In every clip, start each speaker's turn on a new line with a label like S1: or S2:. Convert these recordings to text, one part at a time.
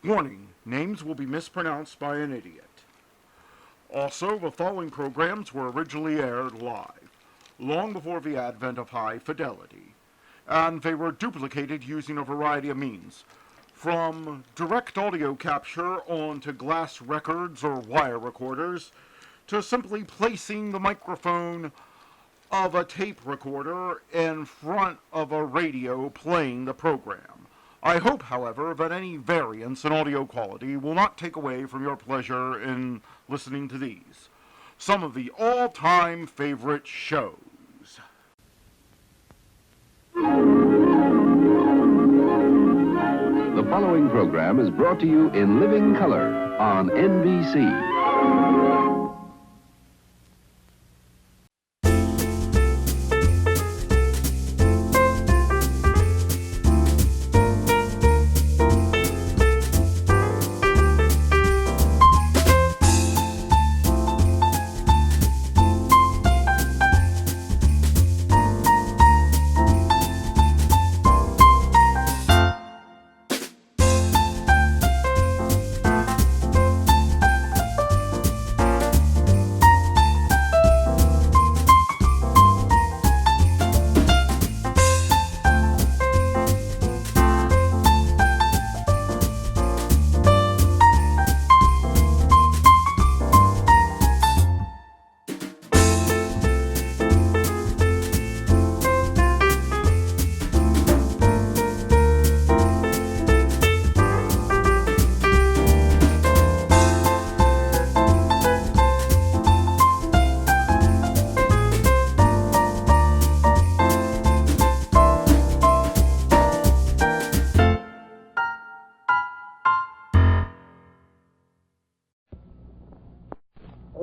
S1: Warning, names will be mispronounced by an idiot. Also, the following programs were originally aired live, long before the advent of high fidelity, and they were duplicated using a variety of means, from direct audio capture onto glass records or wire recorders, to simply placing the microphone of a tape recorder in front of a radio playing the program. I hope, however, that any variance in audio quality will not take away from your pleasure in listening to these, some of the all-time favorite shows.
S2: The following program is brought to you in living color on NBC.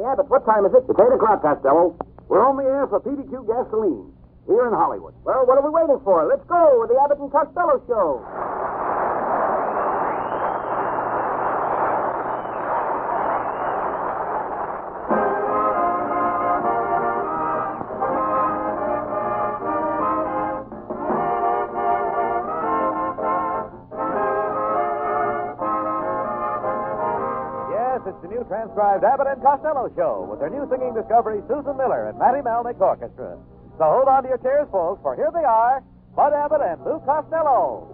S3: Abbott, what time is it? It's 8 o'clock, Costello. We're on the air for PDQ Gasoline, here in Hollywood. Well, what are we waiting for? Let's go with the Abbott and Costello Show.
S4: It's the new transcribed Abbott and Costello Show with their new singing discovery, Susan Miller and Matty Malnick Orchestra. So hold on to your chairs, folks, for here they are, Bud Abbott and Lou Costello.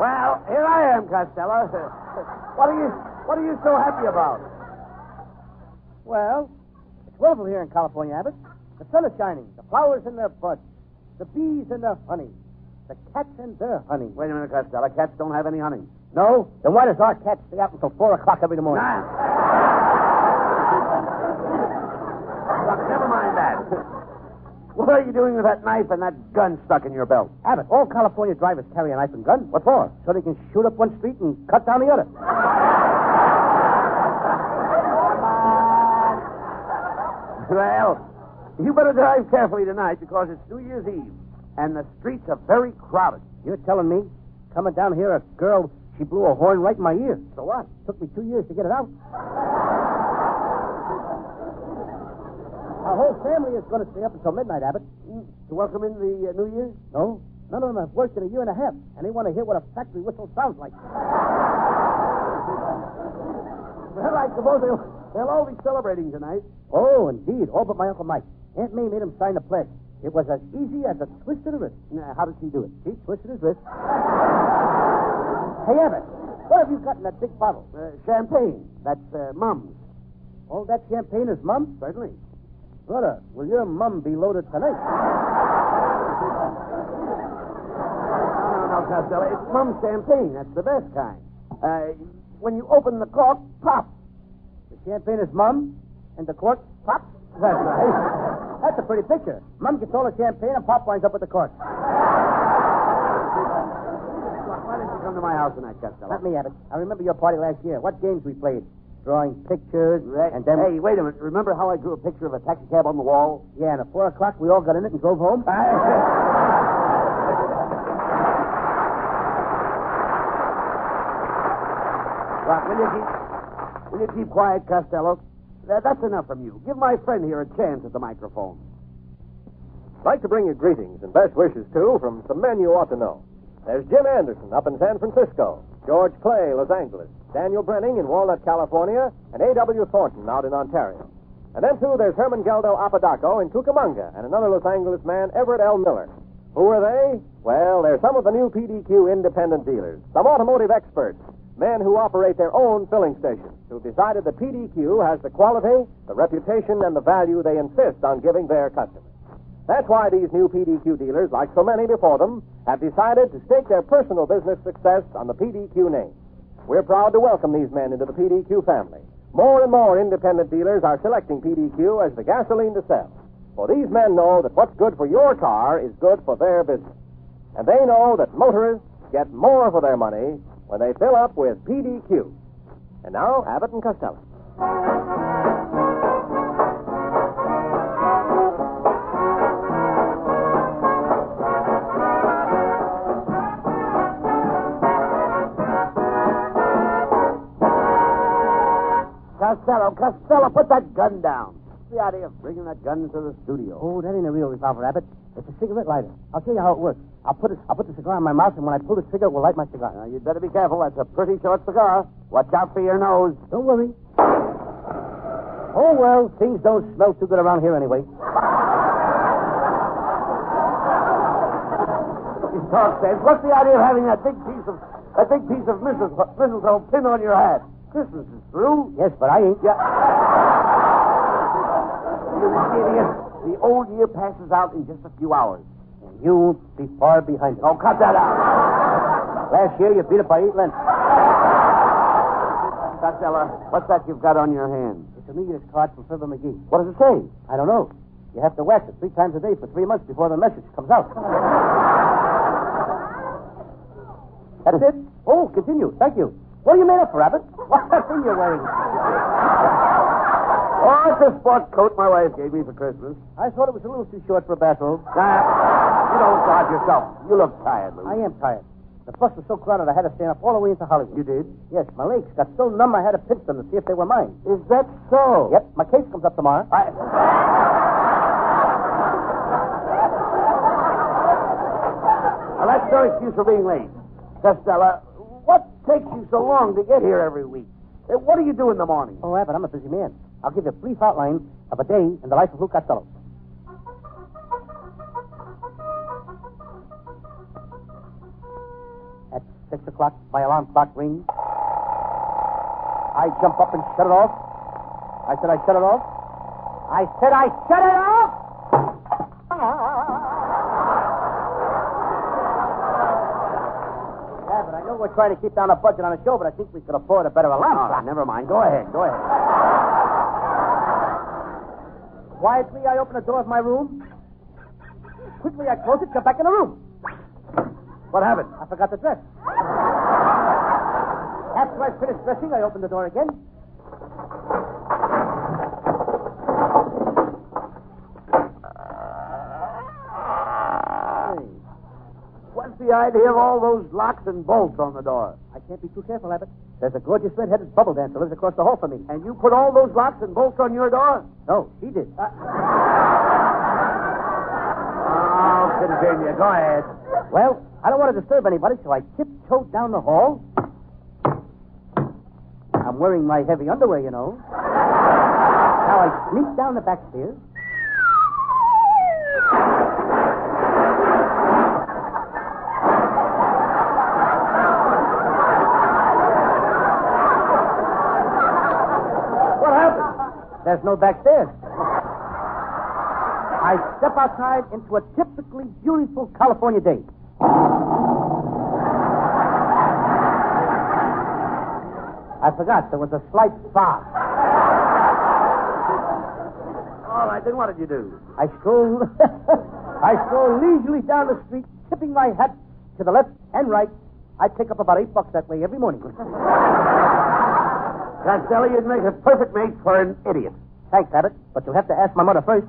S3: Well, here I am, Costello. What are you so happy about?
S5: Well, it's wonderful here in California, Abbott. The sun is shining, the flowers in their buds, the bees in their honey, the cats in their honey.
S3: Wait a minute, Costello. Cats don't have any honey.
S5: No? Then why does our cat stay up until 4 o'clock every morning?
S3: Look, never mind that. What are you doing with that knife and that gun stuck in your belt?
S5: Abbott, all California drivers carry a knife and gun. What for? So they can shoot up one street and cut down the other.
S3: Well, you better drive carefully tonight because it's New Year's Eve, and the streets are very crowded.
S5: You're telling me? Coming down here, a girl, she blew a horn right in my ear.
S3: So what?
S5: Took me 2 years to get it out. Our whole family is going to stay up until midnight, Abbott.
S3: To welcome in the New Year?
S5: No, none of them have worked in a year and a half, and they want to hear what a factory whistle sounds like.
S3: Well, I suppose they'll all be celebrating tonight.
S5: Oh, indeed. All but my Uncle Mike. Aunt May made him sign the pledge. It was as easy as a twist of the wrist.
S3: How did she do it?
S5: She twisted his wrist. Hey, Abbott, what have you got in that big bottle?
S3: Champagne. That's Mum's.
S5: Oh, that champagne is Mum?
S3: Certainly.
S5: Brother, will your Mum be loaded tonight?
S3: No, Costello. It's Mum's champagne. That's the best kind. When you open the cork, pop.
S5: The champagne is Mum, and the cork pops? That's right. That's a pretty picture. Mum gets all the champagne, and Pop winds up with the cork.
S3: Why didn't you come to my house tonight, Costello?
S5: Not me, Abbott. I remember your party last year. What games we played? Drawing pictures, and then...
S3: Hey, wait a minute. Remember how I drew a picture of a taxi cab on the wall?
S5: Yeah, and at 4 o'clock, we all got in it and drove home?
S3: Look, will you keep quiet, Costello? That's enough from you. Give my friend here a chance at the microphone.
S6: I'd like to bring you greetings and best wishes, too, from some men you ought to know. There's Jim Anderson up in San Francisco, George Clay, Los Angeles, Daniel Brenning in Walnut, California, and A.W. Thornton out in Ontario. And then, too, there's Herman Geldo Apodaco in Cucamonga and another Los Angeles man, Everett L. Miller. Who are they? Well, they're some of the new PDQ independent dealers, some automotive experts, men who operate their own filling stations, who've decided that PDQ has the quality, the reputation, and the value they insist on giving their customers. That's why these new PDQ dealers, like so many before them, have decided to stake their personal business success on the PDQ name. We're proud to welcome these men into the PDQ family. More and more independent dealers are selecting PDQ as the gasoline to sell. For these men know that what's good for your car is good for their business. And they know that motorists get more for their money when they fill up with PDQ. And now, Abbott and Costello.
S3: Costello, put that gun down. What's the idea of bringing that gun into the studio?
S5: Oh, that ain't a real revolver, Abbott. It's a cigarette lighter. I'll show you how it works. I'll put the cigar in my mouth, and when I pull the trigger, it will light my cigar.
S3: Now, you'd better be careful. That's a pretty short cigar. Watch out for your nose.
S5: Don't worry. Oh, well, things don't smell too good around here anyway.
S3: You talk sense. What's the idea of having that big piece of mistletoe pin on your hat? Christmas is through.
S5: Yes, but I ain't.
S3: Yeah. You idiot. The old year passes out in just a few hours.
S5: And you won't be far behind it.
S3: Oh, cut that out.
S5: Last year, you beat it by 8 lengths.
S3: Costello, what's that you've got on your hand?
S5: It's a New Year's card from Fibber McGee.
S3: What does it say?
S5: I don't know. You have to wax it 3 times a day for 3 months before the message comes out. That's it? Oh, continue. Thank you. What are you made up for, Abbott? What's that thing you're wearing?
S3: Oh, it's a sport coat my wife gave me for Christmas.
S5: I thought it was a little too short for a bathrobe.
S3: You don't guard yourself. You look tired, Lou.
S5: I am tired. The bus was so crowded I had to stand up all the way into Hollywood.
S3: You did?
S5: Yes, my legs got so numb I had to pinch them to see if they were mine.
S3: Is that so?
S5: Yep, my case comes up tomorrow.
S3: Well, that's no excuse for being late. Costello, what takes you so long to get here every week? What do you do in the morning?
S5: Oh, Abbott, I'm a busy man. I'll give you a brief outline of a day in the life of Lou Costello. At 6 o'clock, my alarm clock rings. I jump up and shut it off. I said I shut it off. I said I shut it off! Abbott, I know we're trying to keep down the budget on the show, but I think we could afford a better alarm clock.
S3: Never mind. Go ahead.
S5: Quietly, I open the door of my room. Quickly, I close it, come back in the room.
S3: What happened?
S5: I forgot to dress. After I finished dressing, I opened the door again.
S3: Hey, what's the idea of all those locks and bolts on the door?
S5: I can't be too careful, Abbott. There's a gorgeous red-headed bubble dancer lives across the hall from me.
S3: And you put all those locks and bolts on your door?
S5: No, she did.
S3: Oh, continue. Go ahead.
S5: Well, I don't want to disturb anybody, so I tiptoed down the hall. I'm wearing my heavy underwear, you know. Now I sneak down the back stairs.
S3: What happened?
S5: There's no back stairs. I step outside into a typically beautiful California day. I forgot there was a slight fog.
S3: All right, then what did you do?
S5: I stroll leisurely down the street, tipping my hat to the left and right. I pick up about $8 that way every morning.
S3: Costello, you'd make a perfect mate for an idiot.
S5: Thanks, Abbott, but you'll have to ask my mother first.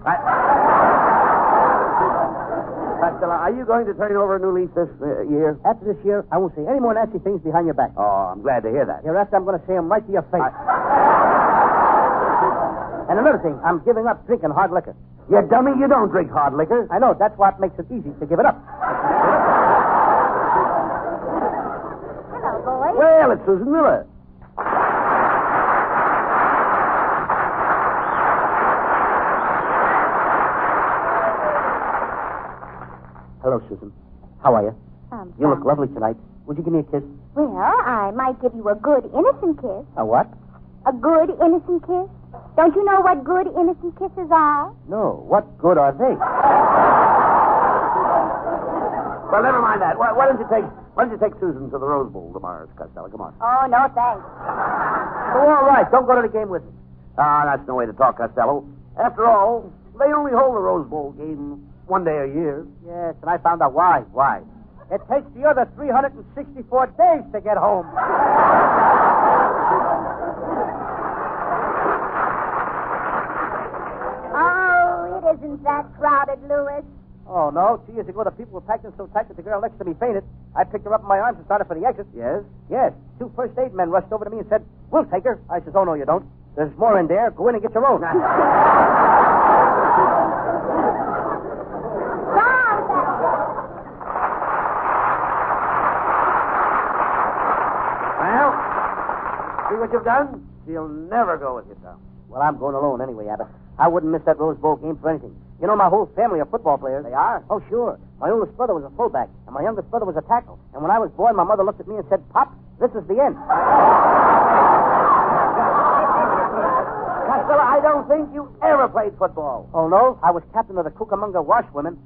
S3: Costello, are you going to turn over a new leaf this year?
S5: After this year, I won't say any more nasty things behind your back.
S3: Oh, I'm glad to hear that.
S5: Hereafter, I'm going to say them right to your face. And another thing, I'm giving up drinking hard liquor.
S3: You dummy, you don't drink hard liquor.
S5: I know, that's what makes it easy to give it up.
S7: Hello, boys.
S3: Well, it's Susan Miller.
S5: Hello, Susan. How are you? You look
S7: Fine.
S5: lovely tonight. Would you give me a kiss?
S7: Well, I might give you a good innocent kiss.
S5: A what?
S7: A good innocent kiss? Don't you know what good innocent kisses are?
S5: No. What good are they?
S3: Well, never mind that. Why don't you take Susan to the Rose Bowl tomorrow, Costello? Come on.
S7: Oh, no, thanks.
S5: Oh, all right. Don't go to the game with me.
S3: That's no way to talk, Costello. After all, they only hold the Rose Bowl game one day a year.
S5: Yes, and I found out why. Why? It takes the other 364 days to get home.
S7: Oh, it isn't that crowded, Louis.
S5: Oh, no. 2 years ago, the people were packed in so tight that the girl next to me fainted. I picked her up in my arms and started for the exit.
S3: Yes?
S5: Yes. 2 first aid men rushed over to me and said, "We'll take her." I says, "Oh, no, you don't. There's more in there. Go in and get your own."
S3: Well, see what you've done? She'll never go with you, Tom.
S5: Well, I'm going alone anyway, Abbott. I wouldn't miss that Rose Bowl game for anything. You know, my whole family are football players.
S3: They are?
S5: Oh, sure. My oldest brother was a fullback, and my youngest brother was a tackle. And when I was born, my mother looked at me and said, "Pop, this is the end."
S3: Costello, I don't think you ever played football.
S5: Oh, no? I was captain of the Cucamonga Washwomen.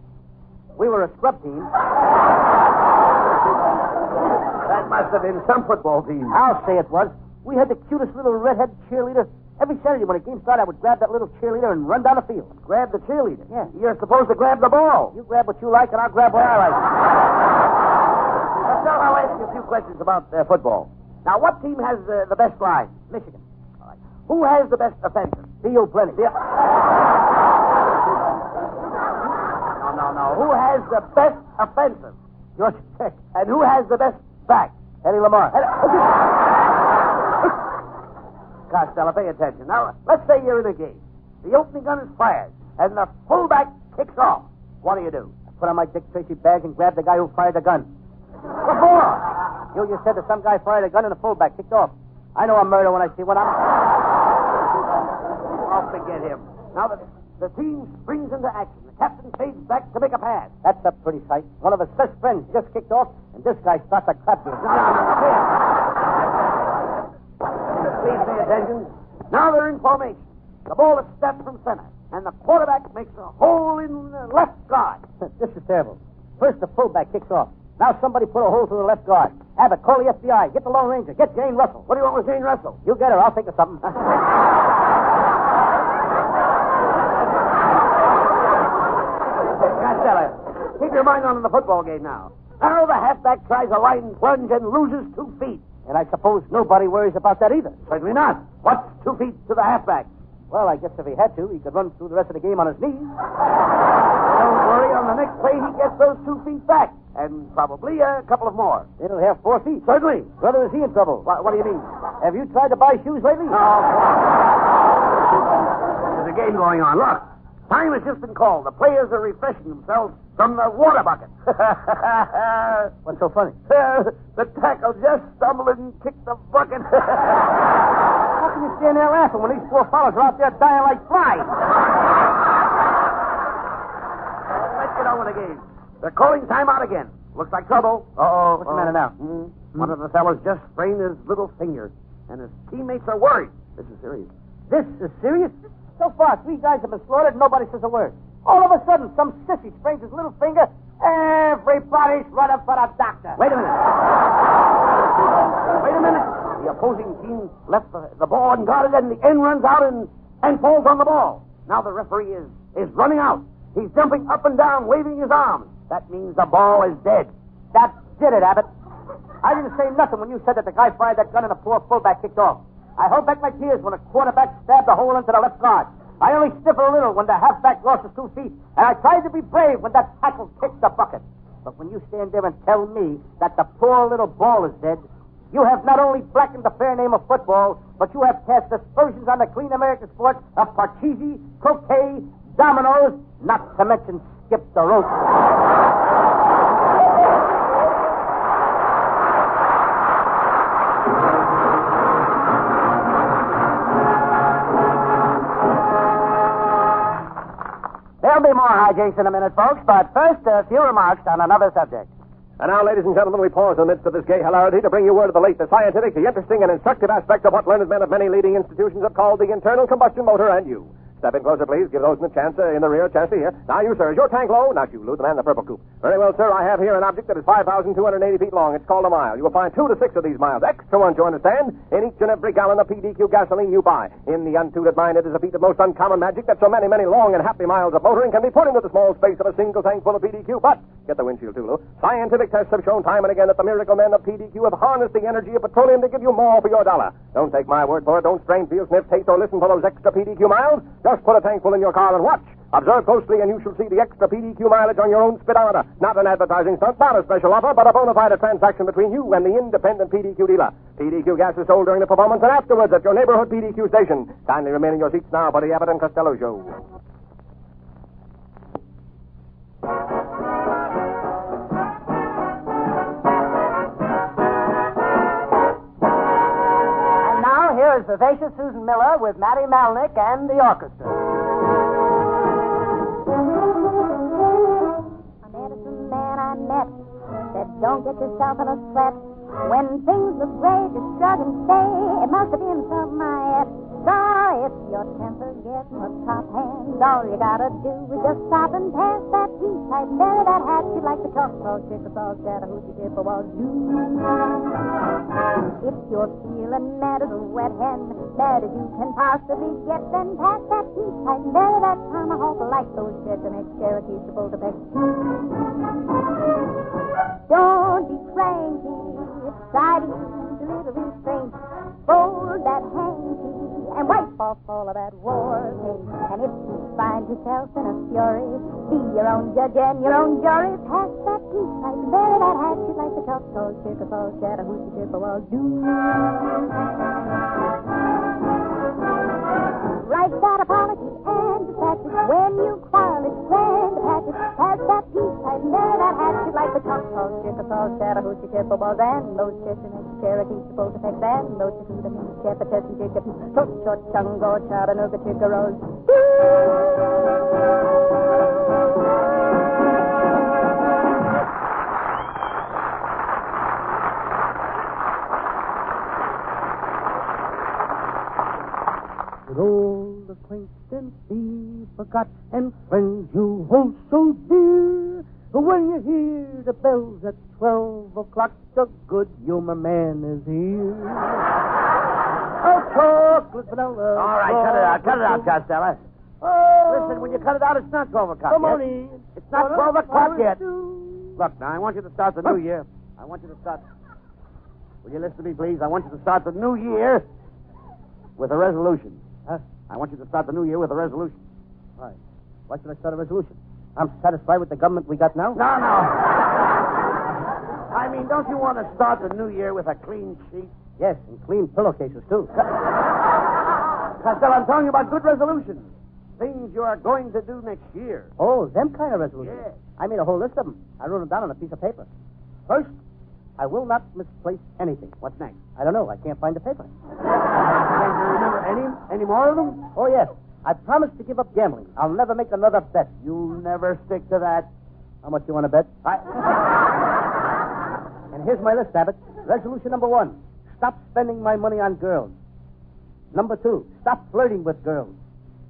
S5: We were a scrub team.
S3: That must have been some football team.
S5: I'll say it was. We had the cutest little redhead cheerleader. Every Saturday when the game started, I would grab that little cheerleader and run down the field.
S3: Grab the cheerleader.
S5: Yeah.
S3: You're supposed to grab the ball.
S5: You grab what you like, and I'll grab what I like.
S3: Costello, I'll ask you a few questions about football. Now, what team has the best line?
S5: Michigan.
S3: All right. Who has the best offensive?
S5: Field plenty.
S3: No. Who has the best offensive?
S5: Georgia Tech.
S3: And who has the best back?
S5: Eddie Lamar.
S3: Costello, pay attention. Now, let's say you're in a game. The opening gun is fired, and the fullback kicks off. What do you do?
S5: I put on my Dick Tracy badge and grab the guy who fired the gun.
S3: What for?
S5: You just said that some guy fired a gun and the fullback kicked off. I know I'm murder when I see one.
S3: I'll forget him. Now, the team springs into action. The captain fades back to make a pass.
S5: That's a pretty sight. One of his best friends just kicked off, and this guy starts a crap game.
S3: Please pay attention. Now they're in formation. The ball is stepped from center, and the quarterback makes a hole in the left guard.
S5: This is terrible. First, the fullback kicks off. Now somebody put a hole through the left guard. Abbott, call the FBI. Get the Lone Ranger. Get Jane Russell.
S3: What do you want with Jane Russell?
S5: You get her. I'll think of something.
S3: Costello, keep your mind on the football game now. Now the halfback tries a line plunge and loses 2 feet.
S5: And I suppose nobody worries about that either.
S3: Certainly not. What's 2 feet to the halfback?
S5: Well, I guess if he had to, he could run through the rest of the game on his knees.
S3: Don't worry. On the next play, he gets those 2 feet back. And probably a couple of more.
S5: Then he'll have 4 feet.
S3: Certainly.
S5: Brother, is he in trouble?
S3: What do you mean?
S5: Have you tried to buy shoes lately?
S3: There's a game going on. Look. Time has just been called. The players are refreshing themselves from the water bucket.
S5: What's so funny?
S3: The tackle just stumbled and kicked the bucket.
S5: How can you stand there laughing when these poor fellows are out there dying like flies?
S3: Let's get on with the game. They're calling timeout again. Looks like trouble. Uh-oh.
S5: What's the matter now?
S3: One of the fellows just sprained his little finger, and his teammates are worried. This is serious.
S5: This is serious? So far, 3 guys have been slaughtered and nobody says a word. All of a sudden, some sissy sprains his little finger. Everybody's running for the doctor.
S3: Wait a minute. The opposing team left the ball unguarded, and the end runs out and falls on the ball. Now the referee is running out. He's jumping up and down, waving his arms. That means the ball is dead.
S5: That did it, Abbott. I didn't say nothing when you said that the guy fired that gun and the poor fullback kicked off. I held back my tears when a quarterback stabbed a hole into the left guard.
S3: I only sniffle a little when the halfback lost his 2 feet, and I tried to be brave when that tackle kicked the bucket. But when you stand there and tell me that the poor little ball is dead, you have not only blackened the fair name of football, but you have cast aspersions on the clean American sport of parcheesi, croquet, dominoes, not to mention skip the rope. There'll be more hijinks in a minute, folks, but first, a few remarks on another subject.
S6: And now, ladies and gentlemen, we pause in the midst of this gay hilarity to bring you word of the late, the scientific, the interesting, and instructive aspect of what learned men of many leading institutions have called the internal combustion motor and you. Step in closer, please. Give those in the chance in the rear a chance to hear. Now, you, sir, is your tank low? Not you, Lou, the man in the purple coupe. Very well, sir. I have here an object that is 5,280 feet long. It's called a mile. You will find 2 to 6 of these miles. Extra ones, you understand, in each and every gallon of PDQ gasoline you buy. In the untutored mind, it is a feat of most uncommon magic that so many, many long and happy miles of motoring can be put into the small space of a single tank full of PDQ. But, get the windshield, too, Lou. Scientific tests have shown time and again that the miracle men of PDQ have harnessed the energy of petroleum to give you more for your dollar. Don't take my word for it. Don't strain, feel, sniff, taste, or listen for those extra PDQ miles. Just put a tank full in your car and watch. Observe closely and you shall see the extra PDQ mileage on your own speedometer. Not an advertising stunt, not a special offer, but a bona fide transaction between you and the independent PDQ dealer. PDQ gas is sold during the performance and afterwards at your neighborhood PDQ station. Kindly remain in your seats now for the Abbott and Costello show.
S3: And now, here is vivacious Susan Miller with Matty Malnick and the orchestra.
S7: Said, don't get yourself in a sweat. When things look gray, just shrug and say, it must have been from my ex. Sorry if your temper's getting a top hand. All you gotta do is just stop and pass that piece. I'd bury that hat. You'd like the Choctaw, Chickasaw, Chattahoochee, Chippewa, you. If you're feeling mad as a wet hen, mad as you can possibly get, then pass that piece. I'd bury that tomahawk like those Cherokees, Cherokees, the Chippewa. Don't be cranky. Try to use a little restraint. Fold that hanky and wipe off all of that war paint. And if you find yourself in a fury, be your own judge and your own jury. Pass that piece, like bury that hat, you like the Choctaw, Chickasaw, Chattahoochee, Chippewa, do. Write that apology and dispatch it. When you quarrel, it's grand to patch it. Pass that piece, like bury that hat, you like the Choctaw, Chickasaw, Chattahoochee, Chippewa, and those Cherokees, Cherokees, Chippewa, and those Cherokees, Cherokees, Chickapees, Choctaw, Chungo, Chattanooga, Chickaroos.
S5: With old acquaintance be forgot, and friends you hold so dear. But when you hear the bells at 12 o'clock, the good humor man is here. Oh, chocolate vanilla.
S3: All right, cut it out, Costello.
S5: Oh,
S3: Listen, when you cut it out, it's not 12 o'clock
S5: come
S3: yet.
S5: on in.
S3: It's not 12 o'clock yet.
S5: Do.
S3: Look, now, I want you to start the new year. I want you to start... Will you listen to me, please? I want you to start the new year with a resolution.
S5: Huh?
S3: I want you to start the new year with a resolution.
S5: Why? Why should I start a resolution? I'm satisfied with the government we got now.
S3: No. I mean, don't you want to start the new year with a clean sheet?
S5: Yes, and clean pillowcases, too.
S3: Costello, I'm telling you about good resolutions. Things you are going to do next year.
S5: Oh, them kind of resolutions.
S3: Yeah.
S5: I made a whole list of them. I wrote them down on a piece of paper. First, I will not misplace anything.
S3: What's next?
S5: I don't know. I can't find the paper.
S3: Can't you remember any more of them?
S5: Oh, yes. I promised to give up gambling. I'll never make another bet.
S3: You'll never stick to that.
S5: How much you want to bet? And here's my list, Abbott. Resolution number 1, stop spending my money on girls. Number 2, stop flirting with girls.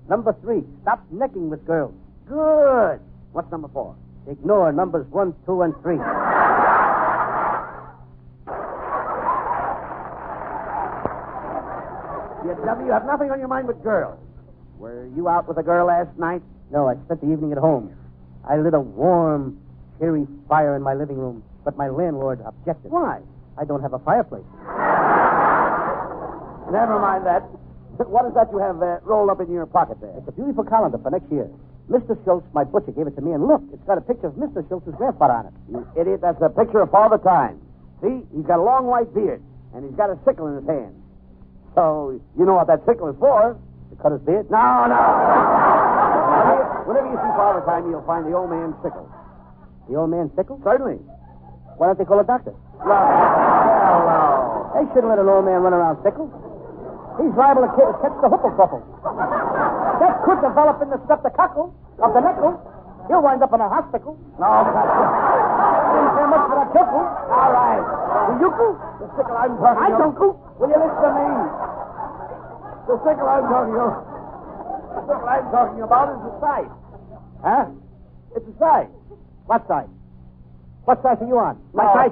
S5: Number 3, stop necking with girls.
S3: Good. What's number 4?
S5: Ignore numbers 1, 2, and 3.
S3: You have nothing on your mind but girls. Were you out with a girl last night?
S5: No, I spent the evening at home. I lit a warm, cheery fire in my living room, but my landlord objected.
S3: Why?
S5: I don't have a fireplace.
S3: Never mind that. What is that you have rolled up in your pocket there?
S5: It's a beautiful calendar for next year. Mr. Schultz, my butcher, gave it to me, and look, it's got a picture of Mr. Schultz's grandfather on it.
S3: You idiot, that's a picture of Father Time. See, he's got a long white beard, and he's got a sickle in his hand. So, you know what that sickle is for.
S5: To cut his beard?
S3: No. Whenever you see Father Time, you'll find the old man's sickle.
S5: The old man's sickle?
S3: Certainly.
S5: Why don't they call a doctor?
S3: Hello.
S5: They shouldn't let an old man run around sickle. He's liable to catch the hoople-couple. That could develop into streptococcus of the knuckle. He'll wind up in a hospital.
S3: No,
S5: Didn't care much for that tickle.
S3: all right. The yuckle? The sickle I'm talking
S5: I don't go.
S3: Will you listen to me? The sickle I'm talking about is the scythe.
S5: Huh?
S3: It's a scythe.
S5: What side? What side are you on? My
S3: No.
S5: side?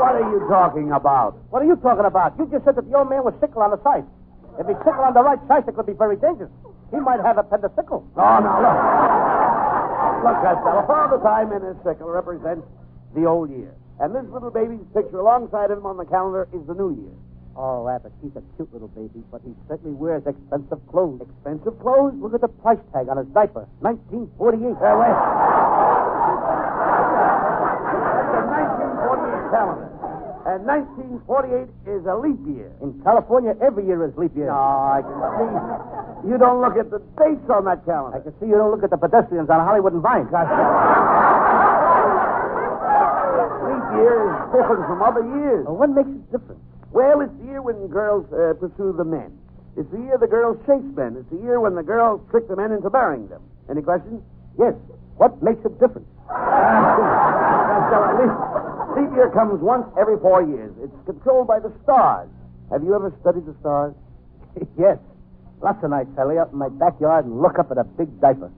S3: What are you talking about?
S5: What are you talking about? You just said that the old man was sickle on the side. If he's sickle on the right side, it could be very dangerous. He might have appendicitis.
S3: No, look. Look, Costello, Father Time and his sickle represents the old year. And this little baby's picture alongside of him on the calendar is the new year.
S5: Oh, Abbott, he's a cute little baby, but he certainly wears expensive clothes.
S3: Expensive clothes?
S5: Look at the price tag on his diaper. 1948.
S3: Wait. That's a 1948 calendar. And 1948 is a leap year.
S5: In California, every year is leap year.
S3: No, I can see. You don't look at the dates on that calendar.
S5: I can see you don't look at the pedestrians on Hollywood and Vine.
S3: Leap year is different from other years.
S5: Well, what makes it different?
S3: Well, it's the year when girls pursue the men. It's the year the girls chase men. It's the year when the girls trick the men into marrying them. Any questions?
S5: Yes. What makes it different?
S3: Leap year comes once every 4 years. It's controlled by the stars. Have you ever studied the stars?
S5: Yes. Lots of nights I lay out in my backyard and look up at a big diaper.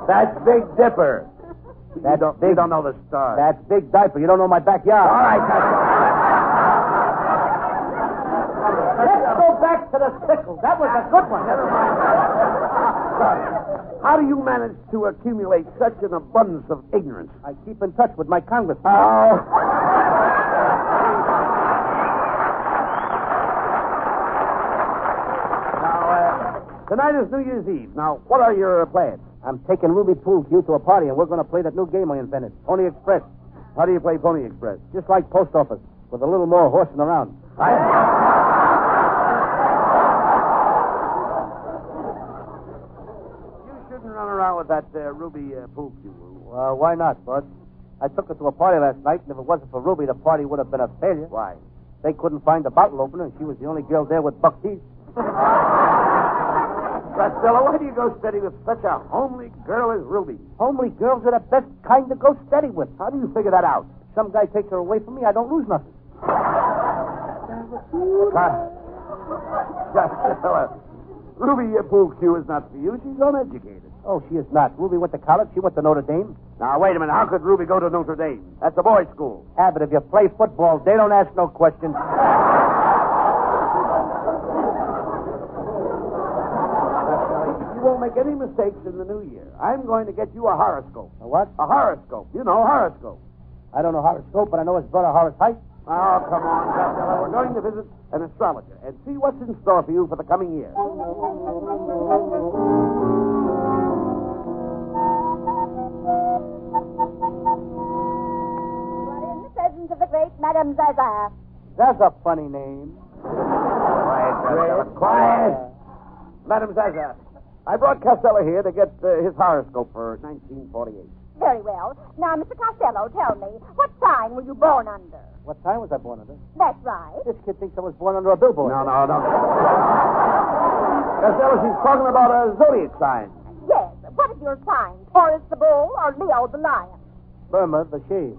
S3: That's Big Dipper.
S5: That's
S3: You
S5: big.
S3: don't know the stars.
S5: That's big diaper. You don't know my backyard.
S3: All right,
S5: Let's go back to the sickle. That was a good one.
S3: Never mind. How do you manage to accumulate such an abundance of ignorance?
S5: I keep in touch with my congressman.
S3: Oh. Tonight is New Year's Eve. Now, what are your plans?
S5: I'm taking Ruby Pool Cue to a party, and we're going to play that new game I invented, Pony Express.
S3: How do you play Pony Express?
S5: Just like post office, with a little more horsing around.
S3: You shouldn't run around with that Ruby Pool Cue.
S5: Well, why not, Bud? I took her to a party last night, and if it wasn't for Ruby, the party would have been a failure.
S3: Why?
S5: They couldn't find the bottle opener, and she was the only girl there with buck teeth.
S3: Costello, why do you go steady with such a homely girl as Ruby?
S5: Homely girls are the best kind to go steady with.
S3: How do you figure that out?
S5: Some guy takes her away from me, I don't lose nothing.
S3: Costello, Ruby Pool Cue is not for you. She's uneducated.
S5: Oh, she is not. Ruby went to college. She went to Notre Dame.
S3: Now, wait a minute. How could Ruby go to Notre Dame? That's a boys' school.
S5: Abbott, if you play football, they don't ask no questions.
S3: You won't make any mistakes in the new year. I'm going to get you a horoscope.
S5: A what?
S3: A horoscope. You know, horoscope.
S5: I don't know horoscope, but I know his brother Horace Height.
S3: Oh, come on, Costello. We're going to visit an astrologer and see what's in store for you for the coming year.
S7: You are in the presence of the great Madame Zaza.
S5: That's a funny name.
S3: Quiet, Costello. Quiet. Madam Zaza, I brought Costello here to get his horoscope for 1948.
S7: Very well. Now, Mr. Costello, tell me, what sign were you born under?
S5: What time was I born under?
S7: That's right.
S5: This kid thinks I was born under a billboard.
S3: No. Costello, she's talking about a zodiac sign.
S7: Yes. What is your sign? Taurus the bull or Leo the lion?
S5: Burma, the shade.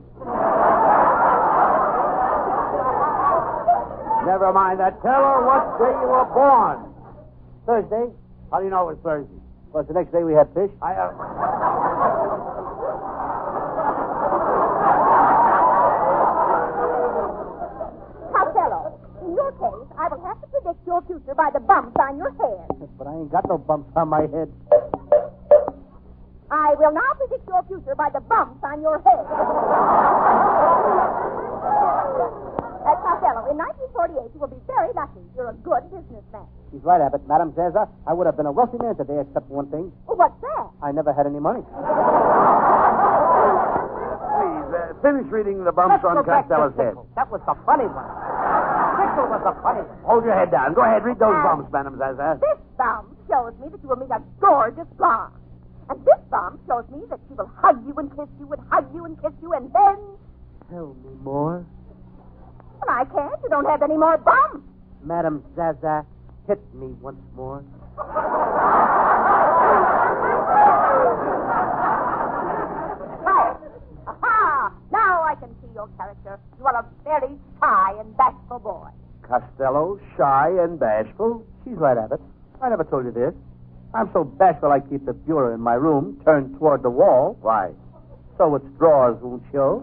S3: Never mind that. Tell her what day you were born.
S5: Thursday.
S3: How do you know it was Thursday?
S5: Was the next day we had fish?
S7: Costello, in your case, I will have to predict your future by the bumps on your head.
S5: But I ain't got no bumps on my head.
S7: I I will now predict your future by the bumps on your head. Costello, in 1948, you will be very lucky. You're a good businessman.
S5: She's right, Abbott. Madam Zaza, I would have been a wealthy man today except for one thing.
S7: Well, what's that?
S5: I never had any money.
S3: Please, finish reading the bumps on Costello's head.
S5: That was the funny one. Sickle was the funny one.
S3: Hold your head down. Go ahead, read those bumps, Madam Zaza.
S7: This bump shows me that you will meet a gorgeous blonde. And this bump shows me that she will hug you and kiss you and hug you and kiss you and then...
S5: Tell me more.
S7: Well, I can't. You don't have any more bumps.
S5: Madam Zaza, hit me once more.
S7: Right. Aha! Now I can see your character. You are a very shy and bashful boy.
S3: Costello, shy and bashful?
S5: She's right, Abbott. I never told you this. I'm so bashful I keep the bureau in my room turned toward the wall.
S3: Why?
S5: So its drawers won't show.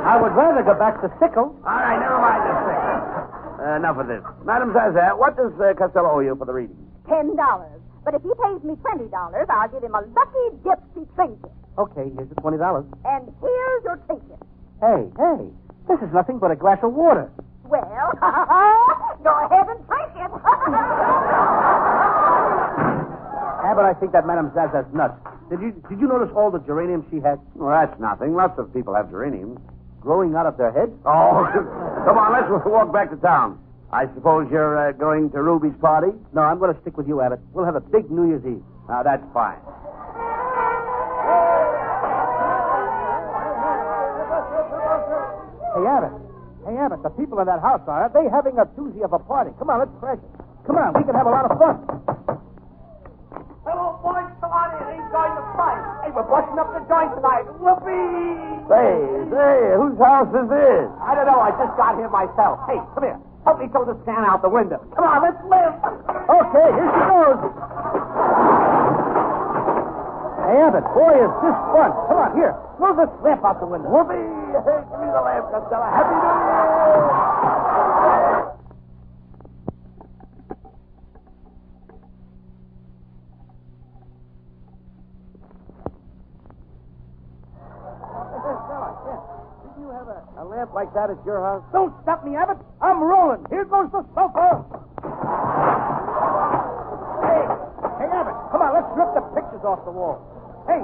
S5: I would rather go back to Sickle.
S3: All right, never mind this thing. Enough of this. Madam Zaza, what does Costello owe you for the reading?
S7: $10. But if he pays me $20, I'll give him a lucky gypsy trinket.
S5: Okay, here's the $20.
S7: And here's your trinket.
S5: Hey, this is nothing but a glass of water.
S7: Well, go ahead and drink it.
S5: Abbott, I think that Madame Zaza's nuts. Did you notice all the geraniums she had?
S3: Well, that's nothing. Lots of people have geraniums.
S5: Growing out of their heads?
S3: Oh, come on, let's walk back to town. I suppose you're going to Ruby's party?
S5: No, I'm going to stick with you, Abbott. We'll have a big New Year's Eve.
S3: Now, that's fine.
S5: Hey, Abbott, the people in that house are they having a doozy of a party? Come on, let's crash it. Come on, we can have a lot of fun.
S8: Hello, boys. Come on in. He's going to play. Hey, we're busting up the joint tonight. Whoopee!
S3: Say, whose house is this?
S8: I don't know. I just got here myself. Hey, come here. Help me throw this can out the window. Come on, let's live.
S5: Okay, here she goes. Hey, Abbott, boy, is this fun. Come on, here. Throw this lamp out the window.
S3: Whoopee! Hey, give me the lamp, Costello. Happy New Year!
S5: A lamp like that at your house?
S8: Don't stop me, Abbott. I'm rolling. Here goes the sofa.
S5: Hey, Abbott, come on, let's rip the pictures off the wall. Hey,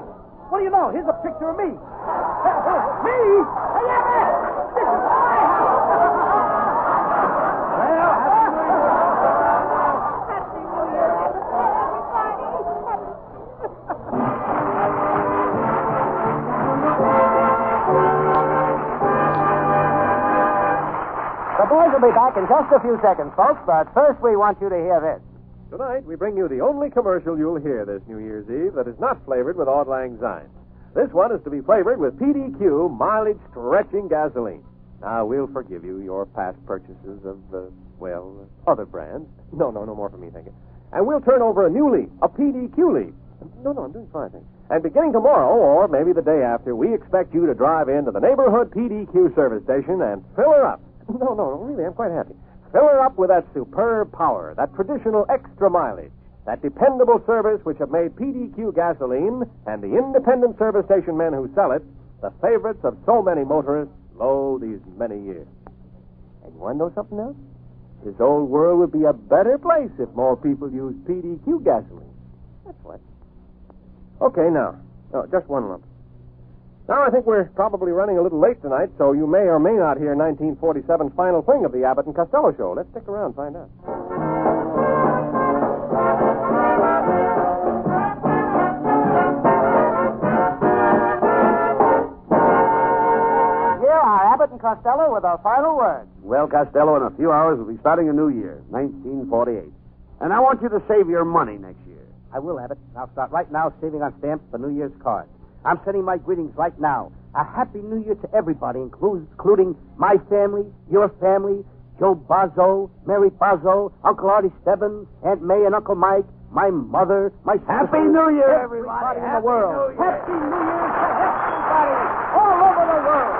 S5: what do you know? Here's a picture of me. Me? Hey, Abbott! This is my house! Well,
S7: Happy New Year, everybody.
S5: The boys will be back in just a few seconds, folks, but first we want you to hear this.
S6: Tonight, we bring you the only commercial you'll hear this New Year's Eve that is not flavored with Auld Lang Syne. This one is to be flavored with PDQ mileage-stretching gasoline. Now, we'll forgive you your past purchases of, other brands. No more for me, thank you. And we'll turn over a new leaf, a PDQ leaf. No, I'm doing fine, thank you. And beginning tomorrow, or maybe the day after, we expect you to drive into the neighborhood PDQ service station and fill her up. No, really, I'm quite happy. Fill her up with that superb power, that traditional extra mileage, that dependable service which have made PDQ gasoline and the independent service station men who sell it the favorites of so many motorists, these many years. And you want to know something else? This old world would be a better place if more people used PDQ gasoline. That's what. Okay, now, just one lump. Now, I think we're probably running a little late tonight, so you may or may not hear 1947's final thing of the Abbott and Costello show. Let's stick around and find out.
S5: Here are Abbott and Costello with our final words.
S3: Well, Costello, in a few hours, we'll be starting a new year, 1948. And I want you to save your money next year.
S5: I will, Abbott. I'll start right now saving on stamps for New Year's cards. I'm sending my greetings right now. A happy New Year to everybody, including my family, your family, Joe Bozzo, Mary Bozzo, Uncle Artie Stebbins, Aunt May and Uncle Mike, my mother, my
S3: Happy New Year, everybody.
S5: in the world. Happy New Year to everybody all over the world.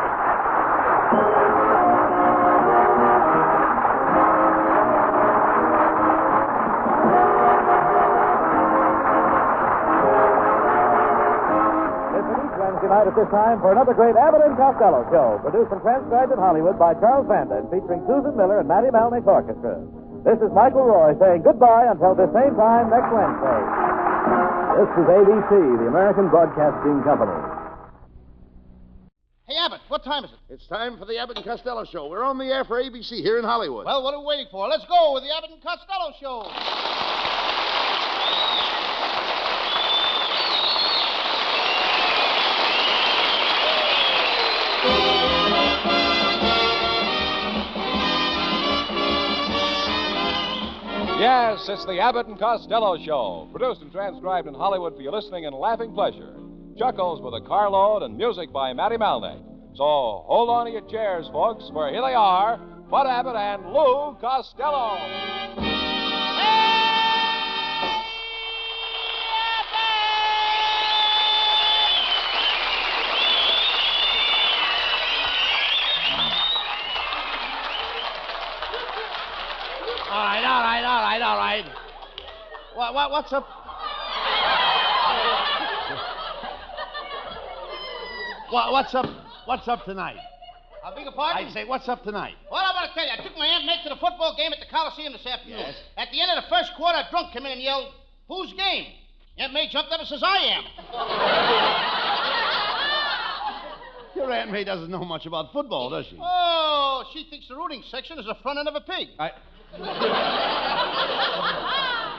S4: you night at this time for another great Abbott and Costello show, produced and transcribed in Hollywood by Charles Vanda and featuring Susan Miller and Matty Malnick's orchestra. This is Michael Roy saying goodbye until this same time next Wednesday.
S2: This is ABC, the American Broadcasting Company.
S9: Hey, Abbott, what time is it?
S10: It's time for the Abbott and Costello Show. We're on the air for ABC here in Hollywood.
S9: Well, what are we waiting for? Let's go with the Abbott and Costello Show.
S11: Yes, it's the Abbott and Costello Show, produced and transcribed in Hollywood for your listening and laughing pleasure. Chuckles with a carload and music by Matty Malnick. So hold on to your chairs, folks, for here they are, Bud Abbott and Lou Costello.
S9: All right. What's up? What's up tonight? I beg your pardon?
S10: I say, what's up tonight?
S9: Well, I'm going to tell you, I took my Aunt Meg to the football game at the Coliseum this afternoon.
S10: Yes.
S9: At the end of the first quarter, a drunk came in and yelled, "Whose game?" Aunt May jumped up and says, "I am."
S10: Your Aunt May doesn't know much about football, does she?
S9: Oh, she thinks the rooting section is the front end of a pig.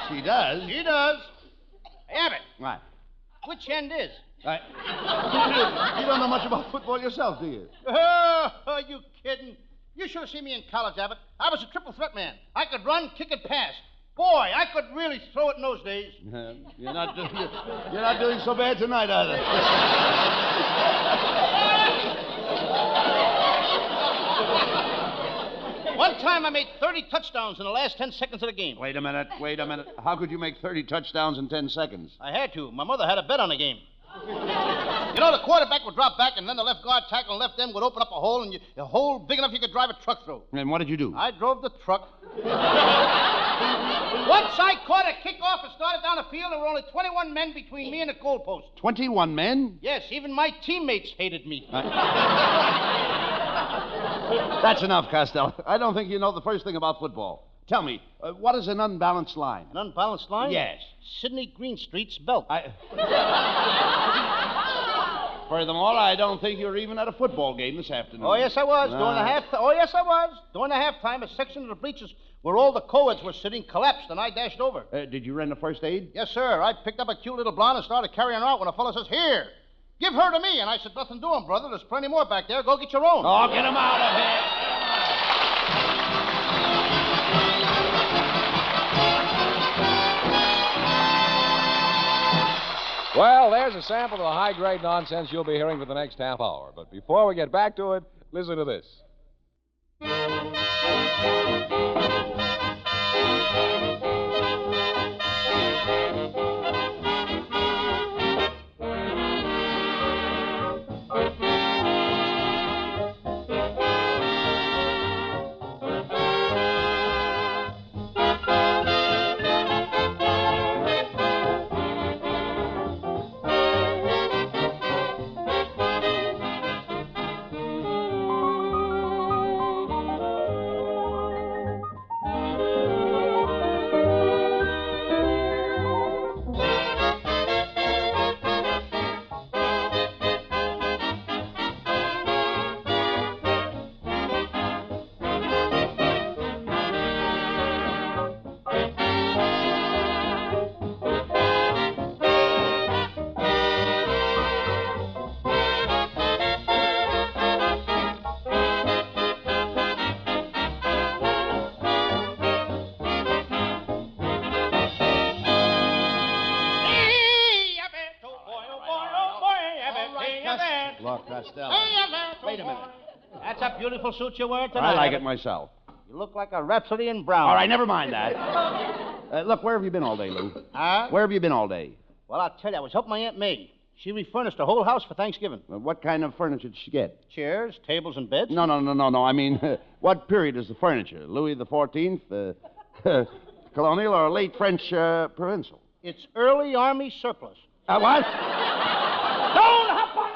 S10: She does?
S9: She does. Hey, Abbott.
S10: What?
S9: Which end is?
S10: You don't know much about football yourself, do you?
S9: Oh, are you kidding? You should have seen me in college, Abbott. I was a triple threat man. I could run, kick, and pass. Boy, I could really throw it in those days.
S10: You're not doing so bad tonight, either.
S9: One time I made 30 touchdowns in the last 10 seconds of the game.
S10: Wait a minute. How could you make 30 touchdowns in 10 seconds?
S9: I had to. My mother had a bet on the game. You know, the quarterback would drop back, and then the left guard tackle and left end would open up a hole, and a hole big enough you could drive a truck through.
S10: And what did you do?
S9: I drove the truck. Once I caught a kickoff and started down the field, there were only 21 men between me and the goalpost.
S10: 21 men?
S9: Yes, even my teammates hated me.
S10: That's enough, Costello. I don't think you know the first thing about football. Tell me, what is an unbalanced line?
S9: An unbalanced line?
S10: Yes.
S9: Sidney Greenstreet's belt.
S10: Furthermore, I don't think you were even at a football game this afternoon.
S9: Oh, yes, I was. During the halftime, a section of the bleachers where all the co-eds were sitting collapsed, and I dashed over.
S10: Did you render first aid?
S9: Yes, sir. I picked up a cute little blonde and started carrying her out when a fellow says, "Here, give her to me." And I said, "Nothing doing, brother. There's plenty more back there. Go get your own."
S10: Oh, get him out of here.
S11: Well, there's a sample of the high-grade nonsense you'll be hearing for the next half hour. But before we get back to it, listen to this.
S10: Look, Costello.
S9: Wait a minute. That's a beautiful suit you're wearing tonight.
S10: I like it myself.
S9: You look like a Rhapsody in brown.
S10: All right, never mind that. Look, where have you been all day, Lou?
S9: Huh?
S10: Where have you been all day?
S9: Well, I'll tell you, I was helping my Aunt May. She refurnished the whole house for Thanksgiving.
S10: What kind of furniture did she get?
S9: Chairs, tables, and beds.
S10: No. I mean, what period is the furniture? Louis the 14th, colonial, or late French provincial?
S9: It's early Army surplus.
S10: What?
S9: Don't hop on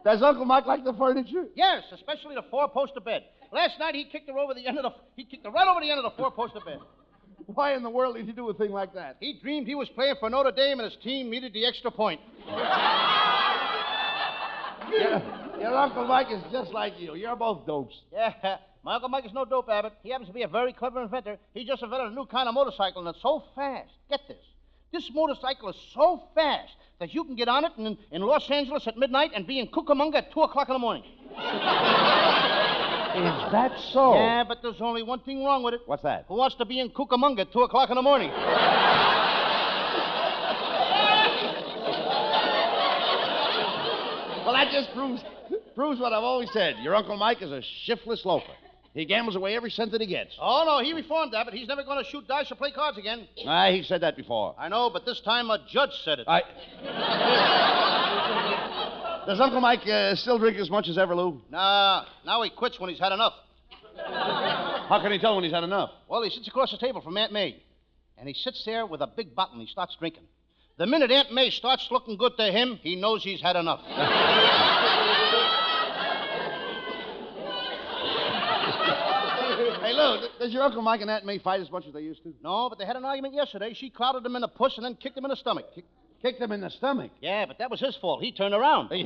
S10: Does Uncle Mike like the furniture?
S9: Yes, especially the four-poster bed. Last night he kicked her right over the end of the four-poster bed.
S10: Why in the world did he do a thing like that?
S9: He dreamed he was playing for Notre Dame and his team needed the extra point.
S10: Your Uncle Mike is just like you. You're both dopes.
S9: Yeah, my Uncle Mike is no dope, Abbott. He happens to be a very clever inventor. He just invented a new kind of motorcycle, and it's so fast. Get this. This motorcycle is so fast that you can get on it in Los Angeles at midnight and be in Cucamonga at 2 o'clock in the morning.
S10: Is that so?
S9: Yeah, but there's only one thing wrong with it.
S10: What's that?
S9: Who wants to be in Cucamonga at 2 o'clock in the morning?
S10: Well, that just proves what I've always said. Your Uncle Mike is a shiftless loafer. He gambles away every cent that he gets.
S9: Oh, no, he reformed, Abbott. He's never going to shoot dice or play cards again.
S10: He said that before.
S9: I know, but this time a judge said it.
S10: Does Uncle Mike still drink as much as ever, Lou?
S9: Nah, now he quits when he's had enough.
S10: How can he tell when he's had enough?
S9: Well, he sits across the table from Aunt May, and he sits there with a big bottle and he starts drinking. The minute Aunt May starts looking good to him, he knows he's had enough.
S10: Hey, Lou, does your Uncle Mike and Aunt May fight as much as they used to?
S9: No, but they had an argument yesterday. She clouded him in the puss and then kicked him in the stomach.
S10: Kicked him in the stomach?
S9: Yeah, but that was his fault. He turned around.
S10: Does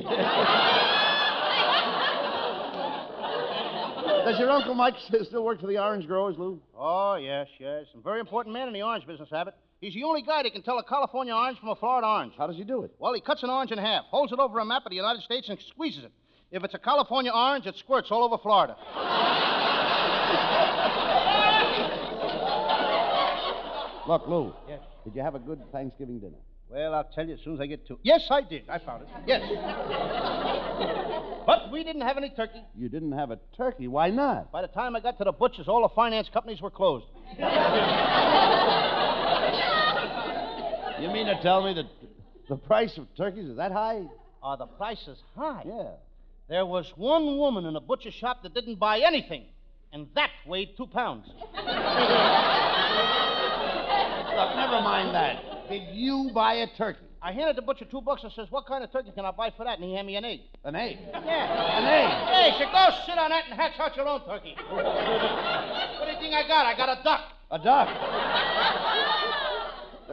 S10: your Uncle Mike still work for the orange growers, Lou?
S9: Oh, yes. A very important man in the orange business, Abbott. He's the only guy that can tell a California orange from a Florida orange.
S10: How does he do it?
S9: Well, he cuts an orange in half, holds it over a map of the United States, and squeezes it. If it's a California orange, it squirts all over Florida.
S10: Look, Lou.
S9: Yes.
S10: Did you have a good Thanksgiving dinner?
S9: Well, I'll tell you as soon as I get to it. Yes, I did. I found it. Yes. But we didn't have any turkey.
S10: You didn't have a turkey? Why not?
S9: By the time I got to the butcher's, all the finance companies were closed.
S10: You mean to tell me that the price of turkeys is that high?
S9: The price is high.
S10: Yeah.
S9: There was one woman in a butcher shop that didn't buy anything, and that weighed 2 pounds.
S10: Look, never mind that. Did you buy a turkey?
S9: I handed the butcher $2 and says, "What kind of turkey can I buy for that?" And he handed me an egg.
S10: An egg?
S9: Yeah.
S10: An egg?
S9: Hey, so go sit on that and hatch out your own turkey. What do you think I got? I got a duck.
S10: A duck?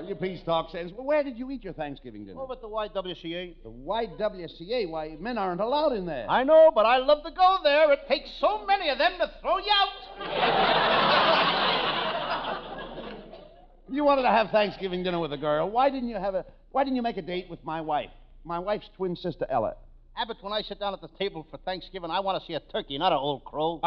S10: Your peace talk says, well, where did you eat your Thanksgiving dinner?
S9: Over at the YWCA.
S10: The YWCA? Why, men aren't allowed in there.
S9: I know, but I love to go there. It takes so many of them to throw you out.
S10: You wanted to have Thanksgiving dinner with a girl. Why didn't you make a date with my wife? My wife's twin sister, Ella.
S9: Abbott, when I sit down at the table for Thanksgiving, I want to see a turkey, not an old crow.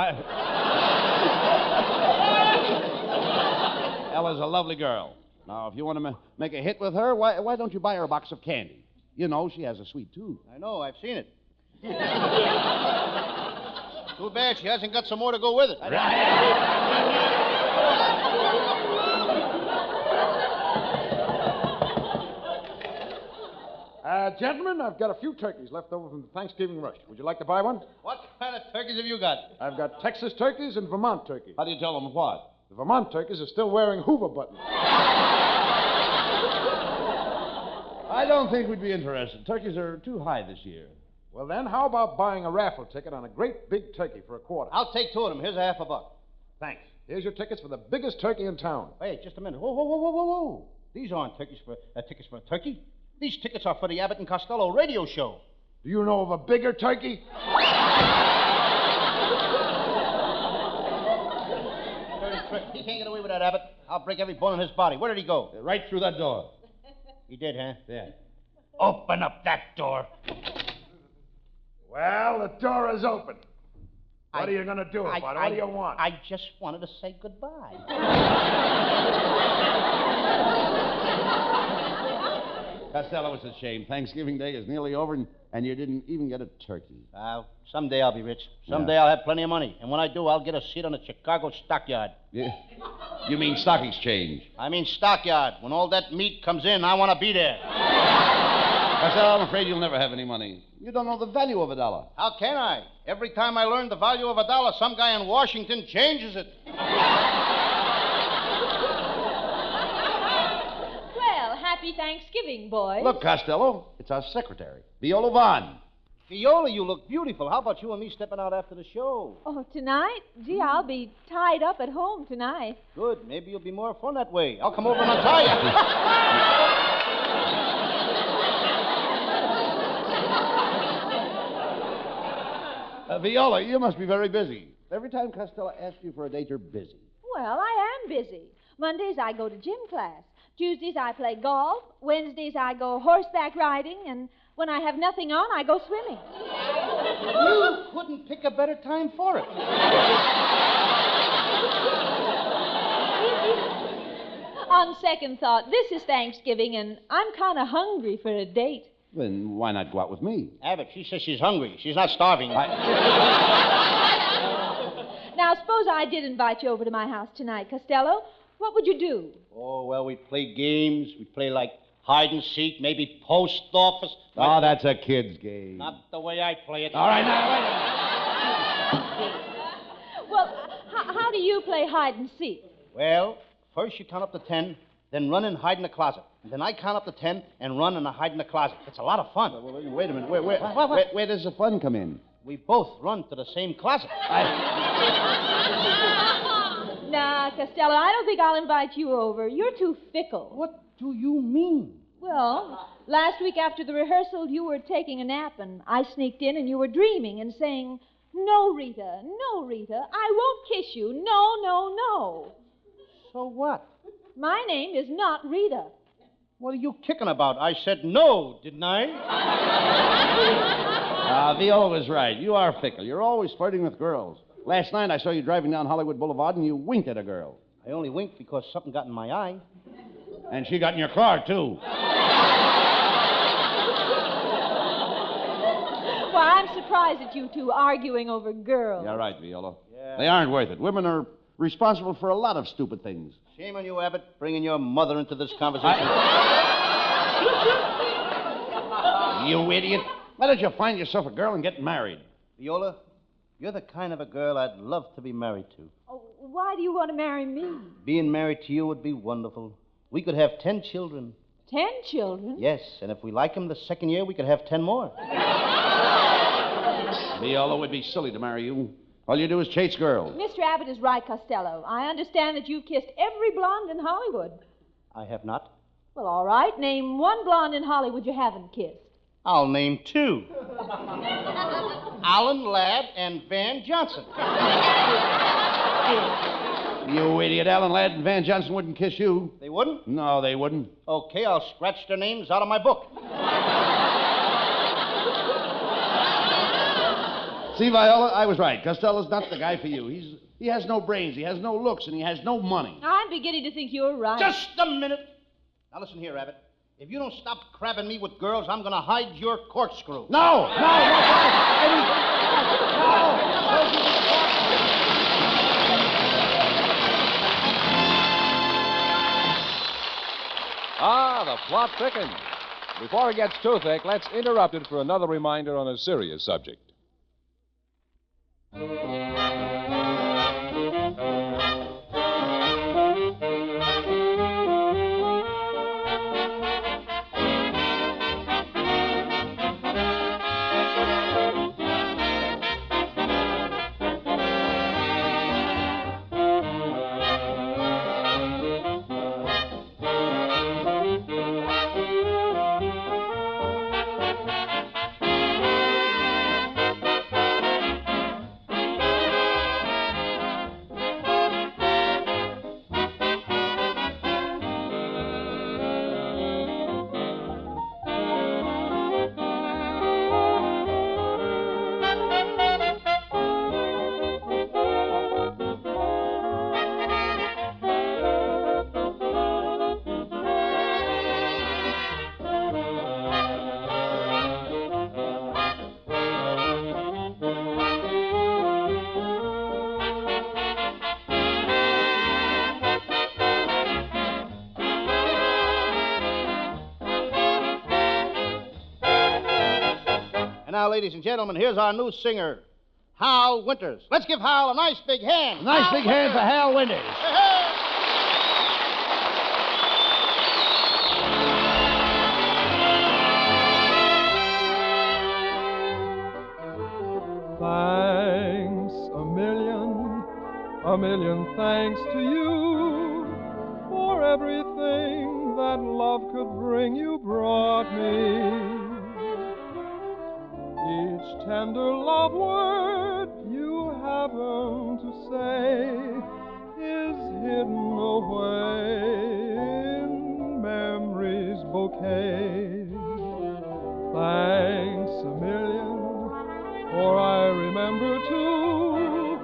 S10: Ella's a lovely girl. Now, if you want to make a hit with her, why don't you buy her a box of candy? You know, she has a sweet tooth.
S9: I know, I've seen it. Too bad she hasn't got some more to go with it.
S12: Gentlemen, I've got a few turkeys left over from the Thanksgiving rush. Would you like to buy one?
S9: What kind of turkeys have you got?
S12: I've got Texas turkeys and Vermont turkeys.
S10: How do you tell them what?
S12: The Vermont turkeys are still wearing Hoover buttons.
S10: I don't think we'd be interested. Turkeys are too high this year.
S12: Well, then, how about buying a raffle ticket on a great big turkey for $25?
S9: I'll take 2 of them. Here's a $50.
S12: Thanks. Here's your tickets for the biggest turkey in town.
S9: Wait, just a minute. Whoa. These aren't tickets for a turkey. These tickets are for the Abbott and Costello radio show.
S12: Do you know of a bigger turkey?
S9: Dirty trick. He can't get away with that, Abbott. I'll break every bone in his body. Where did he go?
S10: Right through that door.
S9: He did, huh?
S10: Yeah.
S9: Open up that door.
S12: Well, the door is open. What are you going to do about it? What do you want?
S9: I just wanted to say goodbye.
S10: Costello, it's a shame. Thanksgiving Day is nearly over, and you didn't even get a turkey.
S9: Someday I'll be rich. Someday I'll have plenty of money. And when I do, I'll get a seat on the Chicago stockyard.
S10: Yeah. You mean stock exchange?
S9: I mean stockyard. When all that meat comes in, I want to be there.
S10: Costello, I'm afraid you'll never have any money. You don't know the value of $1.
S9: How can I? Every time I learn the value of $1, some guy in Washington changes it.
S13: Well, happy Thanksgiving, boys.
S10: Look, Costello, it's our secretary, Viola Vaughn.
S9: Viola, you look beautiful. How about you and me stepping out after the show?
S13: Oh, tonight? Gee, I'll be tied up at home tonight.
S9: Good. Maybe you'll be more fun that way. I'll come over and untie you.
S10: Viola, you must be very busy. Every time Costello asks you for a date, you're busy.
S13: Well, I am busy. Mondays I go to gym class. Tuesdays I play golf. Wednesdays I go horseback riding. And when I have nothing on, I go swimming.
S9: You couldn't pick a better time for it.
S13: On second thought, this is Thanksgiving, and I'm kind of hungry for a date.
S10: Then why not go out with me?
S9: Abbott, she says she's hungry. She's not starving.
S13: Now, suppose I did invite you over to my house tonight, Costello. What would you do?
S9: Oh, well, we'd play games. We'd play like hide and seek, maybe post office.
S10: Oh, that's a kid's game.
S9: Not the way I play it.
S10: All right, now, wait a minute.
S13: Well, how do you play hide and seek?
S9: Well, first you count up to 10, then run and hide in the closet. And then I count up to 10 and run and I hide in the closet. It's a lot of fun.
S10: Wait a minute. Where does the fun come in?
S9: We both run to the same closet.
S13: Nah, Costello, I don't think I'll invite you over. You're too fickle.
S9: What do you mean?
S13: Well, last week after the rehearsal, you were taking a nap, and I sneaked in, and you were dreaming and saying, "No, Rita, no, Rita, I won't kiss you. No, no, no."
S9: So what?
S13: My name is not Rita.
S9: What are you kicking about? I said no, didn't I?
S10: Viola was right. You are fickle. You're always flirting with girls. Last night I saw you driving down Hollywood Boulevard and you winked at a girl.
S9: I only winked because something got in my eye.
S10: And she got in your car, too.
S13: Well, I'm surprised at you two arguing over girls.
S10: You're right, Viola.
S9: Yeah.
S10: They aren't worth it. Women are responsible for a lot of stupid things.
S9: Shame on you, Abbott, bringing your mother into this conversation.
S10: You idiot. Why don't you find yourself a girl and get married?
S9: Viola, you're the kind of a girl I'd love to be married to.
S13: Oh, why do you want to marry me?
S9: Being married to you would be wonderful. We could have 10 children.
S13: 10 children?
S9: Yes, and if we like them the second year, we could have 10 more.
S10: Viola would be silly to marry you. All you do is chase girls.
S13: Mr. Abbott is right, Costello. I understand that you've kissed every blonde in Hollywood.
S9: I have not.
S13: Well, all right. Name one blonde in Hollywood you haven't kissed.
S9: I'll name 2. Alan Ladd and Van Johnson.
S10: You idiot. Alan Ladd and Van Johnson wouldn't kiss you.
S9: They wouldn't?
S10: No, they wouldn't.
S9: Okay, I'll scratch their names out of my book.
S10: See, Viola, I was right. Costello's not the guy for you. He has no brains, he has no looks, and he has no money.
S13: I'm beginning to think you're right.
S9: Just a minute. Now listen here, Abbott. If you don't stop crabbing me with girls, I'm going to hide your corkscrew.
S10: No!
S11: The plot thickens. Before it gets too thick, let's interrupt it for another reminder on a serious subject.
S9: And now, ladies and gentlemen, here's our new singer, Hal Winters. Let's give Hal a nice big hand.
S10: A nice big hand for Hal Winters.
S9: Hey, hey.
S14: A million thanks to you for everything that love could bring you brought me. Each tender love word you happen to say is hidden away in memory's bouquet. Thanks a million, for I remember too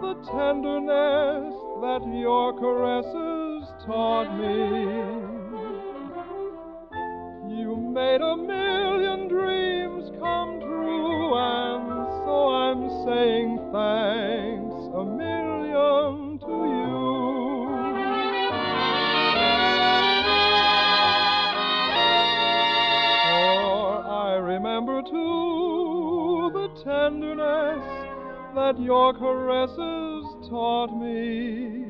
S14: the tenderness that your caresses taught me. You made a million dreams come true, and so I'm saying thanks a million to you. For I remember too the tenderness that your caresses taught me.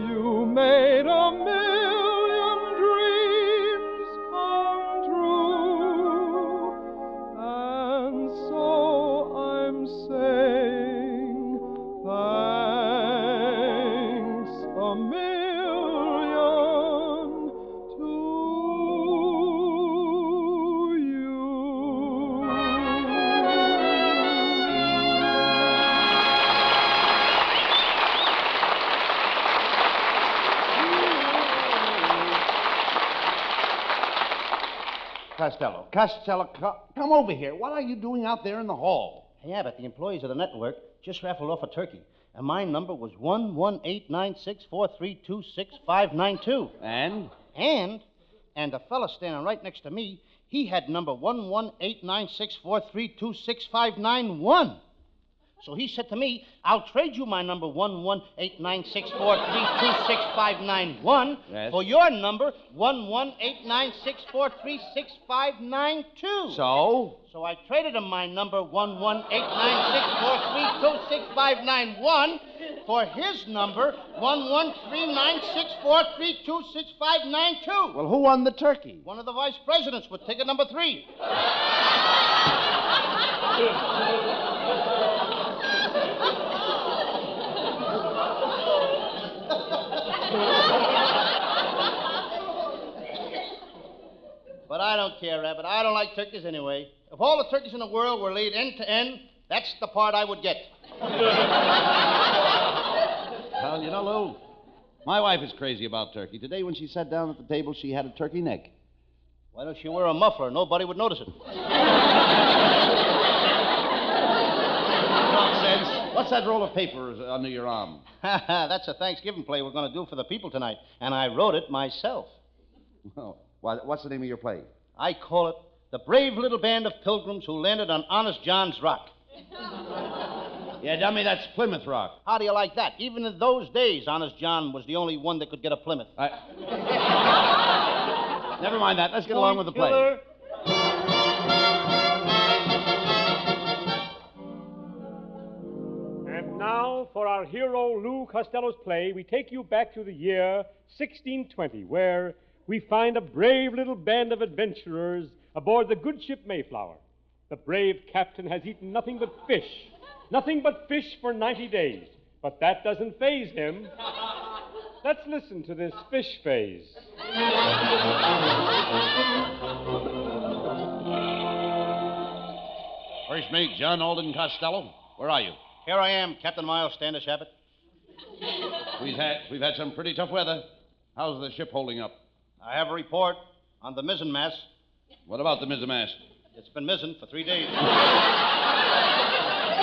S14: You made a million dreams come true, and so I'm saying thanks a million to you.
S10: Costello, come over here. What are you doing out there in the hall?
S9: Hey, Abbott, the employees of the network just raffled off a turkey, and my number was 1189643265592.
S10: And?
S9: And the fella standing right next to me, he had number 1189643265591. So he said to me, I'll trade you my number 1189643265591
S10: Yes.
S9: for your number 11896436592.
S10: So?
S9: So I traded him my number 1189643265591 for his number 1139643265592.
S10: Well, who won the turkey?
S9: One of the vice presidents with ticket number 3. But I don't care, Abbott. I don't like turkeys anyway. If all the turkeys in the world were laid end to end, that's the part I would get.
S10: Well, you know, Lou, my wife is crazy about turkey. Today, when she sat down at the table, she had a turkey neck.
S9: Why don't you wear a muffler? Nobody would notice it.
S10: Nonsense. What's that roll of paper under your arm?
S9: That's a Thanksgiving play we're going to do for the people tonight, and I wrote it myself.
S10: Well, what's the name of your play?
S9: I call it The Brave Little Band of Pilgrims Who Landed on Honest John's Rock.
S10: Yeah, dummy, that's Plymouth Rock.
S9: How do you like that? Even in those days, Honest John was the only one that could get a Plymouth.
S10: Never mind that. Let's get along with the play.
S15: And now, for our hero Lou Costello's play, we take you back to the year 1620, where we find a brave little band of adventurers aboard the good ship Mayflower. The brave captain has eaten nothing but fish for 90 days. But that doesn't faze him. Let's listen to this fish phase.
S10: First mate John Alden Costello, where are you?
S9: Here I am, Captain Miles Standish Abbott.
S10: We've had some pretty tough weather. How's the ship holding up?
S9: I have a report on the mizzenmast.
S10: What about the mizzenmast?
S9: It's been mizzen for 3 days.
S10: Look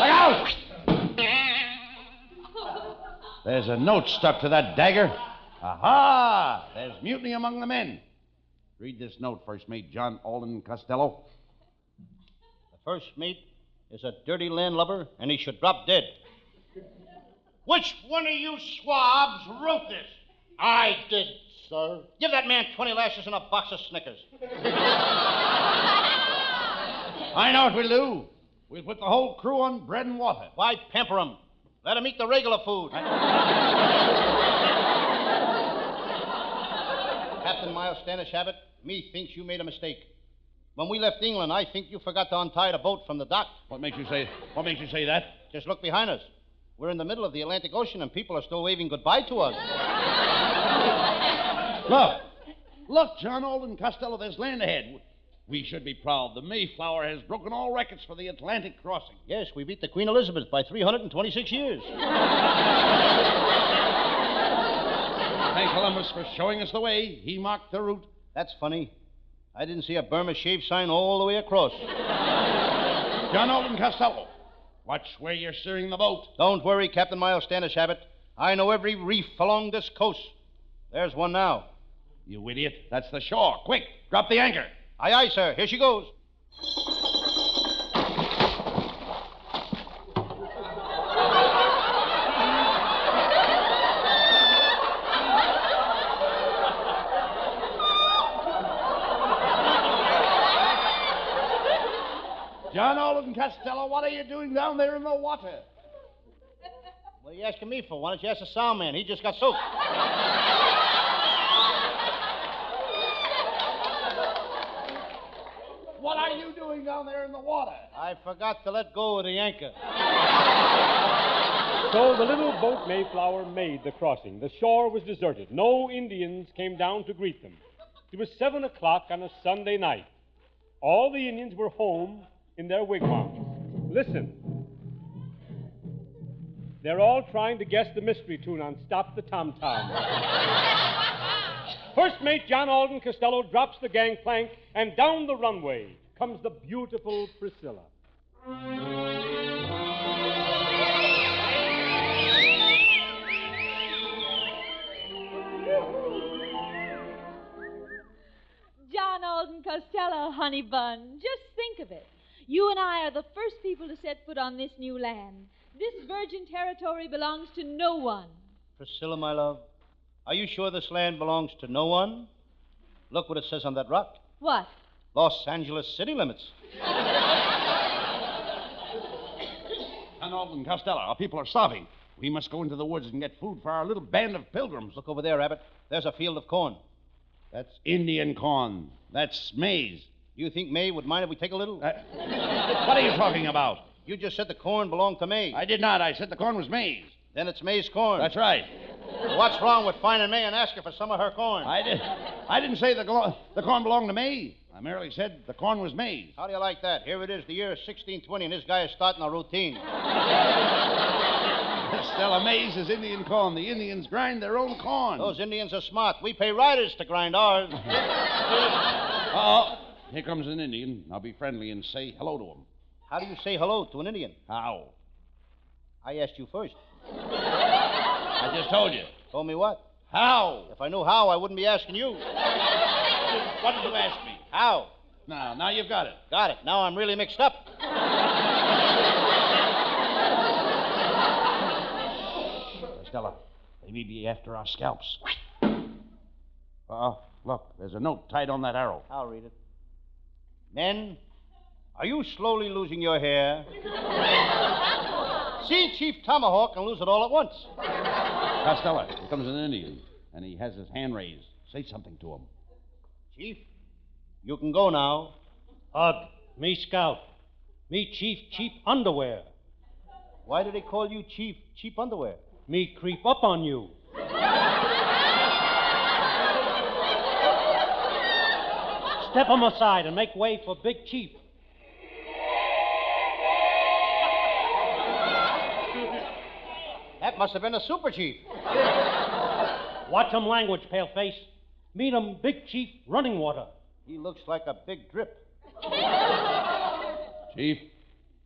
S10: out! There's a note stuck to that dagger. Aha! There's mutiny among the men. Read this note, First Mate John Alden Costello.
S9: The first mate is a dirty landlubber, and he should drop dead. Which one of you swabs wrote this? I did, sir. Give that man 20 lashes and a box of Snickers.
S10: I know what we'll do. We'll put the whole crew on bread and water.
S9: Why pamper him? Let him eat the regular food. Captain Miles Standish Abbott, me thinks you made a mistake. When we left England, I think you forgot to untie the boat from the dock.
S10: What makes you say that?
S9: Just look behind us. We're in the middle of the Atlantic Ocean, and people are still waving goodbye to us.
S10: Look, John Alden Costello, there's land ahead. We should be proud. The Mayflower has broken all records for the Atlantic crossing.
S9: Yes, we beat the Queen Elizabeth by 326 years.
S10: Thank Columbus for showing us the way. He marked the route.
S9: That's funny. I didn't see a Burma shave sign all the way across.
S10: John Alden Costello, watch where you're steering the boat.
S9: Don't worry, Captain Miles Standish, Abbott. I know every reef along this coast. There's one now.
S10: You idiot. That's the shore. Quick, drop the anchor.
S9: Aye, aye, sir. Here she goes.
S10: John Alden Costello, what are you doing down there in the water?
S9: What are you asking me for? Why don't you ask the sound man? He just got soaked.
S10: What are you doing down there in the water?
S9: I forgot to let go of the anchor.
S15: So the little boat Mayflower made the crossing. The shore was deserted. No Indians came down to greet them. It was 7 o'clock on a Sunday night. All the Indians were home in their wigwams. Listen. They're all trying to guess the mystery tune on Stop the Tom Tom. First mate John Alden Costello drops the gangplank, and down the runway comes the beautiful Priscilla.
S13: John Alden Costello, honey bun. Just think of it. You and I are the first people to set foot on this new land. This virgin territory belongs to no one.
S9: Priscilla, my love, are you sure this land belongs to no one? Look what it says on that rock.
S13: What?
S9: Los Angeles city limits.
S10: John Alden Costello, our people are starving. We must go into the woods and get food for our little band of pilgrims.
S9: Look over there, Abbott. There's a field of corn.
S10: That's Indian corn. That's maize.
S9: Do you think May would mind if we take a little?
S10: What are you talking about?
S9: You just said the corn belonged to May.
S10: I did not. I said the corn was maize.
S9: Then it's May's corn.
S10: That's right.
S9: Well, what's wrong with finding May and asking for some of her corn?
S10: I didn't say the corn belonged to May. I merely said the corn was maize.
S9: How do you like that? Here it is, the year 1620, and this guy is starting a routine.
S10: Stella, maize is Indian corn. The Indians grind their own corn.
S9: Those Indians are smart. We pay riders to grind ours.
S10: Uh-oh. Here comes an Indian. I'll be friendly and say hello to him.
S9: How do you say hello to an Indian?
S10: How?
S9: I asked you first.
S10: I just told you.
S9: Told me what?
S10: How?
S9: If I knew how, I wouldn't be asking you.
S10: What did you ask me?
S9: How?
S10: Now you've got it.
S9: Got it. Now I'm really mixed up.
S10: Stella, they may be after our scalps. Look, there's a note tied on that arrow.
S9: I'll read it. Men, are you slowly losing your hair? See Chief Tomahawk and lose it all at once.
S10: Costello, here comes an Indian, and he has his hand raised. Say something to him.
S9: Chief, you can go now.
S16: Me Scout. Me Chief Cheap Underwear.
S9: Why do they call you Chief Cheap Underwear?
S16: Me creep up on you. Step 'em aside and make way for Big Chief.
S9: That must have been a super chief.
S16: Watch 'em language, paleface. Meet 'em Big Chief Running Water.
S9: He looks like a big drip.
S10: Chief,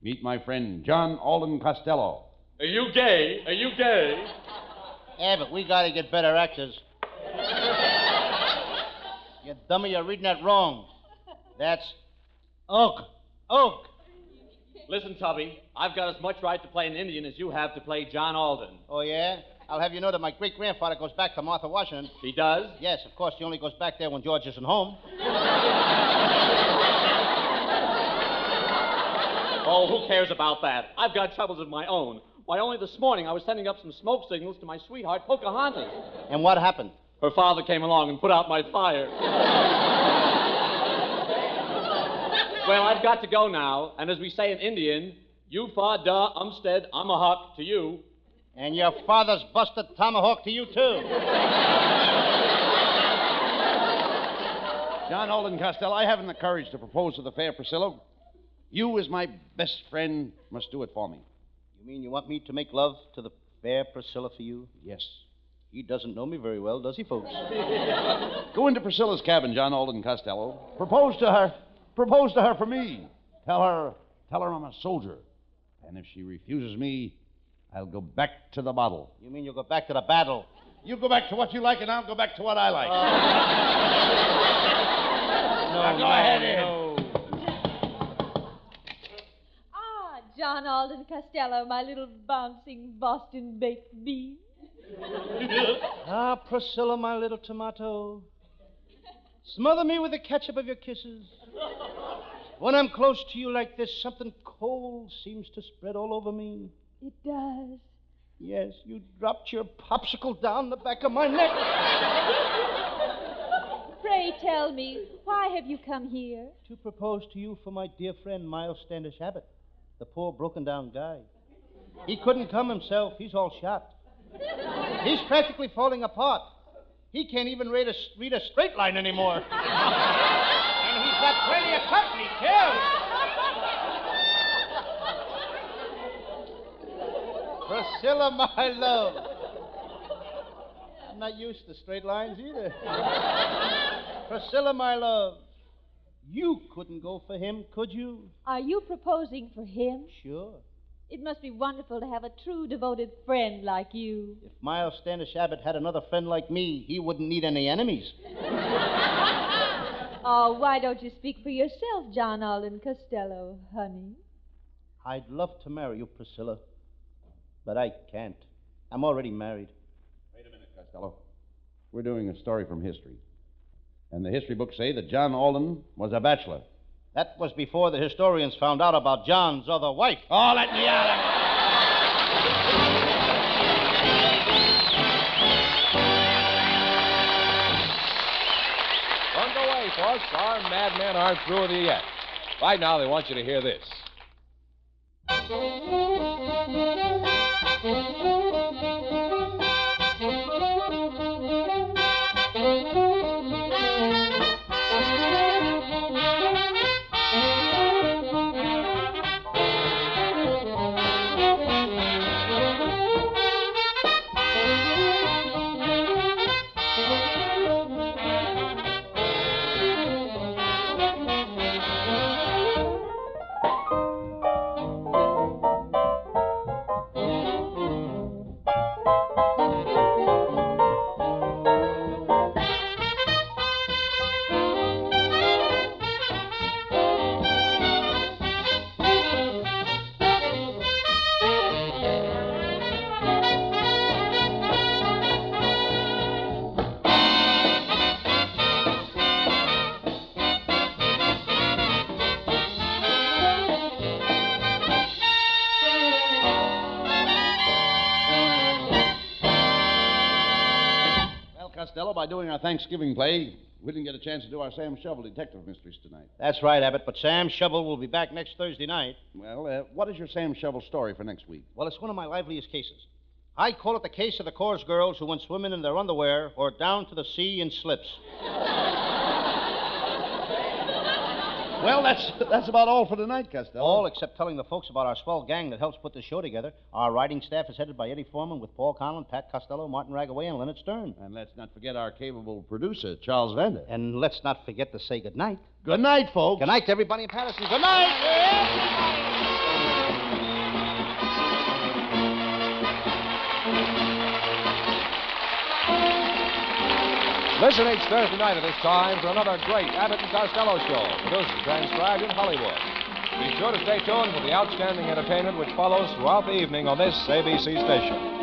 S10: meet my friend John Alden Costello.
S17: Are you gay? Are you gay?
S9: Abbott, we gotta get better actors. You dummy, you're reading that wrong. That's Oak. Oak.
S17: Listen, Tubby, I've got as much right to play an Indian as you have to play John Alden.
S9: Oh, yeah? I'll have you know that my great-grandfather goes back to Martha Washington.
S17: He does?
S9: Yes, of course. He only goes back there when George isn't home.
S17: Oh, who cares about that? I've got troubles of my own. Why, only this morning I was sending up some smoke signals to my sweetheart, Pocahontas.
S9: And what happened?
S17: Her father came along and put out my fire. Well, I've got to go now, and as we say in Indian, you fa da umstead amahuck to you.
S9: And your father's busted tomahawk to you, too.
S10: John Alden Costello, I haven't the courage to propose to the fair Priscilla. You, as my best friend, must do it for me.
S9: You mean you want me to make love to the fair Priscilla for you?
S10: Yes.
S9: He doesn't know me very well, does he, folks?
S10: Go into Priscilla's cabin, John Alden Costello. Propose to her. Propose to her for me. Tell her I'm a soldier. And if she refuses me, I'll go back to the bottle.
S9: You mean you'll go back to the battle?
S10: You go back to what you like, and I'll go back to what I like. Now, go ahead, Ed.
S13: Ah, John Alden Costello, my little bouncing Boston baked bean.
S9: Ah, Priscilla, my little tomato. Smother me with the ketchup of your kisses. When I'm close to you like this, something cold seems to spread all over me.
S13: It does.
S9: Yes, you dropped your popsicle down the back of my neck.
S13: Pray tell me, why have you come here?
S9: To propose to you for my dear friend, Miles Standish Abbott, the poor broken-down guy. He couldn't come himself. He's all shot. He's practically falling apart. He can't even read a straight line anymore. And he's got plenty of company, too. Priscilla, my love. I'm not used to straight lines either. Priscilla, my love. You couldn't go for him, could you?
S13: Are you proposing for him?
S9: Sure.
S13: It must be wonderful to have a true, devoted friend like you.
S9: If Miles Standish Abbott had another friend like me, he wouldn't need any enemies.
S13: Oh, why don't you speak for yourself, John Alden Costello, honey?
S9: I'd love to marry you, Priscilla, but I can't. I'm already married.
S10: Wait a minute, Costello. We're doing a story from history. And the history books say that John Alden was a bachelor.
S9: That was before the historians found out about John's other wife.
S10: Oh, let me out of
S11: Don't go away, folks. Our madmen aren't through with you yet. Right now, they want you to hear this.
S10: Costello, by doing our Thanksgiving play, we didn't get a chance to do our Sam Shovel detective mysteries tonight.
S9: That's right, Abbott, but Sam Shovel will be back next Thursday night.
S10: Well, what is your Sam Shovel story for next week?
S9: Well, it's one of my liveliest cases. I call it the case of the chorus girls who went swimming in their underwear or down to the sea in slips.
S10: Well, that's about all for tonight, Costello.
S9: All except telling the folks about our swell gang that helps put this show together. Our writing staff is headed by Eddie Foreman with Paul Conlon, Pat Costello, Martin Ragaway, and Leonard Stern.
S10: And let's not forget our capable producer, Charles Vander.
S9: And let's not forget to say good night.
S10: Good night, folks.
S9: Good night to everybody in Patterson. Good night.
S11: Listen each Thursday night at this time for another great Abbott and Costello show, produced and transcribed in Hollywood. Be sure to stay tuned for the outstanding entertainment which follows throughout the evening on this ABC station.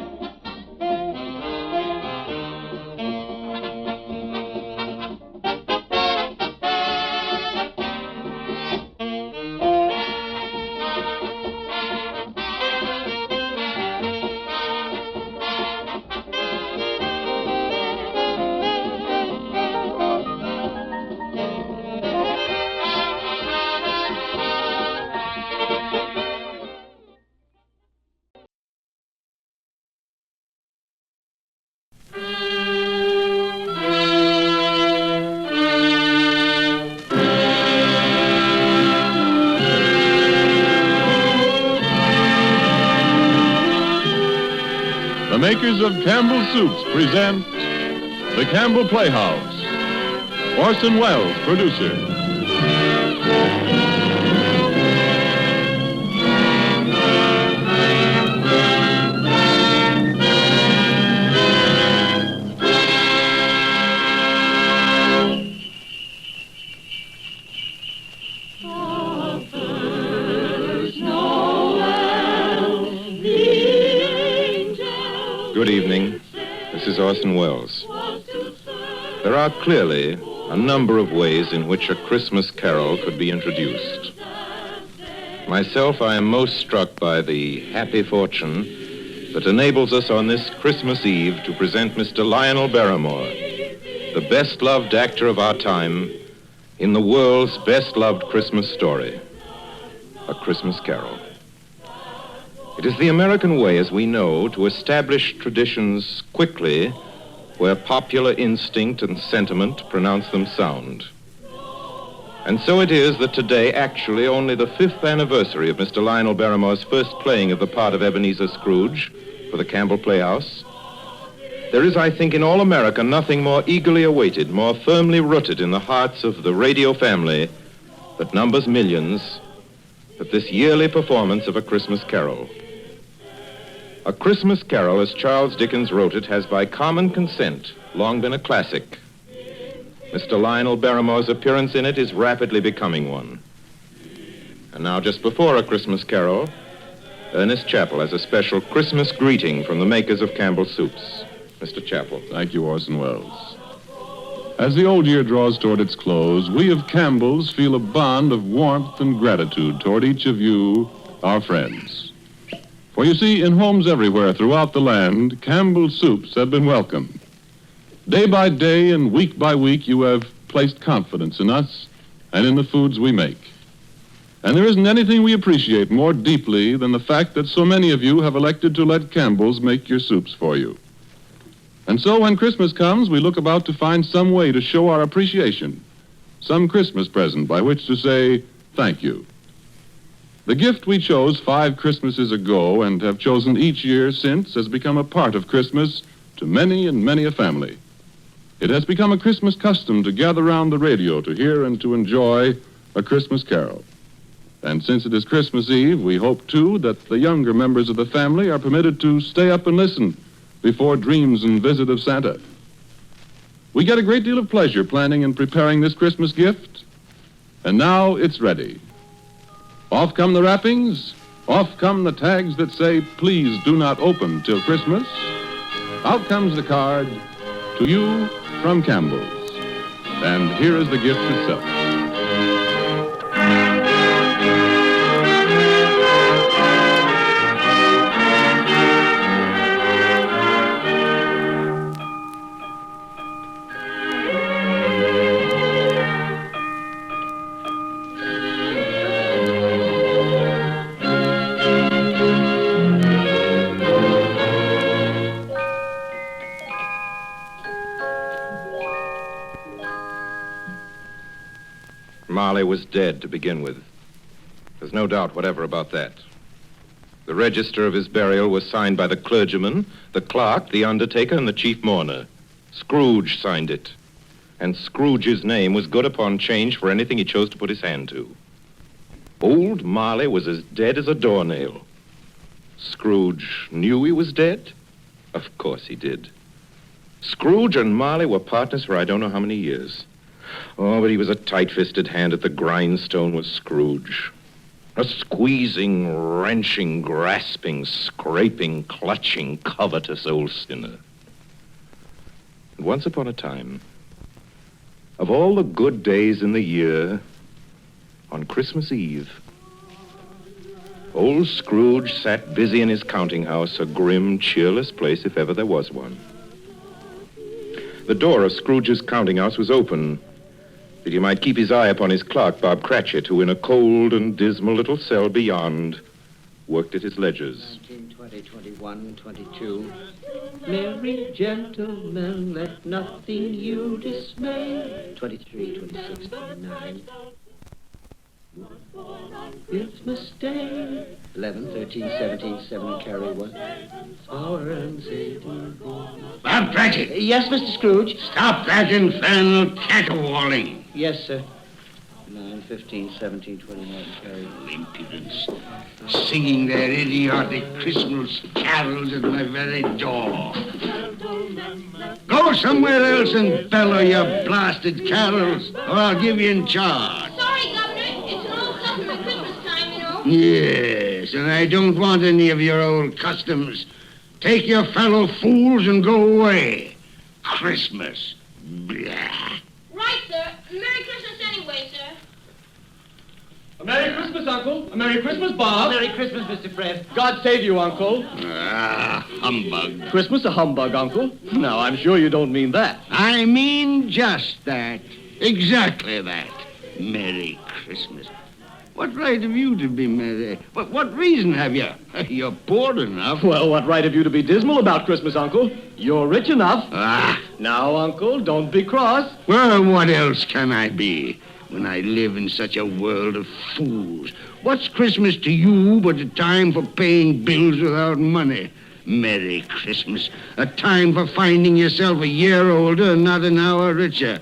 S18: makers of Campbell Soups present the Campbell Playhouse. Orson Welles, producer.
S19: Good evening. This is Orson Welles. There are clearly a number of ways in which a Christmas carol could be introduced. Myself, I am most struck by the happy fortune that enables us on this Christmas Eve to present Mr. Lionel Barrymore, the best-loved actor of our time, in the world's best-loved Christmas story, A Christmas Carol. It is the American way, as we know, to establish traditions quickly where popular instinct and sentiment pronounce them sound. And so it is that today, actually only the 5th anniversary of Mr. Lionel Barrymore's first playing of the part of Ebenezer Scrooge for the Campbell Playhouse, there is, I think, in all America nothing more eagerly awaited, more firmly rooted in the hearts of the radio family that numbers millions, but this yearly performance of A Christmas Carol. A Christmas Carol, as Charles Dickens wrote it, has by common consent long been a classic. Mr. Lionel Barrymore's appearance in it is rapidly becoming one. And now, just before A Christmas Carol, Ernest Chappell has a special Christmas greeting from the makers of Campbell Soups. Mr. Chappell.
S18: Thank you, Orson Welles. As the old year draws toward its close, we of Campbell's feel a bond of warmth and gratitude toward each of you, our friends. For you see, in homes everywhere throughout the land, Campbell Soups have been welcomed. Day by day and week by week, you have placed confidence in us and in the foods we make. And there isn't anything we appreciate more deeply than the fact that so many of you have elected to let Campbell's make your soups for you. And so when Christmas comes, we look about to find some way to show our appreciation, some Christmas present by which to say thank you. The gift we chose 5 Christmases ago and have chosen each year since has become a part of Christmas to many and many a family. It has become a Christmas custom to gather round the radio to hear and to enjoy A Christmas Carol. And since it is Christmas Eve, we hope, too, that the younger members of the family are permitted to stay up and listen before dreams and visit of Santa. We get a great deal of pleasure planning and preparing this Christmas gift, and now it's ready. Off come the wrappings, off come the tags that say, please do not open till Christmas. Out comes the card, to you from Campbell's. And here is the gift itself.
S19: Marley was dead to begin with. There's no doubt whatever about that. The register of his burial was signed by the clergyman, the clerk, the undertaker, and the chief mourner. Scrooge signed it. And Scrooge's name was good upon change for anything he chose to put his hand to. Old Marley was as dead as a doornail. Scrooge knew he was dead? Of course he did. Scrooge and Marley were partners for I don't know how many years. Oh, but he was a tight-fisted hand at the grindstone, was Scrooge. A squeezing, wrenching, grasping, scraping, clutching, covetous old sinner. And once upon a time, of all the good days in the year, on Christmas Eve, old Scrooge sat busy in his counting house, a grim, cheerless place if ever there was one. The door of Scrooge's counting house was open, that he might keep his eye upon his clerk, Bob Cratchit, who in a cold and dismal little cell beyond worked at his ledgers.
S20: 19, 20, 21, 22. Merry gentlemen, let nothing you dismay. 23, 26, 29. Christmas Day. 11, 13, 17, 7, carry 1. Sour and Satan.
S21: Bob Cratchit.
S20: Yes, Mr. Scrooge?
S21: Stop that infernal caterwauling.
S20: Yes, sir. 9, 15, 17, 29, carry 1.
S21: Impudence. Singing their idiotic Christmas carols at my very door. Go somewhere else and bellow your blasted carols, or I'll give you in charge.
S22: Sorry, Governor. It's an old custom at Christmas time, you know.
S21: Yes, and I don't want any of your old customs. Take your fellow fools and go away. Christmas. Blah.
S22: Right, sir. Merry Christmas anyway, sir.
S17: A Merry Christmas, Uncle. A Merry Christmas, Bob.
S20: Merry Christmas, Mr. Fred.
S17: God save you, Uncle.
S21: Ah, humbug.
S17: Christmas a humbug, Uncle? Now, I'm sure you don't mean that.
S21: I mean just that. Exactly that. Merry Christmas. What right have you to be merry? What reason have you? You're poor enough.
S17: Well, what right have you to be dismal about Christmas, Uncle? You're rich enough.
S21: Ah.
S17: Now, Uncle, don't be cross.
S21: Well, what else can I be when I live in such a world of fools? What's Christmas to you but a time for paying bills without money? Merry Christmas. A time for finding yourself a year older and not an hour richer.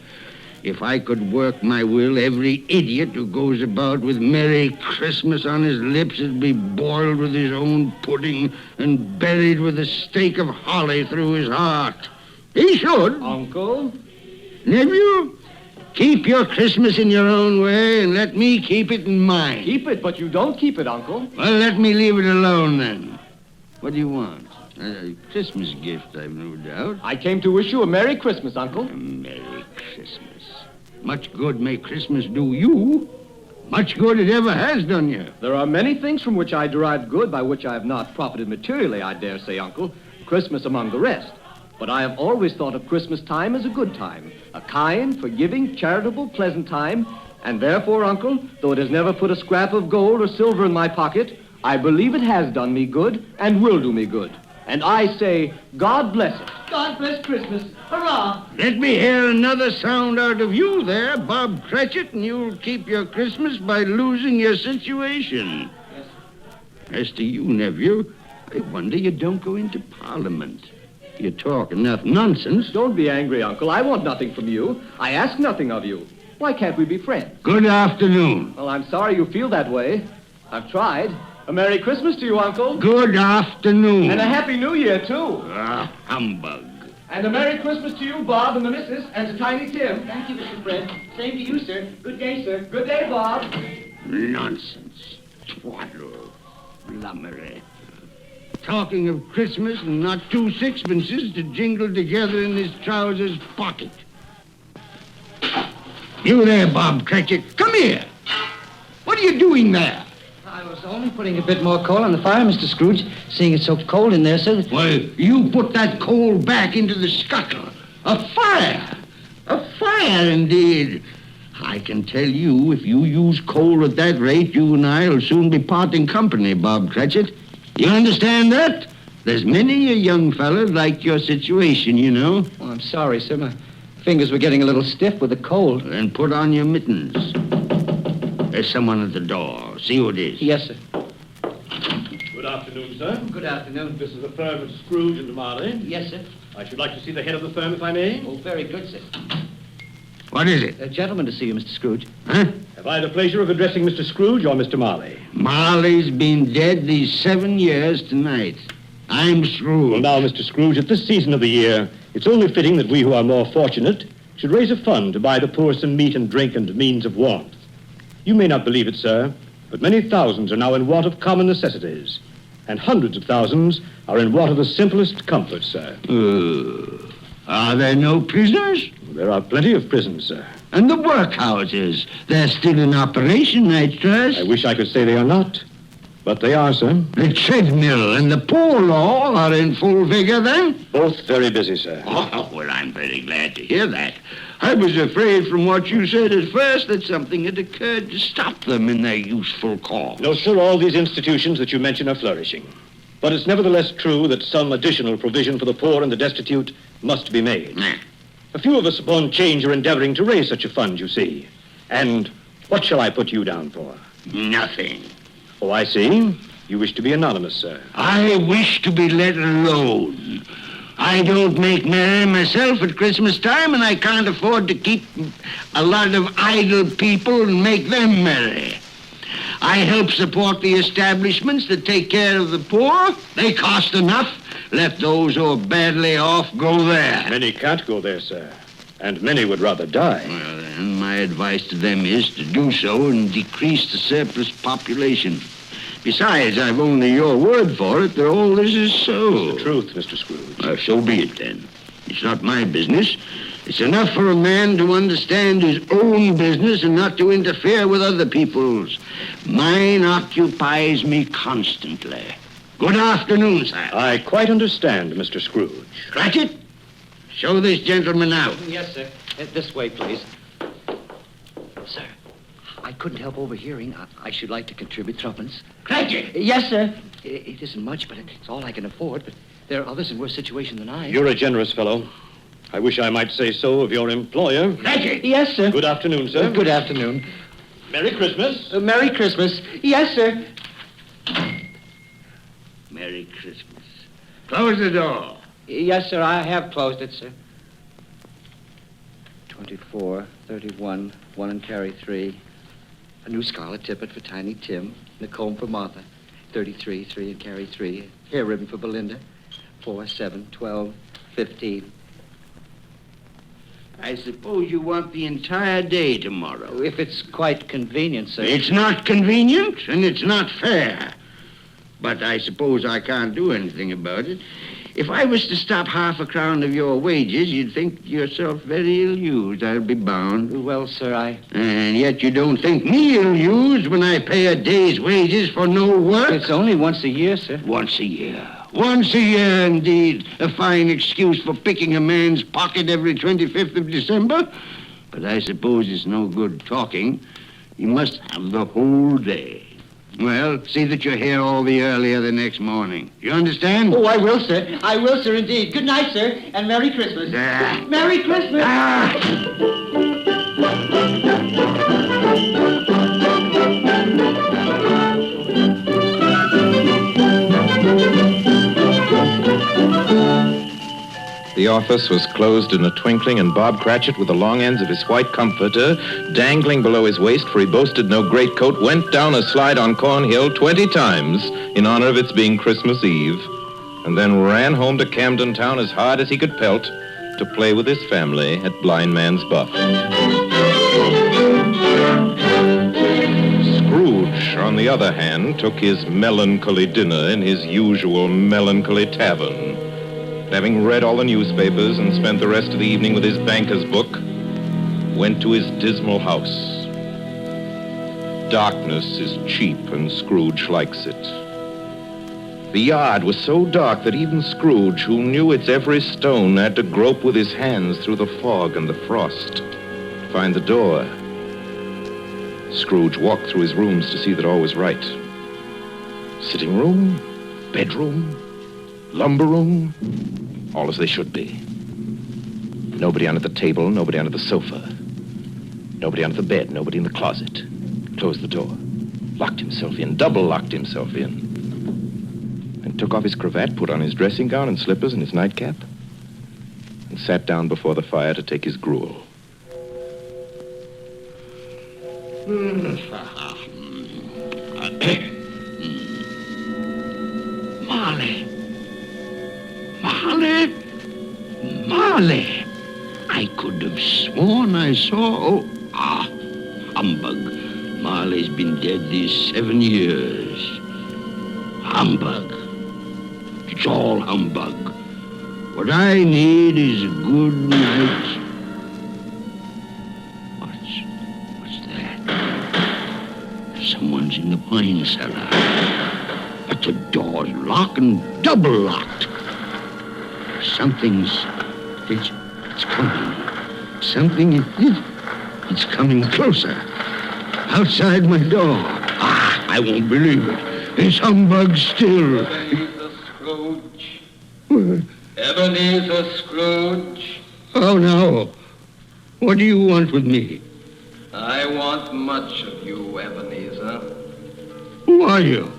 S21: If I could work my will, every idiot who goes about with Merry Christmas on his lips would be boiled with his own pudding and buried with a stake of holly through his heart. He should.
S17: Uncle?
S21: Nephew, keep your Christmas in your own way and let me keep it in mine.
S17: Keep it, but you don't keep it, Uncle.
S21: Well, let me leave it alone then. What do you want? A Christmas gift, I've no doubt.
S17: I came to wish you a Merry Christmas, Uncle.
S21: A Merry Christmas. Much good may Christmas do you. Much good it ever has done you.
S17: There are many things from which I derive good by which I have not profited materially, I dare say, Uncle. Christmas among the rest. But I have always thought of Christmas time as a good time. A kind, forgiving, charitable, pleasant time. And therefore, Uncle, though it has never put a scrap of gold or silver in my pocket, I believe it has done me good and will do me good. And I say, God bless it.
S20: God bless Christmas. Hurrah!
S21: Let me hear another sound out of you there, Bob Cratchit, and you'll keep your Christmas by losing your situation.
S20: Yes.
S21: As to you, nephew, I wonder you don't go into Parliament. You talk enough nonsense.
S17: Don't be angry, Uncle. I want nothing from you. I ask nothing of you. Why can't we be friends?
S21: Good afternoon.
S17: Well, I'm sorry you feel that way. I've tried. A Merry Christmas to you, Uncle.
S21: Good afternoon.
S17: And a Happy New Year, too.
S21: Ah, humbug.
S17: And a Merry Christmas to you, Bob, and the missus, and to Tiny Tim.
S20: Thank you, Mr. Fred. Same to you, sir. Good day, sir.
S17: Good day, Bob.
S21: Nonsense. Twaddle. Blummery. Talking of Christmas and not 2 sixpences to jingle together in his trousers pocket. You there, Bob Cratchit. Come here. What are you doing there?
S20: I was only putting a bit more coal on the fire, Mr. Scrooge, seeing it's so cold in there, sir.
S21: Well, you put that coal back into the scuttle. A fire! A fire, indeed. I can tell you, if you use coal at that rate, you and I will soon be parting company, Bob Cratchit. You understand that? There's many a young fella like your situation, you know.
S20: Oh, I'm sorry, sir. My fingers were getting a little stiff with the cold.
S21: Then put on your mittens. There's someone at the door. See who it is.
S20: Yes, sir.
S16: Good afternoon, sir.
S20: Good afternoon.
S16: This is the firm of Scrooge and Marley.
S20: Yes, sir.
S16: I should like to see the head of the firm, if I may.
S20: Oh, very good, sir.
S21: What is it?
S20: A gentleman to see you, Mr. Scrooge.
S21: Huh?
S16: Have I the pleasure of addressing Mr. Scrooge or Mr. Marley?
S21: Marley's been dead these 7 years tonight. I'm Scrooge.
S16: Well, now, Mr. Scrooge, at this season of the year, it's only fitting that we who are more fortunate should raise a fund to buy the poor some meat and drink and means of warmth. You may not believe it, sir, but many thousands are now in want of common necessities, and hundreds of thousands are in want of the simplest comforts, sir.
S21: Are there no prisoners?
S16: There are plenty of prisons, sir.
S21: And the workhouses? They're still in operation, I trust.
S16: I wish I could say they are not, but they are, sir.
S21: The treadmill and the poor law are in full vigor, then?
S16: Both very busy, sir.
S21: Oh, well, I'm very glad to hear that. I was afraid from what you said at first that something had occurred to stop them in their useful cause.
S16: No, sir, all these institutions that you mention are flourishing. But it's nevertheless true that some additional provision for the poor and the destitute must be made. A few of us upon change are endeavoring to raise such a fund, you see. And what shall I put you down for?
S21: Nothing.
S16: Oh, I see. You wish to be anonymous, sir.
S21: I wish to be let alone. I don't make merry myself at Christmas time, and I can't afford to keep a lot of idle people and make them merry. I help support the establishments that take care of the poor. They cost enough. Let those who are badly off go there.
S16: Many can't go there, sir. And many would rather die.
S21: Well, then, my advice to them is to do so and decrease the surplus population. Besides, I've only your word for it that all this is so.
S16: It's the truth, Mr. Scrooge.
S21: So be it, then. It's not my business. It's enough for a man to understand his own business and not to interfere with other people's. Mine occupies me constantly. Good afternoon, sir.
S16: I quite understand, Mr. Scrooge.
S21: Cratchit, show this gentleman out.
S17: Yes, sir. This way, please. Sir, I couldn't help overhearing. I should like to contribute threepence.
S21: Cratchit!
S17: Yes, sir. It isn't much, but it's all I can afford. But there are others in worse situation than I am.
S16: You're a generous fellow. I wish I might say so of your employer.
S21: Cratchit!
S17: Yes, sir.
S16: Good afternoon, sir.
S17: Good afternoon.
S16: Merry Christmas.
S17: Merry Christmas. Yes, sir.
S21: Merry Christmas. Close the door.
S17: Yes, sir. I have closed it, sir. 24, 31, 1 and carry 3. A new scarlet tippet for Tiny Tim. And a comb for Martha. 33, 3 and carry 3. Hair ribbon for Belinda. 4, 7, 12, 15.
S21: I suppose you want the entire day tomorrow.
S17: If it's quite convenient, sir.
S21: It's not convenient, and it's not fair. But I suppose I can't do anything about it. If I was to stop half a crown of your wages, you'd think yourself very ill-used, I'll be bound.
S17: Well, sir,
S21: And yet you don't think me ill-used when I pay a day's wages for no work?
S17: It's only once a year, sir.
S21: Once a year. Once a year, indeed. A fine excuse for picking a man's pocket every 25th of December. But I suppose it's no good talking. You must have the whole day. Well, see that you're here all the earlier the next morning. You understand?
S17: Oh, I will, sir. I will, sir, indeed. Good night, sir, and Merry Christmas. Merry Christmas.
S19: The office was closed in a twinkling, and Bob Cratchit, with the long ends of his white comforter dangling below his waist, for he boasted no greatcoat, went down a slide on Cornhill 20 times in honor of its being Christmas Eve, and then ran home to Camden Town as hard as he could pelt to play with his family at Blind Man's Buff. Scrooge, on the other hand, took his melancholy dinner in his usual melancholy tavern. Having read all the newspapers and spent the rest of the evening with his banker's book, went to his dismal house. Darkness is cheap, and Scrooge likes it. The yard was so dark that even Scrooge, who knew its every stone, had to grope with his hands through the fog and the frost to find the door. Scrooge walked through his rooms to see that all was right. Sitting room, bedroom, lumber room, all as they should be. Nobody under the table, nobody under the sofa. Nobody under the bed, nobody in the closet. Closed the door, locked himself in, double-locked himself in, and took off his cravat, put on his dressing gown and slippers and his nightcap, and sat down before the fire to take his gruel.
S21: Marley. Marley? Marley! I could have sworn I saw... humbug. Marley's been dead these 7 years. Humbug. It's all humbug. What I need is a good night. What's that? Someone's in the wine cellar. But the door's locked and double locked. It's coming. It's coming closer. Outside my door. I won't believe it. It's humbug still.
S1: Ebenezer Scrooge.
S21: What?
S1: Ebenezer Scrooge.
S21: Oh, now. What do you want with me?
S1: I want much of you, Ebenezer.
S21: Who are you?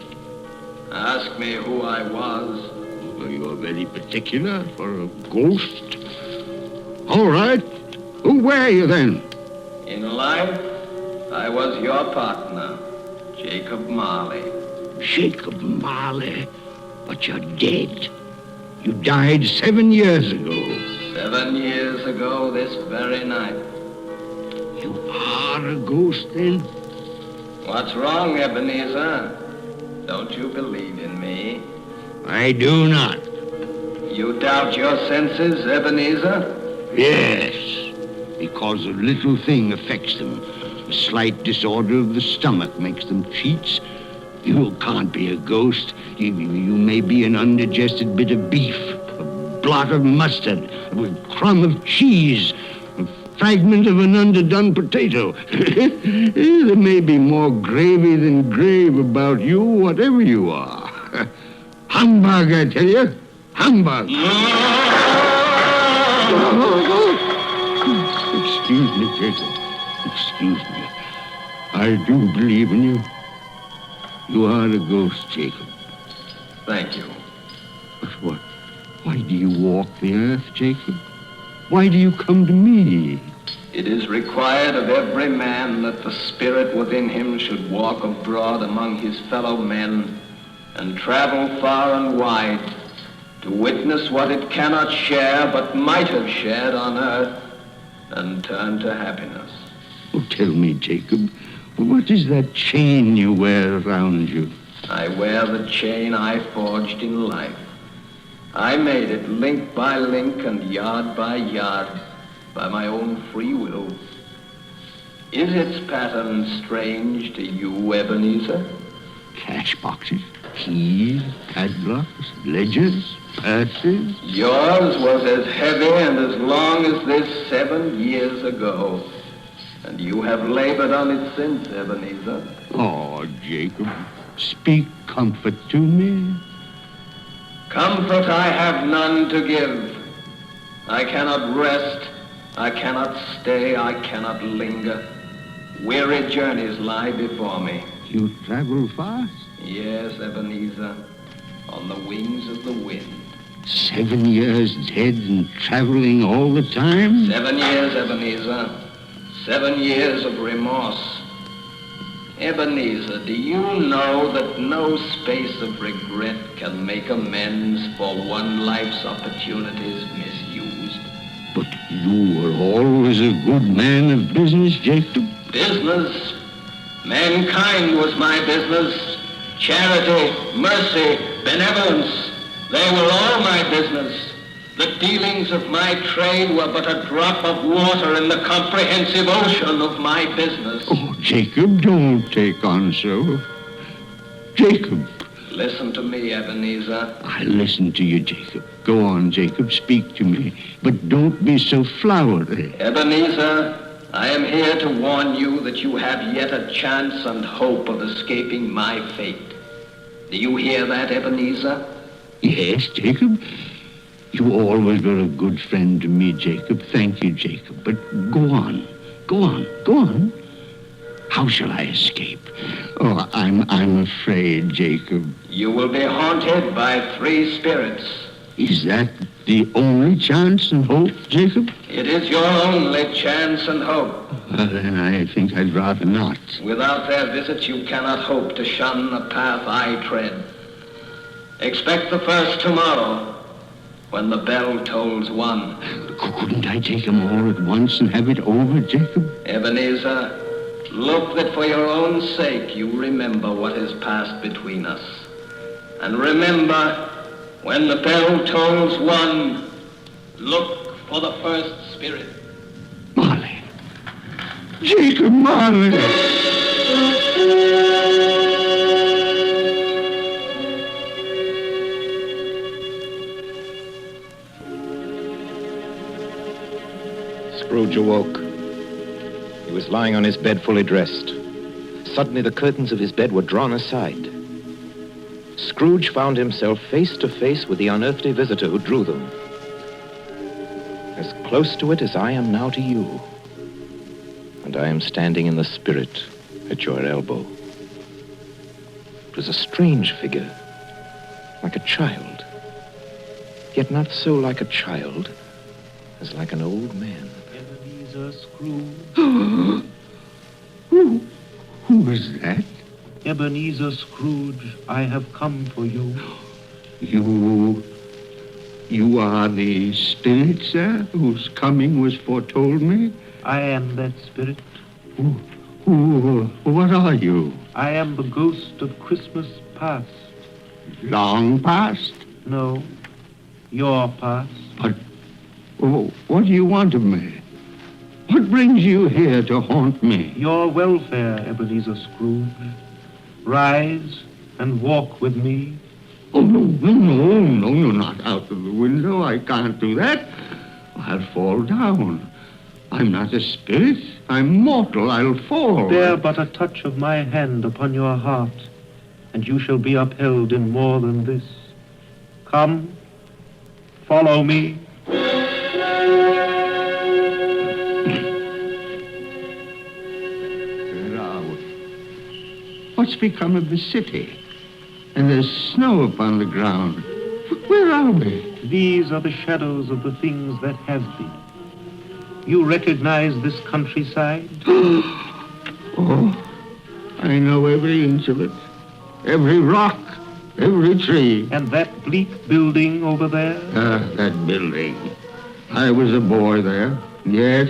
S1: Ask me who I was.
S21: Well, you're very particular for a ghost. All right. Who were you then?
S1: In life, I was your partner, Jacob Marley.
S21: Jacob Marley. But you're dead. You died 7 years ago.
S1: 7 years ago this very night.
S21: You are a ghost, then?
S1: What's wrong, Ebenezer? Don't you believe in me?
S21: I do not.
S1: You doubt your senses, Ebenezer?
S21: Yes, because a little thing affects them. A slight disorder of the stomach makes them cheats. You can't be a ghost. You may be an undigested bit of beef, a blot of mustard, a crumb of cheese, a fragment of an underdone potato. There may be more gravy than grave about you, whatever you are. Humbug, I tell you. Humbug. Excuse me, Jacob. Excuse me. I do believe in you. You are a ghost, Jacob.
S1: Thank you.
S21: But what? Why do you walk the earth, Jacob? Why do you come to me?
S1: It is required of every man that the spirit within him should walk abroad among his fellow men and travel far and wide to witness what it cannot share but might have shared on earth and turn to happiness.
S21: Oh, tell me, Jacob, what is that chain you wear around you?
S1: I wear the chain I forged in life. I made it link by link and yard by yard by my own free will. Is its pattern strange to you, Ebenezer?
S21: Cash boxes, keys, padlocks, ledgers, purses.
S1: Yours was as heavy and as long as this 7 years ago. And you have labored on it since, Ebenezer.
S21: Oh, Jacob, speak comfort to me.
S1: Comfort I have none to give. I cannot rest, I cannot stay, I cannot linger. Weary journeys lie before me.
S21: You travel fast?
S1: Yes, Ebenezer, on the wings of the wind.
S21: 7 years dead and traveling all the time?
S1: 7 years, Ebenezer. 7 years of remorse. Ebenezer, do you know that no space of regret can make amends for one life's opportunities misused?
S21: But you were always a good man of business, Jacob.
S1: Business? Mankind was my business. Charity, mercy, benevolence, they were all my business. The dealings of my trade were but a drop of water in the comprehensive ocean of my business.
S21: Oh, Jacob, don't take on so. Jacob.
S1: Listen to me, Ebenezer.
S21: I listen to you, Jacob. Go on, Jacob, speak to me. But don't be so flowery.
S1: Ebenezer, I am here to warn you that you have yet a chance and hope of escaping my fate. Do you hear that, Ebenezer?
S21: Yes, Jacob. You always were a good friend to me, Jacob. Thank you, Jacob. But go on. Go on. Go on. How shall I escape? Oh, I'm afraid, Jacob.
S1: You will be haunted by 3 spirits.
S21: Is that the only chance and hope, Jacob?
S1: It is your only chance and hope.
S21: Well, then I think I'd rather not.
S1: Without their visits, you cannot hope to shun the path I tread. Expect the first tomorrow, when the bell tolls 1.
S21: Couldn't I take them all at once and have it over, Jacob?
S1: Ebenezer, look that for your own sake you remember what has passed between us. And remember, when the bell tolls 1, look for the first spirit.
S21: Marley. Jacob Marley.
S19: Scrooge awoke. He was lying on his bed fully dressed. Suddenly the curtains of his bed were drawn aside. Scrooge found himself face to face with the unearthly visitor who drew them. As close to it as I am now to you. And I am standing in the spirit at your elbow. It was a strange figure, like a child, yet not so like a child as like an old man.
S7: Ebenezer Scrooge.
S21: Who is that?
S7: Ebenezer Scrooge, I have come for you.
S21: You are the spirit, sir, whose coming was foretold me?
S7: I am that spirit.
S21: What are you?
S7: I am the ghost of Christmas past.
S21: Long past?
S7: No, your past.
S21: But what do you want of me? What brings you here to haunt me?
S7: Your welfare, Ebenezer Scrooge. Rise and walk with me.
S21: Oh, no, not out of the window. I can't do that. I'll fall down. I'm not a spirit. I'm mortal. I'll fall.
S7: Bear but a touch of my hand upon your heart, and you shall be upheld in more than this. Come, follow me.
S21: What's become of the city? And there's snow upon the ground. Where are we?
S7: These are the shadows of the things that have been. You recognize this countryside?
S21: Oh, I know every inch of it. Every rock, every tree.
S7: And that bleak building over there?
S21: That building. I was a boy there. Yes,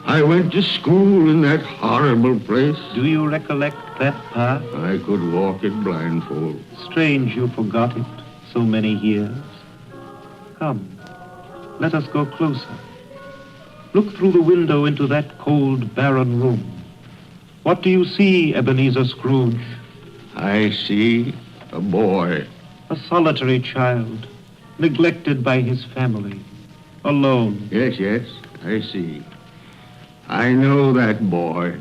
S21: I went to school in that horrible place.
S7: Do you recollect that path?
S21: I could walk it blindfold.
S7: Strange you forgot it so many years. Come, let us go closer. Look through the window into that cold, barren room. What do you see, Ebenezer Scrooge?
S21: I see a boy.
S7: A solitary child, neglected by his family, alone.
S21: Yes, I see. I know that boy.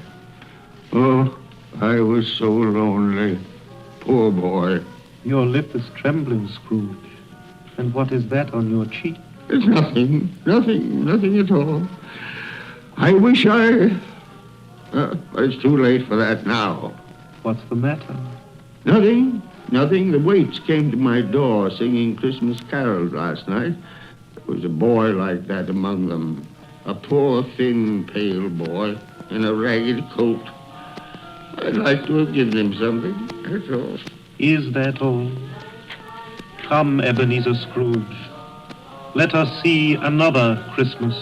S21: Oh, I was so lonely. Poor boy.
S7: Your lip is trembling, Scrooge. And what is that on your cheek?
S21: It's nothing at all. I wish it's too late for that now.
S7: What's the matter?
S21: Nothing. The waits came to my door singing Christmas carols last night. There was a boy like that among them. A poor, thin, pale boy in a ragged coat. I'd like to have given him something, that's all.
S7: Is that all? Come, Ebenezer Scrooge. Let us see another Christmas.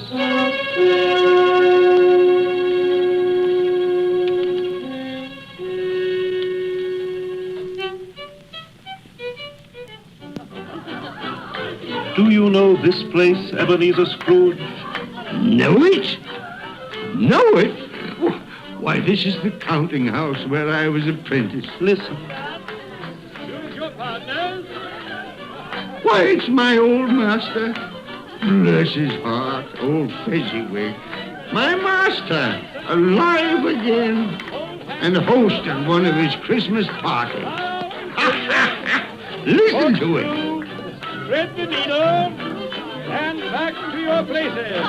S7: Do you know this place, Ebenezer Scrooge?
S21: Know it? Know it? Why, this is the counting house where I was apprentice.
S7: Listen.
S15: Choose your partners.
S21: Why, it's my old master. Bless his heart, old Fezziwig. My master, alive again, and host at one of his Christmas parties. Listen to it.
S15: Thread the needle and back to your places.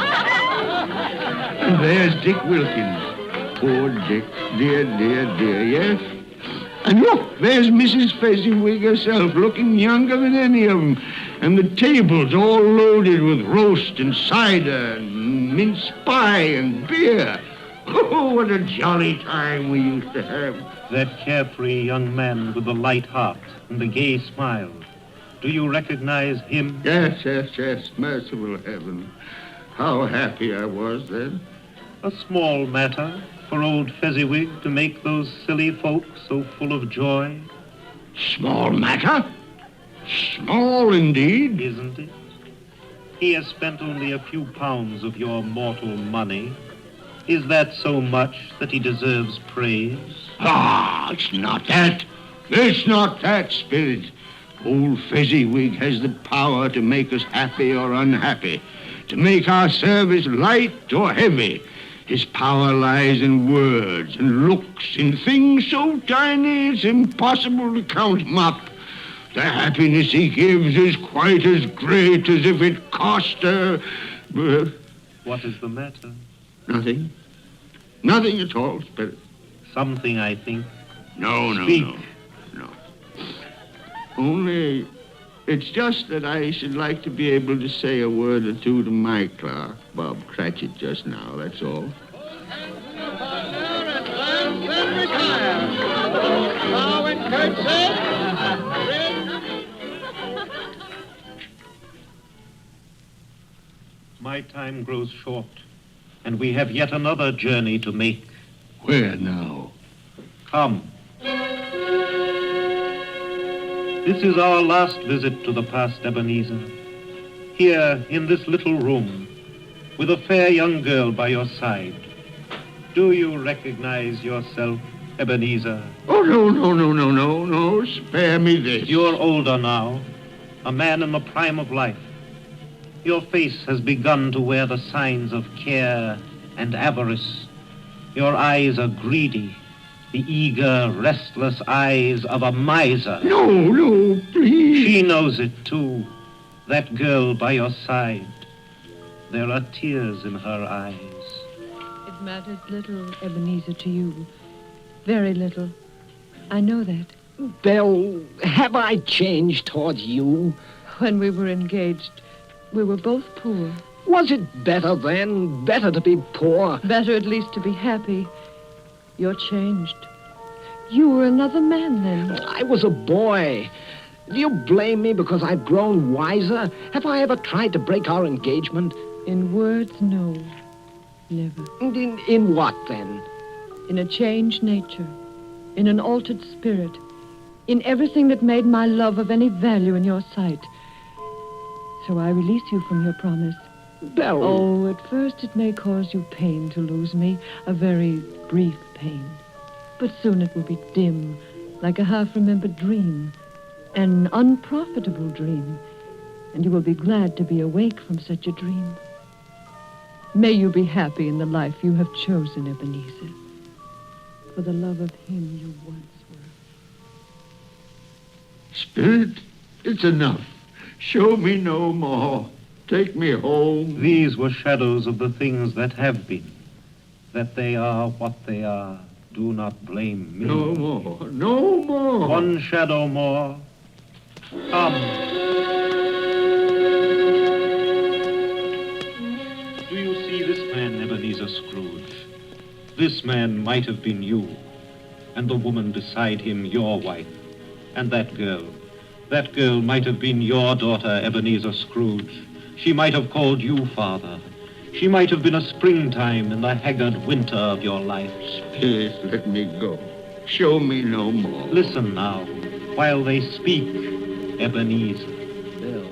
S21: And there's Dick Wilkins. Poor Dick. Dear, yes? And look, there's Mrs. Fezziwig herself, looking younger than any of them. And the tables all loaded with roast and cider and mince pie and beer. Oh, what a jolly time we used to have.
S7: That carefree young man with the light heart and the gay smile. Do you recognize him?
S21: Yes. Merciful heaven. How happy I was then.
S7: A small matter for old Fezziwig to make those silly folk so full of joy.
S21: Small matter? Small indeed.
S7: Isn't it? He has spent only a few pounds of your mortal money. Is that so much that he deserves praise?
S21: It's not that. It's not that, Spirit. Old Fezziwig has the power to make us happy or unhappy, to make our service light or heavy. His power lies in words and looks, in things so tiny it's impossible to count them up. The happiness he gives is quite as great as if it cost her...
S7: What is the matter?
S21: Nothing. Nothing at all, Spirit.
S7: Something, I think.
S21: No.
S7: Speak.
S21: No. Only, it's just that I should like to be able to say a word or two to my clerk, Bob Cratchit, just now, that's all.
S7: My time grows short, and we have yet another journey to make.
S21: Where now?
S7: Come. This is our last visit to the past Ebenezer. Here, in this little room, with a fair young girl by your side. Do you recognize yourself, Ebenezer?
S21: Oh, no. Spare me this.
S7: You're older now, a man in the prime of life. Your face has begun to wear the signs of care and avarice. Your eyes are greedy, the eager, restless eyes of a miser.
S21: No, please.
S7: She knows it, too, that girl by your side. There are tears in her eyes.
S6: It matters little, Ebenezer, to you. Very little. I know that.
S8: Belle, have I changed towards you?
S6: When we were engaged, we were both poor.
S8: Was it better then? Better to be poor?
S6: Better at least to be happy. You're changed. You were another man then.
S8: I was a boy. Do you blame me because I've grown wiser? Have I ever tried to break our engagement?
S6: In words, no. Never.
S8: In what, then?
S6: In a changed nature. In an altered spirit. In everything that made my love of any value in your sight. So I release you from your promise.
S8: Belle.
S6: Oh, at first it may cause you pain to lose me. A very brief pain. But soon it will be dim, like a half-remembered dream. An unprofitable dream. And you will be glad to be awake from such a dream. May you be happy in the life you have chosen, Ebenezer. For the love of him you once were.
S21: Spirit, it's enough. Show me no more. Take me home.
S7: These were shadows of the things that have been. That they are what they are. Do not blame me.
S21: No more.
S7: One shadow more. Come. Do you see this man, Ebenezer Scrooge? This man might have been you, and the woman beside him your wife, and that girl might have been your daughter, Ebenezer Scrooge. She might have called you father. She might have been a springtime in the haggard winter of your life.
S21: Spirit, let me go. Show me no more.
S7: Listen now, while they speak, Ebenezer.
S8: Belle,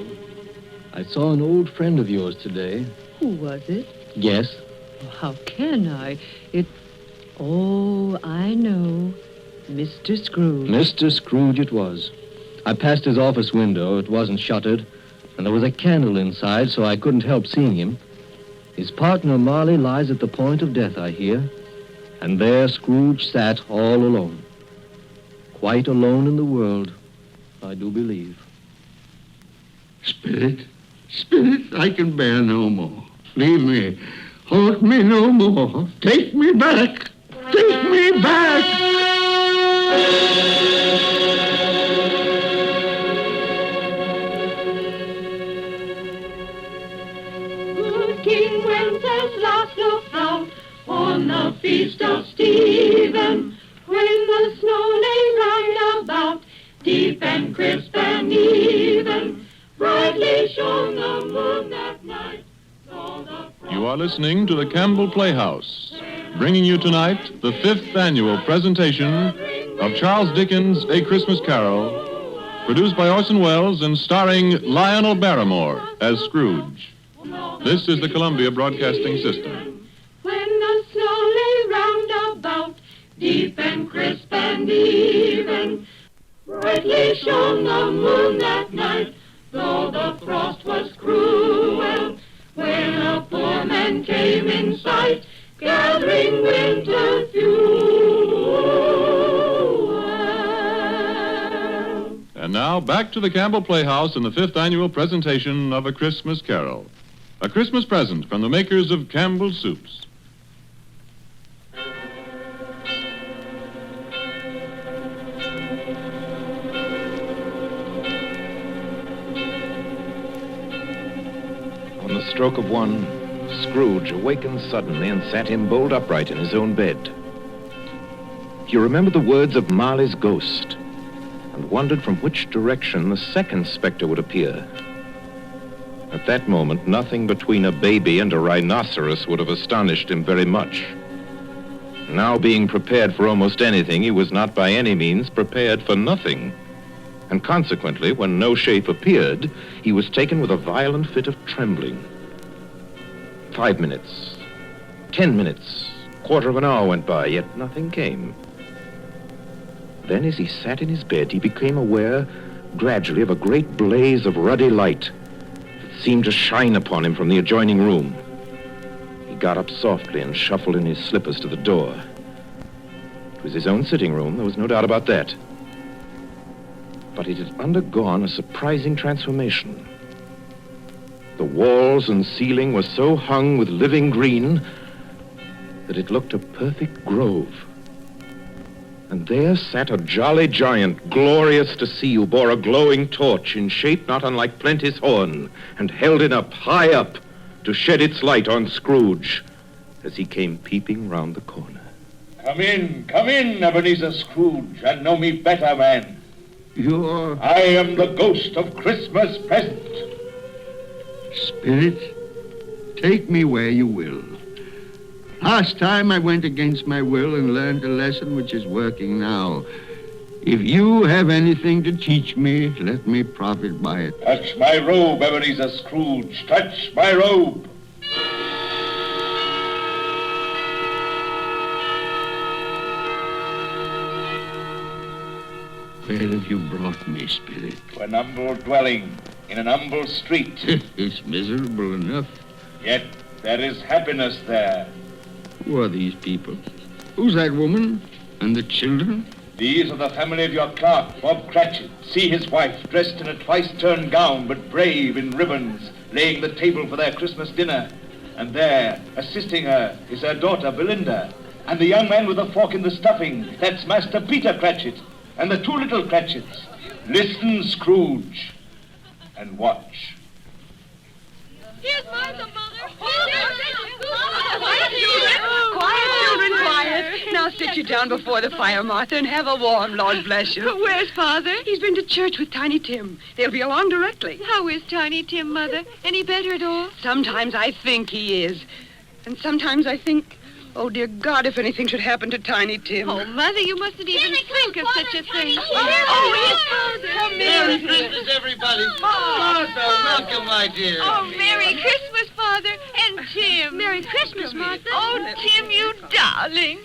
S8: I saw an old friend of yours today.
S6: Who was it?
S8: Yes.
S6: How can I? Oh, I know. Mr. Scrooge.
S8: Mr. Scrooge it was. I passed his office window. It wasn't shuttered, and there was a candle inside, so I couldn't help seeing him. His partner, Marley, lies at the point of death, I hear. And there Scrooge sat all alone. Quite alone in the world, I do believe.
S21: Spirit, I can bear no more. Leave me. Hold me no more. Take me back. Take me back.
S23: King Wenceslas looked out on the feast of Stephen, when the snow lay round about, deep and crisp and even. Brightly shone the moon that night.
S18: You are listening to the Campbell Playhouse, bringing you tonight the 5th annual presentation of Charles Dickens' A Christmas Carol, produced by Orson Welles and starring Lionel Barrymore as Scrooge. This is the Columbia Broadcasting System.
S23: When the snow lay round about, deep and crisp and even. Brightly shone the moon that night, though the frost was cruel. When a poor man came in sight, gathering winter fuel.
S18: And now, back to the Campbell Playhouse in the 5th annual presentation of A Christmas Carol. A Christmas present from the makers of Campbell's Soups.
S19: stroke of one, Scrooge awakened suddenly and sat him bolt upright in his own bed. He remembered the words of Marley's ghost and wondered from which direction the second specter would appear. At that moment, nothing between a baby and a rhinoceros would have astonished him very much. Now being prepared for almost anything, he was not by any means prepared for nothing. And consequently, when no shape appeared, he was taken with a violent fit of trembling. 5 minutes, 10 minutes, quarter of an hour went by, yet nothing came. Then as he sat in his bed, he became aware gradually of a great blaze of ruddy light that seemed to shine upon him from the adjoining room. He got up softly and shuffled in his slippers to the door. It was his own sitting room, there was no doubt about that. But it had undergone a surprising transformation. The walls and ceiling were so hung with living green that it looked a perfect grove. And there sat a jolly giant, glorious to see, who bore a glowing torch in shape not unlike Plenty's horn, and held it up, high up, to shed its light on Scrooge as he came peeping round the corner.
S3: Come in, Ebenezer Scrooge, and know me better, man.
S21: You're...
S3: I am the ghost of Christmas present.
S21: Spirit, take me where you will. Last time I went against my will and learned a lesson which is working now. If you have anything to teach me, let me profit by it.
S3: Touch my robe, Ebenezer Scrooge. Touch my robe.
S21: Where have you brought me, Spirit?
S3: To an humble dwelling in an humble street.
S21: It's miserable enough.
S3: Yet there is happiness there.
S21: Who are these people? Who's that woman? And the children?
S3: These are the family of your clerk, Bob Cratchit. See his wife, dressed in a twice-turned gown, but brave in ribbons, laying the table for their Christmas dinner. And there, assisting her, is her daughter, Belinda. And the young man with the fork in the stuffing, that's Master Peter Cratchit. And the two little Cratchits. Listen, Scrooge, and watch.
S23: Here's Martha, Mother.
S4: Quiet, children, quiet. Now sit you down before the fire, Martha, and have a warm, Lord bless you.
S5: Where's Father?
S4: He's been to church with Tiny Tim. They'll be along directly.
S5: How is Tiny Tim, Mother? Any better at all?
S4: Sometimes I think he is. And sometimes I think, oh, dear God, if anything should happen to Tiny Tim.
S5: Oh, Mother, you mustn't even think of such a thing.
S24: Merry Christmas, everybody. Martha, welcome, my dear.
S5: Oh, Merry Christmas, Father, and Tim.
S23: Merry Christmas, Martha.
S5: Oh, Tim, you darling.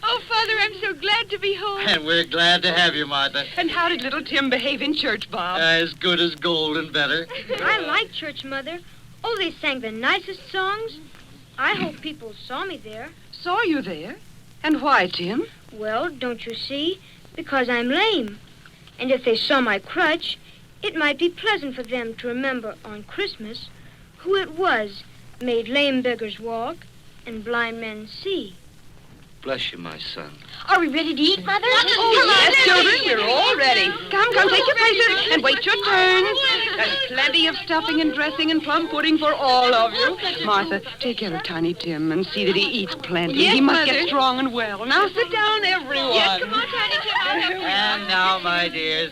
S5: Oh, Father, I'm so glad to be home.
S24: And we're glad to have you, Martha.
S4: And how did little Tim behave in church, Bob?
S24: As good as gold and better.
S23: I like church, Mother. Oh, they sang the nicest songs. I hope people saw me there.
S4: Saw you there? And why, Tim?
S23: Well, don't you see? Because I'm lame. And if they saw my crutch, it might be pleasant for them to remember on Christmas who it was made lame beggars walk and blind men see.
S24: Bless you, my son.
S23: Are we ready to eat, Mother?
S4: Oh, yes, children, we're all ready. Come, take your places and wait your turns. There's plenty of stuffing and dressing and plum pudding for all of you. Martha, take care of Tiny Tim and see that he eats plenty.
S5: Yes,
S4: he must
S5: Mother.
S4: get strong and well. Now sit down, everyone.
S5: Yes, come on, Tiny Tim.
S24: And now, my dears.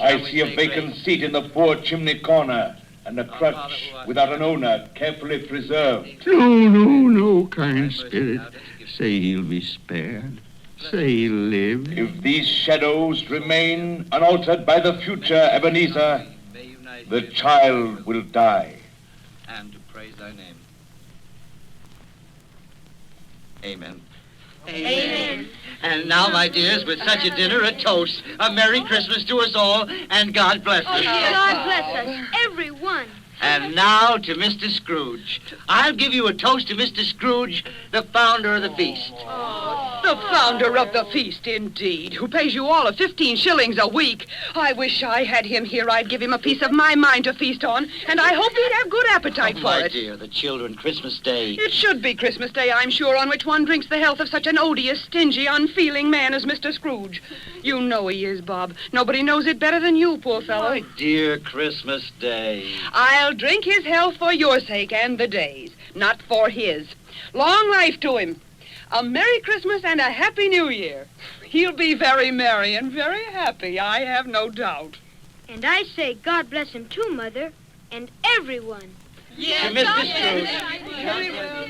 S3: I see a vacant seat in the poor chimney corner, and a crutch without an owner, carefully preserved.
S21: No, kind Spirit. Say he'll be spared. Say he'll live.
S3: If these shadows remain unaltered by the future, Ebenezer, the child will die.
S24: And to praise thy name. Amen.
S23: Amen.
S24: And now, my dears, with such a dinner, a toast. A Merry Christmas to us all, and God bless us.
S23: God bless us, everyone.
S24: And now to Mr. Scrooge. I'll give you a toast to Mr. Scrooge, the founder of the feast.
S23: Oh.
S4: The founder of the feast, indeed, who pays you all of 15 shillings a week. I wish I had him here. I'd give him a piece of my mind to feast on, and I hope he'd have good appetite for
S24: My
S4: it.
S24: dear, the children, Christmas Day.
S4: It should be Christmas Day, I'm sure, on which one drinks the health of such an odious, stingy, unfeeling man as Mr. Scrooge. You know he is, Bob. Nobody knows it better than you, poor fellow.
S24: My dear Christmas Day.
S4: I'll drink his health for your sake and the day's, not for his. Long life to him. A Merry Christmas and a Happy New Year. He'll be very merry and very happy, I have no doubt.
S2: And I say God bless him too, Mother, and everyone.
S24: Yes, Mr. Scrooge.
S4: Very well.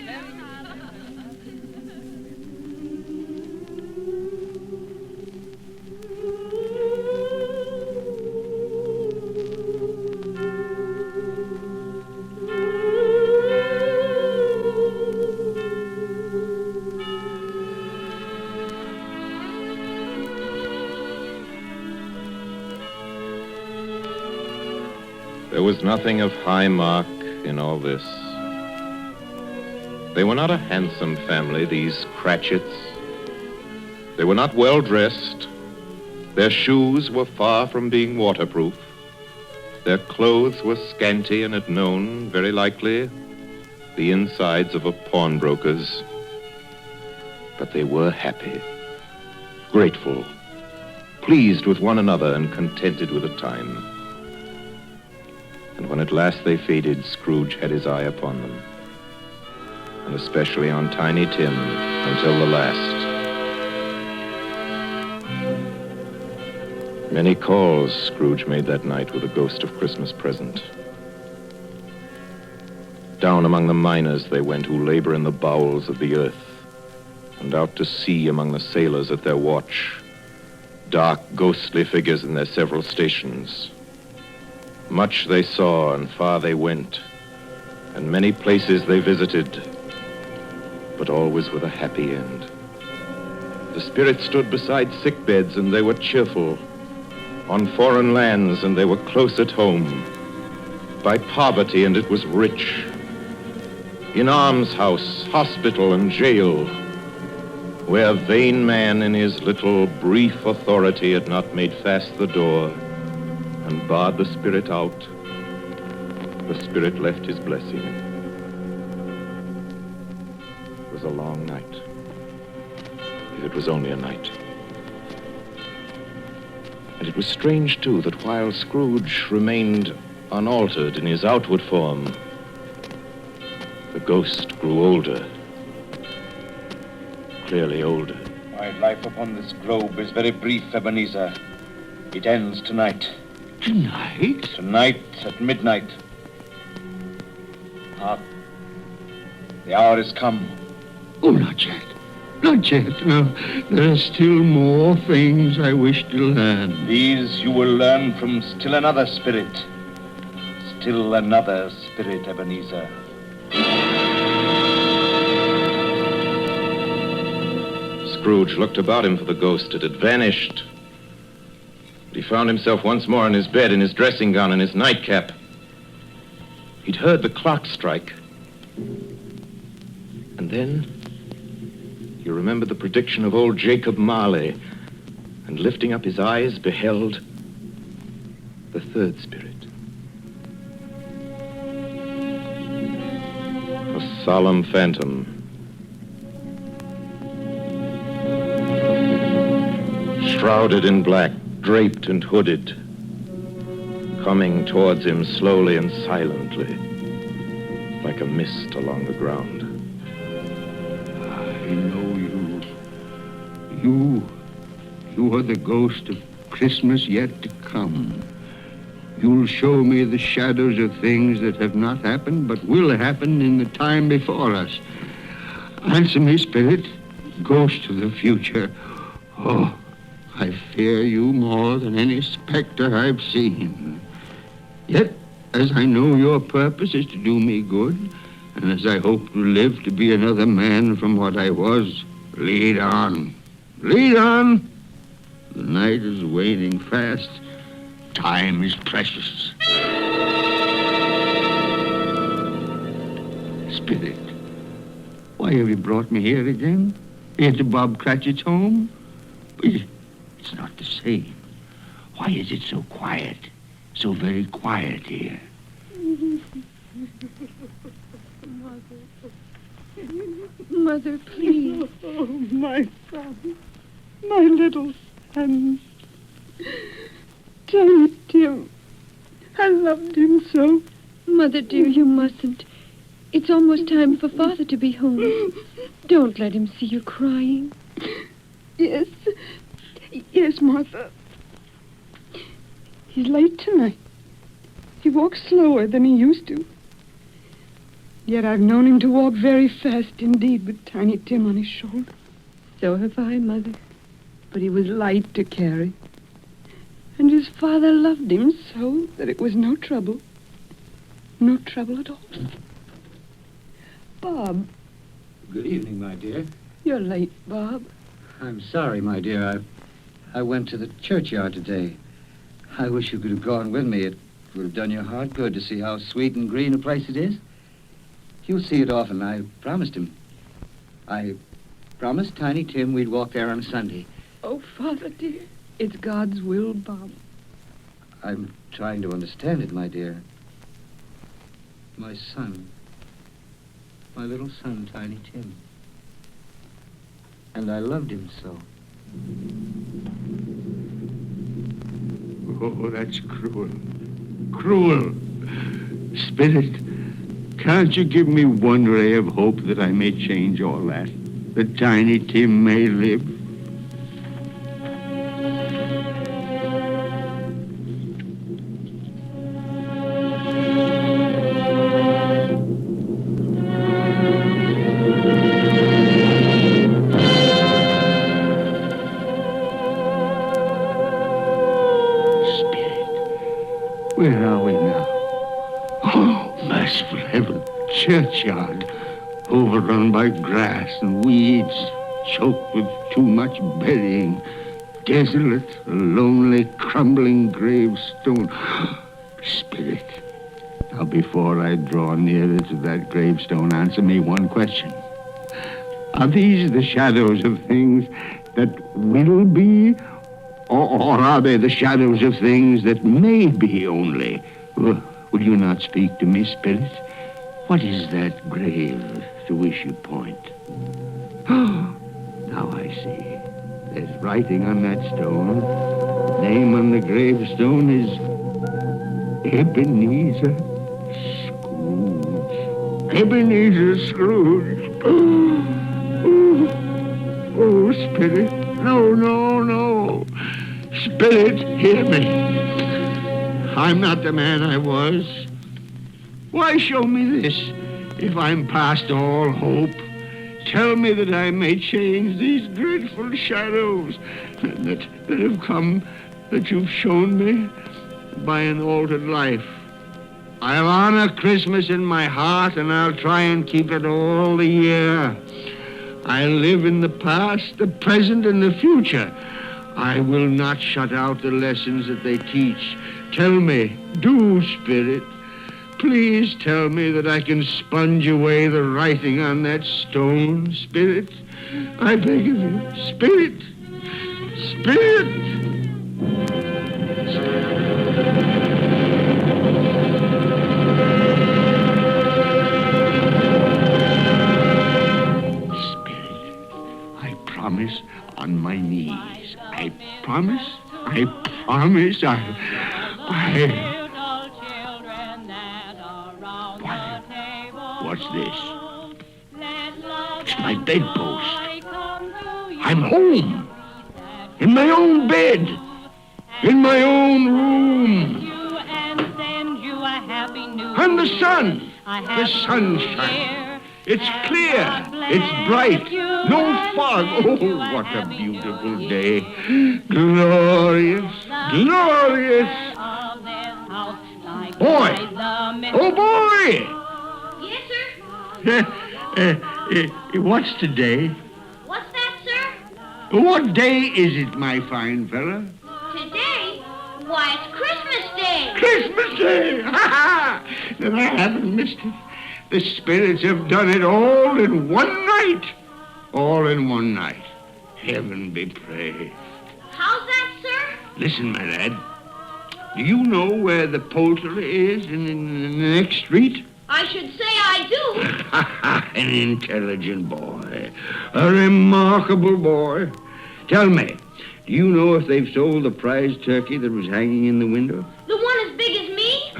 S19: There was nothing of high mark in all this. They were not a handsome family, these Cratchits. They were not well dressed. Their shoes were far from being waterproof. Their clothes were scanty and had known, very likely, the insides of a pawnbroker's. But they were happy, grateful, pleased with one another and contented with the time. And when at last they faded, Scrooge had his eye upon them, and especially on Tiny Tim until the last. Many calls Scrooge made that night with a ghost of Christmas present. Down among the miners they went who labor in the bowels of the earth, and out to sea among the sailors at their watch, dark, ghostly figures in their several stations. Much they saw and far they went, and many places they visited, but always with a happy end. The spirits stood beside sick beds and they were cheerful, on foreign lands and they were close at home, by poverty and it was rich, in almshouse, hospital and jail, where vain man in his little brief authority had not made fast the door and barred the spirit out, the spirit left his blessing. It was a long night. It was only a night. And it was strange, too, that while Scrooge remained unaltered in his outward form, the ghost grew older, clearly older.
S3: My life upon this globe is very brief, Ebenezer. It ends tonight.
S21: Tonight?
S3: Tonight at midnight. Hark. The hour is come.
S21: Oh, not yet. Not yet. No, there are still more things I wish to learn.
S3: These you will learn from still another spirit. Still another spirit, Ebenezer.
S19: Scrooge looked about him for the ghost. It had vanished. But he found himself once more in his bed, in his dressing gown, and his nightcap. He'd heard the clock strike. And then he remembered the prediction of old Jacob Marley, and lifting up his eyes, beheld the third spirit. A solemn phantom, shrouded in black, draped and hooded, coming towards him slowly and silently, like a mist along the ground.
S21: I know you. You are the ghost of Christmas yet to come. You'll show me the shadows of things that have not happened, but will happen in the time before us. Answer me, spirit, ghost of the future. Oh, I fear you more than any specter I've seen. Yet, as I know your purpose is to do me good, and as I hope to live to be another man from what I was, lead on. Lead on. The night is waning fast. Time is precious. Spirit, why have you brought me here again? Into Bob Cratchit's home? It's not the same. Why is it so quiet? So very quiet here.
S6: Mother, please.
S4: Oh, my son. My little son. Tiny Tim. I loved him so.
S6: Mother, dear, you mustn't. It's almost time for Father to be home. Don't let him see you crying.
S4: Yes. Yes, Martha. He's late tonight. He walks slower than he used to. Yet I've known him to walk very fast indeed with Tiny Tim on his shoulder.
S6: So have I, Mother.
S4: But he was light to carry. And his father loved him so that it was no trouble. No trouble at all. Bob.
S20: Good evening, my dear.
S4: You're late, Bob.
S20: I'm sorry, my dear. I went to the churchyard today. I wish you could have gone with me. It would have done your heart good to see how sweet and green a place it is. You'll see it often. I promised him. I promised Tiny Tim we'd walk there on Sunday.
S4: Oh, Father, dear. It's God's will, Bob.
S20: I'm trying to understand it, my dear. My son. My little son, Tiny Tim. And I loved him so.
S21: Oh, that's cruel. Cruel. Spirit, can't you give me one ray of hope that I may change all that? That Tiny Tim may live? Where are we now? Oh, merciful heaven. Churchyard, overrun by grass and weeds, choked with too much burying. Desolate, a lonely, crumbling gravestone. Spirit, now before I draw nearer to that gravestone, answer me one question. Are these the shadows of things that will be? Or are they the shadows of things that may be only? Will you not speak to me, Spirit? What is that grave to which you point? Now I see. There's writing on that stone. Name on the gravestone is Ebenezer Scrooge. Ebenezer Scrooge. Oh, Spirit. No, no, no. Spirit, hear me. I'm not the man I was. Why show me this if I'm past all hope? Tell me that I may change these dreadful shadows that have come, that you've shown me by an altered life. I'll honor Christmas in my heart, and I'll try and keep it all the year. I'll live in the past, the present, and the future. I will not shut out the lessons that they teach. Tell me, do, Spirit. Please tell me that I can sponge away the writing on that stone, Spirit. I beg of you, Spirit. Spirit! Promise on my knees. I promise. What's this? It's my bedpost. I'm home. In my own bed. In my own room. And the sun. The sunshine. It's clear. It's bright. No fog. Oh, what a beautiful day. Glorious. Glorious. Boy. Oh, boy. Yes, sir? What's today?
S22: What's that, sir?
S21: What day is it, my fine fella?
S22: Today? Why, it's Christmas Day.
S21: Christmas Day! Ha ha! Then I haven't missed it. The spirits have done it all in one night. All in one night. Heaven be praised.
S22: How's that, sir?
S21: Listen, my lad. Do you know where the poultry is in the next street?
S22: I should say I do.
S21: An intelligent boy. A remarkable boy. Tell me, do you know if they've sold the prize turkey that was hanging in the window?
S22: The one as big as me?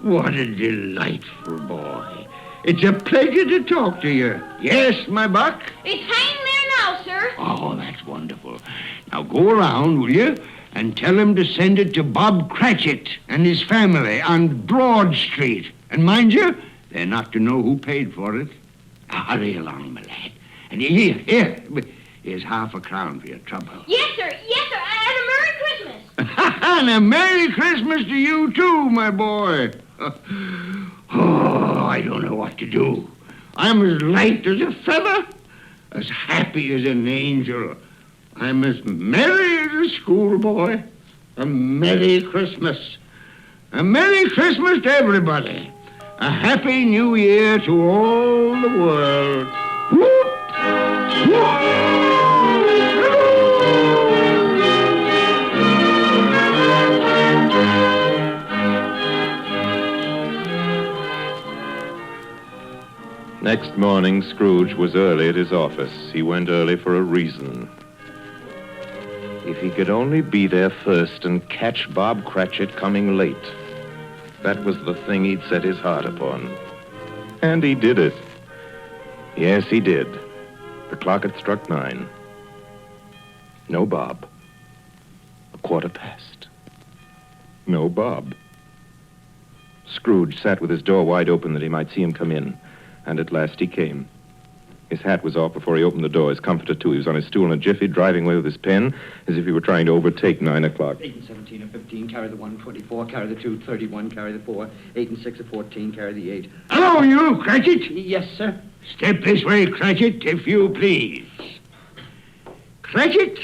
S21: What a delightful boy. It's a pleasure to talk to you. Yes, my buck?
S22: It's hanging there now, sir.
S21: Oh, that's wonderful. Now go around, will you, and tell him to send it to Bob Cratchit and his family on Broad Street. And mind you, they're not to know who paid for it. Now, hurry along, my lad. And here's half a crown for your trouble.
S22: Yes, sir. Yes, sir. And a Merry Christmas.
S21: And a Merry Christmas to you, too, my boy. Oh, I don't know what to do. I'm as light as a feather, as happy as an angel. I'm as merry as a schoolboy. A Merry Christmas. A Merry Christmas to everybody. A Happy New Year to all the world. Whoop! Whoop!
S19: Next morning, Scrooge was early at his office. He went early for a reason. If he could only be there first and catch Bob Cratchit coming late. That was the thing he'd set his heart upon. And he did it. Yes, he did. The clock had struck 9. No Bob. 1:15. No Bob. Scrooge sat with his door wide open that he might see him come in. And at last he came. His hat was off before he opened the door, his comforter, too. He was on his stool in a jiffy, driving away with his pen, as if he were trying to overtake 9 o'clock.
S20: 8 and 17 are 15, carry the 1, 24, carry the 2, 31, carry the 4, 8 and 6 are 14, carry the 8.
S21: Hello, you, Cratchit.
S20: Yes, sir.
S21: Step this way, Cratchit, if you please. Cratchit,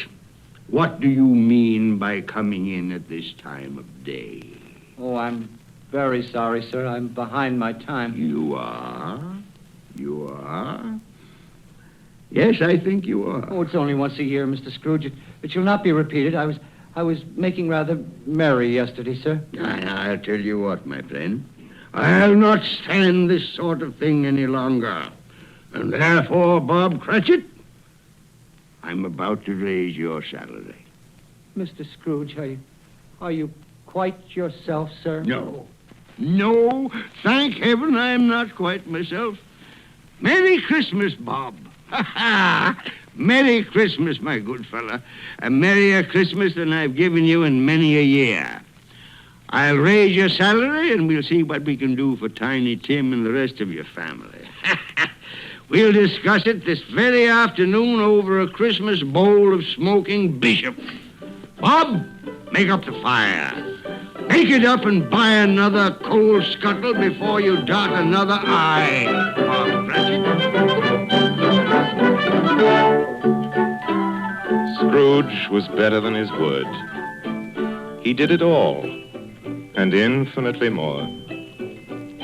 S21: what do you mean by coming in at this time of day?
S20: Oh, I'm very sorry, sir. I'm behind my time.
S21: You are? You are? Yes, I think you are.
S20: Oh, it's only once a year, Mr. Scrooge. It shall not be repeated. I was making rather merry yesterday, sir.
S21: I'll tell you what, my friend. I'll not stand this sort of thing any longer. And therefore, Bob Cratchit, I'm about to raise your salary.
S20: Mr. Scrooge, are you quite yourself, sir?
S21: No. No, thank heaven I'm not quite myself. Merry Christmas, Bob. Ha-ha! Merry Christmas, my good fella. A merrier Christmas than I've given you in many a year. I'll raise your salary, and we'll see what we can do for Tiny Tim and the rest of your family. We'll discuss it this very afternoon over a Christmas bowl of smoking bishop. Bob, make up the fire. Make it up and buy another coal scuttle before you dot another I, Bob Cratchit.
S19: Scrooge was better than his word. He did it all, and infinitely more.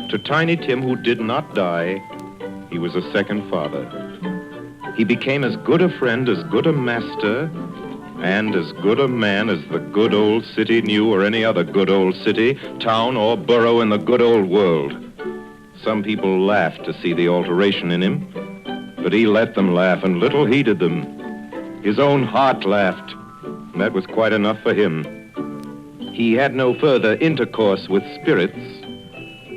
S19: To Tiny Tim, who did not die, he was a second father. He became as good a friend, as good a master, and as good a man as the good old city knew, or any other good old city, town, or borough in the good old world. Some people laughed to see the alteration in him, but he let them laugh, and little heeded them. His own heart laughed, and that was quite enough for him. He had no further intercourse with spirits,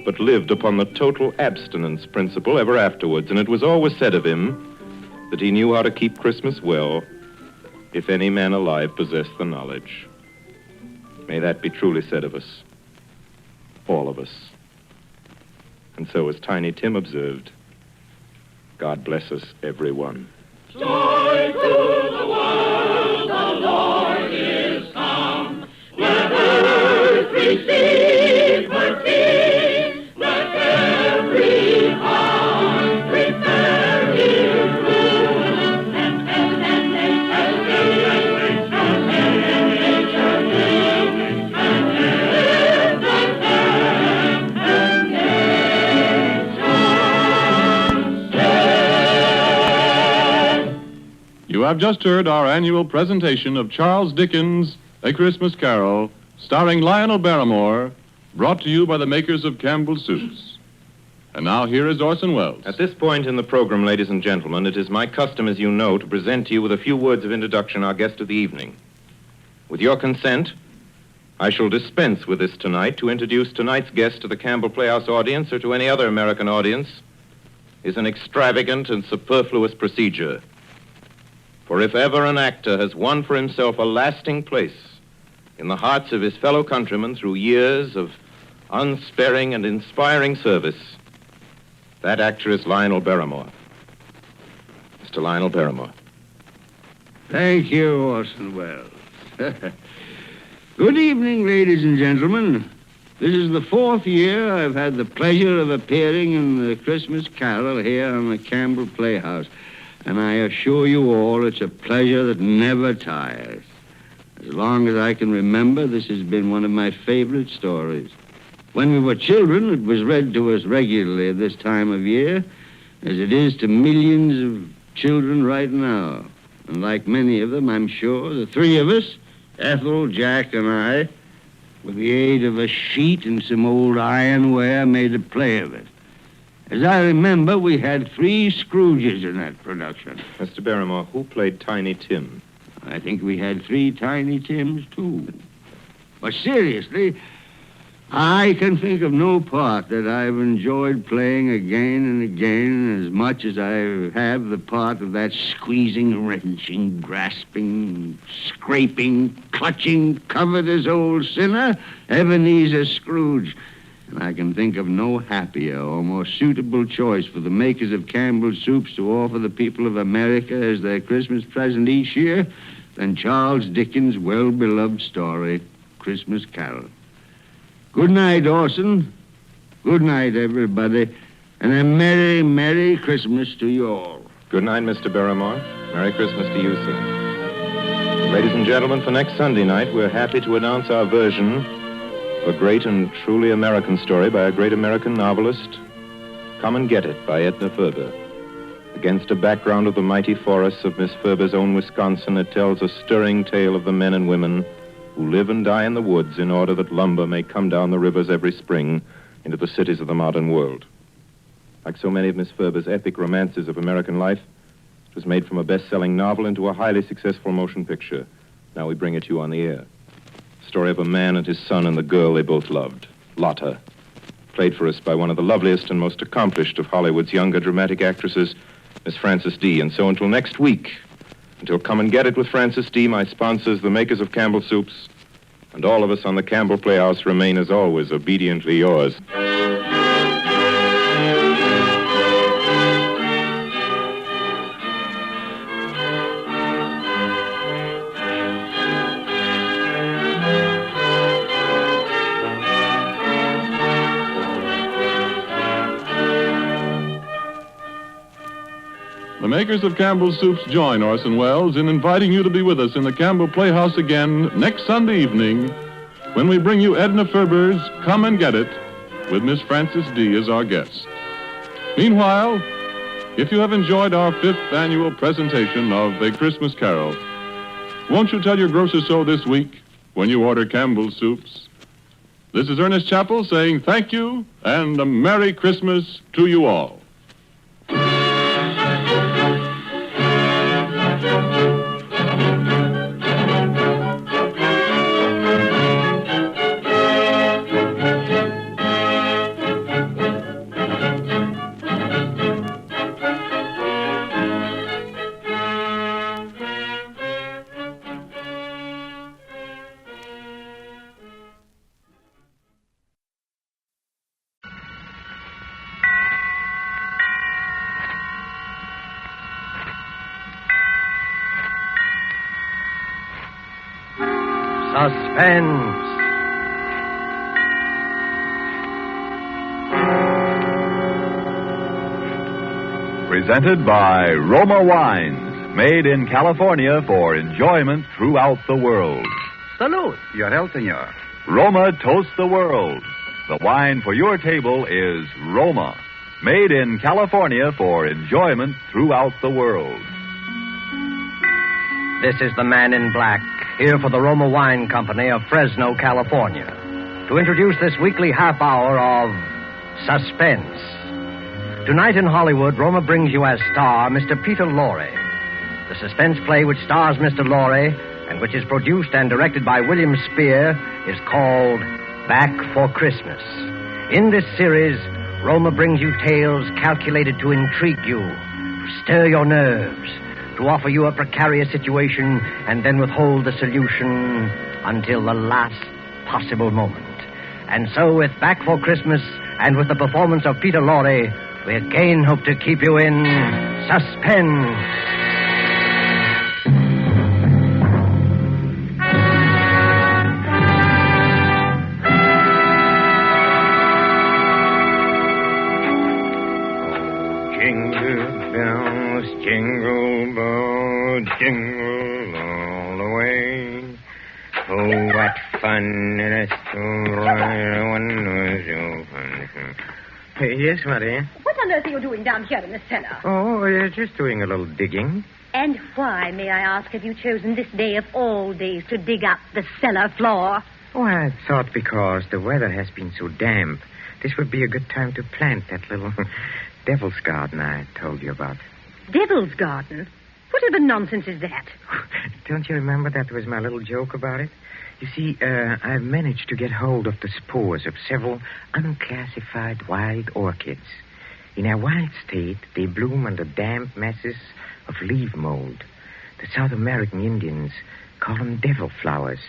S19: but lived upon the total abstinence principle ever afterwards, and it was always said of him that he knew how to keep Christmas well, if any man alive possessed the knowledge. May that be truly said of us, all of us. And so, as Tiny Tim observed, God bless us, everyone.
S23: Joy to the world, the Lord is come. Let earth receive her King. Let every heart prepare his room. And heaven and nature and
S18: have just heard our annual presentation of Charles Dickens' A Christmas Carol, starring Lionel Barrymore, brought to you by the makers of Campbell's Soups. And now here is Orson Welles.
S19: At this point in the program, ladies and gentlemen, it is my custom, as you know, to present to you with a few words of introduction our guest of the evening. With your consent, I shall dispense with this tonight to introduce tonight's guest to the Campbell Playhouse audience or to any other American audience is an extravagant and superfluous procedure. For if ever an actor has won for himself a lasting place in the hearts of his fellow countrymen through years of unsparing and inspiring service, that actor is Lionel Barrymore. Mr. Lionel Barrymore.
S21: Thank you, Orson Welles. Good evening, ladies and gentlemen. This is the 4th year I've had the pleasure of appearing in the Christmas Carol here on the Campbell Playhouse. And I assure you all it's a pleasure that never tires. As long as I can remember, this has been one of my favorite stories. When we were children, it was read to us regularly at this time of year, as it is to millions of children right now. And like many of them, I'm sure, the three of us, Ethel, Jack, and I, with the aid of a sheet and some old ironware, made a play of it. As I remember, we had 3 Scrooges in that production.
S19: Mr. Barrymore, who played Tiny Tim?
S21: I think we had 3 Tiny Tims, too. But seriously, I can think of no part that I've enjoyed playing again and again as much as I have the part of that squeezing, wrenching, grasping, scraping, clutching, covetous old sinner, Ebenezer Scrooge. And I can think of no happier or more suitable choice for the makers of Campbell's Soups to offer the people of America as their Christmas present each year than Charles Dickens' well-beloved story, Christmas Carol. Good night, Orson. Good night, everybody. And a Merry, Merry Christmas to you all.
S19: Good night, Mr. Barrymore. Merry Christmas to you, sir. Ladies and gentlemen, for next Sunday night, we're happy to announce our version of a great and truly American story by a great American novelist, Come and Get It by Edna Ferber. Against a background of the mighty forests of Miss Ferber's own Wisconsin, it tells a stirring tale of the men and women who live and die in the woods in order that lumber may come down the rivers every spring into the cities of the modern world. Like so many of Miss Ferber's epic romances of American life, it was made from a best-selling novel into a highly successful motion picture. Now we bring it to you on the air. Story of a man and his son and the girl they both loved, Lotta, played for us by one of the loveliest and most accomplished of Hollywood's younger dramatic actresses, Miss Frances D. And so until next week, until Come and Get It with Frances D., my sponsors, the makers of Campbell Soups, and all of us on the Campbell Playhouse remain, as always, obediently yours.
S18: The makers of Campbell's Soups join Orson Welles in inviting you to be with us in the Campbell Playhouse again next Sunday evening when we bring you Edna Ferber's Come and Get It with Miss Frances D. as our guest. Meanwhile, if you have enjoyed our 5th annual presentation of A Christmas Carol, won't you tell your grocer so this week when you order Campbell's Soups? This is Ernest Chappell saying thank you and a Merry Christmas to you all.
S10: Suspense.
S12: Presented by Roma Wines, made in California for enjoyment throughout the world.
S10: Salute. Your health, senor.
S12: Roma toasts the world. The wine for your table is Roma, made in California for enjoyment throughout the world.
S9: This is the Man in Black, here for the Roma Wine Company of Fresno, California, to introduce this weekly half hour of suspense. Tonight in Hollywood, Roma brings you as star Mr. Peter Lorre. The suspense play which stars Mr. Lorre and which is produced and directed by William Spear is called Back for Christmas. In this series, Roma brings you tales calculated to intrigue you, to stir your nerves, to offer you a precarious situation and then withhold the solution until the last possible moment. And so, with Back for Christmas and with the performance of Peter Lorre, we again hope to keep you in suspense.
S11: Jingle bells, jingle all the way. Oh, what fun it is to ride one was so fun. Yes, Marie?
S13: What on earth are you doing down here in the cellar?
S11: Oh, just doing a little digging.
S13: And why, may I ask, have you chosen this day of all days to dig up the cellar floor?
S11: Oh, I thought because the weather has been so damp, this would be a good time to plant that little devil's garden I told you about.
S13: Devil's garden? Whatever nonsense is that?
S11: Don't you remember that was my little joke about it? You see, I've managed to get hold of the spores of several unclassified wild orchids. In their wild state, they bloom under damp masses of leaf mold. The South American Indians call them devil flowers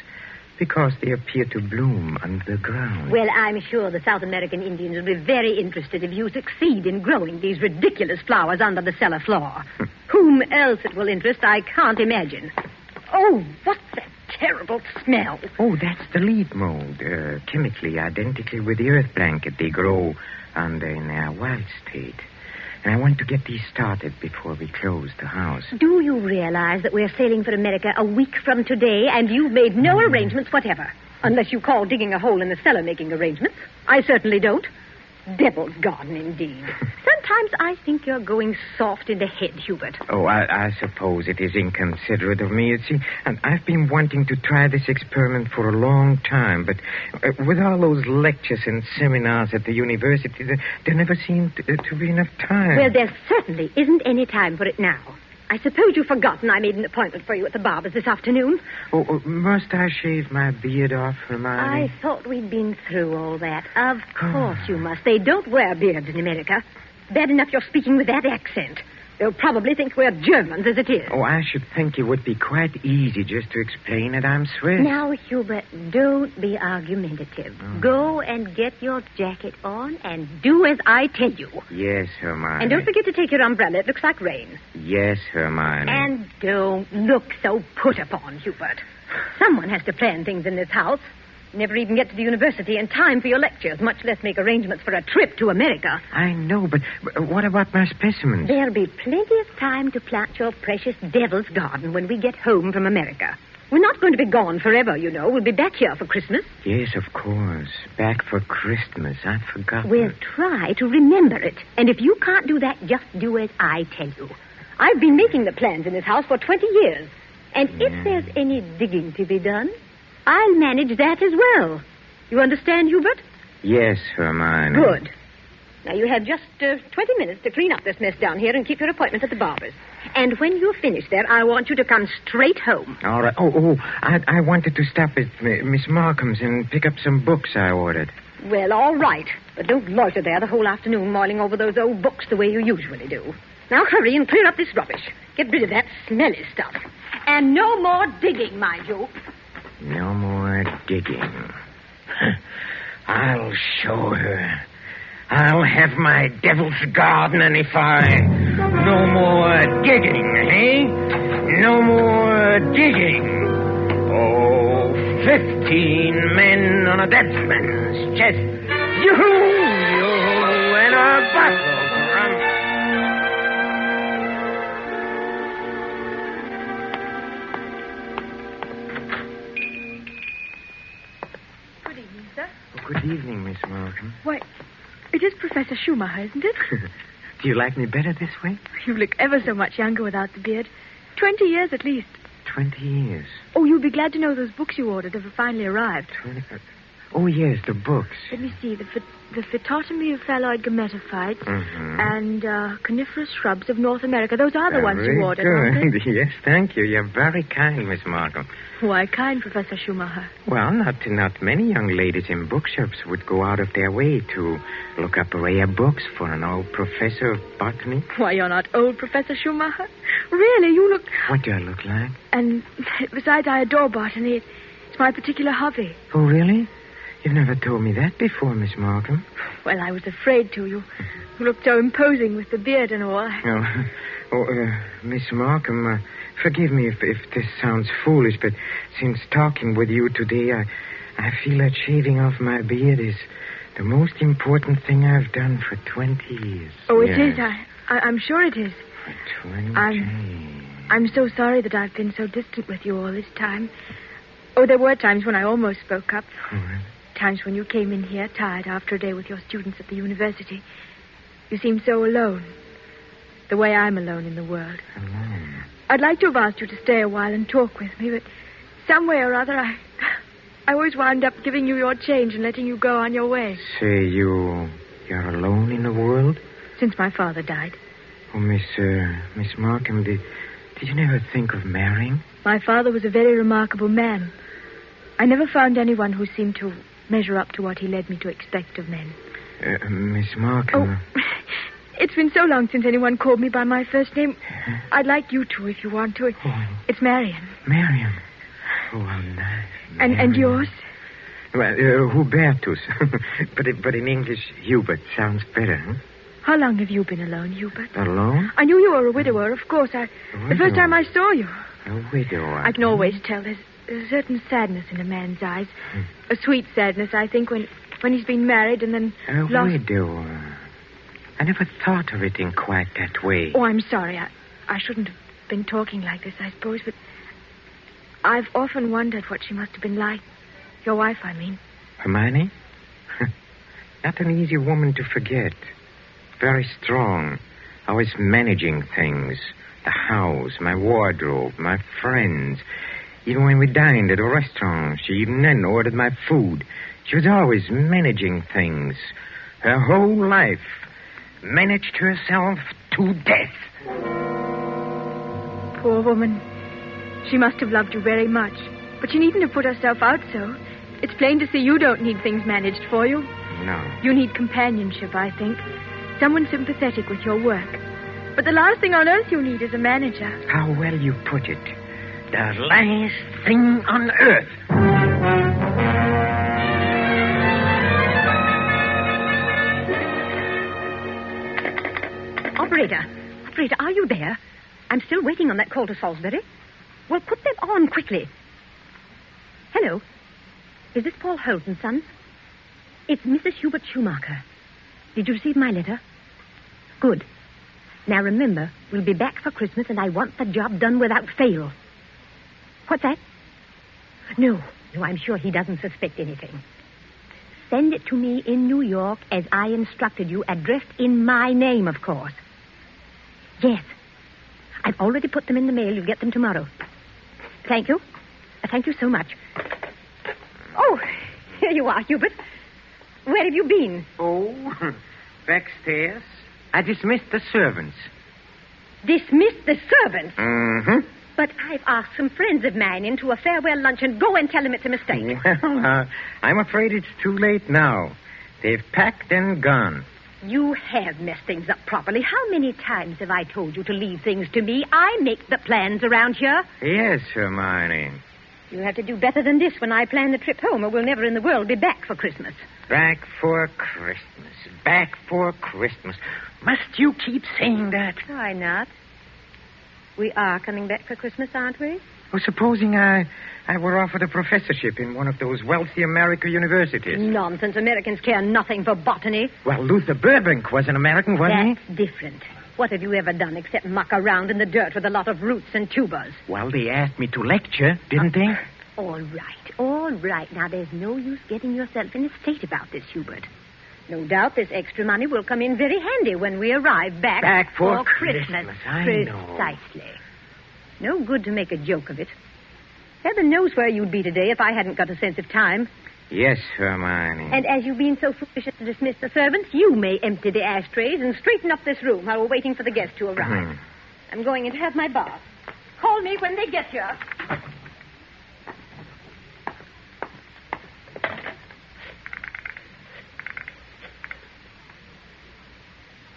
S11: because they appear to bloom under the ground.
S13: Well, I'm sure the South American Indians will be very interested if you succeed in growing these ridiculous flowers under the cellar floor. Whom else it will interest, I can't imagine. Oh, what's that terrible smell?
S11: Oh, that's the leaf mold, chemically identical with the earth blanket they grow under in their wild state. And I want to get these started before we close the house.
S13: Do you realize that we're sailing for America a week from today, and you've made no arrangements whatever? Unless you call digging a hole in the cellar making arrangements. I certainly don't. Devil's garden, indeed. Sometimes I think you're going soft in the head, Hubert.
S11: Oh, I suppose it is inconsiderate of me. You see, and I've been wanting to try this experiment for a long time, but with all those lectures and seminars at the university, there never seemed to be enough time.
S13: Well, there certainly isn't any time for it now. I suppose you've forgotten I made an appointment for you at the barber's this afternoon.
S11: Oh, must I shave my beard off, Hermione?
S13: I thought we'd been through all that. Of course you must. They don't wear beards in America. Bad enough you're speaking with that accent. They'll probably think we're Germans as it is.
S11: Oh, I should think it would be quite easy just to explain that I'm Swiss.
S13: Now, Hubert, don't be argumentative. Go and get your jacket on and do as I tell you.
S11: Yes, Hermione.
S13: And don't forget to take your umbrella. It looks like rain.
S11: Yes, Hermione.
S13: And don't look so put upon, Hubert. Someone has to plan things in this house. Never even get to the university in time for your lectures, much less make arrangements for a trip to America.
S11: I know, but what about my specimens?
S13: There'll be plenty of time to plant your precious devil's garden when we get home from America. We're not going to be gone forever, you know. We'll be back here for Christmas.
S11: Yes, of course. Back for Christmas. I'd forgotten.
S13: We'll try to remember it. And if you can't do that, just do as I tell you. I've been making the plans in this house for 20 years. And if there's any digging to be done, I'll manage that as well. You understand, Hubert?
S11: Yes, Hermione.
S13: Good. Now, you have just 20 minutes to clean up this mess down here and keep your appointment at the barber's. And when you're finished there, I want you to come straight home.
S11: All right. I wanted to stop at Miss Markham's and pick up some books I ordered.
S13: Well, all right. But don't loiter there the whole afternoon mulling over those old books the way you usually do. Now, hurry and clear up this rubbish. Get rid of that smelly stuff. And no more digging, mind you.
S11: No more digging. I'll show her. I'll have my devil's garden, and if no more digging, eh? No more digging. Oh, 15 men on a Dutchman's chest. Yoo-hoo, yoo-hoo, and a bottle of rum. Good evening, Miss Malcolm.
S5: Why, it is Professor Schumacher, isn't it?
S11: Do you like me better this way?
S5: You look ever so much younger without the beard. 20 years at least.
S11: 20 years.
S1: Oh, you'll be glad to know those books you ordered have finally arrived.
S11: Oh, yes, the books.
S1: Let me see. The Phytotomy of Phalloid Gametophytes and Coniferous Shrubs of North America. Those are the ones you ordered, aren't they?
S11: Yes, thank you. You're very kind, Miss Markham.
S1: Why kind, Professor Schumacher?
S11: Well, not many young ladies in bookshops would go out of their way to look up rare books for an old professor of botany.
S1: Why, you're not old, Professor Schumacher. Really, you look...
S11: What do I look like?
S1: And besides, I adore botany. It's my particular hobby.
S11: Oh, really? You've never told me that before, Miss Markham.
S1: Well, I was afraid to. You looked so imposing with the beard and all.
S11: Miss Markham, forgive me if this sounds foolish, but since talking with you today, I feel that shaving off my beard is the most important thing I've done for 20 years.
S1: Oh, it is. I'm sure it is.
S11: For 20.
S1: I'm so sorry that I've been so distant with you all this time. Oh, there were times when I almost spoke up. Times when you came in here tired after a day with your students at the university. You seemed so alone. The way I'm alone in the world.
S11: Alone?
S1: I'd like to have asked you to stay a while and talk with me, but some way or other I always wound up giving you your change and letting you go on your way.
S11: Say you're alone in the world?
S1: Since my father died.
S11: Oh, Miss Markham, did you never think of marrying?
S1: My father was a very remarkable man. I never found anyone who seemed to measure up to what he led me to expect of men.
S11: Miss Markham...
S1: Oh, it's been so long since anyone called me by my first name. I'd like you to, if you want to. It's Marion.
S11: Marion? Oh, how nice.
S1: And yours?
S11: Well, Hubertus. but in English, Hubert sounds better, huh?
S1: How long have you been alone, Hubert?
S11: Alone?
S1: I knew you were a widower, of course. The first time I saw you.
S11: A widower?
S1: I can always tell. There's a certain sadness in a man's eyes. A sweet sadness, I think, when he's been married and then lost...
S11: A widower. I never thought of it in quite that way.
S1: Oh, I'm sorry. I shouldn't have been talking like this, I suppose, but I've often wondered what she must have been like. Your wife, I mean.
S11: Hermione? Not an easy woman to forget. Very strong. Always managing things. The house, my wardrobe, my friends. Even when we dined at a restaurant, she even then ordered my food. She was always managing things. Her whole life. Managed herself to death.
S1: Poor woman. She must have loved you very much. But she needn't have put herself out so. It's plain to see you don't need things managed for you.
S11: No.
S1: You need companionship, I think. Someone sympathetic with your work. But the last thing on earth you need is a manager.
S11: How well you put it. The last thing on earth.
S13: Operator, are you there? I'm still waiting on that call to Salisbury. Well, put them on quickly. Hello. Is this Paul Holt & Sons? It's Mrs. Hubert Schumacher. Did you receive my letter? Good. Now remember, we'll be back for Christmas and I want the job done without fail. What's that? No, I'm sure he doesn't suspect anything. Send it to me in New York as I instructed you, addressed in my name, of course. Yes. I've already put them in the mail. You'll get them tomorrow. Thank you. Thank you so much. Oh, here you are, Hubert. Where have you been?
S11: Oh, backstairs. I dismissed the servants.
S13: Dismissed the servants?
S11: Mm-hmm.
S13: But I've asked some friends of mine into a farewell luncheon. Go and tell them it's a mistake.
S11: Well, I'm afraid it's too late now. They've packed and gone.
S13: You have messed things up properly. How many times have I told you to leave things to me? I make the plans around here.
S11: Yes, Hermione.
S13: You'll have to do better than this when I plan the trip home, or we'll never in the world be back for Christmas.
S11: Back for Christmas. Back for Christmas. Must you keep saying that?
S13: Why not? We are coming back for Christmas, aren't we?
S11: Well, supposing I were offered a professorship in one of those wealthy American universities.
S13: Nonsense. Americans care nothing for botany.
S11: Well, Luther Burbank was an American, wasn't
S13: he? That's different. What have you ever done except muck around in the dirt with a lot of roots and tubers?
S11: Well, they asked me to lecture, didn't they?
S13: All right. Now, there's no use getting yourself in a state about this, Hubert. No doubt this extra money will come in very handy when we arrive back
S11: for Christmas. I know.
S13: Precisely. No good to make a joke of it. Heaven knows where you'd be today if I hadn't got a sense of time.
S11: Yes, Hermione.
S13: And as you've been so foolish as to dismiss the servants, you may empty the ashtrays and straighten up this room while we're waiting for the guests to arrive. I'm going in to have my bath. Call me when they get here.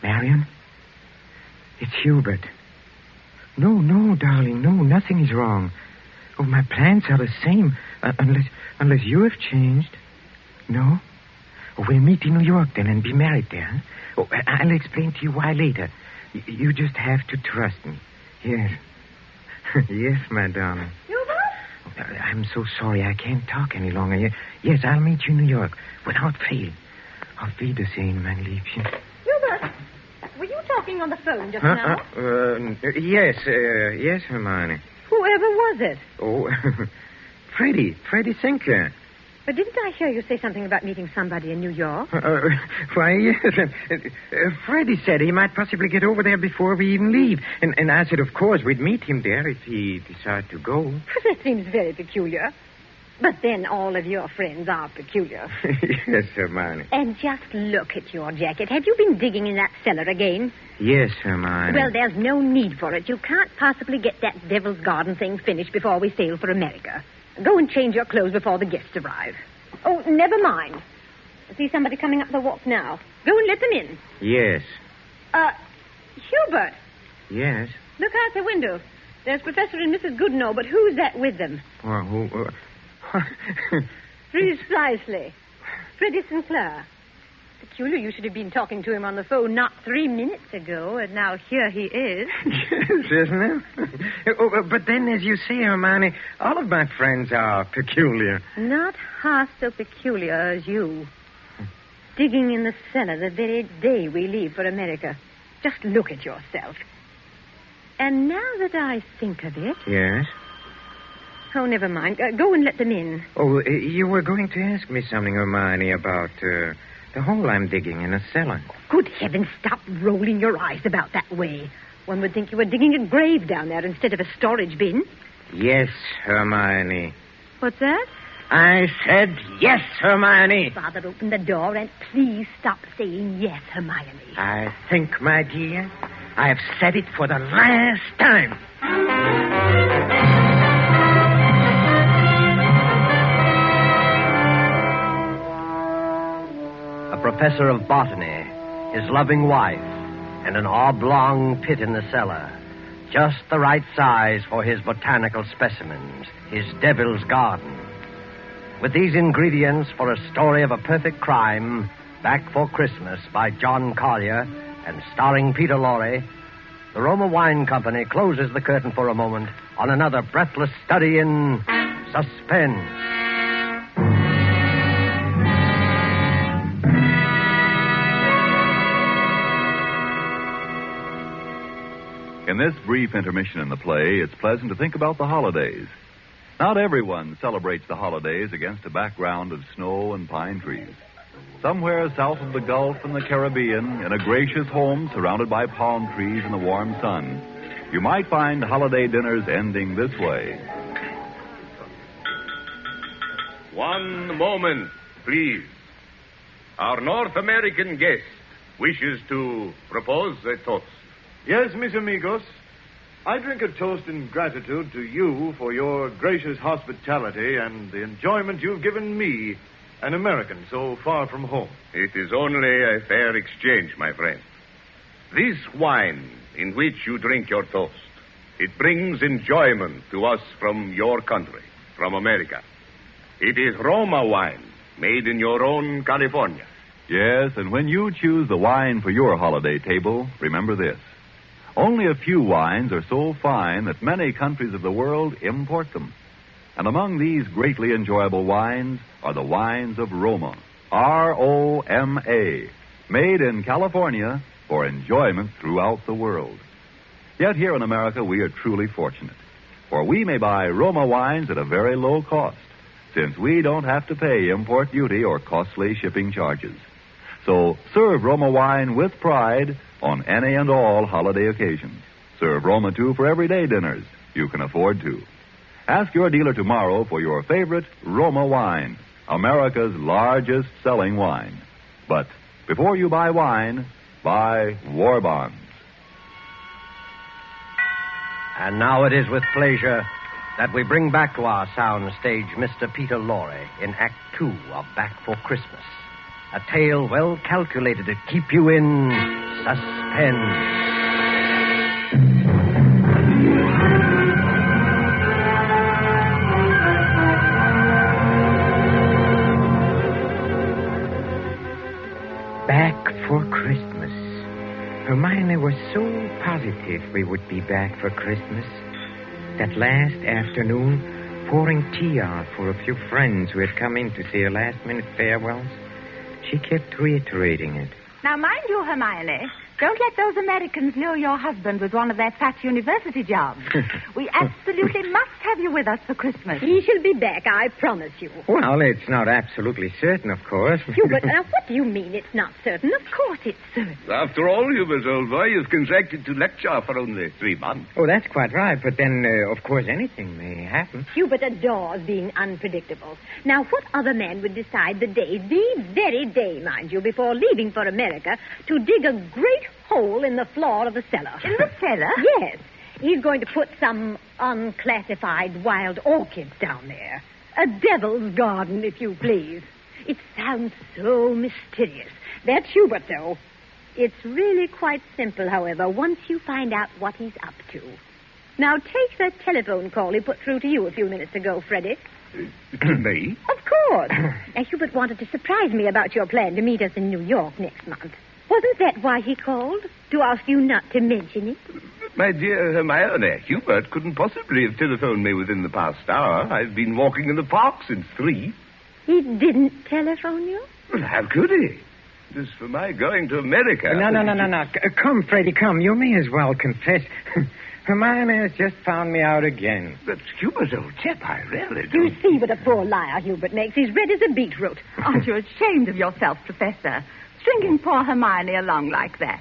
S11: Marion? It's Hubert. No, darling, no, nothing is wrong. Oh, my plans are the same, unless you have changed. No? Oh, we'll meet in New York then and be married there, huh? Oh, I'll explain to you why later. You just have to trust me. Yes. Yes, my darling.
S13: Hubert?
S11: Oh, I'm so sorry I can't talk any longer. Yes, I'll meet you in New York without fail. Auf Wiedersehen, mein Liebchen.
S13: Hubert, were you talking on the phone just now?
S11: Yes, Hermione.
S13: Whoever was it?
S11: Oh, Freddie Sinclair.
S13: But didn't I hear you say something about meeting somebody in New York?
S11: Why, yes. Freddie said he might possibly get over there before we even leave. And I said, of course, we'd meet him there if he decided to go.
S13: That seems very peculiar. But then all of your friends are peculiar.
S11: Yes, Hermione.
S13: And just look at your jacket. Have you been digging in that cellar again?
S11: Yes, Hermione.
S13: Well, there's no need for it. You can't possibly get that Devil's Garden thing finished before we sail for America. Go and change your clothes before the guests arrive. Oh, never mind. I see somebody coming up the walk now. Go and let them in.
S11: Yes.
S13: Hubert.
S11: Yes?
S13: Look out the window. There's Professor and Mrs. Goodenough, but who's that with them?
S11: Well, who...
S13: Precisely. Freddie Sinclair. Peculiar you should have been talking to him on the phone not 3 minutes ago, and now here he is.
S11: Yes, isn't it? But then, as you say, Hermione, all of my friends are peculiar.
S13: Not half so peculiar as you. Digging in the cellar the very day we leave for America. Just look at yourself. And now that I think of it...
S11: Yes?
S13: Oh, never mind. Go and let them in.
S11: Oh, you were going to ask me something, Hermione, about the hole I'm digging in a cellar.
S13: Good heavens, stop rolling your eyes about that way. One would think you were digging a grave down there instead of a storage bin.
S11: Yes, Hermione.
S13: What's that?
S11: I said yes, Hermione.
S13: Father, open the door and please stop saying yes, Hermione.
S11: I think, my dear, I have said it for the last time.
S9: A professor of botany, his loving wife, and an oblong pit in the cellar. Just the right size for his botanical specimens, his devil's garden. With these ingredients for a story of a perfect crime, Back for Christmas by John Collier and starring Peter Lorre, the Roma Wine Company closes the curtain for a moment on another breathless study in suspense.
S12: In this brief intermission in the play, it's pleasant to think about the holidays. Not everyone celebrates the holidays against a background of snow and pine trees. Somewhere south of the Gulf and the Caribbean, in a gracious home surrounded by palm trees in the warm sun, you might find holiday dinners ending this way.
S14: One moment, please. Our North American guest wishes to propose a toast.
S15: Yes, mis amigos. I drink a toast in gratitude to you for your gracious hospitality and the enjoyment you've given me, an American so far from home.
S14: It is only a fair exchange, my friend. This wine in which you drink your toast, it brings enjoyment to us from your country, from America. It is Roma wine, made in your own California.
S12: Yes, and when you choose the wine for your holiday table, remember this. Only a few wines are so fine that many countries of the world import them. And among these greatly enjoyable wines are the wines of Roma, R-O-M-A, made in California for enjoyment throughout the world. Yet here in America we are truly fortunate, for we may buy Roma wines at a very low cost, since we don't have to pay import duty or costly shipping charges. So serve Roma wine with pride on any and all holiday occasions. serve Roma, too, for everyday dinners you can afford to. Ask your dealer tomorrow for your favorite Roma wine, America's largest selling wine. But before you buy wine, buy war bonds.
S9: And now it is with pleasure that we bring back to our sound stage Mr. Peter Lorre in Act 2 of Back for Christmas. A tale well calculated to keep you in suspense.
S11: Back for Christmas. Hermione was so positive we would be back for Christmas. That last afternoon, pouring tea out for a few friends who had come in to say last-minute farewells, she kept reiterating it.
S7: Now, mind you, Hermione, don't let those Americans know your husband was one of their fat university jobs. We absolutely must have you with us for Christmas.
S13: He shall be back, I promise you.
S11: Well, it's not absolutely certain, of course.
S13: Hubert, now what do you mean it's not certain? Of course it's certain.
S14: After all, Hubert, old boy, you've contracted to lecture for only 3 months.
S11: Oh, that's quite right. But then, of course, anything may happen.
S13: Hubert adores being unpredictable. Now, what other man would decide the very day, mind you, before leaving for America, to dig a great hole in the floor of the cellar?
S7: In the cellar?
S13: Yes. He's going to put some unclassified wild orchids down there. A devil's garden, if you please. It sounds so mysterious. That's Hubert, though. It's really quite simple, however, once you find out what he's up to. Now, take the telephone call he put through to you a few minutes ago, Freddie.
S14: To me?
S13: Of course. Now, Hubert wanted to surprise me about your plan to meet us in New York next month. Wasn't that why he called? To ask you not to mention it?
S14: My dear Hermione, Hubert couldn't possibly have telephoned me within the past hour. I've been walking in the park since 3.
S13: He didn't telephone you?
S14: Well, how could he? It was for my going to America.
S11: No. Come, Freddie, come. You may as well confess. Hermione has just found me out again.
S14: But Hubert, old chap, I really do.
S13: You see what a poor liar Hubert makes. He's red as a beetroot.
S7: Aren't you ashamed of yourself, Professor? Stringing poor Hermione along like that.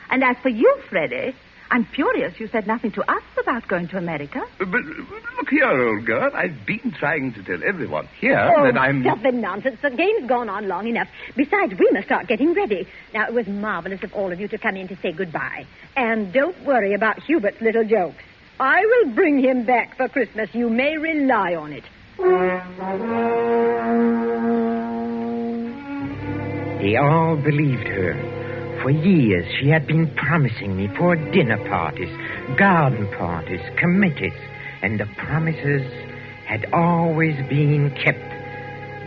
S7: And as for you, Freddie, I'm furious you said nothing to us about going to America.
S14: But look here, old girl. I've been trying to tell everyone here that I'm...
S13: Stop the nonsense. The game's gone on long enough. Besides, we must start getting ready. Now, it was marvelous of all of you to come in to say goodbye. And don't worry about Hubert's little jokes. I will bring him back for Christmas. You may rely on it.
S11: They all believed her. For years, she had been promising me for dinner parties, garden parties, committees, and the promises had always been kept.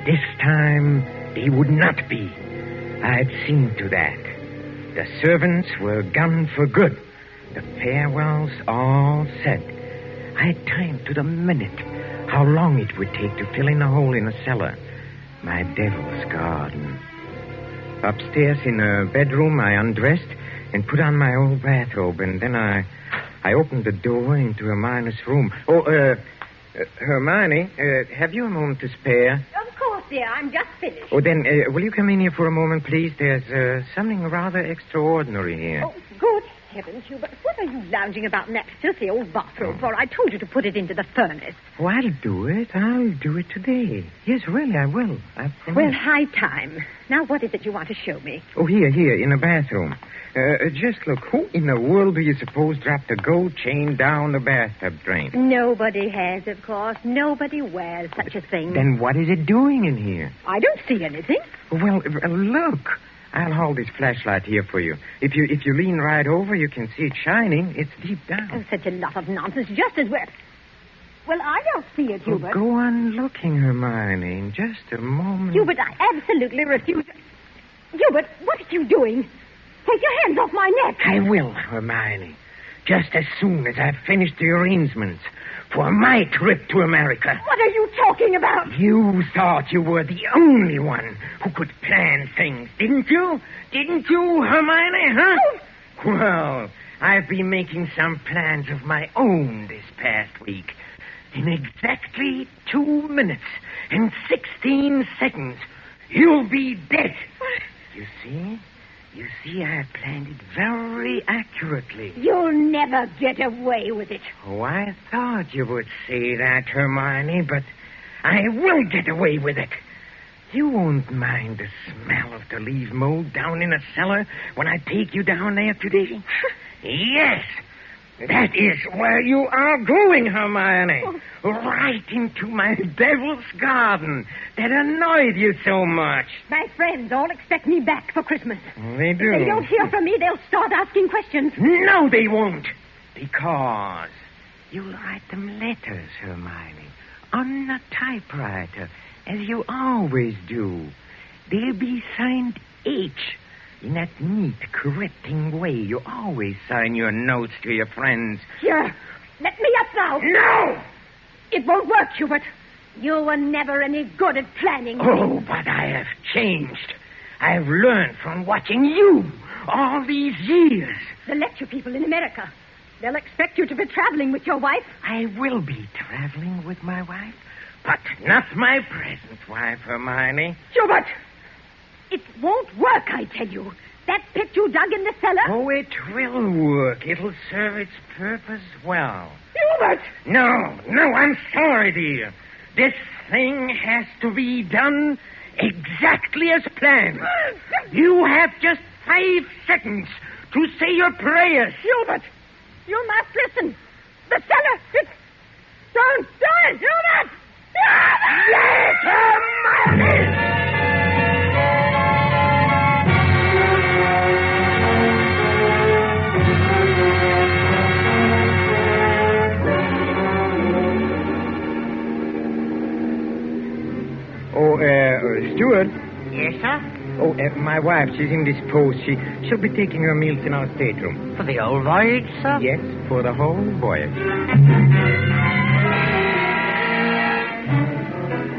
S11: This time, they would not be. I had seen to that. The servants were gone for good. The farewells all said. I had timed to the minute how long it would take to fill in a hole in a cellar. My devil's garden. Upstairs in a bedroom, I undressed and put on my old bathrobe, and then I opened the door into Hermione's room. Hermione, have you a moment to spare?
S13: Of course, dear. I'm just finished.
S11: Oh, then, will you come in here for a moment, please? There's something rather extraordinary here.
S13: Oh, good heavens, Hubert. What are you lounging about in that filthy old bathroom for? I told you to put it into the furnace.
S11: Oh, I'll do it. I'll do it today. Yes, really, I will.
S13: Well, high time. Now, what is it you want to show me?
S11: Oh, here, in the bathroom. Just look. Who in the world do you suppose dropped a gold chain down the bathtub drain?
S13: Nobody has, of course. Nobody wears such a thing.
S11: Then what is it doing in here?
S13: I don't see anything.
S11: Well, look. I'll hold this flashlight here for you. If you lean right over, you can see it shining. It's deep down.
S13: Oh, such a lot of nonsense. Just as well. Well, I don't see it, Hubert.
S11: Go on looking, Hermione, in just a moment.
S13: Hubert, I absolutely refuse. Hubert, what are you doing? Take your hands off my neck.
S11: I will, Hermione. Just as soon as I've finished the arrangements for my trip to America.
S13: What are you talking about?
S11: You thought you were the only one who could plan things, didn't you? Didn't you, Hermione, huh?
S13: Oh.
S11: Well, I've been making some plans of my own this past week. In exactly 2 minutes and 16 seconds, you'll be dead. You see? You see, I have planned it very accurately.
S13: You'll never get away with it.
S11: Oh, I thought you would say that, Hermione, but I will get away with it. You won't mind the smell of the leaf mold down in the cellar when I take you down there today? Yes, that is where you are going, Hermione. Right into my devil's garden that annoyed you so much.
S13: My friends all expect me back for Christmas.
S11: They do.
S13: If they don't hear from me, they'll start asking questions.
S11: No, they won't. Because you'll write them letters, Hermione, on a typewriter, as you always do. They'll be signed H, in that neat, correcting way you always sign your notes to your friends.
S13: Here, let me up now.
S11: No!
S13: It won't work, Hubert. You were never any good at planning.
S11: Oh, but I have changed. I have learned from watching you all these years.
S13: The lecture people in America. They'll expect you to be traveling with your wife.
S11: I will be traveling with my wife, but not my present wife, Hermione.
S13: Hubert! It won't work, I tell you. That pit you dug in the cellar...
S11: Oh, it will work. It'll serve its purpose well.
S13: Hubert!
S11: No, I'm sorry, dear. This thing has to be done exactly as planned. You have just 5 seconds to say your prayers.
S13: Hubert, you must listen. The cellar, it's... Don't do it, Hubert!
S11: Yes, Hermione! Stuart?
S2: Yes, sir?
S11: Oh, my wife, she's indisposed. She'll be taking her meals in our stateroom.
S2: For the whole voyage, sir?
S11: Yes, for the whole voyage.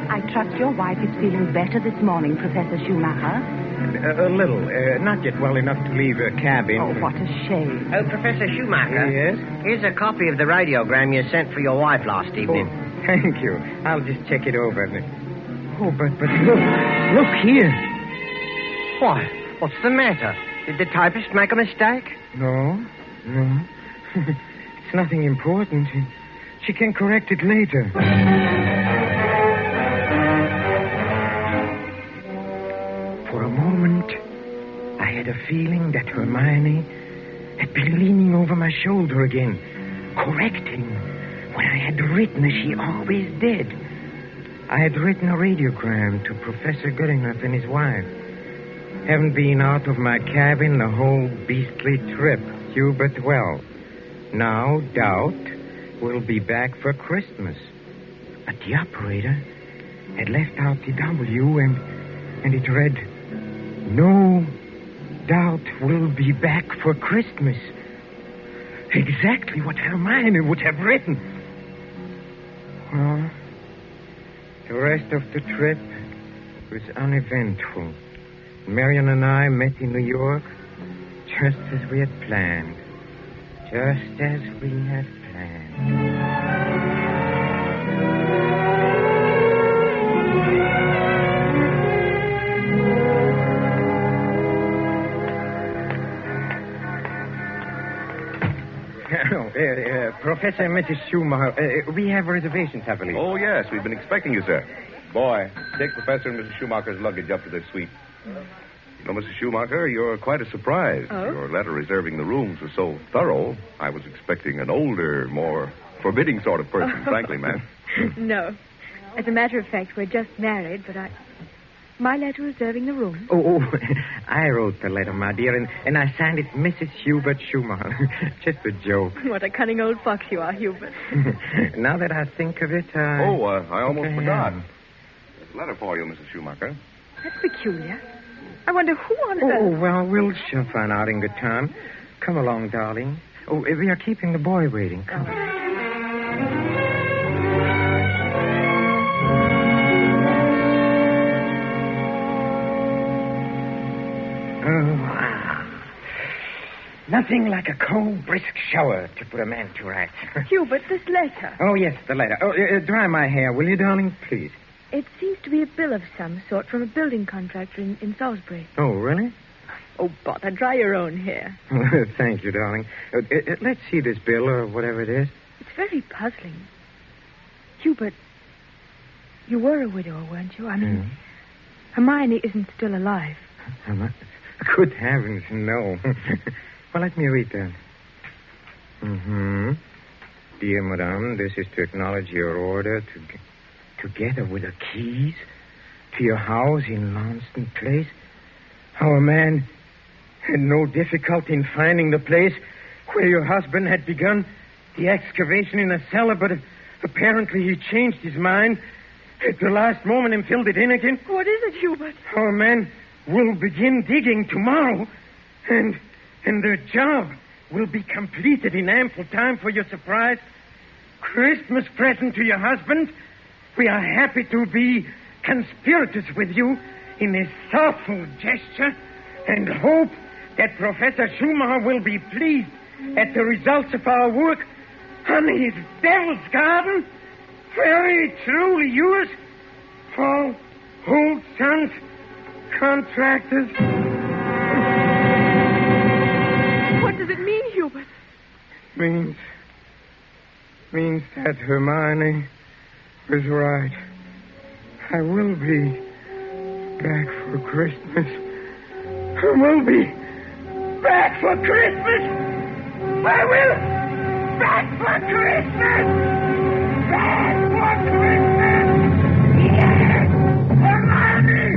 S7: I trust your wife is feeling better this morning, Professor Schumacher.
S11: A little. Not yet well enough to leave her cabin.
S7: Oh, what a shame.
S2: Oh, Professor Schumacher.
S11: Yes?
S2: Here's a copy of the radiogram you sent for your wife last evening.
S11: Oh, thank you. I'll just check it over. Oh, but look here.
S2: Why? What's the matter? Did the typist make a mistake?
S11: No. It's nothing important. She can correct it later. For a moment, I had a feeling that Hermione had been leaning over my shoulder again, correcting what I had written as she always did. I had written a radiogram to Professor Goodenough and his wife. Haven't been out of my cabin the whole beastly trip, Hubert. Well, now doubt we'll be back for Christmas. But the operator had left out the W, and it read, "No doubt we'll be back for Christmas." Exactly what Hermione would have written. Well, the rest of the trip was uneventful. Marion and I met in New York just as we had planned. Just as we had planned. Professor and Mrs. Schumacher, we have reservations, I believe.
S14: Oh, yes. We've been expecting you, sir. Boy, take Professor and Mrs. Schumacher's luggage up to their suite. You know, Mrs. Schumacher, you're quite a surprise.
S1: Oh?
S14: Your letter reserving the rooms was so thorough, I was expecting an older, more forbidding sort of person, frankly, ma'am.
S1: No. As a matter of fact, we're just married, but my letter reserving the room.
S11: Oh, I wrote the letter, my dear, and I signed it Mrs. Hubert Schumacher. Just a joke.
S1: What a cunning old fox you are, Hubert.
S11: Now that I think of it,
S14: I almost forgot. There's a letter for you, Mrs. Schumacher.
S1: That's peculiar. I wonder who on earth...
S11: Oh, well, we'll find out in good time. Come along, darling. Oh, we are keeping the boy waiting. Come. Nothing like a cold, brisk shower to put a man to rights.
S1: Hubert, this letter.
S11: Oh, yes, the letter. Oh, dry my hair, will you, darling? Please.
S1: It seems to be a bill of some sort from a building contractor in Salisbury.
S11: Oh, really?
S1: Oh, bother, dry your own hair.
S11: Thank you, darling. Let's see this bill or whatever it is.
S1: It's very puzzling. Hubert, you were a widower, weren't you? I mean, Hermione isn't still alive.
S11: Good heavens, no. Well, let me read that. Dear Madame, this is to acknowledge your order together with the keys to your house in Launceston Place. Our man had no difficulty in finding the place where your husband had begun the excavation in the cellar, but apparently he changed his mind at the last moment and filled it in again.
S1: What is it, Hubert?
S11: Our man will begin digging tomorrow, and the job will be completed in ample time for your surprise Christmas present to your husband. We are happy to be conspirators with you in this thoughtful gesture and hope that Professor Schumacher will be pleased at the results of our work on his Devil's Garden. Very truly yours, Paul Holt Sons, Contractors.
S1: What does it mean, Hubert?
S11: Means that Hermione was right. I will be back for Christmas. I will be back for Christmas. I will back for Christmas. Back for Christmas. Yes, Hermione.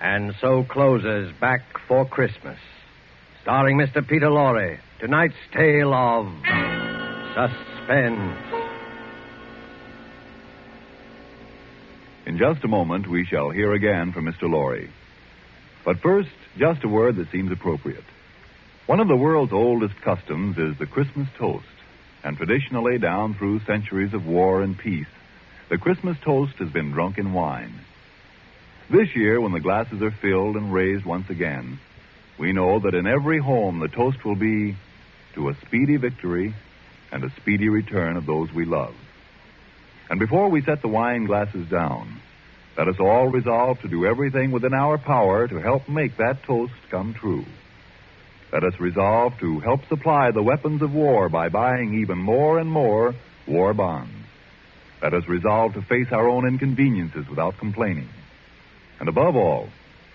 S9: And so closes Back for Christmas, starring Mr. Peter Lorre. Tonight's tale of suspense.
S12: In just a moment, we shall hear again from Mr. Lorre. But first, just a word that seems appropriate. One of the world's oldest customs is the Christmas toast. And traditionally, down through centuries of war and peace, the Christmas toast has been drunk in wine. This year, when the glasses are filled and raised once again, we know that in every home the toast will be to a speedy victory and a speedy return of those we love. And before we set the wine glasses down, let us all resolve to do everything within our power to help make that toast come true. Let us resolve to help supply the weapons of war by buying even more and more war bonds. Let us resolve to face our own inconveniences without complaining. And above all,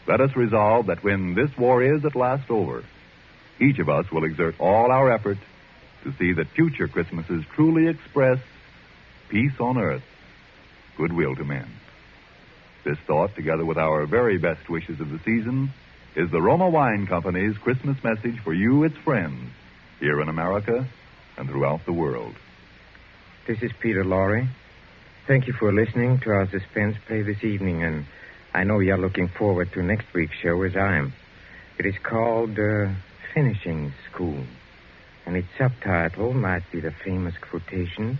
S12: let us resolve that when this war is at last over, each of us will exert all our effort to see that future Christmases truly express peace on earth, goodwill to men. This thought, together with our very best wishes of the season, is the Roma Wine Company's Christmas message for you, its friends, here in America and throughout the world.
S11: This is Peter Lorre. Thank you for listening to our suspense play this evening, and I know you're looking forward to next week's show as I am. It is called Finishing School, and its subtitle might be the famous quotation,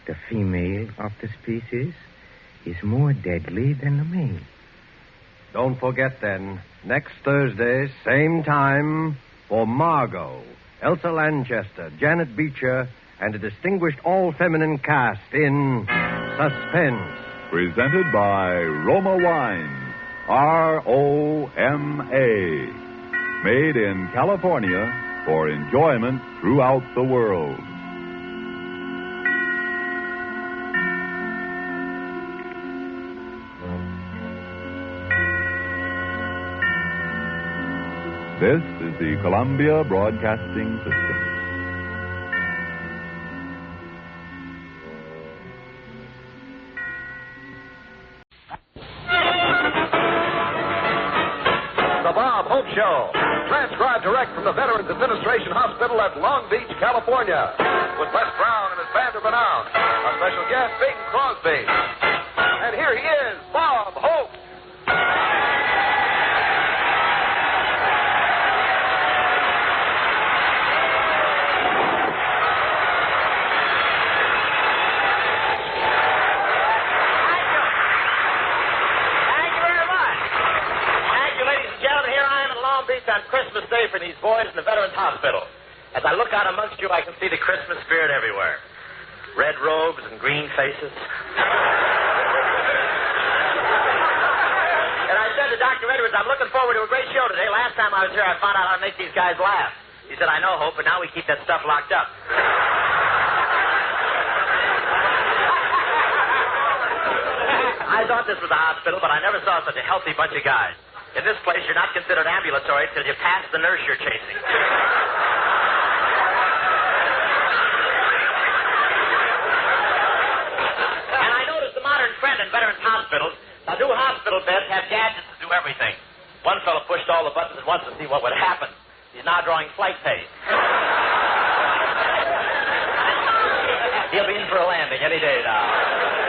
S11: "The female of the species is more deadly than the male."
S9: Don't forget, then, next Thursday, same time, for Margot, Elsa Lanchester, Janet Beecher, and a distinguished all-feminine cast in Suspense.
S12: Presented by Roma Wines, R-O-M-A. Made in California for enjoyment throughout the world. This is the Columbia Broadcasting System.
S8: Show. Transcribed direct from the Veterans Administration Hospital at Long Beach, California. With Les Brown and his band of renown. Our special guest, Bing Crosby. And here he is, Bob Hope.
S16: On Christmas Day
S3: welcome these boys in the Veterans Hospital. As I look out amongst you, I can see the Christmas spirit everywhere. Red robes and green faces. And I said to Dr. Edwards, I'm looking forward to a great show today. Last time I was here, I found out how to make these guys laugh. He said, I know, Hope, but now we keep that stuff locked up. I thought this was a hospital, but I never saw such a healthy bunch of guys. In this place, you're not considered ambulatory till you pass the nurse you're chasing. And I noticed the modern trend in veterans hospitals. Now, new hospital beds have gadgets to do everything. One fellow pushed all the buttons at once to see what would happen. He's now drawing flight pay. He'll be in for a landing any day now.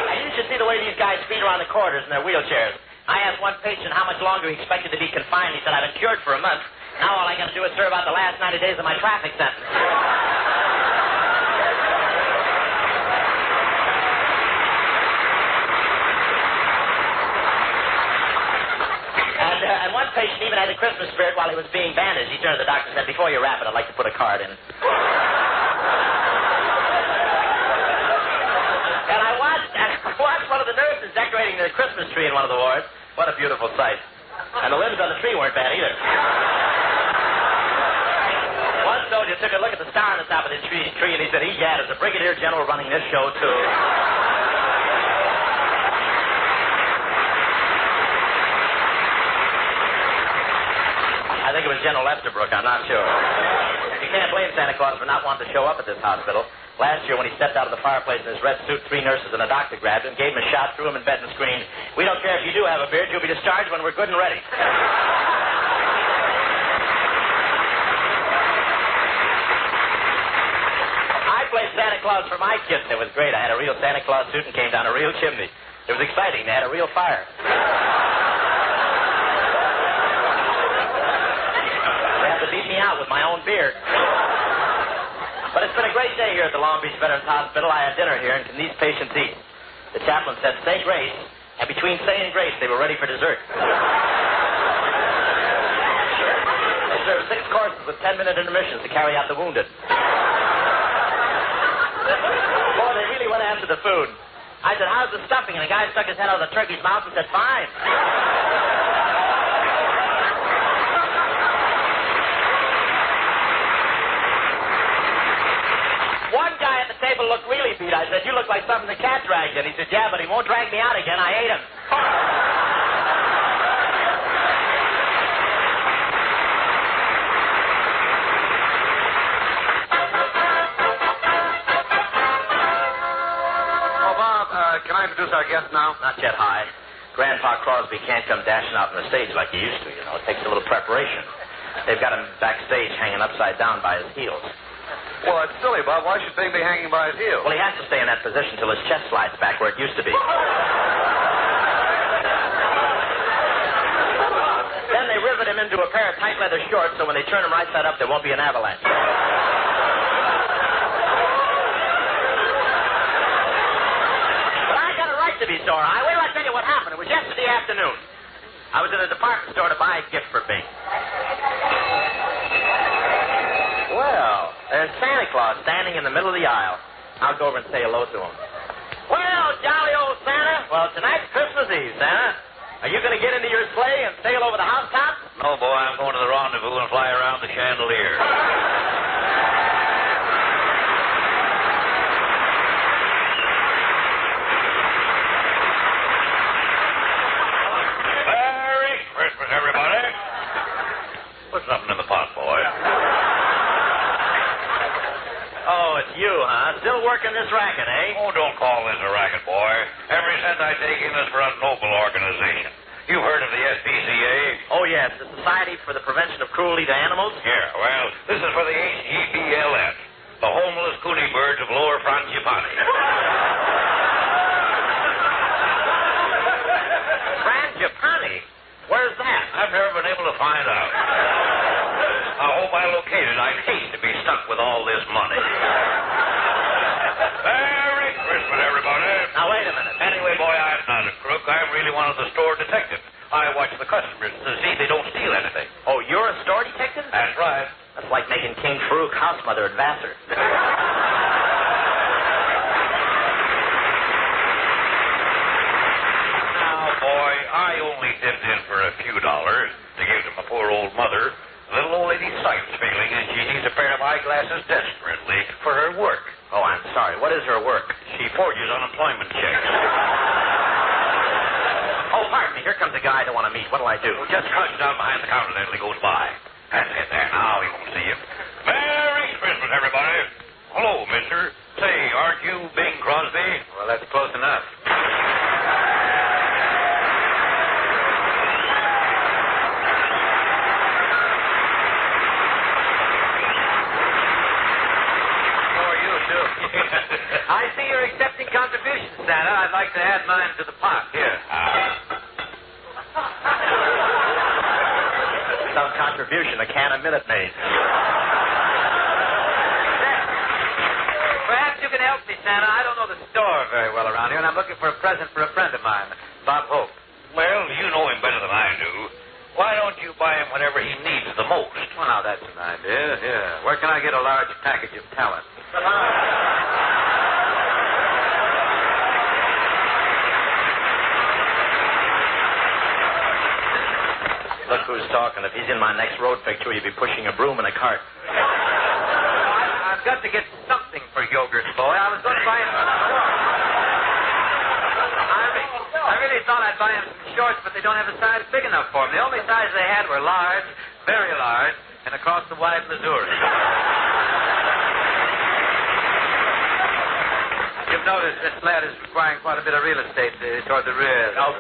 S3: And you should see the way these guys speed around the corridors in their wheelchairs. I asked one patient how much longer he expected to be confined. He said, I've been cured for a month. Now all I got to do is serve out the last 90 days of my traffic sentence. And one patient even had the Christmas spirit while he was being bandaged. He turned to the doctor and said, before you wrap it, I'd like to put a card in it. And I watched one of the nurses decorating the Christmas tree in one of the wards. What a beautiful sight. And the limbs on the tree weren't bad either. One soldier took a look at the star on the top of the tree and he said, egad, is the brigadier general running this show, too? I think it was General Estabrook, I'm not sure. You can't blame Santa Claus for not wanting to show up at this hospital. Last year, when he stepped out of the fireplace in his red suit, 3 nurses and a doctor grabbed him, gave him a shot, threw him in bed and screamed, we don't care if you do have a beard, you'll be discharged when we're good and ready. I played Santa Claus for my kids, and it was great. I had a real Santa Claus suit and came down a real chimney. It was exciting. They had a real fire. They had to beat me out with my own beard. But it's been a great day here at the Long Beach Veterans Hospital. I had dinner here, and can these patients eat? The chaplain said, say grace, and between saying grace, they were ready for dessert. They served 6 courses with 10-minute intermissions to carry out the wounded. Boy, they really went after the food. I said, how's the stuffing? And the guy stuck his head out of the turkey's mouth and said, fine. One guy at the table looked really beat. I said, you look like something the cat dragged in. He said, yeah, but he won't drag me out again. I ate him.
S8: Oh, Bob, can I introduce our guest now?
S3: Not yet, High. Grandpa Crosby can't come dashing out on the stage like he used to, you know. It takes a little preparation. They've got him backstage hanging upside down by his heels.
S8: Well, that's silly, Bob. Why should Bing be hanging by his heels?
S3: Well, he has to stay in that position till his chest slides back where it used to be. Then they rivet him into a pair of tight leather shorts so when they turn him right side up, there won't be an avalanche. But I got a right to be sore. Wait till I tell you what happened. It was yesterday afternoon. I was in a department store to buy a gift for Bing. Well, there's Santa Claus standing in the middle of the aisle. I'll go over and say hello to him. Well, jolly old Santa. Well, tonight's Christmas Eve, Santa. Are you going to get into your sleigh and sail over the housetops?
S16: No, boy, I'm going to the rendezvous and fly around the chandelier. Merry Christmas, everybody. Put something in the pot, boy.
S3: Oh, it's you, huh? Still working this racket, eh?
S16: Oh, don't call this a racket, boy. Every cent I take in is for a noble organization. You've heard of the SPCA?
S3: Oh, yes, the Society for the Prevention of Cruelty to Animals?
S16: Yeah, well, this is for the HGBLF, the homeless coonie birds of Lower Frangipani.
S3: Frangipani? Where's that?
S16: I've never been able to find out. I hope I locate it. I'd hate to be stuck with all this money. Merry Christmas, everybody.
S3: Now, wait a minute.
S16: Anyway, boy, I'm not a crook. I'm really one of the store detectives. I watch the customers to see they don't steal anything.
S3: Oh, you're a store detective?
S16: That's right.
S3: like making King Farouk house mother at Vassar.
S16: Now, boy, I only dipped in for a few dollars to give to my poor old mother. The little old lady's sight's failing, and she needs a pair of eyeglasses desperately for her work.
S3: Oh, I'm sorry. What is her work?
S16: She forges unemployment checks.
S3: Oh, pardon me. Here comes a guy I want to meet. What'll I do?
S16: Just crouch down behind the counter until he goes by. That's it there. Now he won't see you. Merry Christmas, everybody. Hello, mister. Say, aren't you Bing Crosby?
S3: Well, that's close enough.
S4: I see you're accepting contributions, Santa. I'd like to add mine to the pot. Here.
S3: Some contribution, a can of Minute Maid.
S4: Perhaps you can help me, Santa. I don't know the store very well around here, and I'm looking for a present for a friend of mine, Bob Hope.
S16: Well, you know him better than I do. Why don't you buy him whatever he needs the most?
S4: Well, now, that's an idea. Yeah. Where can I get a large package of talent?
S3: Look who's talking. If he's in my next road picture, he'll be pushing a broom in a cart.
S4: I've got to get something for Yogurt Boy. I was going to buy him some shorts. I really thought I'd buy him some shorts, but they don't have a size big enough for him. The only size they had were large, very large, and across the wide Missouri. You've noticed this lad is requiring quite a bit of real estate toward the rear.
S3: No.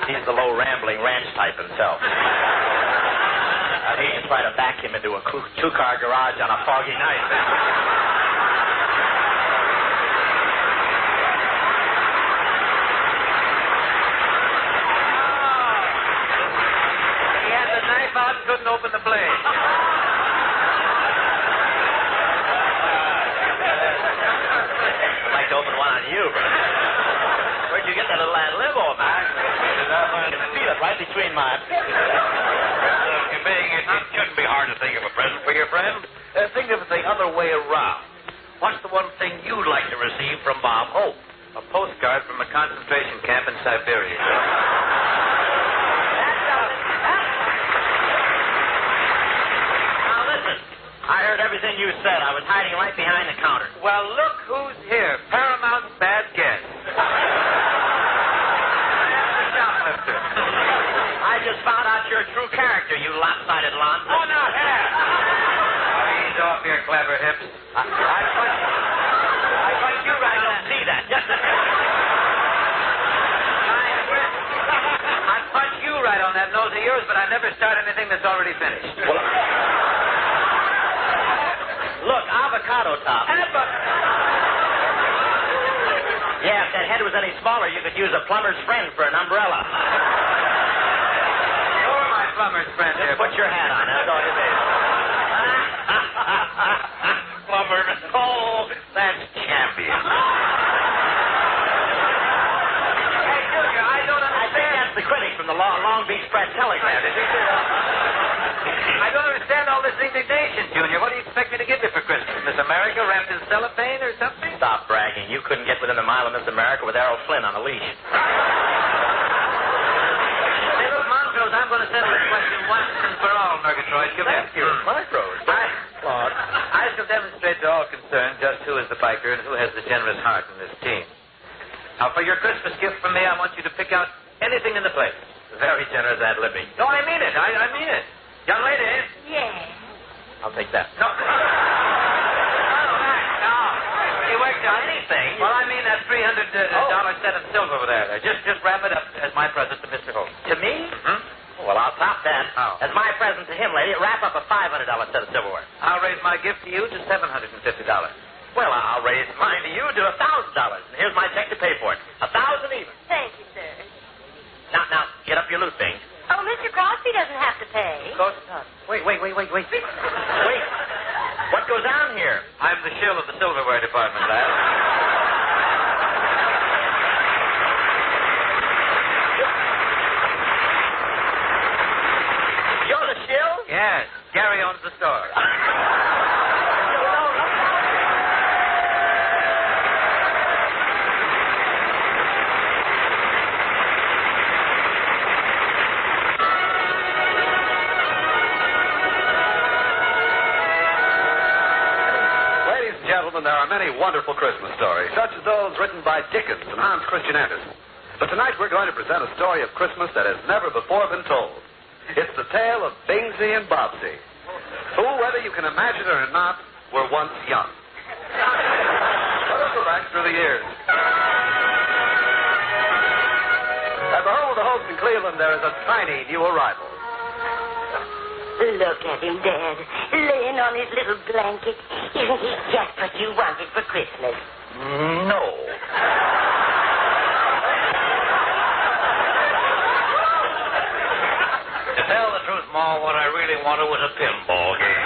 S3: He's the low, rambling ranch type himself. He just try to back him into a two-car garage on a foggy night.
S4: He had the knife out and couldn't open the blade.
S3: I'd like to open one on you, but where'd you get that little ad lib, old man? I can feel it right between my...
S16: Bing, it shouldn't be hard to think of a present for your friend. Think of it the other way around. What's the one thing you'd like to receive from Bob Hope?
S4: A postcard from a concentration camp in Siberia.
S3: Now, listen. I heard everything you said. I was hiding right behind the counter.
S4: Well, look who's here. Paramount's bad guest.
S3: I just found out your true character, you lopsided lon.
S4: Oh, no, here. Ease off your clever hips. I punch you right.
S3: I don't see that. Just a
S4: I punch you right on that nose of yours, but I never start anything that's already finished.
S3: Well, look, avocado top. Yeah, if that head was any smaller, you could use a plumber's friend for an umbrella.
S4: You're my plumber's friend here.
S3: Put your hat on. That's all you need.
S16: Plumber. Oh, that's champion.
S4: Hey, Junior, I don't understand.
S3: I think that's the critic from the Long Beach Press Telegram.
S4: I don't understand all this indignation, Junior. What do you expect me to give you for Christmas? Miss America wrapped in cellophane or something?
S3: Stop bragging. You couldn't get within a mile of Miss America with Errol Flynn on a leash.
S4: Hey, look, Montrose, I'm going to settle this question once and for all, Murgatroyd. Come here.
S3: Thank you, Montrose.
S4: Claude, I shall demonstrate to all concerned just who is the biker and who has the generous heart in this team. Now, for your Christmas gift from me, I want you to pick out anything in the place. Very generous ad libbing. No, I mean it. I mean it. Young lady.
S1: Yes.
S3: I'll take that.
S4: No. You worked on anything. Well, I mean that $300 set of silver over there. Just wrap it up as my present to Mr. Holt.
S3: To me?
S4: Hmm?
S3: Well, I'll top that.
S4: How?
S3: As my present to him, lady, wrap up a $500 set of silverware.
S4: I'll raise my gift to you to $750.
S3: Well, I'll raise mine to you to $1,000. And here's my check to pay for it. 1,000 even.
S6: Thank you, sir.
S3: Now, get up your loot, Bing.
S6: Oh, Mr. Crosby doesn't have to pay.
S4: Of course not.
S3: Wait. Wait. What goes on here?
S4: I'm the shill of the silverware department, lad.
S3: You're the shill?
S4: Yes. Gary owns the store.
S8: Ladies and gentlemen, there are many wonderful Christmas stories, such as those written by Dickens and Hans Christian Andersen. But tonight we're going to present a story of Christmas that has never before been told. It's the tale of Bingsy and Bobsy, who, whether you can imagine it or not, were once young. Let us go back through the years. At the home of the host in Cleveland, there is a tiny new arrival.
S6: Look at him, Dad, laying on his little blanket. Isn't he just what you wanted for Christmas?
S16: No. To tell the truth, Ma, what I really wanted was a pinball game.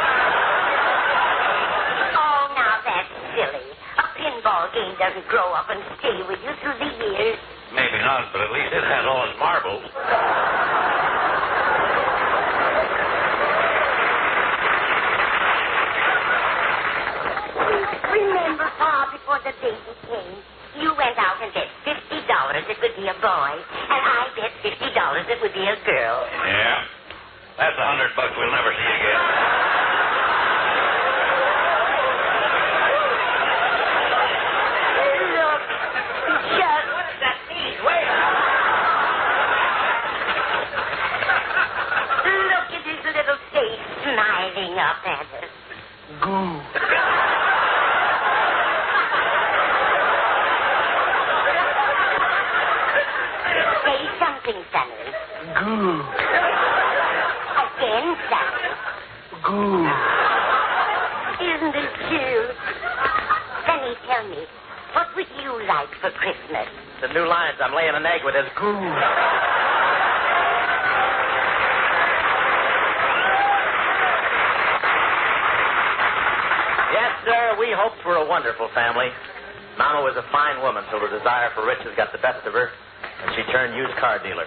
S6: Oh, now that's silly. A pinball game doesn't grow up and stay with you through the years.
S16: Maybe not, but at least it has all its marbles.
S6: Remember, Pa, before the baby came, you went out and bet $50 it would be a boy, and I bet $50 it would be a girl.
S16: Yeah. That's $100 we'll never see again.
S6: Look, just...
S16: What's that mean? Wait.
S6: Look at his little face smiling up at us.
S11: Goo.
S6: Say something, Sonny.
S11: Goo.
S6: Again, Sonny.
S11: Goo.
S6: Isn't it cute? Sonny, tell me, what would you like for Christmas?
S3: The new lines I'm laying an egg with is goo. Yes, sir, we hoped for a wonderful family. Mama was a fine woman till the desire for riches got the best of her, and she turned used car dealer.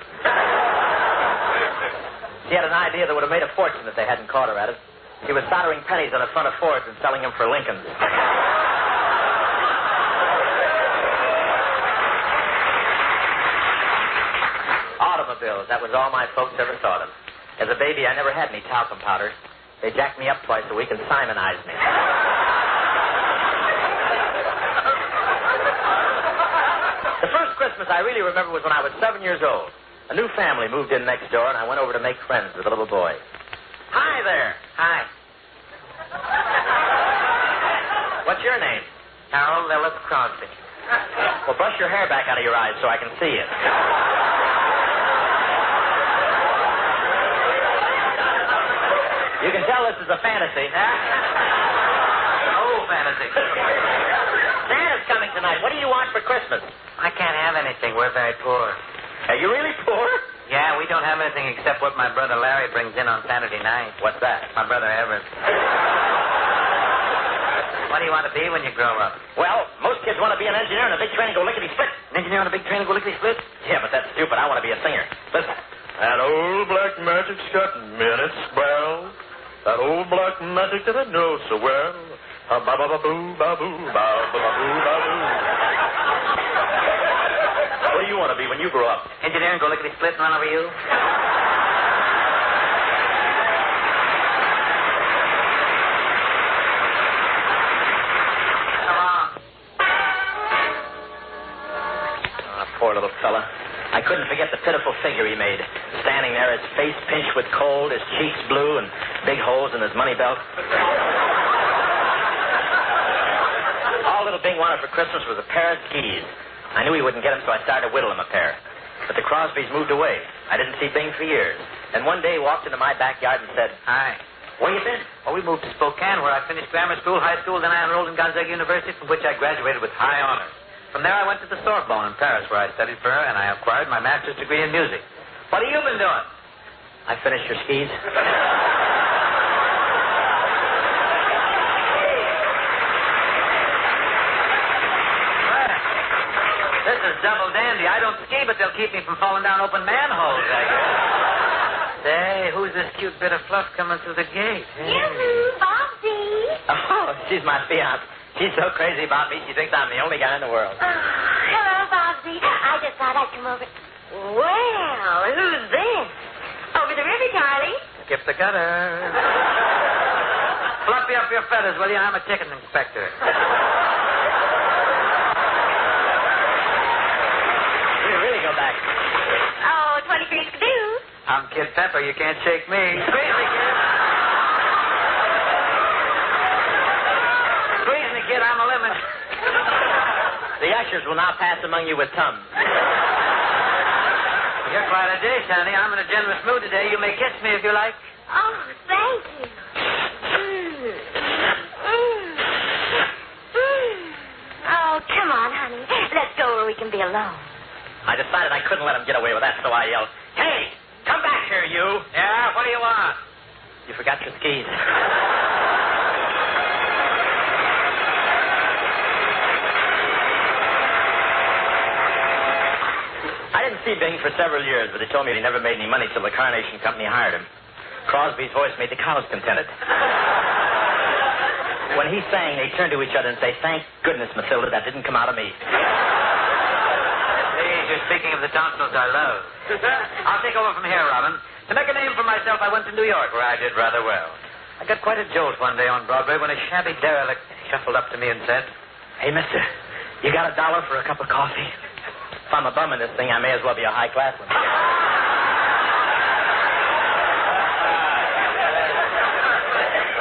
S3: She had an idea that would have made a fortune if they hadn't caught her at it. She was soldering pennies on the front of Fords and selling them for Lincolns. Automobiles, that was all my folks ever thought of. As a baby, I never had any talcum powder. They jacked me up twice a week and Simonized me. The first Christmas I really remember was when I was 7 years old. A new family moved in next door, and I went over to make friends with a little boy. Hi there. Hi. What's your name? Harold Lillis Crosby. Well, brush your hair back out of your eyes so I can see it. You can tell this is a fantasy. Oh, fantasy. Santa's coming tonight. What do you want for Christmas?
S4: I can't have anything. We're very poor.
S3: Are you really poor?
S4: Yeah, we don't have anything except what my brother Larry brings in on Saturday night.
S3: What's that?
S4: My brother Everett. What do you want to be when you grow up?
S3: Well, most kids want to be an engineer and a big train go lickety-split.
S4: An engineer on a big train go lickety-split?
S3: Yeah, but that's stupid. I want to be a singer. Listen.
S16: That old black magic's got minutes, well. That old black magic that I know so well. Ba-ba-ba-boo, ba-boo, ba-ba-ba-boo, ba-boo.
S3: What do you want to be when you grow up?
S4: Engineer and go lickety-split and run over you?
S3: Poor little fella. I couldn't forget the pitiful figure he made, standing there, his face pinched with cold, his cheeks blue, and big holes in his money belt. All little Bing wanted for Christmas was a pair of skis. I knew he wouldn't get them, so I started to whittle him a pair. But the Crosbys moved away. I didn't see Bing for years. And one day he walked into my backyard and said,
S4: Hi.
S3: Where you been?
S4: Well, we moved to Spokane, where I finished grammar school, high school, then I enrolled in Gonzaga University, from which I graduated with high honors. From there, I went to the Sorbonne in Paris, where I studied for her, and I acquired my master's degree in music. What have you been doing?
S3: I finished your skis.
S4: This is double dandy. I don't ski, but they'll keep me from falling down open manholes, I guess. Say, who's this cute bit of fluff coming through the gate? Hey.
S6: Yoo-hoo, Bobsy.
S3: Oh, she's my fiance. She's so crazy about me, she thinks I'm the only guy in the world.
S6: Hello, Bobsy. I just thought I'd come over. Well, who's this? Over the river, Charlie.
S4: Skip the gutter. Fluffy up your feathers, will you? I'm a chicken inspector.
S3: We really go back.
S6: Oh, 23 Skidoo.
S4: I'm Kid Pepper. You can't shake me. Squeeze me, kid. Squeeze me, kid. I'm a lemon.
S3: The ushers will now pass among you with Tums.
S4: You're quite a dish, honey. I'm in a generous mood today. You may kiss me if you like.
S6: Oh, thank you. Oh, come on, honey. Let's go where we can be alone.
S3: I decided I couldn't let him get away with that, so I yelled, "Hey, come back here, you!"
S4: Yeah, what do you want?
S3: You forgot your skis. I didn't see Bing for several years, but they told me he never made any money till the Carnation Company hired him. Crosby's voice made the cows contented. When he sang, they turned to each other and say, "Thank goodness, Matilda, that didn't come out of me."
S4: Please, you're speaking of the tonsils I love. I'll take over from here, Robin. To make a name for myself, I went to New York, where I did rather well. I got quite a jolt one day on Broadway when a shabby derelict shuffled up to me and said,
S3: "Hey, mister, you got $1 for a cup of coffee?" If I'm a bum in this thing, I may as well be a high-class one.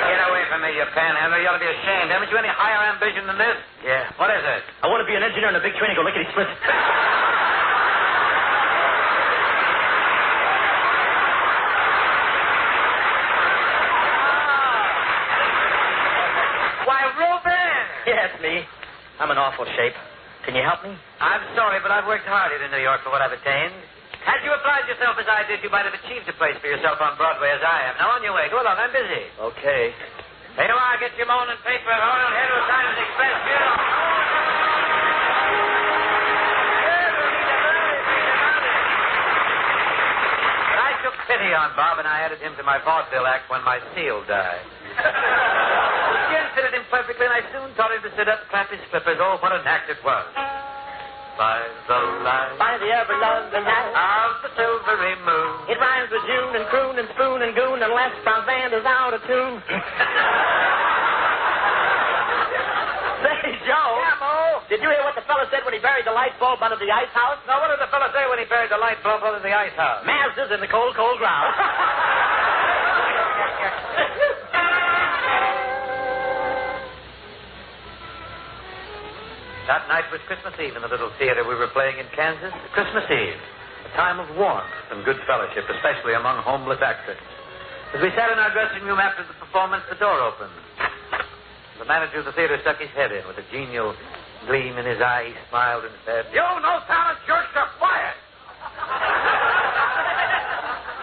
S4: Get away from me, you panhandler. You ought to be ashamed. Haven't you any higher ambition than this?
S3: Yeah.
S4: What is it?
S3: I want to be an engineer in a big train and go lickety-split.
S4: Why, Reuben!
S3: Yeah, it's me. I'm in awful shape. Can you help me?
S4: I'm sorry, but I've worked hard here in New York for what I've attained. Had you applied yourself as I did, you might have achieved a place for yourself on Broadway as I have. Now, on your way. Go along. I'm busy.
S3: Okay.
S4: Here you are. Get your morning paper. Hold on. Head of the Times Express. Bureau. But I took pity on Bob, and I added him to my vaudeville act when my seal died. The skin fitted him perfectly, and I soon taught him to sit up, clap his flippers. Oh, what an act it was. By the light,
S3: by the ever-loving night
S4: of the silvery moon.
S3: It rhymes with June and croon and spoon and goon unless Franz Vander's out of tune. Say, Joe.
S4: Yeah, Mo?
S3: Did you hear what the fella said when he buried the light bulb under the ice house?
S4: No, what did the fella say when he buried the light bulb under the ice house?
S3: Mazda's in the cold, cold ground.
S4: That night was Christmas Eve in the little theater we were playing in Kansas. Christmas Eve, a time of warmth and good fellowship, especially among homeless actors. As we sat in our dressing room after the performance, the door opened. The manager of the theater stuck his head in with a genial gleam in his eye. He smiled and said, "You no talent jerks are fired."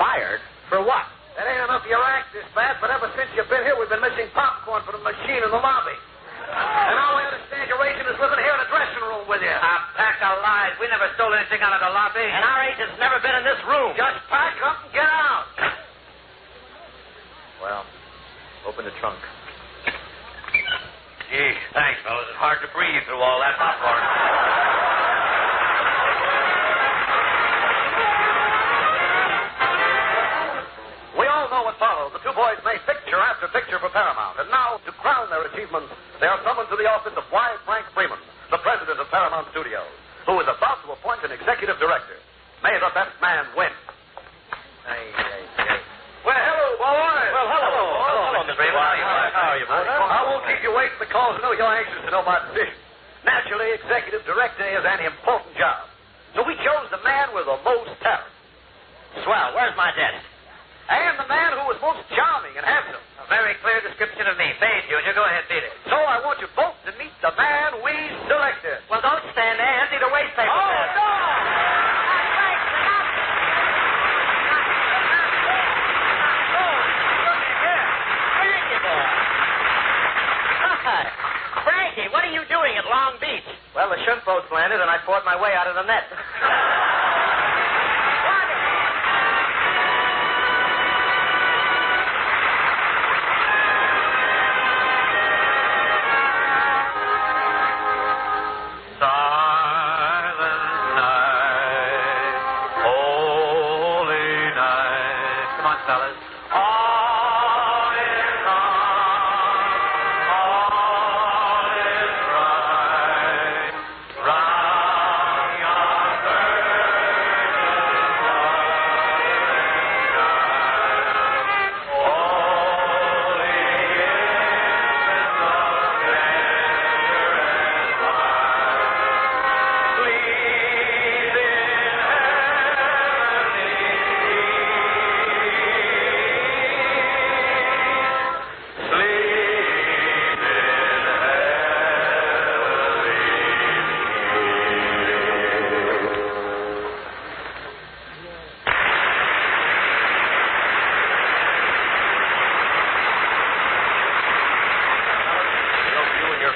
S3: Fired? For what?
S8: That ain't enough of your act this bad, but ever since you've been here, we've been missing popcorn from the machine in the lobby. And now we understand your agent is living here in the dressing room with you.
S4: A pack of lies. We never stole anything out of the lobby.
S3: And our agent's never been in this room.
S8: Just pack up and get out.
S3: Well, open the trunk.
S16: Gee, thanks, fellas. It's hard to breathe through all that popcorn.
S8: We all know what followed. The two boys made picture after picture for Paramount. And now, to crown their achievements, they are summoned to the office of Y. Frank Freeman, the president of Paramount Studios, who is about to appoint an executive director. May the best man win. Well, hello, boys.
S3: Well, hello, Mr. Freeman. How are you, boys?
S8: I won't keep you waiting because I know you're anxious to know my decision. Naturally, executive director is an important job. So we chose the man with the most talent.
S3: Swell. Where's my desk?
S8: And the man who was most charming and handsome.
S4: A very clear description of me. Fade, Junior. Go ahead, beat it.
S8: So I want you both to meet the man we selected.
S3: Well, don't stand there. Empty the waste paper.
S8: Oh, no!
S3: Frankie, what are you doing at Long Beach? Well, the shrimp boat's landed, and I fought my way out of the net.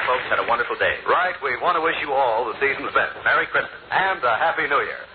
S3: folks had a wonderful day.
S8: Right. We want to wish you all the season's best.
S3: Merry Christmas.
S8: And a Happy New Year.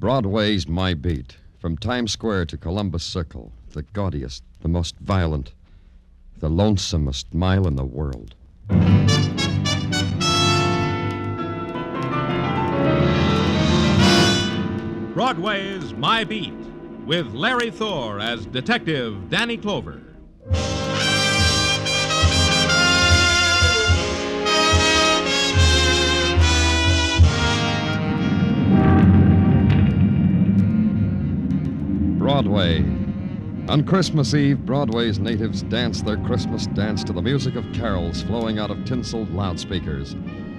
S17: Broadway's my beat. From Times Square to Columbus Circle, the gaudiest, the most violent, the lonesomest mile in the world.
S20: Broadway's My Beat, with Larry Thor as Detective Danny Clover.
S17: Broadway. On Christmas Eve, Broadway's natives dance their Christmas dance to the music of carols flowing out of tinseled loudspeakers.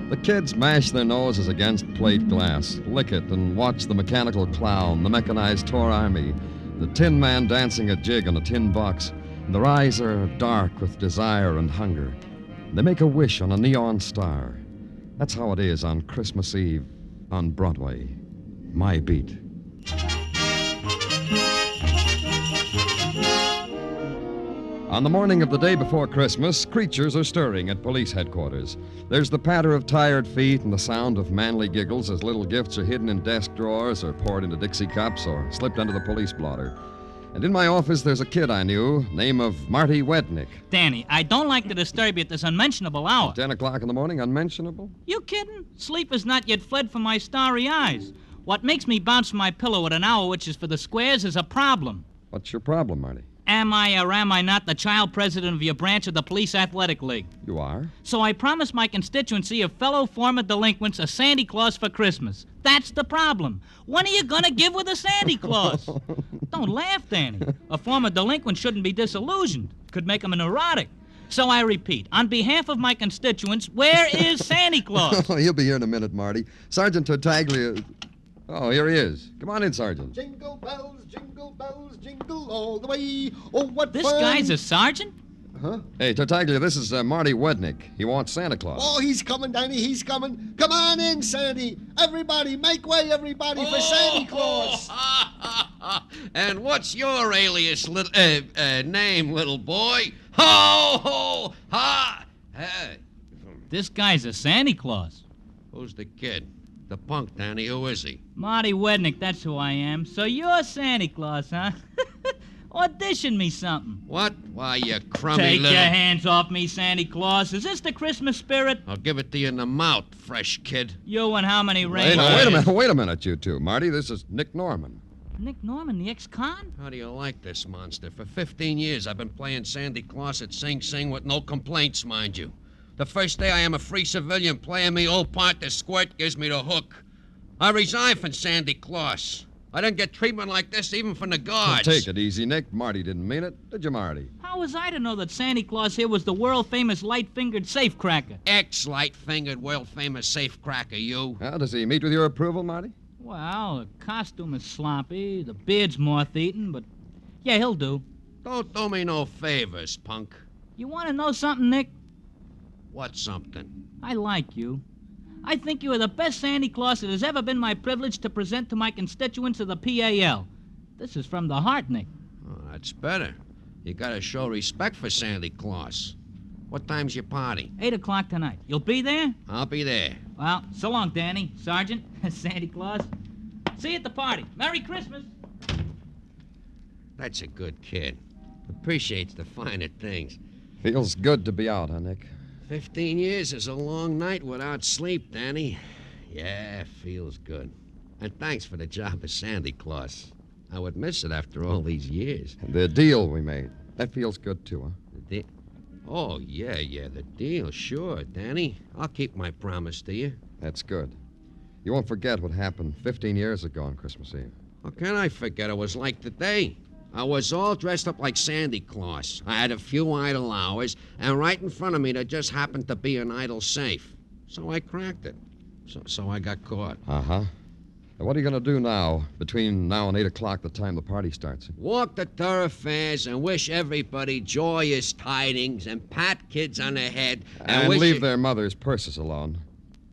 S17: The kids mash their noses against plate glass, lick it, and watch the mechanical clown, the mechanized tour army, the tin man dancing a jig on a tin box. And their eyes are dark with desire and hunger. They make a wish on a neon star. That's how it is on Christmas Eve on Broadway. My beat. On the morning of the day before Christmas, creatures are stirring at police headquarters. There's the patter of tired feet and the sound of manly giggles as little gifts are hidden in desk drawers or poured into Dixie cups or slipped under the police blotter. And in my office, there's a kid I knew, name of Marty Wednick.
S22: Danny, I don't like to disturb you at this unmentionable hour.
S17: 10 o'clock in the morning, unmentionable?
S22: You kidding? Sleep has not yet fled from my starry eyes. What makes me bounce my pillow at an hour which is for the squares is a problem.
S17: What's your problem, Marty?
S22: Am I or am I not the child president of your branch of the Police Athletic League?
S17: You are?
S22: So I promised my constituency of fellow former delinquents a Santa Claus for Christmas. That's the problem. When are you going to give with a Santa Claus? Don't laugh, Danny. A former delinquent shouldn't be disillusioned. Could make him a neurotic. So I repeat, on behalf of my constituents, where is Santa Claus?
S17: He'll be here in a minute, Marty. Sergeant Tartaglia... Oh, here he is. Come on in, Sergeant.
S24: Jingle bells, jingle all the way. Oh, what
S22: This
S24: fun.
S22: guy's a sergeant?
S24: Huh?
S17: Hey, Tartaglia, this is Marty Wednick. He wants Santa Claus.
S24: Oh, he's coming, Danny, he's coming. Come on in, Sandy. Everybody, make way, everybody, for Santa Claus.
S25: And what's your alias, name, little boy? Ho, ho, ha. Hey.
S22: This guy's a Santa Claus.
S25: Who's the kid? The punk, Danny. Who is he?
S22: Marty Wednick, that's who I am. So you're Santa Claus, huh? Audition me something.
S25: What? Why, you crummy
S22: Take
S25: little...
S22: your hands off me, Santa Claus. Is this the Christmas spirit?
S25: I'll give it to you in the mouth, fresh kid.
S22: You and how many rings?
S17: Wait a minute, you two. Marty, this is Nick Norman.
S22: Nick Norman, the ex-con?
S25: How do you like this monster? For 15 years, I've been playing Santa Claus at Sing Sing with no complaints, mind you. The first day I am a free civilian playing me old part, the squirt gives me the hook. I resigned from Santa Claus. I didn't get treatment like this even from the guards.
S17: Take it easy, Nick. Marty didn't mean it. Did you, Marty?
S22: How was I to know that Santa Claus here was the world-famous light-fingered safecracker?
S25: Ex-light-fingered, world-famous safecracker, you.
S17: Well, does he meet with your approval, Marty?
S22: Well, the costume is sloppy, the beard's moth-eaten, but yeah, he'll do.
S25: Don't do me no favors, punk.
S22: You want to know something, Nick?
S25: What's something?
S22: I like you. I think you are the best Santa Claus it has ever been my privilege to present to my constituents of the PAL. This is from the heart, Nick.
S25: Oh, that's better. You gotta show respect for Santa Claus. What time's your party?
S22: 8 o'clock tonight. You'll be there?
S25: I'll be there.
S22: Well, so long, Danny, Sergeant, Santa Claus. See you at the party. Merry Christmas.
S25: That's a good kid. Appreciates the finer things.
S17: Feels good to be out, huh, Nick?
S25: 15 years is a long night without sleep, Danny. Yeah, feels good. And thanks for the job of Santa Claus. I would miss it after all these years.
S17: The deal we made. That feels good, too, huh?
S25: Oh, yeah, the deal, sure, Danny. I'll keep my promise to you.
S17: That's good. You won't forget what happened 15 years ago on Christmas Eve.
S25: How can I forget? It was like today. I was all dressed up like Santa Claus. I had a few idle hours, and right in front of me there just happened to be an idle safe. So I cracked it. So I got caught.
S17: Uh-huh. Now, what are you going to do now, between now and 8 o'clock, the time the party starts?
S25: Walk the thoroughfares and wish everybody joyous tidings and pat kids on the head.
S17: And leave their mothers' purses alone.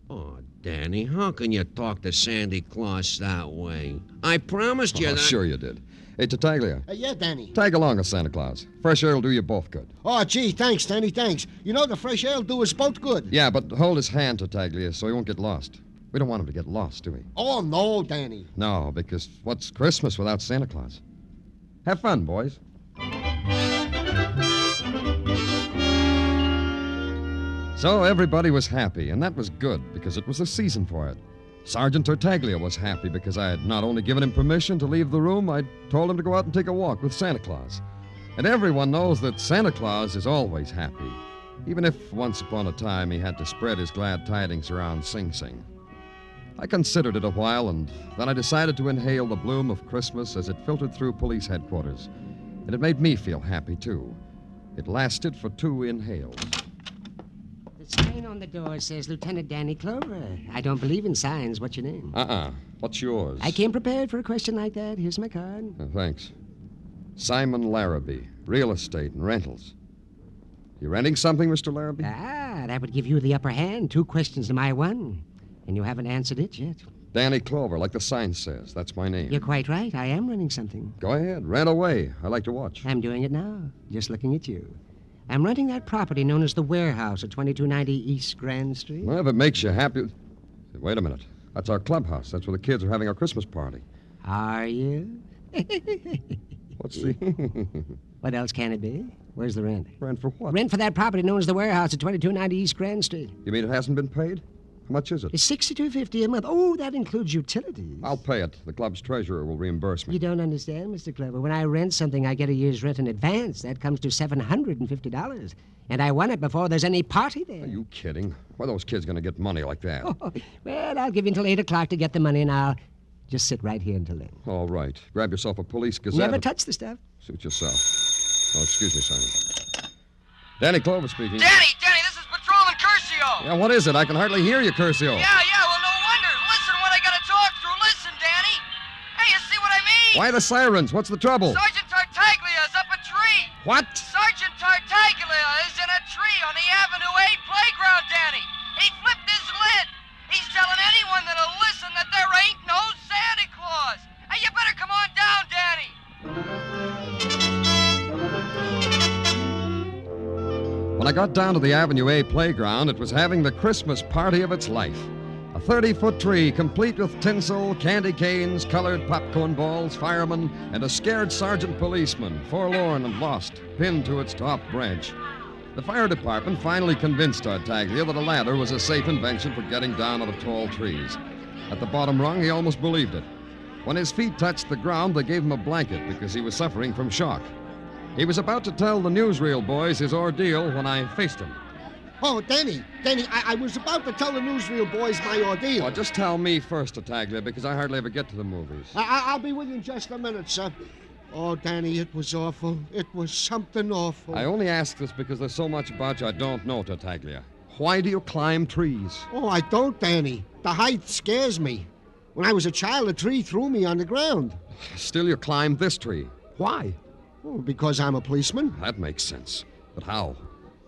S25: Oh, Danny, how can you talk to Santa Claus that way? I promised you that...
S17: Sure you did. Hey, Tartaglia.
S24: Yeah, Danny.
S17: Tag along with Santa Claus. Fresh air will do you both good.
S24: Oh, gee, thanks, Danny, thanks. You know, the fresh air will do us both good.
S17: Yeah, but hold his hand, Tartaglia, so he won't get lost. We don't want him to get lost, do we?
S24: Oh, no, Danny.
S17: No, because what's Christmas without Santa Claus? Have fun, boys. So everybody was happy, and that was good, because it was the season for it. Sergeant Tartaglia was happy because I had not only given him permission to leave the room, I'd told him to go out and take a walk with Santa Claus. And everyone knows that Santa Claus is always happy, even if once upon a time he had to spread his glad tidings around Sing Sing. I considered it a while, and then I decided to inhale the bloom of Christmas as it filtered through police headquarters. And it made me feel happy, too. It lasted for 2 inhales.
S10: The sign on the door says Lieutenant Danny Clover. I don't believe in signs. What's your name?
S17: What's yours?
S10: I came prepared for a question like that. Here's my card.
S17: Thanks. Simon Larrabee, real estate and rentals. You renting something, Mr. Larrabee?
S10: That would give you the upper hand. 2 questions to my 1. And you haven't answered it yet.
S17: Danny Clover, like the sign says. That's my name.
S10: You're quite right. I am renting something.
S17: Go ahead. Rent away. I like to watch.
S10: I'm doing it now. Just looking at you. I'm renting that property known as the Warehouse at 2290 East Grand Street.
S17: Well, if it makes you happy... Wait a minute. That's our clubhouse. That's where the kids are having our Christmas party.
S10: Are you?
S17: What's the...
S10: What else can it be? Where's the rent?
S17: Rent for what?
S10: Rent for that property known as the Warehouse at 2290 East Grand Street.
S17: You mean it hasn't been paid? How much is it?
S10: It's $62.50 a month. Oh, that includes utilities.
S17: I'll pay it. The club's treasurer will reimburse me.
S10: You don't understand, Mr. Clover. When I rent something, I get a year's rent in advance. That comes to $750. And I want it before there's any party there.
S17: Are you kidding? Where are those kids going to get money like that?
S10: Oh, well, I'll give you until 8 o'clock to get the money, and I'll just sit right here until then.
S17: All right. Grab yourself a police gazette.
S10: Never touch the stuff.
S17: Suit yourself. Oh, excuse me, Simon. Danny Clover speaking.
S18: Danny, this is Patrolman Curcio.
S17: Yeah, what is it? I can hardly hear you, Curcio.
S18: Yeah, well, no wonder. Listen what I gotta talk through. Listen, Danny. Hey, you see what I mean?
S17: Why the sirens? What's the trouble?
S18: Sergeant Tartaglia is up a tree.
S17: What?
S18: Sergeant Tartaglia is in a tree on the Avenue A playground, Danny. He flipped his lid. He's telling anyone that'll listen that there ain't no Santa Claus. Hey, you better come on down, Danny.
S17: When I got down to the Avenue A playground, it was having the Christmas party of its life. A 30-foot tree, complete with tinsel, candy canes, colored popcorn balls, firemen, and a scared sergeant policeman, forlorn and lost, pinned to its top branch. The fire department finally convinced Tartaglia that a ladder was a safe invention for getting down out of tall trees. At the bottom rung, he almost believed it. When his feet touched the ground, they gave him a blanket because he was suffering from shock. He was about to tell the newsreel boys his ordeal when I faced him.
S24: Oh, Danny, I was about to tell the newsreel boys my ordeal.
S17: Oh, just tell me first, Tartaglia, because I hardly ever get to the movies.
S24: I'll be with you in just a minute, sir. Oh, Danny, it was awful. It was something awful.
S17: I only ask this because there's so much about you I don't know, Tartaglia. Why do you climb trees?
S24: Oh, I don't, Danny. The height scares me. When I was a child, a tree threw me on the ground.
S17: Still, you climbed this tree. Why?
S24: Oh, because I'm a policeman.
S17: That makes sense. But how?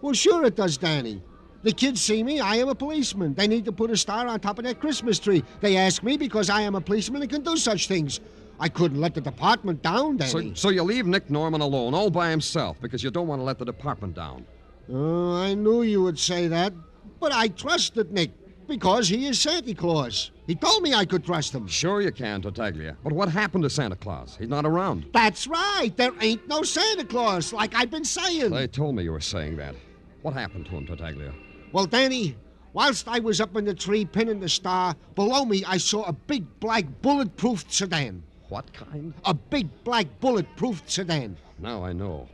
S24: Well, sure it does, Danny. The kids see me, I am a policeman. They need to put a star on top of their Christmas tree. They ask me because I am a policeman and can do such things. I couldn't let the department down, Danny.
S17: So you leave Nick Norman alone, all by himself, because you don't want to let the department down.
S24: Oh, I knew you would say that. But I trusted Nick, because he is Santa Claus. He told me I could trust him.
S17: Sure you can, Tartaglia. But what happened to Santa Claus? He's not around.
S24: That's right. There ain't no Santa Claus, like I've been saying.
S17: They told me you were saying that. What happened to him, Tartaglia?
S24: Well, Danny, whilst I was up in the tree pinning the star, below me I saw a big black bulletproof sedan.
S17: What kind?
S24: A big black bulletproof sedan.
S17: Now I know.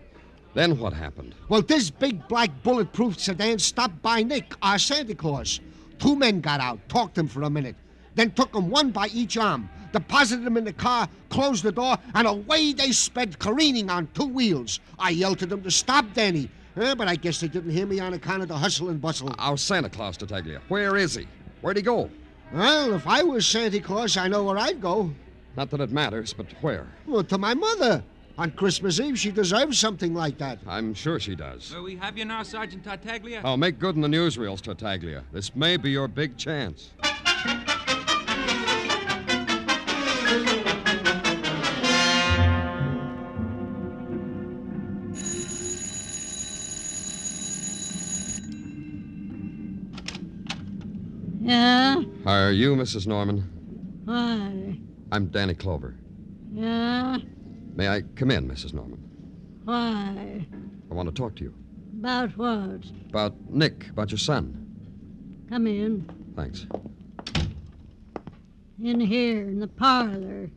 S17: Then what happened?
S24: Well, this big black bulletproof sedan stopped by Nick, our Santa Claus. 2 men got out, talked him for a minute, then took him one by each arm. deposited them in the car, closed the door, and away they sped, careening on 2 wheels. I yelled to them to stop, Danny. But I guess they didn't hear me on account of the hustle and bustle.
S17: Our Santa Claus, Tartaglia. Where is he? Where'd he go?
S24: Well, if I was Santa Claus, I know where I'd go.
S17: Not that it matters, but where?
S24: Well, to my mother. On Christmas Eve, she deserves something like that.
S17: I'm sure she does.
S5: We have you now, Sergeant Tartaglia.
S17: I'll make good in the newsreels, Tartaglia. This may be your big chance.
S15: Yeah?
S17: Are you Mrs. Norman?
S15: Why?
S17: I'm Danny Clover.
S15: Yeah?
S17: May I come in, Mrs. Norman?
S15: Why?
S17: I want to talk to you.
S15: About what?
S17: About Nick, about your son.
S15: Come in.
S17: Thanks.
S15: In here, in the parlor.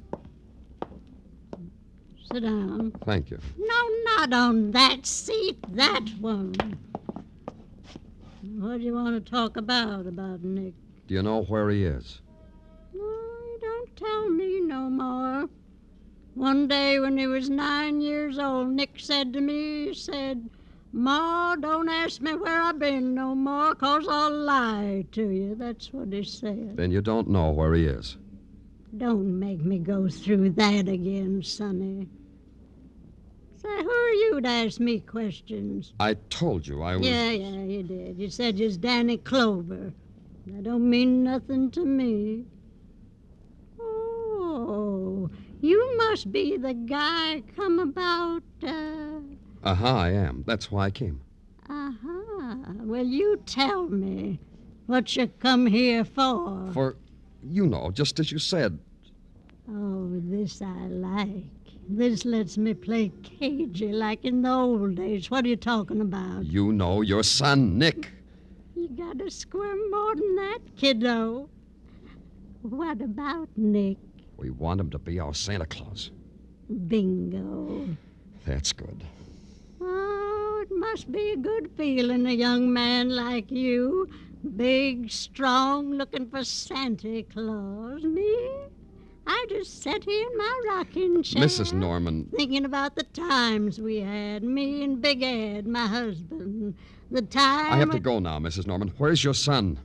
S15: Sit down.
S17: Thank you.
S15: No, not on that seat, that one. What do you want to talk about Nick?
S17: Do you know where he is?
S15: No, you don't tell me no more. One day when he was 9 years old, Nick said to me, he said, Ma, don't ask me where I've been no more, 'cause I'll lie to you. That's what he said.
S17: Then you don't know where he is.
S15: Don't make me go through that again, Sonny. Say, who are you to ask me questions?
S17: I told you I was...
S15: Yeah, you did. You said you're Danny Clover. That don't mean nothing to me. Oh, you must be the guy come about,
S17: I am. That's why I came.
S15: Well, you tell me what you come here for.
S17: For, you know, just as you said.
S15: Oh, this I like. This lets me play cagey like in the old days. What are you talking about?
S17: You know your son, Nick.
S15: You gotta squirm more than that, kiddo. What about Nick?
S17: We want him to be our Santa Claus.
S15: Bingo.
S17: That's good.
S15: Oh, it must be a good feeling, a young man like you. Big, strong, looking for Santa Claus. Me? I just sat here in my rocking chair.
S17: Mrs. Norman.
S15: Thinking about the times we had, me and Big Ed, my husband. The time...
S17: I have to go now, Mrs. Norman. Where's your son?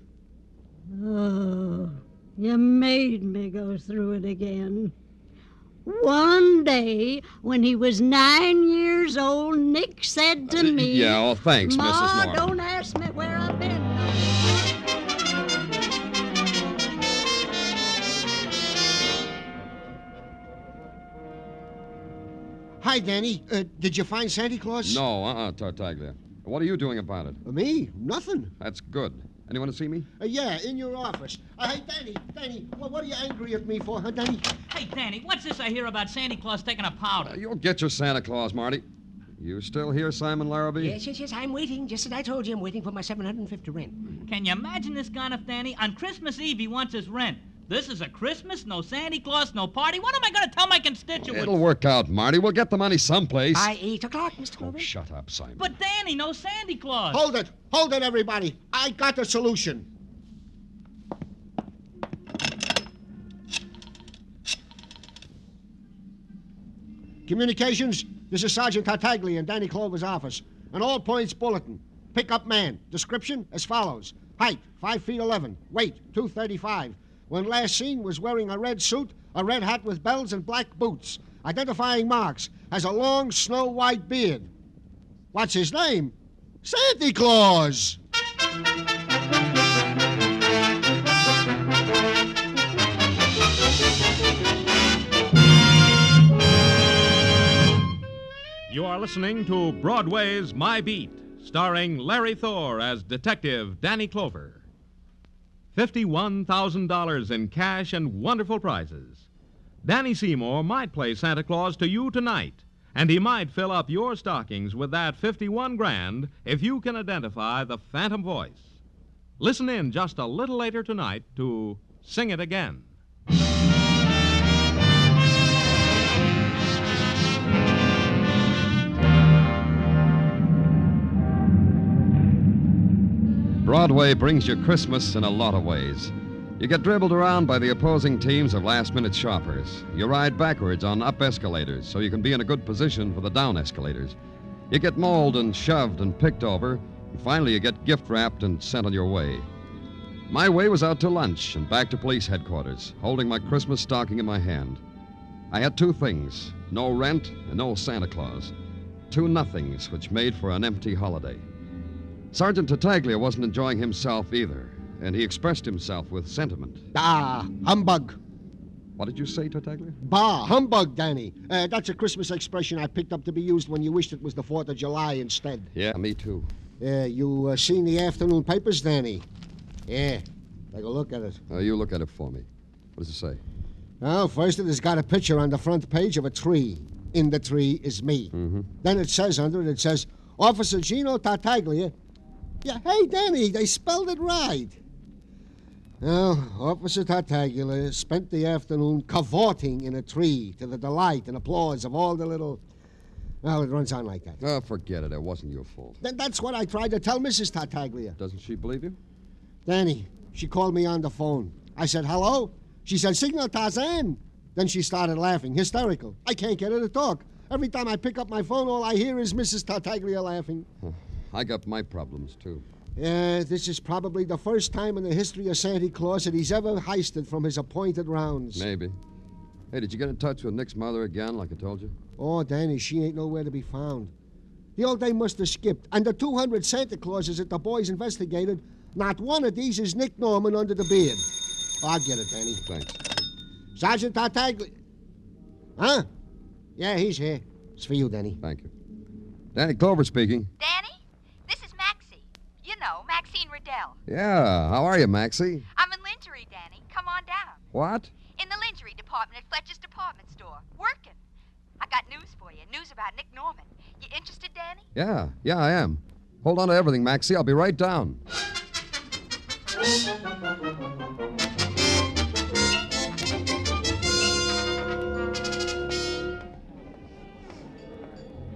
S15: Oh, you made me go through it again. One day, when he was 9 years old, Nick said to me...
S17: Yeah, oh, thanks,
S15: Ma,
S17: Mrs. Norman.
S15: don't ask me where I've been.
S24: Hi, Danny. Did you find Santa Claus?
S17: No, Tartaglia. What are you doing about it?
S24: Me? Nothing.
S17: That's good. Anyone to see me?
S24: Yeah, in your office. Hey, Danny, what are you angry at me for, huh, Danny?
S22: Hey, Danny, what's this I hear about Santa Claus taking a powder?
S17: You'll get your Santa Claus, Marty. You still here, Simon Larrabee?
S10: Yes, I'm waiting. Just as I told you, I'm waiting for my $750 rent.
S22: Can you imagine this gun up, Danny? On Christmas Eve, he wants his rent. This is a Christmas, no Santa Claus, no party. What am I going to tell my constituents?
S17: It'll work out, Marty. We'll get the money someplace.
S10: By 8 o'clock, Mr. Clover.
S17: Oh, shut up, Simon.
S22: But, Danny, no Santa Claus.
S24: Hold it, everybody. I got the solution. Communications, this is Sergeant Tartaglia in Danny Clover's office. An all-points bulletin. Pickup man. Description as follows. Height, 5 feet 11. Weight, 235. When last seen was wearing a red suit, a red hat with bells, and black boots. Identifying marks. Has a long, snow-white beard. What's his name? Santa Claus!
S20: You are listening to Broadway's My Beat, starring Larry Thor as Detective Danny Clover. $51,000 in cash and wonderful prizes. Danny Seymour might play Santa Claus to you tonight, and he might fill up your stockings with that $51,000 if you can identify the phantom voice. Listen in just a little later tonight to Sing It Again.
S17: Broadway brings you Christmas in a lot of ways. You get dribbled around by the opposing teams of last-minute shoppers. You ride backwards on up escalators so you can be in a good position for the down escalators. You get mauled and shoved and picked over, and finally you get gift-wrapped and sent on your way. My way was out to lunch and back to police headquarters, holding my Christmas stocking in my hand. I had two things, no rent and no Santa Claus. Two nothings which made for an empty holiday. Sergeant Tartaglia wasn't enjoying himself either, and he expressed himself with sentiment.
S24: Ah, humbug.
S17: What did you say, Tartaglia?
S24: Bah, humbug, Danny. That's a Christmas expression I picked up to be used when you wished it was the 4th of July instead.
S17: Yeah, me too.
S24: You seen the afternoon papers, Danny? Yeah, take a look at it.
S17: You look at it for me. What does it say?
S24: Well, first it has got a picture on the front page of a tree. In the tree is me.
S17: Mm-hmm.
S24: Then it says under it, Officer Gino Tartaglia. Yeah, hey, Danny, they spelled it right. Well, Officer Tartaglia spent the afternoon cavorting in a tree to the delight and applause of all the little... Well, it runs on like that.
S17: Oh, forget it. It wasn't your fault.
S24: Then that's what I tried to tell Mrs. Tartaglia.
S17: Doesn't she believe you?
S24: Danny, she called me on the phone. I said, hello? She said, Signor Tarzan. Then she started laughing, hysterical. I can't get her to talk. Every time I pick up my phone, all I hear is Mrs. Tartaglia laughing.
S17: I got my problems, too.
S24: Yeah, this is probably the first time in the history of Santa Claus that he's ever heisted from his appointed rounds.
S17: Maybe. Hey, did you get in touch with Nick's mother again, like I told you?
S24: Oh, Danny, she ain't nowhere to be found. The old day must have skipped. And the 200 Santa Clauses that the boys investigated, not one of these is Nick Norman under the beard. I'll get it, Danny.
S17: Thanks.
S24: Sergeant Tartaglia. Huh? Yeah, he's here. It's for you, Danny.
S17: Thank you. Danny Clover speaking.
S7: Danny, this is Maxie. You know, Maxine Riddell.
S17: Yeah, how are you, Maxie?
S7: I'm in lingerie, Danny. Come on down.
S17: What?
S7: In the lingerie department at Fletcher's department store. Working. I got news for you. News about Nick Norman. You interested, Danny?
S17: Yeah, I am. Hold on to everything, Maxie. I'll be right down.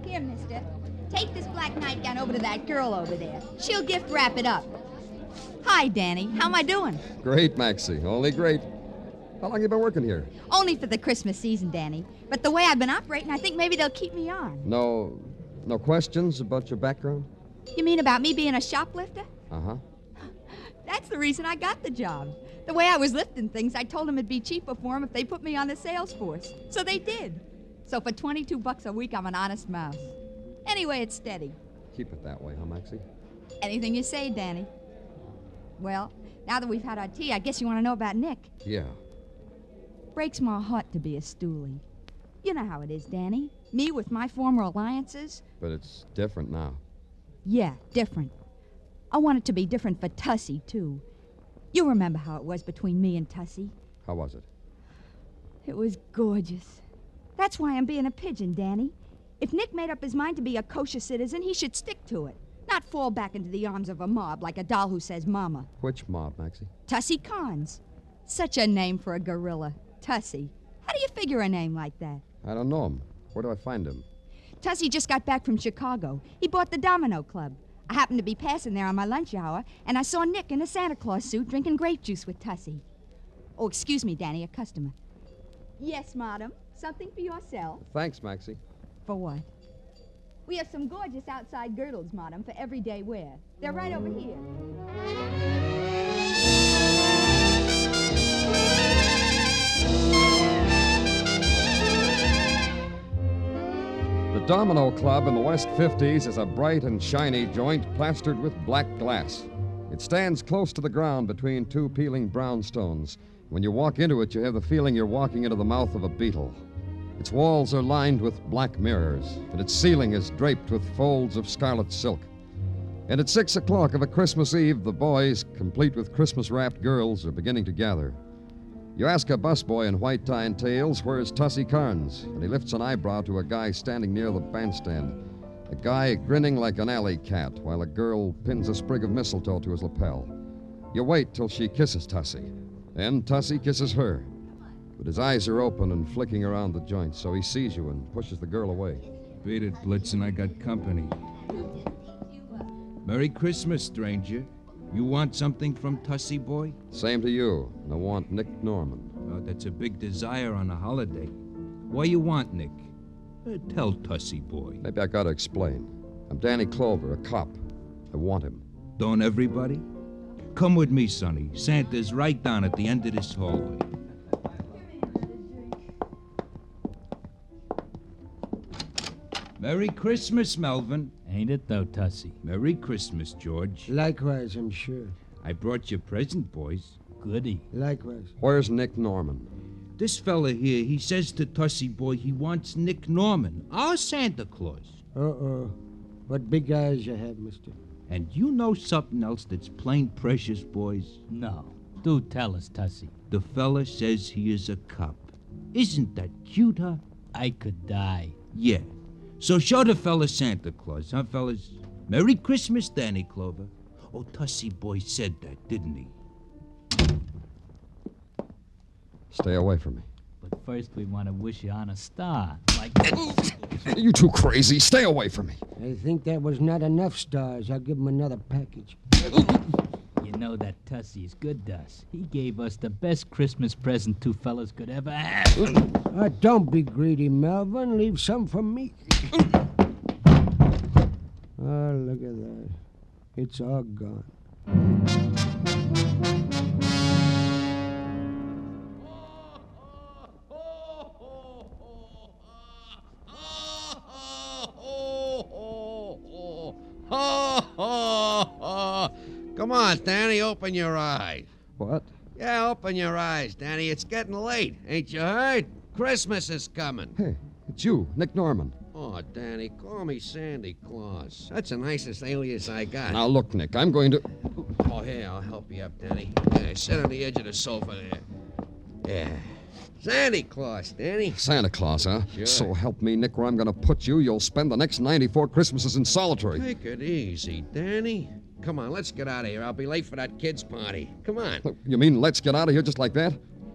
S13: Here, mister. Take this black nightgown over to that girl over there. She'll gift wrap it up. Hi, Danny. How am I doing?
S17: Great, Maxie. Only great. How long you been working here?
S13: Only for the Christmas season, Danny. But the way I've been operating, I think maybe they'll keep me on.
S17: No questions about your background?
S13: You mean about me being a shoplifter?
S17: Uh-huh.
S13: That's the reason I got the job. The way I was lifting things, I told them it'd be cheaper for them if they put me on the sales force. So they did. So for $22 a week, I'm an honest mouse. Anyway, it's steady.
S17: Keep it that way, huh, Maxie?
S13: Anything you say, Danny. Well, now that we've had our tea, I guess you want to know about Nick.
S17: Yeah.
S13: Breaks my heart to be a stoolie. You know how it is, Danny. Me with my former alliances.
S17: But it's different now.
S13: Yeah, different. I want it to be different for Tussie, too. You remember how it was between me and Tussie.
S17: How was it?
S13: It was gorgeous. That's why I'm being a pigeon, Danny. If Nick made up his mind to be a kosher citizen, he should stick to it. Not fall back into the arms of a mob like a doll who says mama.
S17: Which mob, Maxie?
S13: Tussie Cons. Such a name for a gorilla. Tussie. How do you figure a name like that?
S17: I don't know him. Where do I find him?
S13: Tussie just got back from Chicago. He bought the Domino Club. I happened to be passing there on my lunch hour, and I saw Nick in a Santa Claus suit drinking grape juice with Tussie. Oh, excuse me, Danny, a customer. Yes, madam. Something for yourself.
S17: Thanks, Maxie.
S13: For what? We have some gorgeous outside girdles, madam, for everyday wear. They're right over here.
S17: The Domino Club in the West 50s is a bright and shiny joint plastered with black glass. It stands close to the ground between two peeling brownstones. When you walk into it, you have the feeling you're walking into the mouth of a beetle. Its walls are lined with black mirrors, and its ceiling is draped with folds of scarlet silk. And at 6 o'clock of a Christmas Eve, the boys, complete with Christmas-wrapped girls, are beginning to gather. You ask a busboy in white tie and tails, where's Tussie Carnes? And he lifts an eyebrow to a guy standing near the bandstand. A guy grinning like an alley cat, while a girl pins a sprig of mistletoe to his lapel. You wait till she kisses Tussie. Then Tussie kisses her. But his eyes are open and flicking around the joint, so he sees you and pushes the girl away.
S19: Beat it, Blitzen, I got company. Merry Christmas, stranger.
S2: You want something from Tussie Boy?
S17: Same to you. And I want Nick Norman.
S2: Oh, that's a big desire on a holiday. What you want, Nick? Tell Tussie Boy.
S17: Maybe I gotta explain. I'm Danny Clover, a cop. I want him.
S2: Don't everybody? Come with me, Sonny. Santa's right down at the end of this hallway. Merry Christmas, Melvin.
S22: Ain't it, though, Tussie?
S2: Merry Christmas, George.
S24: Likewise, I'm sure.
S2: I brought you a present, boys.
S22: Goody.
S24: Likewise.
S17: Where's Nick Norman?
S2: This fella here, he says to Tussie Boy he wants Nick Norman, our Santa Claus.
S24: Uh-oh. What big eyes you have, mister.
S2: And you know something else that's plain precious, boys?
S22: No. Do tell us, Tussie.
S2: The fella says he is a cop. Isn't that cute, huh?
S22: I could die.
S2: Yeah. So show the fella Santa Claus, huh, fellas? Merry Christmas, Danny Clover. Oh, Tussie Boy said that, didn't he?
S17: Stay away from me.
S22: But first we want to wish you on a star. Like
S17: You too crazy. Stay away from me.
S24: I think that was not enough stars. I'll give him another package.
S22: You know that Tussie is good to us. He gave us the best Christmas present two fellas could ever have.
S24: Don't be greedy, Melvin. Leave some for me. Oh, look at that. It's all gone.
S25: Come on, Danny, open your eyes.
S17: What?
S25: Yeah, open your eyes, Danny. It's getting late. Ain't you heard? Christmas is coming.
S17: Hey, it's you, Nick Norman.
S25: Oh, Danny, call me Sandy Claus. That's the nicest alias I got.
S17: Now, look, Nick, I'm going to...
S25: Oh, here, I'll help you up, Danny. Yeah, sit on the edge of the sofa there. Yeah. Sandy Claus, Danny.
S17: Santa Claus, huh?
S25: Sure.
S17: So help me, Nick, where I'm going to put you, you'll spend the next 94 Christmases in solitary.
S25: Take it easy, Danny. Come on, let's get out of here. I'll be late for that kid's party. Come on.
S17: You mean let's get out of here just like that?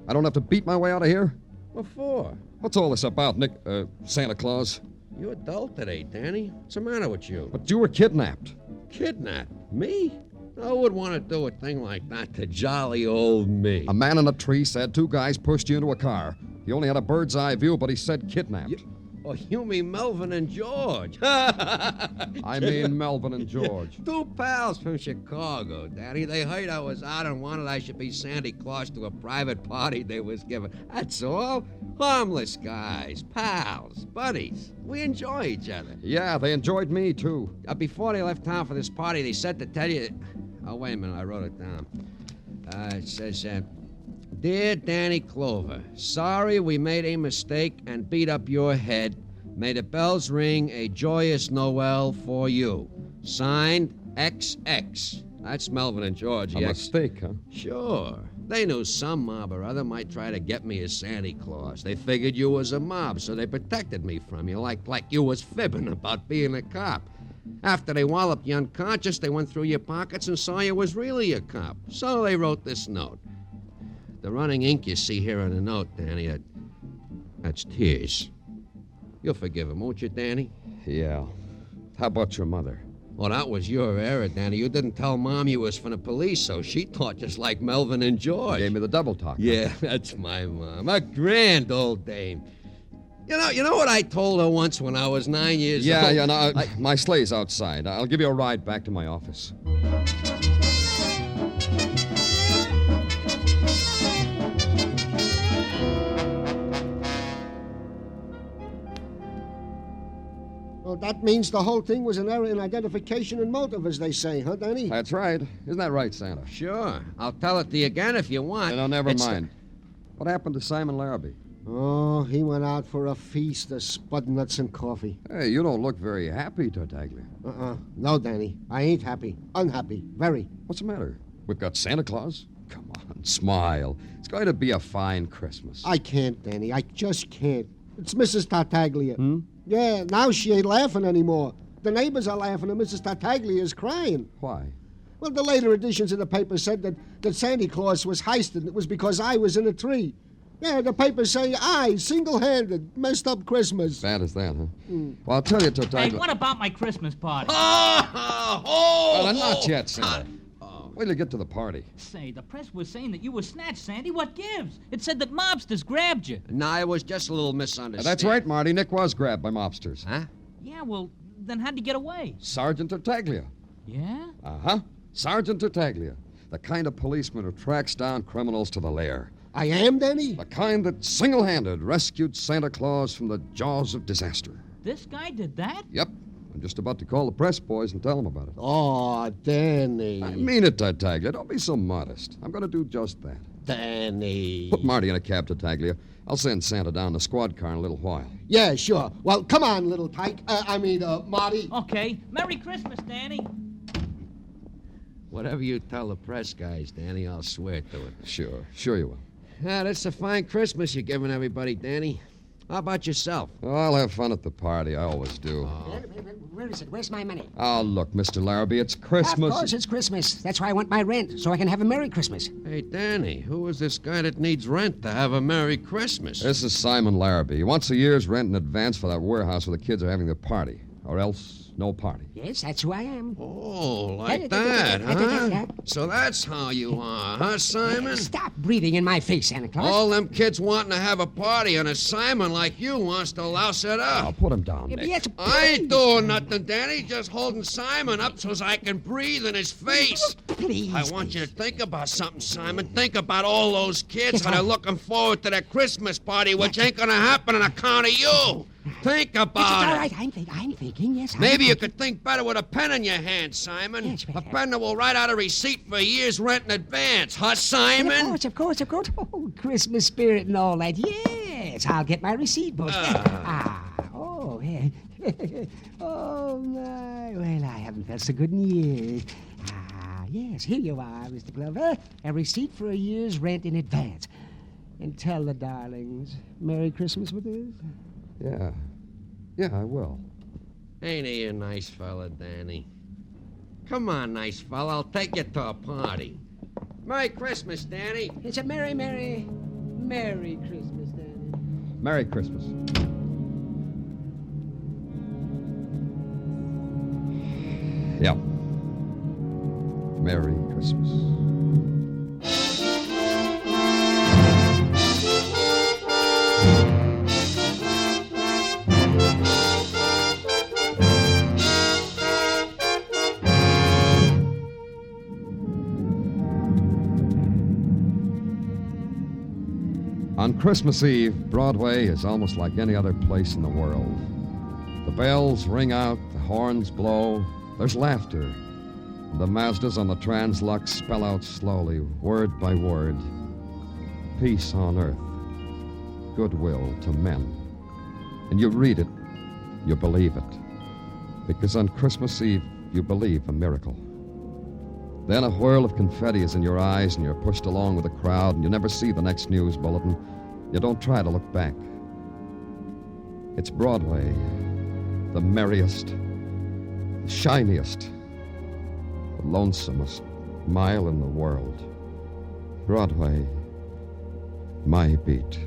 S17: I don't have to beat my way out of here?
S25: What for?
S17: What's all this about, Nick, Santa Claus?
S25: You're adult today, Danny. What's the matter with you?
S17: But you were kidnapped.
S25: Kidnapped? Me? I would want to do a thing like that to jolly old me.
S17: A man in a tree said two guys pushed you into a car. He only had a bird's eye view, but he said kidnapped.
S25: Oh, you mean Melvin and George?
S17: I mean Melvin and George.
S25: Two pals from Chicago, Daddy. They heard I was out and wanted I should be Santa Claus to a private party they was giving. That's all. Harmless guys, pals, buddies. We enjoy each other.
S17: Yeah, they enjoyed me, too.
S25: Before they left town for this party, they said to tell you... Oh, wait a minute. I wrote it down. It says... Dear Danny Clover, sorry we made a mistake and beat up your head. May the bells ring a joyous Noel for you. Signed, XX. That's Melvin and George.
S17: A mistake, huh?
S25: Sure. They knew some mob or other might try to get me as Santa Claus. They figured you was a mob, so they protected me from you, like you was fibbing about being a cop. After they walloped you unconscious, they went through your pockets and saw you was really a cop. So they wrote this note. The running ink you see here on the note, Danny, that's tears. You'll forgive him, won't you, Danny?
S17: Yeah. How about your mother?
S25: Well, that was your error, Danny. You didn't tell Mom you was from the police, so she thought just like Melvin and George.
S17: Gave me the double talk.
S25: Yeah, that's my mom. A grand old dame. You know what I told her once when I was 9 years old?
S17: Yeah, no, my sleigh's outside. I'll give you a ride back to my office.
S24: Well, that means the whole thing was an error in identification and motive, as they say, huh, Danny?
S17: That's right. Isn't that right, Santa?
S25: Sure. I'll tell it to you again if you want.
S17: No, never mind. What happened to Simon Larrabee?
S24: Oh, he went out for a feast of spud nuts and coffee.
S17: Hey, you don't look very happy, Tartaglia.
S24: No, Danny. I ain't happy. Unhappy. Very.
S17: What's the matter? We've got Santa Claus? Come on, smile. It's going to be a fine Christmas.
S24: I can't, Danny. I just can't. It's Mrs. Tartaglia. Yeah, now she ain't laughing anymore. The neighbors are laughing and Mrs. Tartaglia is crying.
S17: Why?
S24: Well, the later editions of the paper said that Santa Claus was heisted and it was because I was in a tree. Yeah, the papers say I, single-handed, messed up Christmas.
S17: Bad as that, huh? Well, I'll tell you, Tartaglia...
S22: Hey, what about my Christmas party?
S17: Not yet, Santa. Wait till you get to the party.
S22: Say, the press was saying that you were snatched, Sandy. What gives? It said that mobsters grabbed you.
S25: No, it was just a little misunderstanding.
S17: That's right, Marty. Nick was grabbed by mobsters.
S25: Huh?
S22: Yeah, well, then how'd you get away?
S17: Sergeant Tartaglia.
S22: Yeah?
S17: Uh-huh. Sergeant Tartaglia. The kind of policeman who tracks down criminals to the lair.
S24: I am, Danny?
S17: The kind that single-handed rescued Santa Claus from the jaws of disaster.
S22: This guy did that?
S17: Yep. I'm just about to call the press boys and tell them about it.
S24: Oh, Danny.
S17: I mean it, Tartaglia. Don't be so modest. I'm going to do just that.
S24: Danny.
S17: Put Marty in a cab, Tartaglia. I'll send Santa down the squad car in a little while.
S24: Yeah, sure. Well, come on, little tyke. Marty.
S22: Okay. Merry Christmas, Danny.
S25: Whatever you tell the press guys, Danny, I'll swear to it.
S17: Sure you will.
S25: Yeah, that's a fine Christmas you're giving everybody, Danny. How about yourself?
S17: Oh, I'll have fun at the party. I always do.
S10: Where is it? Where's my money?
S17: Oh, look, Mr. Larrabee, it's Christmas.
S10: Of course it's Christmas. That's why I want my rent, so I can have a Merry Christmas.
S25: Hey, Danny, who is this guy that needs rent to have a Merry Christmas?
S17: This is Simon Larrabee. He wants a year's rent in advance for that warehouse where the kids are having their party. Or else, no party.
S10: Yes, that's who I am.
S25: Oh, like that, huh? So that's how you are, huh, Simon?
S10: Stop breathing in my face, Santa Claus.
S25: All them kids wanting to have a party, and a Simon like you wants to louse it up.
S17: I'll put him down, Nick.
S10: Yes,
S25: I ain't doing nothing, Danny. Just holding Simon up so I can breathe in his face.
S10: Please.
S25: I want you to think about something, Simon. Think about all those kids that are looking forward to their Christmas party, which ain't gonna happen on account of you. Think about
S10: It's all
S25: it.
S10: right. I'm thinking, yes.
S25: Maybe you could think better with a pen in your hand, Simon.
S10: Yes,
S25: a pen that will write out a receipt for a year's rent in advance, huh, Simon?
S10: Of course. Oh, Christmas spirit and all that. Yes, I'll get my receipt book. Oh, yeah. Oh, my. Well, I haven't felt so good in years. Yes, here you are, Mr. Glover. A receipt for a year's rent in advance. And tell the darlings, Merry Christmas with us.
S17: Yeah, I will.
S25: Ain't he a nice fella, Danny? Come on, nice fella. I'll take you to a party. Merry Christmas, Danny.
S10: It's a Merry Christmas, Danny.
S17: Merry Christmas. Yeah. Merry Christmas. On Christmas Eve, Broadway is almost like any other place in the world. The bells ring out, the horns blow, there's laughter. The Mazdas on the Translux spell out slowly, word by word, peace on earth, goodwill to men. And you read it, you believe it, because on Christmas Eve, you believe a miracle. Then a whirl of confetti is in your eyes, and you're pushed along with the crowd, and you never see the next news bulletin. You don't try to look back. It's Broadway, the merriest, the shiniest, the lonesomest mile in the world. Broadway, my beat.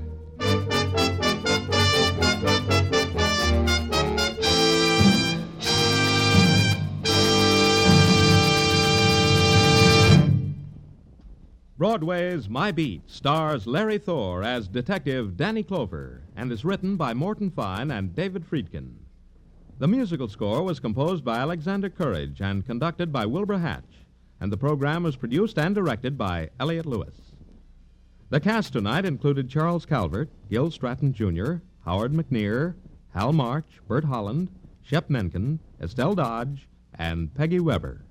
S20: Broadway's My Beat stars Larry Thor as Detective Danny Clover and is written by Morton Fine and David Friedkin. The musical score was composed by Alexander Courage and conducted by Wilbur Hatch, and the program was produced and directed by Elliott Lewis. The cast tonight included Charles Calvert, Gil Stratton Jr., Howard McNear, Hal March, Bert Holland, Shep Menken, Estelle Dodge, and Peggy Weber.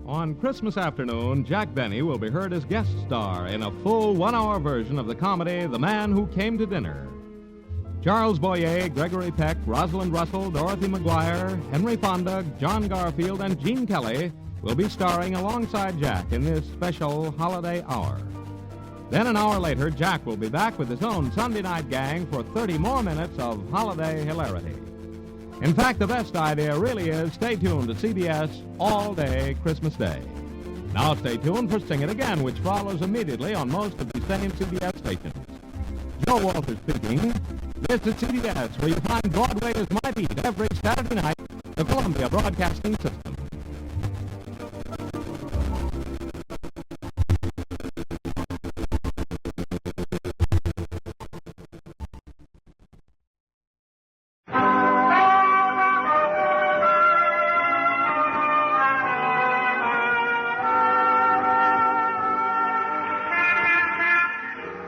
S20: On Christmas afternoon, Jack Benny will be heard as guest star in a full one-hour version of the comedy The Man Who Came to Dinner. Charles Boyer, Gregory Peck, Rosalind Russell, Dorothy McGuire, Henry Fonda, John Garfield, and Gene Kelly will be starring alongside Jack in this special holiday hour. Then an hour later, Jack will be back with his own Sunday night gang for 30 more minutes of holiday hilarity. In fact, the best idea really is stay tuned to CBS all day Christmas Day. Now stay tuned for Sing It Again, which follows immediately on most of the same CBS stations. Joe Walter speaking. This is CBS, where you find Broadway is My Beat every Saturday night, the Columbia Broadcasting System.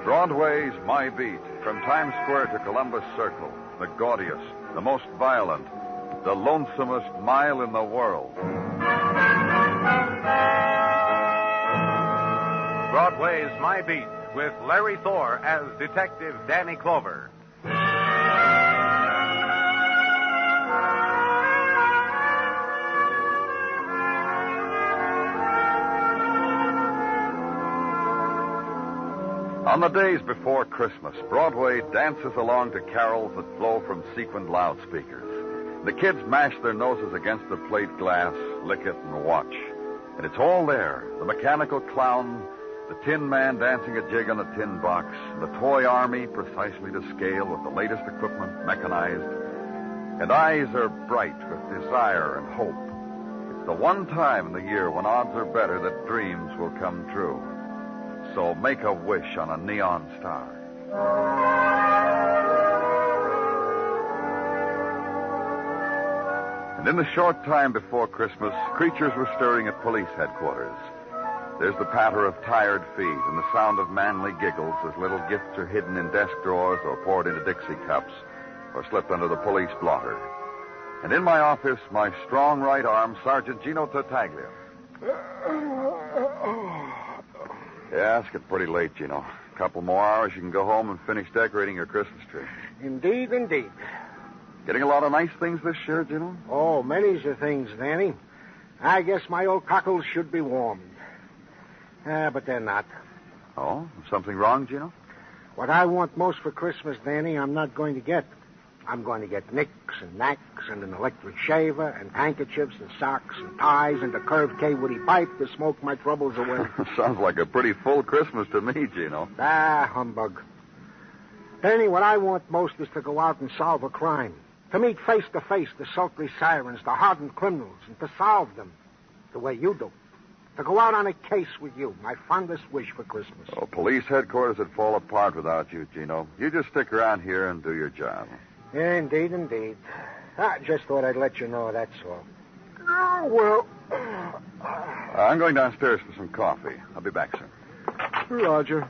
S12: Broadway's My Beat, from Times Square to Columbus Circle, the gaudiest, the most violent, the lonesomest mile in the world.
S9: Broadway's My Beat, with Larry Thor as Detective Danny Clover.
S12: On the days before Christmas, Broadway dances along to carols that flow from sequined loudspeakers. The kids mash their noses against the plate glass, lick it, and watch. And it's all there. The mechanical clown, the tin man dancing a jig on a tin box, the toy army precisely to scale with the latest equipment, mechanized. And eyes are bright with desire and hope. It's the one time in the year when odds are better that dreams will come true. So make a wish on a neon star. And in the short time before Christmas, creatures were stirring at police headquarters. There's the patter of tired feet and the sound of manly giggles as little gifts are hidden in desk drawers or poured into Dixie cups or slipped under the police blotter. And in my office, my strong right arm, Sergeant Gino Tartaglia. Yeah, it's getting pretty late, Gino. A couple more hours, you can go home and finish decorating your Christmas tree.
S14: Indeed, indeed.
S12: Getting a lot of nice things this year, Gino?
S14: Oh, many's the things, Danny. I guess my old cockles should be warmed. But they're not.
S12: Oh? Something wrong, Gino?
S14: What I want most for Christmas, Danny, I'm not going to get. I'm going to get nicks and knacks and an electric shaver and handkerchiefs and socks and ties and a curved K-Woody pipe to smoke my troubles away.
S12: Sounds like a pretty full Christmas to me, Gino.
S14: Ah, humbug. Danny, what I want most is to go out and solve a crime. To meet face to face the sultry sirens, the hardened criminals, and to solve them the way you do. To go out on a case with you, my fondest wish for Christmas.
S12: Oh, police headquarters would fall apart without you, Gino. You just stick around here and do your job.
S14: Yeah, indeed, indeed. I just thought I'd let you know, that's all. Oh, well...
S12: I'm going downstairs for some coffee. I'll be back soon.
S14: Roger.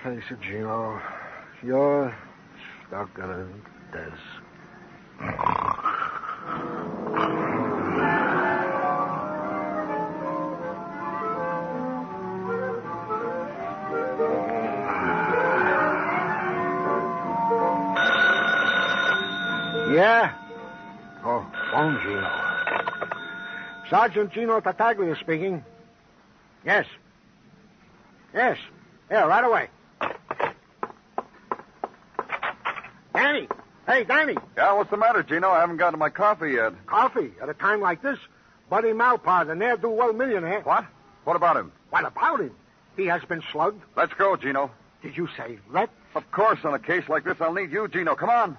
S14: Face it, Gino. You're stuck in a desk. Yeah? Oh, phone, Gino. Sergeant Gino Tartaglia speaking. Yes. Yes. Yeah, right away. Danny. Hey, Danny.
S12: Yeah, what's the matter, Gino? I haven't gotten my coffee yet.
S14: Coffee? At a time like this? Buddy Malpaugh, the ne'er-do-well millionaire.
S12: What? What about him?
S14: What about him? He has been slugged.
S12: Let's go, Gino.
S14: Did you say let?
S12: Of course, on a case like this, I'll need you, Gino. Come on.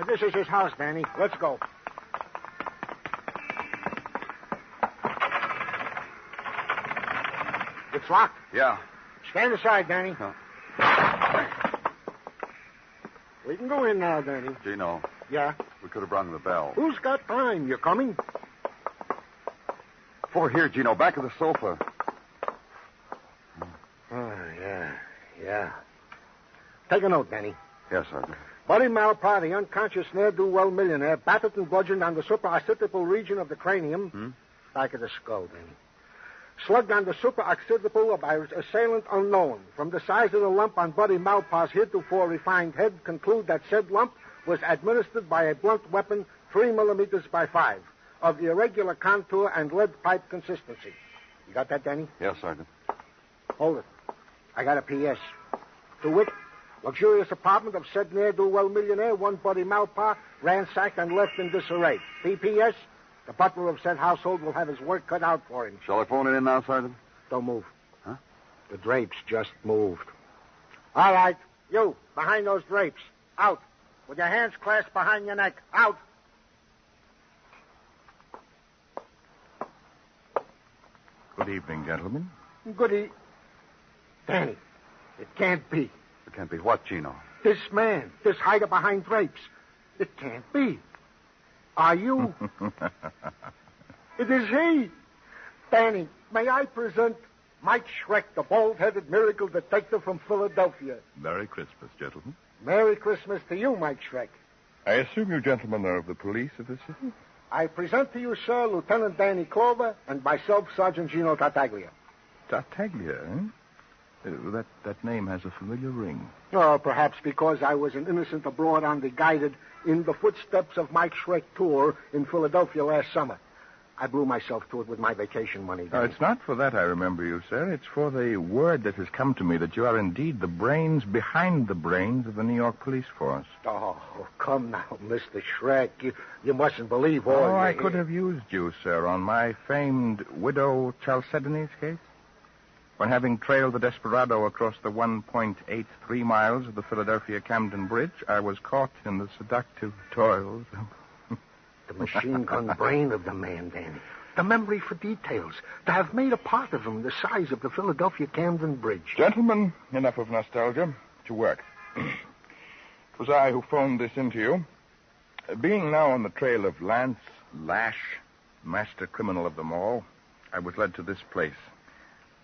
S14: This is his house, Danny. Let's go. It's locked.
S12: Yeah.
S14: Stand aside, Danny. We can go in now, Danny.
S12: Gino.
S14: Yeah?
S12: We could have rung the bell.
S14: Who's got time? You coming?
S12: Over here, Gino. Back of the sofa.
S14: Oh, yeah. Take a note, Danny.
S12: Yes, Sergeant.
S14: Buddy Malpaugh, the unconscious ne'er-do-well millionaire, battered and bludgeoned on the supraoccipital region of the cranium, back of the skull, Danny. Slugged on the supraoccipital by assailant unknown. From the size of the lump on Buddy Malpaugh's heretofore refined head, conclude that said lump was administered by a blunt weapon 3 millimeters by 5, of the irregular contour and lead pipe consistency. You got that, Danny?
S8: Yes, Sergeant.
S14: Hold it. I got a P.S. To wit, luxurious apartment of said ne'er-do-well millionaire, one Buddy Malpaugh, ransacked and left in disarray. P.P.S. The butler of said household will have his work cut out for him.
S8: Shall I phone it in now, Sergeant?
S14: Don't move.
S8: Huh?
S14: The drapes just moved. All right. You, behind those drapes. Out. With your hands clasped behind your neck. Out.
S1: Good evening, gentlemen.
S14: Goody. Danny, it can't be.
S8: It can't be what, Gino?
S14: This man, this hider behind drapes. It can't be. Are you? It is he. Danny, may I present Mike Schreck, the bald-headed miracle detective from Philadelphia.
S1: Merry Christmas, gentlemen.
S14: Merry Christmas to you, Mike Schreck.
S1: I assume you gentlemen are of the police of this city?
S14: I present to you, sir, Lieutenant Danny Clover, and myself, Sergeant Gino Tartaglia.
S1: Tartaglia, eh? That name has a familiar ring.
S14: Oh, perhaps because I was an innocent abroad on the guided In the Footsteps of Mike Schreck tour in Philadelphia last summer. I blew myself to it with my vacation money.
S1: No, it's not for that I remember you, sir. It's for the word that has come to me that you are indeed the brains behind the brains of the New York police force.
S14: Oh, come now, Mr. Schreck. You mustn't believe all...
S1: I could have used you, sir, on my famed widow Chalcedony's case. When having trailed the desperado across the 1.83 miles of the Philadelphia-Camden Bridge, I was caught in the seductive toils of...
S14: The machine gun brain of the man, Danny. The memory for details. To have made a part of him the size of the Philadelphia-Camden Bridge.
S1: Gentlemen, enough of nostalgia. To work. It was I who phoned this in to you. Being now on the trail of Lance Lash, master criminal of them all, I was led to this place.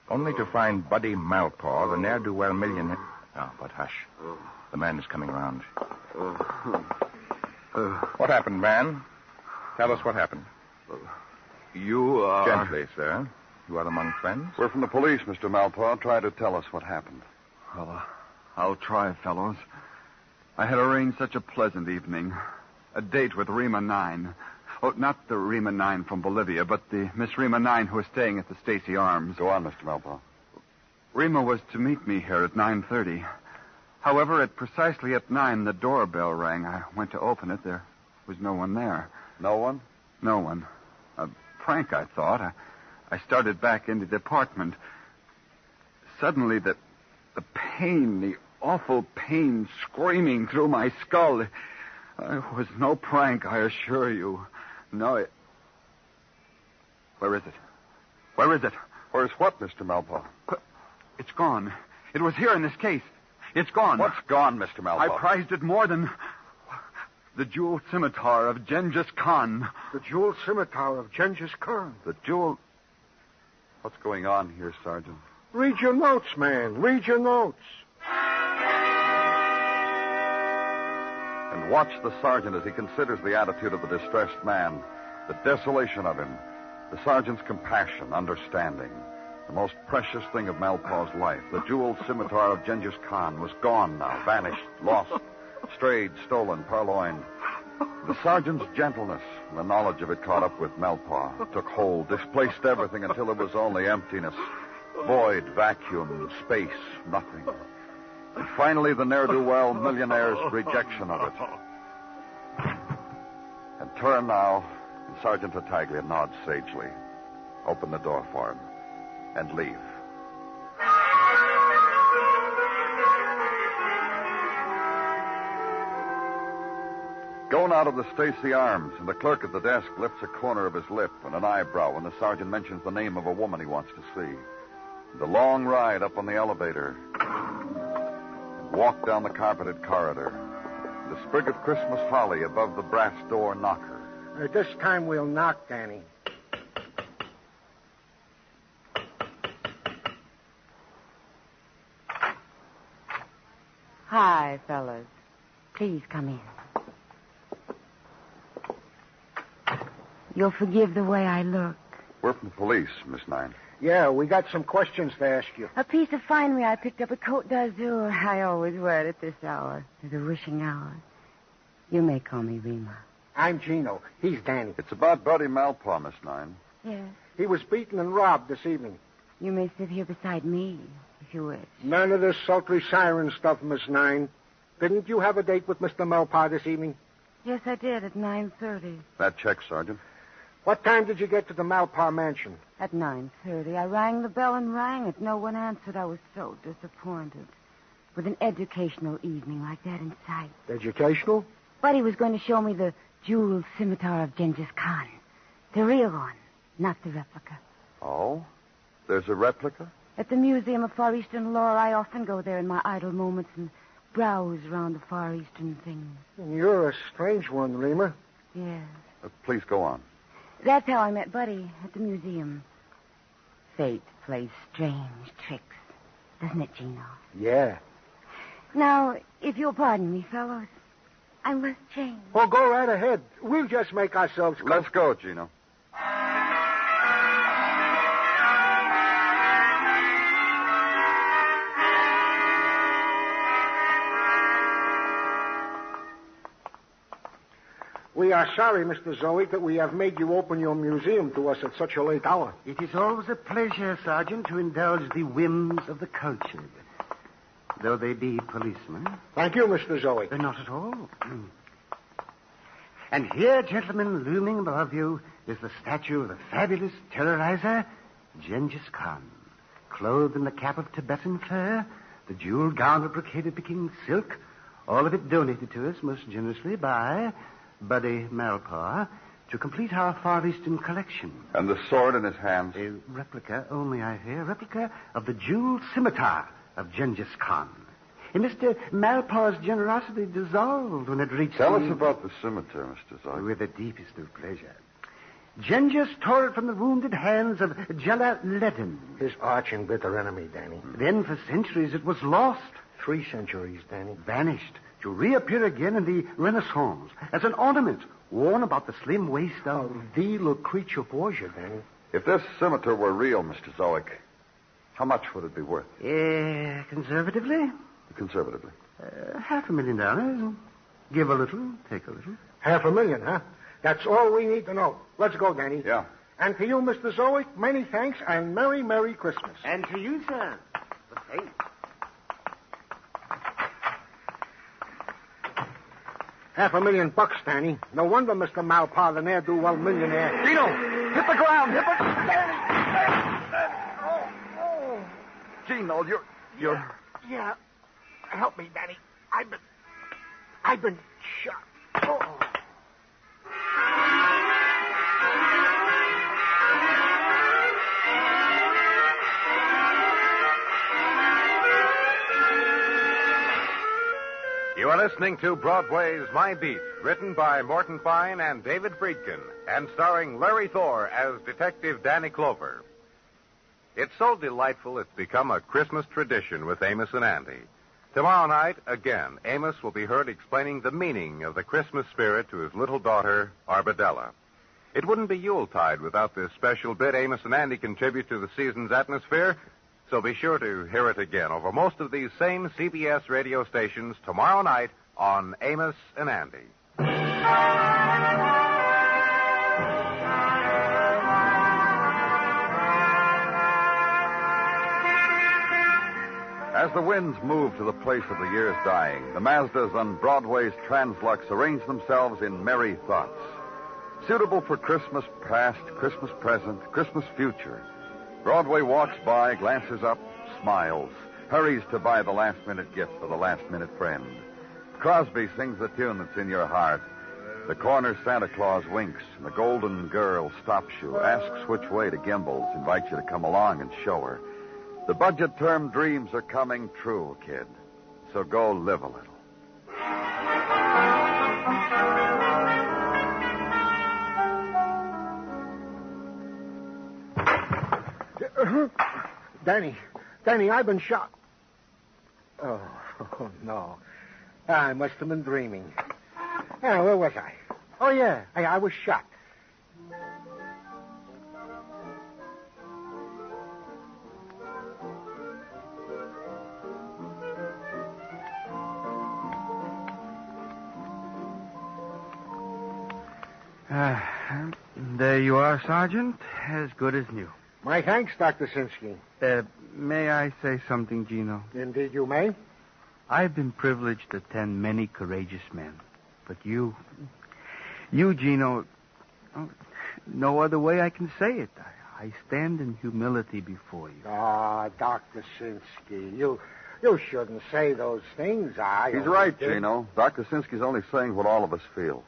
S1: Only to find Buddy Malpaugh, the ne'er-do-well millionaire... Oh, but hush. The man is coming around. What happened, man? Tell us what happened.
S8: You are...
S1: Gently, sir. You are among friends?
S8: We're from the police, Mr. Malpaugh. Try to tell us what happened.
S11: Well, I'll try, fellows. I had arranged such a pleasant evening. A date with Rima 9. Oh, not the Rima 9 from Bolivia, but the Miss Rima 9 who was staying at the Stacy Arms.
S8: Go on, Mr. Malpaugh.
S11: Rima was to meet me here at 9:30. However, at precisely at 9, the doorbell rang. I went to open it. There was no one there.
S8: No one?
S11: No one. A prank, I thought. I started back into the apartment. Suddenly, the pain, the awful pain screaming through my skull. It was no prank, I assure you. No, Where is it? Where is it?
S8: Where's what, Mr. Malpaugh?
S11: It's gone. It was here in this case. It's gone.
S8: What's gone, Mr. Malpaugh?
S11: I prized it more than... the jewel scimitar of Genghis Khan.
S14: The jewel scimitar of Genghis Khan?
S8: The jewel... What's going on here, Sergeant?
S14: Read your notes, man. Read your notes.
S8: And watch the sergeant as he considers the attitude of the distressed man, the desolation of him, the sergeant's compassion, understanding. The most precious thing of Malpaugh's life, the jeweled scimitar of Genghis Khan, was gone now, vanished, lost, strayed, stolen, purloined. The sergeant's gentleness and the knowledge of it caught up with Malpaugh, took hold, displaced everything until there was only emptiness, void, vacuum, space, nothing. And finally, the ne'er-do-well millionaire's rejection of it. And turn now, and Sergeant Tartaglia nods sagely. Open the door for him, and leave. Going out of the Stacy Arms, and the clerk at the desk lifts a corner of his lip and an eyebrow when the sergeant mentions the name of a woman he wants to see. The long ride up on the elevator. Walk down the carpeted corridor. The sprig of Christmas holly above the brass door knocker.
S14: This time we'll knock, Danny.
S19: Hi, fellas. Please come in. You'll forgive the way I look.
S8: We're from the police, Miss Nine.
S14: Yeah, we got some questions to ask you.
S19: A piece of finery I picked up at Côte d'Azur. I always wear it at this hour. The wishing hour. You may call me Rima.
S14: I'm Gino. He's Danny.
S11: It's about Buddy Malpaugh, Miss Nine.
S19: Yes.
S14: He was beaten and robbed this evening.
S19: You may sit here beside me, if you wish.
S14: None of this sultry siren stuff, Miss Nine. Didn't you have a date with Mr. Malpaugh this evening?
S19: Yes, I did, at 9:30.
S11: That check, Sergeant.
S14: What time did you get to the Malpaugh mansion?
S19: At 9:30. I rang the bell and rang it. No one answered. I was so disappointed. With an educational evening like that in sight.
S14: Educational?
S19: Buddy was going to show me the jeweled scimitar of Genghis Khan. The real one, not the replica.
S11: Oh? There's a replica?
S19: At the Museum of Far Eastern Lore, I often go there in my idle moments and browse around the Far Eastern things.
S14: You're a strange one, Reamer.
S19: Yes.
S11: Please go on.
S19: That's how I met Buddy at the museum. Fate plays strange tricks, doesn't it, Gino?
S14: Yeah.
S19: Now, if you'll pardon me, fellows, I must change.
S14: Well, go right ahead. We'll just make ourselves...
S11: Let's go, Gino.
S14: We are sorry, Mr. Zoe, that we have made you open your museum to us at such a late hour.
S4: It is always a pleasure, Sergeant, to indulge the whims of the cultured. Though they be policemen.
S14: Thank you, Mr. Zoe.
S4: Not at all. And here, gentlemen, looming above you, is the statue of the fabulous terrorizer, Genghis Khan. Clothed in the cap of Tibetan fur, the jeweled gown of brocaded Peking silk, all of it donated to us most generously by Buddy Malpaugh to complete our Far Eastern collection.
S11: And the sword in his hands?
S4: A replica, only I hear, replica of the jeweled scimitar of Genghis Khan. And Mr. Malpaugh's generosity dissolved when it reached...
S11: Tell us about the scimitar, Mr. Zoe.
S4: With the deepest of pleasure. Genghis tore it from the wounded hands of Jalal-Leddin.
S14: His arch and bitter enemy, Danny.
S4: Then for centuries it was lost.
S14: 3 centuries, Danny.
S4: Vanished to reappear again in the Renaissance as an ornament worn about the slim waist of...
S14: the Lucrezia Borgia, Danny.
S11: If this scimitar were real, Mr. Zoic, how much would it be worth?
S4: Conservatively?
S11: Conservatively.
S4: $500,000. Give a little, take a little.
S14: $500,000, huh? That's all we need to know. Let's go, Danny.
S11: Yeah.
S14: And to you, Mr. Zoe, many thanks and Merry, Merry Christmas.
S4: And to you, sir. The same.
S14: $500,000, Danny. No wonder Mr. Malpaugh, the ne'er-do-well millionaire.
S11: Gino, hit the ground. Hit the... Danny. Oh. Gino, you're...
S14: Yeah. Help me, Danny. I've been shot. Oh.
S9: You are listening to Broadway's My Beat, written by Morton Fine and David Friedkin, and starring Larry Thor as Detective Danny Clover. It's so delightful it's become a Christmas tradition with Amos and Andy. Tomorrow night, again, Amos will be heard explaining the meaning of the Christmas spirit to his little daughter, Arbadella. It wouldn't be Yuletide without this special bit Amos and Andy contribute to the season's atmosphere, so be sure to hear it again over most of these same CBS radio stations tomorrow night on Amos and Andy.
S11: As the winds move to the place of the year's dying, the Mazdas on Broadway's Translux arrange themselves in merry thoughts. Suitable for Christmas past, Christmas present, Christmas future. Broadway walks by, glances up, smiles, hurries to buy the last-minute gift for the last-minute friend. Crosby sings the tune that's in your heart. The corner Santa Claus winks, and the golden girl stops you, asks which way to Gimbel's, invites you to come along and show her. The budget term dreams are coming true, kid. So go live a little.
S14: Danny, I've been shot. Oh, no. I must have been dreaming. Where was I? Oh, yeah, I was shot.
S3: There you are, Sergeant. As good as new.
S14: My thanks, Dr. Sinsky.
S3: May I say something, Gino?
S14: Indeed you may.
S3: I've been privileged to attend many courageous men. But you, Gino, no other way I can say it. I stand in humility before you.
S14: Ah, Dr. Sinsky, you shouldn't say those things.
S11: He's right, Gino. Dr. Sinsky's only saying what all of us feel.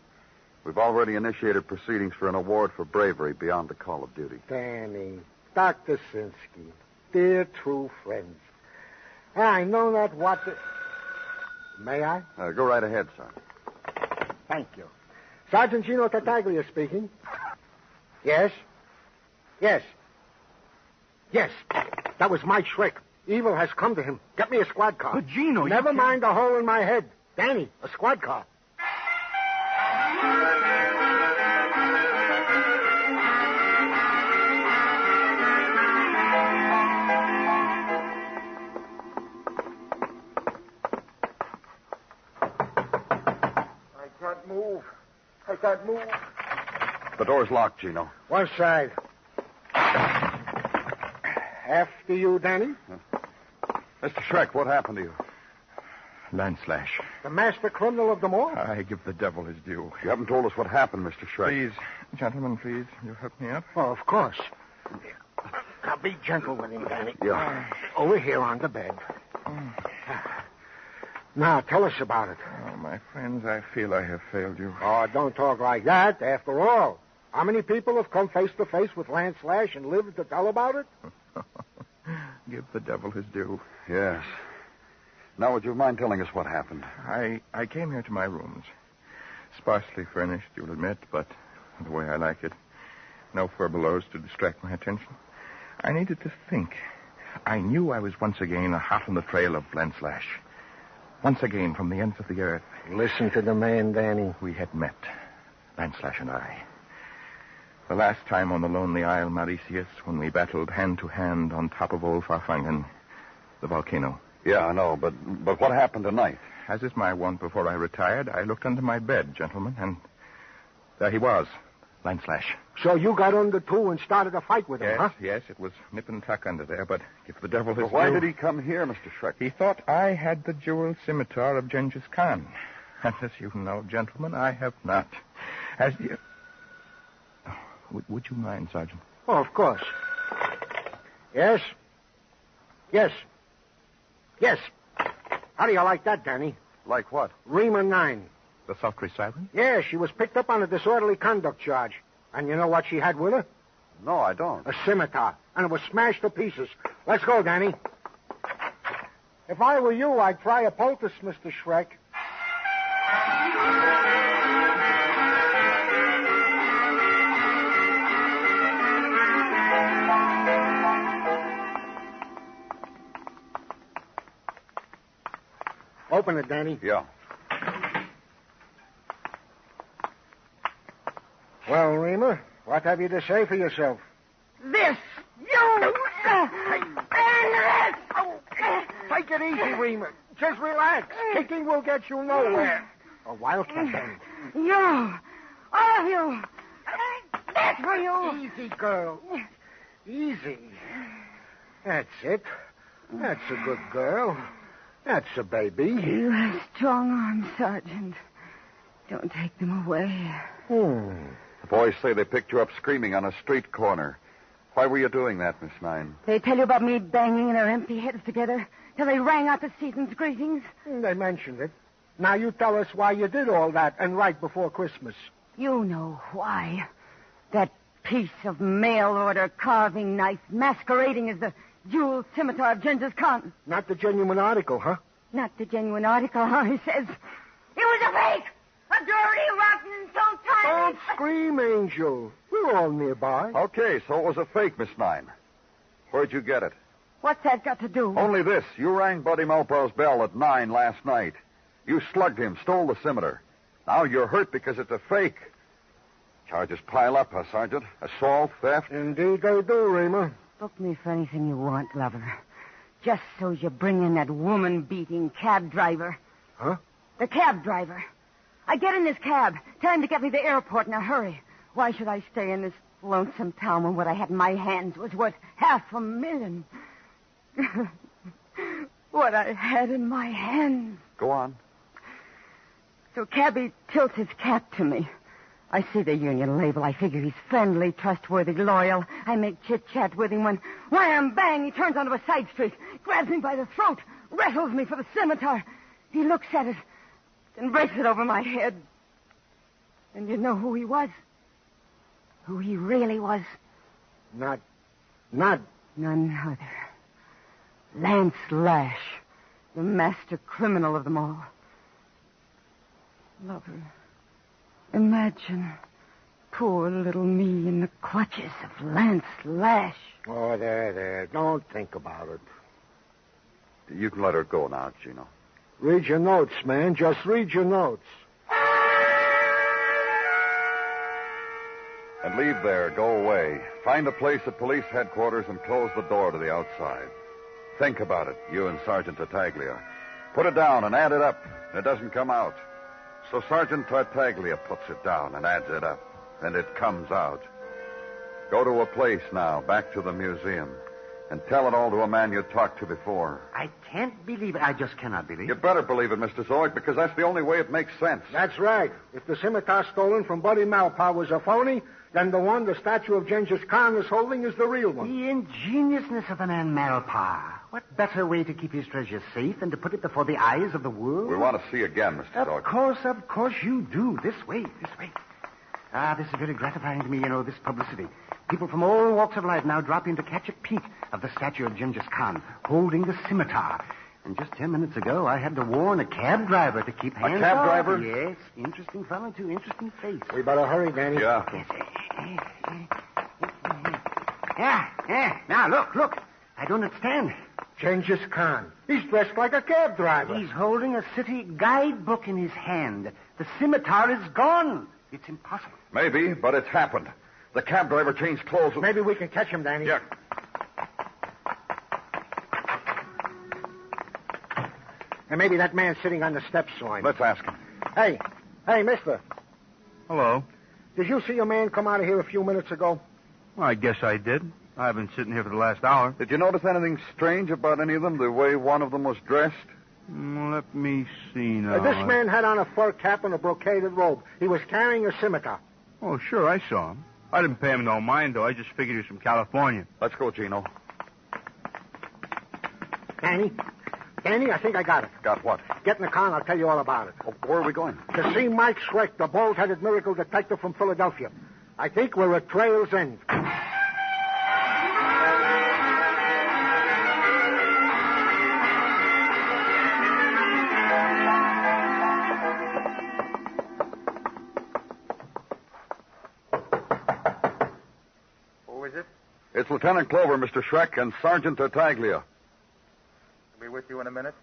S11: We've already initiated proceedings for an award for bravery beyond the call of duty.
S14: Danny, Dr. Sinsky, dear true friends. I know not what to... May I?
S11: Go right ahead, sir.
S14: Thank you. Sergeant Gino Tartaglia speaking. Yes? Yes. Yes. That was my trick. Evil has come to him. Get me a squad car.
S3: But, Gino,
S14: Never mind the hole in my head. Danny, a squad car. I can't move.
S11: The door's locked, Gino.
S14: One side. After you, Danny.
S11: Mr. Shrek, what happened to you?
S1: Landslash.
S14: The master criminal of them all?
S1: I give the devil his due.
S11: You haven't told us what happened, Mr. Shrek.
S1: Please, gentlemen, please, you hook me up?
S14: Oh, of course. Now, be gentle with him, Danny.
S11: Yeah.
S14: Over here on the bed. Now, tell us about it.
S1: Oh, my friends, I feel I have failed you.
S14: Oh, don't talk like that. After all, how many people have come face to face with Landslash and lived to tell about it?
S1: Give the devil his due.
S11: Yes. Now, would you mind telling us what happened?
S1: I came here to my rooms. Sparsely furnished, you'll admit, but the way I like it. No furbelows to distract my attention. I needed to think. I knew I was once again hot on the trail of Landslash. Once again from the ends of the earth.
S14: Listen to the man, Danny.
S1: We had met, Landslash and I. The last time on the lonely Isle Mauritius, when we battled hand to hand on top of old Farfangen, the volcano.
S11: Yeah, I know, but what happened tonight?
S1: As is my wont before I retired, I looked under my bed, gentlemen, and there he was, Landslash.
S14: So you got under too and started a fight with him, huh?
S1: Yes, it was nip and tuck under there, but give the devil his
S11: But why
S1: due.
S11: did he come here, Mr. Shrek?
S1: He thought I had the jeweled scimitar of Genghis Khan. And as you know, gentlemen, I have not. As you... Oh, would you mind, Sergeant?
S14: Oh, of course. Yes? Yes. Yes. How do you like that, Danny?
S11: Like what?
S14: Rima 9.
S1: The sultry siren?
S14: Yeah, she was picked up on a disorderly conduct charge. And you know what she had with her?
S11: No, I don't.
S14: A scimitar. And it was smashed to pieces. Let's go, Danny. If I were you, I'd try a poultice, Mr. Shrek. Open it, Danny.
S11: Yeah.
S14: Well, Rima, what have you to say for yourself?
S18: This! You!
S14: Take it easy, Rima. Just relax. Kicking will get you nowhere. A wildcat, Danny.
S18: You! All of you! That's for you!
S14: Easy, girl. Easy. That's it. That's a good girl. That's a baby.
S19: You have strong arms, Sergeant. Don't take them away.
S11: The boys say they picked you up screaming on a street corner. Why were you doing that, Miss Nine?
S19: They tell you about me banging their empty heads together till they rang out the season's greetings?
S14: They mentioned it. Now you tell us why you did all that and right before Christmas.
S19: You know why. That piece of mail-order carving knife masquerading as the jeweled scimitar of Genghis Khan.
S14: Not the genuine article, huh?
S19: Not the genuine article, huh? He says. It was a fake! A dirty, rotten, so-tiny...
S14: Don't scream, Angel. We're all nearby.
S11: Okay, so it was a fake, Miss Nine. Where'd you get it?
S19: What's that got to do?
S11: Only this. You rang Buddy Malpaugh's bell at 9 last night. You slugged him, stole the scimitar. Now you're hurt because it's a fake. Charges pile up, huh, Sergeant? Assault, theft?
S14: Indeed they do, Rima.
S19: Book me for anything you want, lover. Just so you bring in that woman-beating cab driver.
S14: Huh?
S19: The cab driver. I get in this cab. Tell him to get me to the airport in a hurry. Why should I stay in this lonesome town when what I had in my hands was worth $500,000? What I had in my hands.
S11: Go on.
S19: So Cabby tilts his cap to me. I see the union label. I figure he's friendly, trustworthy, loyal. I make chit-chat with him when, wham, bang, he turns onto a side street, grabs me by the throat, wrestles me for the scimitar. He looks at it, then breaks it over my head. And you know who he was? Who he really was?
S14: None
S19: other. Lance Lash, the master criminal of them all. Lover, imagine poor little me in the clutches of Lance Lash.
S14: Oh, there. Don't think about it.
S11: You can let her go now, Gino.
S14: Read your notes, man. Just read your notes.
S11: And leave there. Go away. Find a place at police headquarters and close the door to the outside. Think about it, you and Sergeant Tartaglia. Put it down and add it up. It doesn't come out. So Sergeant Tartaglia puts it down and adds it up. And it comes out. Go to a place now, back to the museum, and tell it all to a man you talked to before.
S4: I can't believe it. I just cannot believe
S11: You
S4: it.
S11: better believe it, Mr. Zoic, because that's the only way it makes sense.
S14: That's right. If the scimitar stolen from Buddy Malpaugh was a phony, then the one the statue of Genghis Khan is holding is the real one.
S4: The ingeniousness of the man Malpaugh. What better way to keep his treasure safe than to put it before the eyes of the world?
S11: We want to see again, Mr. Zoic.
S4: Of course you do. This way. Ah, this is very gratifying to me, this publicity. People from all walks of life now drop in to catch a peek of the statue of Genghis Khan holding the scimitar. And just 10 minutes ago, I had to warn a cab driver to keep hands off.
S11: A cab driver?
S4: Yes. Interesting fellow, too. Interesting face.
S14: We better hurry, Danny.
S11: Yeah.
S4: Yeah. Now, look. I don't understand.
S14: Genghis Khan. He's dressed like a cab driver.
S4: He's holding a city guidebook in his hand. The scimitar is gone. It's impossible.
S11: Maybe, but it's happened. The cab driver changed clothes.
S14: Maybe we can catch him, Danny.
S11: Yeah.
S14: And maybe that man sitting on the steps saw him.
S11: Let's ask him.
S14: Hey, mister.
S5: Hello.
S14: Did you see a man come out of here a few minutes ago?
S5: Well, I guess I did. I've been sitting here for the last hour.
S11: Did you notice anything strange about any of them, the way one of them was dressed?
S5: Let me see now.
S14: This man had on a fur cap and a brocaded robe. He was carrying a scimitar.
S5: Oh, sure, I saw him. I didn't pay him no mind, though. I just figured he was from California.
S11: Let's go, Gino.
S14: Danny, I think I got it.
S11: Got what?
S14: Get in the car and I'll tell you all about it.
S11: Oh, where are we going?
S14: To see Mike Schreck, the bald-headed miracle detective from Philadelphia. I think we're at trail's end.
S11: It's Lieutenant Clover, Mr. Schreck, and Sergeant Tartaglia.
S5: I'll be with you in a minute.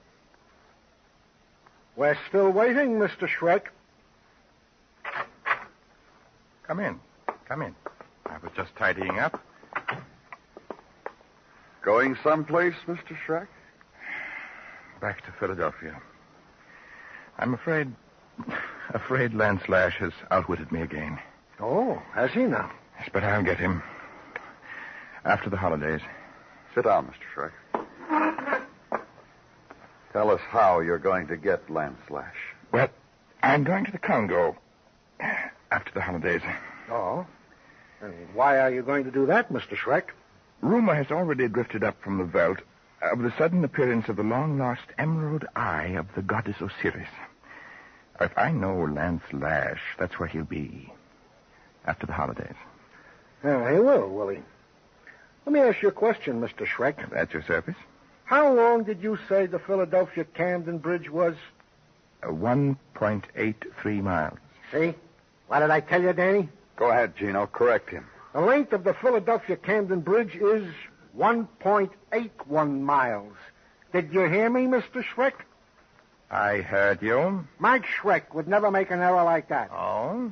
S14: We're still waiting, Mr. Schreck.
S1: Come in. I was just tidying up.
S11: Going someplace, Mr. Schreck?
S1: Back to Philadelphia. I'm afraid Lance Lash has outwitted me again.
S14: Oh, has he now?
S1: Yes, but I'll get him. After the holidays.
S11: Sit down, Mr. Schreck. Tell us how you're going to get Lance Lash.
S1: Well, I'm going to the Congo after the holidays.
S14: Oh? And why are you going to do that, Mr. Schreck?
S1: Rumor has already drifted up from the veldt of the sudden appearance of the long-lost emerald eye of the goddess Osiris. If I know Lance Lash, that's where he'll be. After the holidays.
S14: He will, Woolley. Let me ask you a question, Mr. Schreck.
S1: At your service.
S14: How long did you say the Philadelphia-Camden Bridge was?
S1: 1.83 miles.
S14: See? What did I tell you, Danny?
S11: Go ahead, Gino. Correct him.
S14: The length of the Philadelphia-Camden Bridge is 1.81 miles. Did you hear me, Mr. Schreck?
S1: I heard you.
S14: Mike Schreck would never make an error like that.
S1: Oh?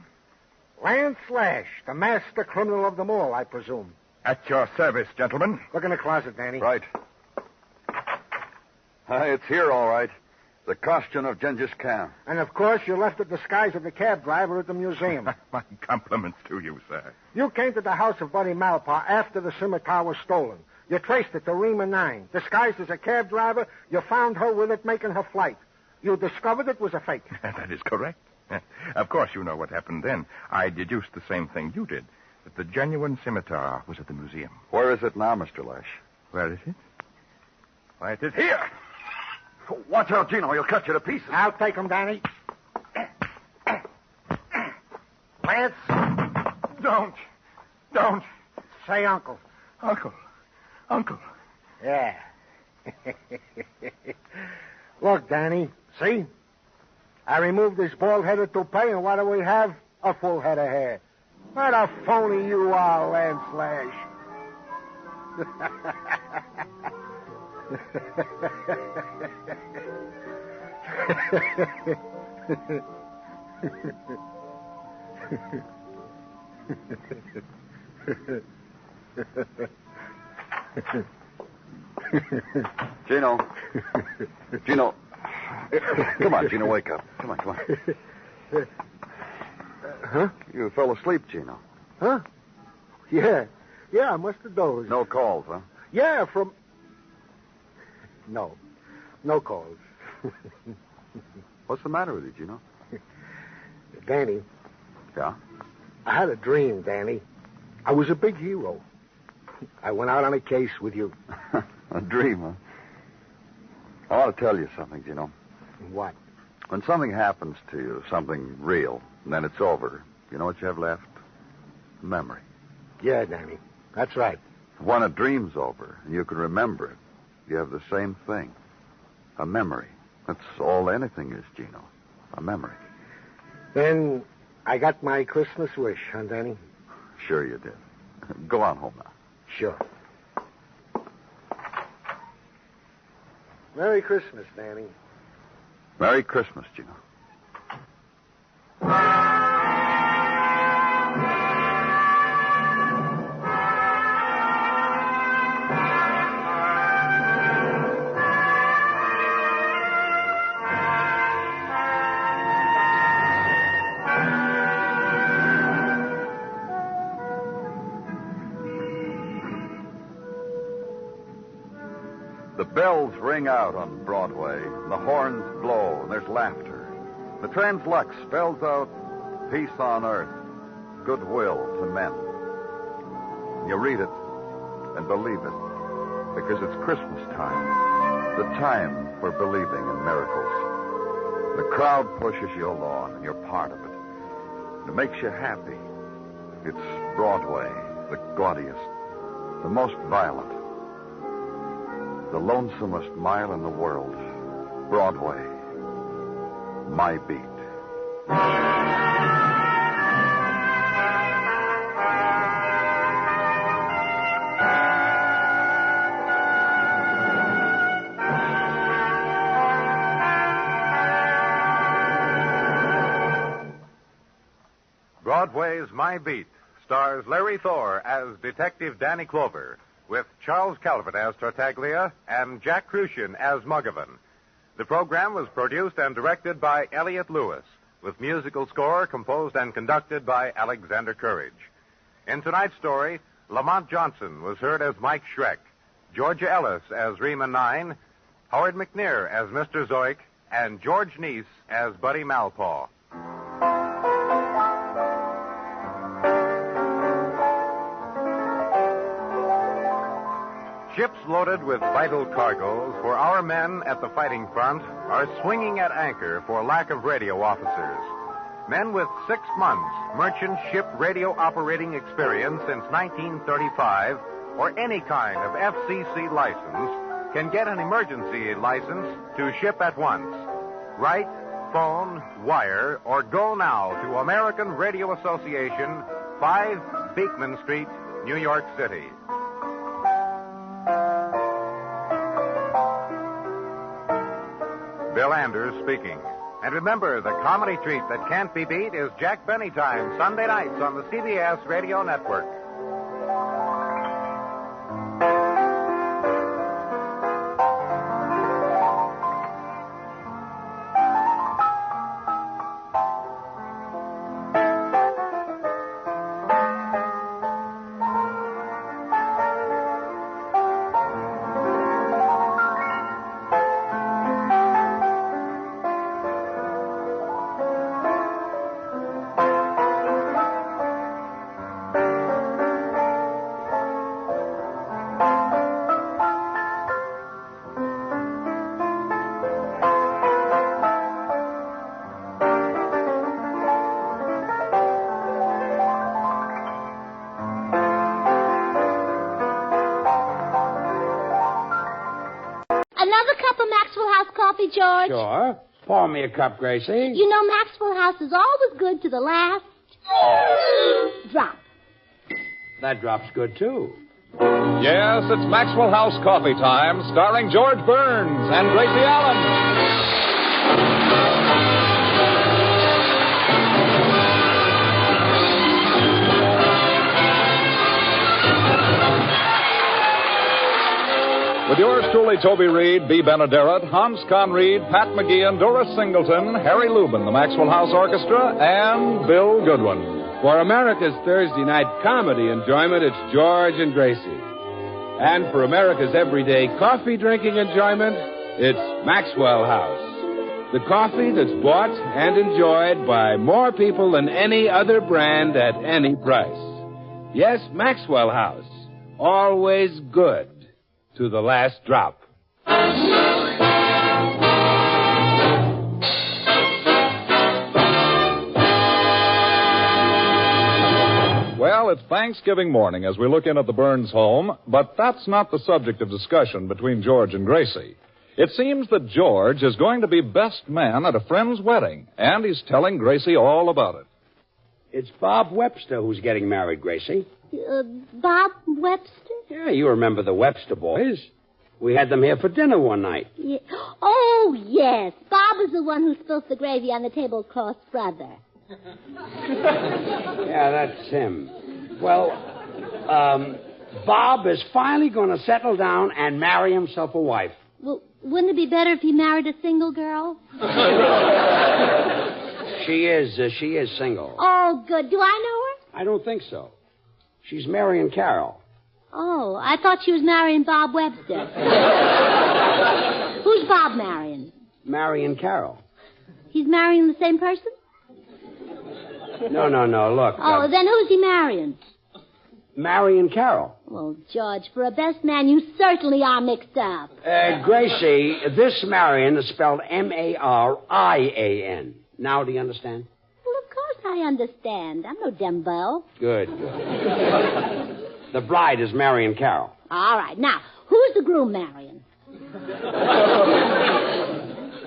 S14: Lance Lash, the master criminal of them all, I presume.
S1: At your service, gentlemen.
S14: Look in the closet, Danny.
S11: Right. It's here, all right. The costume of Genghis Khan.
S14: And, of course, you left the disguise of the cab driver at the museum.
S1: My compliments to you, sir.
S14: You came to the house of Buddy Malpaugh after the Scimitar was stolen. You traced it to Rima 9. Disguised as a cab driver, you found her with it making her flight. You discovered it was a fake.
S1: That is correct. Of course, you know what happened then. I deduced the same thing you did, that the genuine Scimitar was at the museum.
S11: Where is it now, Mr. Lash?
S1: Where is it? Why, it is here.
S11: Watch out, Gino. He'll cut you to pieces.
S14: I'll take him, Danny. Lance.
S1: Don't.
S14: Say uncle.
S1: Uncle.
S14: Yeah. Look, Danny. See? I removed this bald-headed toupee, and what do we have? A full head of hair. What a phony you are, Lance Lash.
S11: Gino. Come on, Gino, wake up. Come on.
S14: Huh?
S11: You fell asleep, Gino.
S14: Huh? Yeah, I must have dozed.
S11: No calls, huh?
S14: Yeah, from... No calls.
S11: What's the matter with you, Gino?
S14: Danny.
S11: Yeah?
S14: I had a dream, Danny. I was a big hero. I went out on a case with you.
S11: A dream, huh? I want to tell you something, Gino.
S14: What?
S11: When something happens to you, something real, and then it's over, you know what you have left? Memory.
S14: Yeah, Danny. That's right.
S11: When a dream's over and you can remember it, you have the same thing. A memory. That's all anything is, Gino. A memory.
S14: Then I got my Christmas wish, huh, Danny?
S11: Sure you did. Go on home now.
S14: Sure. Merry Christmas, Danny.
S11: Merry Christmas, Gino. The bells ring out on Broadway, and the horns blow, and there's laughter. The translux spells out peace on earth, goodwill to men. You read it and believe it, because it's Christmas time, the time for believing in miracles. The crowd pushes you along, and you're part of it. It makes you happy. It's Broadway, the gaudiest, the most violent, the lonesomest mile in the world. Broadway. My beat.
S9: Broadway's My Beat stars Larry Thor as Detective Danny Clover, with Charles Calvert as Tartaglia and Jack Crucian as Muggavan. The program was produced and directed by Elliott Lewis, with musical score composed and conducted by Alexander Courage. In tonight's story, Lamont Johnson was heard as Mike Schreck, Georgia Ellis as Rima 9, Howard McNair as Mr. Zoic, and George Neese as Buddy Malpaugh. Ships loaded with vital cargoes for our men at the fighting front are swinging at anchor for lack of radio officers. Men with 6 months merchant ship radio operating experience since 1935 or any kind of FCC license can get an emergency license to ship at once. Write, phone, wire, or go now to American Radio Association, 5 Beekman Street, New York City. Bill Anders speaking. And remember, the comedy treat that can't be beat is Jack Benny Time, Sunday nights on the CBS Radio Network.
S6: coffee, George?
S15: Sure. Pour me a cup, Gracie.
S6: You know Maxwell House is always good to the last drop.
S15: That drop's good, too.
S8: Yes, it's Maxwell House Coffee Time, starring George Burns and Gracie Allen. With yours truly, Toby Reed, B. Benaderet, Hans Conried, Pat McGeehan, Doris Singleton, Harry Lubin, the Maxwell House Orchestra, and Bill Goodwin.
S15: For America's Thursday night comedy enjoyment, it's George and Gracie. And for America's everyday coffee drinking enjoyment, it's Maxwell House. The coffee that's bought and enjoyed by more people than any other brand at any price. Yes, Maxwell House. Always good. To the last drop.
S8: Well, it's Thanksgiving morning as we look in at the Burns home, but that's not the subject of discussion between George and Gracie. It seems that George is going to be best man at a friend's wedding, and he's telling Gracie all about it.
S15: It's Bob Webster who's getting married, Gracie.
S6: Bob Webster?
S15: Yeah, you remember the Webster boys. We had them here for dinner one night.
S6: Yeah. Oh, yes. Bob is the one who spills the gravy on the tablecloth's brother.
S15: Yeah, that's him. Well, Bob is finally going to settle down and marry himself a wife.
S6: Well, wouldn't it be better if he married a single girl?
S15: She is single.
S6: Oh, good. Do I know her?
S15: I don't think so. She's marrying Carol.
S6: Oh, I thought she was marrying Bob Webster. Who's Bob marrying?
S15: Marrying Carol.
S6: He's marrying the same person?
S15: No. Look.
S6: Oh, then who's he marrying?
S15: Marrying Carol.
S6: Well, George, for a best man, you certainly are mixed up.
S15: Gracie, this Marion is spelled M-A-R-I-A-N. Now do you understand?
S6: Well, of course I understand. I'm no Dembo.
S15: Good. The bride is marrying Carol.
S6: All right. Now, who's the groom marrying?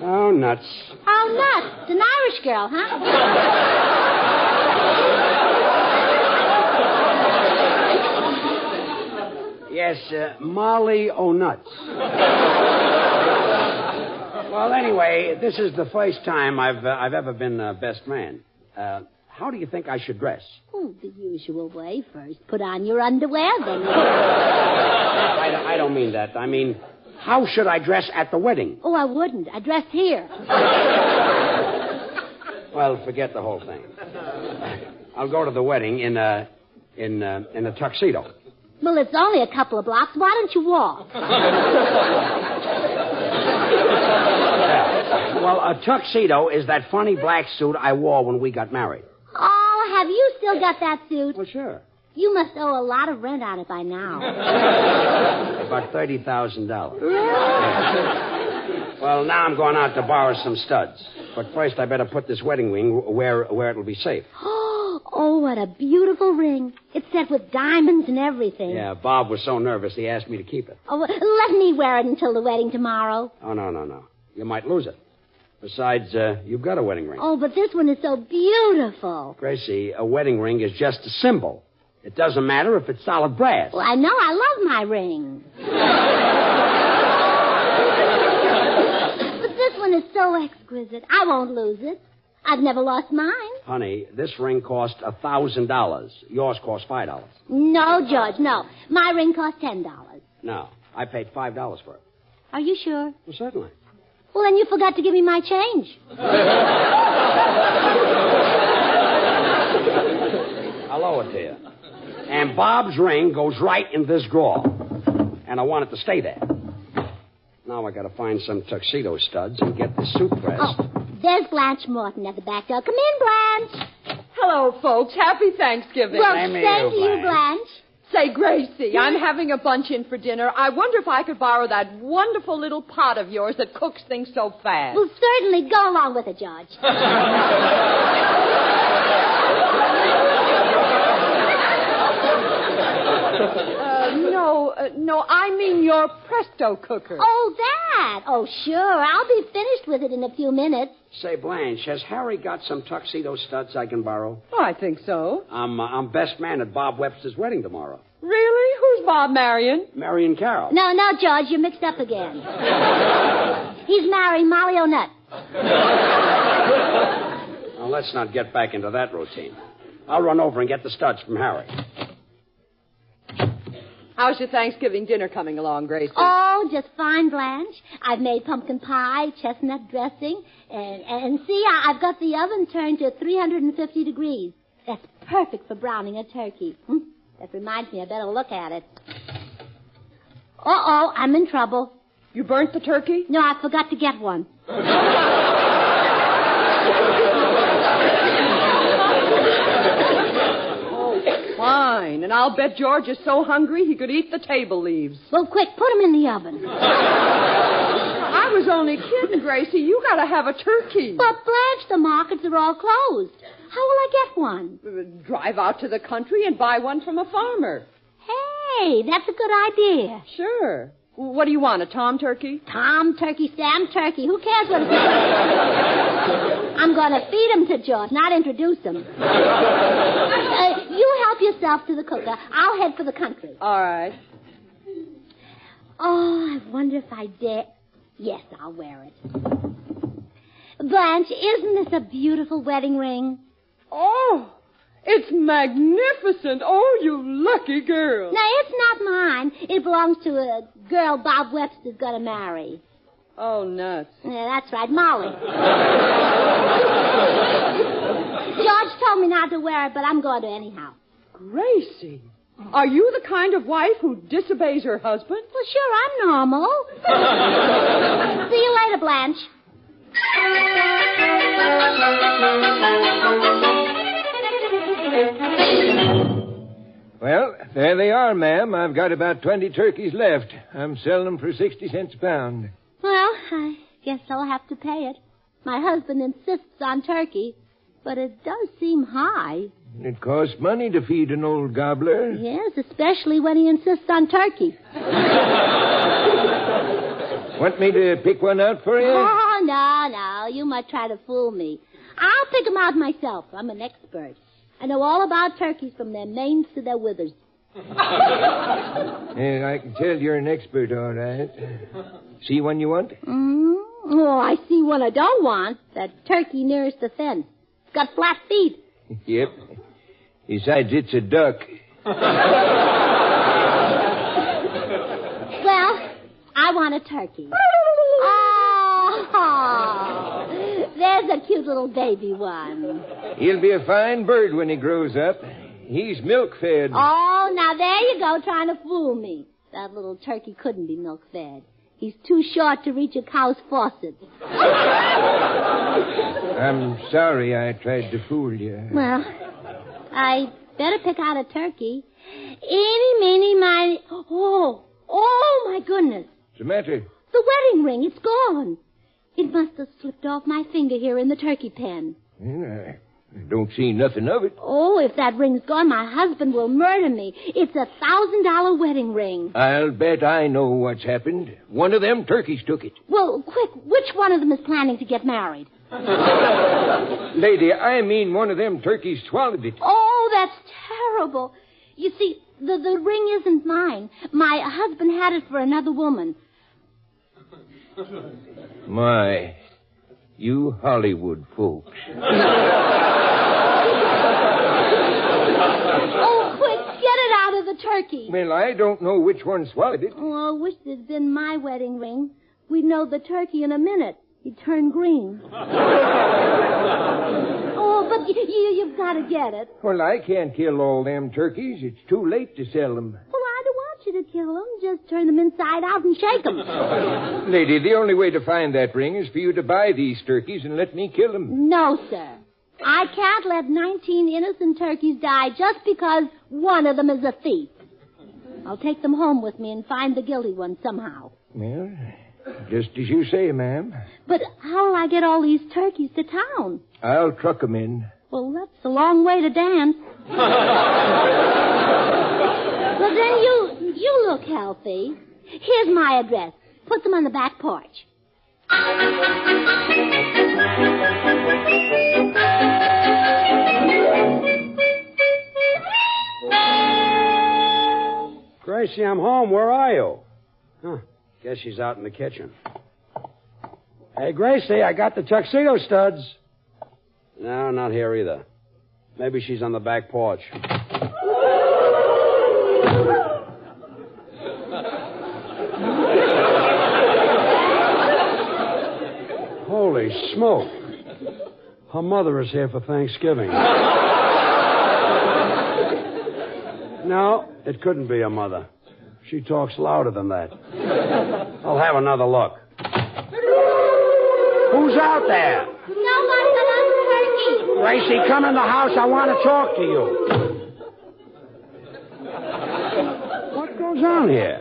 S15: Oh, nuts.
S6: Oh, nuts. It's an Irish girl, huh?
S15: Yes, Molly O'Nuts. Well, anyway, this is the first time I've ever been best man. How do you think I should dress?
S6: Oh, the usual way. First, put on your underwear, then...
S15: I don't mean that. I mean, how should I dress at the wedding?
S6: Oh, I wouldn't. I dressed here.
S15: Well, forget the whole thing. I'll go to the wedding in a tuxedo.
S6: Well, it's only a couple of blocks. Why don't you walk?
S15: Yeah. Well, a tuxedo is that funny black suit I wore when we got married.
S6: Oh, have you still got that suit?
S15: Well, sure.
S6: You must owe a lot of rent on it by now.
S15: About $30,000. Well, now I'm going out to borrow some studs. But first I better put this wedding ring where it'll be safe.
S6: Oh, what a beautiful ring. It's set with diamonds and everything.
S15: Yeah, Bob was so nervous he asked me to keep it.
S6: Oh, let me wear it until the wedding tomorrow.
S15: Oh, no. You might lose it. Besides, you've got a wedding ring.
S6: Oh, but this one is so beautiful.
S15: Gracie, a wedding ring is just a symbol. It doesn't matter if it's solid brass.
S6: Well, I know. I love my ring. But this one is so exquisite. I won't lose it. I've never lost mine.
S15: Honey, this ring cost $1,000. Yours cost $5.
S6: No, George, no. My ring cost $10.
S15: No, I paid $5 for it.
S6: Are you sure?
S15: Well, certainly.
S6: Well, then you forgot to give me my change.
S15: I'll owe it to you. And Bob's ring goes right in this drawer. And I want it to stay there. Now I got to find some tuxedo studs and get the suit pressed.
S6: Oh, there's Blanche Morton at the back door. Come in, Blanche.
S16: Hello, folks. Happy Thanksgiving.
S6: Well, same to you, Blanche.
S16: Say, Gracie, I'm having a bunch in for dinner. I wonder if I could borrow that wonderful little pot of yours that cooks things so fast.
S6: Well, certainly. Go along with it, George.
S16: No, No, I mean your Presto cooker.
S6: Oh, that. Oh, sure. I'll be finished with it in a few minutes.
S2: Say, Blanche, has Harry got some tuxedo studs I can borrow?
S16: Oh, I think so.
S2: I'm best man at Bob Webster's wedding tomorrow.
S16: Really? Who's Bob Marion?
S2: Marion Carroll.
S6: No, George, you're mixed up again. He's marrying Molly O'Nutt.
S2: Well, let's not get back into that routine. I'll run over and get the studs from Harry.
S16: How's your Thanksgiving dinner coming along, Gracie?
S6: Oh, just fine, Blanche. I've made pumpkin pie, chestnut dressing, and see, I've got the oven turned to 350 degrees. That's perfect for browning a turkey. That reminds me, I better look at it. Uh-oh, I'm in trouble.
S16: You burnt the turkey?
S6: No, I forgot to get one.
S16: Fine, and I'll bet George is so hungry he could eat the table leaves.
S6: Well, quick, put him in the oven.
S16: I was only kidding, Gracie. You gotta have a turkey.
S6: But, Blanche, the markets are all closed. How will I get one?
S16: Drive out to the country and buy one from a farmer.
S6: Hey, that's a good idea.
S16: Sure. What do you want, a tom turkey?
S6: Tom turkey, Sam turkey. Who cares what it's I'm going to feed him to George, not introduce him. You help yourself to the cooker. I'll head for the country.
S16: All right.
S6: Oh, I wonder if I dare. Yes, I'll wear it. Blanche, isn't this a beautiful wedding ring?
S16: Oh, it's magnificent. Oh, you lucky girl.
S6: No, it's not mine. It belongs to a girl Bob Webster's going to marry.
S16: Oh, nuts.
S6: Yeah, that's right, Molly. George told me not to wear it, but I'm going to anyhow.
S16: Gracie, are you the kind of wife who disobeys her husband?
S6: Well, sure, I'm normal. See you later, Blanche.
S7: Well, there they are, ma'am. I've got about 20 turkeys left. I'm selling them for 60 cents a pound.
S6: Well, I guess I'll have to pay it. My husband insists on turkey, but it does seem high.
S7: It costs money to feed an old gobbler.
S6: Yes, especially when he insists on turkey.
S7: Want me to pick one out for you?
S6: Oh, no. You might try to fool me. I'll pick them out myself. I'm an expert. I know all about turkeys from their manes to their withers.
S7: Yeah, I can tell you're an expert, all right. See one you want?
S6: Oh, I see one I don't want. That turkey nearest the fence. It's got flat feet.
S7: Yep. Besides, it's a duck.
S6: Well, I want a turkey. Oh, there's a cute little baby one.
S7: He'll be a fine bird when he grows up. He's milk-fed.
S6: Oh, now there you go, trying to fool me. That little turkey couldn't be milk-fed. He's too short to reach a cow's faucet.
S7: I'm sorry I tried to fool you.
S6: Well, I better pick out a turkey. Eeny, meeny, miny. Oh, my goodness.
S7: What's the matter?
S6: The wedding ring, it's gone. It must have slipped off my finger here in the turkey pen.
S7: Well, I don't see nothing of it.
S6: Oh, if that ring's gone, my husband will murder me. It's a $1,000 wedding ring.
S7: I'll bet I know what's happened. One of them turkeys took it.
S6: Well, quick, which one of them is planning to get married?
S7: Lady, I mean one of them turkeys swallowed it.
S6: Oh, that's terrible. You see, the ring isn't mine. My husband had it for another woman.
S7: My, you Hollywood folks.
S6: Oh, quick, get it out of the turkey.
S7: Well, I don't know which one swallowed it.
S6: Oh, I wish it had been my wedding ring. We'd know the turkey in a minute. He'd turn green. Oh, but you've got to get it.
S7: Well, I can't kill all them turkeys. It's too late to sell them.
S6: Well, I don't want you to kill them. Just turn them inside out and shake them.
S7: Lady, the only way to find that ring is for you to buy these turkeys and let me kill them.
S6: No, sir. I can't let 19 innocent turkeys die just because one of them is a thief. I'll take them home with me and find the guilty one somehow.
S7: Well, just as you say, ma'am.
S6: But how will I get all these turkeys to town?
S7: I'll truck them in.
S6: Well, that's a long way to dance. Well, then you you look healthy. Here's my address. Put them on the back porch.
S2: Gracie, I'm home. Where are you? Huh. Guess she's out in the kitchen. Hey, Gracie, I got the tuxedo studs. No, not here either. Maybe she's on the back porch. Holy smoke. Her mother is here for Thanksgiving. No, it couldn't be her mother. She talks louder than that. I'll have another look. Who's out there?
S6: Nobody but us turkeys.
S2: Gracie, come in the house. I want to talk to you. What goes on here?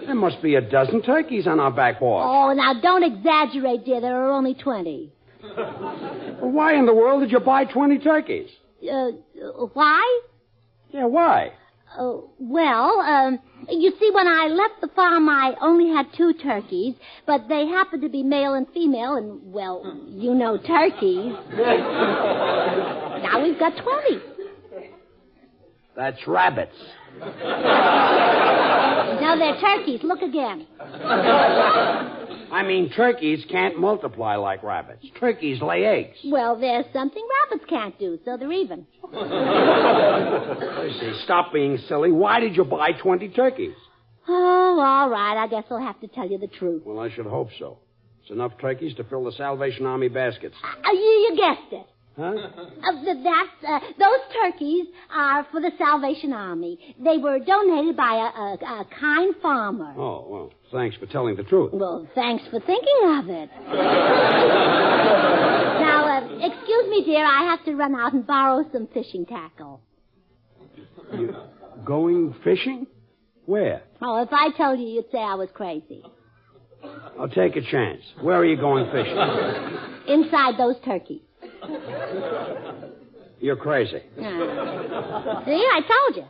S2: There must be a dozen turkeys on our back porch.
S6: Oh, now don't exaggerate, dear. There are only 20.
S2: Well, why in the world did you buy 20 turkeys?
S6: Why?
S2: Yeah, why?
S6: You see, when I left the farm, I only had 2 turkeys, but they happened to be male and female, and, well, you know turkeys. Now we've got 20.
S2: That's rabbits.
S6: No, they're turkeys. Look again.
S2: I mean, turkeys can't multiply like rabbits. Turkeys lay eggs.
S6: Well, there's something rabbits can't do, so they're even.
S2: Gracie, stop being silly. Why did you buy 20 turkeys?
S6: Oh, all right. I guess I'll have to tell you the truth.
S2: Well, I should hope so. It's enough turkeys to fill the Salvation Army baskets.
S6: You guessed it.
S2: Huh?
S6: Those turkeys are for the Salvation Army. They were donated by a kind farmer.
S2: Oh, well, thanks for telling the truth.
S6: Well, thanks for thinking of it. Now, excuse me, dear. I have to run out and borrow some fishing tackle.
S2: You going fishing? Where?
S6: Oh, if I told you, you'd say I was crazy.
S2: I'll take a chance. Where are you going fishing?
S6: Inside those turkeys.
S2: You're crazy.
S6: See, I told you.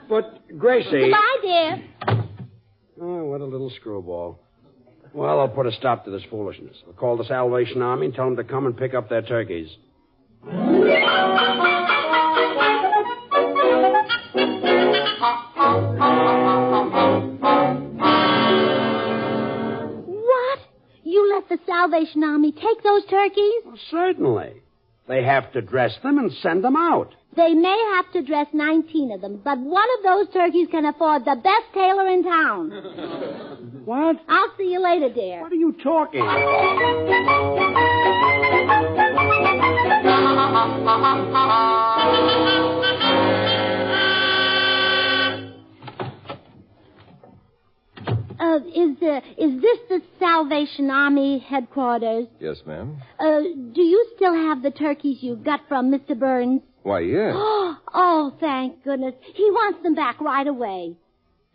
S2: But, Gracie...
S6: Goodbye, dear.
S2: Oh, what a little screwball. Well, I'll put a stop to this foolishness. I'll call the Salvation Army and tell them to come and pick up their turkeys.
S6: What? You let the Salvation Army take those turkeys?
S2: Well, certainly. They have to dress them and send them out.
S6: They may have to dress 19 of them, but one of those turkeys can afford the best tailor in town.
S2: What?
S6: I'll see you later, dear.
S2: What are you talking about?
S6: Is this the Salvation Army headquarters?
S7: Yes, ma'am.
S6: Do you still have the turkeys you got from Mr. Burns?
S7: Why, yes.
S6: Oh, thank goodness. He wants them back right away.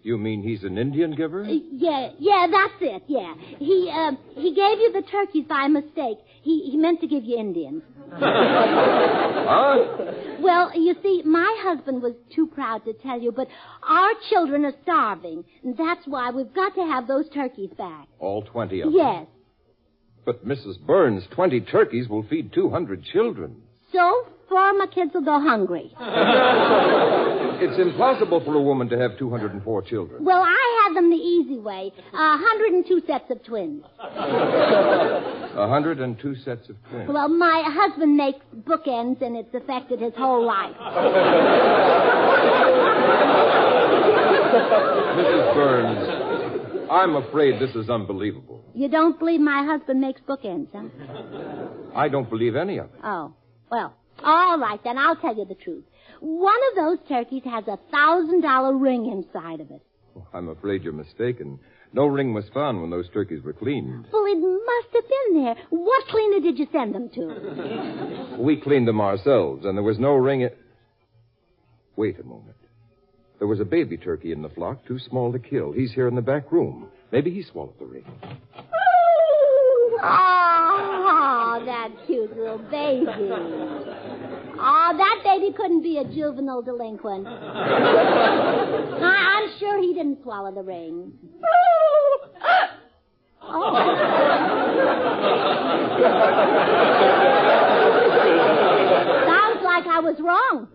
S7: You mean he's an Indian giver?
S6: Yeah, that's it, yeah. He gave you the turkeys by mistake. He meant to give you Indians.
S7: Huh?
S6: Well, you see, my husband was too proud to tell you, but our children are starving, and that's why we've got to have those turkeys back.
S7: All 20 of them?
S6: Yes.
S7: But, Mrs. Burns, 20 turkeys will feed 200 children.
S6: So, 4 of my kids will go hungry.
S7: It's impossible for a woman to have 204 children.
S6: Well, I have them the easy way. 102 sets of twins.
S7: 102 sets of twins.
S6: Well, my husband makes bookends, and it's affected his whole life.
S7: Mrs. Burns, I'm afraid this is unbelievable.
S6: You don't believe my husband makes bookends, huh?
S7: I don't believe any of it.
S6: Oh, well, all right, then I'll tell you the truth. One of those turkeys has a $1,000 ring inside of it.
S7: Oh, I'm afraid you're mistaken. No ring was found when those turkeys were cleaned.
S6: Well, it must have been there. What cleaner did you send them to?
S7: We cleaned them ourselves, and there was no ring. Wait a moment. There was a baby turkey in the flock, too small to kill. He's here in the back room. Maybe he swallowed the ring.
S6: Oh, that cute little baby. Oh, that baby couldn't be a juvenile delinquent. I'm sure he didn't swallow the ring. Oh. Sounds like I was wrong.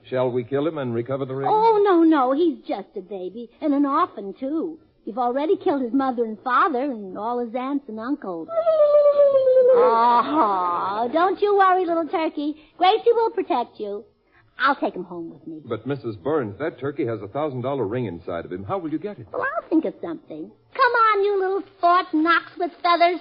S7: Shall we kill him and recover the ring?
S6: Oh, no. He's just a baby. And an orphan, too. You've already killed his mother and father and all his aunts and uncles. Oh, don't you worry, little turkey. Gracie will protect you. I'll take him home with me.
S7: But, Mrs. Burns, that turkey has a $1,000 ring inside of him. How will you get it?
S6: Well, I'll think of something. Come on, you little sport, knocks with feathers.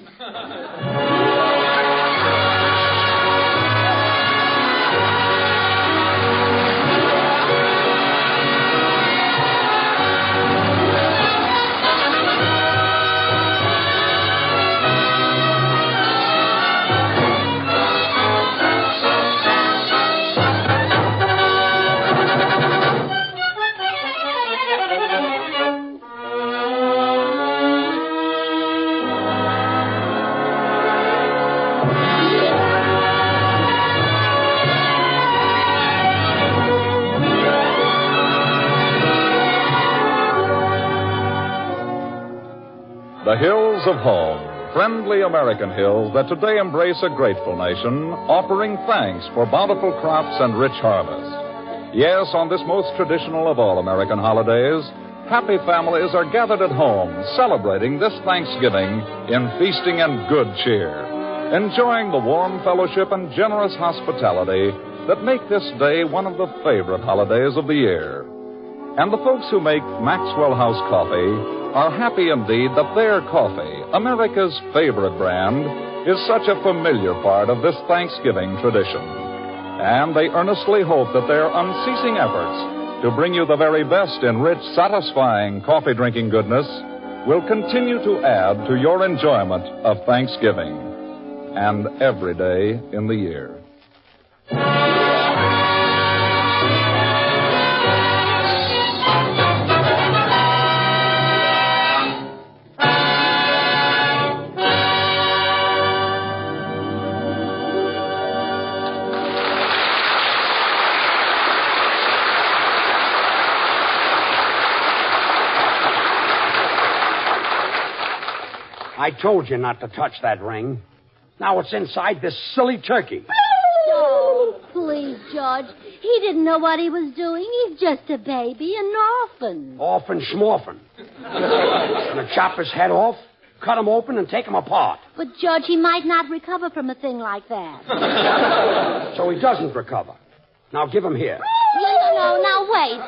S13: The hills of home, friendly American hills that today embrace a grateful nation, offering thanks for bountiful crops and rich harvests. Yes, on this most traditional of all American holidays, happy families are gathered at home, celebrating this Thanksgiving in feasting and good cheer, enjoying the warm fellowship and generous hospitality that make this day one of the favorite holidays of the year. And the folks who make Maxwell House coffee are happy indeed that their coffee, America's favorite brand, is such a familiar part of this Thanksgiving tradition. And they earnestly hope that their unceasing efforts to bring you the very best in rich, satisfying coffee-drinking goodness will continue to add to your enjoyment of Thanksgiving and every day in the year.
S2: I told you not to touch that ring. Now it's inside this silly turkey.
S6: Oh, please, George. He didn't know what he was doing. He's just a baby, an orphan.
S2: Orphan schmorphin. Gonna chop his head off, cut him open, and take him apart.
S6: But, George, he might not recover from a thing like that.
S2: So he doesn't recover. Now give him here.
S6: No, now wait.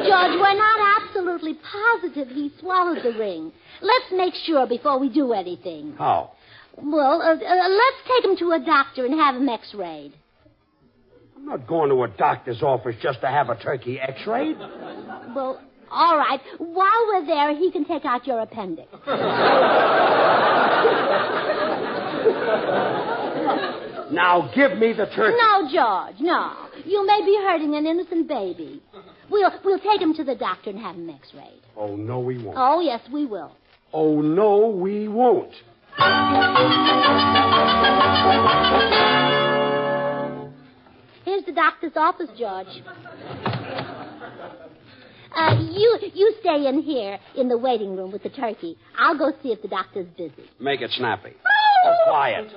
S6: George, we're not absolutely positive he swallowed the ring. Let's make sure before we do anything.
S2: How?
S6: Well, let's take him to a doctor and have him x-rayed.
S2: I'm not going to a doctor's office just to have a turkey x-rayed.
S6: Well, all right. While we're there, he can take out your appendix.
S2: Now give me the turkey.
S6: No, George, no. You may be hurting an innocent baby. We'll take him to the doctor and have him x-rayed.
S2: Oh, no, we won't.
S6: Oh, yes, we will.
S2: Oh, no, we won't.
S6: Here's the doctor's office, George. You stay in here in the waiting room with the turkey. I'll go see if the doctor's busy.
S2: Make it snappy. Oh, quiet.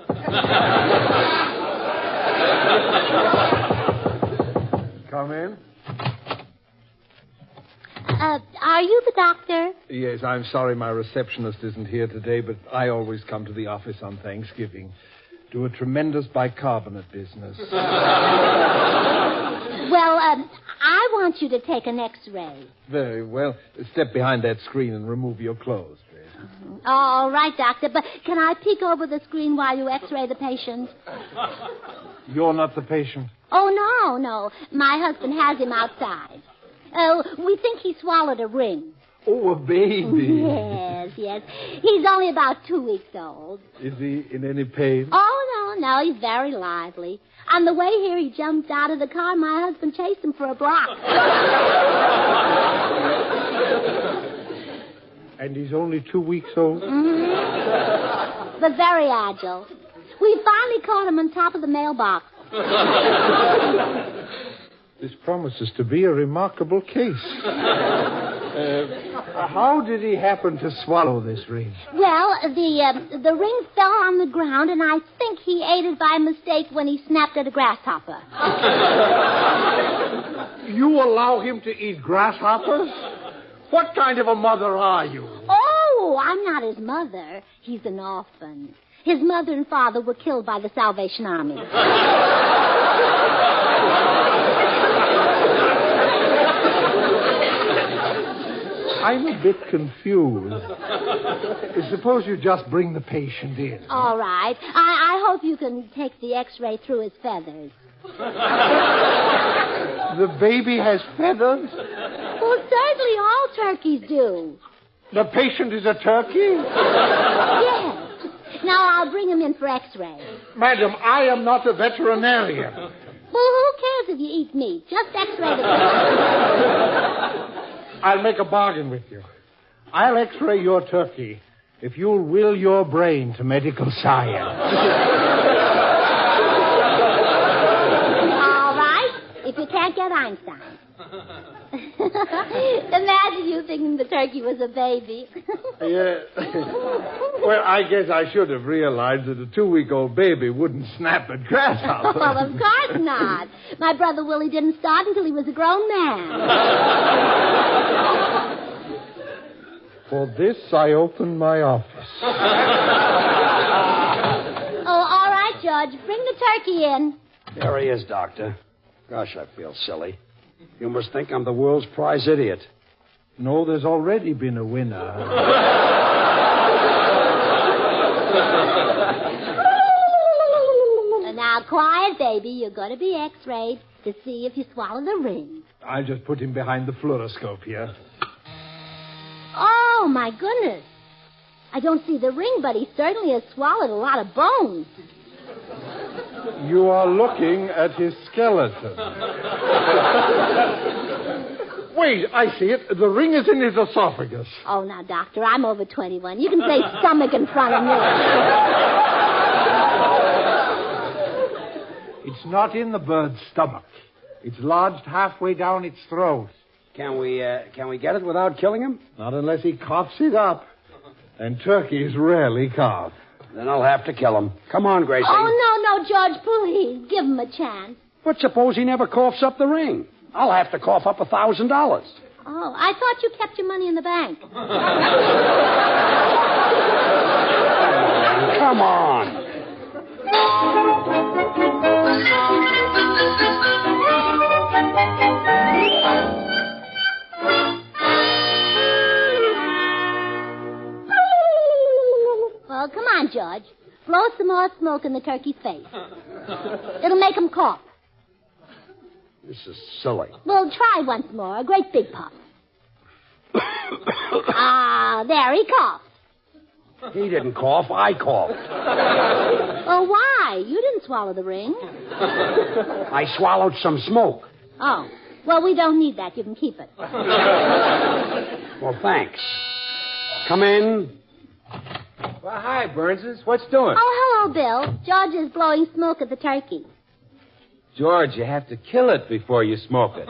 S21: Come in.
S6: Are you the doctor?
S21: Yes, I'm sorry my receptionist isn't here today, but I always come to the office on Thanksgiving. Do a tremendous bicarbonate business.
S6: Well, I want you to take an x-ray.
S21: Very well. Step behind that screen and remove your clothes, please.
S6: All right, doctor, but can I peek over the screen while you x-ray the patient?
S21: You're not the patient?
S6: Oh, no. My husband has him outside. We think he swallowed a ring.
S21: Oh, a baby.
S6: Yes. He's only about 2 weeks old.
S21: Is he in any pain?
S6: Oh, no. He's very lively. On the way here, he jumped out of the car. My husband chased him for a block.
S21: And he's only 2 weeks old?
S6: Mm-hmm. but very agile. We finally caught him on top of the mailbox.
S21: This promises to be a remarkable case. How did he happen to swallow this ring?
S6: Well, the ring fell on the ground, and I think he ate it by mistake when he snapped at a grasshopper.
S21: You allow him to eat grasshoppers? What kind of a mother are you?
S6: Oh, I'm not his mother. He's an orphan. His mother and father were killed by the Salvation Army.
S21: I'm a bit confused. Suppose you just bring the patient in.
S6: All right. I hope you can take the X-ray through his feathers.
S21: The baby has feathers?
S6: Well, certainly all turkeys do.
S21: The patient is a turkey?
S6: Yes. Now, I'll bring him in for X-ray.
S21: Madam, I am not a veterinarian.
S6: Well, who cares if you eat meat? Just X-ray the
S21: I'll make a bargain with you. I'll X-ray your turkey if you'll will your brain to medical science.
S6: All right. If you can't get Einstein. Imagine you thinking the turkey was a baby.
S21: Yeah. Well, I guess I should have realized that a 2-week-old baby wouldn't snap at grasshoppers.
S6: Well, of course not. My brother Woolley didn't start until he was a grown man.
S21: For this, I opened my office.
S6: Oh, all right, George. Bring the turkey in.
S2: There he is, Doctor. Gosh, I feel silly. You must think I'm the world's prize idiot.
S21: No, there's already been a winner.
S6: Now, quiet, baby. You're going to be X-rayed to see if you swallow the ring.
S21: I'll just put him behind the fluoroscope here.
S6: Oh, my goodness. I don't see the ring, but he certainly has swallowed a lot of bones.
S21: You are looking at his skeleton. Wait, I see it. The ring is in his esophagus.
S6: Oh, now, Doctor, I'm over 21. You can say stomach in front of me.
S21: It's not in the bird's stomach. It's lodged halfway down its throat.
S2: Can we get it without killing him?
S21: Not unless he coughs it up. And turkeys rarely cough.
S2: Then I'll have to kill him. Come on, Gracie.
S6: Oh, no, George, please. Give him a chance.
S2: But suppose he never coughs up the ring. I'll have to cough up $1,000.
S6: Oh, I thought you kept your money in the bank.
S2: Come on.
S6: Well, come on, George. Blow some more smoke in the turkey's face. It'll make him cough.
S2: This is silly.
S6: Well, try once more. A great big puff. Ah, there he coughed.
S2: He didn't cough. I coughed.
S6: Well, why? You didn't swallow the ring.
S2: I swallowed some smoke.
S6: Oh. Well, we don't need that. You can keep it.
S2: Well, thanks. Come in.
S10: Well, hi, Burnses. What's doing?
S6: Oh, hello, Bill. George is blowing smoke at the turkey.
S10: George, you have to kill it before you smoke it.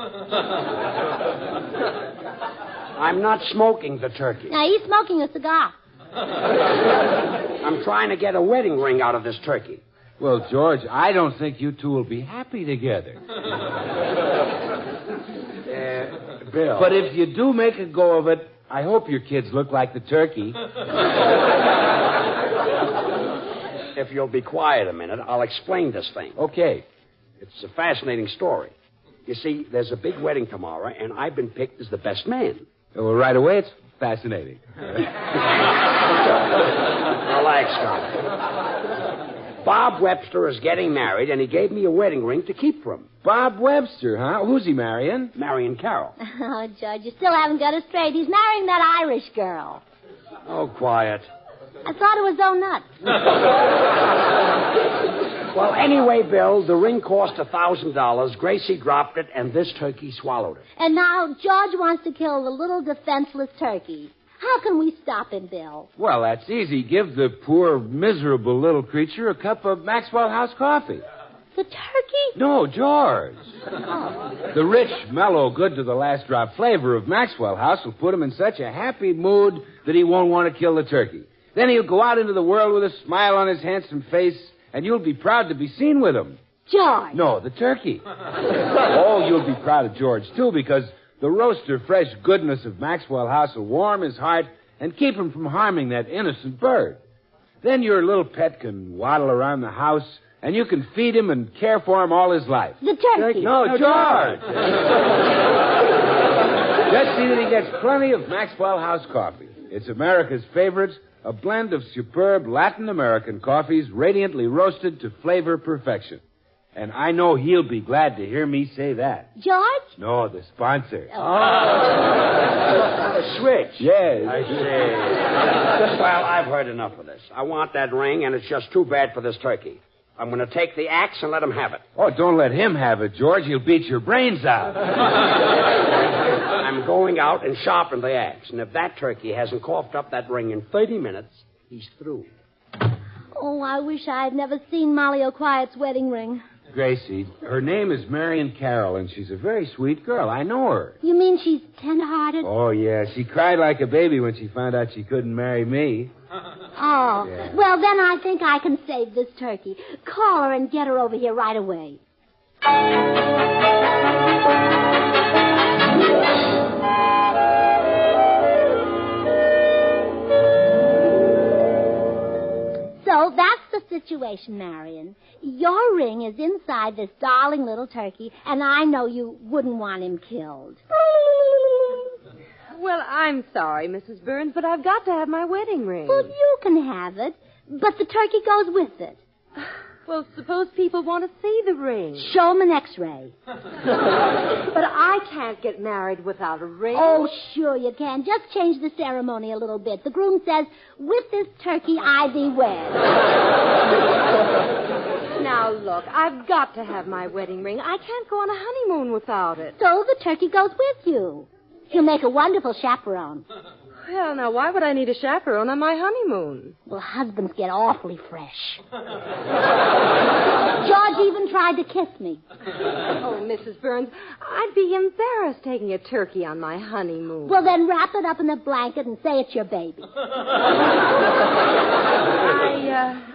S2: I'm not smoking the turkey.
S6: Now, he's smoking a cigar.
S2: I'm trying to get a wedding ring out of this turkey.
S10: Well, George, I don't think you two will be happy together.
S2: Bill.
S10: But if you do make a go of it, I hope your kids look like the turkey.
S2: If you'll be quiet a minute, I'll explain this thing.
S10: Okay.
S2: It's a fascinating story. You see, there's a big wedding tomorrow, and I've been picked as the best man.
S10: Well, right away, it's fascinating.
S2: Relax, Tom. Bob Webster is getting married, and he gave me a wedding ring to keep for him.
S10: Bob Webster, huh? Who's he marrying?
S2: Marrying Carol.
S6: Oh, George, you still haven't got it straight. He's marrying that Irish girl.
S2: Oh, quiet.
S6: I thought it was so nuts.
S2: Well, anyway, Bill, the ring cost $1,000. Gracie dropped it, and this turkey swallowed it.
S6: And now George wants to kill the little defenseless turkey. How can we stop him, Bill?
S10: Well, that's easy. Give the poor, miserable little creature a cup of Maxwell House coffee.
S6: The turkey?
S10: No, George. The rich, mellow, good-to-the-last-drop flavor of Maxwell House will put him in such a happy mood that he won't want to kill the turkey. Then he'll go out into the world with a smile on his handsome face, and you'll be proud to be seen with him.
S6: George.
S10: No, the turkey. Oh, you'll be proud of George, too, because the roaster fresh goodness of Maxwell House will warm his heart and keep him from harming that innocent bird. Then your little pet can waddle around the house, and you can feed him and care for him all his life.
S6: The turkey.
S10: No, George. Just see that he gets plenty of Maxwell House coffee. It's America's favorite, a blend of superb Latin American coffees radiantly roasted to flavor perfection. And I know he'll be glad to hear me say that.
S6: George?
S10: No, the sponsor.
S2: The switch.
S10: Yes.
S2: I see. Well, I've heard enough of this. I want that ring, and it's just too bad for this turkey. I'm going to take the axe and let him have it.
S10: Oh, don't let him have it, George. He'll beat your brains out.
S2: I'm going out and sharpen the axe, and if that turkey hasn't coughed up that ring in 30 minutes, he's through.
S6: Oh, I wish I had never seen Molly O'Quiet's wedding ring.
S10: Gracie, her name is Marion Carroll, and she's a very sweet girl. I know her.
S6: You mean she's tender-hearted?
S10: Oh, yeah. She cried like a baby when she found out she couldn't marry me.
S6: Oh.
S10: Yeah.
S6: Well, then I think I can save this turkey. Call her and get her over here right away. So that's the situation, Marion. Your ring is inside this darling little turkey, and I know you wouldn't want him killed.
S16: Well, I'm sorry, Mrs. Burns, but I've got to have my wedding ring.
S6: Well, you can have it, but the turkey goes with it.
S16: Well, suppose people want to see the ring.
S6: Show them an X-ray.
S16: But I can't get married without a ring.
S6: Oh, sure you can. Just change the ceremony a little bit. The groom says, with this turkey I thee wed.
S16: Now, look, I've got to have my wedding ring. I can't go on a honeymoon without it.
S6: So the turkey goes with you. He'll make a wonderful chaperone.
S16: Well, now, why would I need a chaperone on my honeymoon?
S6: Well, husbands get awfully fresh. George even tried to kiss me.
S16: Oh, Mrs. Burns, I'd be embarrassed taking a turkey on my honeymoon.
S6: Well, then wrap it up in a blanket and say it's your baby.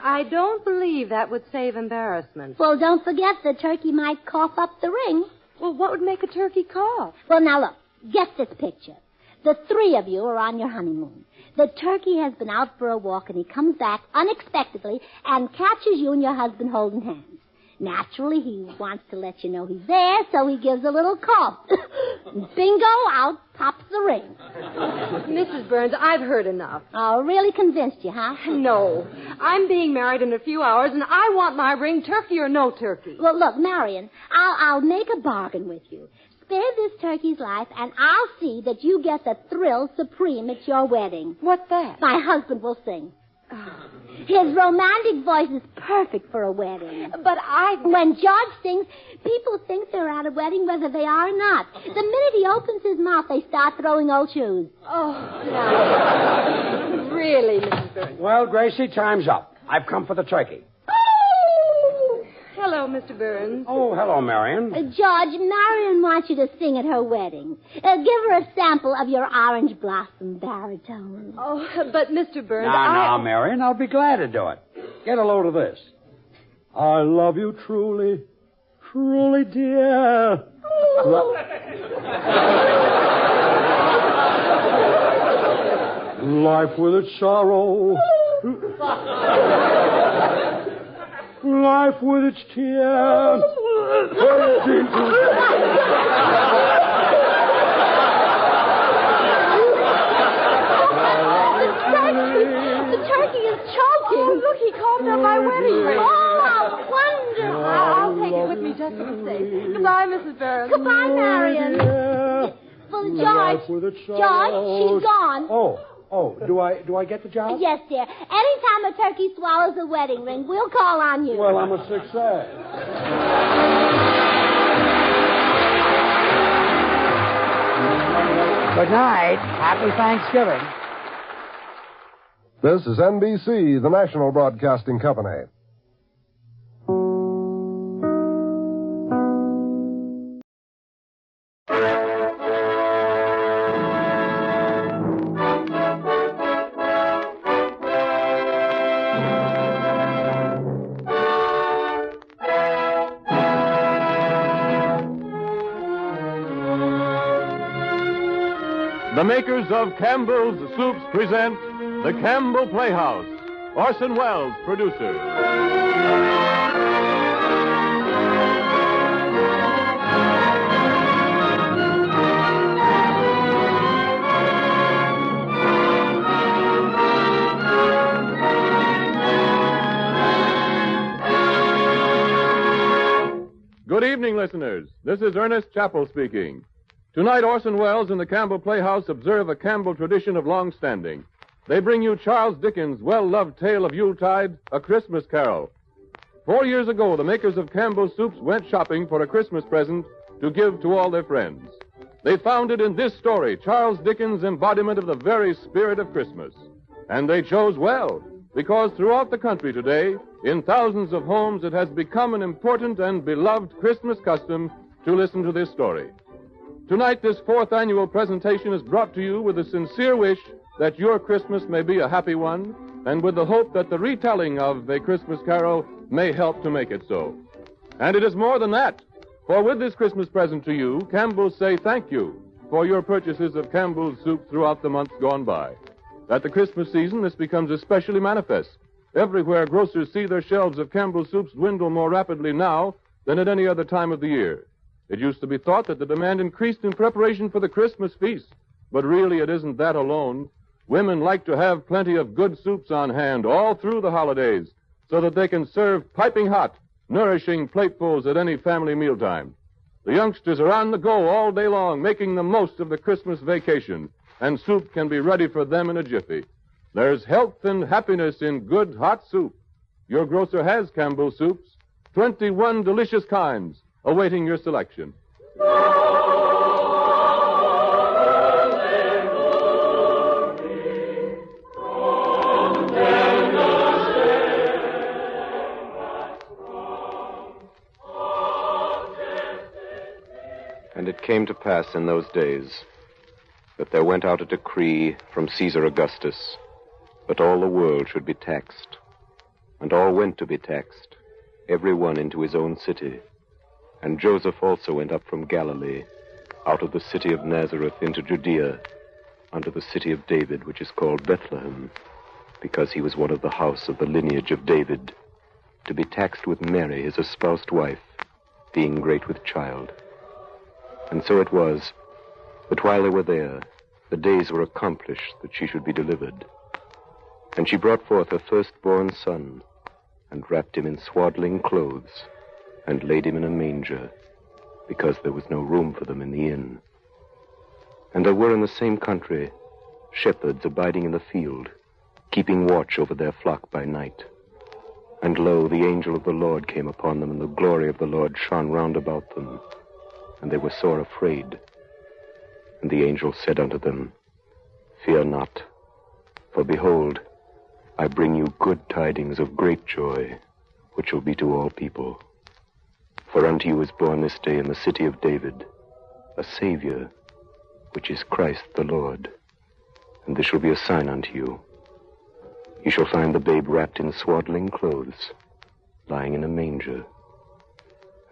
S16: I don't believe that would save embarrassment.
S6: Well, don't forget the turkey might cough up the ring.
S16: Well, what would make a turkey cough?
S6: Well, now look, get this picture. The three of you are on your honeymoon. The turkey has been out for a walk, and he comes back unexpectedly and catches you and your husband holding hands. Naturally, he wants to let you know he's there, so he gives a little cough. Bingo, out pops the ring.
S16: Mrs. Burns, I've heard enough.
S6: Oh, really convinced you, huh?
S16: No. I'm being married in a few hours, and I want my ring, turkey or no turkey.
S6: Well, look, Marion, I'll make a bargain with you. Spare this turkey's life, and I'll see that you get the thrill supreme at your wedding.
S16: What's that?
S6: My husband will sing. His romantic voice is perfect for a wedding.
S16: But
S6: When George sings, people think they're at a wedding whether they are or not. The minute he opens his mouth, they start throwing old shoes.
S16: Oh, no. Really, Mrs. Burns.
S2: Well, Gracie, time's up. I've come for the turkey.
S16: Hello, Mr. Burns.
S2: Oh, hello, Marion.
S6: George, Marion wants you to sing at her wedding. Give her a sample of your orange blossom baritone.
S16: Oh, but Mr. Burns,
S2: Now, Marion, I'll be glad to do it. Get a load of this. I love you truly, truly, dear. Life with its sorrow. Life with its tears.
S6: The turkey is choking.
S16: Oh, look, he coughed up my wedding ring.
S6: Oh, how wonderful.
S16: I'll take it with me just for the sake. Goodbye, Mrs. Burns.
S6: Goodbye, Marion. Well, George, she's gone.
S2: Oh, do I get the job?
S6: Yes, dear. Anytime a turkey swallows a wedding ring, we'll call on you.
S2: Well, I'm a success. Good night. Happy Thanksgiving.
S17: This is NBC, the national broadcasting company.
S22: The makers of Campbell's Soups present the Campbell Playhouse. Orson Welles, producer. Good evening, listeners. This is Ernest Chappell speaking. Tonight, Orson Welles and the Campbell Playhouse observe a Campbell tradition of long standing. They bring you Charles Dickens' well-loved tale of Yuletide, A Christmas Carol. 4 years ago, the makers of Campbell's Soups went shopping for a Christmas present to give to all their friends. They found it in this story, Charles Dickens' embodiment of the very spirit of Christmas. And they chose well, because throughout the country today, in thousands of homes, it has become an important and beloved Christmas custom to listen to this story. Tonight, this fourth annual presentation is brought to you with the sincere wish that your Christmas may be a happy one, and with the hope that the retelling of A Christmas Carol may help to make it so. And it is more than that, for with this Christmas present to you, Campbell's say thank you for your purchases of Campbell's soup throughout the months gone by. At the Christmas season, this becomes especially manifest. Everywhere, grocers see their shelves of Campbell's soups dwindle more rapidly now than at any other time of the year. It used to be thought that the demand increased in preparation for the Christmas feast, but really it isn't that alone. Women like to have plenty of good soups on hand all through the holidays so that they can serve piping hot, nourishing platefuls at any family mealtime. The youngsters are on the go all day long, making the most of the Christmas vacation, and soup can be ready for them in a jiffy. There's health and happiness in good hot soup. Your grocer has Campbell's soups, 21 delicious kinds, awaiting your selection.
S23: And it came to pass in those days that there went out a decree from Caesar Augustus that all the world should be taxed. And all went to be taxed, every one into his own city. And Joseph also went up from Galilee, out of the city of Nazareth into Judea, unto the city of David, which is called Bethlehem, because he was one of the house of the lineage of David, to be taxed with Mary, his espoused wife, being great with child. And so it was, that while they were there, the days were accomplished that she should be delivered. And she brought forth her firstborn son, and wrapped him in swaddling clothes, and laid him in a manger, because there was no room for them in the inn. And there were in the same country shepherds abiding in the field, keeping watch over their flock by night. And lo, the angel of the Lord came upon them, and the glory of the Lord shone round about them, and they were sore afraid. And the angel said unto them, Fear not, for behold, I bring you good tidings of great joy, which will be to all people. For unto you is born this day in the city of David a Savior, which is Christ the Lord. And this shall be a sign unto you. You shall find the babe wrapped in swaddling clothes, lying in a manger.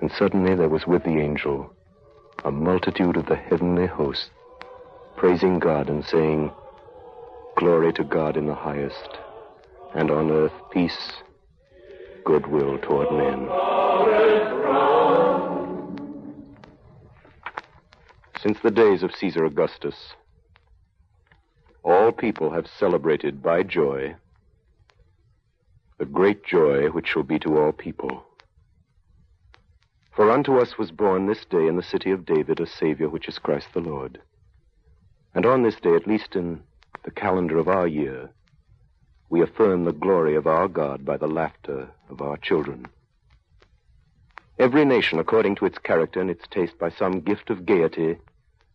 S23: And suddenly there was with the angel a multitude of the heavenly host, praising God and saying, Glory to God in the highest, and on earth peace, goodwill toward men. Since the days of Caesar Augustus, all people have celebrated by joy the great joy which shall be to all people. For unto us was born this day in the city of David a Savior, which is Christ the Lord. And on this day, at least in the calendar of our year, we affirm the glory of our God by the laughter of our children. Every nation, according to its character and its taste, by some gift of gaiety,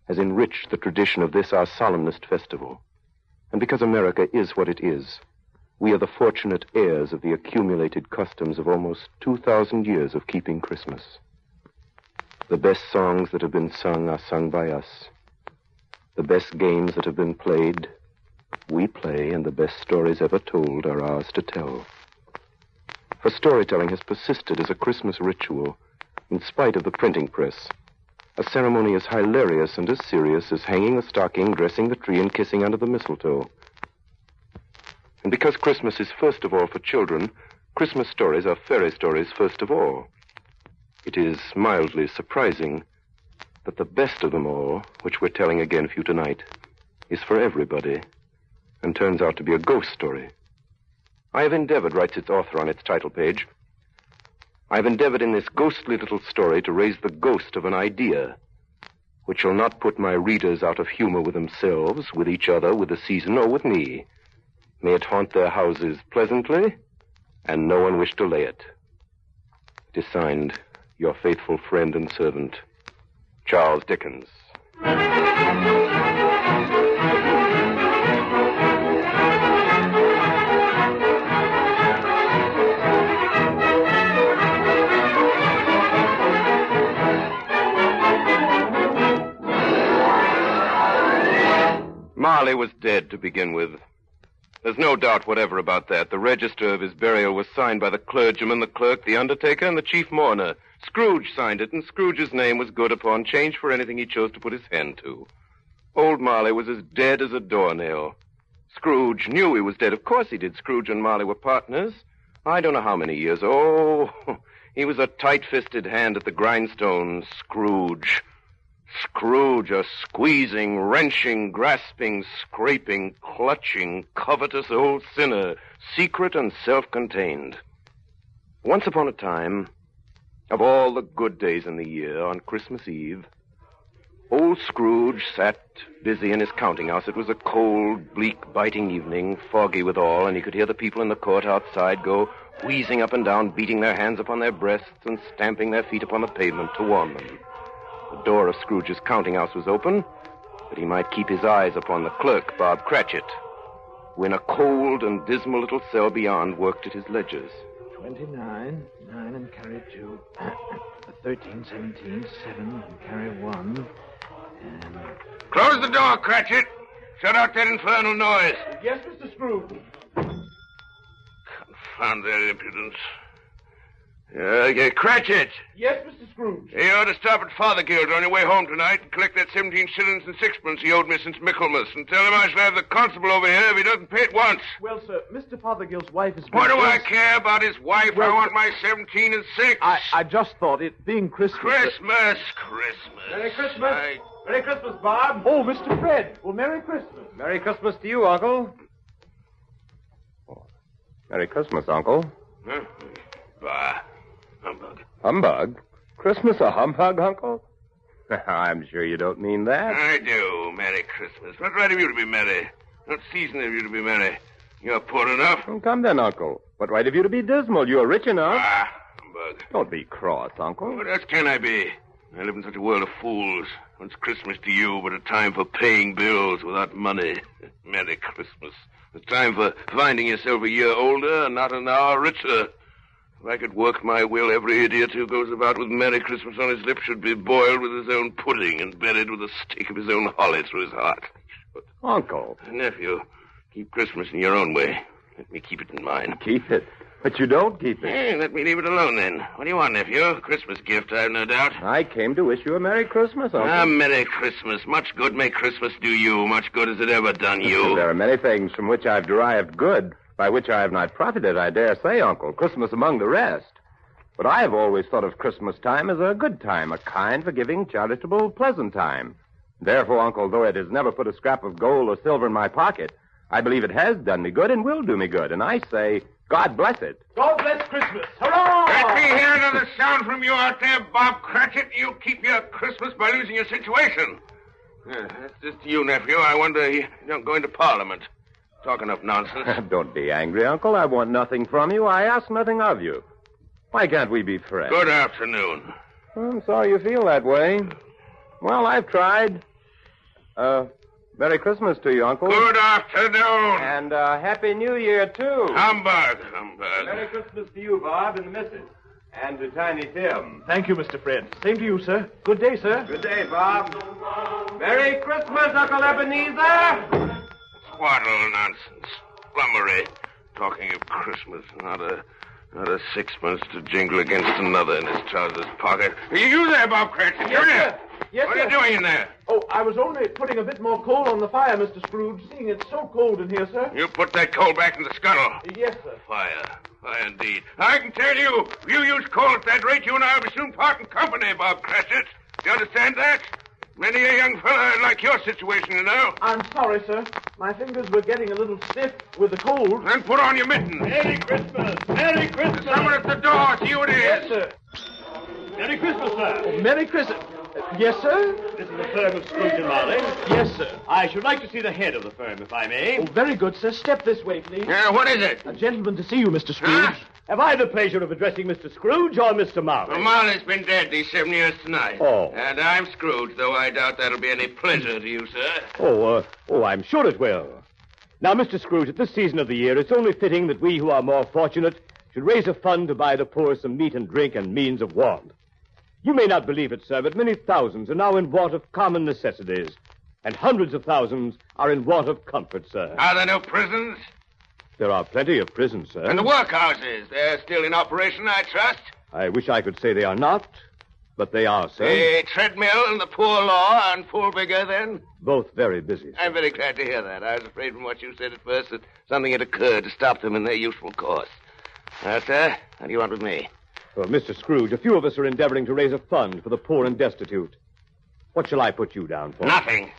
S23: has enriched the tradition of this our solemnest festival. And because America is what it is, We are the fortunate heirs of the accumulated customs of almost 2,000 years of keeping Christmas. The best songs that have been sung are sung by us. The best games that have been played, we play, and the best stories ever told are ours to tell. For storytelling has persisted as a Christmas ritual, in spite of the printing press. A ceremony as hilarious and as serious as hanging the stocking, dressing the tree, and kissing under the mistletoe. And because Christmas is first of all for children, Christmas stories are fairy stories first of all. It is mildly surprising that the best of them all, which we're telling again for you tonight, is for everybody, and turns out to be a ghost story. I have endeavored, writes its author on its title page, I have endeavored in this ghostly little story to raise the ghost of an idea, which shall not put my readers out of humor with themselves, with each other, with the season, or with me. May it haunt their houses pleasantly, and no one wish to lay it. It is signed, your faithful friend and servant, Charles Dickens. Marley was dead to begin with. There's no doubt whatever about that. The register of his burial was signed by the clergyman, the clerk, the undertaker, and the chief mourner. Scrooge signed it, and Scrooge's name was good upon change for anything he chose to put his hand to. Old Marley was as dead as a doornail. Scrooge knew he was dead. Of course he did. Scrooge and Marley were partners. I don't know how many years. Oh, he was a tight-fisted hand at the grindstone. Scrooge. Scrooge, a squeezing, wrenching, grasping, scraping, clutching, covetous old sinner, secret and self-contained. Once upon a time, of all the good days in the year, on Christmas Eve, old Scrooge sat busy in his counting house. It was a cold, bleak, biting evening, foggy withal, and he could hear the people in the court outside go wheezing up and down, beating their hands upon their breasts and stamping their feet upon the pavement to warm them. The door of Scrooge's counting house was open, but he might keep his eyes upon the clerk, Bob Cratchit, who in a cold and dismal little cell beyond worked at his ledgers.
S3: 29, 9 and carry 2, 13, 17, 7 and carry 1, and...
S5: Close the door, Cratchit. Shut out that infernal noise.
S3: Yes, Mr. Scrooge.
S5: Confound their impudence. Cratchit.
S3: Yes, Mr. Scrooge.
S5: You ought to stop at Fothergill's on your way home tonight and collect that 17 shillings and sixpence he owed me since Michaelmas, and tell him I shall have the constable over here if he doesn't pay it once.
S3: Well, sir, Mr. Fothergill's wife is...
S5: What do I care about his wife?
S3: Well,
S5: I want my 17 and 6.
S3: I just thought it being Christmas...
S5: Christmas.
S3: Merry Christmas. Merry Christmas, Bob. Oh, Mr. Fred. Well, Merry Christmas.
S7: Merry Christmas to you, Uncle. Oh, Merry Christmas, Uncle.
S5: Huh? Bah. Humbug.
S7: Humbug? Christmas a humbug, Uncle? I'm sure you don't mean that.
S5: I do. Merry Christmas. What right have you to be merry? What season have you to be merry? You're poor enough.
S7: Well, come then, Uncle. What right have you to be dismal? You're rich enough.
S5: Ah, humbug.
S7: Don't be cross, Uncle.
S5: What else can I be? I live in such a world of fools. What's Christmas to you but a time for paying bills without money? Merry Christmas. A time for finding yourself a year older and not an hour richer. If I could work my will, every idiot who goes about with Merry Christmas on his lips should be boiled with his own pudding and buried with a stake of his own holly through his heart.
S7: Uncle.
S5: Nephew, keep Christmas in your own way. Let me keep it in mine.
S7: Keep it? But you don't keep it.
S5: Hey, let me leave it alone, then. What do you want, nephew? A Christmas gift, I have no doubt.
S7: I came to wish you a Merry Christmas, Uncle.
S5: Ah, Merry Christmas. Much good may Christmas do you. Much good has it ever done you.
S7: There are many things from which I've derived good, by which I have not profited, I dare say, Uncle. Christmas among the rest. But I have always thought of Christmas time as a good time, a kind, forgiving, charitable, pleasant time. Therefore, Uncle, though it has never put a scrap of gold or silver in my pocket, I believe it has done me good and will do me good. And I say, God bless it.
S3: God bless Christmas. Hurrah!
S5: Let me hear another sound from you out there, Bob Cratchit. You'll keep your Christmas by losing your situation. That's just you, nephew. I wonder you don't go into Parliament. Talking of nonsense.
S7: Don't be angry, Uncle. I want nothing from you. I ask nothing of you. Why can't we be friends?
S5: Good afternoon.
S7: I'm sorry you feel that way. Well, I've tried. Merry Christmas to you, Uncle.
S5: Good afternoon.
S7: And Happy New Year, too.
S5: Humbug.
S7: Merry Christmas to you, Bob, and the missus. And to Tiny Tim.
S3: Thank you, Mr. Fred. Same to you, sir. Good day, sir.
S7: Good day, Bob. Merry Christmas, Uncle Ebenezer.
S5: Twaddle nonsense. Flummery. Talking of Christmas, not a sixpence to jingle against another in his trousers pocket. Are you there, Bob Cratchit?
S3: Yes, sir. Yes,
S5: what
S3: sir.
S5: are you doing in there?
S3: Oh, I was only putting a bit more coal on the fire, Mr. Scrooge, seeing it's so cold in here, sir.
S5: You put that coal back in the scuttle.
S3: Yes, sir.
S5: Fire indeed. I can tell you, if you use coal at that rate, you and I will be soon parting company, Bob Cratchit. Do you understand that? Many a young fella like your situation, you know.
S3: I'm sorry, sir. My fingers were getting a little stiff with the cold.
S5: Then put on your mittens.
S12: Merry Christmas! Merry Christmas!
S5: Someone at the door. See who it is.
S3: Yes, sir.
S12: Merry Christmas, sir.
S3: Oh, Merry Christmas. Yes, sir?
S12: This is the firm of Scrooge and Marley.
S3: Yes, sir.
S12: I should like to see the head of the firm, if I may.
S3: Oh, very good, sir. Step this way, please.
S5: What is it?
S3: A gentleman to see you, Mr. Scrooge.
S12: Have I the pleasure of addressing Mr. Scrooge or Mr. Marley?
S5: Well, Marley's been dead these 7 years tonight.
S12: Oh.
S5: And I'm Scrooge, though I doubt that'll be any pleasure to you, sir.
S12: I'm sure it will. Now, Mr. Scrooge, at this season of the year, it's only fitting that we who are more fortunate should raise a fund to buy the poor some meat and drink and means of warmth. You may not believe it, sir, but many thousands are now in want of common necessities, and hundreds of thousands are in want of comfort, sir.
S5: Are there no prisons?
S12: There are plenty of prisons, sir.
S5: And the workhouses, they're still in operation, I trust?
S12: I wish I could say they are not, but they are, sir.
S5: The treadmill and the poor law are in full vigor, then?
S12: Both very busy, sir.
S5: I'm very glad to hear that. I was afraid from what you said at first that something had occurred to stop them in their useful course. Now, sir, what do you want with me?
S12: Well, Mr. Scrooge, a few of us are endeavoring to raise a fund for the poor and destitute. What shall I put you down for?
S5: Nothing.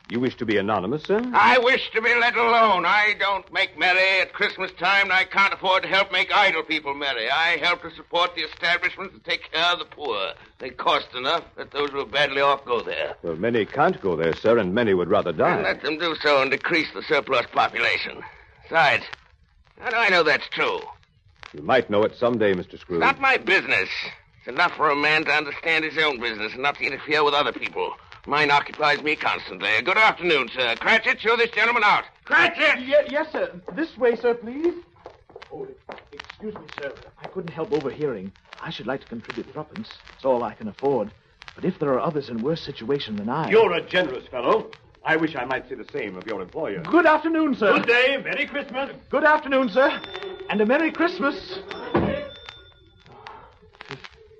S12: You wish to be anonymous, sir?
S5: I wish to be let alone. I don't make merry at Christmas time, and I can't afford to help make idle people merry. I help to support the establishments and take care of the poor. They cost enough. Let those who are badly off go there.
S12: Well, many can't go there, sir, and many would rather die.
S5: And let them do so and decrease the surplus population. Besides, how do I know that's true?
S12: You might know it someday, Mr. Scrooge.
S5: Not my business. It's enough for a man to understand his own business and not to interfere with other people. Mine occupies me constantly. Good afternoon, sir. Cratchit, show this gentleman out. Cratchit!
S3: Yes, sir. This way, sir, please. Oh, excuse me, sir. I couldn't help overhearing. I should like to contribute threepence. It's all I can afford. But if there are others in worse situation than I...
S12: You're a generous fellow. I wish I might say the same of your employer.
S3: Good afternoon, sir.
S12: Good day. Merry Christmas.
S3: Good afternoon, sir. And a Merry Christmas.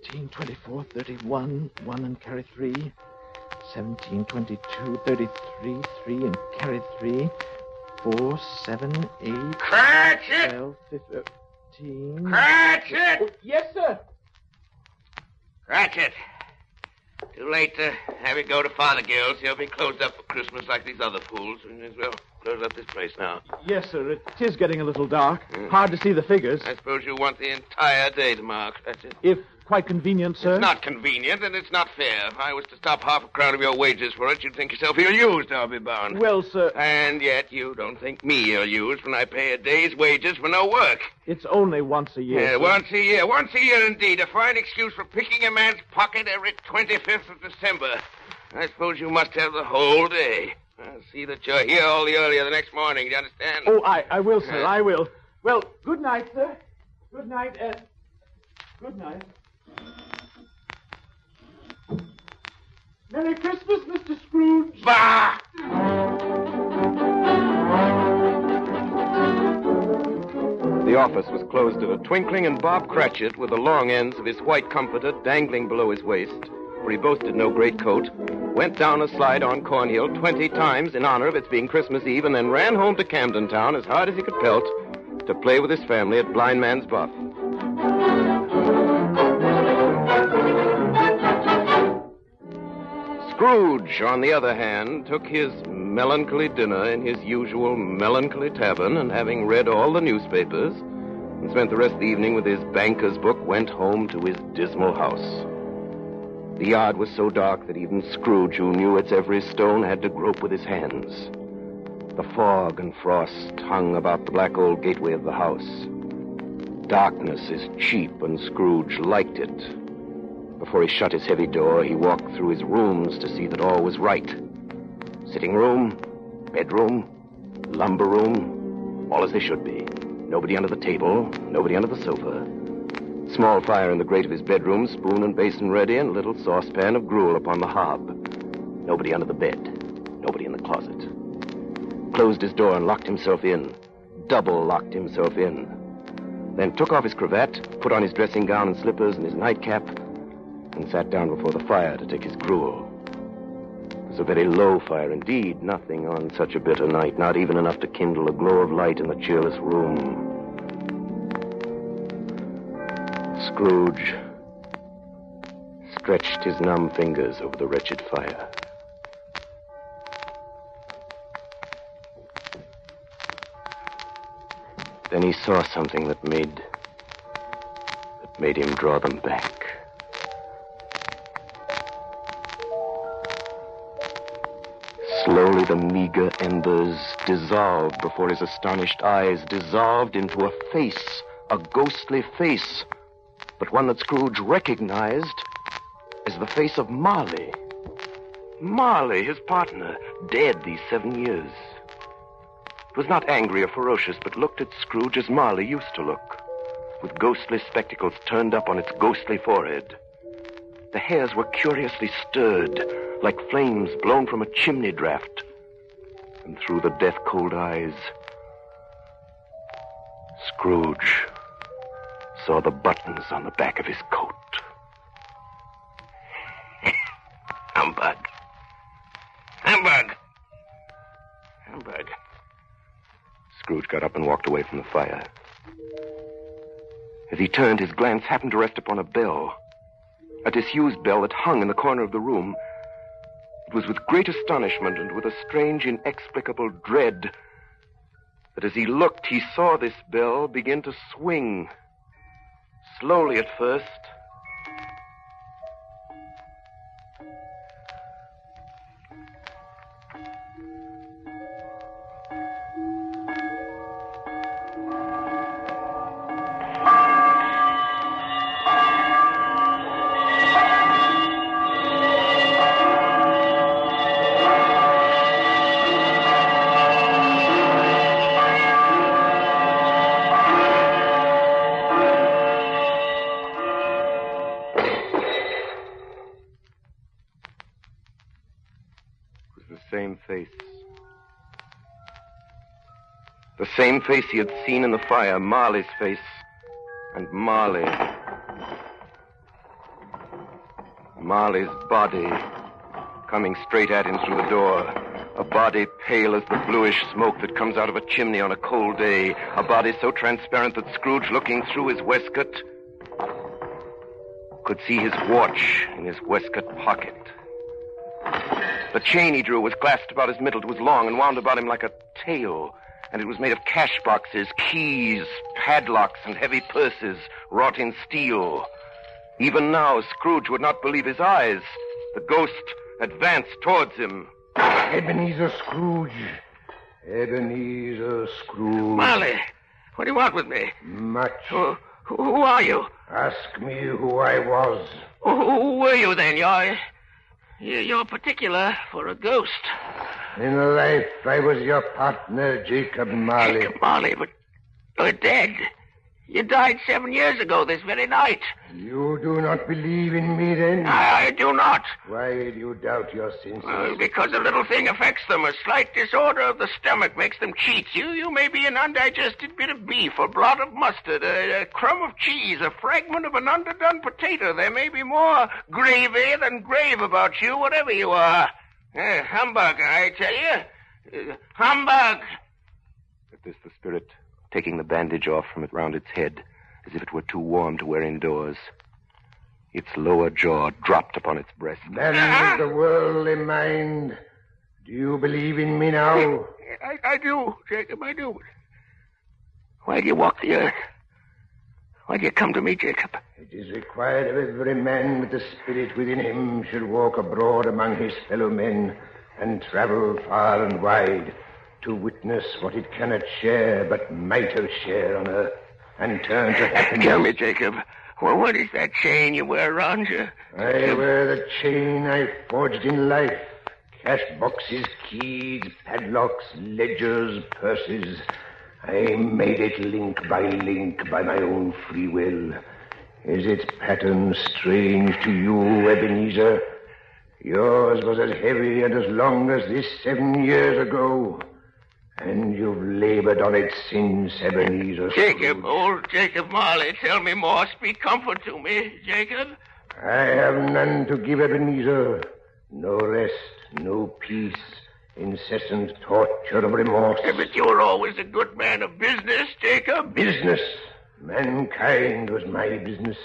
S3: 15, 24, 31, 1 and carry 3. 17, 22, 33, 3 and carry 3. 4, 7, 8.
S5: Cratchit!
S3: 12, 15.
S5: Cratchit!
S3: Oh, yes, sir.
S5: Cratchit. Too late to have you go to Fothergill's. He'll be closed up for Christmas like these other fools. We may as well close up this place now.
S3: Yes, sir. It is getting a little dark. Hard to see the figures.
S5: I suppose you want the entire day tomorrow, Cratchit.
S3: If quite convenient, sir.
S5: It's not convenient, and it's not fair. If I was to stop half a crown of your wages for it, you'd think yourself ill-used, I'll be bound.
S3: Well, sir...
S5: And yet you don't think me ill-used when I pay a day's wages for no work.
S3: It's only once a year,
S5: Yeah,
S3: sir.
S5: once a year. Once a year, indeed. A fine excuse for picking a man's pocket every 25th of December. I suppose you must have the whole day. I'll see that you're here all the earlier the next morning. Do you understand?
S3: Oh, I will, sir. I will. Well, good night, sir. Good night, good night. Merry Christmas, Mr. Scrooge.
S5: Bah!
S23: The office was closed in a twinkling, and Bob Cratchit, with the long ends of his white comforter dangling below his waist, for he boasted no greatcoat, went down a slide on Cornhill 20 times in honor of its being Christmas Eve, and then ran home to Camden Town as hard as he could pelt to play with his family at Blind Man's Buff. Scrooge, on the other hand, took his melancholy dinner in his usual melancholy tavern, and having read all the newspapers and spent the rest of the evening with his banker's book, went home to his dismal house. The yard was so dark that even Scrooge, who knew its every stone, had to grope with his hands. The fog and frost hung about the black old gateway of the house. Darkness is cheap, and Scrooge liked it. Before he shut his heavy door, he walked through his rooms to see that all was right. Sitting room, bedroom, lumber room, all as they should be. Nobody under the table, nobody under the sofa. Small fire in the grate of his bedroom, spoon and basin ready, and a little saucepan of gruel upon the hob. Nobody under the bed, nobody in the closet. Closed his door and locked himself in. Double locked himself in. Then took off his cravat, put on his dressing gown and slippers and his nightcap, and sat down before the fire to take his gruel. It was a very low fire indeed, nothing on such a bitter night, not even enough to kindle a glow of light in the cheerless room. Scrooge stretched his numb fingers over the wretched fire. Then he saw something that made him draw them back. Slowly the meager embers dissolved before his astonished eyes, dissolved into a face, a ghostly face, but one that Scrooge recognized as the face of Marley. Marley, his partner, dead these 7 years. It was not angry or ferocious, but looked at Scrooge as Marley used to look, with ghostly spectacles turned up on its ghostly forehead. The hairs were curiously stirred, like flames blown from a chimney draft. And through the death-cold eyes, Scrooge saw the buttons on the back of his coat. Humbug. Humbug. Humbug. Scrooge got up and walked away from the fire. As he turned, his glance happened to rest upon a bell, a disused bell that hung in the corner of the room. It was with great astonishment and with a strange, inexplicable dread that as he looked, he saw this bell begin to swing. Slowly at first. The same face he had seen in the fire, Marley's face. And Marley's body coming straight at him through the door. A body pale as the bluish smoke that comes out of a chimney on a cold day. A body so transparent that Scrooge, looking through his waistcoat, could see his watch in his waistcoat pocket. The chain he drew was clasped about his middle. It was long and wound about him like a tail. And it was made of cash boxes, keys, padlocks, and heavy purses wrought in steel. Even now, Scrooge would not believe his eyes. The ghost advanced towards him.
S18: Ebenezer Scrooge. Ebenezer Scrooge.
S23: Marley, what do you want with me?
S18: Much.
S23: Who are you?
S18: Ask me who I was.
S23: Who were you then? You're particular for a ghost.
S18: In life, I was your partner, Jacob Marley.
S23: Jacob Marley, but you're dead. You died 7 years ago this very night.
S18: You do not believe in me, then?
S23: I do not.
S18: Why do you doubt your senses?
S23: Because a little thing affects them. A slight disorder of the stomach makes them cheats. You may be an undigested bit of beef, a blot of mustard, a crumb of cheese, a fragment of an underdone potato. There may be more gravy than grave about you, whatever you are. Humbug, I tell you. Humbug! At this, the spirit, taking the bandage off from it round its head, as if it were too warm to wear indoors, its lower jaw dropped upon its breast.
S18: Man of the worldly mind, do you believe in me now?
S23: I do, Jacob, I do. Why do you walk the earth? Why do you come to me, Jacob?
S18: It is required of every man that the spirit within him should walk abroad among his fellow men and travel far and wide to witness what it cannot share but might have shared on earth and turn to happiness.
S23: Tell me, Jacob, well, what is that chain you wear around you?
S18: I wear the chain I forged in life, cash boxes, keys, padlocks, ledgers, purses. I made it link by my own free will. Is its pattern strange to you, Ebenezer? Yours was as heavy and as long as this 7 years ago. And you've labored on it since, Ebenezer.
S5: Jacob, old Jacob Marley, tell me more. Speak comfort to me, Jacob.
S18: I have none to give, Ebenezer. No rest, no peace, incessant torture of remorse.
S5: But you were always a good man of business, Jacob.
S18: Business? Mankind was my business.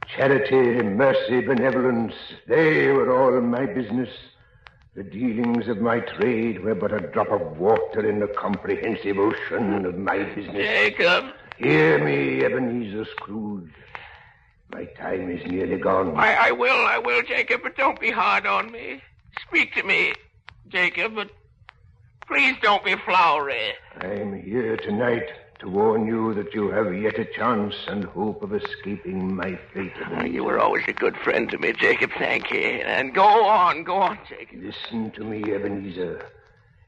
S18: Charity, mercy, benevolence, they were all my business. The dealings of my trade were but a drop of water in the comprehensive ocean of my business.
S5: Jacob.
S18: Hear me, Ebenezer Scrooge. My time is nearly gone.
S5: I will, Jacob, but don't be hard on me. Speak to me, Jacob, but please don't be flowery.
S18: I'm here tonight to warn you that you have yet a chance and hope of escaping my fate.
S5: You were always a good friend to me, Jacob. Thank you. And go on, Jacob.
S18: Listen to me, Ebenezer.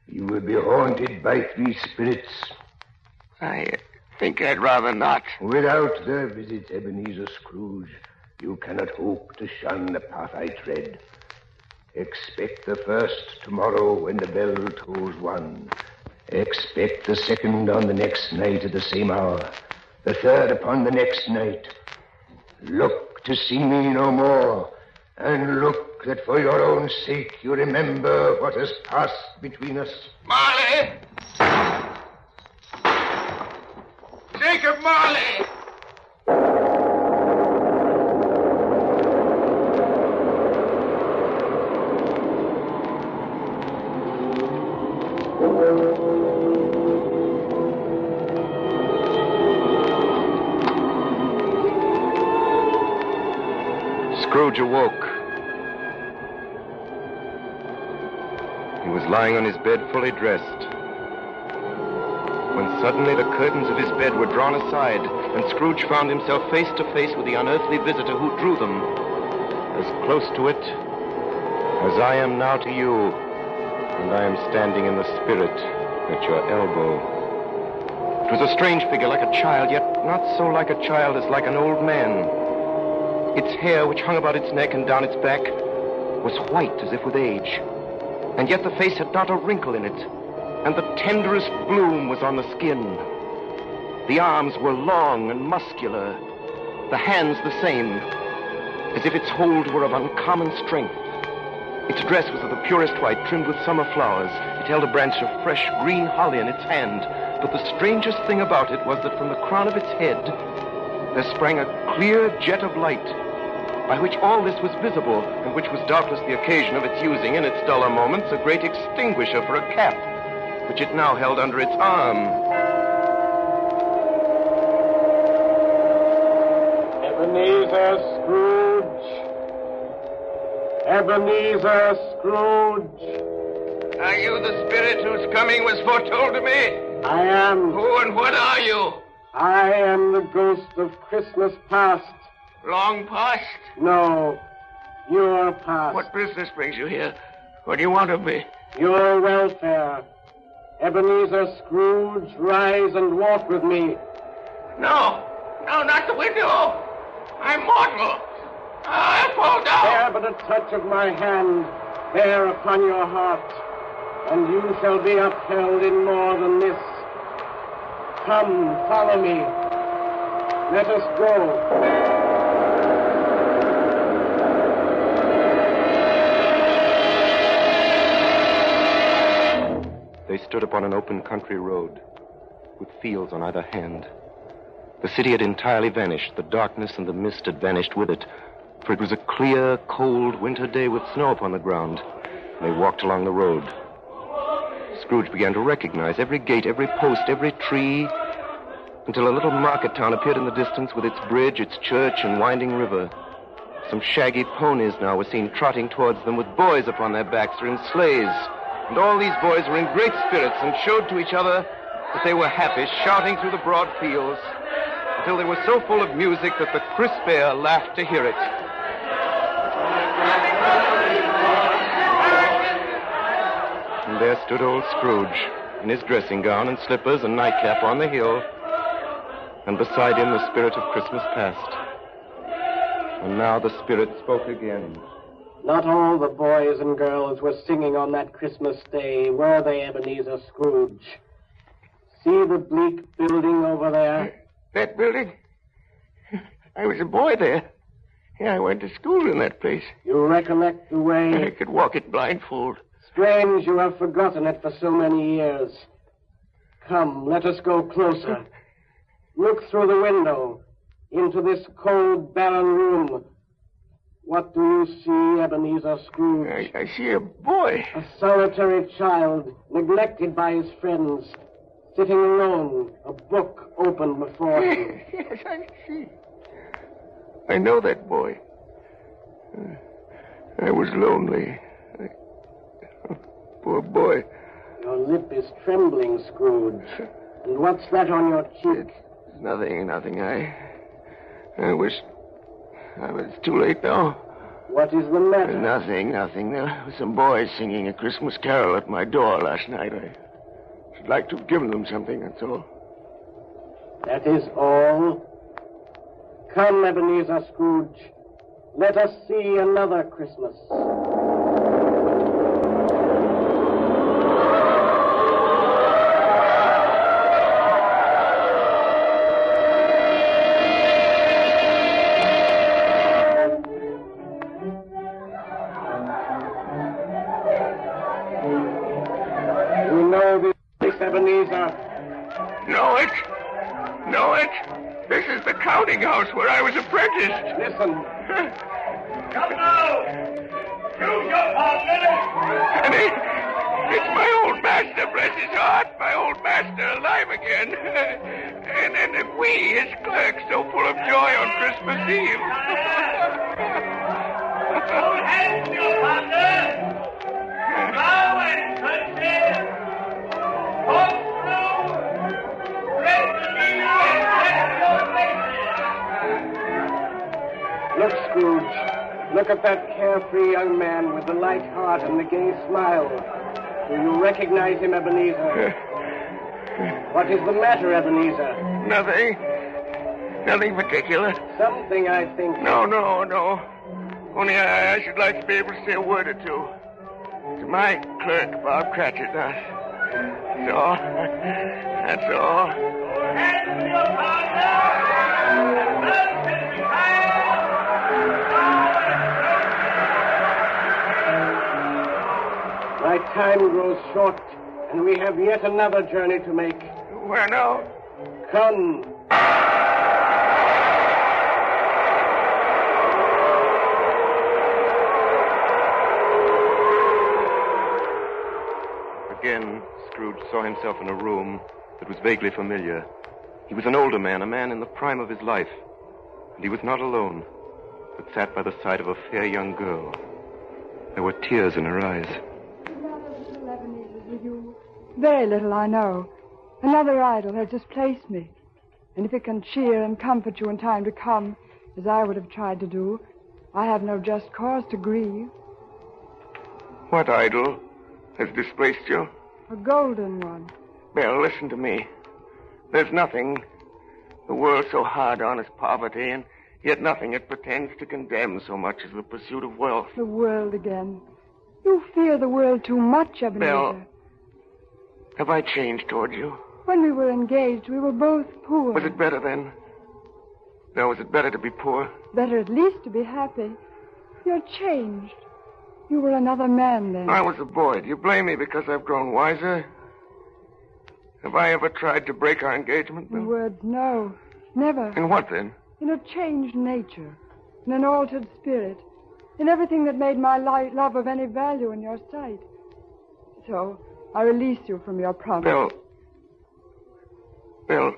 S18: You will be haunted by 3 spirits.
S5: I think I'd rather not.
S18: Without their visits, Ebenezer Scrooge, you cannot hope to shun the path I tread. Expect the first tomorrow when the bell tolls 1. Expect the second on the next night at the same hour. The third upon the next night. Look to see me no more. And look that for your own sake you remember what has passed between us.
S5: Marley! Jacob Marley!
S23: Scrooge awoke. He was lying on his bed fully dressed, when suddenly the curtains of his bed were drawn aside, and Scrooge found himself face to face with the unearthly visitor who drew them, as close to it as I am now to you, and I am standing in the spirit at your elbow. It was a strange figure, like a child, yet not so like a child as like an old man. Its hair, which hung about its neck and down its back, was white as if with age. And yet the face had not a wrinkle in it, and the tenderest bloom was on the skin. The arms were long and muscular, the hands the same, as if its hold were of uncommon strength. Its dress was of the purest white, trimmed with summer flowers. It held a branch of fresh green holly in its hand. But the strangest thing about it was that from the crown of its head there sprang a clear jet of light, by which all this was visible, and which was doubtless the occasion of its using in its duller moments a great extinguisher for a cap, which it now held under its arm.
S4: Ebenezer Scrooge. Ebenezer Scrooge.
S5: Are you the spirit whose coming was foretold to me?
S4: I am.
S5: Who and what are you?
S4: I am the ghost of Christmas past.
S5: Long past?
S4: No, your past.
S5: What business brings you here? What do you want of me?
S4: Your welfare. Ebenezer Scrooge, rise and walk with me.
S5: No, not the window. I'm mortal. I'll fall down.
S4: Bear but a touch of my hand, bear upon your heart, and you shall be upheld in more than this. Come, follow me. Let us go.
S23: They stood upon an open country road, with fields on either hand. The city had entirely vanished. The darkness and the mist had vanished with it, for it was a clear, cold winter day with snow upon the ground. They walked along the road. Scrooge began to recognize every gate, every post, every tree, until a little market town appeared in the distance with its bridge, its church, and winding river. Some shaggy ponies now were seen trotting towards them with boys upon their backs or in sleighs. And all these boys were in great spirits and showed to each other that they were happy, shouting through the broad fields until they were so full of music that the crisp air laughed to hear it. And there stood old Scrooge, in his dressing gown and slippers and nightcap on the hill. And beside him the spirit of Christmas past. And now the spirit spoke again.
S4: Not all the boys and girls were singing on that Christmas day, were they, Ebenezer Scrooge? See the bleak building over there?
S5: That building? I was a boy there. Yeah, I went to school in that place.
S4: You recollect the way?
S5: I could walk it blindfold.
S4: Strange you have forgotten it for so many years. Come, let us go closer. Look through the window into this cold, barren room. What do you see, Ebenezer Scrooge?
S5: I see a boy.
S4: A solitary child, neglected by his friends, sitting alone, a book open before him.
S5: Yes, I see. I know that boy. I was lonely. Poor boy.
S4: Your lip is trembling, Scrooge. And what's that on your cheek?
S5: It's nothing. I wish... It's too late now.
S4: What is the matter?
S5: Nothing. There were some boys singing a Christmas carol at my door last night. I should like to have given them something, that's all.
S4: That is all? Come, Ebenezer Scrooge. Let us see another Christmas.
S5: This is the counting house where I was apprenticed.
S4: Listen.
S5: Come now. Choose your partner. And it's my old master, bless his heart. My old master alive again. and we, his clerks, so full of joy on Christmas Eve.
S1: Hold hands, your partner. Bow and curtsy. Walk through. Praise the Lord.
S4: Look, Scrooge. Look at that carefree young man with the light heart and the gay smile. Do you recognize him, Ebenezer? What is the matter, Ebenezer?
S5: Nothing particular.
S4: Something, I think.
S5: No. Only I should like to be able to say a word or two. To my clerk, Bob Cratchit. That's all.
S4: My time grows short, and we have yet another journey to make.
S5: Where now?
S4: Come.
S23: Again, Scrooge saw himself in a room that was vaguely familiar. He was an older man, a man in the prime of his life. And he was not alone, but sat by the side of a fair young girl. There were tears in her eyes.
S19: With you. Very little, I know. Another idol has displaced me. And if it can cheer and comfort you in time to come, as I would have tried to do, I have no just cause to grieve.
S5: What idol has displaced you?
S19: A golden one.
S5: Well, listen to me. There's nothing the world's so hard on as poverty, and yet nothing it pretends to condemn so much as the pursuit of wealth.
S19: The world again. You fear the world too much, Ebenezer.
S5: Belle, have I changed toward you?
S19: When we were engaged, we were both poor.
S5: Was it better then? No, was it better to be poor?
S19: Better at least to be happy. You're changed. You were another man then.
S5: I was a boy. Do you blame me because I've grown wiser? Have I ever tried to break our engagement?
S19: In words, no. Never.
S5: In what then?
S19: In a changed nature. In an altered spirit. In everything that made my love of any value in your sight. So, I release you from your promise.
S5: Belle,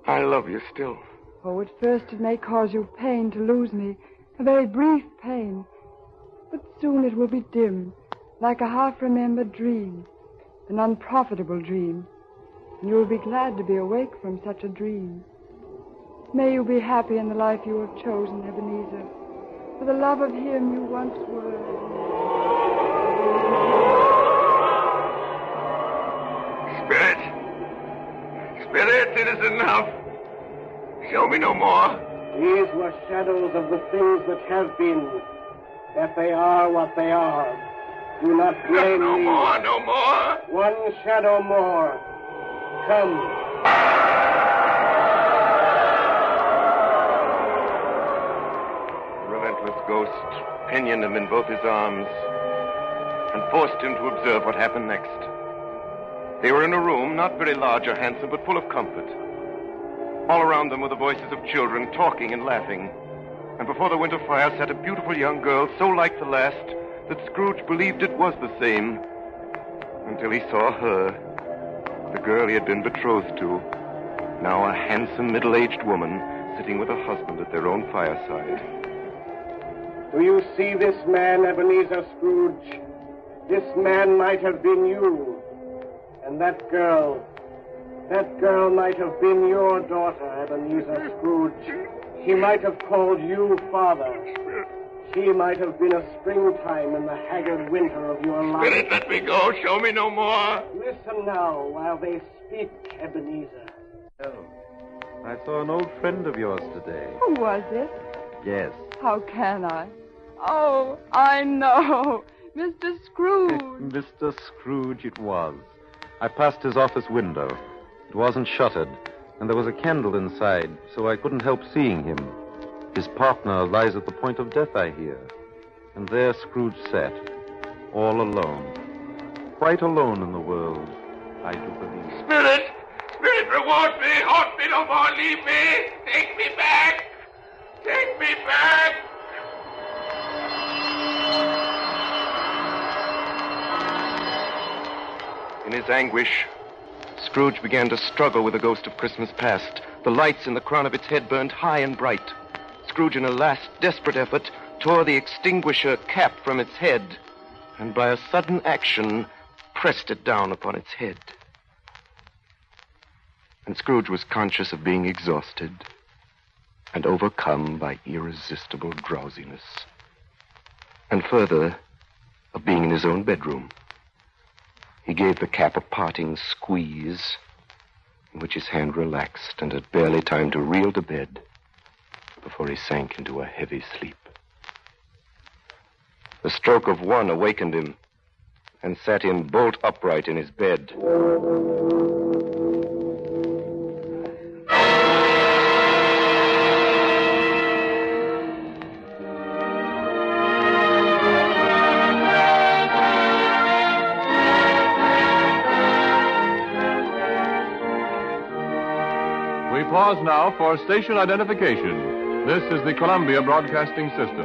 S5: I love you still.
S19: Oh, at first it may cause you pain to lose me. A very brief pain. But soon it will be dim, like a half-remembered dream. An unprofitable dream. And you will be glad to be awake from such a dream. May you be happy in the life you have chosen, Ebenezer. For the love of him you once were.
S5: me no more.
S4: These were shadows of the things that have been. That they are what they are. Do not blame
S5: no
S4: me.
S5: No more.
S4: One shadow more. Come.
S23: The relentless ghost pinioned him in both his arms and forced him to observe what happened next. They were in a room not very large or handsome, but full of comfort. All around them were the voices of children talking and laughing. And before the winter fire sat a beautiful young girl so like the last that Scrooge believed it was the same until he saw her, the girl he had been betrothed to, now a handsome middle-aged woman sitting with her husband at their own fireside.
S4: Do you see this man, Ebenezer Scrooge? This man might have been you. And that girl might have been your daughter, Ebenezer Scrooge. She might have called you father. She might have been a springtime in the haggard winter of your life.
S5: Spirit, let me go. Show me no more.
S4: Listen now while they speak, Ebenezer.
S11: Oh, I saw an old friend of yours today.
S19: Who was it?
S11: Yes.
S19: How can I? Oh, I know. Mr. Scrooge.
S11: Mr. Scrooge it was. I passed his office window. It wasn't shuttered, and there was a candle inside, so I couldn't help seeing him. His partner lies at the point of death, I hear. And there Scrooge sat, all alone. Quite alone in the world, I do believe.
S5: Spirit, reward me. Haunt me no more. Leave me. Take me back. Take me back.
S23: In his anguish, Scrooge began to struggle with the ghost of Christmas past. The lights in the crown of its head burned high and bright. Scrooge, in a last desperate effort, tore the extinguisher cap from its head, and by a sudden action, pressed it down upon its head. And Scrooge was conscious of being exhausted and overcome by irresistible drowsiness. And further, of being in his own bedroom. He gave the cap a parting squeeze, in which his hand relaxed and had barely time to reel to bed before he sank into a heavy sleep. The stroke of one awakened him and set him bolt upright in his bed.
S22: Pause now for station identification. This is the Columbia Broadcasting System.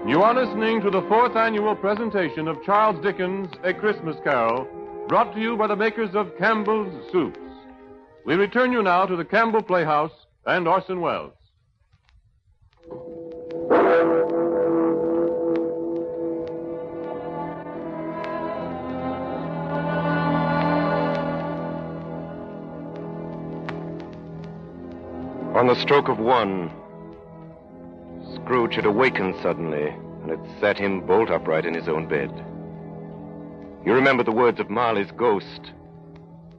S22: You are listening to the 4th annual presentation of Charles Dickens' A Christmas Carol, brought to you by the makers of Campbell's Soups. We return you now to the Campbell Playhouse and Orson Welles.
S23: On the stroke of one, Scrooge had awakened suddenly, and it set him bolt upright in his own bed. He remembered the words of Marley's ghost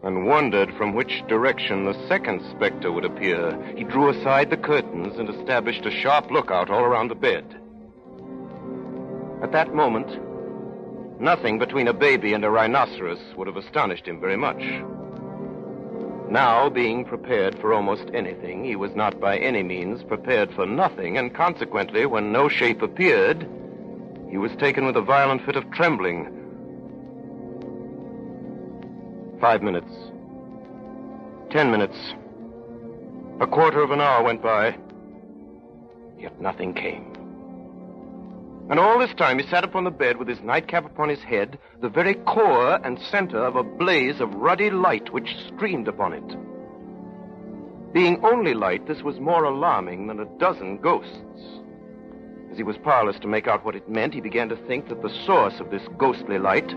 S23: and wondered from which direction the second specter would appear. He drew aside the curtains and established a sharp lookout all around the bed. At that moment, nothing between a baby and a rhinoceros would have astonished him very much. Now, being prepared for almost anything, he was not by any means prepared for nothing, and consequently, when no shape appeared, he was taken with a violent fit of trembling. 5 minutes. 10 minutes. A quarter of an hour went by. Yet nothing came. And all this time he sat upon the bed with his nightcap upon his head, the very core and center of a blaze of ruddy light which streamed upon it. Being only light, this was more alarming than a dozen ghosts. As he was powerless to make out what it meant, he began to think that the source of this ghostly light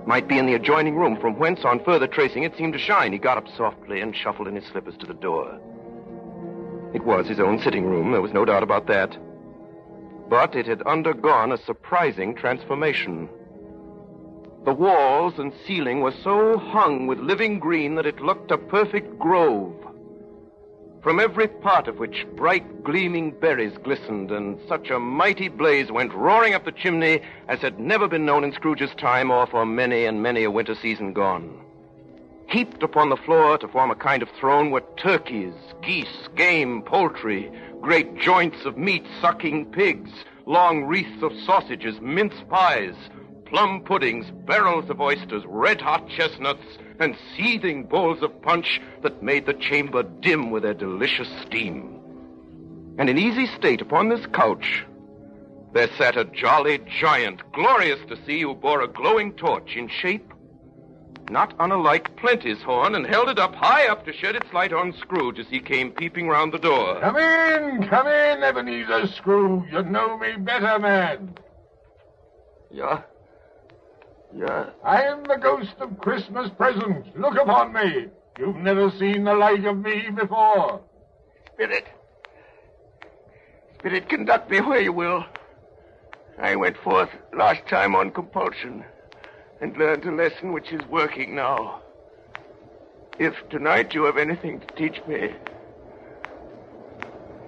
S23: Might be in the adjoining room, from whence, on further tracing, it seemed to shine. He got up softly and shuffled in his slippers to the door. It was his own sitting room, there was no doubt about that. But it had undergone a surprising transformation. The walls and ceiling were so hung with living green that it looked a perfect grove, from every part of which bright gleaming berries glistened, and such a mighty blaze went roaring up the chimney as had never been known in Scrooge's time or for many and many a winter season gone. Heaped upon the floor to form a kind of throne were turkeys, geese, game, poultry, great joints of meat, sucking pigs, long wreaths of sausages, mince pies, plum puddings, barrels of oysters, red-hot chestnuts, and seething bowls of punch that made the chamber dim with their delicious steam. And in easy state upon this couch, there sat a jolly giant, glorious to see, who bore a glowing torch in shape not unlike Plenty's horn, and held it up high up to shed its light on Scrooge as he came peeping round the door.
S9: Come in, Ebenezer Scrooge. You know me better, man.
S23: Yeah.
S9: I am the ghost of Christmas present. Look upon me. You've never seen the like of me before.
S5: Spirit, conduct me where you will. I went forth last time on compulsion and learned a lesson which is working now. If tonight you have anything to teach me,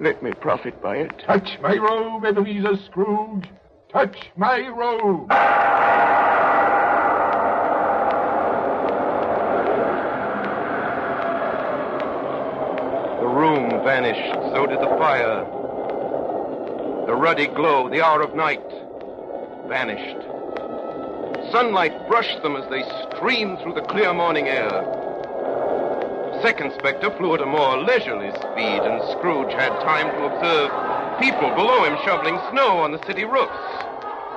S5: let me profit by it.
S9: Touch my robe, Ebenezer Scrooge. Touch my robe.
S23: The room vanished, so did the fire. The ruddy glow, the hour of night, vanished. Sunlight brushed them as they streamed through the clear morning air. Second Spectre flew at a more leisurely speed, and Scrooge had time to observe people below him shoveling snow on the city roofs,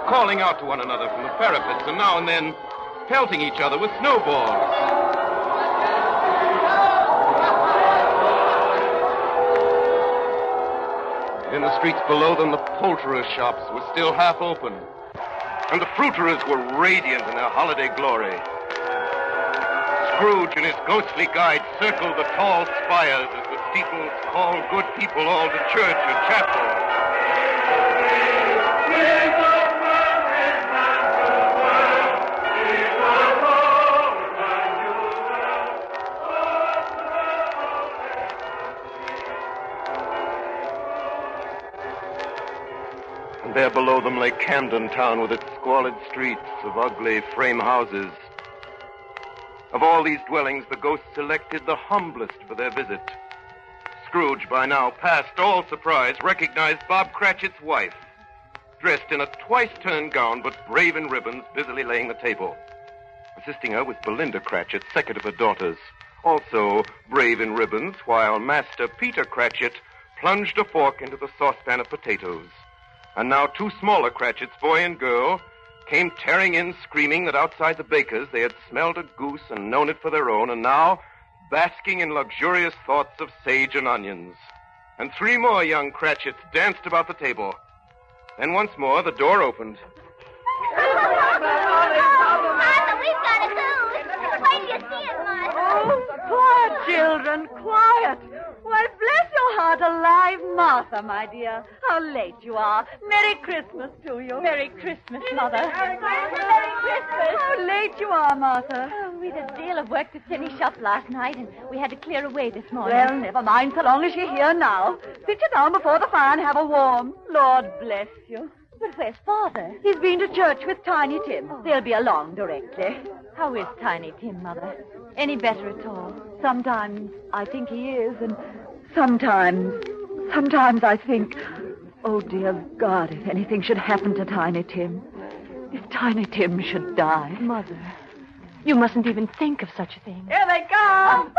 S23: calling out to one another from the parapets, and now and then pelting each other with snowballs. In the streets below them, the poulterers' shops were still half open, and the fruiterers were radiant in their holiday glory. Scrooge and his ghostly guide circled the tall spires as the steeples called good people all to church or chapel. There below them lay Camden Town with its squalid streets of ugly frame houses. Of all these dwellings, the ghosts selected the humblest for their visit. Scrooge, by now past all surprise, recognized Bob Cratchit's wife, dressed in a twice-turned gown but brave in ribbons, busily laying the table. Assisting her was Belinda Cratchit, second of her daughters, also brave in ribbons, while Master Peter Cratchit plunged a fork into the saucepan of potatoes. And now two smaller Cratchits, boy and girl, came tearing in, screaming that outside the baker's they had smelled a goose and known it for their own, and now basking in luxurious thoughts of sage and onions. And three more young Cratchits danced about the table. Then once more the door opened.
S1: Martha, we've got a goose. Wait till you see it, Martha.
S14: Oh, quiet, children, quiet. Why, bless your heart alive, Martha, my dear. How late you are. Merry Christmas to you. Merry Christmas, Mother. Merry Christmas. How late you are, Martha.
S20: Oh, we'd a deal of work to finish up last night, and we had to clear away this morning.
S14: Well, never mind, so long as you're here now. Sit you down before the fire and have a warm. Lord bless you.
S20: But where's Father?
S14: He's been to church with Tiny Tim. They'll be along directly.
S20: How is Tiny Tim, Mother? Any better at all?
S14: Sometimes I think he is, and sometimes I think, oh, dear God, if anything should happen to Tiny Tim. If Tiny Tim should die.
S20: Mother, you mustn't even think of such a thing.
S14: Here they come!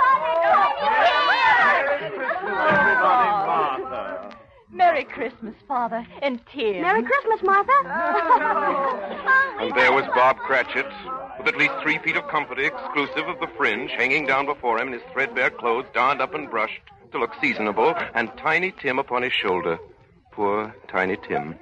S20: Merry Christmas, Father, and Tim. Merry Christmas, Martha.
S23: And there was Bob Cratchit, with at least 3 feet of comfort, exclusive of the fringe, hanging down before him in his threadbare clothes, darned up and brushed to look seasonable, and Tiny Tim upon his shoulder. Poor Tiny Tim.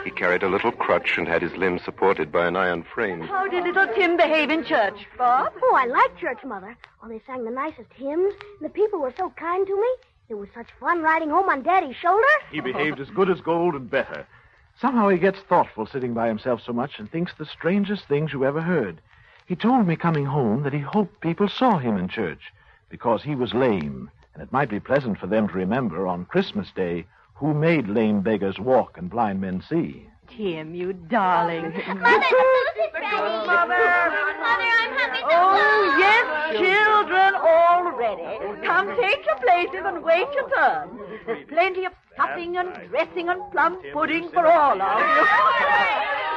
S23: He carried a little crutch and had his limbs supported by an iron frame.
S14: How did little Tim behave in church, Bob?
S1: Oh, I like church, Mother. Oh, they sang the nicest hymns, and the people were so kind to me. It was such fun riding home on Daddy's shoulder.
S3: He behaved as good as gold and better. Somehow he gets thoughtful sitting by himself so much and thinks the strangest things you ever heard. He told me coming home that he hoped people saw him in church because he was lame, and it might be pleasant for them to remember on Christmas Day who made lame beggars walk and blind men see.
S14: Tim, you darling.
S1: Mother, Susie's ready. Mother, I'm hungry.
S14: Oh, yes, children, all ready. Come, take your places and wait your turn. There's plenty of stuffing and dressing and plum pudding for all of you.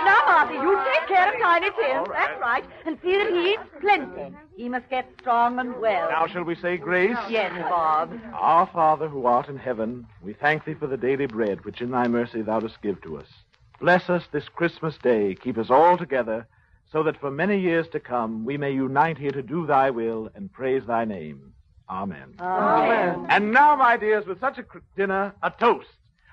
S14: Now, Martha, you take care of Tiny Tim. That's right. And see that he eats plenty. He must get strong and well.
S3: Now shall we say grace?
S14: Yes, Bob.
S3: Our Father who art in heaven, we thank thee for the daily bread which in thy mercy thou dost give to us. Bless us this Christmas day. Keep us all together, so that for many years to come we may unite here to do thy will and praise thy name. Amen.
S14: Amen.
S3: And now, my dears, with such a dinner, a toast.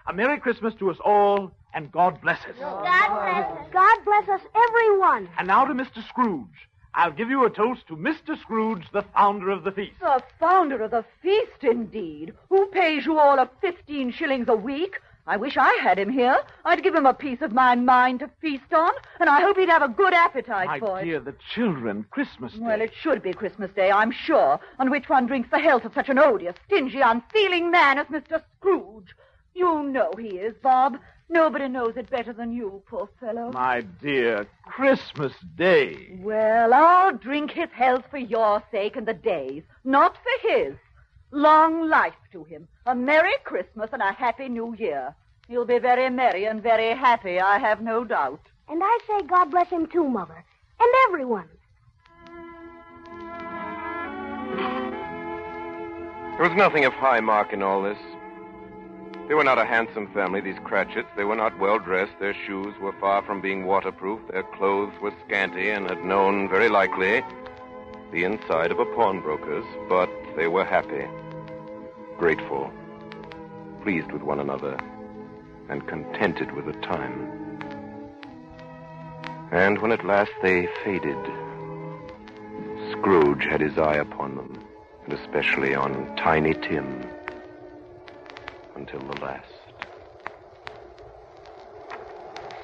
S3: A Merry Christmas to us all, and God bless us.
S1: God bless us. God bless us, everyone.
S3: And now to Mr. Scrooge. I'll give you a toast to Mr. Scrooge, the founder of the feast.
S14: The founder of the feast, indeed. Who pays you all 15 shillings a week? I wish I had him here. I'd give him a piece of my mind to feast on, and I hope he'd have a good appetite for it.
S3: My dear, the children, Christmas Day.
S14: Well, it should be Christmas Day, I'm sure, on which one drinks the health of such an odious, stingy, unfeeling man as Mr. Scrooge. You know he is, Bob. Nobody knows it better than you, poor fellow.
S3: My dear, Christmas Day.
S14: Well, I'll drink his health for your sake and the day's, not for his. Long life to him. A Merry Christmas and a Happy New Year. He'll be very merry and very happy, I have no doubt.
S1: And I say God bless him too, Mother. And everyone.
S23: There was nothing of high mark in all this. They were not a handsome family, these Cratchits. They were not well-dressed. Their shoes were far from being waterproof. Their clothes were scanty and had known, very likely, the inside of a pawnbroker's. But they were happy, grateful, pleased with one another, and contented with the time. And when at last they faded, Scrooge had his eye upon them, and especially on Tiny Tim, until the last.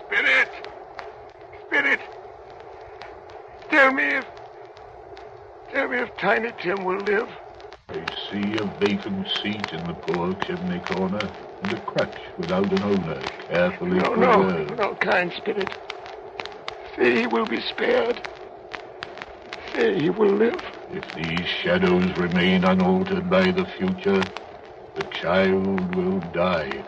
S9: Spirit, tell me if Tiny Tim will live. I see a vacant seat in the poor chimney corner, and a crutch without an owner, carefully preserved.
S8: No, kind Spirit. Say he will be spared. Say he will live.
S9: If these shadows remain unaltered by the future, the child will die.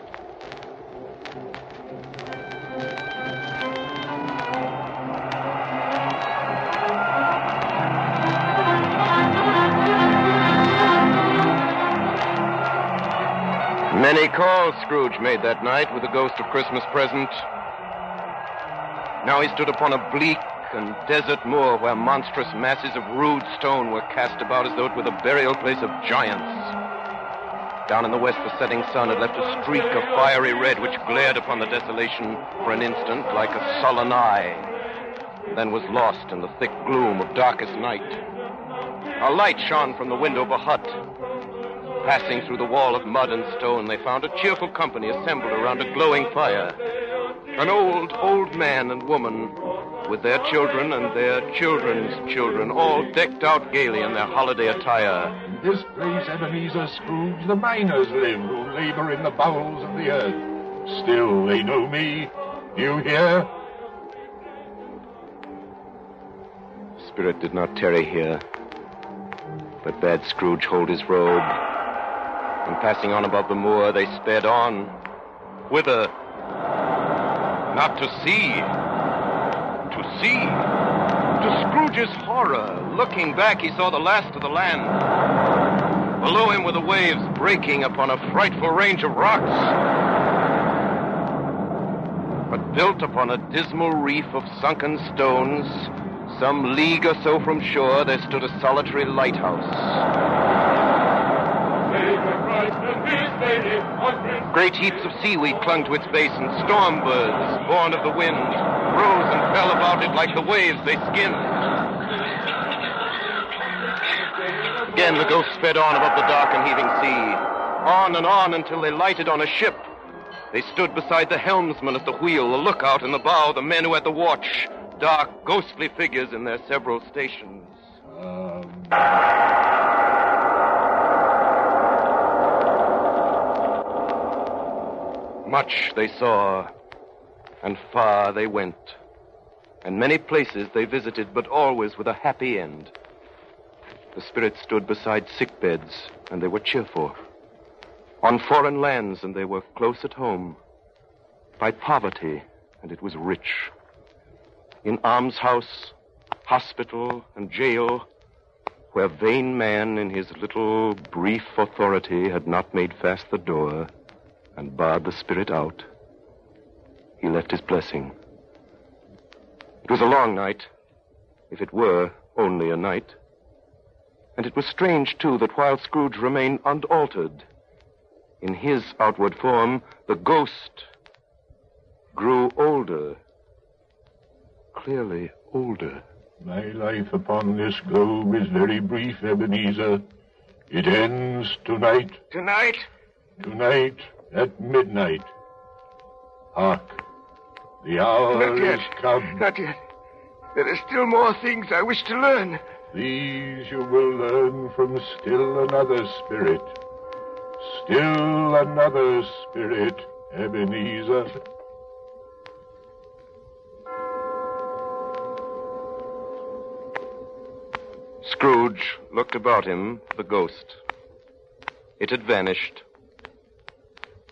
S23: Many calls Scrooge made that night with the ghost of Christmas present. Now he stood upon a bleak and desert moor where monstrous masses of rude stone were cast about as though it were the burial place of giants. Down in the west, the setting sun had left a streak of fiery red which glared upon the desolation for an instant like a sullen eye, then was lost in the thick gloom of darkest night. A light shone from the window of a hut. Passing through the wall of mud and stone, they found a cheerful company assembled around a glowing fire. An old man and woman, with their children and their children's children, all decked out gaily in their holiday attire.
S9: In this place, Ebenezer Scrooge, the miners live who labor in the bowels of the earth. Still, they know me. You hear?
S23: Spirit did not tarry here, but bade Scrooge hold his robe. And passing on above the moor, they sped on. Whither? Not to see. To see. To Scrooge's horror. Looking back, he saw the last of the land. Below him were the waves breaking upon a frightful range of rocks. But built upon a dismal reef of sunken stones, some league or so from shore, there stood a solitary lighthouse.
S9: Take the
S23: Great heaps of seaweed clung to its base, and storm birds, born of the wind, rose and fell about it like the waves they skimmed. Again the ghosts sped on above the dark and heaving sea, on and on until they lighted on a ship. They stood beside the helmsman at the wheel, the lookout in the bow, the men who had the watch, dark, ghostly figures in their several stations. Much they saw, and far they went, and many places they visited, but always with a happy end. The spirits stood beside sick beds, and they were cheerful. On foreign lands, and they were close at home. By poverty, and it was rich. In almshouse, hospital, and jail, where vain man in his little brief authority had not made fast the door and barred the spirit out, he left his blessing. It was a long night, if it were only a night. And it was strange, too, that while Scrooge remained unaltered, in his outward form, the ghost grew older, clearly older.
S9: My life upon this globe is very brief, Ebenezer. It ends tonight.
S8: Tonight?
S9: Tonight at midnight. Hark, the hour is come.
S8: Not yet. There are still more things I wish to learn.
S9: These you will learn from still another spirit. Still another spirit, Ebenezer.
S23: Scrooge looked about him for the ghost. It had vanished.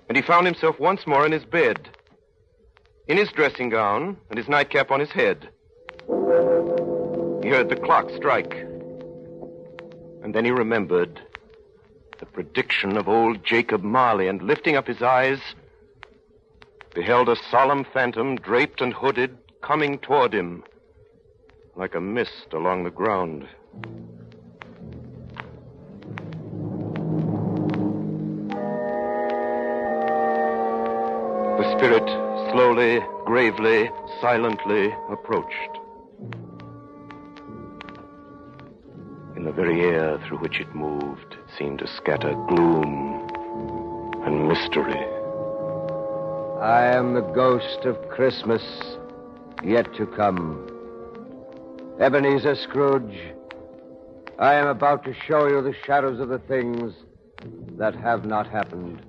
S23: And he found himself once more in his bed, in his dressing gown and his nightcap on his head. He heard the clock strike. And then he remembered the prediction of old Jacob Marley, and lifting up his eyes, beheld a solemn phantom, draped and hooded, coming toward him like a mist along the ground. The spirit slowly, gravely, silently approached. In the very air through which it moved, it seemed to scatter gloom and mystery.
S18: I am the ghost of Christmas yet to come. Ebenezer Scrooge, I am about to show you the shadows of the things that have not happened,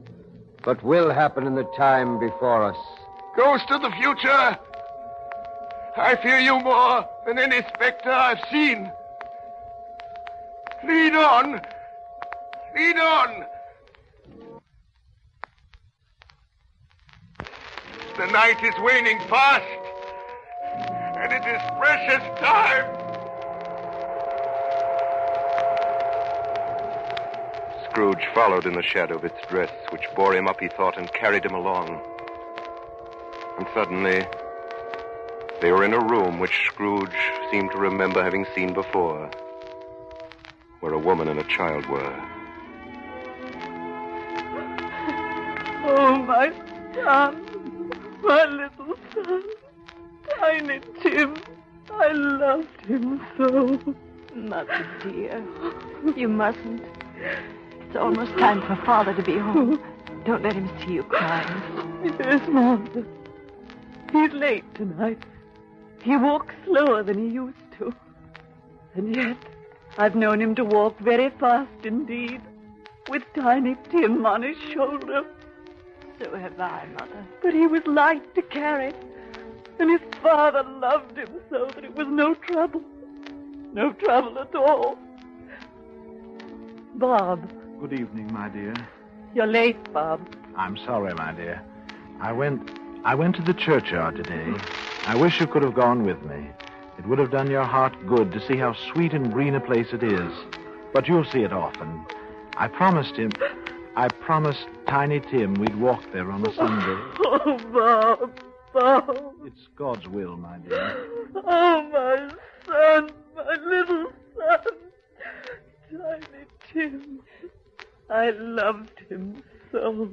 S18: but will happen in the time before us.
S8: Ghost of the future! I fear you more than any specter I've seen. Lead on! Lead on! The night is waning fast, and it is precious time.
S23: Scrooge followed in the shadow of its dress, which bore him up, he thought, and carried him along. And suddenly, they were in a room which Scrooge seemed to remember having seen before, where a woman and a child were.
S14: Oh, my son, my little son, Tiny Tim. I loved him so.
S20: Mother, dear, you mustn't. It's almost time for Father to be home. Don't let him see you crying.
S14: Yes, Mother. He's late tonight. He walks slower than he used to. And yet, I've known him to walk very fast indeed, with Tiny Tim on his shoulder.
S20: So have I, Mother.
S14: But he was light to carry, and his father loved him so that it was no trouble. No trouble at all. Bob.
S3: Good evening, my dear.
S14: You're late, Bob.
S3: I'm sorry, my dear. I went to the churchyard today. I wish you could have gone with me. It would have done your heart good to see how sweet and green a place it is. But you'll see it often. I promised Tiny Tim we'd walk there on a Sunday.
S14: Oh, Bob.
S3: It's God's will, my dear.
S14: Oh, my son, my little son. Tiny Tim. I loved him so.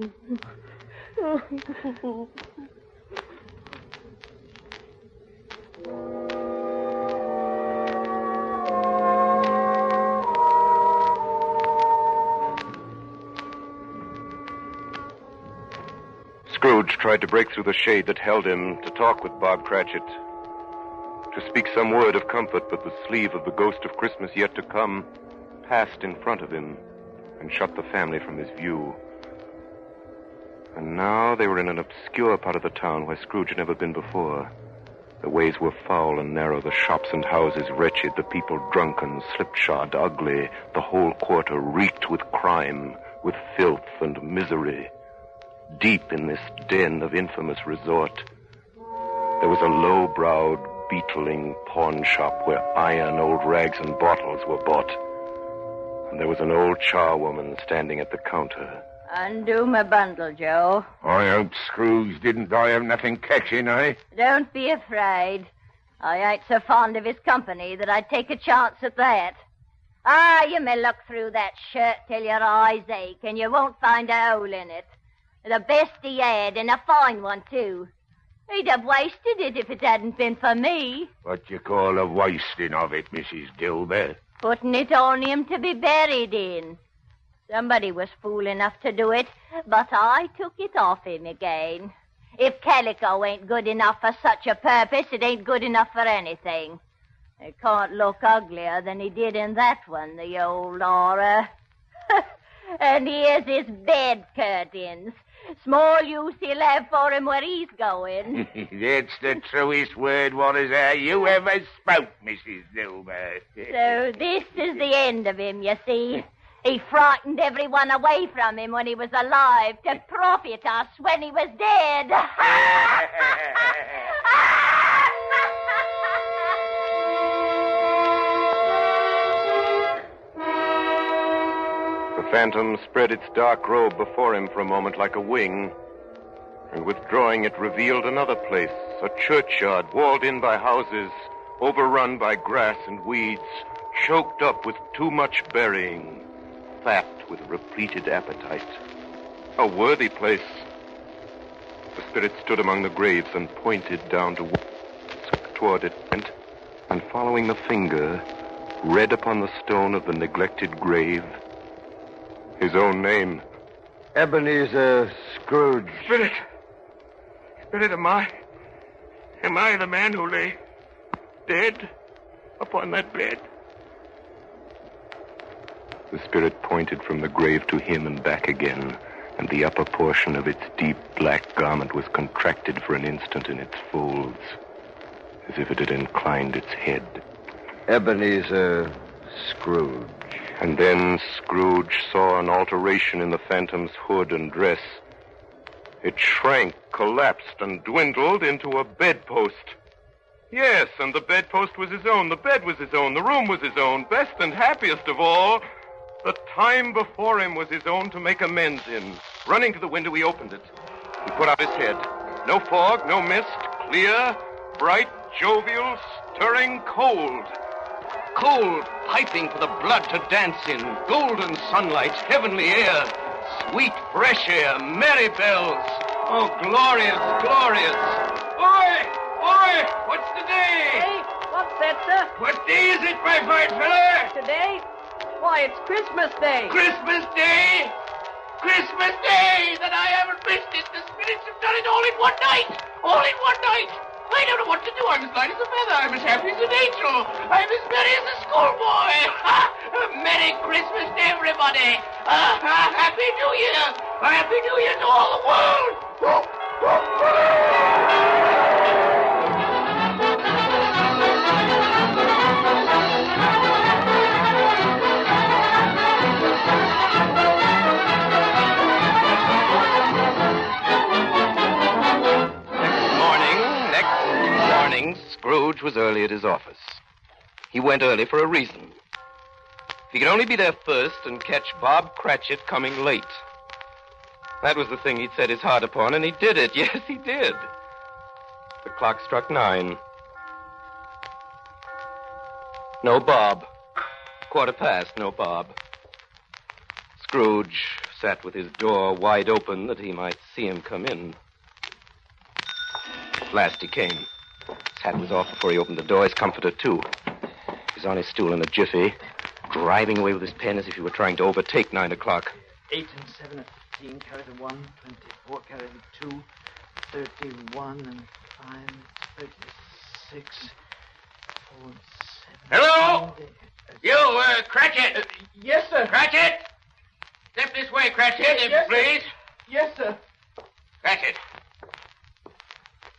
S23: Scrooge tried to break through the shade that held him to talk with Bob Cratchit, to speak some word of comfort, but the sleeve of the ghost of Christmas yet to come passed in front of him and shut the family from his view. And now they were in an obscure part of the town where Scrooge had never been before. The ways were foul and narrow, the shops and houses wretched, the people drunken, slipshod, ugly. The whole quarter reeked with crime, with filth and misery. Deep in this den of infamous resort, there was a low-browed, beetling pawn shop where iron, old rags, and bottles were bought. And there was an old charwoman standing at the counter.
S13: Undo my bundle, Joe.
S9: I hope Scrooge didn't die of nothing catching, eh?
S13: Don't be afraid. I ain't so fond of his company that I'd take a chance at that. You may look through that shirt till your eyes ache, and you won't find a hole in it. The best he had, and a fine one, too. He'd have wasted it if it hadn't been for me.
S9: What you call a wasting of it, Mrs. Dilber?
S13: Putting it on him to be buried in. Somebody was fool enough to do it, but I took it off him again. If calico ain't good enough for such a purpose, it ain't good enough for anything. It can't look uglier than he did in that one, the old horror. And here's his bed curtains. Small use he'll have for him where he's going.
S9: That's the truest word, you ever spoke, Mrs. Dilber.
S13: So this is the end of him, you see. He frightened everyone away from him when he was alive to profit us when he was dead.
S23: The phantom spread its dark robe before him for a moment like a wing, and withdrawing it revealed another place, a churchyard walled in by houses, overrun by grass and weeds, choked up with too much burying, fat with repleted appetite. A worthy place. The spirit stood among the graves and pointed down toward it, and following the finger, read upon the stone of the neglected grave his own name.
S18: Ebenezer Scrooge.
S8: Spirit, am I the man who lay dead upon that bed?
S23: The spirit pointed from the grave to him and back again, and the upper portion of its deep black garment was contracted for an instant in its folds, as if it had inclined its head.
S18: Ebenezer Scrooge.
S23: And then Scrooge saw an alteration in the phantom's hood and dress. It shrank, collapsed, and dwindled into a bedpost. Yes, and the bedpost was his own, the bed was his own, the room was his own, best and happiest of all. The time before him was his own to make amends in. Running to the window, he opened it. He put out his head. No fog, no mist, clear, bright, jovial, stirring cold. Cold, piping for the blood to dance in. Golden sunlight, heavenly air, sweet fresh air, merry bells. Oh, glorious, glorious.
S8: Oi! What's the day?
S14: Hey, what's that, sir?
S8: What day is it, my fine fella?
S14: Today? Why, it's Christmas Day.
S8: Christmas Day? Christmas Day! Then I haven't missed it. The spirits have done it all in one night. All in one night. I don't know what to do. I'm as light as a feather. I'm as happy as an angel. I'm as merry as a schoolboy. Merry Christmas to everybody. Happy New Year. Happy New Year to all the world.
S23: Scrooge was early at his office. He went early for a reason. If he could only be there first and catch Bob Cratchit coming late. That was the thing he'd set his heart upon, and he did it. Yes, he did. The clock struck 9. No Bob. 1:15, no Bob. Scrooge sat with his door wide open that he might see him come in. At last he came. His hat was off before he opened the door, his comforter, too. He was on his stool in a jiffy, driving away with his pen as if he were trying to overtake 9 o'clock.
S10: 8 and 7 and 15, carry the 1, 24, carry the 2, 31 and 5, 36, 4 and 7.
S8: Hello? You, Cratchit.
S10: Yes, sir.
S8: Cratchit? Step this way, Cratchit,
S10: Yes,
S8: please.
S10: Yes, sir.
S8: Cratchit.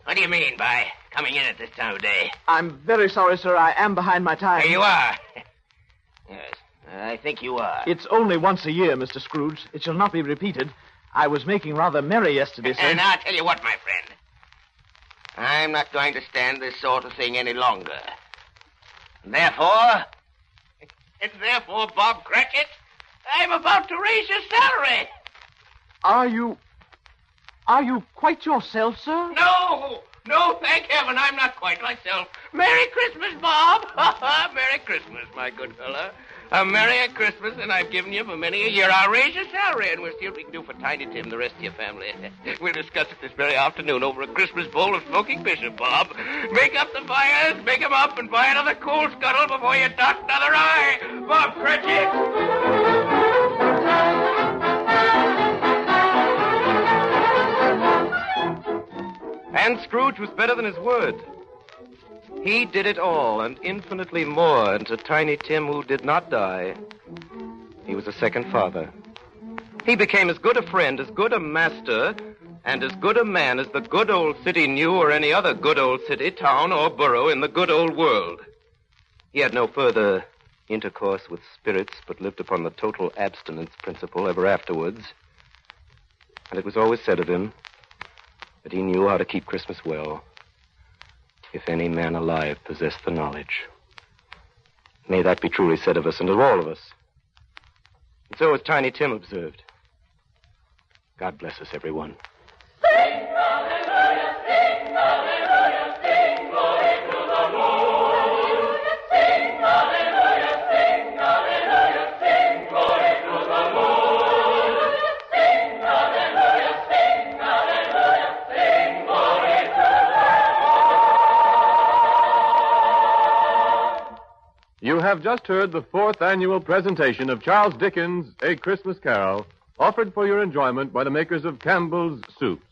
S8: What do you mean by coming in at this time of day?
S10: I'm very sorry, sir. I am behind my time.
S8: Here you are. Yes, I think you are.
S10: It's only once a year, Mr. Scrooge. It shall not be repeated. I was making rather merry yesterday, sir.
S8: And I'll tell you what, my friend. I'm not going to stand this sort of thing any longer. And therefore, Bob Cratchit, I'm about to raise your salary.
S10: Are you quite yourself, sir?
S8: No, thank heaven, I'm not quite myself. Merry Christmas, Bob. Merry Christmas, my good fellow. A Merry Christmas, and I've given you for many a year. I'll raise your salary, and we'll see what we can do for Tiny Tim and the rest of your family. We'll discuss it this very afternoon over a Christmas bowl of smoking bishop, Bob. Make up the fires, make 'em up, and buy another coal scuttle before you dot another eye. Bob Cratchit.
S23: And Scrooge was better than his word. He did it all and infinitely more, and to Tiny Tim, who did not die, he was a second father. He became as good a friend, as good a master, and as good a man as the good old city knew or any other good old city, town, or borough in the good old world. He had no further intercourse with spirits, but lived upon the total abstinence principle ever afterwards. And it was always said of him that he knew how to keep Christmas well, if any man alive possessed the knowledge. May that be truly said of us and of all of us. And so, as Tiny Tim observed, God bless us, everyone.
S8: Sing hallelujah, sing hallelujah, sing glory to the Lord. Sing hallelujah, sing hallelujah, sing glory to the Lord. Sing hallelujah, sing hallelujah, sing glory to the Lord.
S22: You have just heard the 4th annual presentation of Charles Dickens' A Christmas Carol, offered for your enjoyment by the makers of Campbell's Soups.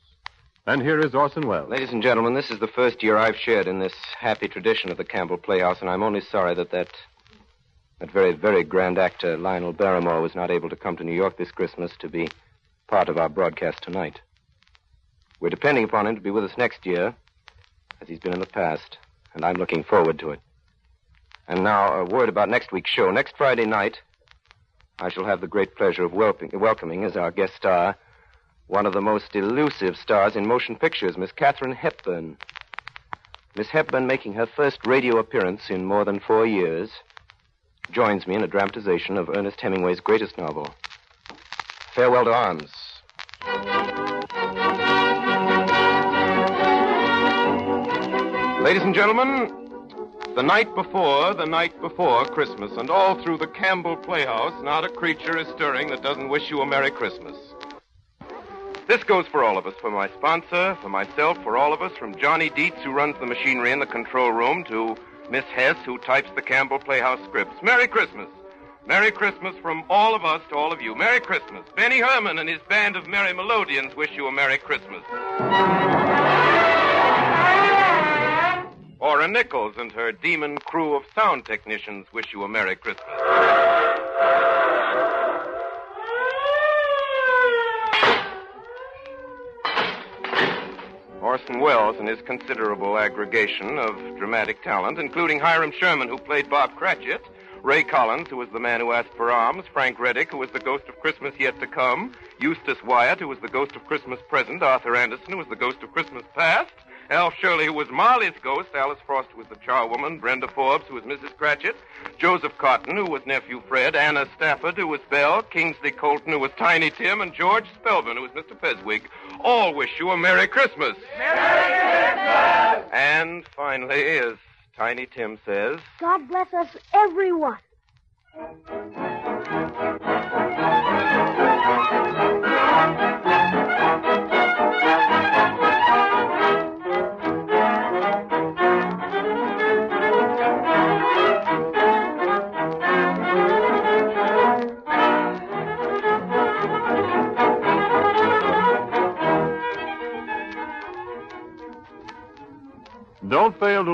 S22: And here is Orson Welles.
S23: Ladies and gentlemen, this is the first year I've shared in this happy tradition of the Campbell Playhouse, and I'm only sorry that very, very grand actor, Lionel Barrymore, was not able to come to New York this Christmas to be part of our broadcast tonight. We're depending upon him to be with us next year, as he's been in the past, and I'm looking forward to it. And now, a word about next week's show. Next Friday night, I shall have the great pleasure of welcoming as our guest star one of the most elusive stars in motion pictures, Miss Katharine Hepburn. Miss Hepburn, making her first radio appearance in more than 4 years, joins me in a dramatization of Ernest Hemingway's greatest novel, Farewell to Arms. Ladies and gentlemen, the night before Christmas, and all through the Campbell Playhouse, not a creature is stirring that doesn't wish you a Merry Christmas. This goes for all of us, for my sponsor, for myself, for all of us, from Johnny Dietz, who runs the machinery in the control room, to Miss Hess, who types the Campbell Playhouse scripts. Merry Christmas. Merry Christmas from all of us to all of you. Merry Christmas. Benny Herman and his band of merry melodians wish you a Merry Christmas. Ora Nichols and her demon crew of sound technicians wish you a Merry Christmas. Orson Welles and his considerable aggregation of dramatic talent, including Hiram Sherman, who played Bob Cratchit, Ray Collins, who was the man who asked for alms, Frank Reddick, who was the ghost of Christmas yet to come, Eustace Wyatt, who was the ghost of Christmas present, Arthur Anderson, who was the ghost of Christmas past, Al Shirley, who was Marley's ghost, Alice Frost, who was the charwoman, Brenda Forbes, who was Mrs. Cratchit, Joseph Cotton, who was Nephew Fred, Anna Stafford, who was Belle, Kingsley Colton, who was Tiny Tim, and George Spelman, who was Mr. Peswig. All wish you a Merry Christmas.
S8: Merry Christmas!
S23: And finally, as Tiny Tim says,
S1: God bless us, everyone.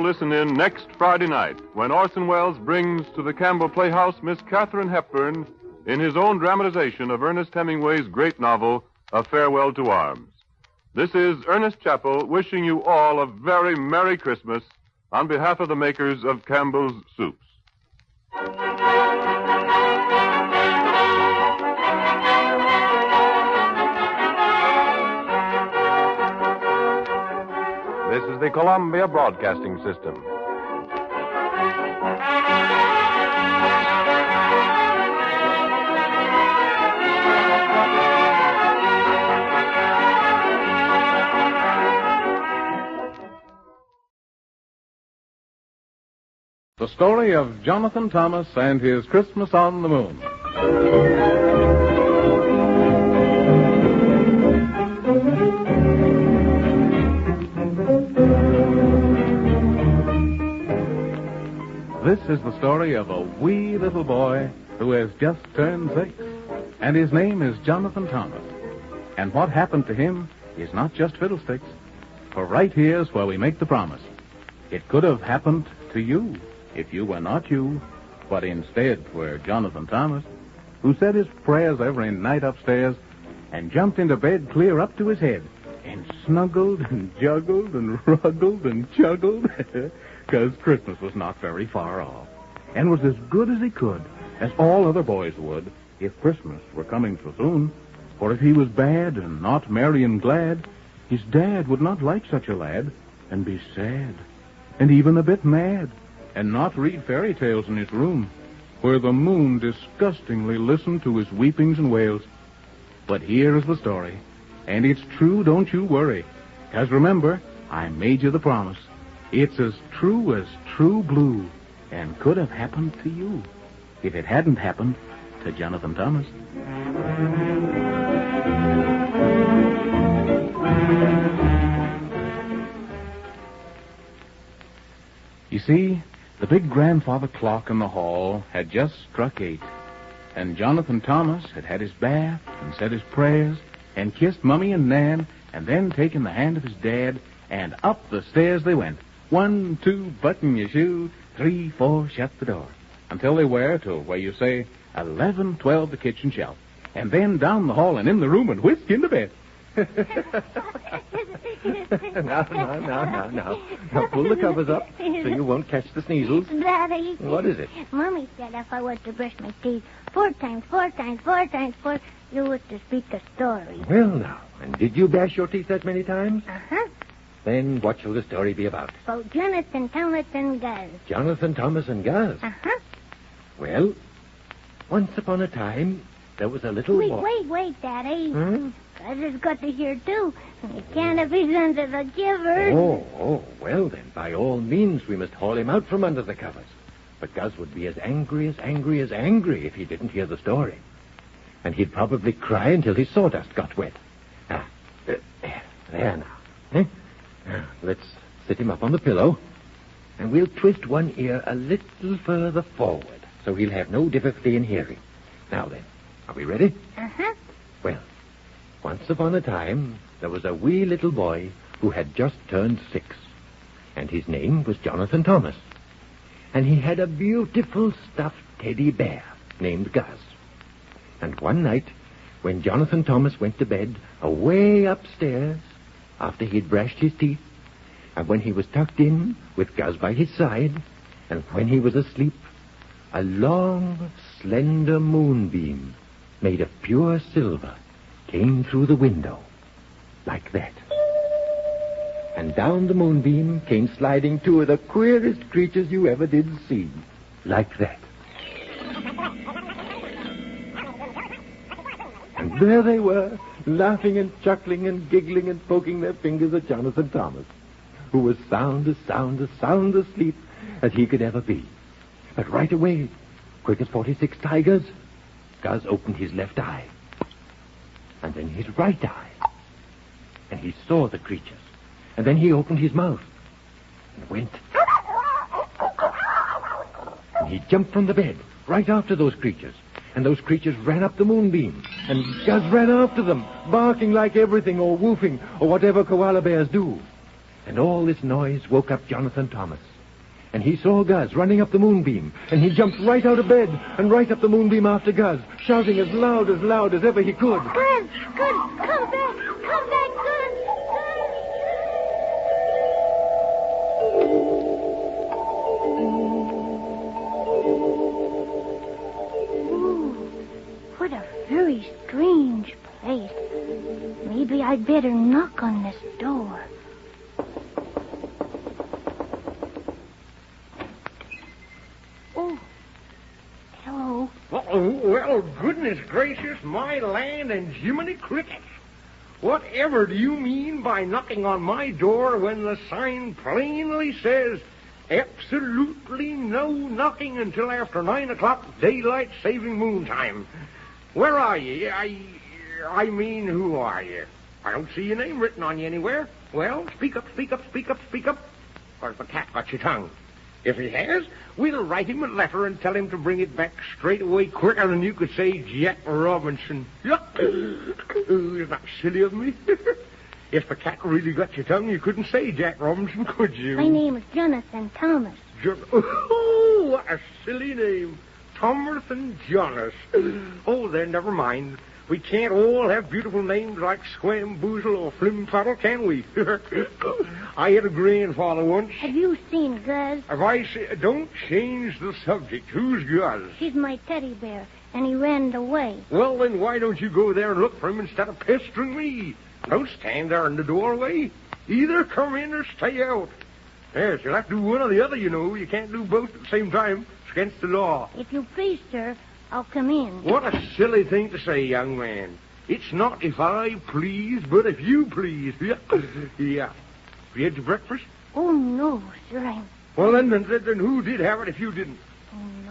S22: listen in next Friday night when Orson Welles brings to the Campbell Playhouse Miss Katharine Hepburn in his own dramatization of Ernest Hemingway's great novel, A Farewell to Arms. This is Ernest Chappell wishing you all a very Merry Christmas on behalf of the makers of Campbell's Soups.
S11: This is the Columbia Broadcasting System.
S22: The story of Jonathan Thomas and his Christmas on the Moon. This is the story of a wee little boy who has just turned 6, and his name is Jonathan Thomas. And what happened to him is not just fiddlesticks, for right here's where we make the promise. It could have happened to you if you were not you, but instead were Jonathan Thomas, who said his prayers every night upstairs and jumped into bed clear up to his head and snuggled and juggled and ruggled and juggled because Christmas was not very far off and was as good as he could, as all other boys would, if Christmas were coming so soon. For if he was bad and not merry and glad, his dad would not like such a lad and be sad and even a bit mad and not read fairy tales in his room, where the moon disgustingly listened to his weepings and wails. But here is the story, and it's true, don't you worry, 'cause remember, I made you the promise. It's as true blue, and could have happened to you, if it hadn't happened to Jonathan Thomas. You see, the big grandfather clock in the hall had just struck 8, and Jonathan Thomas had had his bath and said his prayers and kissed Mummy and Nan and then taken the hand of his dad, and up the stairs they went. 1, 2, button your shoe, 3, 4, shut the door, until they were to where you say 11, 12, the kitchen shelf, and then down the hall and in the room and whisk into bed.
S15: Now. Now pull the covers up so you won't catch the sneezels.
S1: Daddy.
S15: What is it?
S1: Mommy said if I were to brush my teeth 4 times, you were to speak a story.
S15: Well, now, and did you bash your teeth that many times?
S1: Uh-huh.
S15: Then what shall the story be about?
S1: About Jonathan Thomas and Gus.
S15: Jonathan Thomas and Gus?
S1: Uh-huh.
S15: Well, once upon a time, there was a little boy...
S1: Wait, Daddy.
S15: Hmm?
S1: Gus has got to hear, too. He can't have his under the covers.
S15: Oh, well then, by all means, we must haul him out from under the covers. But Gus would be as angry if he didn't hear the story. And he'd probably cry until his sawdust got wet. There now. Now, let's sit him up on the pillow, and we'll twist one ear a little further forward, so he'll have no difficulty in hearing. Now then, are we ready?
S1: Uh-huh.
S15: Well, once upon a time, there was a wee little boy who had just turned 6, and his name was Jonathan Thomas. And he had a beautiful stuffed teddy bear named Gus. And one night, when Jonathan Thomas went to bed away upstairs, after he'd brushed his teeth, and when he was tucked in with Gus by his side, and when he was asleep, a long, slender moonbeam made of pure silver came through the window, like that. And down the moonbeam came sliding 2 of the queerest creatures you ever did see, like that. And there they were, laughing and chuckling and giggling and poking their fingers at Jonathan Thomas, who was sound asleep as he could ever be. But right away, quick as 46 tigers, Gus opened his left eye, and then his right eye, and he saw the creatures, and then he opened his mouth and went, and he jumped from the bed right after those creatures. And those creatures ran up the moonbeam, and Gus ran after them, barking like everything, or woofing, or whatever koala bears do. And all this noise woke up Jonathan Thomas, and he saw Gus running up the moonbeam, and he jumped right out of bed and right up the moonbeam after Gus, shouting as loud as ever he could.
S1: Gus, come back, Gus. What a very strange place. Maybe I'd better knock on this door. Oh, hello.
S6: Well, goodness gracious, my land and Jiminy Crickets. Whatever do you mean by knocking on my door when the sign plainly says absolutely no knocking until after 9 o'clock daylight saving moon time? Where are you? I mean, who are you? I don't see your name written on you anywhere. Well, speak up. Or has the cat got your tongue? If he has, we'll write him a letter and tell him to bring it back straight away quicker than you could say Jack Robinson. Isn't that silly of me? If the cat really got your tongue, you couldn't say Jack Robinson, could you?
S1: My name is Jonathan Thomas.
S6: Oh, what a silly name. Thomerson Jonas. Oh, then, never mind. We can't all have beautiful names like Scramboozle or Flimfuddle, can we? I had a grandfather once.
S1: Have you seen Gus?
S6: Don't change the subject. Who's Gus?
S1: He's my teddy bear, and he ran away.
S6: Well, then why don't you go there and look for him instead of pestering me? Don't stand there in the doorway. Either come in or stay out. Yes, you'll have to do one or the other, you know. You can't do both at the same time. It's against the law.
S1: If you please, sir, I'll come in.
S6: What a silly thing to say, young man. It's not if I please, but if you please. Yeah. Have you had your breakfast?
S1: Oh, no, sir,
S6: Well, then who did have it if you didn't?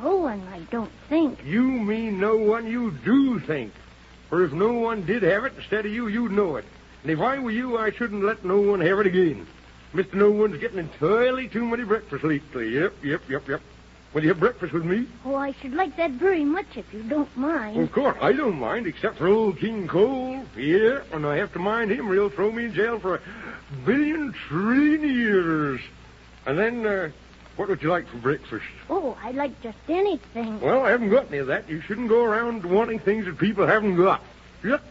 S1: No one, I don't think.
S6: You mean no one you do think. For if no one did have it instead of you, you'd know it. And if I were you, I shouldn't let no one have it again. Mr. No One's getting entirely too many breakfasts lately. Yep. Will you have breakfast with me?
S1: Oh, I should like that very much if you don't mind.
S6: Of course, I don't mind, except for old King Cole. Yeah, and I have to mind him or he'll throw me in jail for 1,000,000,000,000,000 years. And then, what would you like for breakfast?
S1: Oh, I'd like just anything.
S6: Well, I haven't got any of that. You shouldn't go around wanting things that people haven't got. Yep.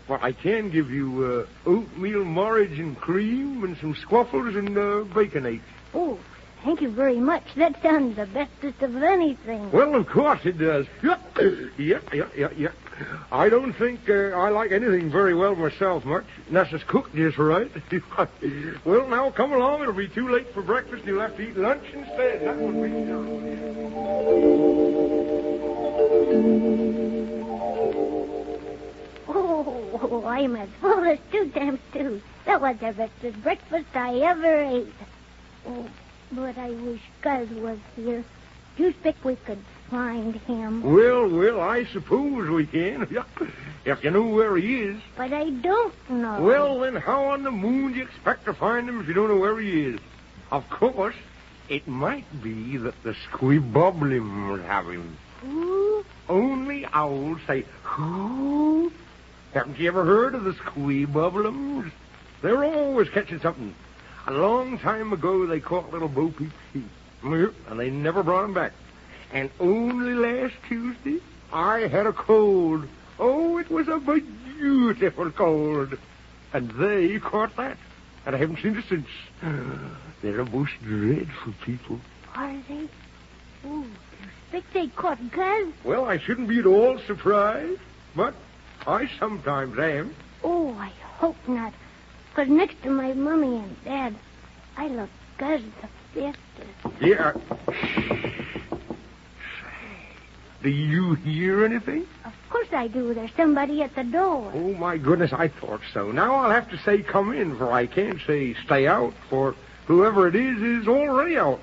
S6: But I can give you oatmeal porridge and cream and some squaffles and baconate.
S1: Oh, thank you very much. That sounds the bestest of anything.
S6: Well, of course it does. Yep. I don't think I like anything very well myself much, unless it's cooked just right. Well, now, come along. It'll be too late for breakfast, and you'll have to eat lunch instead. That would be...
S1: Oh, I'm as full as 2 times 2. That was the bestest breakfast I ever ate. Oh, but I wish Gus was here. Do you think we could find him?
S6: Well, I suppose we can. If you know where he is.
S1: But I don't know.
S6: Well, then how on the moon do you expect to find him if you don't know where he is? Of course, it might be that the squibboblins have him.
S1: Who?
S6: Only owls say, who? Haven't you ever heard of the squibboblins? They're always catching something. A long time ago, they caught little Bo Peep's sheep. And they never brought him back. And only last Tuesday, I had a cold. Oh, it was a beautiful cold. And they caught that. And I haven't seen it since. They're a most dreadful people.
S1: Are they? Oh, do you think they caught Gus?
S6: Well, I shouldn't be at all surprised. But I sometimes am.
S1: Oh, I hope not. Because next to my mommy and Dad, I love Gus the bestest.
S6: Yeah. Do you hear anything?
S1: Of course I do. There's somebody at the door.
S6: Oh, my goodness, I thought so. Now I'll have to say come in, for I can't say stay out, for whoever it is already out.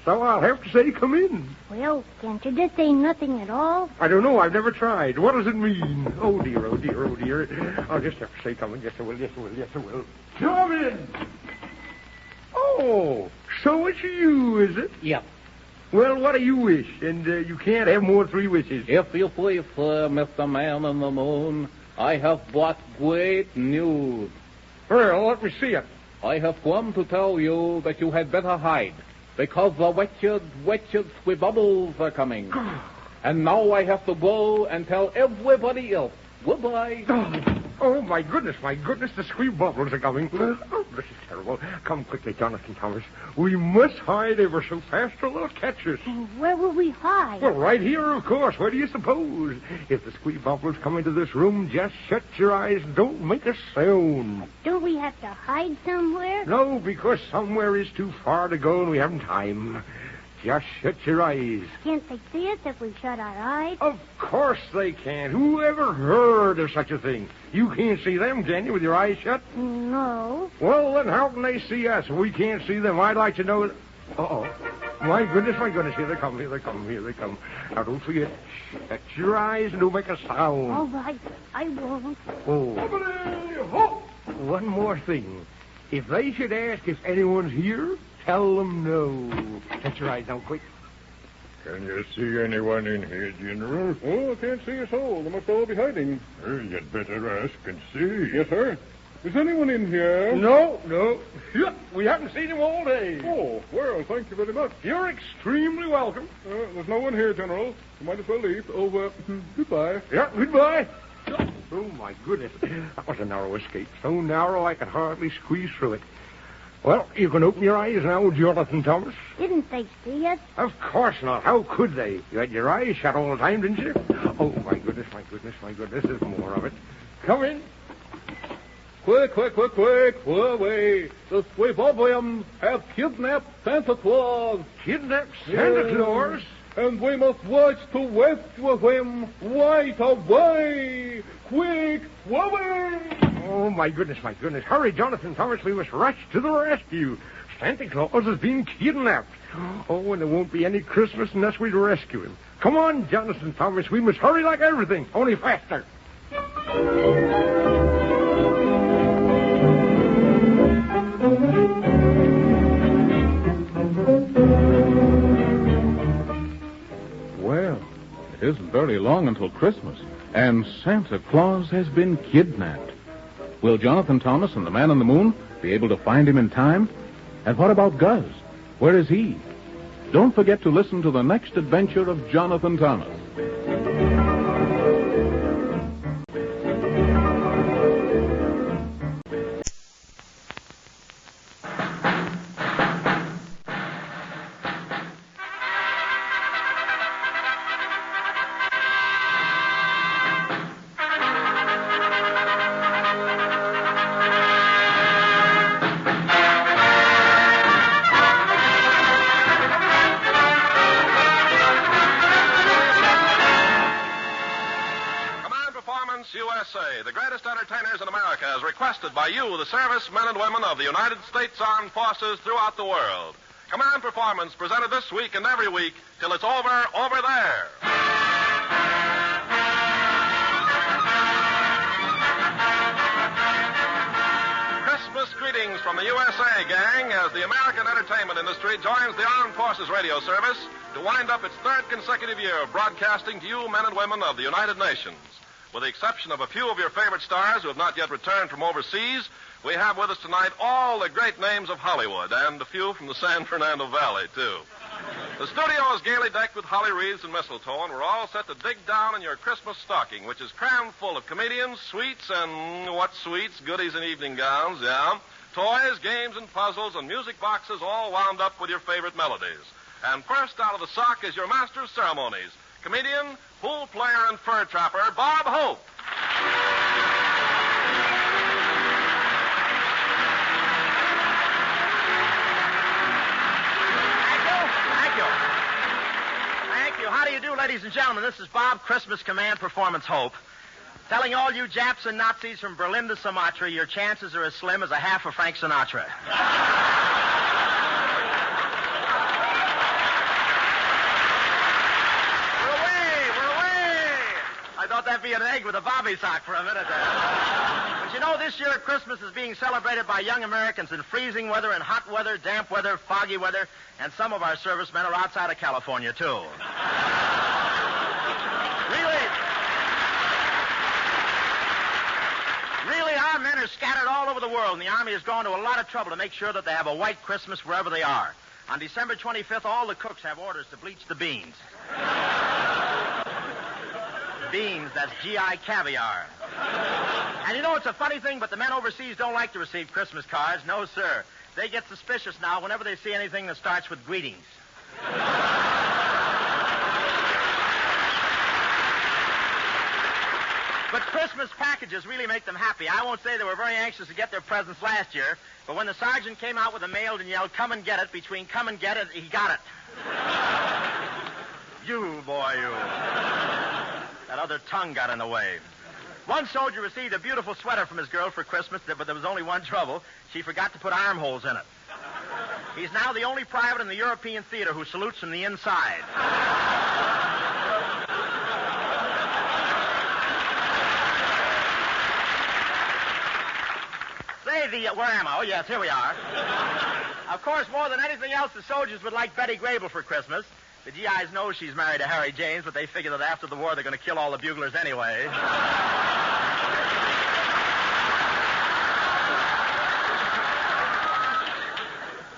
S6: So I'll have to say come in.
S1: Well, can't you just say nothing at all?
S6: I don't know. I've never tried. What does it mean? Oh, dear. I'll just have to say come in. Yes, I will. Come in. Oh, so it's you, is it?
S16: Yep.
S6: Well, what do you wish? And you can't have more than 3 wishes.
S16: If you please, sir, Mr. Man in the Moon, I have brought great news.
S6: Well, let me see it.
S16: I have come to tell you that you had better hide. because the wretched squibubbles are coming. And now I have to go and tell everybody else. Goodbye.
S6: Oh, my goodness, the squeak bubbles are coming. Oh, this is terrible. Come quickly, Jonathan Thomas. We must hide ever so fast or they'll catch us.
S1: Where will we hide?
S6: Well, right here, of course. Where do you suppose? If the squeak bubbles come into this room, just shut your eyes and don't make a sound.
S1: Don't we have to hide somewhere?
S6: No, because somewhere is too far to go and we haven't time. Just shut your eyes.
S1: Can't they see us if we shut our eyes?
S6: Of course they can. Who ever heard of such a thing? You can't see them, can you, with your eyes shut?
S1: No.
S6: Well, then how can they see us if we can't see them? I'd like to know... Uh-oh. My goodness. Here they come. Now, don't forget, shut your eyes and don't make a sound.
S1: All right. I won't.
S6: Oh. One more thing. If they should ask if anyone's here... tell them no. Shut your eyes now, quick.
S9: Can you see anyone in here, General?
S22: Oh, I can't see a soul. They must all be hiding.
S9: You'd better ask and see.
S22: Yes, sir. Is anyone in here?
S6: No. We haven't seen him all day.
S22: Oh, well, thank you very much.
S6: You're extremely welcome.
S22: There's no one here, General. You might as well leave. Goodbye.
S6: Yeah, goodbye. Oh, my goodness. That was a narrow escape. So narrow I could hardly squeeze through it. Well, you can open your eyes now, Jonathan Thomas.
S1: Didn't they see us?
S6: Of course not. How could they? You had your eyes shut all the time, didn't you? Oh, my goodness. There's more of it. Come in.
S22: Quick, away. The Squibobbiums have kidnapped Santa Claus.
S6: Kidnapped Santa Claus?
S22: And we must watch to rescue him right away. Quick, away.
S6: Oh, my goodness. Hurry, Jonathan Thomas. We must rush to the rescue. Santa Claus has been kidnapped. Oh, and there won't be any Christmas unless we rescue him. Come on, Jonathan Thomas. We must hurry like everything, only faster.
S16: Well, it isn't very long until Christmas, and Santa Claus has been kidnapped. Will Jonathan Thomas and the Man in the Moon be able to find him in time? And what about Gus? Where is he? Don't forget to listen to the next adventure of Jonathan Thomas.
S2: USA, the greatest entertainers in America, as requested by you, the servicemen and women of the United States Armed Forces throughout the world. Command Performance presented this week and every week till it's over there. Christmas greetings from the USA, gang, as the American entertainment industry joins the Armed Forces Radio Service to wind up its third consecutive year of broadcasting to you, men and women of the United Nations. With the exception of a few of your favorite stars who have not yet returned from overseas, we have with us tonight all the great names of Hollywood, and a few from the San Fernando Valley, too. The studio is gaily decked with holly wreaths and mistletoe, and we're all set to dig down in your Christmas stocking, which is crammed full of comedians, sweets, and what sweets? Goodies and evening gowns, yeah. Toys, games, and puzzles, and music boxes all wound up with your favorite melodies. And first out of the sock is your master of ceremonies, comedian, pool player, and fur trapper, Bob Hope.
S17: Thank you. How do you do, ladies and gentlemen? This is Bob, Christmas Command Performance Hope. Telling all you Japs and Nazis from Berlin to Sumatra, your chances are as slim as a half of Frank Sinatra. I thought that'd be an egg with a bobby sock for a minute there. But you know, this year Christmas is being celebrated by young Americans in freezing weather and hot weather, damp weather, foggy weather, and some of our servicemen are outside of California, too. Really, our men are scattered all over the world, and the Army is going to a lot of trouble to make sure that they have a white Christmas wherever they are. On December 25th, all the cooks have orders to bleach the beans. Beans, that's GI caviar. And you know, it's a funny thing, but the men overseas don't like to receive Christmas cards. No, sir. They get suspicious now whenever they see anything that starts with greetings. But Christmas packages really make them happy. I won't say they were very anxious to get their presents last year, but when the sergeant came out with the mail and yelled, "Come and get it," between "come and get it," he got it. You, boy, you. That other tongue got in the way. One soldier received a beautiful sweater from his girl for Christmas, but there was only one trouble. She forgot to put armholes in it. He's now the only private in the European theater who salutes from the inside. Where am I? Oh, yes, here we are. Of course, more than anything else, the soldiers would like Betty Grable for Christmas. The GIs know she's married to Harry James, but they figure that after the war they're going to kill all the buglers anyway.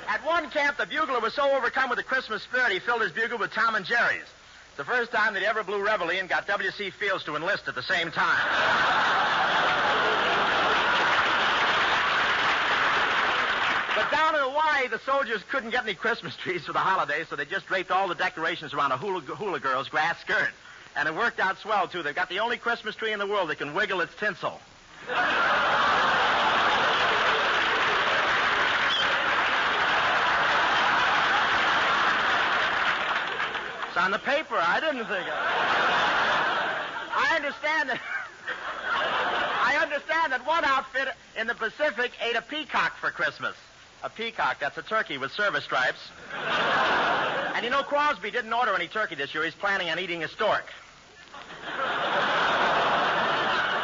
S17: At one camp, the bugler was so overcome with the Christmas spirit, he filled his bugle with Tom and Jerry's. It's the first time that he ever blew reveille and got W.C. Fields to enlist at the same time. But down in Hawaii, the soldiers couldn't get any Christmas trees for the holidays, so they just draped all the decorations around a hula girl's grass skirt. And it worked out swell, too. They've got the only Christmas tree in the world that can wiggle its tinsel. It's on the paper. I didn't think of it. I understand that one outfit in the Pacific ate a peacock for Christmas. A peacock, that's a turkey with service stripes. And you know, Crosby didn't order any turkey this year. He's planning on eating a stork.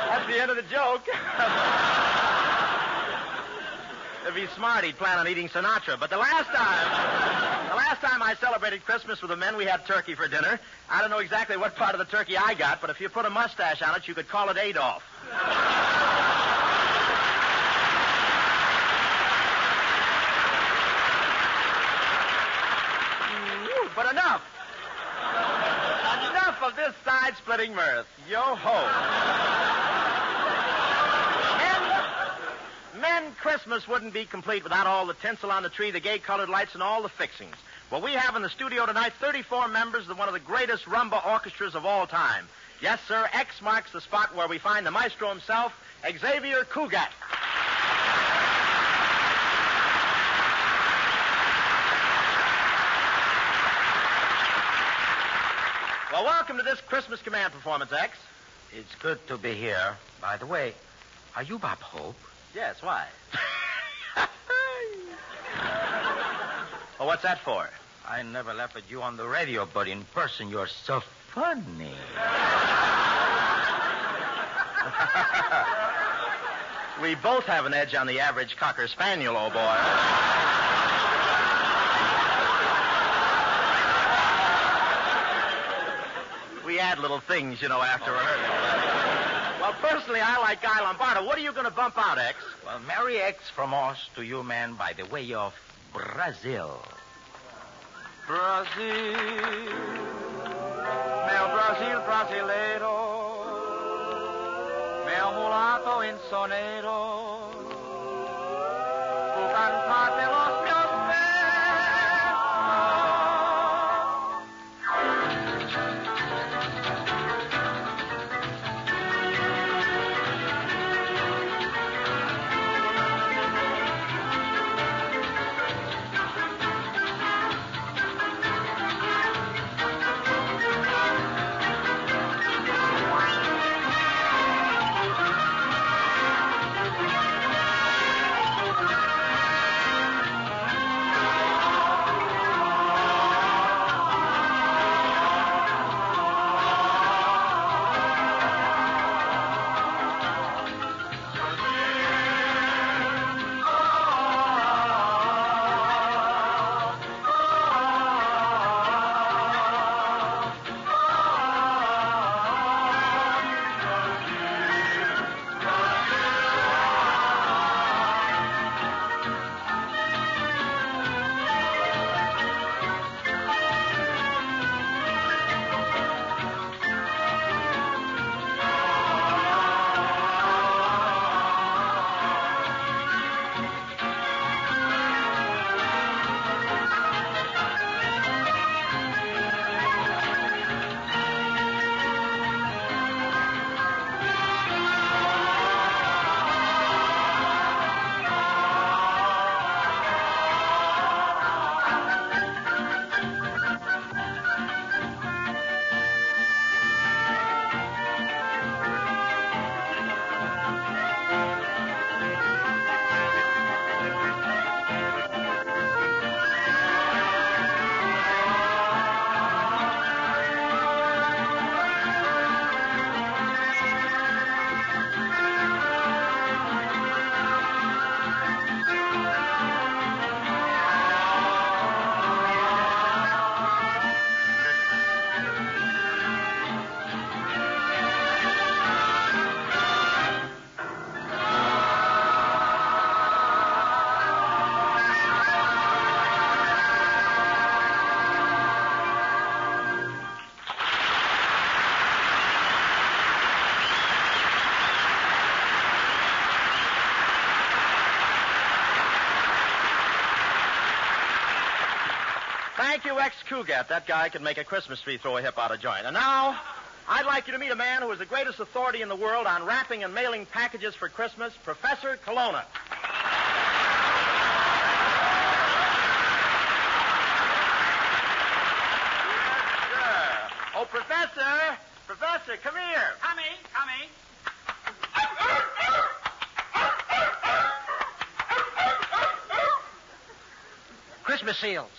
S17: That's the end of the joke. If he's smart, he'd plan on eating Sinatra. But the last time I celebrated Christmas with the men, we had turkey for dinner. I don't know exactly what part of the turkey I got, but if you put a mustache on it, you could call it Adolf. But enough of this side-splitting mirth. Yo-ho. Men, Christmas wouldn't be complete without all the tinsel on the tree, the gay-colored lights, and all the fixings. Well, we have in the studio tonight 34 members of one of the greatest rumba orchestras of all time. Yes, sir, X marks the spot where we find the maestro himself, Xavier Cugat. Well, welcome to this Christmas command performance, X.
S7: It's good to be here. By the way, are you Bob Hope?
S17: Yes, why? Well, what's that for?
S7: I never laugh at you on the radio, but in person you're so funny.
S17: We both have an edge on the average Cocker Spaniel, old boy. We add little things, you know, after rehearsal. Well, personally, I like Guy Lombardo. What are you going to bump out, X?
S7: Well, Merry X from us to you, man, by the way of Brazil.
S10: Brasil, meu Brasil brasileiro, meu mulato insonero, tu cantate los meus
S17: Thank you, ex-Cougat. That guy could make a Christmas tree throw a hip out of joint. And now, I'd like you to meet a man who is the greatest authority in the world on wrapping and mailing packages for Christmas, Professor Colonna. Oh, Professor! Professor, come here.
S8: Coming.
S17: Christmas seals.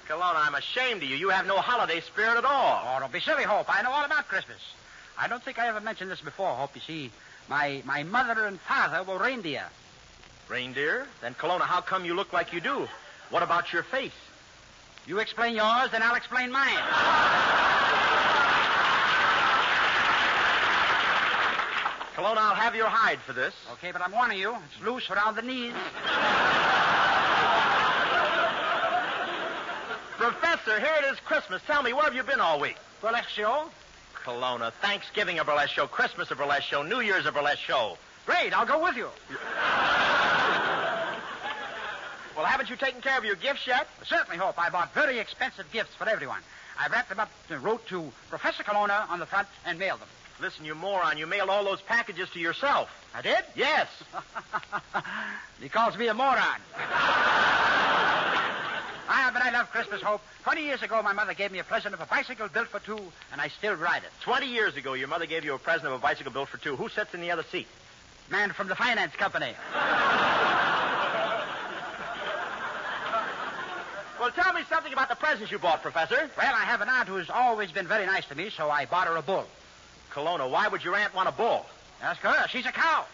S17: Colonna, I'm ashamed of you. You have no holiday spirit at all.
S4: Oh, don't be silly, Hope. I know all about Christmas. I don't think I ever mentioned this before, Hope. You see, my mother and father were reindeer.
S17: Reindeer? Then, Colonna, how come you look like you do? What about your face?
S4: You explain yours, then I'll explain mine.
S17: Colonna, I'll have your hide for this.
S4: Okay, but I'm warning you. It's loose around the knees.
S17: Professor, here it is Christmas. Tell me, where have you been all week?
S4: Burlesque show.
S17: Colonna, Thanksgiving a burlesque show, Christmas a burlesque show, New Year's a burlesque show.
S4: Great, I'll go with you.
S17: Well, haven't you taken care of your gifts yet?
S4: Certainly, Hope. I bought very expensive gifts for everyone. I wrapped them up, wrote to Professor Colonna on the front, and mailed them.
S17: Listen, you moron, you mailed all those packages to yourself.
S4: I did?
S17: Yes.
S4: He calls me a moron. But I love Christmas, Hope. 20 years ago, my mother gave me a present of a bicycle built for two, and I still ride it.
S17: 20 years ago, your mother gave you a present of a bicycle built for two. Who sits in the other seat?
S4: Man from the finance company.
S17: Well, tell me something about the presents you bought, Professor.
S4: Well, I have an aunt who's always been very nice to me, so I bought her a bull.
S17: Colonna, why would your aunt want a bull?
S4: Ask her. She's a cow.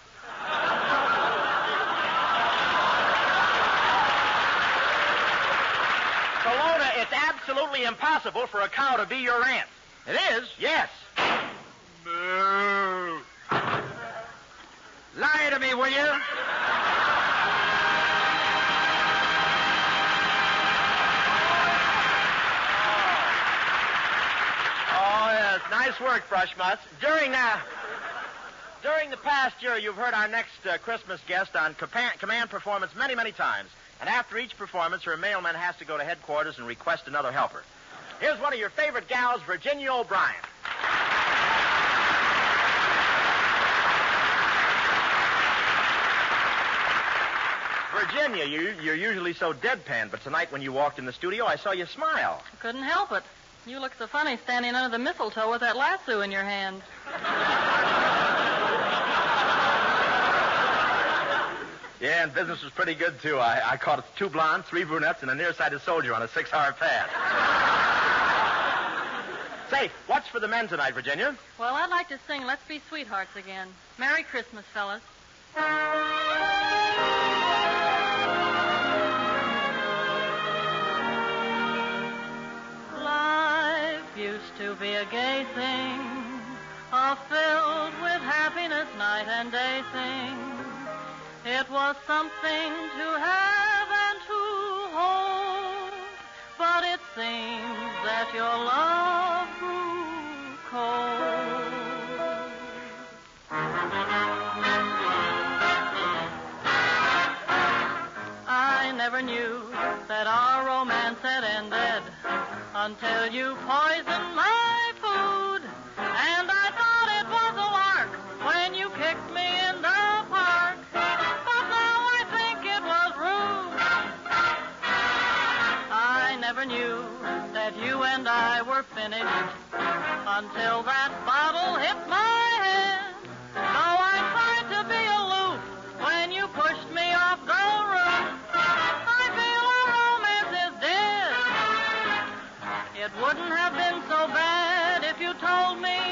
S17: Colonna, it's absolutely impossible for a cow to be your aunt.
S4: It is?
S17: Yes.
S4: Boo. Lie to me, will you?
S17: Oh, yes. Nice work, Brushmutz. During the past year, you've heard our next Christmas guest on command performance many, many times. And after each performance, her mailman has to go to headquarters and request another helper. Here's one of your favorite gals, Virginia O'Brien. Virginia, you're usually so deadpan, but tonight when you walked in the studio, I saw you smile.
S12: I couldn't help it. You look so funny standing under the mistletoe with that lasso in your hand.
S17: Yeah, and business was pretty good, too. I caught 2 blondes, 3 brunettes, and a nearsighted soldier on a 6-hour pass. Say, what's for the men tonight, Virginia?
S12: Well, I'd like to sing Let's Be Sweethearts again. Merry Christmas, fellas. Life used to be a gay thing, filled with happiness night and day thing. It was something to have and to hold, but it seems that your love grew cold. I never knew that our romance had ended until you poisoned my food, and I thought it was a lark when you kicked me in the park. Never knew that you and I were finished until that bottle hit my head. Though I tried to be aloof when you pushed me off the roof, I feel our romance is dead. It wouldn't have been so bad if you told me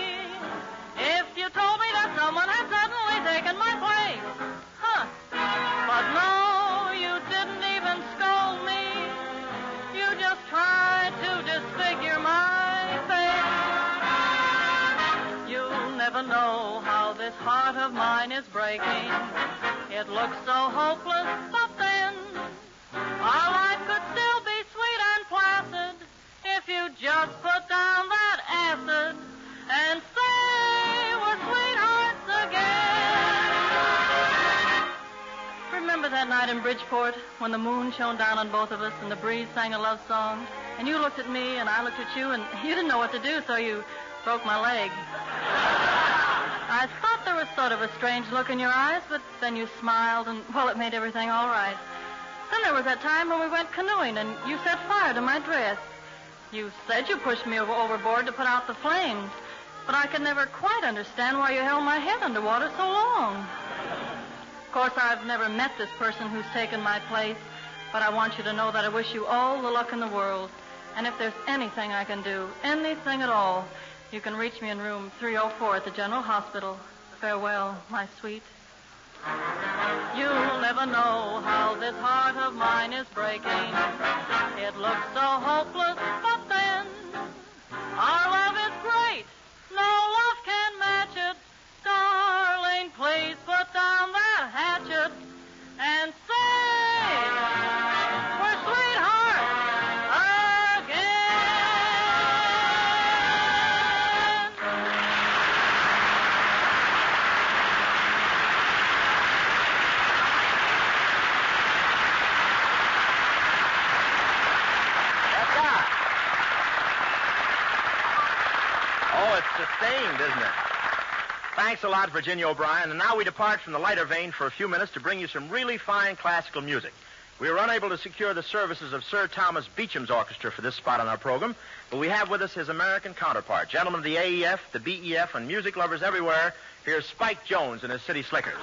S12: that someone had suddenly taken my place. But no, you didn't even scold me. You just tried to disfigure my face. You'll never know how this heart of mine is breaking. It looks so hopeless, but then our life could still be sweet and placid if you just put down that acid and say we're sweethearts again. night in Bridgeport when the moon shone down on both of us and the breeze sang a love song, and you looked at me and I looked at you, and you didn't know what to do, so you broke my leg. I thought there was sort of a strange look in your eyes, but then you smiled, and, well, it made everything all right. Then there was that time when we went canoeing, and you set fire to my dress. You said you pushed me overboard to put out the flames, but I could never quite understand why you held my head underwater so long. Of course, I've never met this person who's taken my place, but I want you to know that I wish you all the luck in the world. And if there's anything I can do, anything at all, you can reach me in room 304 at the General Hospital. Farewell, my sweet. You'll never know how this heart of mine is breaking. It looks so hopeless, but then our love is great. No love can match it. Darling, please put down that hatchet and say we're sweethearts again.
S17: Oh, it's sustained, isn't it? Thanks a lot, Virginia O'Brien. And now we depart from the lighter vein for a few minutes to bring you some really fine classical music. We were unable to secure the services of Sir Thomas Beecham's orchestra for this spot on our program, but we have with us his American counterpart. Gentlemen of the AEF, the BEF, and music lovers everywhere, here's Spike Jones and his City Slickers.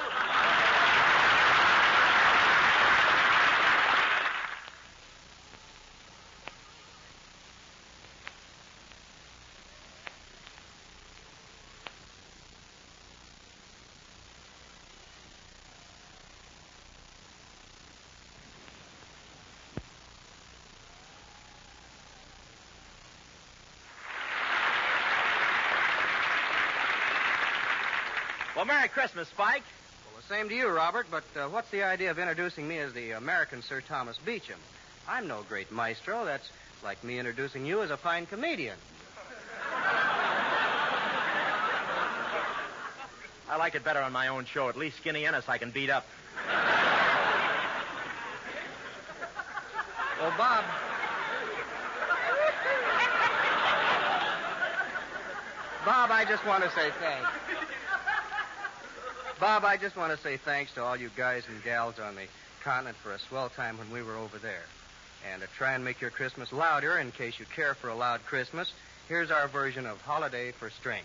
S17: Well, Merry Christmas, Spike.
S5: Well, the same to you, Robert, but what's the idea of introducing me as the American Sir Thomas Beecham? I'm no great maestro. That's like me introducing you as a fine comedian.
S17: I like it better on my own show. At least Skinny Ennis I can beat up.
S5: Well, Bob... Bob, I just want to say thanks. Bob, I just want to say thanks to all you guys and gals on the continent for a swell time when we were over there. And to try and make your Christmas louder, in case you care for a loud Christmas, here's our version of Holiday for Strings.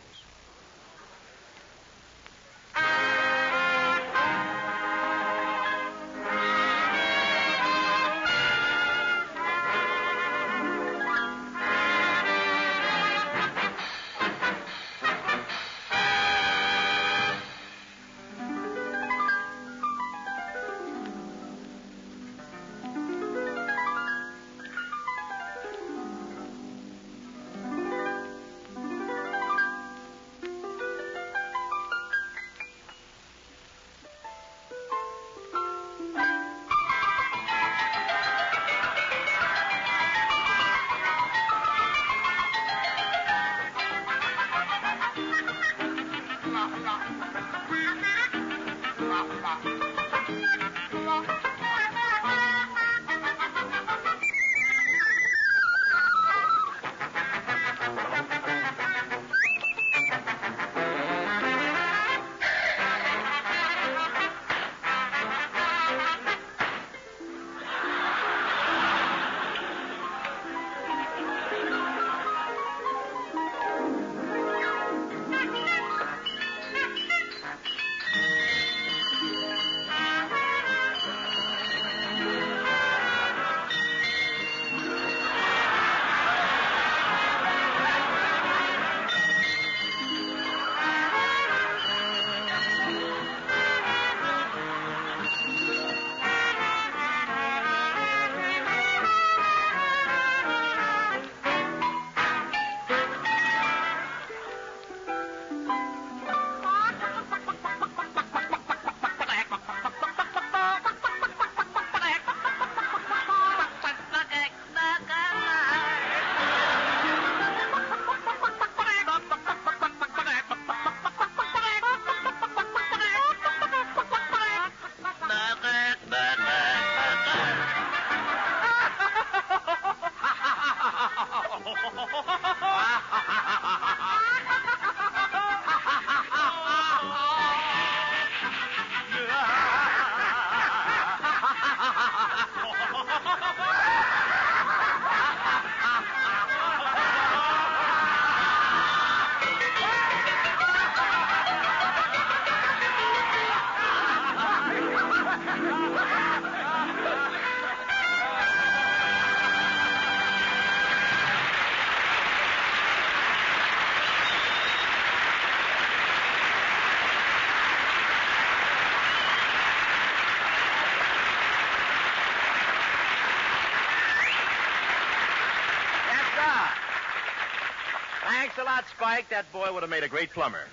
S17: Ocelot Spike, that boy would have made a great plumber.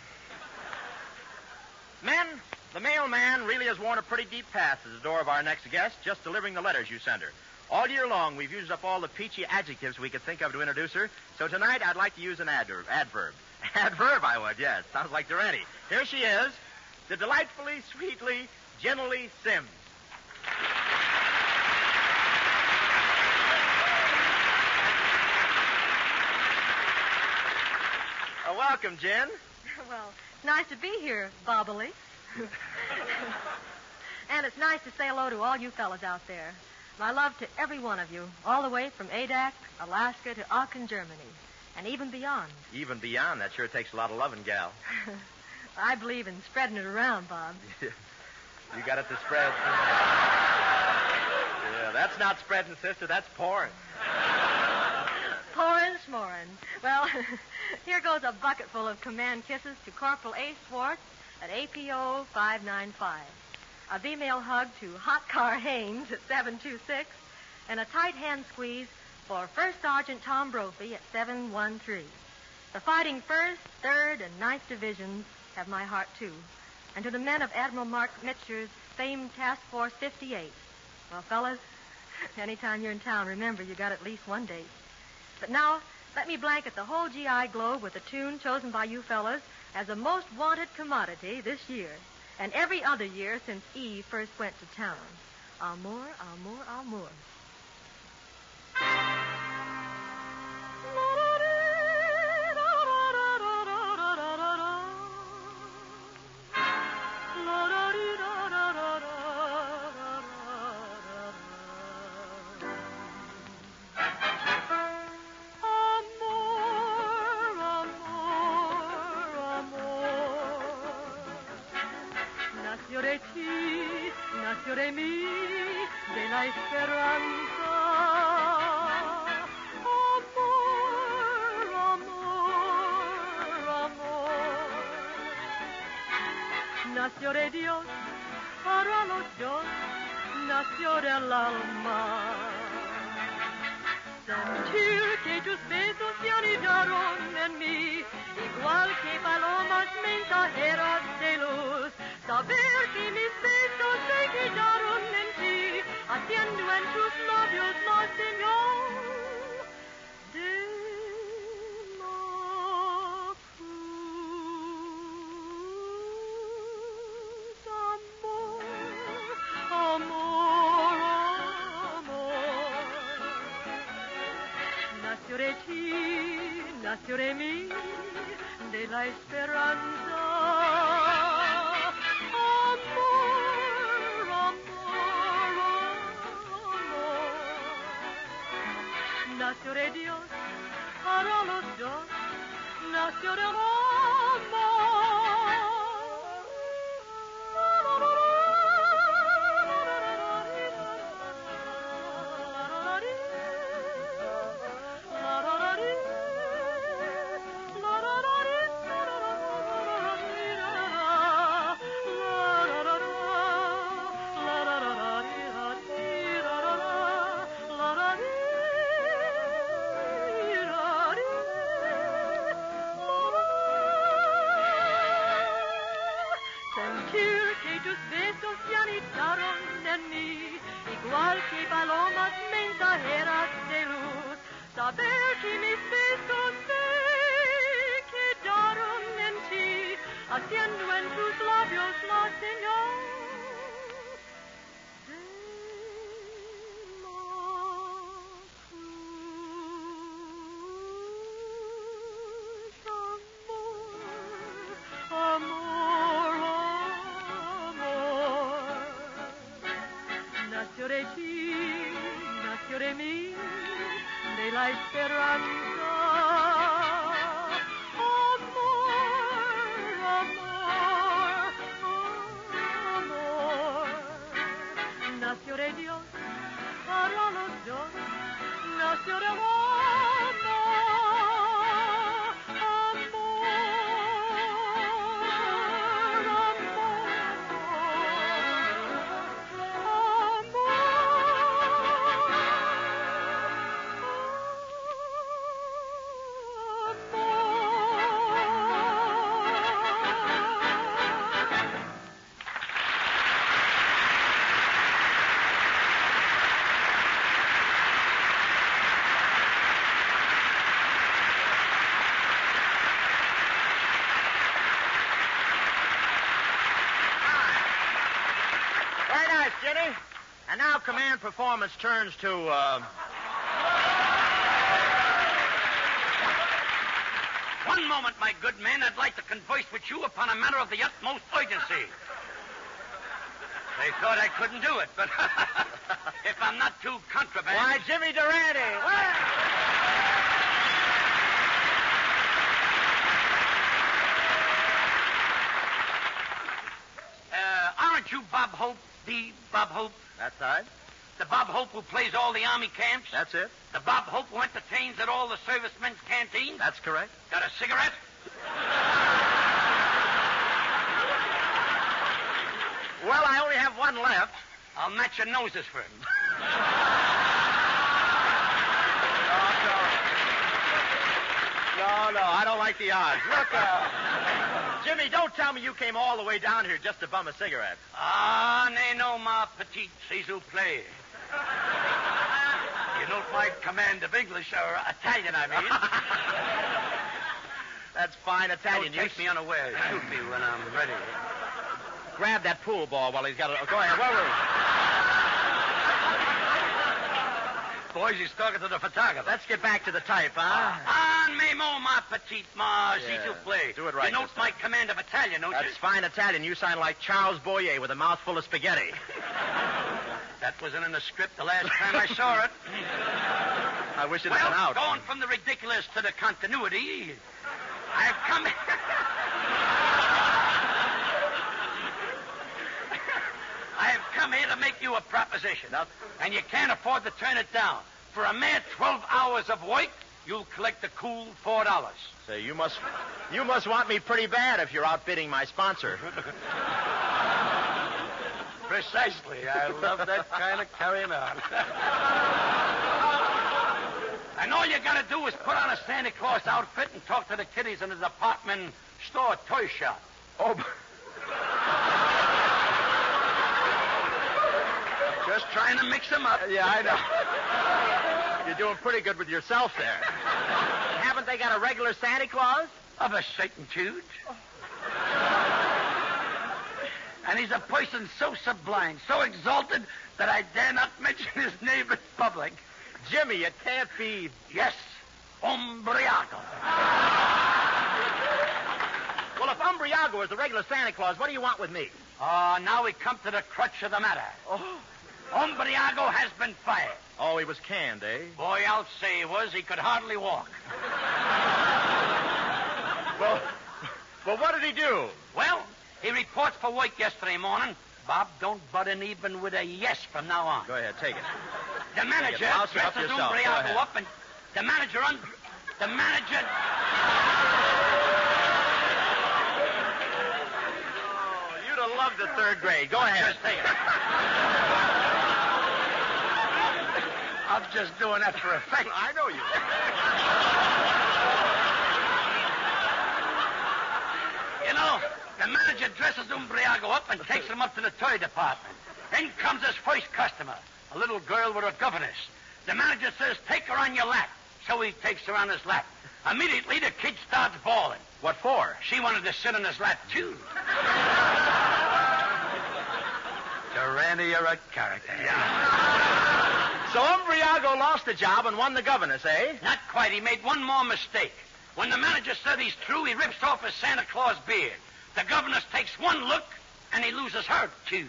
S17: Men, the mailman really has worn a pretty deep path to the door of our next guest, just delivering the letters you send her. All year long, we've used up all the peachy adjectives we could think of to introduce her, so tonight I'd like to use an adverb. Adverb, I would, yes. Sounds like Durante. Here she is, the delightfully, sweetly, gently Sims. Welcome, Jen.
S19: Well, it's nice to be here, Bobbily. And it's nice to say hello to all you fellas out there. My love to every one of you, all the way from Adak, Alaska to Aachen, Germany, and even beyond.
S17: Even beyond? That sure takes a lot of loving, gal.
S19: I believe in spreading it around, Bob.
S17: You got it to spread. Yeah, that's not spreading, sister. That's pouring.
S19: Pouring, smoring. Well, here goes a bucket full of command kisses to Corporal A. Swartz at APO 595. A female hug to Hot Car Haynes at 726, and a tight hand squeeze for First Sergeant Tom Brophy at 713. The fighting 1st, 3rd, and 9th Divisions have my heart, too. And to the men of Admiral Mark Mitcher's famed Task Force 58. Well, fellas, anytime you're in town, remember you got at least one date. But now, let me blanket the whole GI globe with a tune chosen by you fellas as the most wanted commodity this year, and every other year since Eve first went to town. Amour, amour, amour. Nació de mí, de la esperanza. Amor, amor, amor. Nació de Dios, para los dos, nació del alma. Sentir que tus besos se anidaron en mí, igual que palomas mensajeras de luz. Saber que mis besos se quedaron en ti, haciendo en tus labios la señal de la cruz. Amor, amor, amor. Nació de ti, nació de mí, de la esperanza. Nació de Dios, para los dos, nació del amor. Igual que palomas mensajeras de luz, saber que mis besos se quedaron en ti, haciendo en tus labios la señal de la cruz. Amor, amor, amor. Nació de ti, nació de mí, de la esperanza. Amor, amor, amor. Nació de Dios, para los dos, nació de amor.
S17: Nice, Jenny. And now command performance turns to,
S4: One moment, my good men. I'd like to converse with you upon a matter of the utmost urgency. They thought I couldn't do it, but if I'm not too contraband...
S17: Why, Jimmy Durante!
S4: Aren't you Bob Hope, the Bob Hope?
S17: That's right.
S4: The Bob Hope who plays all the Army camps?
S17: That's it.
S4: The Bob Hope who entertains at all the servicemen's canteens?
S17: That's correct.
S4: Got a cigarette?
S17: Well, I only have one left.
S4: I'll match your noses for it.
S17: No, I don't like the odds. Look, Jimmy, don't tell me you came all the way down here just to bum a cigarette.
S4: Ah, no, ma petite, s'il vous plaît. You don't like command of English or Italian, I mean.
S17: That's fine Italian.
S4: Don't take me unaware. Shoot me when I'm ready.
S17: Grab that pool ball while he's got it. Go ahead. Where
S4: Boys, he's talking to the photographer.
S17: Let's get back to the type, huh?
S4: Ma petite, s'il vous plaît.
S17: Do it right.
S4: You note my command of Italian, don't you?
S17: That's fine Italian. You sound like Charles Boyer with a mouthful of spaghetti.
S4: That wasn't in the script the last time I saw it.
S17: I wish it had been out.
S4: Going from the ridiculous to the continuity, I've come... I have come here to make you a proposition. And you can't afford to turn it down. For a mere 12 hours of work, you'll collect a cool $4.
S17: Say, you must want me pretty bad if you're outbidding my sponsor.
S4: Precisely. I love that kind of carrying on. And all you gotta do is put on a Santa Claus outfit and talk to the kiddies in the department store toy shop.
S17: Oh,
S4: just trying to mix them up.
S17: Yeah, I know. You're doing pretty good with yourself there. Haven't they got a regular Santa Claus?
S4: Of a certaintude. And he's a person so sublime, so exalted, that I dare not mention his name in public.
S17: Jimmy, it can't be...
S4: Yes, Umbriago.
S17: Well, if Umbriago is the regular Santa Claus, what do you want with me?
S4: Now we come to the crutch of the matter. Umbriago has been fired.
S17: Oh, he was canned, eh?
S4: Boy, I'll say he was. He could hardly walk.
S17: Well, what did he do?
S4: Well, he reports for work yesterday morning. Bob, don't butt in even with a yes from now on.
S17: Go ahead, take it.
S4: The manager dresses Umbriago up, and the manager... Oh,
S17: you'd have loved the third grade. Go ahead.
S4: Just take it. I'm just doing that for effect.
S17: I know you.
S4: You know, the manager dresses Umbriago up and takes him up to the toy department. In comes his first customer, a little girl with a governess. The manager says, take her on your lap. So he takes her on his lap. Immediately, the kid starts bawling.
S17: What for?
S4: She wanted to sit on his lap, too. Durante, you're a character.
S17: Yeah. So Umbriago lost the job and won the governess, eh?
S4: Not quite. He made one more mistake. When the manager said he's through, he rips off his Santa Claus beard. The governess takes one look, and he loses her, too.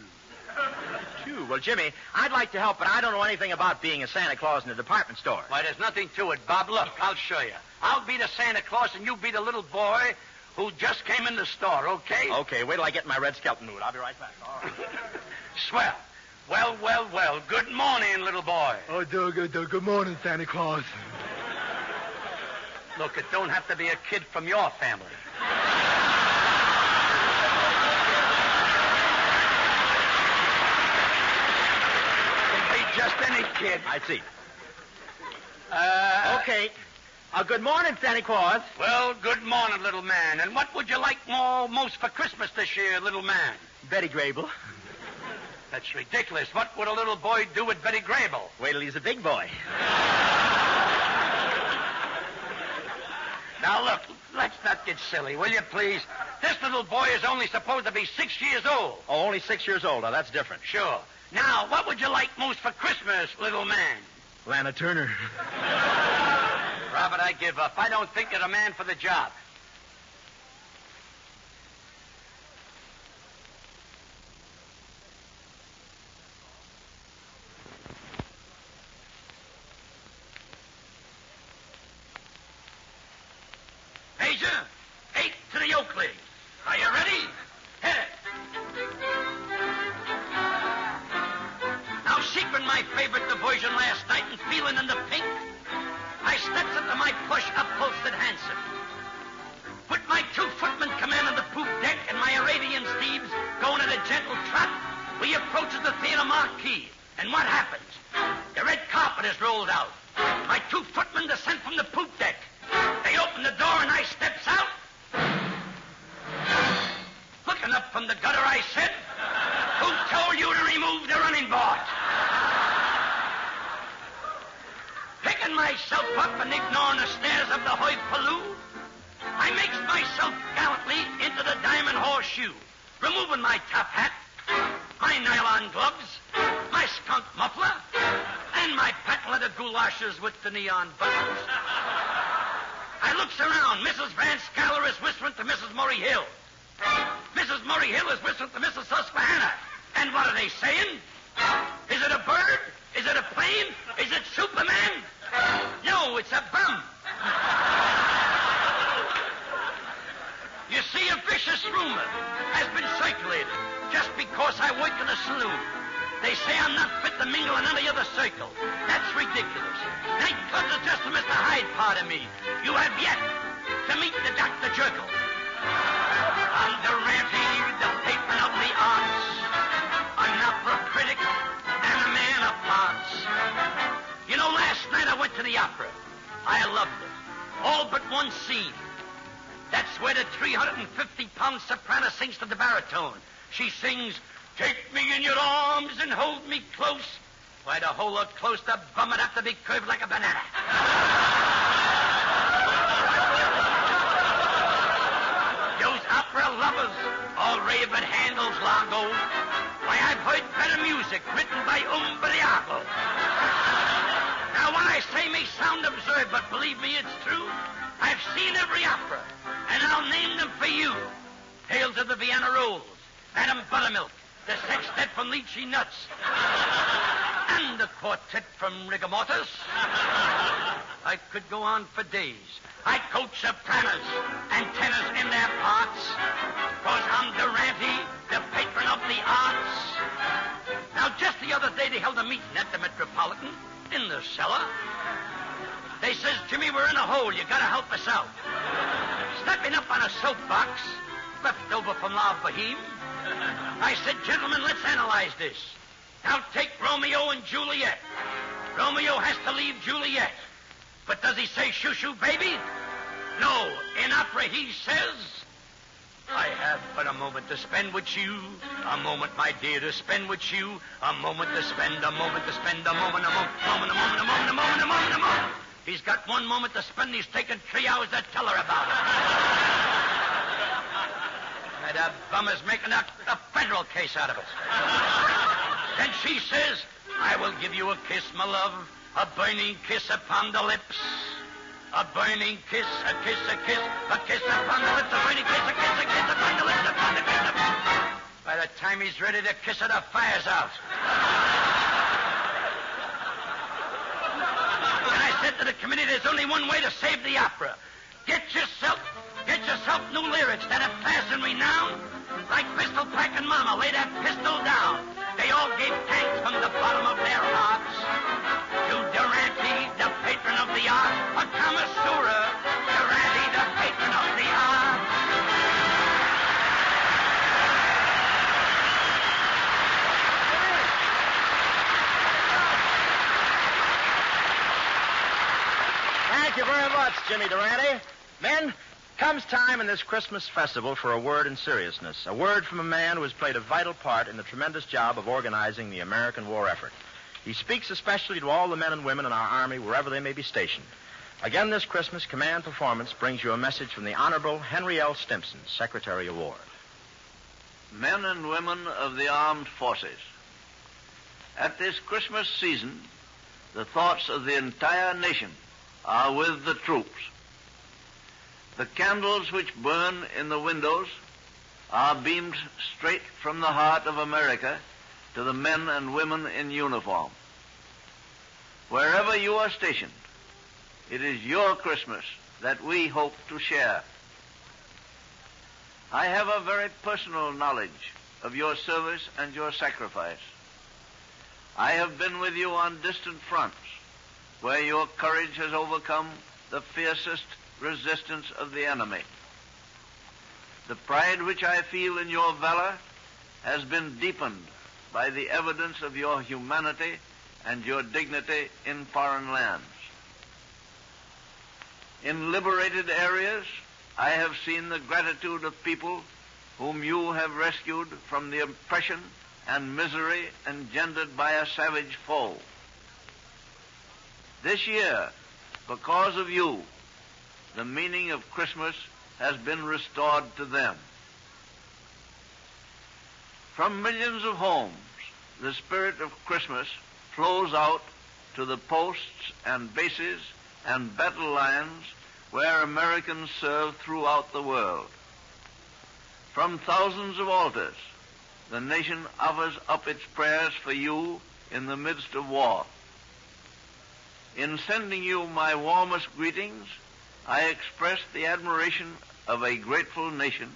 S17: Well, Jimmy, I'd like to help, but I don't know anything about being a Santa Claus in a department store.
S4: Why, there's nothing to it, Bob. Look, I'll show you. I'll be the Santa Claus, and you be the little boy who just came in the store, okay?
S17: Okay, wait till I get in my red skeleton mood. I'll be right back. All right.
S4: Swell. Well. Good morning, little boy.
S3: Oh, good morning, Santa Claus.
S4: Look, it don't have to be a kid from your family. Just any kid.
S17: I see. Okay. Good morning, Santa Claus.
S4: Well, good morning, little man. And what would you like most for Christmas this year, little man?
S17: Betty Grable.
S4: That's ridiculous. What would a little boy do with Betty Grable?
S17: Wait till he's a big boy.
S4: Now, look, let's not get silly, will you, please? This little boy is only supposed to be 6 years old.
S17: Oh, only 6 years old. Now, that's different.
S4: Sure. Now, what would you like most for Christmas, little man?
S17: Lana Turner.
S4: Robert, I give up. I don't think you're the man for the job. Major, 8 to the Oakley. Are you ready? Hit it. Now, secret my favorite diversion last night and feeling in the pink, I steps into my plush upholstered hansom. With my 2 footmen commanding the poop deck and my Arabian steeds going at a gentle trot, we approaches the theater marquee. And what happens? The red carpet is rolled out. My 2 footmen descend from the poop deck. They open the door and I steps out. Looking up from the gutter, I said, "Who told you to remove the running board?" Picking myself up and ignoring the stares of the hoi pollou, I makes myself gallantly into the diamond horseshoe, removing my top hat, my nylon gloves, my skunk muffler, and my patent leather goulashes with the neon buttons. I looks around. Mrs. Van Scaler is whispering to Mrs. Murray Hill. Mrs. Murray Hill is whispering to Mrs. Susquehanna. And what are they saying? Is it a bird? Is it a plane? Is it Superman? No, it's a bum. You see, a vicious rumor has been circulated just because I work in a saloon. They say I'm not fit to mingle in any other circle. That's ridiculous. Nightclubs are just a Mr. Hyde part of me. You have yet to meet the Dr. Jekyll. I'm the ranty, the patron of the arts, an opera critic, and a man of parts. You know, last night I went to the opera. I loved it. All but one scene. That's where the 350-pound soprano sings to the baritone. She sings, "Take me in your arms and hold me close." Why, to hold her close, the bum would have to be curved like a banana. Those opera lovers all rave at Handel's Largo. Why, I've heard better music written by Umbriaco. Now, what I say may sound absurd, but believe me, it's true. I've seen every opera, and I'll name them for you. Tales of the Vienna Rolls, Madame Buttermilk, the sextet from Lychee Nuts, and the quartet from Rigor Mortis. I could go on for days. I coach sopranos and tenors in their parts, 'cause I'm the ranty, the patron of the arts. Now, just the other day, they held a meeting at the Metropolitan in the cellar. They says, "Jimmy, we're in a hole. You gotta help us out." Stepping up on a soapbox, left over from La Boheme, I said, "Gentlemen, let's analyze this. Now take Romeo and Juliet. Romeo has to leave Juliet. But does he say, 'Shoo, shoo, baby'? No. In opera, he says, 'I have but a moment to spend with you. A moment, my dear, to spend with you. A moment to spend, a moment to spend, a moment, a moment, a moment, a moment, a moment, a moment, a moment, a moment.' He's got 1 moment to spend. He's taken 3 hours to tell her about it. And that bum is making a federal case out of it. Then she says, 'I will give you a kiss, my love, a burning kiss upon the lips. A burning kiss, a kiss, a kiss, a kiss upon the lips, a burning kiss, a kiss, a kiss upon the lips, upon the kiss. By the time he's ready to kiss her, the fire's out. And I said to the committee, there's only one way to save the opera. Get yourself new lyrics that have class and renown. Like Pistol Packin' Mama, lay that pistol down. They all gave thanks from the bottom of their hearts to Durante, the patron of the art, a connoisseur, Durante, the patron of the art.
S17: Thank you very much, Jimmy Durante. Men, comes time in this Christmas festival for a word in seriousness, a word from a man who has played a vital part in the tremendous job of organizing the American war effort. He speaks especially to all the men and women in our Army, wherever they may be stationed. Again this Christmas, Command Performance brings you a message from the Honorable Henry L. Stimson, Secretary of War.
S13: Men and women of the armed forces, At this Christmas season, the thoughts of the entire nation are with the troops. The candles which burn in the windows are beamed straight from the heart of America to the men and women in uniform. Wherever you are stationed, it is your Christmas that we hope to share. I have a very personal knowledge of your service and your sacrifice. I have been with you on distant fronts where your courage has overcome the fiercest resistance of the enemy. The pride which I feel in your valor has been deepened by the evidence of your humanity and your dignity in foreign lands. In liberated areas, I have seen the gratitude of people whom you have rescued from the oppression and misery engendered by a savage foe. This year, because of you, the meaning of Christmas has been restored to them. From millions of homes, the spirit of Christmas flows out to the posts and bases and battle lines where Americans serve throughout the world. From thousands of altars, the nation offers up its prayers for you in the midst of war. In sending you my warmest greetings, I express the admiration of a grateful nation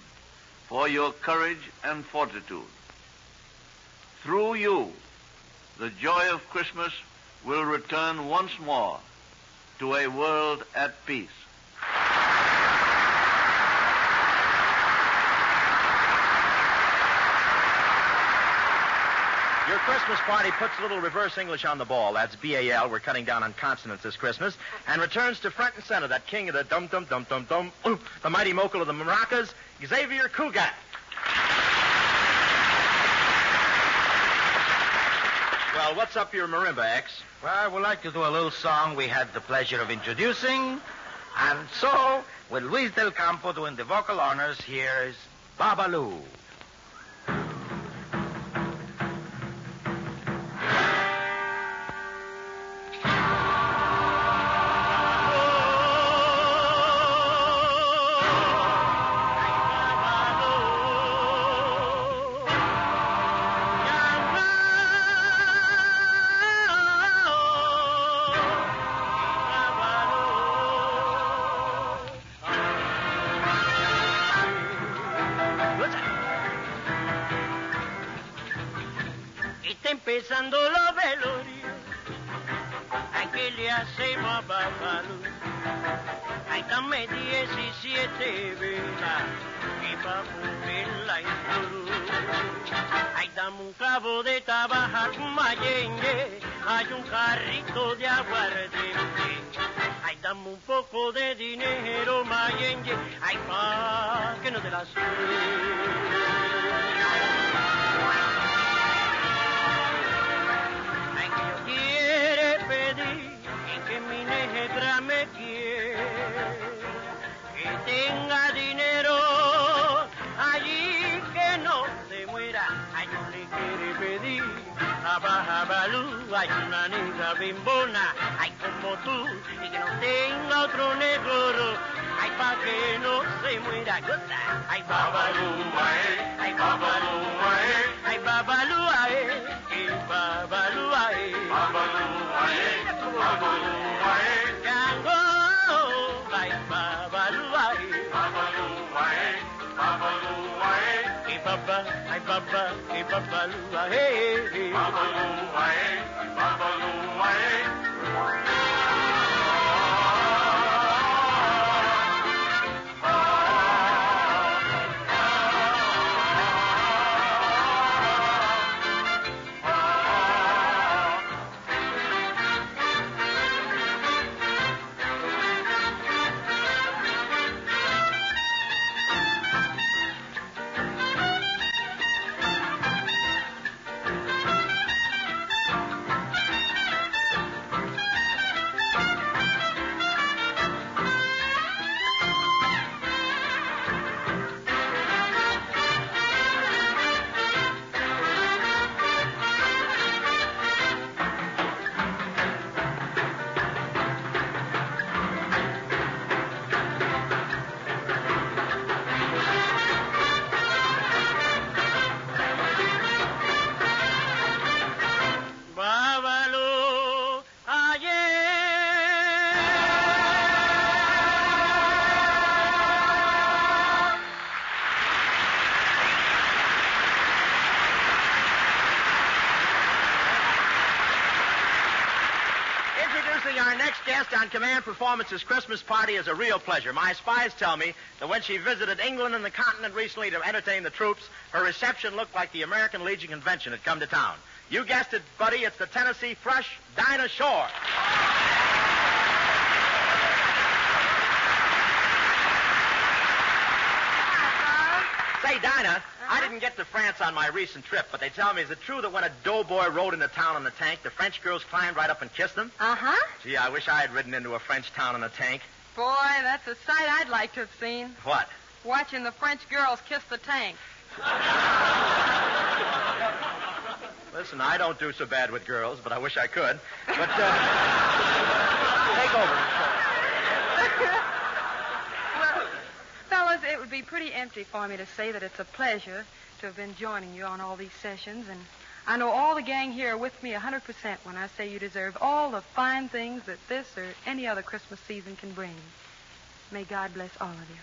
S13: for your courage and fortitude. Through you, the joy of Christmas will return once more to a world at peace.
S17: Your Christmas party puts a little reverse English on the ball. That's B-A-L. We're cutting down on consonants this Christmas. And returns to front and center, that king of the dum-dum-dum-dum-dum, the mighty mogul of the maracas, Xavier Cugat. Well, what's up your marimba, X?
S7: Well, I would like to do a little song we had the pleasure of introducing. And so, with Luis Del Campo doing the vocal honors, here's Babaloo.
S20: Empezando los velorios, ¿a qué le hacemos a Babalú? Ahí dame 17 velas y pa' ponerla en cruz. Ahí dame un clavo de tabaco mayengue, hay un carrito de aguardiente. Ahí dame un poco de dinero mayengue, ay pa' que no te la mi negra me quiere, que tenga dinero, allí que no se muera, ay no le quiere pedir a Babalú, hay una negra bimbona, ay como tú, y que no tenga otro negro, ay pa' que no se muera, ay Babalú, ay Babalú, ay Babalú, ay Babalú, ay Babalú, Babalú. Ay Baba, hey Babaloo, hey Babaloo, hey Babaloo, hey.
S17: our next guest on Command Performance's Christmas party is a real pleasure. My spies tell me that when she visited England and the continent recently to entertain the troops, her reception looked like the American Legion convention had come to town. You guessed it, buddy, it's the Tennessee Fresh Dinah Shore. Say, Dinah, I didn't get to France on my recent trip, but they tell me, is it true that when a doughboy rode into town in the tank, the French girls climbed right up and kissed him?
S19: Uh-huh.
S17: Gee, I wish I had ridden into a French town in a tank.
S19: Boy, that's a sight I'd like to have seen.
S17: What?
S19: Watching the French girls kiss the tank.
S17: Listen, I don't do so bad with girls, but I wish I could. But, take over.
S19: Well, fellas, it would be pretty empty for me to say that it's a pleasure to have been joining you on all these sessions, and I know all the gang here are with me 100% when I say you deserve all the fine things that this or any other Christmas season can bring. May God bless all of you.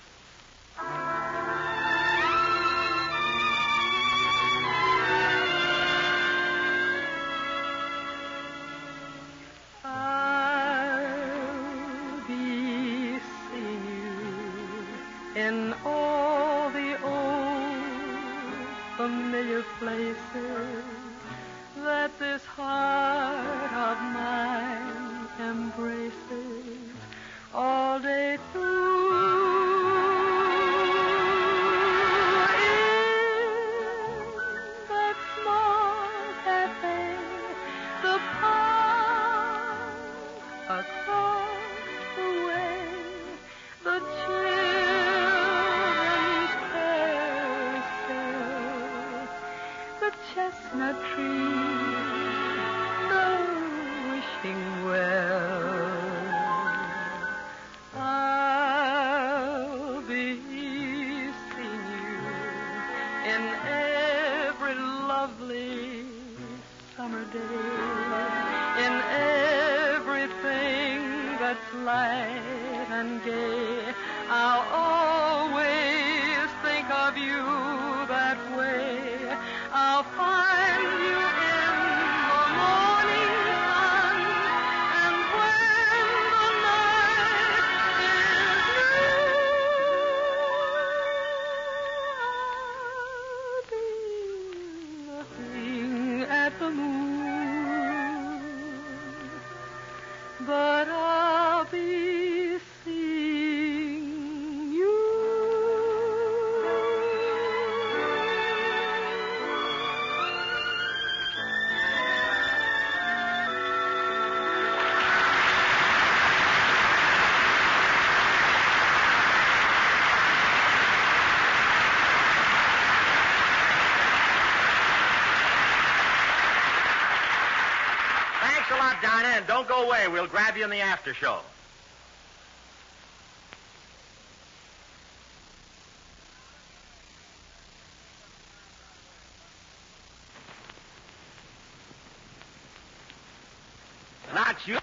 S12: I'll be seeing you in all the old familiar places that this heart of mine embraces all day through. In that small cafe, the park across the way, the children's carousel, the chestnut tree, the wishing well. I'll be seeing you in every lovely summer day, in everything that's light and gay. I'll always think of you that way. I'll find you in the morning sun, and when the night is new, I'll be looking at the moon, but I'll be seeing you.
S17: Thanks a lot, Dinah, and don't go away. We'll grab you in the after show. Not you.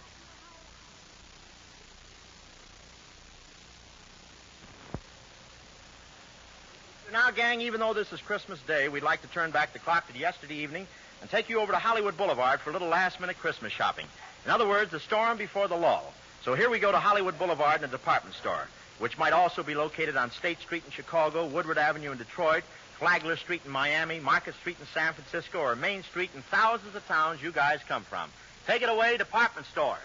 S17: Now, gang, even though this is Christmas Day, we'd like to turn back the clock to yesterday evening and take you over to Hollywood Boulevard for a little last-minute Christmas shopping. In other words, the storm before the lull. So here we go to Hollywood Boulevard and a department store, which might also be located on State Street in Chicago, Woodward Avenue in Detroit, Flagler Street in Miami, Market Street in San Francisco, or Main Street in thousands of towns you guys come from. Take it away, department store.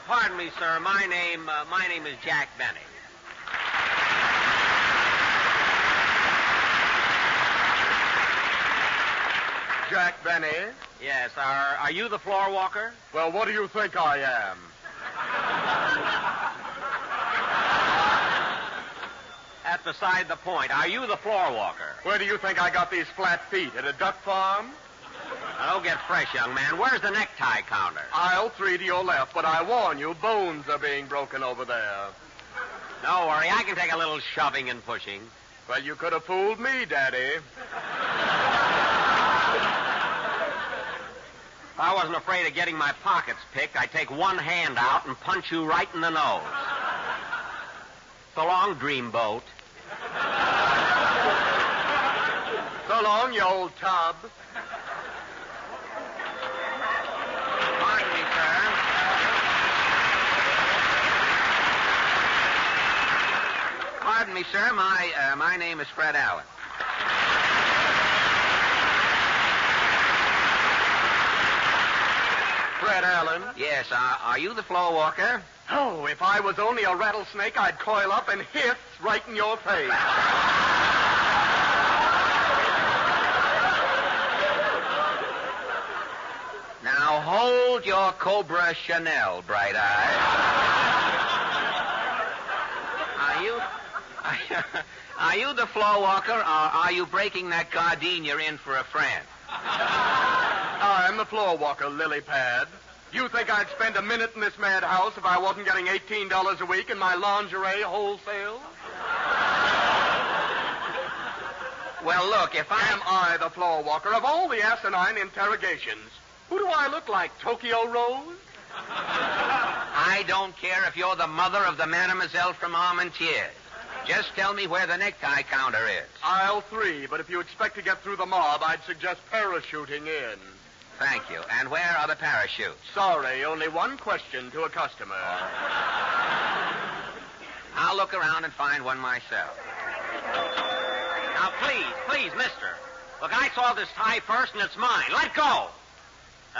S14: Pardon me, sir. My name is Jack Benny.
S6: Jack Benny?
S14: Yes. Are you the floor walker?
S6: Well, what do you think I am?
S14: That's beside the point. Are you the floor walker?
S6: Where do you think I got these flat feet? At a duck farm?
S14: Now, don't get fresh, young man. Where's the necktie counter?
S6: Aisle 3 to your left, but I warn you, bones are being broken over there.
S14: Don't worry, I can take a little shoving and pushing.
S6: Well, you could have fooled me, Daddy.
S14: Well, wasn't afraid of getting my pockets picked, I'd take one hand out and punch you right in the nose. So long, dreamboat.
S18: So long, you old tub.
S14: Pardon me, sir. Pardon me, sir. My name is Fred Allen.
S18: Fred Allen?
S14: Yes, are you the floor walker?
S18: Oh, if I was only a rattlesnake, I'd coil up and hiss right in your face.
S14: Now hold your Cobra Chanel, Bright Eye. Are you the floor walker, or are you breaking that gardenia in for a friend?
S18: I'm the floor walker, lily pad. You think I'd spend a minute in this madhouse if I wasn't getting $18 a week in my lingerie wholesale?
S14: Well, look, if
S18: Am I the floor walker? Of all the asinine interrogations, who do I look like, Tokyo Rose?
S14: I don't care if you're the mother of the mademoiselle from Armentières. Just tell me where the necktie counter is.
S18: Aisle 3, but if you expect to get through the mob, I'd suggest parachuting in.
S14: Thank you. And where are the parachutes?
S18: Sorry, only one question to a customer.
S14: I'll look around and find one myself. Now, please, mister. Look, I saw this tie first, and it's mine. Let go!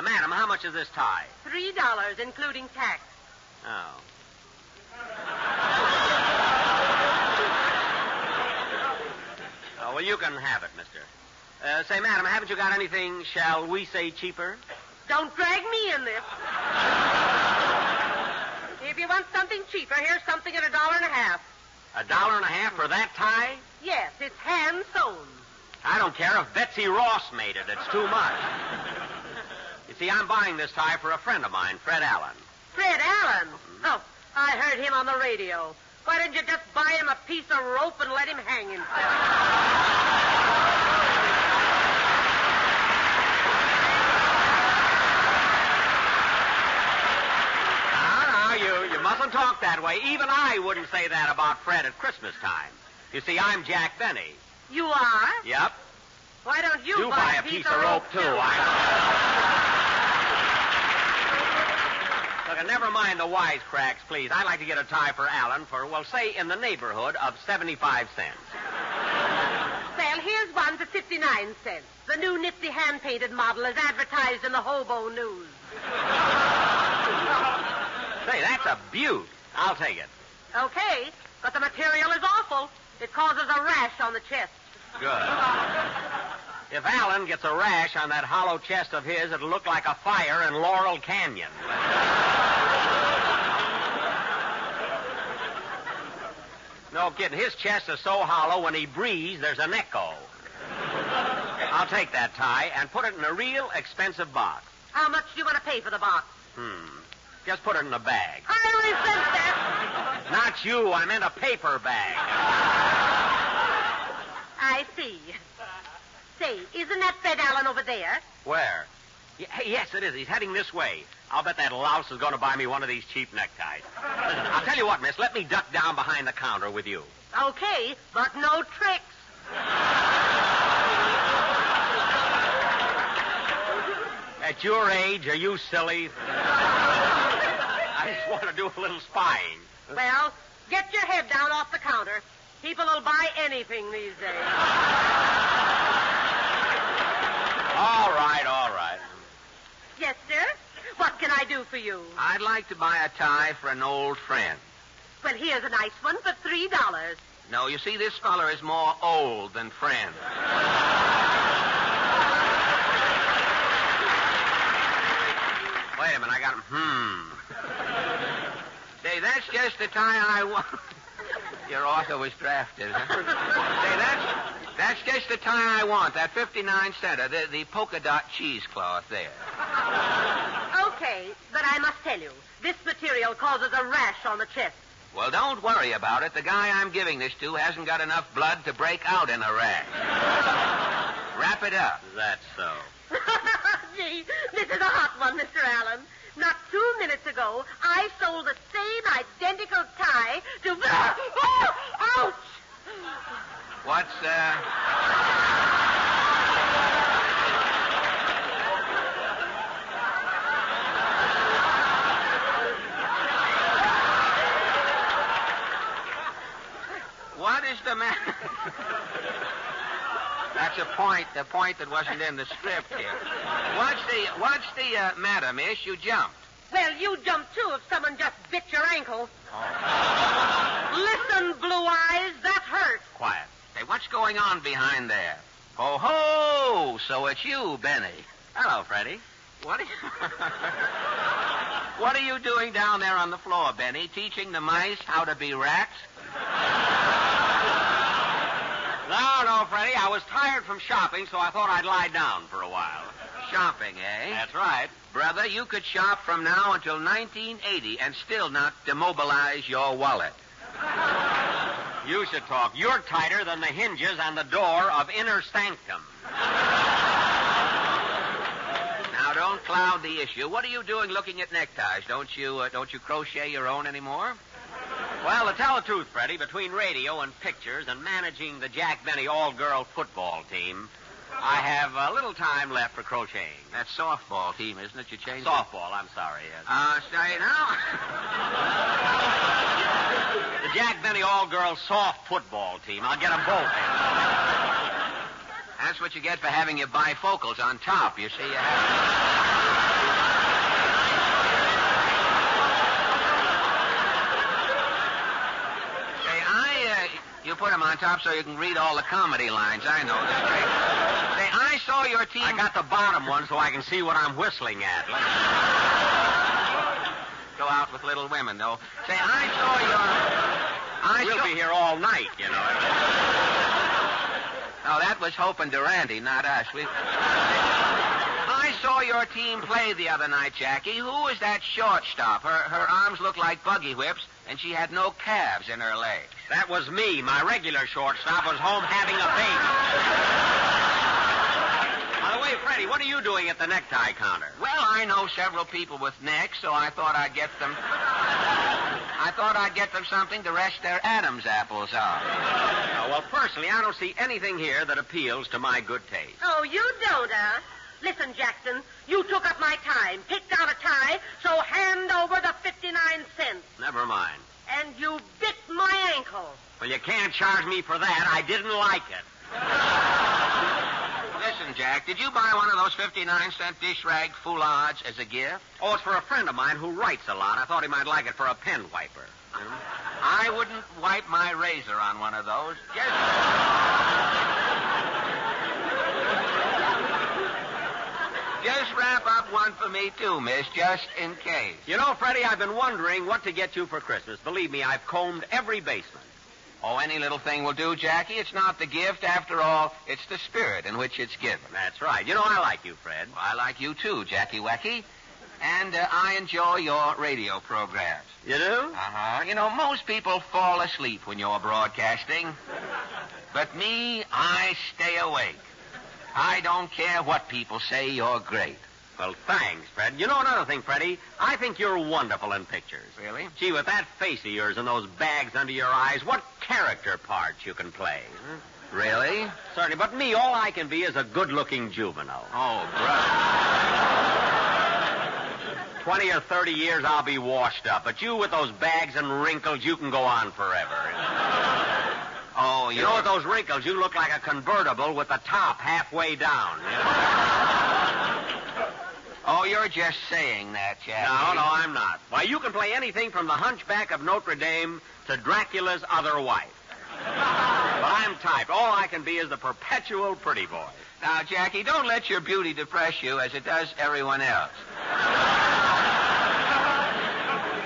S14: Madam, how much is this tie?
S19: $3, including tax.
S14: Oh. Oh, well, you can have it, mister. Say, madam, haven't you got anything, shall we say, cheaper?
S19: Don't drag me in this. If you want something cheaper, here's something at $1.50.
S14: $1.50 for that tie?
S19: Yes, it's hand sewn.
S14: I don't care if Betsy Ross made it. It's too much. You see, I'm buying this tie for a friend of mine, Fred Allen.
S19: Fred Allen? Oh, I heard him on the radio. Why didn't you just buy him a piece of rope and let him hang himself?
S14: You mustn't talk that way. Even I wouldn't say that about Fred at Christmas time. You see, I'm Jack Benny.
S19: You are?
S14: Yep.
S19: Why don't you
S14: buy a piece of rope, too? Look, never mind the wisecracks, please. I'd like to get a tie for Allen for, well, say, in the neighborhood of 75 cents.
S19: Well, here's one for 59 cents. The new nifty hand-painted model is advertised in the Hobo News.
S14: Say, that's a beaut. I'll take it.
S19: Okay, but the material is awful. It causes a rash on the chest.
S14: Good. If Allen gets a rash on that hollow chest of his, it'll look like a fire in Laurel Canyon. No kidding. His chest is so hollow, when he breathes, there's an echo. I'll take that tie and put it in a real expensive box.
S19: How much do you want to pay for the box?
S14: Just put it in a bag.
S19: I resent that.
S14: Not you. I meant a paper bag.
S19: I see. Say, isn't that Fred Allen over there?
S14: Where? Yes, it is. He's heading this way. I'll bet that louse is going to buy me one of these cheap neckties. Listen, I'll tell you what, miss. Let me duck down behind the counter with you.
S19: Okay, but no tricks.
S14: At your age, are you silly? I just want to do a little spying.
S19: Well, get your head down off the counter. People will buy anything these days.
S14: All right.
S19: Yes, sir? What can I do for you?
S14: I'd like to buy a tie for an old friend.
S19: Well, here's a nice one for $3.
S14: No, you see, this feller is more old than friend. Wait a minute, I got him. Say, that's just the tie I want. Your author was drafted, huh? Say, that's just the tie I want, that 59 center, the polka dot cheesecloth there.
S19: Okay, but I must tell you, this material causes a rash on the chest.
S14: Well, don't worry about it. The guy I'm giving this to hasn't got enough blood to break out in a rash. Wrap it up. That's so.
S19: Gee,
S11: me. This is a hot one, Mr. Allen. Not 2 minutes ago, I sold the same identical tie to... Ouch!
S14: What's, What is the matter? That's the point that wasn't in the script here. What's the matter, miss? You jumped.
S11: Well, you jumped, too, if someone just bit your ankle. Listen, Blue Eyes, that hurt.
S14: Quiet. Hey, what's going on behind there? Oh, ho! So it's you, Benny.
S7: Hello, Freddie.
S14: What are you doing down there on the floor, Benny? Teaching the mice how to be rats?
S7: No, Freddie. I was tired from shopping, so I thought I'd lie down for a while.
S14: Shopping, eh?
S7: That's right.
S14: Brother, you could shop from now until 1980 and still not demobilize your wallet.
S7: You should talk. You're tighter than the hinges on the door of Inner Sanctum.
S14: Now, don't cloud the issue. What are you doing looking at neckties? Don't you crochet your own anymore?
S7: Well, to tell the truth, Freddie, between radio and pictures and managing the Jack Benny all-girl football team, I have a little time left for crocheting.
S14: That's softball team, isn't it? You changed
S7: Softball, I'm sorry, yes.
S14: Say now.
S7: The Jack Benny all-girl soft football team. I'll get them both.
S14: That's what you get for having your bifocals on top. You see, you have... You put them on top so you can read all the comedy lines. I know this. Say, I saw your team...
S7: I got the bottom one so I can see what I'm whistling at.
S14: Go out with Little Women, though. Say,
S7: We'll be here all night, you know.
S14: No, that was Hope and Durante, not us. I saw your team play the other night, Jackie. Who was that shortstop? Her arms looked like buggy whips, and she had no calves in her legs.
S7: That was me. My regular shortstop was home having a baby. By the way, Freddie, what are you doing at the necktie counter?
S14: Well, I know several people with necks, so I thought I'd get them... something to rest their Adam's apples on.
S7: Well, personally, I don't see anything here that appeals to my good taste.
S11: Oh, you don't, huh? Listen, Jackson, you took up my time, picked out a tie, so hand over the 59 cents.
S7: Never mind.
S11: And you bit my ankle.
S7: Well, you can't charge me for that. I didn't like it.
S14: Listen, Jack, did you buy one of those 59-cent dish rag foulades as a gift?
S7: Oh, it's for a friend of mine who writes a lot. I thought he might like it for a pen wiper.
S14: I wouldn't wipe my razor on one of those. Just wrap up one for me, too, miss, just in case.
S7: You know, Freddie, I've been wondering what to get you for Christmas. Believe me, I've combed every basement.
S14: Oh, any little thing will do, Jackie. It's not the gift. After all, it's the spirit in which it's given.
S7: That's right. You know, I like you, Fred.
S14: Well, I like you, too, Jackie Wacky. And I enjoy your radio programs.
S7: You do?
S14: Uh-huh. You know, most people fall asleep when you're broadcasting. But me, I stay awake. I don't care what people say, you're great.
S7: Well, thanks, Fred. You know another thing, Freddie? I think you're wonderful in pictures.
S14: Really?
S7: Gee, with that face of yours and those bags under your eyes, what character parts you can play.
S14: Really?
S7: Certainly, but me, all I can be is a good-looking juvenile.
S14: Oh, brother.
S7: 20 or 30 years, I'll be washed up. But you, with those bags and wrinkles, you can go on forever.
S14: Oh,
S7: you know, with those wrinkles, you look like a convertible with the top halfway down.
S14: Oh, you're just saying that, Jack.
S7: No, I'm not. Why, you can play anything from the Hunchback of Notre Dame to Dracula's other wife. But I'm typed. All I can be is the perpetual pretty boy.
S14: Now, Jackie, don't let your beauty depress you as it does everyone else.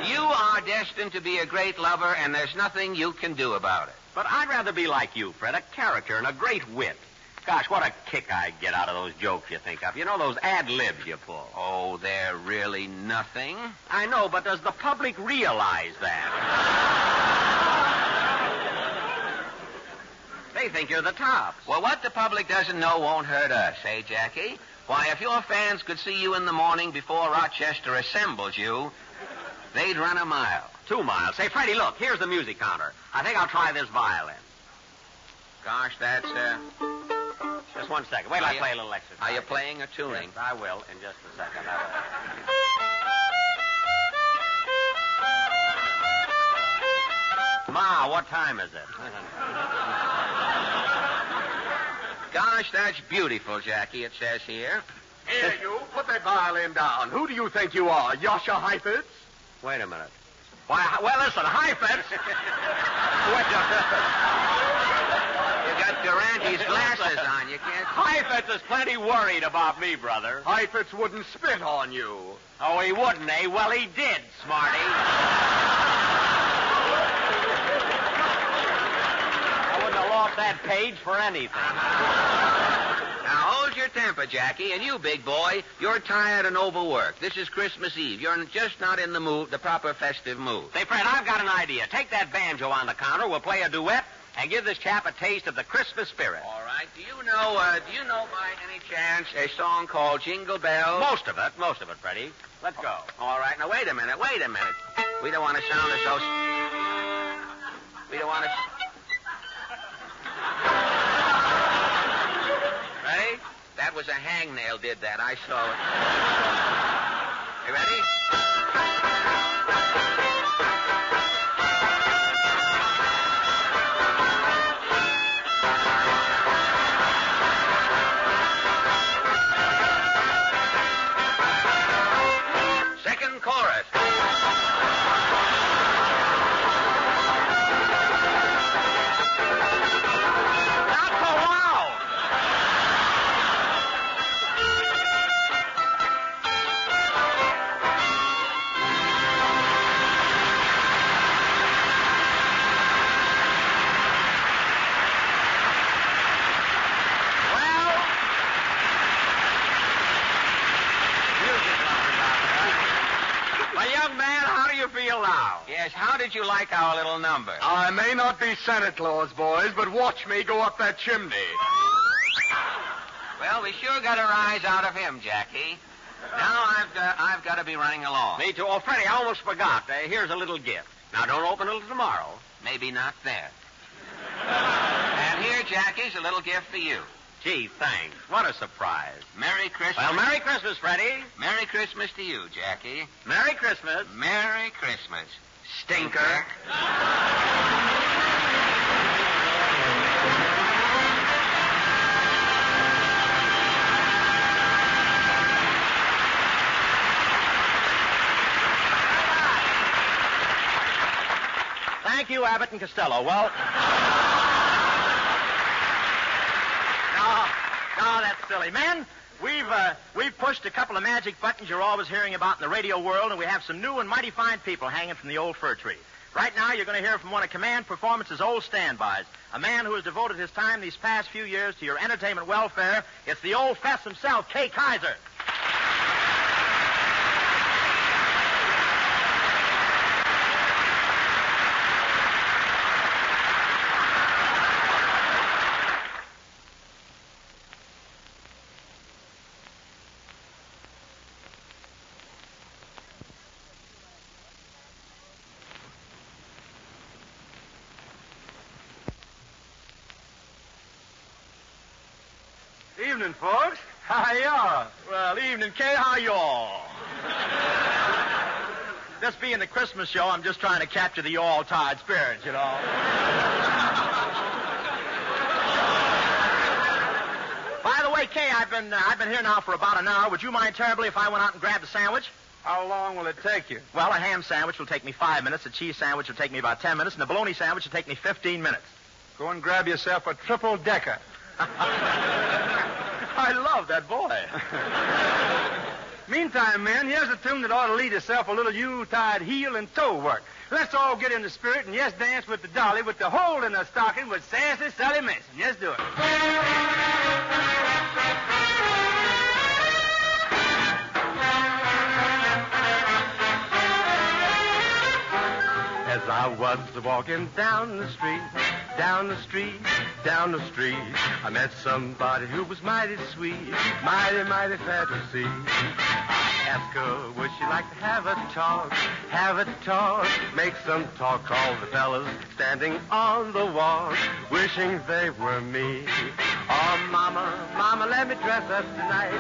S14: You are destined to be a great lover, and there's nothing you can do about it.
S7: But I'd rather be like you, Fred, a character and a great wit. Gosh, what a kick I get out of those jokes you think of. You know, those ad-libs you pull.
S14: Oh, they're really nothing.
S7: I know, but does the public realize that? They think you're the top.
S14: Well, what the public doesn't know won't hurt us, eh, Jackie? Why, if your fans could see you in the morning before Rochester assembles you, they'd run a mile.
S7: 2 miles. Say, Freddie, look, here's the music counter. I think I'll try this violin.
S14: Gosh, that's,
S7: Just 1 second. Wait till I play a little exercise.
S14: Are you playing or tuning?
S7: Yes, I will in just a second. Ma, what time is it?
S14: Gosh, that's beautiful, Jackie, it says here.
S18: Here, you. Put that violin down. Who do you think you are, Yasha Heifetz?
S7: Wait a minute. Why, well, listen, Heifetz. Wait a minute.
S14: You got Durante's glasses on. You can't...
S7: Heifetz is plenty worried about me, brother.
S18: Heifetz wouldn't spit on you.
S7: Oh, he wouldn't, eh? Well, he did, smarty. I wouldn't have lost that page for anything.
S14: Now, hold your temper, Jackie, and you, big boy, you're tired and overworked. This is Christmas Eve. You're just not in the mood, the proper festive mood.
S7: Say, Fred, I've got an idea. Take that banjo on the counter. We'll play a duet and give this chap a taste of the Christmas spirit.
S14: All right. Do you know by any chance a song called Jingle Bells?
S7: Most of it, Freddie. Let's go.
S14: All right. Now, wait a minute. We don't want to sound as though... We don't want to... Ready? That was a hangnail did that. I saw it. You ready? Second chorus.
S7: Not so loud.
S14: Yes, how did you like our little number?
S18: I may not be Santa Claus, boys, but watch me go up that chimney.
S14: Well, we sure got a rise out of him, Jackie. Now I've got to be running along.
S7: Me too. Oh, Freddie, I almost forgot. Here's a little gift. Now, don't open it till tomorrow.
S14: Maybe not then. And here, Jackie's a little gift for you.
S7: Gee, thanks. What a surprise.
S14: Merry Christmas.
S7: Well, Merry Christmas, Freddie.
S14: Merry Christmas to you, Jackie.
S7: Merry Christmas.
S14: Merry Christmas. Stinker.
S17: Thank you, Abbott and Costello. Well... No, that's silly. Men, we've pushed a couple of magic buttons you're always hearing about in the radio world, and we have some new and mighty fine people hanging from the old fir tree. Right now, you're going to hear from one of Command Performance's old standbys, a man who has devoted his time these past few years to your entertainment welfare. It's the old fess himself, Kay Kaiser.
S6: Evening, folks. Hi-ya. Well, evening, Kay. How y'all?
S17: This being the Christmas show, I'm just trying to capture the all-tired spirits, you know. By the way, Kay, I've been here now for about an hour. Would you mind terribly if I went out and grabbed a sandwich?
S6: How long will it take you?
S17: Well, a ham sandwich will take me 5 minutes, a cheese sandwich will take me about 10 minutes, and a bologna sandwich will take me 15 minutes.
S6: Go and grab yourself a triple-decker.
S17: I love that boy.
S6: Meantime, men, here's a tune that ought to lead yourself a little Yuletide heel and toe work. Let's all get in the spirit and, yes, dance with the dolly with the hole in the stocking with Sassy Sally Mason. Yes, do it. As I was walking down the street,
S15: down the street, I met somebody who was mighty sweet, mighty, mighty fair to see. I asked her, would she like to have a talk, make some talk, all the fellas standing on the wall, wishing they were me. Oh, mama, let me dress up tonight.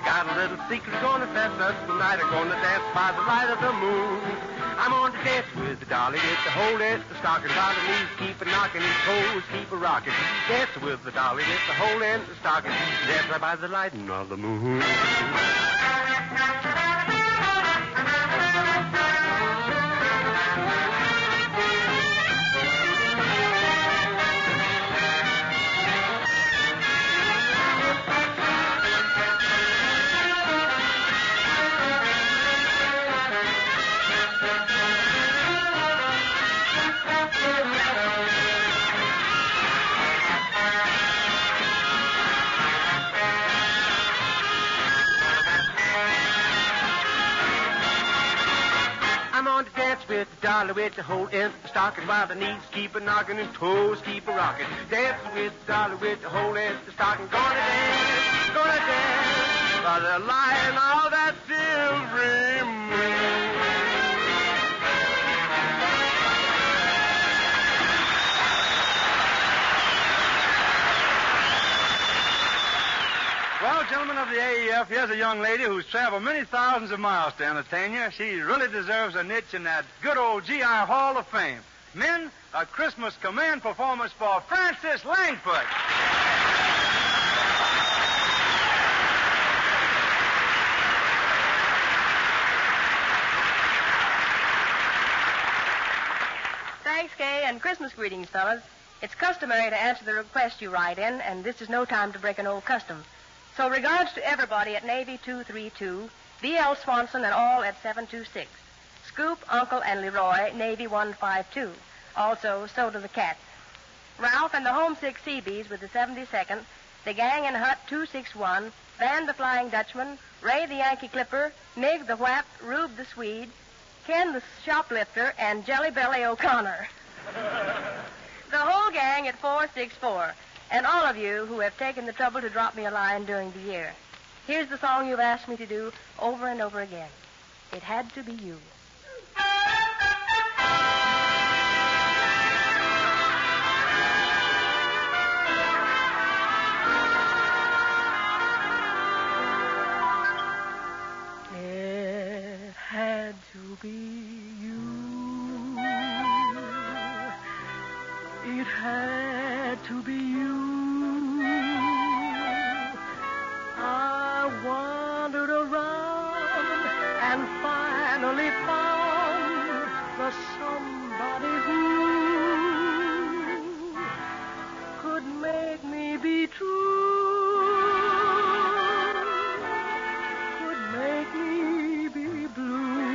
S15: Got a little secret, gonna fess up tonight. I'm gonna dance by the light of the moon. I'm gonna dance with the dolly, get to hold it, the stocking by the knees, keep a knocking, his toes, keep a rocking. Dance with the dolly, get to hold it, the stocking, dance right by the light of the moon. With the dolly, with the whole end, stocking by the knees, keep a knocking and toes, keep a rocking. Dance with the dolly, with the whole end, the stocking, gonna dance by the light of that silvery moon.
S21: Well, gentlemen of the AEF, here's a young lady who's traveled many thousands of miles to entertain you. She really deserves a niche in that good old GI Hall of Fame. Men, a Christmas command performance for Frances Langford.
S19: Thanks, Kay, and Christmas greetings, fellas. It's customary to answer the request you write in, and this is no time to break an old custom. So regards to everybody at Navy 232, B.L. Swanson and all at 726. Scoop, Uncle, and Leroy, Navy 152. Also, so do the cats. Ralph and the homesick Seabees with the 72nd, the gang in Hut 261, Van the Flying Dutchman, Ray the Yankee Clipper, Mig the Whap, Rube the Swede, Ken the Shoplifter, and Jelly Belly O'Connor. The whole gang at 464. And all of you who have taken the trouble to drop me a line during the year. Here's the song you've asked me to do over and over again. It Had to Be You. It had to be you. It had to be you. I wandered around and finally found the somebody who could make me be true, could make me be blue,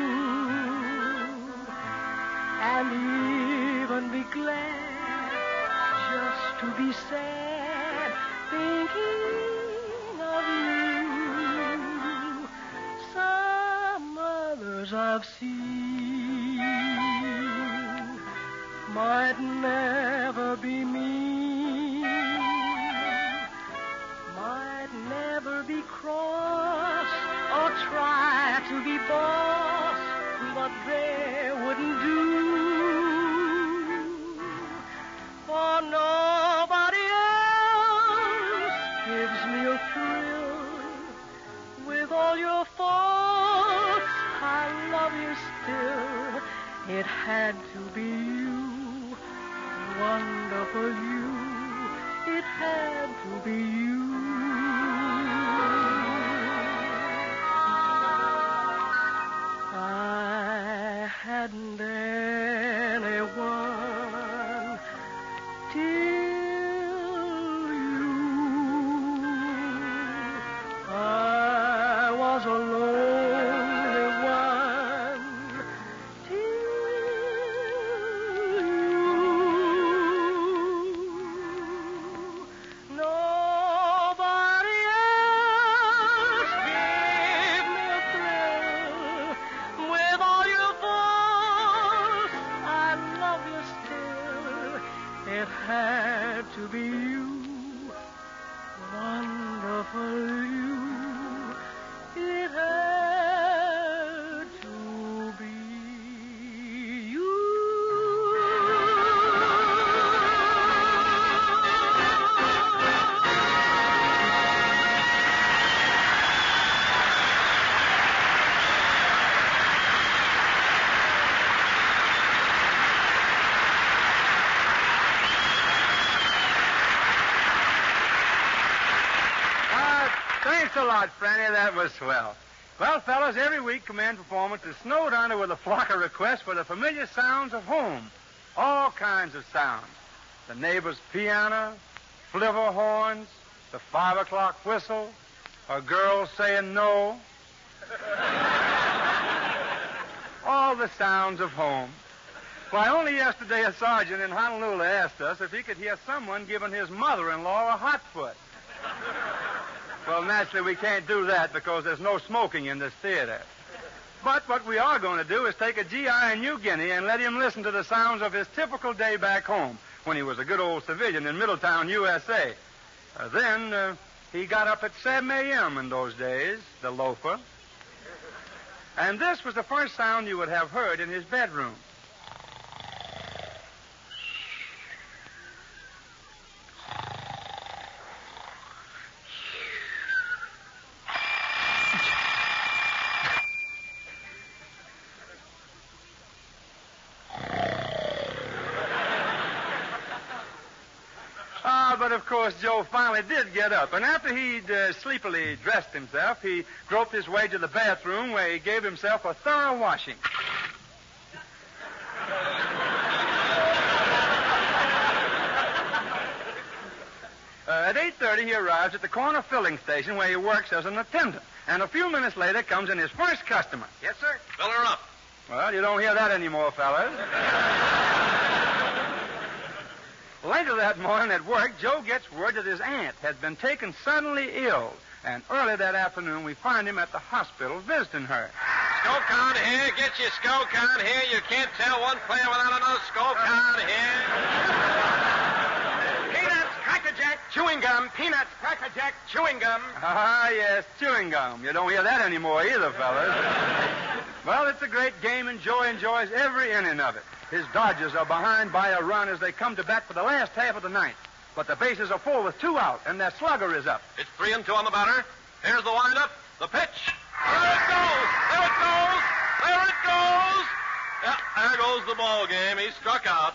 S19: and even be glad just to be sad, thinking of you. Some others I've seen might never be me, might never be cross or try to be boss, but they wouldn't do. For nobody else gives me a thrill. With all your faults, I love you still. It had to be you, wonderful you. It had to be you. I hadn't anyone till you. I was a lonely one till you. Nobody else gave me a thrill. With all your force, I love
S21: Thanks a lot, Franny. That was swell. Well, fellas, every week command performance is snowed under with a flock of requests for the familiar sounds of home. All kinds of sounds. The neighbor's piano, flivver horns, the 5 o'clock whistle, a girl saying no. All the sounds of home. Why, only yesterday a sergeant in Honolulu asked us if he could hear someone giving his mother-in-law a hot foot. Well, naturally, we can't do that because there's no smoking in this theater. But what we are going to do is take a GI in New Guinea and let him listen to the sounds of his typical day back home when he was a good old civilian in Middletown, USA. Then he got up at 7 a.m. in those days, the loafer. And this was the first sound you would have heard in his bedroom. But of course, Joe finally did get up, and after he'd sleepily dressed himself, he groped his way to the bathroom where he gave himself a thorough washing. At 8:30, he arrives at the corner filling station where he works as an attendant, and a few minutes later comes in his first customer.
S2: Yes, sir. Fill her up.
S21: Well, you don't hear that anymore, fellas. Later that morning at work, Joe gets word that his aunt had been taken suddenly ill. And early that afternoon, we find him at the hospital visiting her.
S2: Scope on here. Get your scope on here. You can't tell one player without another scope on here.
S21: Peanuts, Cracker Jack, chewing gum. Peanuts, Cracker Jack, chewing gum. Ah, yes, chewing gum. You don't hear that anymore either, fellas. Well, it's a great game, and Joe enjoys every inning of it. His Dodgers are behind by a run as they come to bat for the last half of the ninth. But the bases are full with 2 out, and their slugger is up.
S2: It's 3-2 on the batter. Here's the windup. The pitch. There it goes. There it goes. There it goes. Yeah, there goes the ball game. He struck out.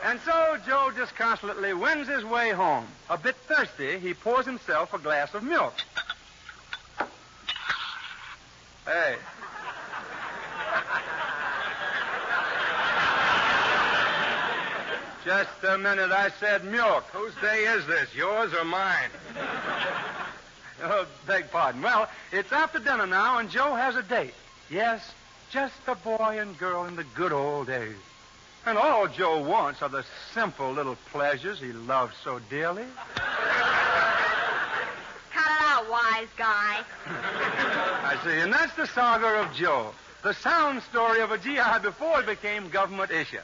S21: And so Joe disconsolately wends his way home. A bit thirsty, he pours himself a glass of milk. Hey. Just a minute, I said milk. Whose day is this, yours or mine? Oh, beg pardon. Well, it's after dinner now, and Joe has a date. Yes, just a boy and girl in the good old days. And all Joe wants are the simple little pleasures he loves so dearly.
S11: Cut it out, wise guy.
S21: I see, and that's the saga of Joe, the sound story of a GI before it became government issue.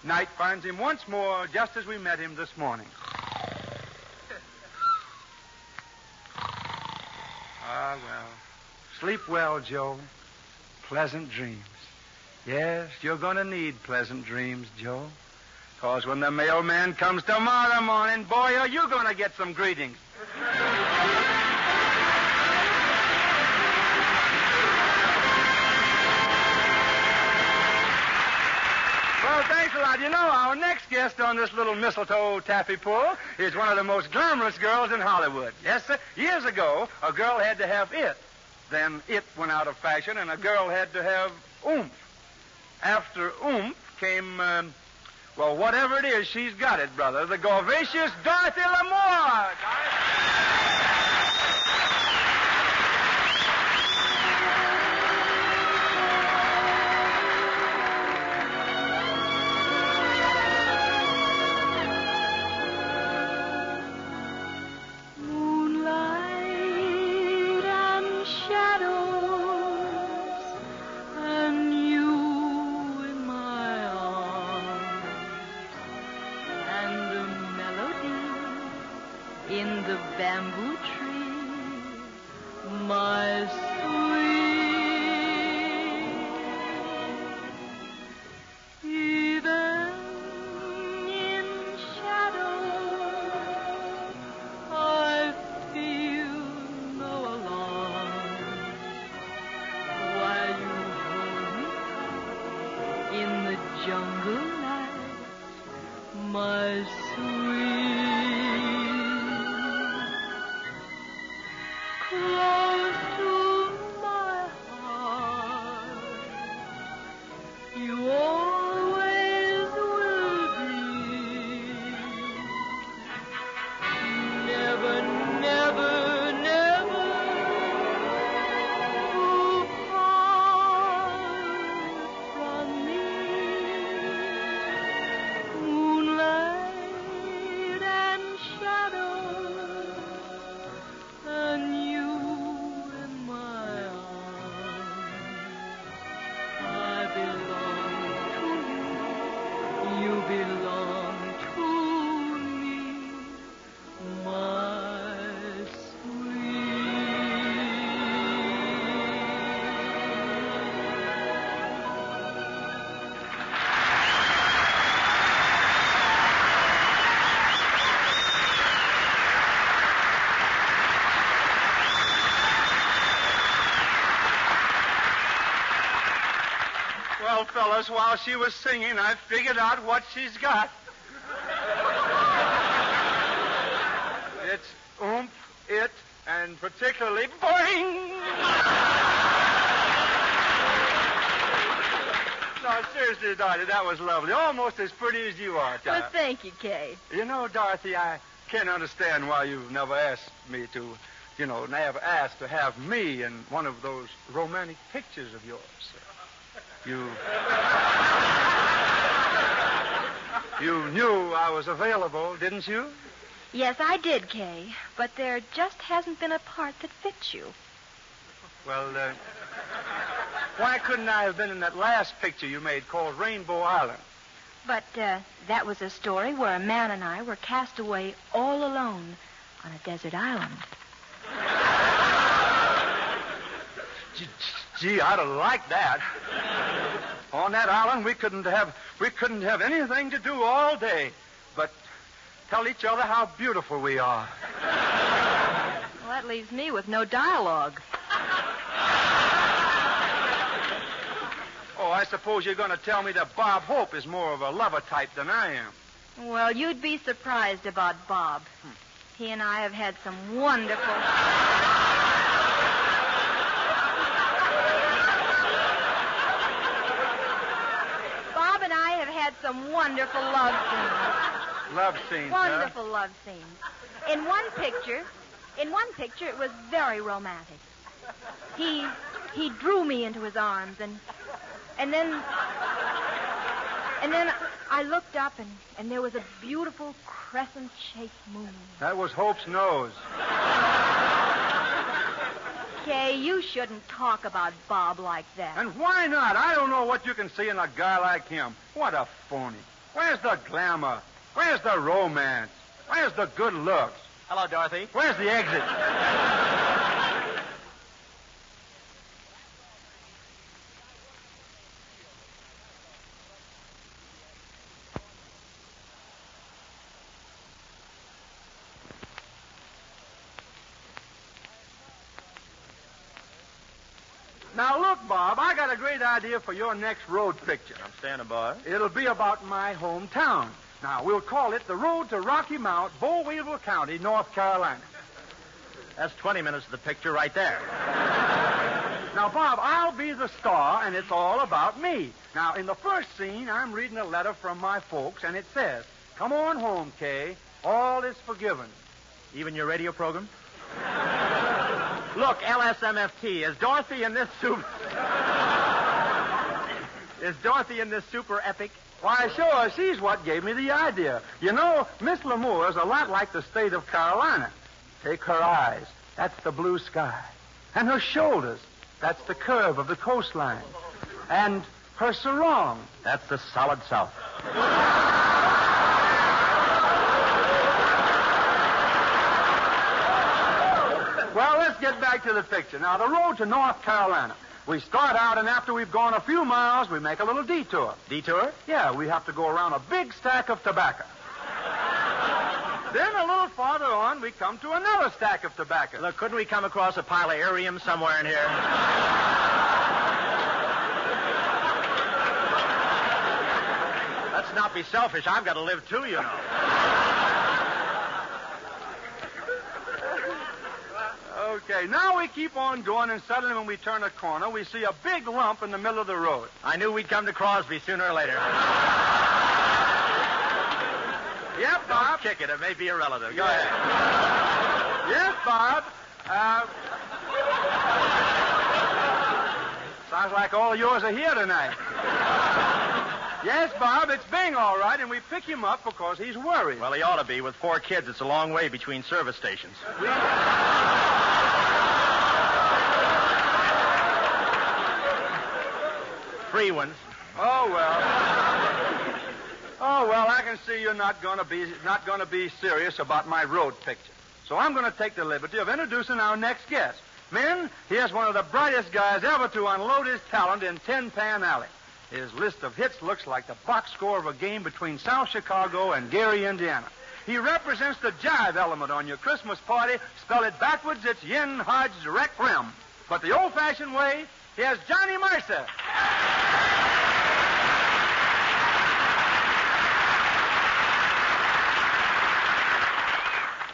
S21: Night finds him once more, just as we met him this morning. Ah, well. Sleep well, Joe. Pleasant dreams. Yes, you're going to need pleasant dreams, Joe. Because when the mailman comes tomorrow morning, boy, are you going to get some greetings. Well, thanks a lot. You know, our next guest on this little mistletoe taffy pull is one of the most glamorous girls in Hollywood. Yes, sir. Years ago, a girl had to have it. Then it went out of fashion, and a girl had to have oomph. After oomph came, well, whatever it is, she's got it, brother. The gorgeous Dorothy Lamour.
S12: Bamboo tree, my sweet, even in shadow, I feel no alarm while you hold me in the jungle night, my sweet.
S21: Well, fellas, while she was singing, I figured out what she's got. It's oomph, it, and particularly boing. No, seriously, Dorothy, that was lovely. Almost as pretty as you are,
S19: Well, thank you, Kay.
S21: You know, Dorothy, I can't understand why you've never asked me to, never asked to have me in one of those romantic pictures of yours. You knew I was available, didn't you?
S19: Yes, I did, Kay. But there just hasn't been a part that fits you.
S21: Well, why couldn't I have been in that last picture you made called Rainbow Island?
S19: But that was a story where a man and I were cast away all alone on a desert island.
S21: Gee, I'd have liked that. On that island, we couldn't have anything to do all day but tell each other how beautiful we are.
S19: Well, that leaves me with no dialogue.
S21: Oh, I suppose you're going to tell me that Bob Hope is more of a lover type than I am.
S19: Well, you'd be surprised about Bob. He and I have had some wonderful... Bob and I have had some wonderful love scenes.
S21: Love scenes,
S19: Wonderful love scenes. In one picture, it was very romantic. He drew me into his arms, and then I looked up, and there was a beautiful crescent-shaped moon.
S21: That was Hope's nose.
S19: Kay, you shouldn't talk about Bob like that.
S21: And why not? I don't know what you can see in a guy like him. What a phony. Where's the glamour? Where's the romance? Where's the good looks?
S17: Hello, Dorothy.
S21: Where's the exit? Now, look, Bob, I got a great idea for your next road picture.
S17: I'm standing by.
S21: It'll be about my hometown. Now, we'll call it The Road to Rocky Mount, Bollweevil County, North Carolina.
S17: That's 20 minutes of the picture right there.
S21: Now, Bob, I'll be the star, and it's all about me. Now, in the first scene, I'm reading a letter from my folks, and it says, "Come on home, Kay. All is forgiven."
S17: Even your radio program? Look, LSMFT, is Dorothy in this super epic?
S21: Why, sure, she's what gave me the idea. You know, Miss Lamour's a lot like the state of Carolina. Take her eyes. That's the blue sky. And her shoulders. That's the curve of the coastline. And her sarong.
S17: That's the solid South.
S21: Well, let's get back to the picture. Now, the road to North Carolina. We start out, and after we've gone a few miles, we make a little detour.
S17: Detour?
S21: Yeah, we have to go around a big stack of tobacco. Then a little farther on, we come to another stack of tobacco.
S17: Look, couldn't we come across a pile of Arium somewhere in here? Let's not be selfish. I've got to live too, you know.
S21: Okay, now we keep on going, and suddenly when we turn a corner, we see a big lump in the middle of the road.
S17: I knew we'd come to Crosby sooner or later.
S21: Yep, Bob.
S17: Don't kick it. It may be a relative. Go ahead.
S21: Yes, Bob. Sounds like all yours are here tonight. Yes, Bob, it's Bing, all right, and we pick him up because he's worried.
S17: Well, he ought to be. With 4 kids, it's a long way between service stations. Free ones.
S21: Oh, well, I can see you're not going to be serious about my road picture. So I'm going to take the liberty of introducing our next guest. Men, here's one of the brightest guys ever to unload his talent in Tin Pan Alley. His list of hits looks like the box score of a game between South Chicago and Gary, Indiana. He represents the jive element on your Christmas party. Spell it backwards, it's Yin Hodge Rec Rim. But the old-fashioned way, here's Johnny Mercer.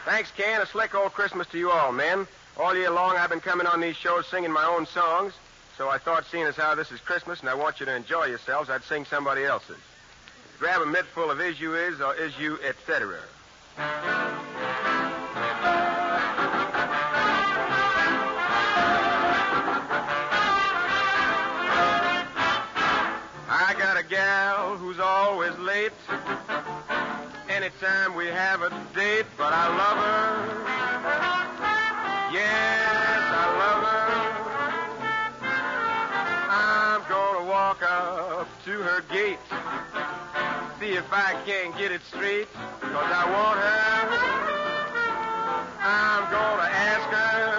S1: Thanks, Ken. A slick old Christmas to you all, men. All year long, I've been coming on these shows singing my own songs, so I thought, seeing as how this is Christmas and I want you to enjoy yourselves, I'd sing somebody else's. Grab a mitt full of Is You Is or Is You, etc. I got a gal who's always late anytime we have a date, but I love her. Yes, I love her. I'm gonna walk up to her gate, see if I can get it straight, 'cause I want her. I'm gonna ask her,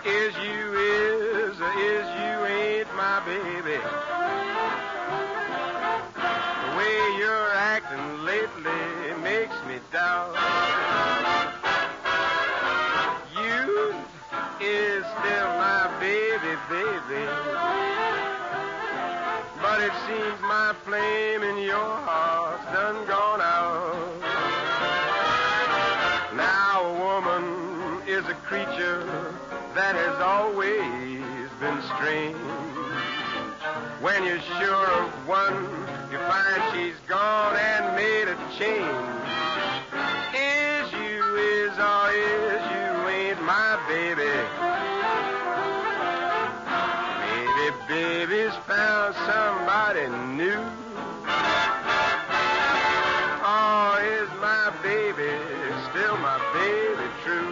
S1: is you is or is you ain't my baby? The way you're acting lately makes me doubt. You is still my baby, baby. But it seems my flame in your heart's done gone out. Now a woman is a creature that has always been strange. When you're sure of one, you find she's gone and made a change. Is you is or is you ain't my baby? Maybe baby's found somebody new. Or is my baby still my baby true?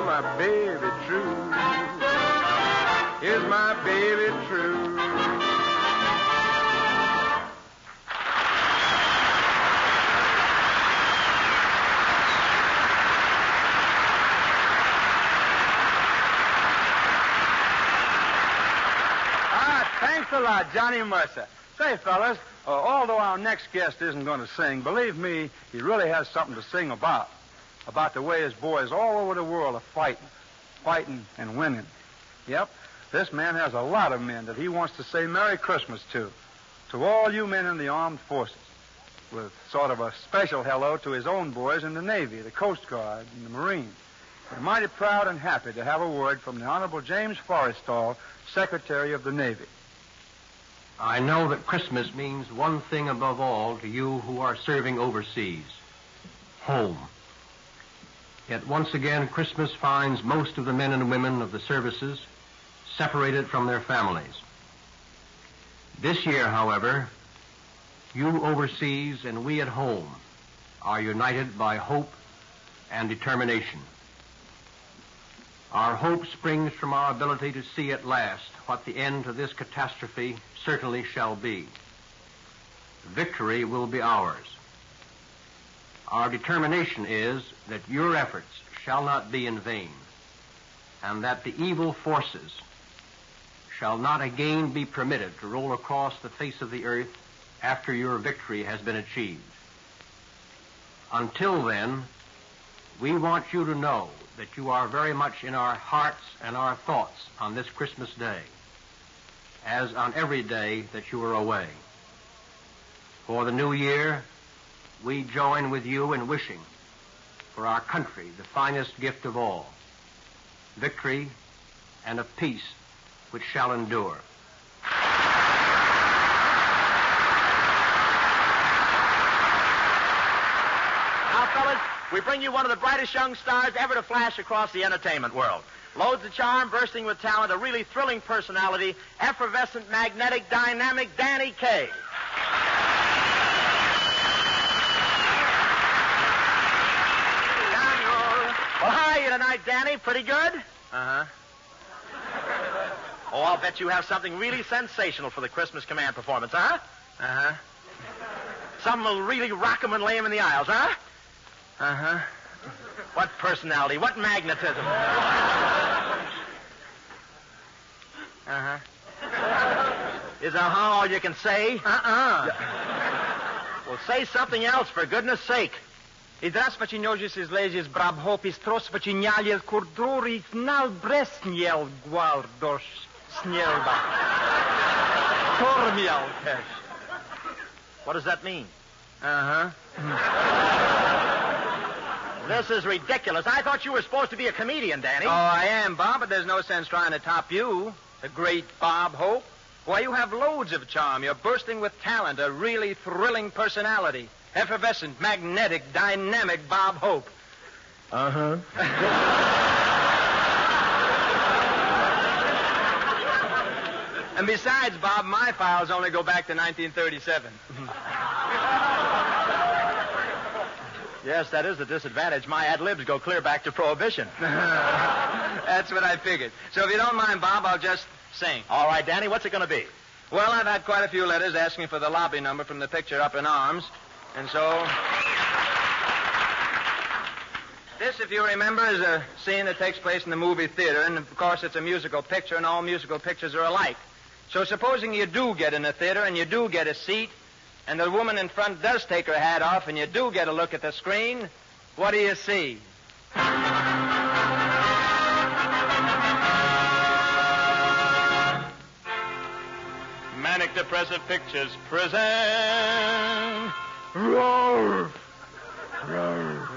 S1: My baby true? Is my baby true?
S21: Thanks a lot, Johnny Mercer. Say, fellas, although our next guest isn't going to sing, believe me, he really has something to sing about the way his boys all over the world are fighting and winning. Yep, this man has a lot of men that he wants to say Merry Christmas to all you men in the armed forces, with sort of a special hello to his own boys in the Navy, the Coast Guard, and the Marines. We're mighty proud and happy to have a word from the Honorable James Forrestal, Secretary of the Navy.
S9: I know that Christmas means one thing above all to you who are serving overseas: home. Yet once again, Christmas finds most of the men and women of the services separated from their families. This year, however, you overseas and we at home are united by hope and determination. Our hope springs from our ability to see at last what the end to this catastrophe certainly shall be. Victory will be ours. Our determination is that your efforts shall not be in vain, and that the evil forces shall not again be permitted to roll across the face of the earth after your victory has been achieved. Until then, we want you to know that you are very much in our hearts and our thoughts on this Christmas day, as on every day that you are away. For the new year, we join with you in wishing for our country the finest gift of all: victory and a peace which shall endure.
S17: Now, fellas, we bring you one of the brightest young stars ever to flash across the entertainment world. Loads of charm, bursting with talent, a really thrilling personality, effervescent, magnetic, dynamic Danny Kaye. Well, how are you tonight, Danny? Pretty good? Uh-huh. Oh, I'll bet you have something really sensational for the Christmas command performance, huh? Uh-huh. Something will really rock him and lay him in the aisles, huh? Uh-huh. What personality? What magnetism? Uh-huh. Is uh-huh all you can say? Uh-uh. Well, say something else, for goodness sake.
S21: I zdravstvacin nožis ležis brab hopis trosvacin kurduri snal bresnjel guardos snjelba. Tormjalkesh.
S17: What does that mean?
S21: Uh-huh.
S17: This is ridiculous. I thought you were supposed to be a comedian, Danny.
S21: Oh, I am, Bob, but there's no sense trying to top you. The great Bob Hope. Why, you have loads of charm. You're bursting with talent, a really thrilling personality. Effervescent, magnetic, dynamic Bob Hope.
S17: Uh-huh.
S21: And besides, Bob, my files only go back to 1937.
S17: Yes, that is the disadvantage. My ad-libs go clear back to Prohibition.
S21: That's what I figured. So if you don't mind, Bob, I'll just sing.
S17: All right, Danny, what's it going to be?
S21: Well, I've had quite a few letters asking for the lobby number from the picture Up in Arms. And so... This, if you remember, is a scene that takes place in the movie theater. And, of course, it's a musical picture, and all musical pictures are alike. So supposing you do get in the theater and you do get a seat, and the woman in front does take her hat off, and you do get a look at the screen, what do you see? Manic Depressive Pictures present... Roar! Roar!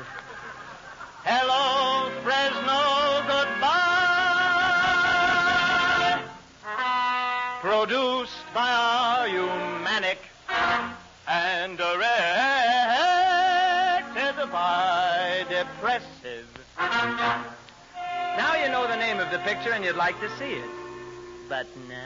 S21: Hello, Fresno, goodbye! Produced by our Humanic and directed by Depressive. Now you know the name of the picture and you'd like to see it. But no.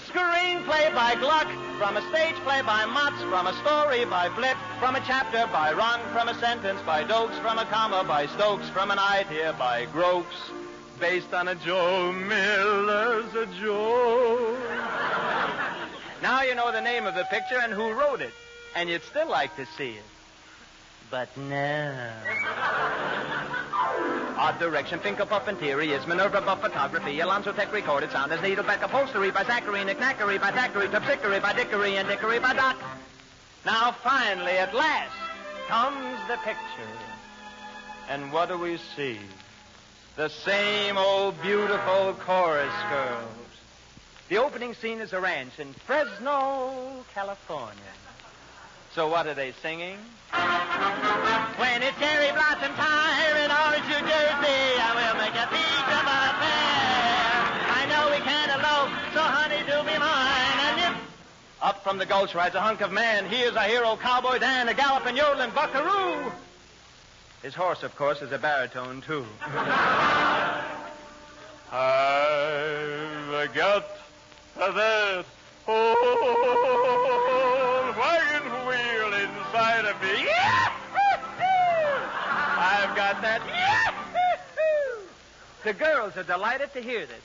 S21: Screenplay by Gluck, from a stage play by Motz, from a story by Flip, from a chapter by Ron, from a sentence by Dokes, from a comma by Stokes, from an idea by Groves, based on a Joe Miller's a joke. Now you know the name of the picture and who wrote it, and you'd still like to see it. But no. Art direction, Finkel Puff interiors, Minerva Buff photography, Alonzo Tech recorded sound as Needleback upholstery by Zachary, Knickknackery by Thackeray, Tupsickery by Dickory, and Dickory by Doc. Now finally, at last, comes the picture. And what do we see? The same old beautiful chorus girls. The opening scene is a ranch in Fresno, California. So what are they singing? When it's cherry blossom time in Orange, New Jersey, I will make a beach of our affair. I know we can't elope, so honey, do be mine. And if up from the gulch rides a hunk of man, here's our hero, Cowboy Dan, a galloping, yodeling buckaroo. His horse, of course, is a baritone, too. I've got that old wagon wheel inside of me. I've got that. The girls are delighted to hear this.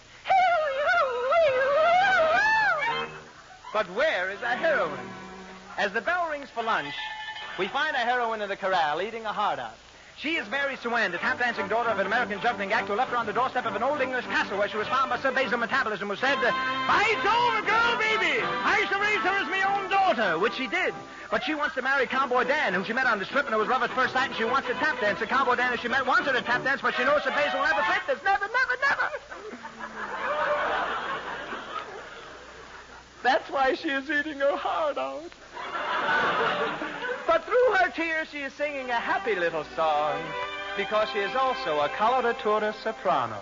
S21: But where is our heroine? As the bell rings for lunch, we find our heroine in the corral eating a heart out. She is Mary Swan, the tap-dancing daughter of an American juggling act who left her on the doorstep of an old English castle where she was found by Sir Basil Metabolism, who said, "By Jove, a girl baby! I shall raise her as my own daughter," which she did. But she wants to marry Cowboy Dan, whom she met on the strip, and it was love at first sight, and she wants to tap dance. And Cowboy Dan, who she met, wants her to tap dance, but she knows Sir Basil will never fit this. Never, never, never! That's why she is eating her heart out. But through her tears, she is singing a happy little song, because she is also a coloratura soprano.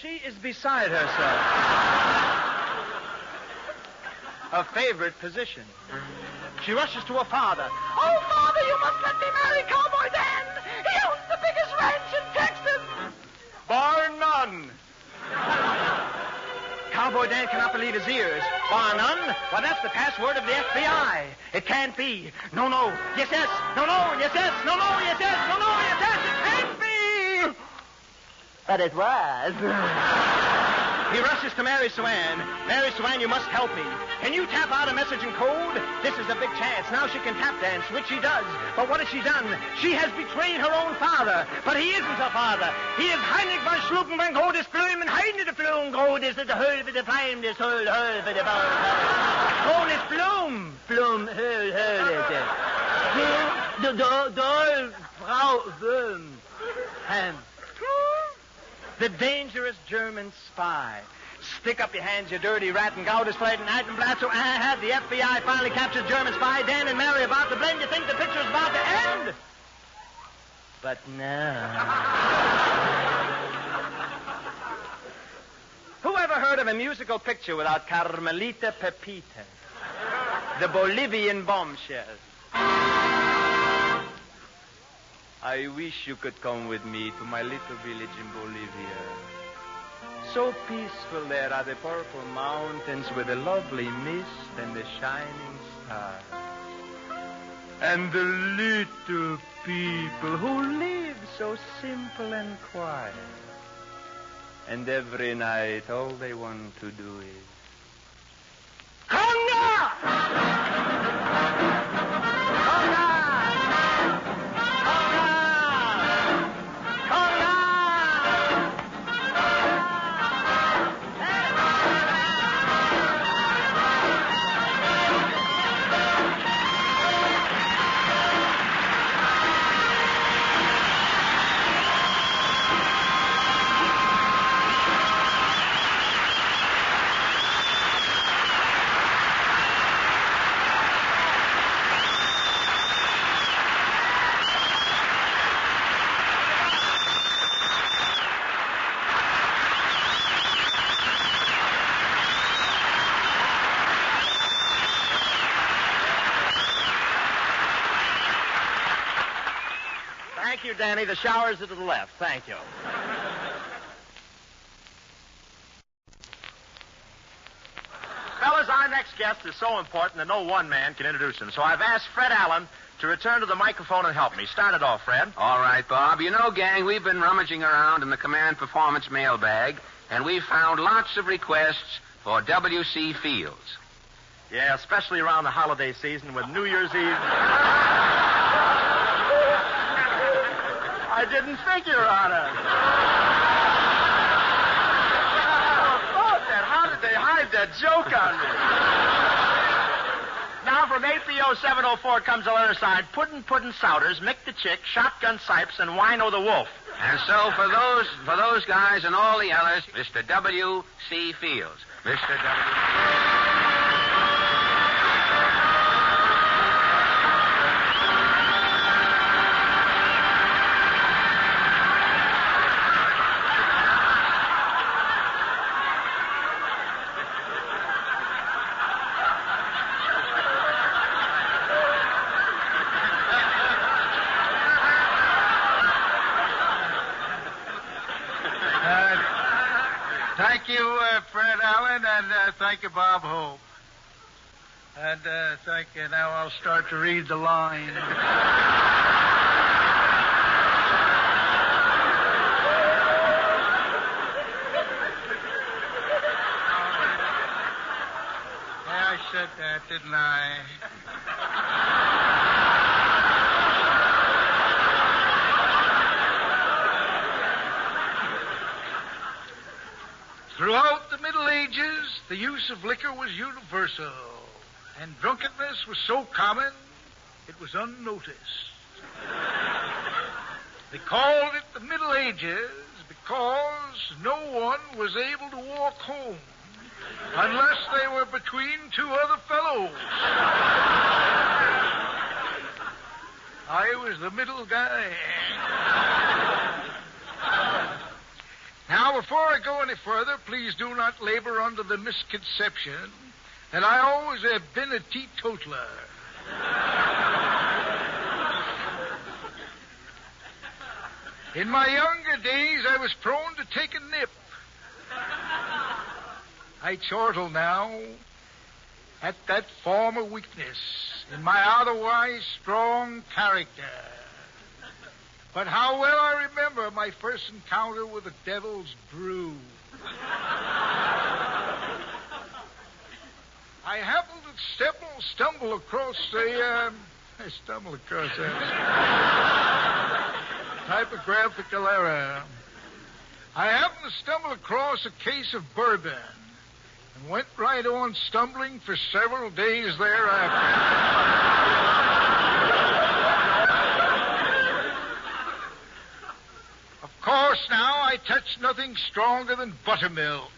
S21: She is beside herself. Her favorite position. She rushes to her father. "Oh, Father, you must let me marry Cowboy Dan. He owns the biggest ranch in Texas." "Bar none.
S17: Cowboy Dan cannot believe his ears. Bar none? Well, that's the password of the FBI. It can't be. No, no. Yes, yes. No, no. Yes, yes. No, no. Yes, yes. No, no. Yes, yes. It can't be. But it was. He rushes to Mary Swan. Mary Swan, you must help me. Can you tap out a message in code? This is a big chance. Now she can tap dance, which she does. But what has she done? She has betrayed her own father. But he isn't her father. He is Heinrich von Schlupen von Godes Blum, and Heinrich de Blum, Godes the Höhl for the Prime, this Höhl for the Ball. Godes Blum. Blum, Höhl is it. Frau Blum. The dangerous German spy. Stick up your hands, you dirty rat, and Gaudes played an Altenblatt, so the FBI finally captures German spy. Dan and Mary about to blend. You think the picture's about to end? But no. Who ever heard of a musical picture without Carmelita Pepita? The Bolivian bombshell. I wish you could come with me to my little village in Bolivia. So peaceful there are the purple mountains with the lovely mist and the shining stars. And the little people who live so simple and quiet. And every night all they want to do is... Conga! Thank you, Danny. The shower's are to the left. Thank you. Fellas, our next guest is so important that no one man can introduce him. So I've asked Fred Allen to return to the microphone and help me. Start it off, Fred.
S14: All right, Bob. You know, gang, we've been rummaging around in the Command Performance mailbag, and we've found lots of requests for W.C. Fields.
S17: Yeah, especially around the holiday season with New Year's Eve. I didn't figure on it. How did they hide that joke on me? Now, from APO 704 comes a letter signed Puddin' Souders, Mick the Chick, Shotgun Sipes, and Wino the Wolf.
S14: And so for those guys and all the others, Mr. W.C. Fields. Mr. W.
S16: Thank you, Fred Allen, and thank you, Bob Hope. And thank you. Now I'll start to read the line. Yeah, I said that, didn't I? Throughout the Middle Ages, the use of liquor was universal, and drunkenness was so common, it was unnoticed. They called it the Middle Ages because no one was able to walk home unless they were between two other fellows. I was the middle guy. Now, before I go any further, please do not labor under the misconception that I always have been a teetotaler. In my younger days, I was prone to take a nip. I chortle now at that former weakness in my otherwise strong character. But how well I remember my first encounter with the devil's brew. I happened to stumble across that typographical error. I happened to stumble across a case of bourbon and went right on stumbling for several days thereafter. Of course, now I touch nothing stronger than buttermilk.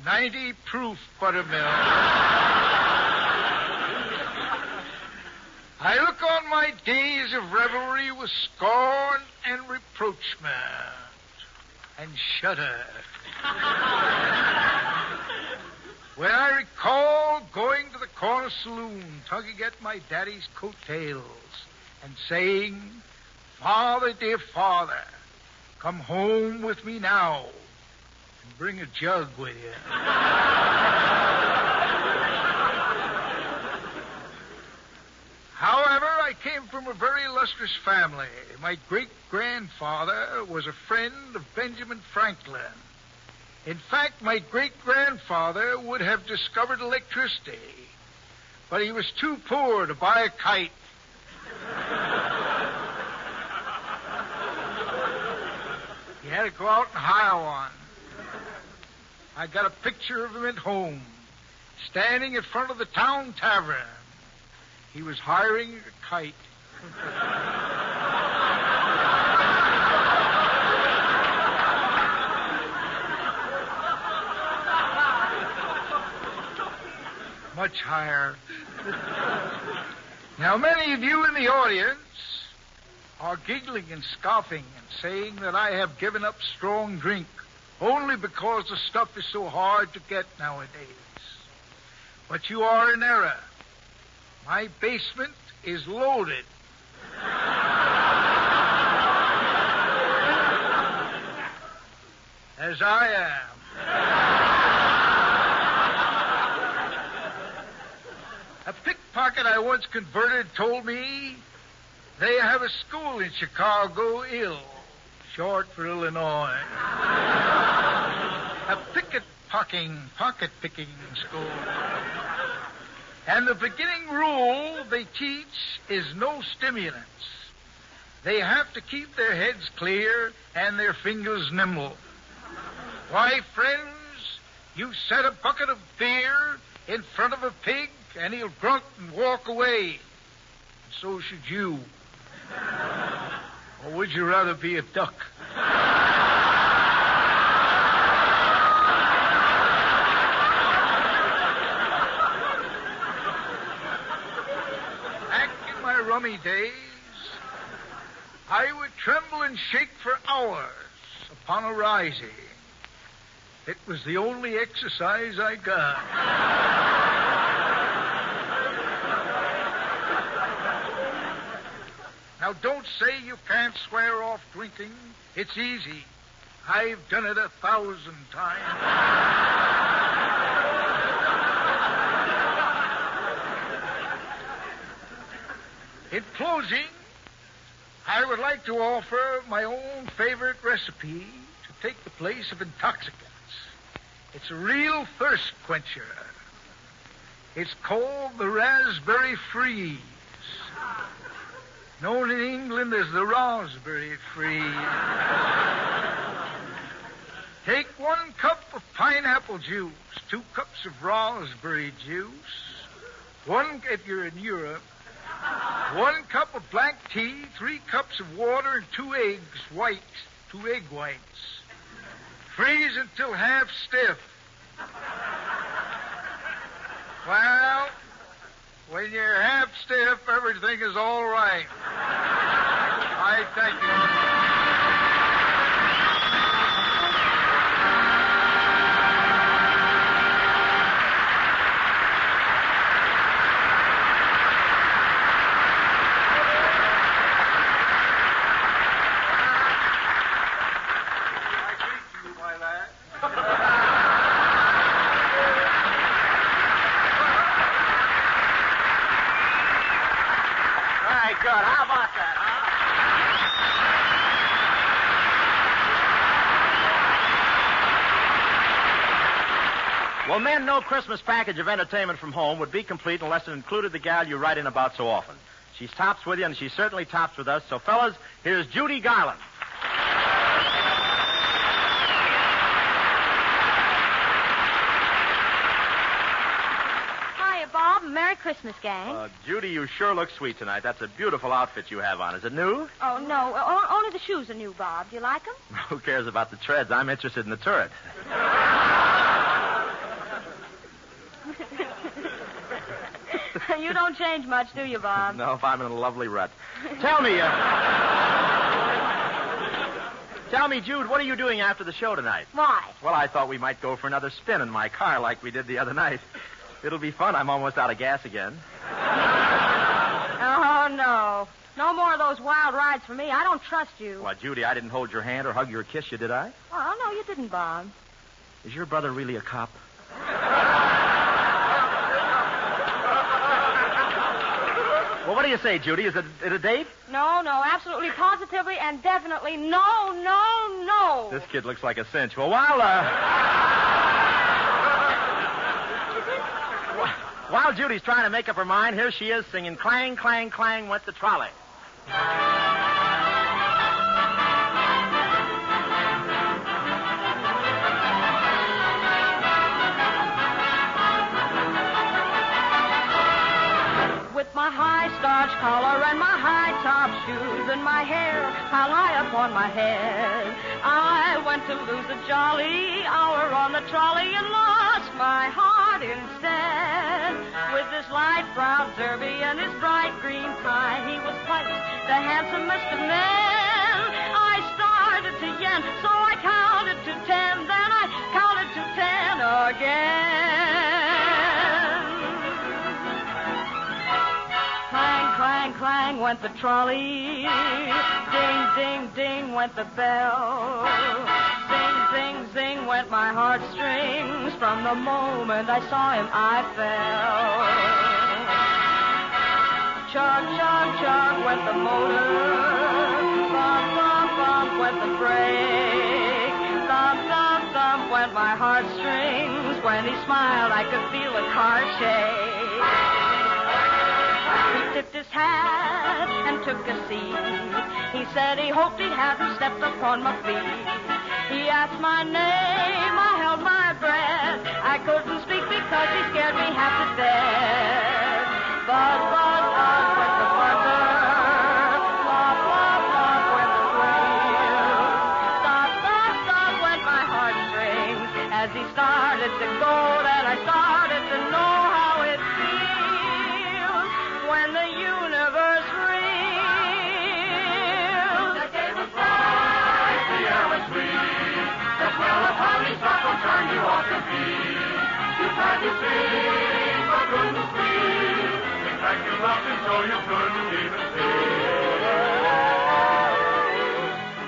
S16: 90 proof buttermilk. I look on my days of revelry with scorn and reproachment and shudder. When I recall going to the corner saloon, tugging at my daddy's coattails and saying, "Father, dear father, come home with me now and bring a jug with you." However, I came from a very illustrious family. My great-grandfather was a friend of Benjamin Franklin. In fact, my great-grandfather would have discovered electricity, but he was too poor to buy a kite. He had to go out and hire one. I got a picture of him at home, standing in front of the town tavern. He was hiring a kite. Much higher. Now, many of you in the audience are giggling and scoffing and saying that I have given up strong drink only because the stuff is so hard to get nowadays. But you are in error. My basement is loaded. As I am. A pickpocket I once converted told me they have a school in Chicago, short for Illinois. A pocket-picking school. And the beginning rule they teach is no stimulants. They have to keep their heads clear and their fingers nimble. Why, friends, you set a bucket of beer in front of a pig and he'll grunt and walk away. And so should you. Or would you rather be a duck? Rummy days, I would tremble and shake for hours upon a rising. It was the only exercise I got. Now, don't say you can't swear off drinking. It's easy. I've done it 1,000 times. In closing, I would like to offer my own favorite recipe to take the place of intoxicants. It's a real thirst quencher. It's called the raspberry freeze, known in England as the raspberry freeze. Take 1 cup of pineapple juice, 2 cups of raspberry juice, 1, if you're in Europe, 1 cup of black tea, 3 cups of water, and 2 eggs whites, 2 egg whites. Freeze until half stiff. Well, when you're half stiff, everything is all right. I thank you.
S17: Well, men, no Christmas package of entertainment from home would be complete unless it included the gal you write in about so often. She's tops with you, and she certainly tops with us. So, fellas, here's Judy Garland.
S19: Hiya, Bob. Merry Christmas, gang.
S17: Judy, you sure look sweet tonight. That's a beautiful outfit you have on. Is it new?
S19: Oh, no. Only the shoes are new, Bob. Do you like them?
S17: Who cares about the treads? I'm interested in the turret.
S19: You don't change much, do you, Bob?
S17: No, I'm in a lovely rut. Tell me, Jude, what are you doing after the show tonight?
S19: Why?
S17: Well, I thought we might go for another spin in my car like we did the other night. It'll be fun. I'm almost out of gas again.
S19: Oh, no. No more of those wild rides for me. I don't trust you.
S17: Why, Judy, I didn't hold your hand or hug you or kiss you, did I?
S19: Oh, no, you didn't, Bob.
S17: Is your brother really a cop? Well, what do you say, Judy? Is it a date?
S19: No, absolutely, positively, and definitely no.
S17: This kid looks like a cinch. Well, while Judy's trying to make up her mind, here she is singing Clang, Clang, Clang Went the Trolley.
S12: My high starch collar and my high top shoes and my hair hung high up on my head. I went to lose a jolly hour on the trolley and lost my heart instead. With his light brown derby and his bright green tie, he was quite the handsomest of men. I started to yen, so I counted to 10, then I counted to 10 again. Clang, clang, clang went the trolley. Ding, ding, ding went the bell. Zing, zing, zing went my heartstrings. From the moment I saw him, I fell. Chug, chug, chug went the motor. Bump, bump, bump went the brake. Thump, thump, thump went my heartstrings. When he smiled, I could feel the car shake. He tipped his hat and took a seat. He said he hoped he hadn't stepped upon my feet. He asked my name, I held my breath. I couldn't speak because he scared me half to death. Buzz, buzz, buzz went the buzzer. Flop, flop, flop went the wheel. Stop, stop, stop went my heartstrings. As he started to go, then I started to know how it feels when the universe reels. The day was bright, the air was sweet. The smell of honeysuckle turned you off your feet. You tried to sing, but couldn't speak. In fact, you loved him so you couldn't even see.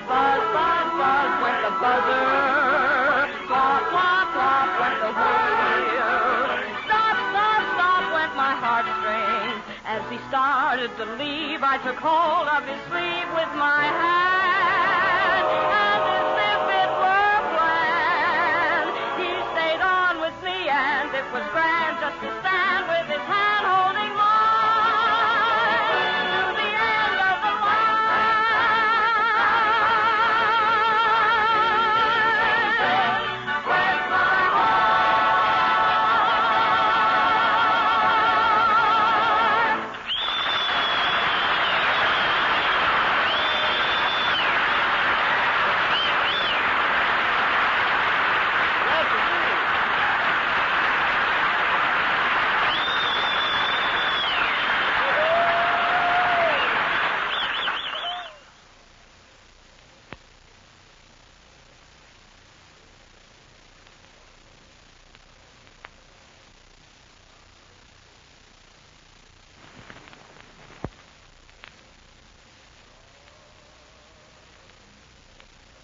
S12: Buzz, buzz, buzz went the buzzer. Flop, flop, flop went the wheel. Stop, stop, stop went my heartstrings. As he started to leave, I took hold of his sleeve with my hand. And as if it were planned, he stayed on with me, and it was grand just to stand with his hand holding mine to the end of the line. With my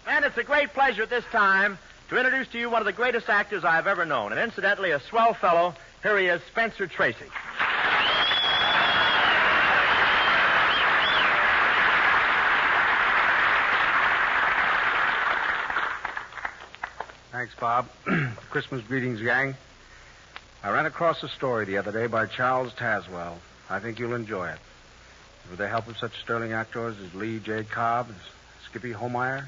S17: And it's a great pleasure at this time to introduce to you one of the greatest actors I've ever known, and incidentally a swell fellow. Here he is, Spencer Tracy.
S10: Thanks, Bob. Christmas greetings, gang. I ran across a story the other day by Charles Tazwell. I think you'll enjoy it. With the help of such sterling actors as Lee J. Cobb, Skippy Homeyer,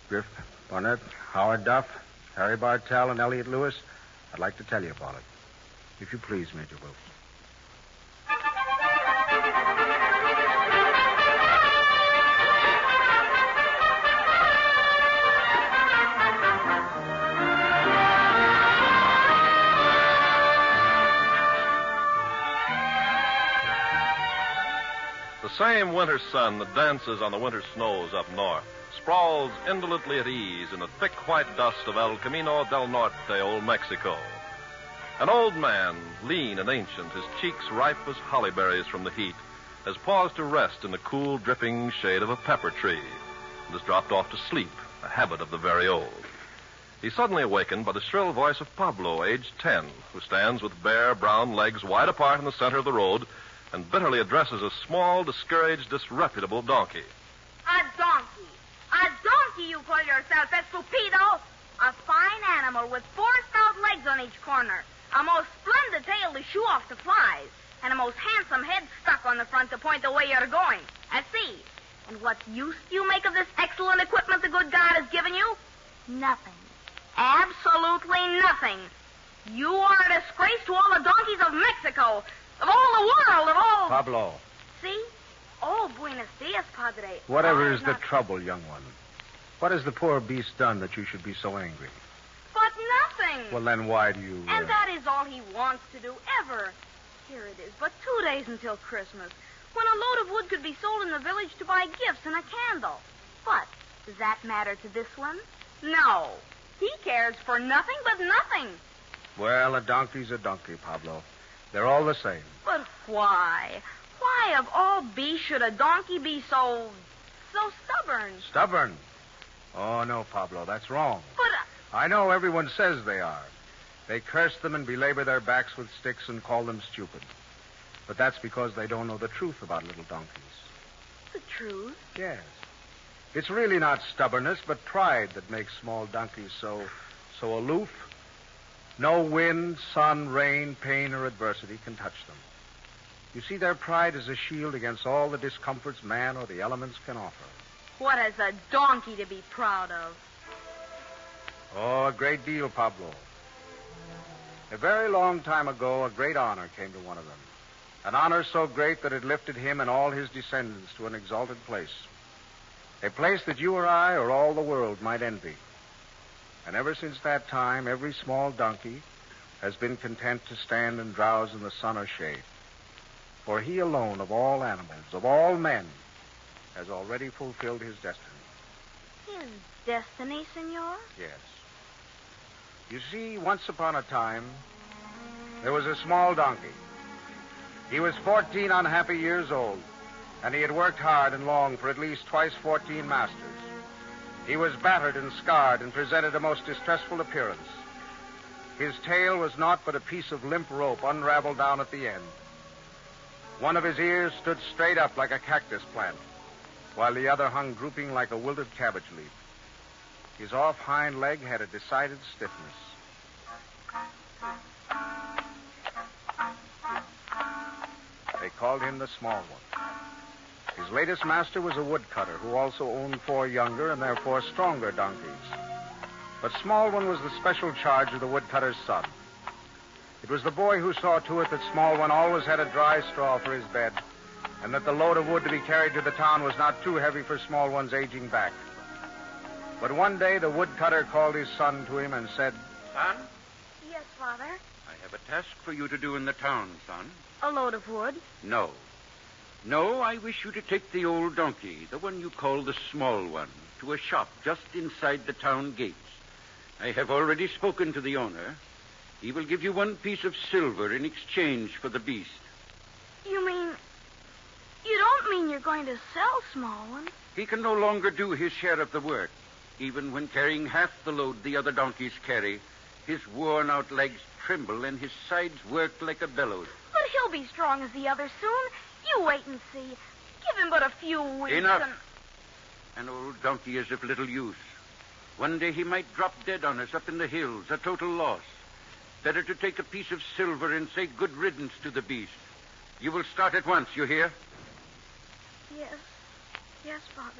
S10: Griff Barnett, Howard Duff, Harry Bartell, and Elliot Lewis, I'd like to tell you about it. If you please, Major Wilkes.
S2: The same winter sun that dances on the winter snows up north sprawls indolently at ease in the thick white dust of El Camino del Norte, Old Mexico. An old man, lean and ancient, his cheeks ripe as holly berries from the heat, has paused to rest in the cool, dripping shade of a pepper tree and has dropped off to sleep, a habit of the very old. He's suddenly awakened by the shrill voice of Pablo, aged 10, who stands with bare, brown legs wide apart in the center of the road and bitterly addresses a small, discouraged, disreputable donkey.
S11: A donkey. A donkey, you call yourself, estupido. A fine animal with 4 stout legs on each corner. A most splendid tail to shoo off the flies. And a most handsome head stuck on the front to point the way you're going. I see. And what use do you make of this excellent equipment the good God has given you? Nothing. Absolutely nothing. You are a disgrace to all the donkeys of Mexico, of all the world, of all...
S10: Pablo.
S11: See? Oh, buenos dias, Padre.
S10: Whatever is the trouble, young one? What has the poor beast done that you should be so angry?
S11: But nothing.
S10: Well, then why do you...
S11: And that is all he wants to do, ever. Here it is, but 2 days until Christmas, when a load of wood could be sold in the village to buy gifts and a candle. But does that matter to this one? No. He cares for nothing but nothing.
S10: Well, a donkey's a donkey, Pablo. They're all the same.
S11: But why? Why, of all beasts, should a donkey be so stubborn?
S10: Stubborn? Oh, no, Pablo, that's wrong.
S11: But...
S10: I know everyone says they are. They curse them and belabor their backs with sticks and call them stupid. But that's because they don't know the truth about little donkeys.
S11: The truth?
S10: Yes. It's really not stubbornness, but pride that makes small donkeys so aloof. No wind, sun, rain, pain, or adversity can touch them. You see, their pride is a shield against all the discomforts man or the elements can offer.
S11: What has a donkey to be proud of?
S10: Oh, a great deal, Pablo. A very long time ago, a great honor came to one of them. An honor so great that it lifted him and all his descendants to an exalted place. A place that you or I or all the world might envy. And ever since that time, every small donkey has been content to stand and drowse in the sun or shade. For he alone of all animals, of all men, has already fulfilled his destiny.
S11: His destiny, senor?
S10: Yes. You see, once upon a time, there was a small donkey. He was 14 unhappy years old, and he had worked hard and long for at least twice 14 masters. He was battered and scarred and presented a most distressful appearance. His tail was naught but a piece of limp rope unraveled down at the end. One of his ears stood straight up like a cactus plant, while the other hung drooping like a wilted cabbage leaf. His off hind leg had a decided stiffness. They called him the Small One. His latest master was a woodcutter who also owned 4 younger and therefore stronger donkeys. But Small One was the special charge of the woodcutter's son. It was the boy who saw to it that Small One always had a dry straw for his bed, and that the load of wood to be carried to the town was not too heavy for Small One's aging back. But one day the woodcutter called his son to him and said,
S22: Son?
S11: Yes, Father?
S22: I have a task for you to do in the town, son.
S11: A load of wood?
S22: No. No, I wish you to take the old donkey, the one you call the Small One, to a shop just inside the town gates. I have already spoken to the owner. He will give you 1 piece of silver in exchange for the beast.
S11: You don't mean you're going to sell Small One?
S22: He can no longer do his share of the work. Even when carrying half the load the other donkeys carry, his worn-out legs tremble and his sides work like a bellows.
S11: But he'll be strong as the others soon. You wait and see. Give him but a few weeks.
S22: Enough. An old donkey is of little use. One day he might drop dead on us up in the hills, a total loss. better to take a piece of silver and say good riddance to the beast. You will start at once, you hear?
S11: Yes. Yes, Father.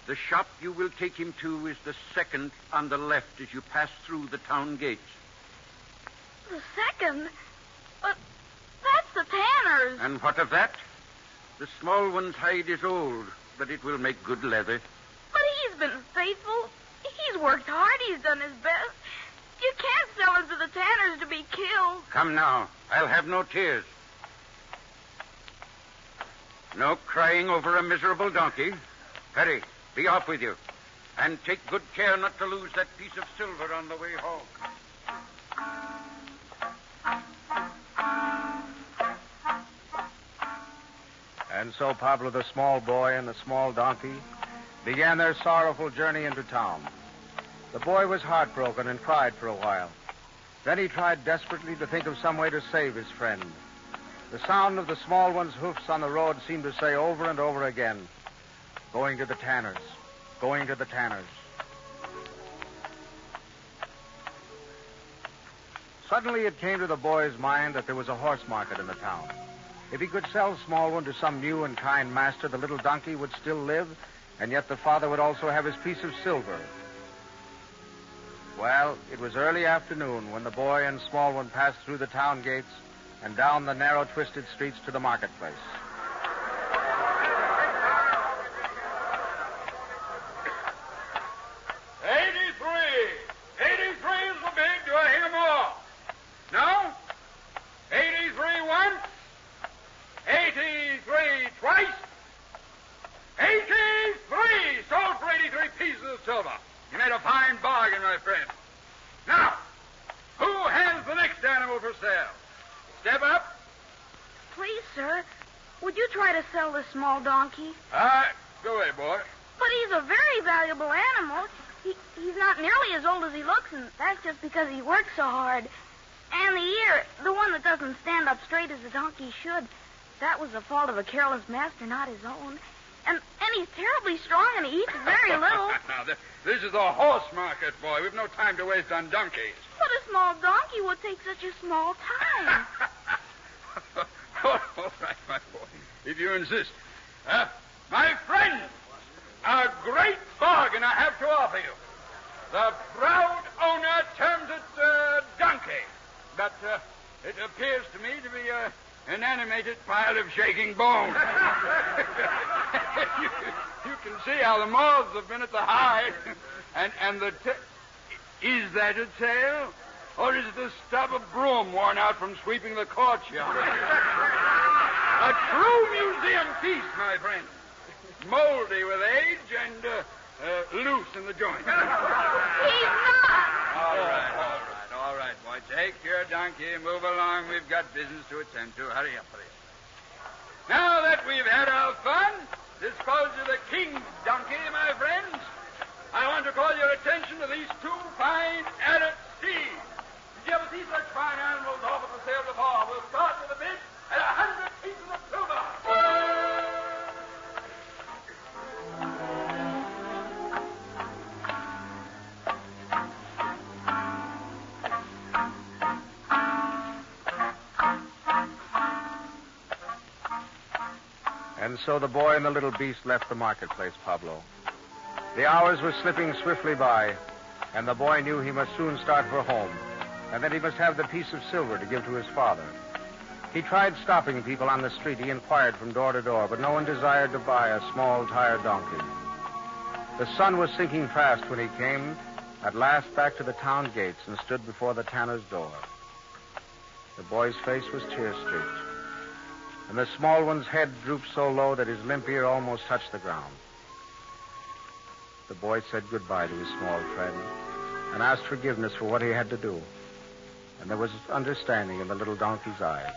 S22: The shop you will take him to is the second on the left as you pass through the town gates.
S11: The second? But that's the tanner's.
S22: And what of that? The small one's hide is old, but it will make good leather.
S11: But he's been faithful. He's worked hard. He's done his best. You can't sell him to the tanners to be killed.
S22: Come now. I'll have no tears. No crying over a miserable donkey. Hurry, be off with you. And take good care not to lose that piece of silver on the way home.
S10: And so Pablo the small boy and the small donkey began their sorrowful journey into town. The boy was heartbroken and cried for a while. Then he tried desperately to think of some way to save his friend. The sound of the small one's hoofs on the road seemed to say over and over again, "Going to the tanners, going to the tanners." Suddenly it came to the boy's mind that there was a horse market in the town. If he could sell Small One to some new and kind master, the little donkey would still live, and yet the father would also have his piece of silver. Well, it was early afternoon when the boy and Small One passed through the town gates and down the narrow, twisted streets to the marketplace.
S21: Silver. You made a fine bargain, my friend. Now, who has the next animal for sale? Step up.
S11: Please, sir, would you try to sell this small donkey?
S21: Go away, boy.
S11: But he's a very valuable animal. He's not nearly as old as he looks, and that's just because he works so hard. And the ear, the one that doesn't stand up straight as a donkey should, that was the fault of a careless master, not his own. And he's terribly strong, and he eats very little.
S21: Now, this is a horse market, boy. We've no time to waste on donkeys.
S11: But a small donkey would take such a small time.
S21: All right, my boy, if you insist. My friend, a great bargain I have to offer you. The proud owner terms it donkey, but it appears to me to be an animated pile of shaking bones. you can see how the moths have been at the hide. And the is that a tail? Or is it the stub of broom worn out from sweeping the courtyard? A true museum piece, my friend. Moldy with age and loose in the joint.
S11: He's not.
S21: All right, boy. Take your donkey and move along. We've got business to attend to. Hurry up, please. Now that we've had our fun, dispose of the king's donkey, my friends, I want to call your attention to these two fine Abbott steeds. Did you ever see such fine animals offered for sale before? We'll start with a bid at 100 pieces of silver.
S10: And so the boy and the little beast left the marketplace, Pablo. The hours were slipping swiftly by, and the boy knew he must soon start for home, and that he must have the piece of silver to give to his father. He tried stopping people on the street. He inquired from door to door, but no one desired to buy a small, tired donkey. The sun was sinking fast when he came, at last, back to the town gates and stood before the tanner's door. The boy's face was tear-streaked, and the small one's head drooped so low that his limp ear almost touched the ground. The boy said goodbye to his small friend and asked forgiveness for what he had to do. And there was understanding in the little donkey's eyes.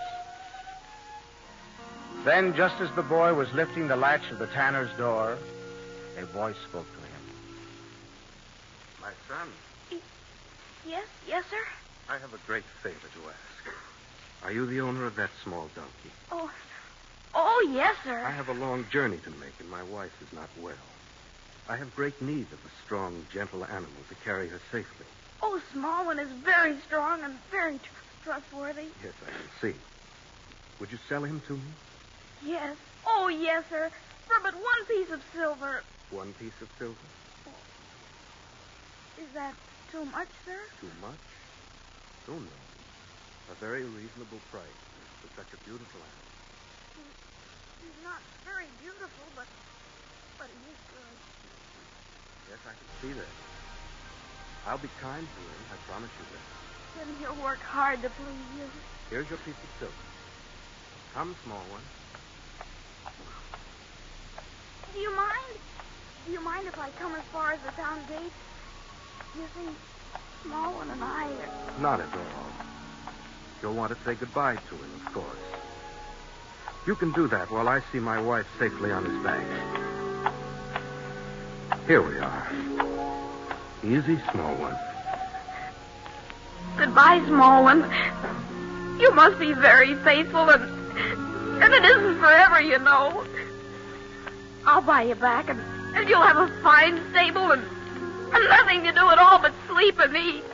S10: Then, just as the boy was lifting the latch of the tanner's door, a voice spoke to him.
S18: My son,
S11: Yes, sir?
S18: I have a great favor to ask. Are you the owner of that small donkey?
S11: Oh, yes, sir.
S18: I have a long journey to make, and my wife is not well. I have great need of a strong, gentle animal to carry her safely.
S11: Oh, Small One is very strong and very trustworthy?
S10: Yes, I can see. Would you sell him to me?
S11: Yes. Oh, yes, sir. For but one piece of silver.
S10: One piece of silver?
S11: Is that too much, sir?
S10: Too much? Oh, no. A very reasonable price for such a beautiful animal.
S11: He's not very beautiful, but he is good.
S10: Yes, I can see that. I'll be kind to him, I promise you that.
S11: Then he'll work hard to please you.
S10: Here's your piece of silver. Come, small one.
S11: Do you mind? Do you mind if I come as far as the town gate? You see, small one and I are...
S10: Not at all. You'll want to say goodbye to him, of course. You can do that while I see my wife safely on his back. Here we are. Easy, small one.
S11: Goodbye, small one. You must be very faithful, and it isn't forever, you know. I'll buy you back, and you'll have a fine stable and nothing to do at all but sleep and eat.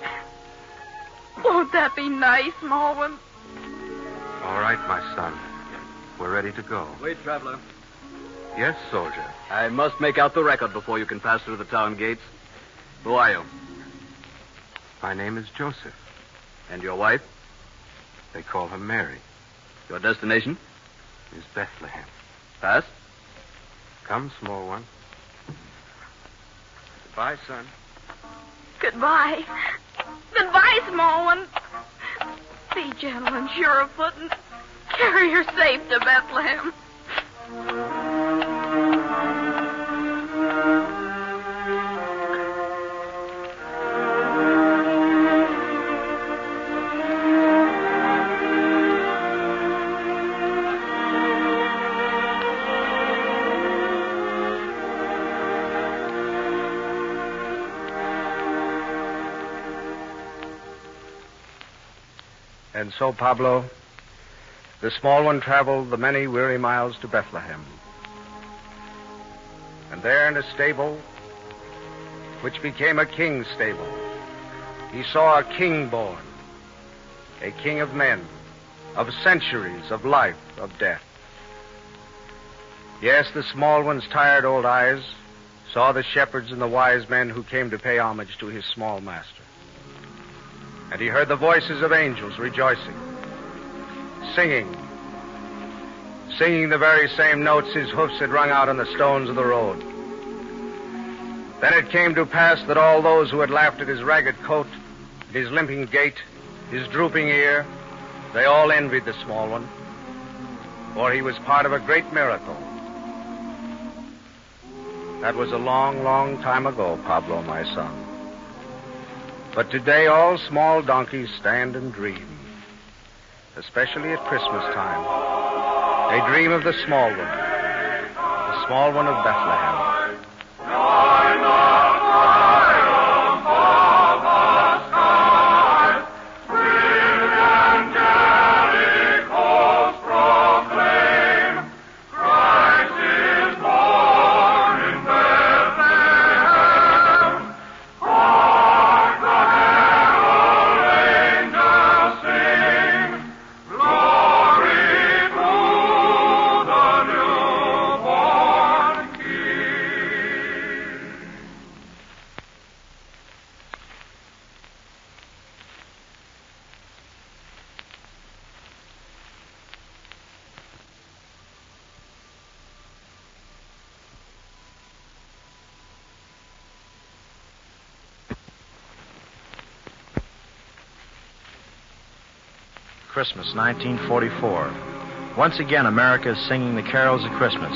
S11: Won't that be nice, small one?
S10: All right, my son. We're ready to go.
S5: Wait, traveler.
S10: Yes, soldier.
S5: I must make out the record before you can pass through the town gates. Who are you?
S10: My name is Joseph.
S5: And your wife?
S10: They call her Mary.
S5: Your destination?
S10: Is Bethlehem.
S5: Pass?
S10: Come, small one. Goodbye, son.
S11: Goodbye. Goodbye, small one. Be gentle and sure of foot and carry her safe to Bethlehem.
S10: And so, Pablo, the small one traveled the many weary miles to Bethlehem. And there in a stable, which became a king's stable, he saw a king born, a king of men, of centuries, of life, of death. Yes, the small one's tired old eyes saw the shepherds and the wise men who came to pay homage to his small master. And he heard the voices of angels rejoicing, singing the very same notes his hoofs had rung out on the stones of the road. Then it came to pass that all those who had laughed at his ragged coat, at his limping gait, his drooping ear, they all envied the small one, for he was part of a great miracle. That was a long, long time ago, Pablo, my son. But today all small donkeys stand and dream, especially at Christmas time. They dream of the small one of Bethlehem.
S17: Christmas, 1944. Once again, America is singing the carols of Christmas,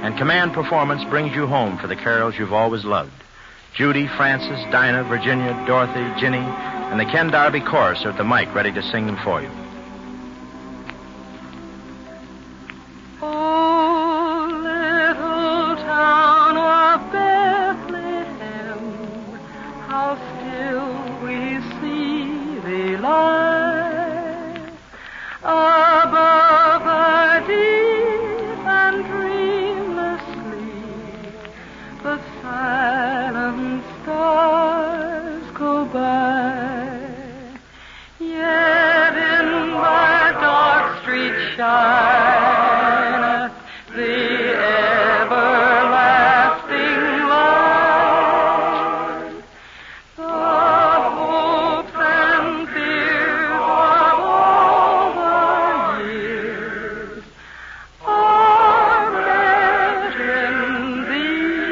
S17: and Command Performance brings you home for the carols you've always loved. Judy, Frances, Dinah, Virginia, Dorothy, Ginny, and the Ken Darby Chorus are at the mic ready to sing them for you.
S12: Oh, little town of Bethlehem, how still we see thee lie. Above a deep and dreamless sleep, the silent stars go by. Yet shineth the everlasting light. The hopes and fears of all the years are met in thee.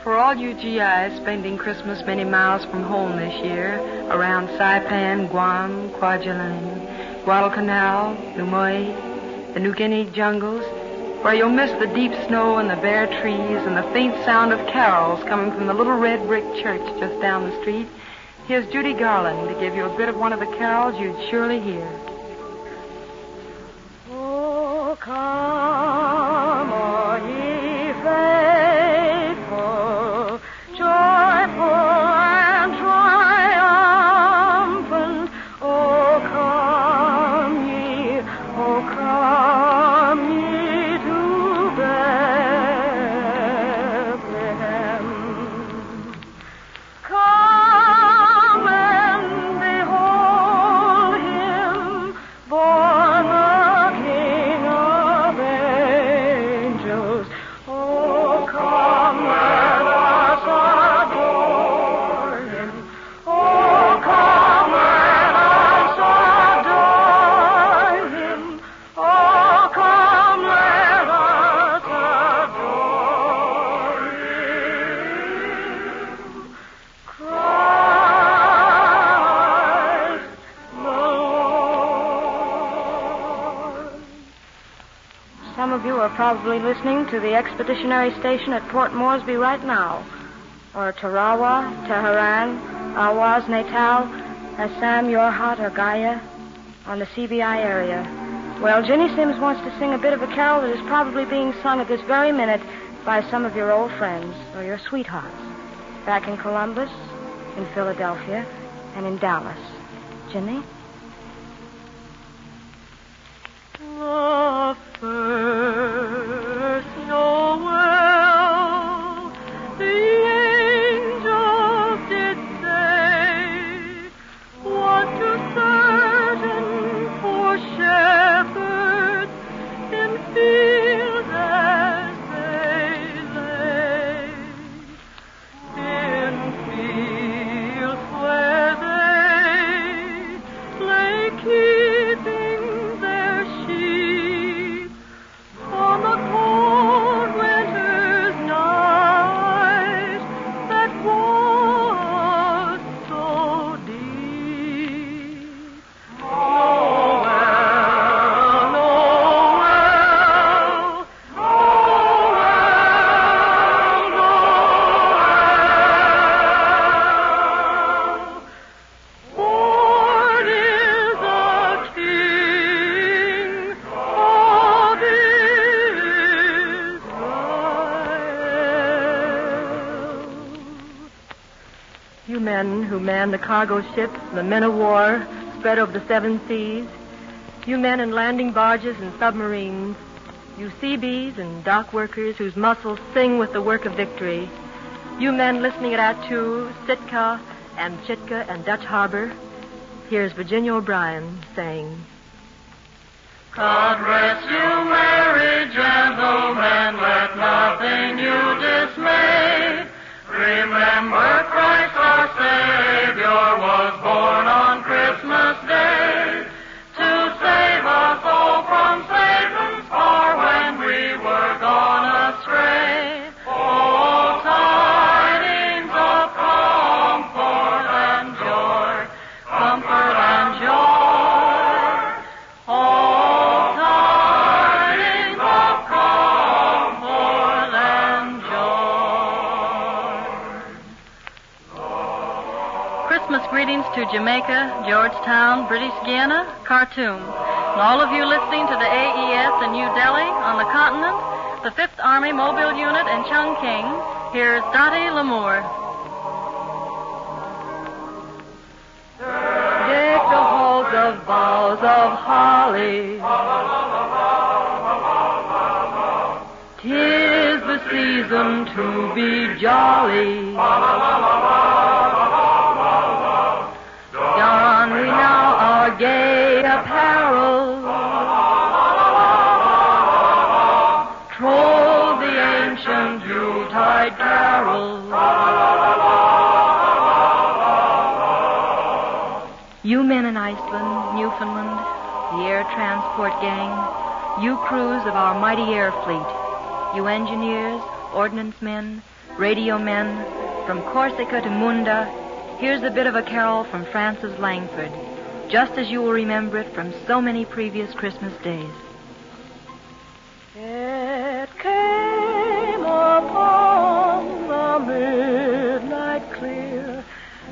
S3: For all you GIs spending Christmas many miles from home this year, around Saipan, Guam, Kwajalein, Guadalcanal, Lumoi, the New Guinea jungles, where you'll miss the deep snow and the bare trees and the faint sound of carols coming from the little red brick church just down the street, here's Judy Garland to give you a bit of one of the carols you'd surely hear.
S12: Oh, come, all ye faithful, joyful and triumphant. Oh, come ye to Bethlehem. Come and behold him, born the King of angels. Oh, come, let us adore him. Oh, come, let us adore him. Oh, come, let us adore him. Christ the Lord.
S19: Some of you are probably listening to the expeditionary station at Port Moresby right now, or Tarawa, Tehran, Awaz, Natal, Assam, Yorhat, or Gaya, on the CBI area. Well, Ginny Sims wants to sing a bit of a carol that is probably being sung at this very minute by some of your old friends or your sweethearts back in Columbus, in Philadelphia, and in Dallas. Ginny?
S12: The first Noel, the angels did say, was too certain for shepherds in fields as they lay. In fields where they lay keeping their sheep on the cold winter's night that was so deep. Noel, Noel, Noel, Noel. Born is a King of Israel.
S3: You men who man the cargo ships, the men of war spread over the seven seas, you men in landing barges and submarines, you sea bees and dock workers whose muscles sing with the work of victory, you men listening at Attu, Sitka, and Chitka, and Dutch Harbor, here's Virginia O'Brien saying,
S12: God rest you, merry gentlemen, let nothing you dismay. Remember Christ our Savior was born on Christmas Day to save us all from Satan's power when we were gone astray. Oh, tidings of comfort and joy, comfort and joy. Oh, tidings of comfort and joy.
S3: Christmas greetings to Jamaica, Georgetown, British Guiana, Khartoum, and all of you listening to the AES in New Delhi on the continent, the 5th Army Mobile Unit in Chungking. Here's Dottie Lamour.
S12: Deck the halls of boughs of holly. 'Tis the season to be jolly. Yuletide carol.
S3: You men in Iceland, Newfoundland, the air transport gang, you crews of our mighty air fleet, you engineers, ordnance men, radio men, from Corsica to Munda, here's a bit of a carol from Francis Langford, just as you will remember it from so many previous Christmas days.
S12: It came upon the midnight clear,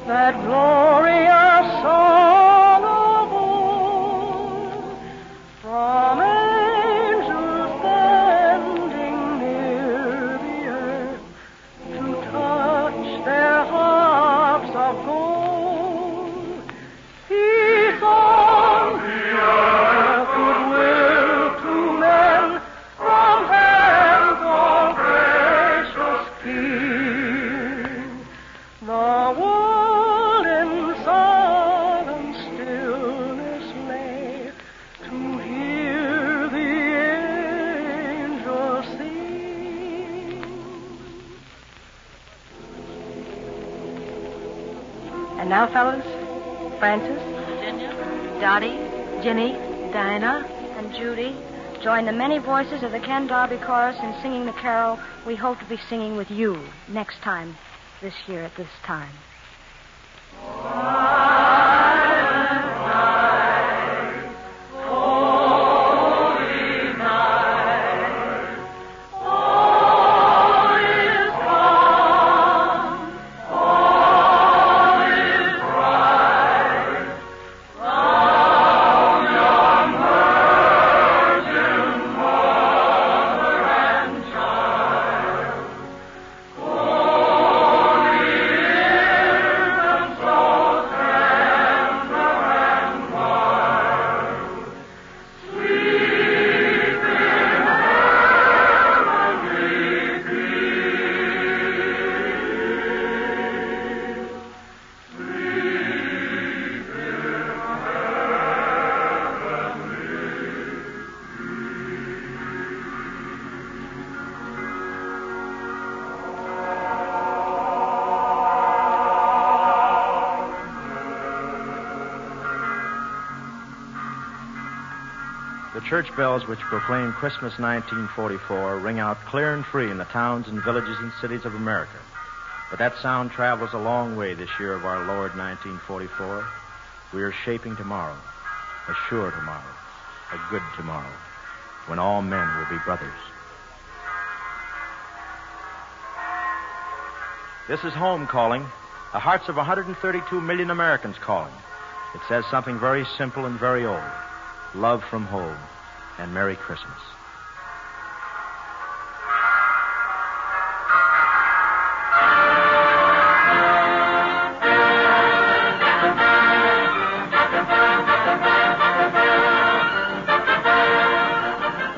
S12: that glorious song of old, from angels bending near the earth to touch their harps of gold. Peace on the earth, goodwill to men, from heaven's all gracious King. The world in solemn stillness lay to hear the angels sing.
S19: And now, fellas, Francis,
S3: Virginia,
S19: Dottie,
S3: Ginny,
S19: Dinah,
S3: and Judy
S19: join the many voices of the Ken Darby Chorus in singing the carol we hope to be singing with you next time, this year at this time.
S17: The church bells which proclaim Christmas 1944 ring out clear and free in the towns and villages and cities of America. But that sound travels a long way this year of our Lord 1944. We are shaping tomorrow, a sure tomorrow, a good tomorrow, when all men will be brothers. This is home calling, the hearts of 132 million Americans calling. It says something very simple and very old. Love from home, and Merry Christmas.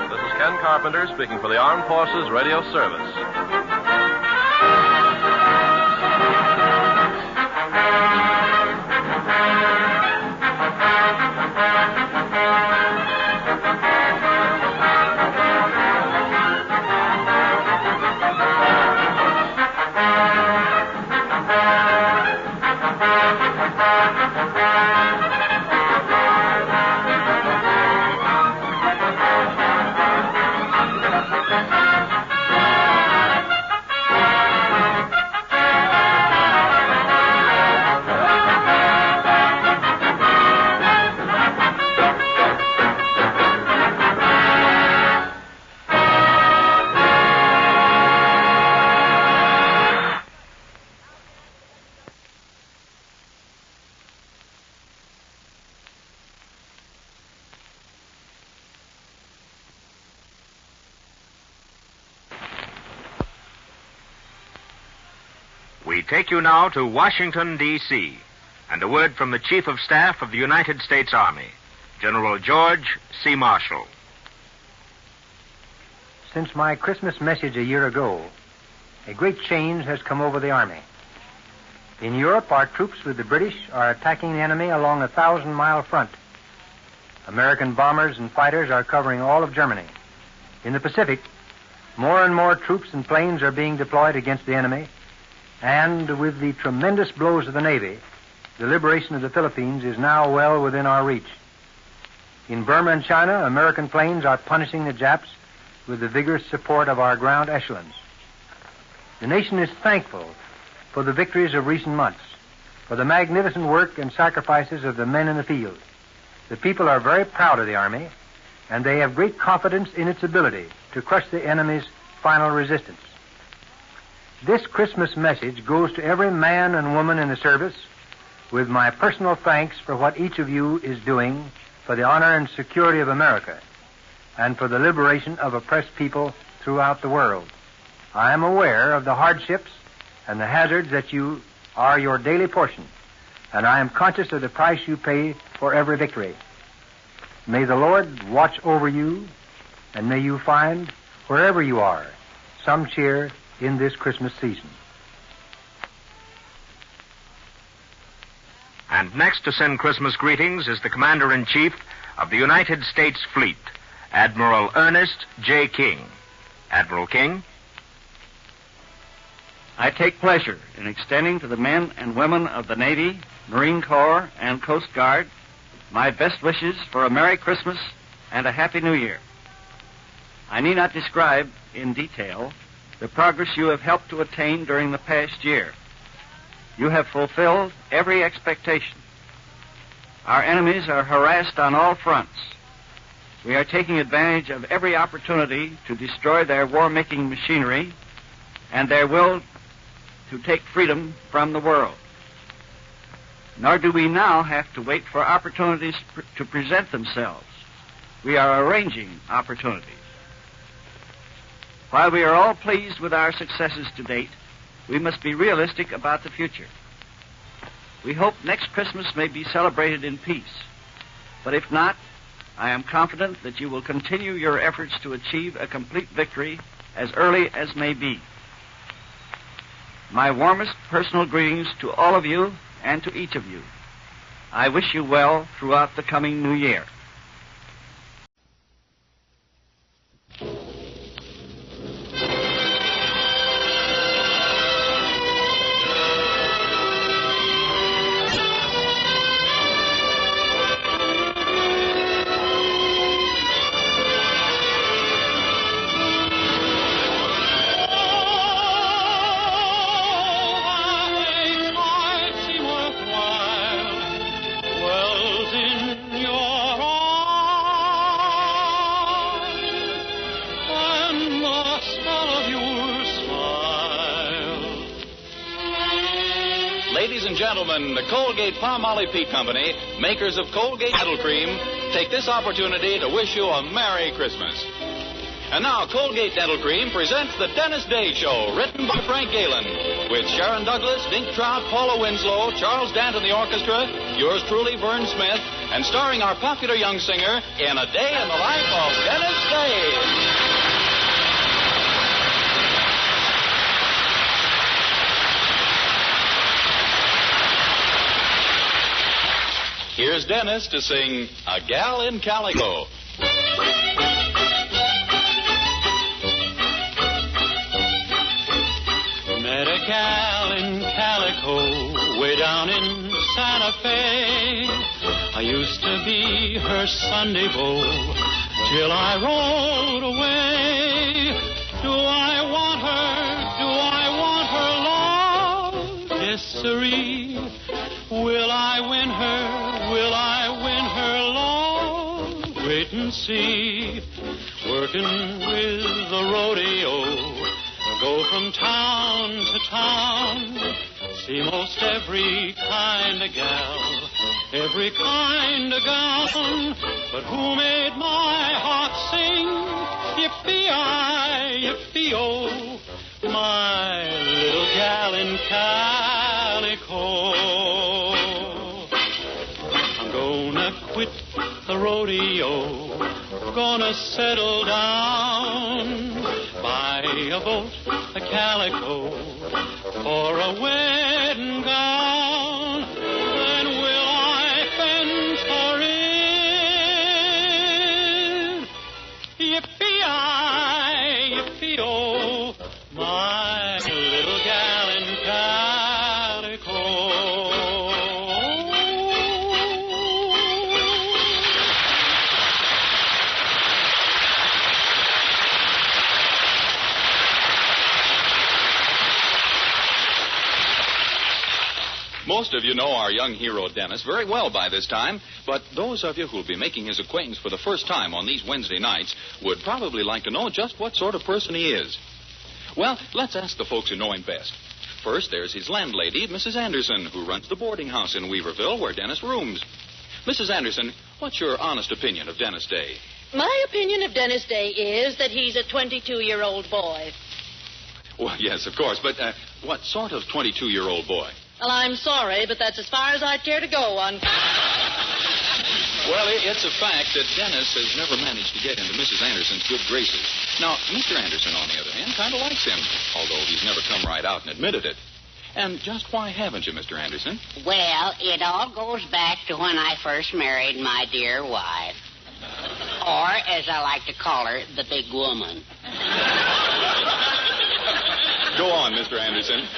S2: This is Ken Carpenter speaking for the Armed Forces Radio Service.
S4: We take you now to Washington, D.C., and a word from the Chief of Staff of the United States Army, General George C. Marshall.
S8: Since my Christmas message a year ago, a great change has come over the Army. In Europe, our troops with the British are attacking the enemy along a 1,000-mile front. American bombers and fighters are covering all of Germany. In the Pacific, More and more troops and planes are being deployed against the enemy, and with the tremendous blows of the Navy, the liberation of the Philippines is now well within our reach. In Burma and China, American planes are punishing the Japs with the vigorous support of our ground echelons. The nation is thankful for the victories of recent months, for the magnificent work and sacrifices of the men in the field. The people are very proud of the Army, and they have great confidence in its ability to crush the enemy's final resistance. This Christmas message goes to every man and woman in the service with my personal thanks for what each of you is doing for the honor and security of America and for the liberation of oppressed people throughout the world. I am aware of the hardships and the hazards that you are your daily portion, and I am conscious of the price you pay for every victory. May the Lord watch over you, and may you find, wherever you are, some cheer in this Christmas season.
S4: And next to send Christmas greetings is the Commander-in-Chief of the United States Fleet, Admiral Ernest J. King. Admiral King.
S13: I take pleasure in extending to the men and women of the Navy, Marine Corps, and Coast Guard my best wishes for a Merry Christmas and a Happy New Year. I need not describe in detail the progress you have helped to attain during the past year. You have fulfilled every expectation. Our enemies are harassed on all fronts. We are taking advantage of every opportunity to destroy their war-making machinery and their will to take freedom from the world. Nor do we now have to wait for opportunities to present themselves. We are arranging opportunities. While we are all pleased with our successes to date, we must be realistic about the future. We hope next Christmas may be celebrated in peace. But if not, I am confident that you will continue your efforts to achieve a complete victory as early as may be. My warmest personal greetings to all of you and to each of you. I wish you well throughout the coming new year.
S20: The Colgate-Palmolive Peat Company, makers of Colgate Dental Cream, take this opportunity to wish you a Merry Christmas. And now, Colgate Dental Cream presents the Dennis Day Show, written by Frank Galen, with Sharon Douglas, Dink Trout, Paula Winslow, Charles Dant in the orchestra, yours truly, Vern Smith, and starring our popular young singer in A Day in the Life of Dennis Day. Here's Dennis to sing A Gal in Calico.
S23: Met a gal in Calico way down in Santa Fe. I used to be her Sunday beau till I rode away. Do I want her? Do I want her love? Yes, sirree. Will I win her? Will I win her love? Wait and see. Working with the rodeo, go from town to town. See most every kind of gal, every kind of gown. But who made my heart sing? Yippee-I, yippee-oh, my little gal in calico. Quit the rodeo, gonna settle down, buy a boat, a calico, for a wedding gown. Then will I fence her in? Yippee-I, yippee-oh.
S20: Most of you know our young hero, Dennis, very well by this time, but those of you who'll be making his acquaintance for the first time on these Wednesday nights would probably like to know just what sort of person he is. Well, let's ask the folks who know him best. First, there's his landlady, Mrs. Anderson, who runs the boarding house in Weaverville where Dennis rooms. Mrs. Anderson, what's your honest opinion of Dennis Day?
S6: My opinion of Dennis Day is that he's a 22-year-old boy.
S20: Well, yes, of course, but what sort of 22-year-old boy?
S6: Well, I'm sorry, but that's as far as I'd care to go on.
S20: Well, it's a fact that Dennis has never managed to get into Mrs. Anderson's good graces. Now, Mr. Anderson, on the other hand, kind of likes him, although he's never come right out and admitted it. And just why haven't you, Mr. Anderson?
S7: Well, it all goes back to when I first married my dear wife. Or, as I like to call her, the big woman.
S20: Go on, Mr. Anderson.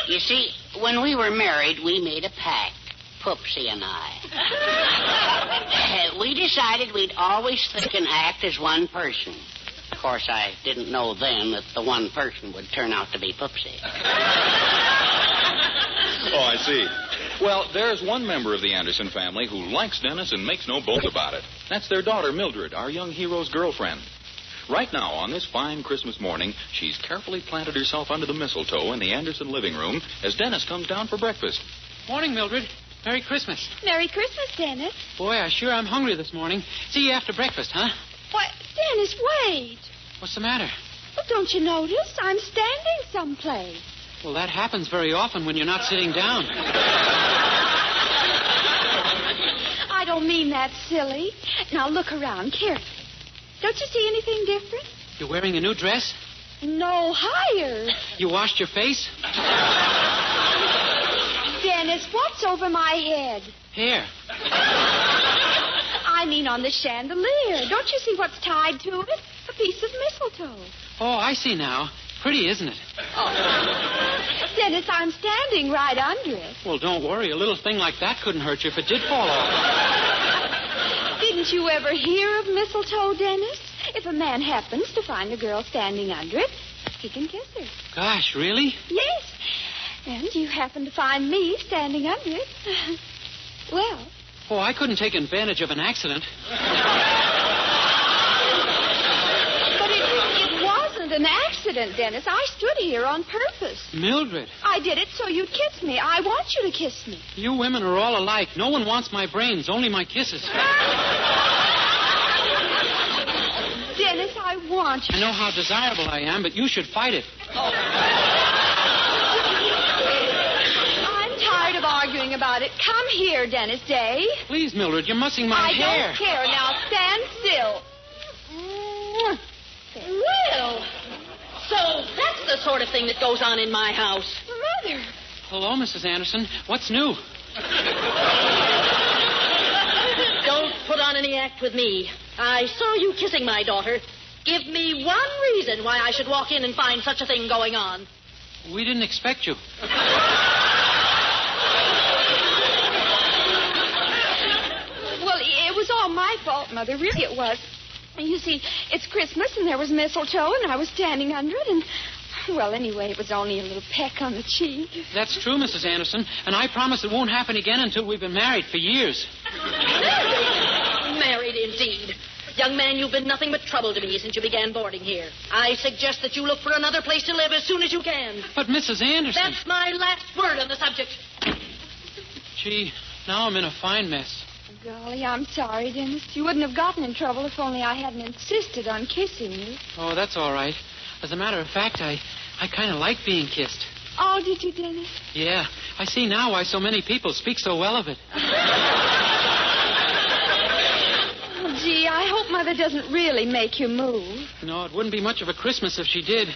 S7: You see, when we were married, we made a pact, Poopsie and I. We decided we'd always think and act as one person. Of course, I didn't know then that the one person would turn out to be Poopsie.
S20: Oh, I see. Well, there's one member of the Anderson family who likes Dennis and makes no bones about it. That's their daughter, Mildred, our young hero's girlfriend. Right now, on this fine Christmas morning, she's carefully planted herself under the mistletoe in the Anderson living room as Dennis comes down for breakfast.
S15: Morning, Mildred. Merry Christmas.
S24: Merry I Dennis.
S15: Boy, I sure am hungry this morning. See you after breakfast, huh?
S24: Why, Dennis, wait.
S15: What's the matter?
S24: Well, don't you notice? I'm standing someplace.
S15: Well, that happens very often when you're not sitting down.
S24: I don't mean that silly. Now, look around carefully. Don't you see anything different?
S15: You're wearing a new dress?
S24: No, higher.
S15: You washed your face?
S24: Dennis, what's over my head?
S15: Hair.
S24: I mean on the chandelier. Don't you see what's tied to it? A piece of mistletoe.
S15: Oh, I see now. Pretty, isn't it?
S24: Oh. Dennis, I'm standing right under it.
S15: Well, don't worry. A little thing like that couldn't hurt you if it did fall off.
S24: Didn't you ever hear of mistletoe, Dennis? If a man happens to find a girl standing under it, he can kiss her.
S15: Gosh, really?
S24: Yes. And you happen to find me standing under it. Well.
S15: Oh, I couldn't take advantage of an accident.
S24: But it wasn't an accident, Dennis. I stood here on purpose.
S15: Mildred.
S24: I did it so you'd kiss me. I want you to kiss me.
S15: You women are all alike. No one wants my brains, only my kisses.
S24: Dennis, I want you.
S15: I know how desirable I am, but you should fight it.
S24: Oh. I'm tired of arguing about it. Come here, Dennis Day.
S15: Please, Mildred, you're mussing my hair.
S24: I don't care. Now stand still.
S6: Well, so that's the sort of thing that goes on in my house.
S24: Mother.
S15: Hello, Mrs. Anderson. What's new?
S6: Don't put on any act with me. I saw you kissing my daughter. Give me one reason why I should walk in and find such a thing going on.
S15: We didn't expect you.
S24: Well, it was all my fault, Mother. Really, it was. You see, it's Christmas, and there was mistletoe, and I was standing under it, and... Well, anyway, it was only a little peck on the cheek.
S15: That's true, Mrs. Anderson, and I promise it won't happen again until we've been married for years.
S6: Married, indeed. Young man, you've been nothing but trouble to me since you began boarding here. I suggest that you look for another place to live as soon as you can.
S15: But, Mrs. Anderson...
S6: That's my last word on the subject.
S15: Gee, now I'm in a fine mess.
S24: Golly, I'm sorry, Dennis. You wouldn't have gotten in trouble if only I hadn't insisted on kissing you.
S15: Oh, that's all right. As a matter of fact, I kind of like being kissed.
S24: Oh, did you, Dennis?
S15: Yeah. I see now why so many people speak so well of it.
S24: Oh, gee, I hope Mother doesn't really make you move.
S15: No, it wouldn't be much of a Christmas if she did.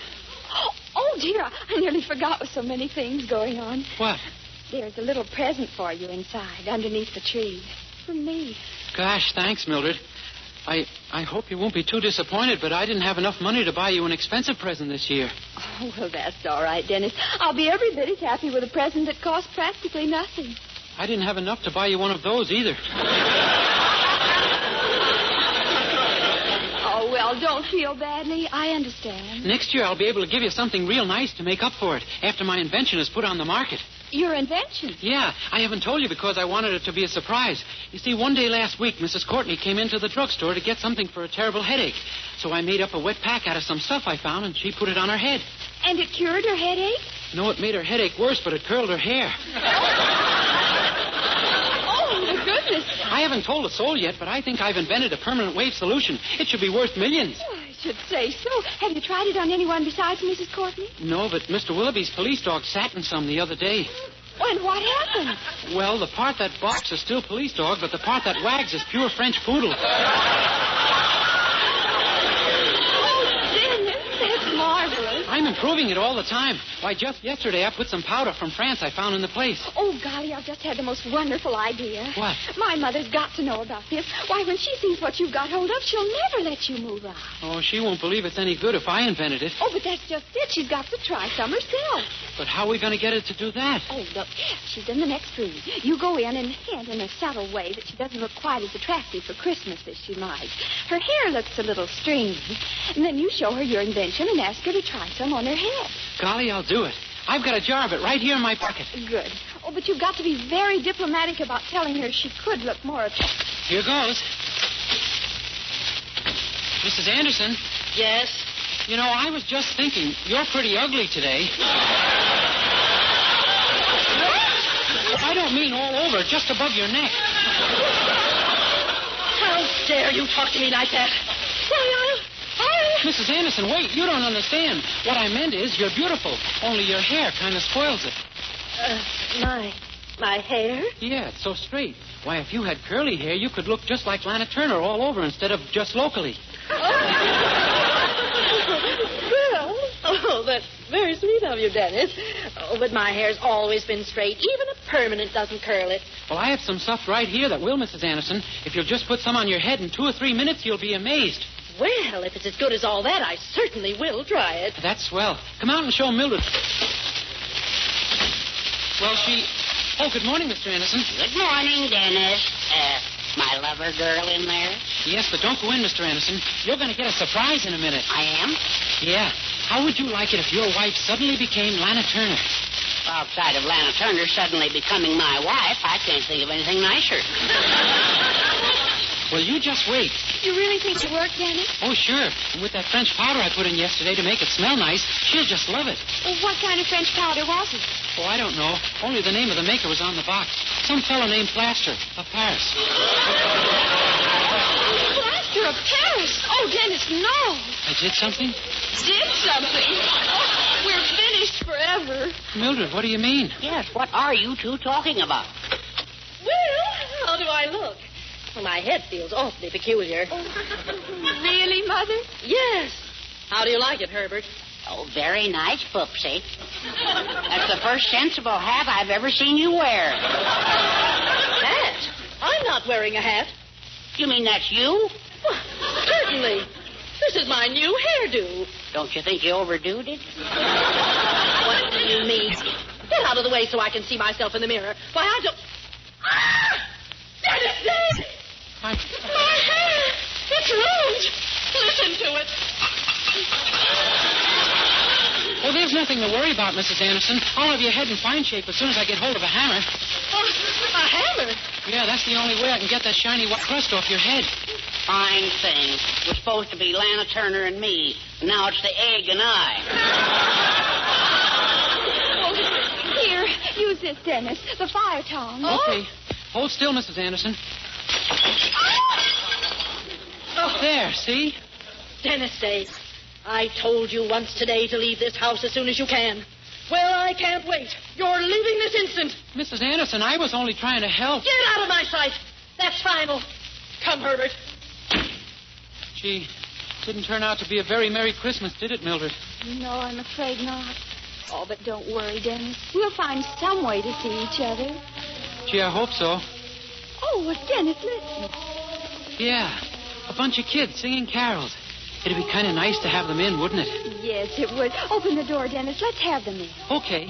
S24: Oh, dear, I nearly forgot with so many things going on.
S15: What?
S24: There's a little present for you inside, underneath the tree. From me.
S15: Gosh, thanks, Mildred. I hope you won't be too disappointed, but I didn't have enough money to buy you an expensive present this year.
S24: Oh, well, that's all right, Dennis. I'll be every bit as happy with a present that costs practically nothing.
S15: I didn't have enough to buy you one of those either.
S24: Oh, well, don't feel badly. I understand.
S15: Next year I'll be able to give you something real nice to make up for it after my invention is put on the market.
S24: Your invention?
S15: Yeah, I haven't told you because I wanted it to be a surprise. You see, one day last week, Mrs. Courtney came into the drugstore to get something for a terrible headache. So I made up a wet pack out of some stuff I found, and she put it on her head.
S24: And it cured her headache?
S15: No, it made her headache worse, but it curled her hair.
S24: Oh, my goodness.
S15: I haven't told a soul yet, but I think I've invented a permanent wave solution. It should be worth millions.
S24: Oh, I should say so. Have you tried it on anyone besides Mrs. Courtney?
S15: No, but Mr. Willoughby's police dog sat in some the other day.
S24: And what happened?
S15: Well, the part that barks is still police dog, but the part that wags is pure French poodle.
S24: That's marvelous.
S15: I'm improving it all the time. Why, just yesterday I put some powder from France I found in the place.
S24: Oh, golly, I've just had the most wonderful idea.
S15: What?
S24: My mother's got to know about this. Why, when she sees what you've got hold of, she'll never let you move out.
S15: Oh, she won't believe it's any good if I invented it.
S24: Oh, but that's just it. She's got to try some herself.
S15: But how are we going to get her to do that?
S24: Oh, look, she's in the next room. You go in and hint in a subtle way that she doesn't look quite as attractive for Christmas as she might. Her hair looks a little stringy. And then you show her your invention and ask her to try some on her head.
S15: Golly, I'll do it. I've got a jar of it right here in my pocket.
S24: Good. Oh, but you've got to be very diplomatic about telling her she could look more attractive.
S15: Here goes. Mrs. Anderson?
S6: Yes?
S15: You know, I was just thinking, you're pretty ugly today. I don't mean all over, just above your neck.
S6: How dare you talk to me like that?
S15: Mrs. Anderson, wait, you don't understand. What I meant is you're beautiful, only your hair kind of spoils it.
S6: My hair?
S15: Yeah, it's so straight. Why, if you had curly hair, you could look just like Lana Turner all over instead of just locally.
S6: Oh, that's very sweet of you, Dennis. Oh, but my hair's always been straight. Even a permanent doesn't curl it.
S15: Well, I have some stuff right here that will, Mrs. Anderson. If you'll just put some on your head in 2 or 3 minutes, you'll be amazed.
S6: Well, if it's as good as all that, I certainly will try it.
S15: That's swell. Come out and show Mildred. Well, Oh, good morning, Mr. Anderson.
S7: Good morning, Dennis. My lover girl in there?
S15: Yes, but don't go in, Mr. Anderson. You're going to get a surprise in a minute.
S7: I am?
S15: Yeah. How would you like it if your wife suddenly became Lana Turner?
S7: Outside of Lana Turner suddenly becoming my wife, I can't think of anything nicer.
S15: Well, you just wait.
S24: You really think it'll work, Dennis?
S15: Oh, sure. And with that French powder I put in yesterday to make it smell nice, she'll just love it.
S24: Well, what kind of French powder was it?
S15: Oh, I don't know. Only the name of the maker was on the box. Some fellow named Plaster of Paris.
S24: Plaster of Paris? Oh, Dennis, no.
S15: I did something?
S24: Did something? Oh, we're finished forever.
S15: Mildred, what do you mean?
S7: Yes, what are you two talking about?
S6: Well, how do I look? Well, my head feels awfully peculiar.
S24: Really, Mother?
S6: Yes. How do you like it, Herbert?
S7: Oh, very nice, Poopsie. That's the first sensible hat I've ever seen you wear.
S6: Hat? I'm not wearing a hat.
S7: You mean that's you?
S6: Well, certainly. This is my new hairdo.
S7: Don't you think you overdoed it?
S6: What do you mean? Get out of the way so I can see myself in the mirror. Why, I don't... Ah! Dennis! My hair! It's ruined! Listen to it.
S15: Well, there's nothing to worry about, Mrs. Anderson. I'll have your head in fine shape as soon as I get hold of a hammer.
S6: Oh, a hammer?
S15: Yeah, that's the only way I can get that shiny white crust off your head.
S7: Fine thing. It was supposed to be Lana Turner and me. Now it's the egg and I.
S24: Oh, here, use this, Dennis. The fire tongs.
S15: Okay. Hold still, Mrs. Anderson.
S6: Oh.
S15: There, see?
S6: Dennis says, I told you once today to leave this house as soon as you can. Well, I can't wait. You're leaving this instant.
S15: Mrs. Anderson, I was only trying to help.
S6: Get out of my sight. That's final. Come, Herbert.
S15: Gee, didn't turn out to be a very Merry Christmas, did it, Mildred?
S24: No, I'm afraid not. Oh, but don't worry, Dennis. We'll find some way to see each other.
S15: Gee, I hope so.
S24: Oh, well, Dennis, listen.
S15: Yeah, a bunch of kids singing carols. It'd be kind of nice to have them in, wouldn't it?
S24: Yes, it would. Open the door, Dennis. Let's have them in.
S15: Okay.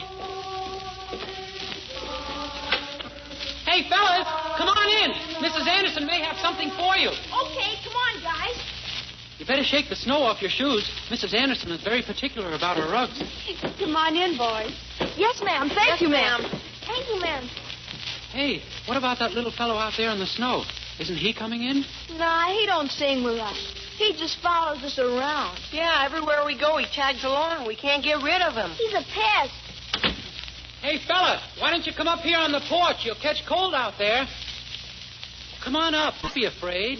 S15: Hey, fellas, come on in. Mrs. Anderson may have something for you.
S11: Okay, come on, guys.
S15: You better shake the snow off your shoes. Mrs. Anderson is very particular about her rugs.
S24: Come on in, boys. Yes, ma'am. Thank you, ma'am.
S1: Thank you, ma'am.
S15: Hey, what about that little fellow out there in the snow? Isn't he coming in?
S1: Nah, he don't sing with us. He just follows us around.
S9: Yeah, everywhere we go, he tags along. We can't get rid of him.
S1: He's a pest.
S15: Hey, fella, why don't you come up here on the porch? You'll catch cold out there. Come on up. Don't be afraid.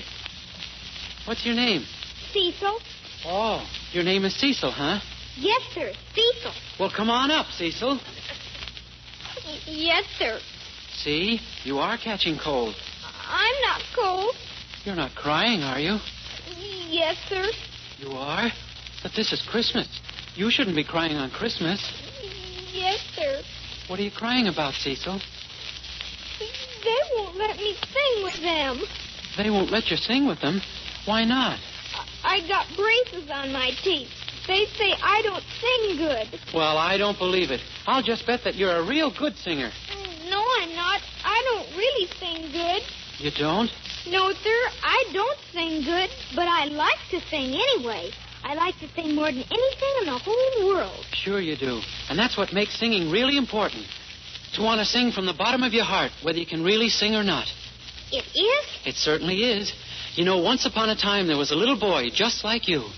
S15: What's your name?
S1: Cecil?
S15: Oh, your name is Cecil, huh?
S1: Yes, sir. Cecil.
S15: Well, come on up, Cecil.
S1: Yes, sir.
S15: See, you are catching cold.
S1: I'm not cold.
S15: You're not crying, are you?
S1: Yes, sir.
S15: You are? But this is Christmas. You shouldn't be crying on Christmas.
S1: Yes, sir.
S15: What are you crying about, Cecil?
S1: They won't let me sing with them.
S15: They won't let you sing with them? Why not?
S1: I got braces on my teeth. They say I don't sing good.
S15: Well, I don't believe it. I'll just bet that you're a real good singer.
S1: No, I'm not. I don't really sing good.
S15: You don't?
S1: No, sir, I don't sing good, but I like to sing anyway. I like to sing more than anything in the whole world.
S15: Sure you do. And that's what makes singing really important. To want to sing from the bottom of your heart, whether you can really sing or not.
S1: It is?
S15: It certainly is. You know, once upon a time, there was a little boy just like you.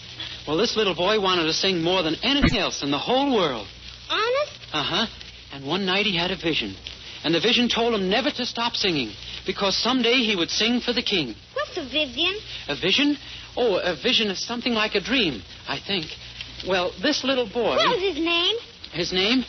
S15: Well, this little boy wanted to sing more than anything else in the whole world.
S1: Honest?
S15: Uh-huh. And one night he had a vision. And the vision told him never to stop singing, because someday he would sing for the king.
S1: What's a vision?
S15: A vision? Oh, a vision is something like a dream, I think. Well, this little boy...
S1: What was his name?
S15: His name?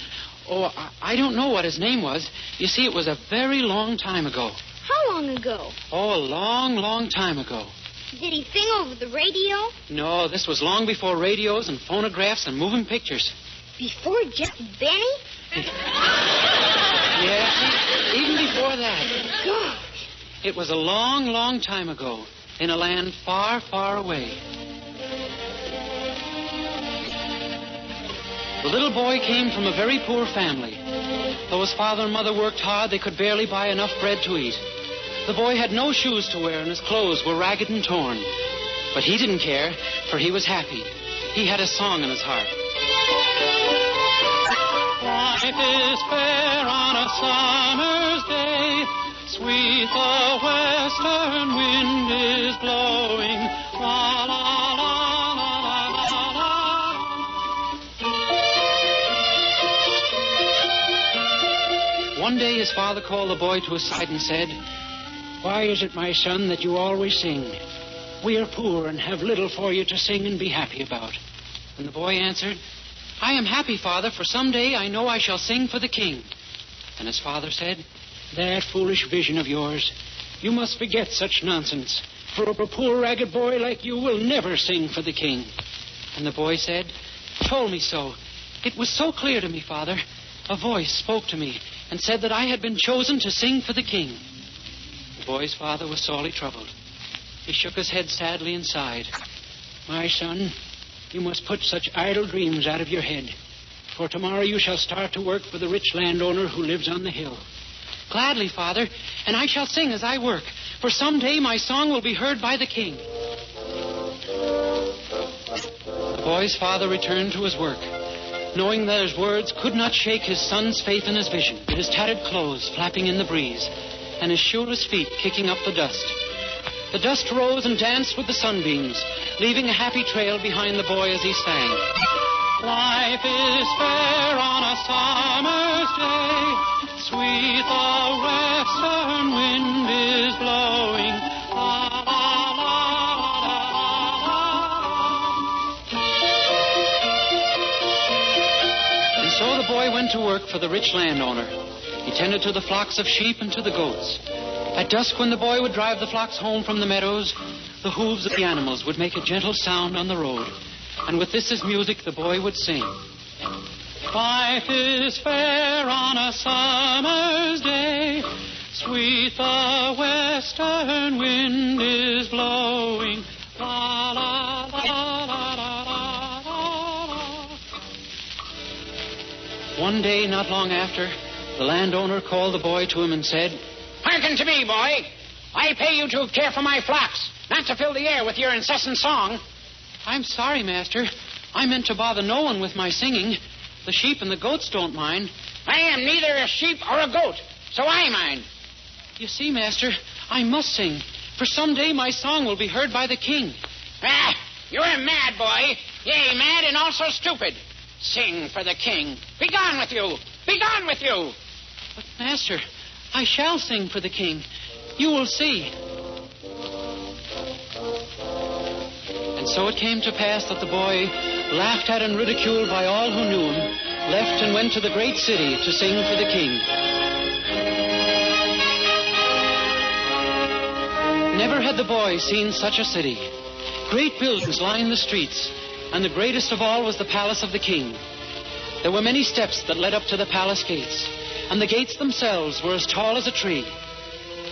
S15: Oh, I don't know what his name was. You see, it was a very long time ago.
S1: How long ago?
S15: Oh, a long, long time ago.
S1: Did he sing over the radio?
S15: No, this was long before radios and phonographs and moving pictures.
S1: Before Jack Benny?
S15: Yes, even before that.
S1: Gosh.
S15: It was a long, long time ago in a land far, far away. The little boy came from a very poor family. Though his father and mother worked hard, they could barely buy enough bread to eat. The boy had no shoes to wear, and his clothes were ragged and torn. But he didn't care, for he was happy. He had a song in his heart.
S23: Life is fair on a summer's day. Sweet the western wind is blowing. La, la, la, la, la, la, la.
S15: One day his father called the boy to his side and said, "Why is it, my son, that you always sing? We are poor and have little for you to sing and be happy about." And the boy answered, "I am happy, Father, for someday I know I shall sing for the king." And his father said, "That foolish vision of yours. You must forget such nonsense, for a poor ragged boy like you will never sing for the king." And the boy said, "Told me so. It was so clear to me, Father. A voice spoke to me and said that I had been chosen to sing for the king." The boy's father was sorely troubled. He shook his head sadly and sighed. "My son, you must put such idle dreams out of your head. For tomorrow you shall start to work for the rich landowner who lives on the hill." "Gladly, Father, and I shall sing as I work, for someday my song will be heard by the king." The boy's father returned to his work, knowing that his words could not shake his son's faith in his vision, with his tattered clothes flapping in the breeze, and his shoeless feet kicking up the dust. The dust rose and danced with the sunbeams, leaving a happy trail behind the boy as he sang.
S23: Life is fair on a summer's day. Sweet the western wind is blowing. La, la, la, la, la, la.
S15: And so the boy went to work for the rich landowner. He tended to the flocks of sheep and to the goats. At dusk, when the boy would drive the flocks home from the meadows, the hooves of the animals would make a gentle sound on the road. And with this as music, the boy would sing.
S23: Life is fair on a summer's day. Sweet the western wind is blowing. La, la, la, la, la, la, la.
S15: One day, not long after, the landowner called the boy to him and said,
S14: "Hearken to me, boy. I pay you to care for my flocks, not to fill the air with your incessant song."
S15: "I'm sorry, master. I meant to bother no one with my singing. The sheep and the goats don't mind.
S14: I am neither a sheep or a goat, so I mind.
S15: You see, Master, I must sing, for someday my song will be heard by the king.
S14: Ah, you're a mad boy. Yea, mad and also stupid. Sing for the king. Be gone with you. Be gone with you.
S15: But, Master, I shall sing for the king. You will see. And so it came to pass that the boy, laughed at and ridiculed by all who knew him, left and went to the great city to sing for the king. Never had the boy seen such a city. Great buildings lined the streets, and the greatest of all was the palace of the king. There were many steps that led up to the palace gates, and the gates themselves were as tall as a tree.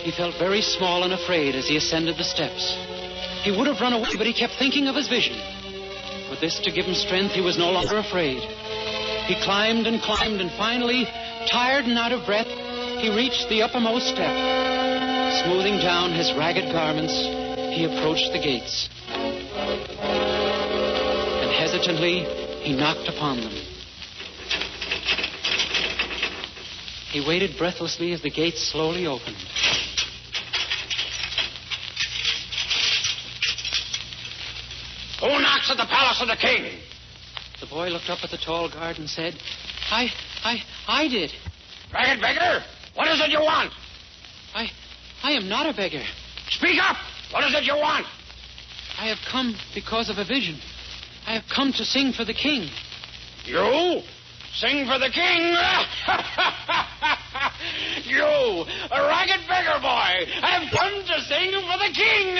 S15: He felt very small and afraid as he ascended the steps. He would have run away, but he kept thinking of his vision. With this to give him strength, he was no longer afraid. He climbed, and finally, tired and out of breath, he reached the uppermost step. Smoothing down his ragged garments, he approached the gates. And hesitantly, he knocked upon them. He waited breathlessly as the gates slowly opened.
S14: Who knocks at the palace of the king?
S15: The boy looked up at the tall guard and said, I did.
S14: Ragged beggar, what is it you want?
S15: I am not a beggar.
S14: Speak up! What is it you want?
S15: I have come because of a vision. I have come to sing for the king.
S14: You? Sing for the king? You, a ragged beggar boy, have come to sing for the king.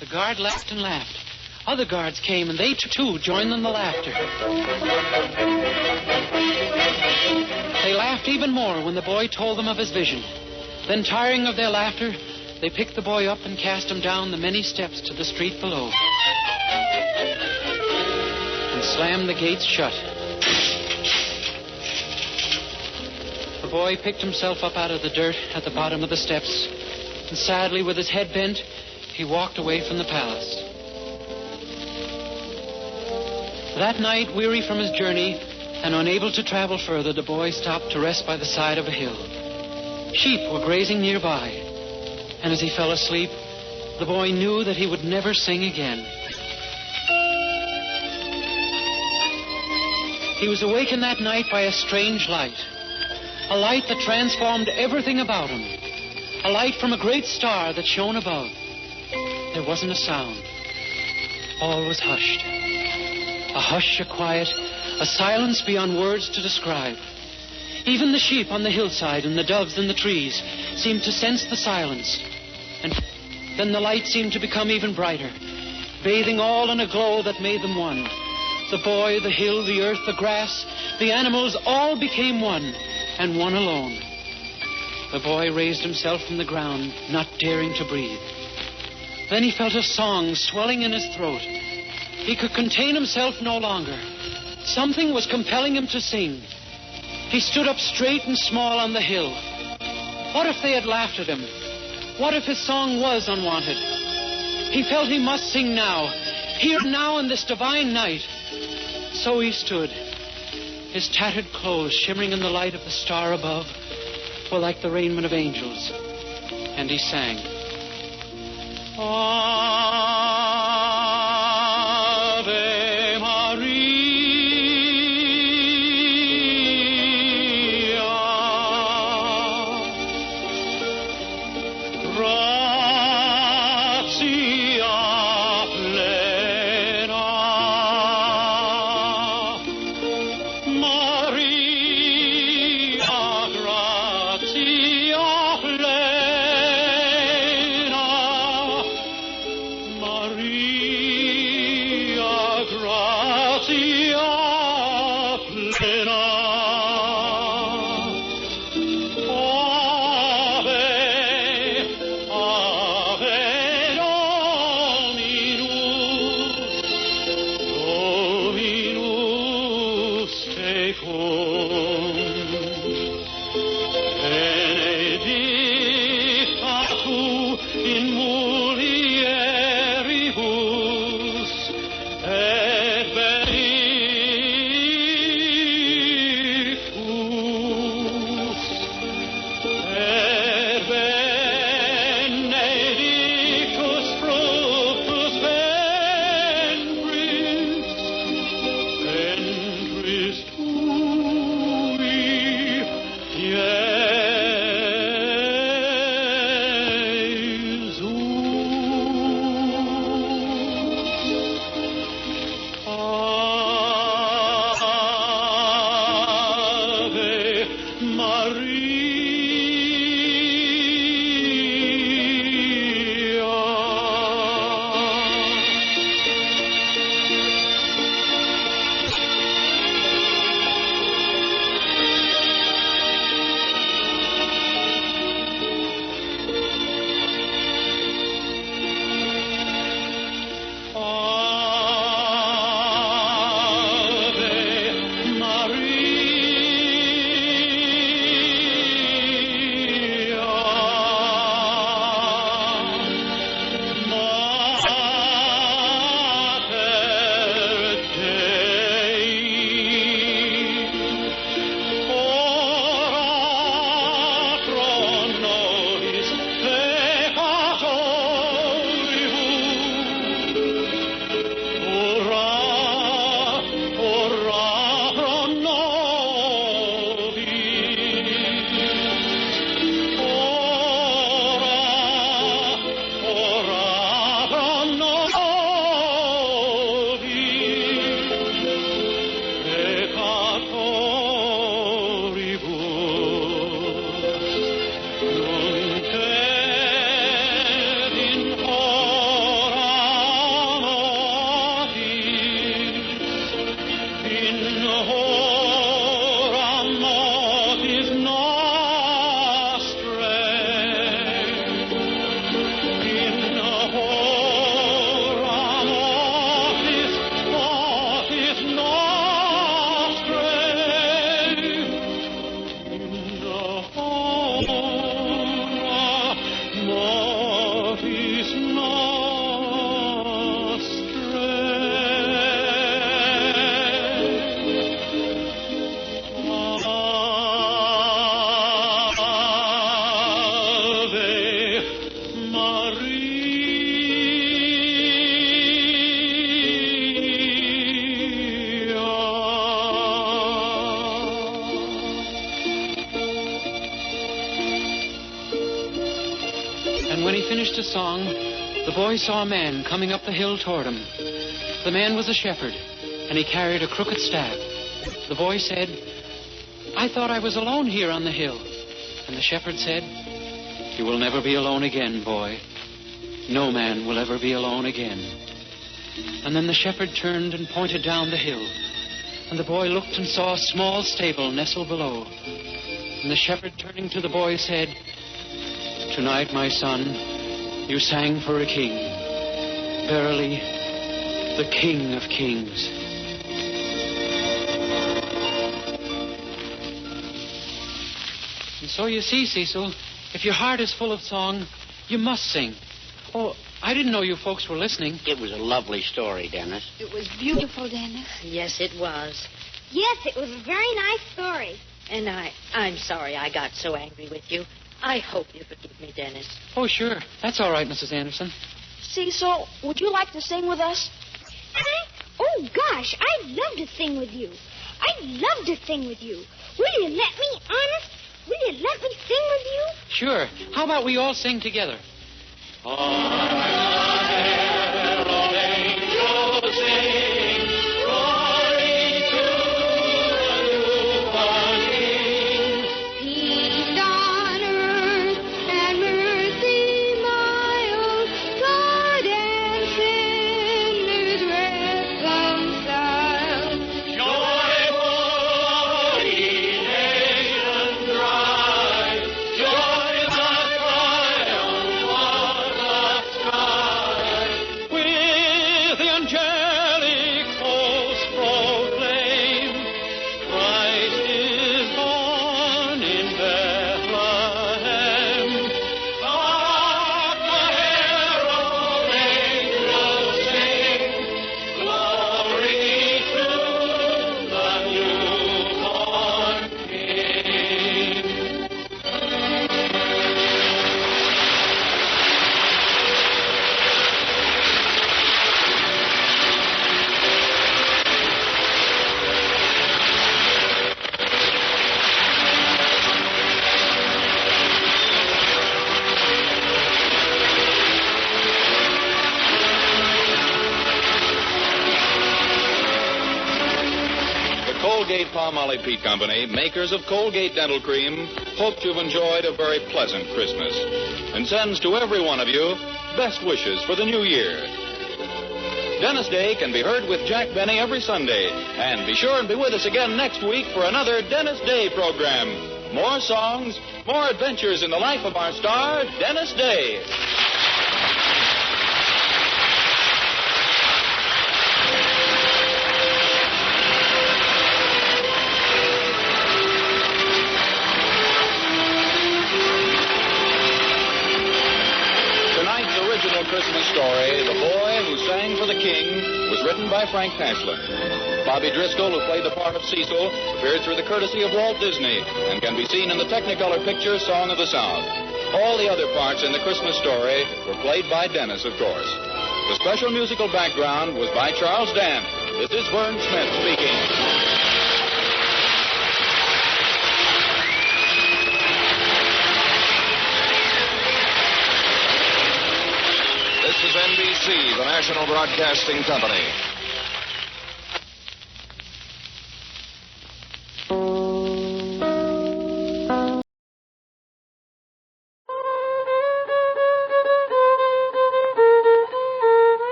S15: The guard laughed and laughed. Other guards came, and they too joined in the laughter. They laughed even more when the boy told them of his vision. Then, tiring of their laughter, they picked the boy up and cast him down the many steps to the street below. And slammed the gates shut. The boy picked himself up out of the dirt at the bottom of the steps, and sadly, with his head bent, he walked away from the palace. That night, weary from his journey and unable to travel further, the boy stopped to rest by the side of a hill. Sheep were grazing nearby, and as he fell asleep, the boy knew that he would never sing again. He was awakened that night by a strange light, a light that transformed everything about him, a light from a great star that shone above. There wasn't a sound. All was hushed. A hush, a quiet, a silence beyond words to describe. Even the sheep on the hillside and the doves in the trees seemed to sense the silence. And then the light seemed to become even brighter, bathing all in a glow that made them one. The boy, the hill, the earth, the grass, the animals, all became one, and one alone. The boy raised himself from the ground, not daring to breathe. Then he felt a song swelling in his throat. He could contain himself no longer. Something was compelling him to sing. He stood up straight and small on the hill. What if they had laughed at him? What if his song was unwanted? He felt he must sing now, here now in this divine night. So he stood, his tattered clothes shimmering in the light of the star above were like the raiment of angels. And he sang. Ave Maria, gratia plena, Maria, gratia plena,
S23: Maria.
S15: The song, the boy saw a man coming up the hill toward him. The man was a shepherd, and he carried a crooked staff. The boy said, "I thought I was alone here on the hill." And the shepherd said, "You will never be alone again, boy. No man will ever be alone again." And then the shepherd turned and pointed down the hill. And the boy looked and saw a small stable nestled below. And the shepherd, turning to the boy, said, "Tonight, my son, you sang for a king. Verily, the King of Kings." And so you see, Cecil, if your heart is full of song, you must sing. Oh, I didn't know you folks were listening.
S7: It was a lovely story, Dennis.
S1: It was beautiful, Dennis.
S16: Yes, it was.
S1: Yes, it was a very nice story.
S16: And I'm sorry I got so angry with you. I hope you forgive me, Dennis.
S15: Oh, sure. That's all right, Mrs. Anderson.
S24: Cecil, would you like to sing with us?
S1: Oh, gosh, I'd love to sing with you. I'd love to sing with you. Will you let me, honest? Will you let me sing with you?
S15: Sure. How about we all sing together?
S23: Joy, the triumph of the
S20: Colgate-Palmolive Peat Company, makers of Colgate Dental Cream, hopes you've enjoyed a very pleasant Christmas and sends to every one of you best wishes for the new year. Dennis Day can be heard with Jack Benny every Sunday. And be sure and be with us again next week for another Dennis Day program. More songs, more adventures in the life of our star, Dennis Day. Christmas story, The Boy Who Sang for the King, was written by Frank Tashlin. Bobby Driscoll, who played the part of Cecil, appeared through the courtesy of Walt Disney and can be seen in the Technicolor picture Song of the South. All the other parts in the Christmas story were played by Dennis, of course. The special musical background was by Charles Dant. This is Vern Smith speaking.
S2: This is NBC, the National Broadcasting Company.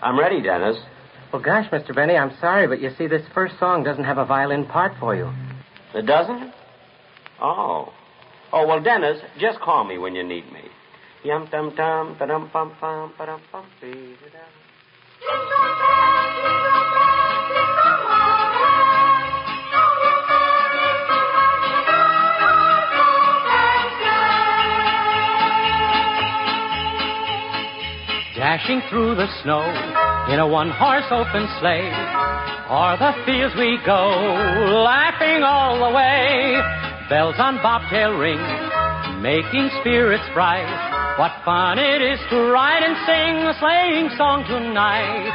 S5: I'm ready, Dennis.
S18: Well, gosh, Mr. Benny, I'm sorry, but you see, this first song doesn't have a violin part for you.
S5: It doesn't? Oh. Oh, well, Dennis, just call me when you need me. Yum tum tum ba-dum pum pum ba-dum pum be-da-dum.
S23: Dashing through the snow in a one-horse open sleigh, o'er the fields we go, laughing all the way. Bells on bobtail ring, making spirits bright. What fun it is to ride and sing a sleighing song tonight.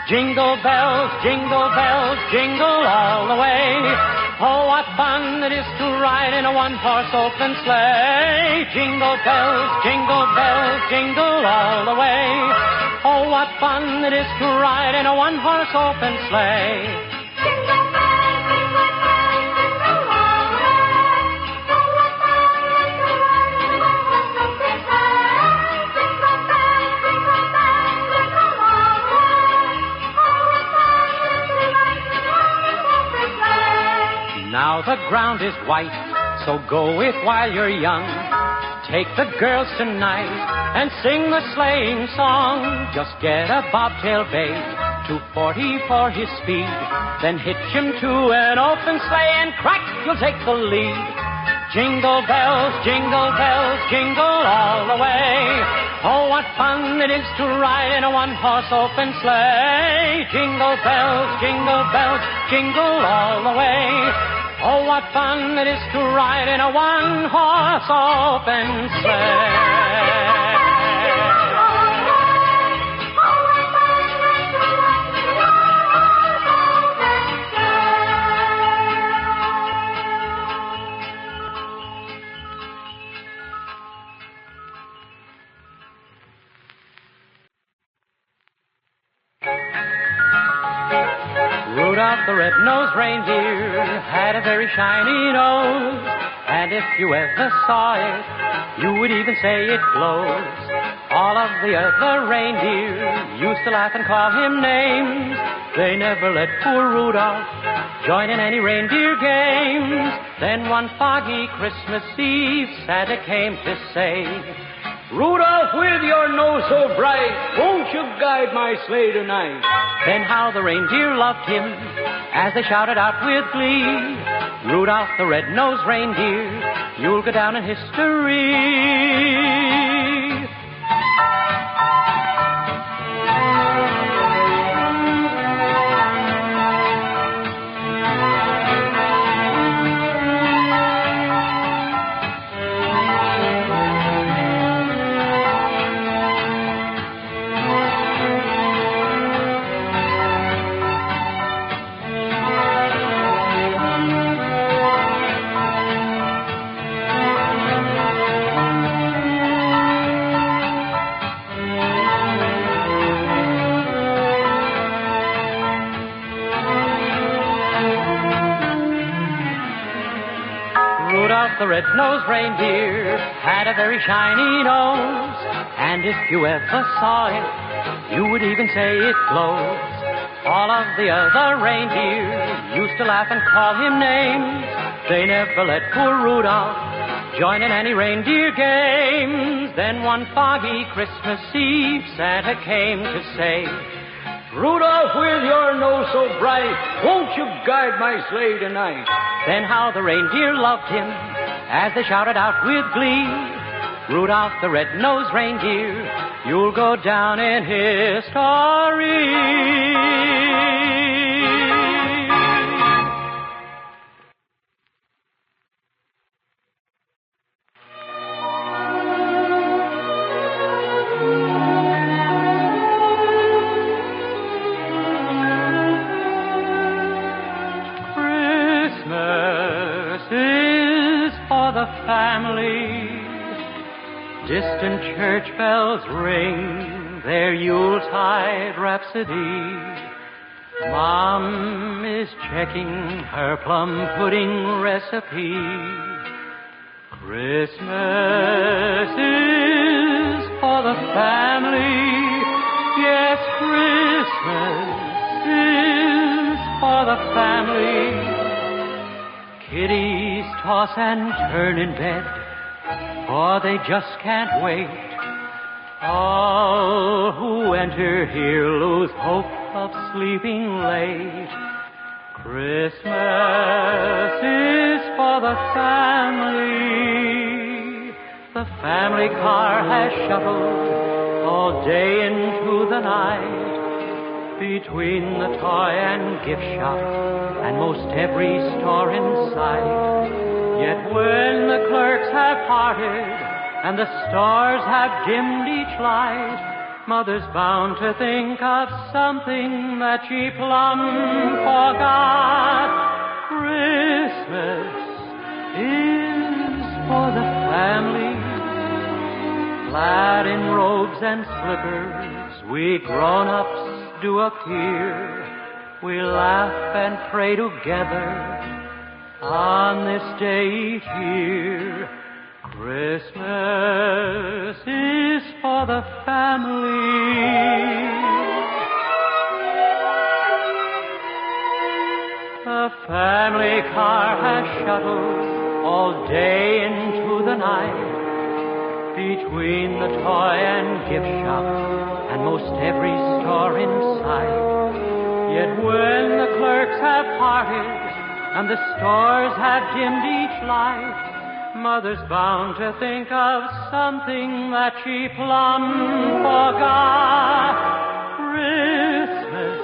S23: Jingle bells, jingle all the way. Oh, what fun it is to ride in a one-horse open sleigh. Jingle bells, jingle all the way. Oh, what fun it is to ride in a one-horse open sleigh. Now the ground is white, so go it while you're young. Take the girls tonight and sing the sleighing song. Just get a bobtail bay, 240 for his speed. Then hitch him to an open sleigh and crack, you'll take the lead. Jingle bells, jingle all the way. Oh, what fun it is to ride in a one-horse open sleigh. Jingle bells, jingle all the way. Oh, what fun it is to ride in a one-horse open sleigh. Rudolph the red-nosed reindeer had a very shiny nose, and if you ever saw it, you would even say it glows. All of the other reindeer used to laugh and call him names. They never let poor Rudolph join in any reindeer games. Then one foggy Christmas Eve, Santa came to say, Rudolph, with your nose so bright, won't you guide my sleigh tonight? Then how the reindeer loved him as they shouted out with glee, Rudolph the red-nosed reindeer, you'll go down in history.
S10: Rudolph the red-nosed reindeer had a very shiny nose, and if you ever saw it, you would even say it glows. All of the other reindeer used to laugh and call him names. They never let poor Rudolph join in any reindeer games. Then one foggy Christmas Eve, Santa came to say,
S12: Rudolph, with your nose so bright, won't you guide my sleigh tonight?
S10: Then how the reindeer loved him as they shouted out with glee, Rudolph the red-nosed reindeer, you'll go down in history. Distant church bells ring their Yuletide rhapsody. Mom is checking her plum pudding recipe. Christmas is for the family. Yes, Christmas is for the family. Kiddies toss and turn in bed, for they just can't wait. All who enter here lose hope of sleeping late. Christmas is for the family. The family car has shuttled all day into the night, between the toy and gift shop and most every store in sight. Yet when the clerks have parted and the stars have dimmed each light, Mother's bound to think of something that she plumb forgot. Christmas is for the family. Clad in robes and slippers, we grown-ups do appear. We laugh and pray together on this day each year. Christmas is for the family. The family car has shuttled all day into the night, between the toy and gift shop and most every store in sight. Yet when the clerks have parted and the stores have dimmed each light, Mother's bound to think of something that she plumb forgot. Christmas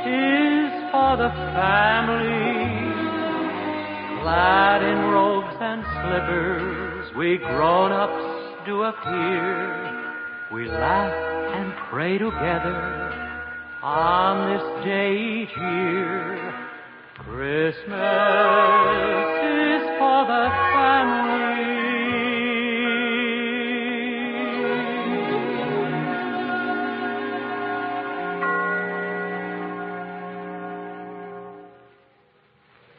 S10: is for the family. Clad in robes and slippers, we grown-ups do appear. We laugh and pray together on this day each year. Christmas is for the family.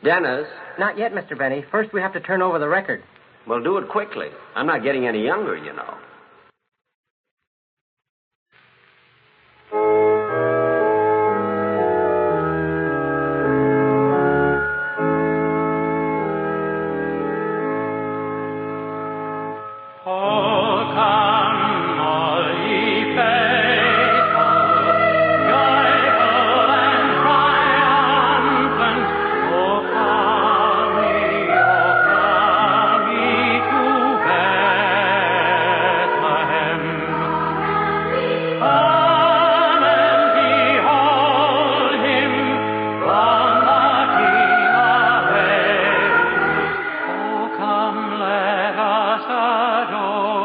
S5: Dennis?
S18: Not yet, Mr. Benny. First, we have to turn over the record.
S5: Well, do it quickly. I'm not getting any younger, you know.
S23: Adore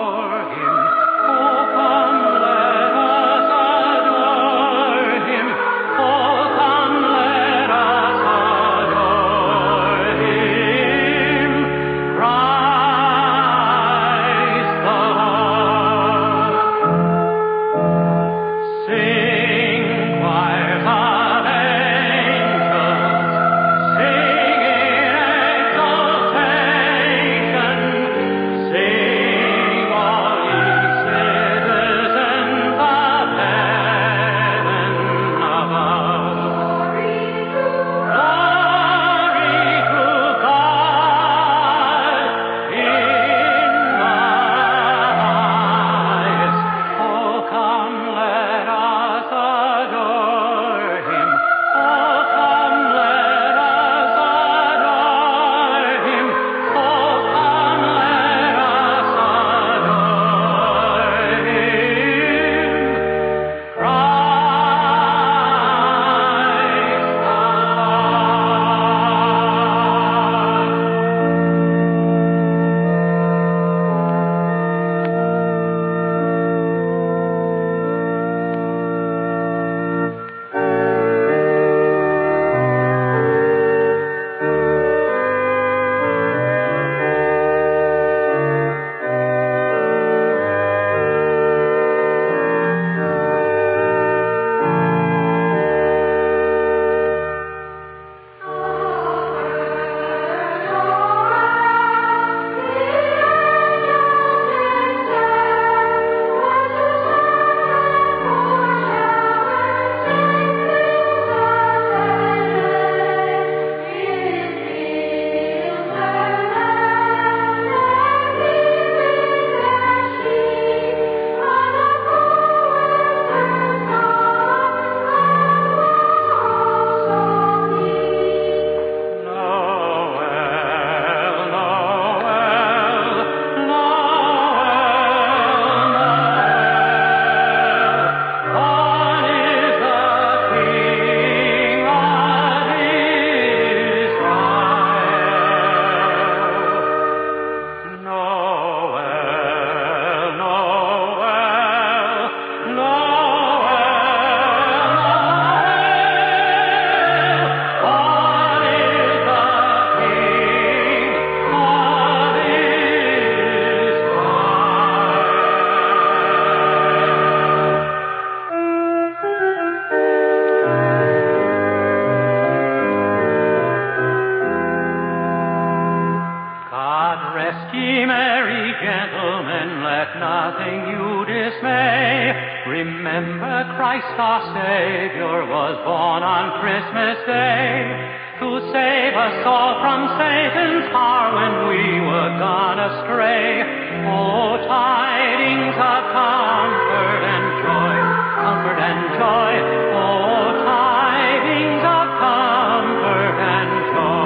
S23: Rest ye merry gentlemen, let nothing you dismay. Remember Christ our Savior was born on Christmas Day to save us all from Satan's power when we were gone astray. Oh, tidings of comfort and joy, comfort and joy. Oh, tidings of comfort and joy.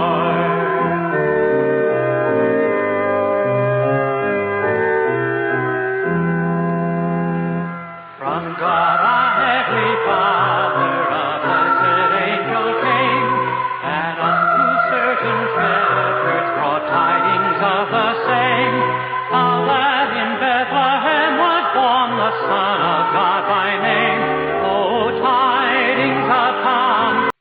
S23: From God our Heavenly Father, a blessed angel came, and unto certain shepherds brought tidings of the same, how that in Bethlehem was born the Son of God by name. Oh, tidings of comfort.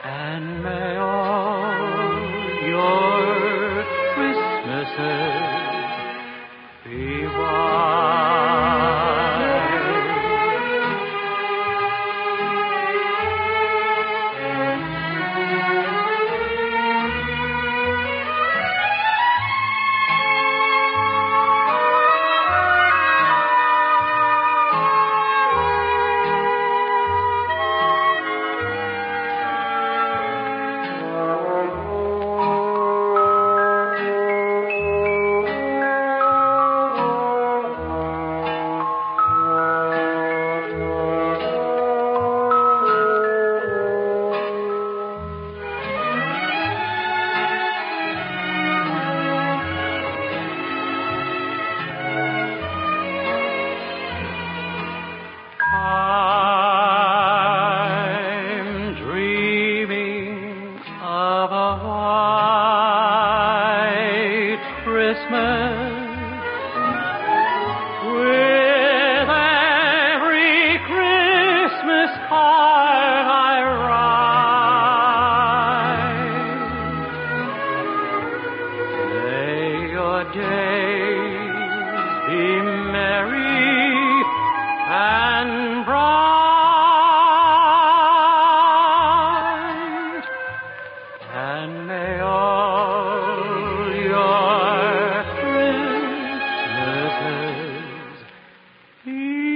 S23: And may all your days be merry and bright, and may all your Christmases be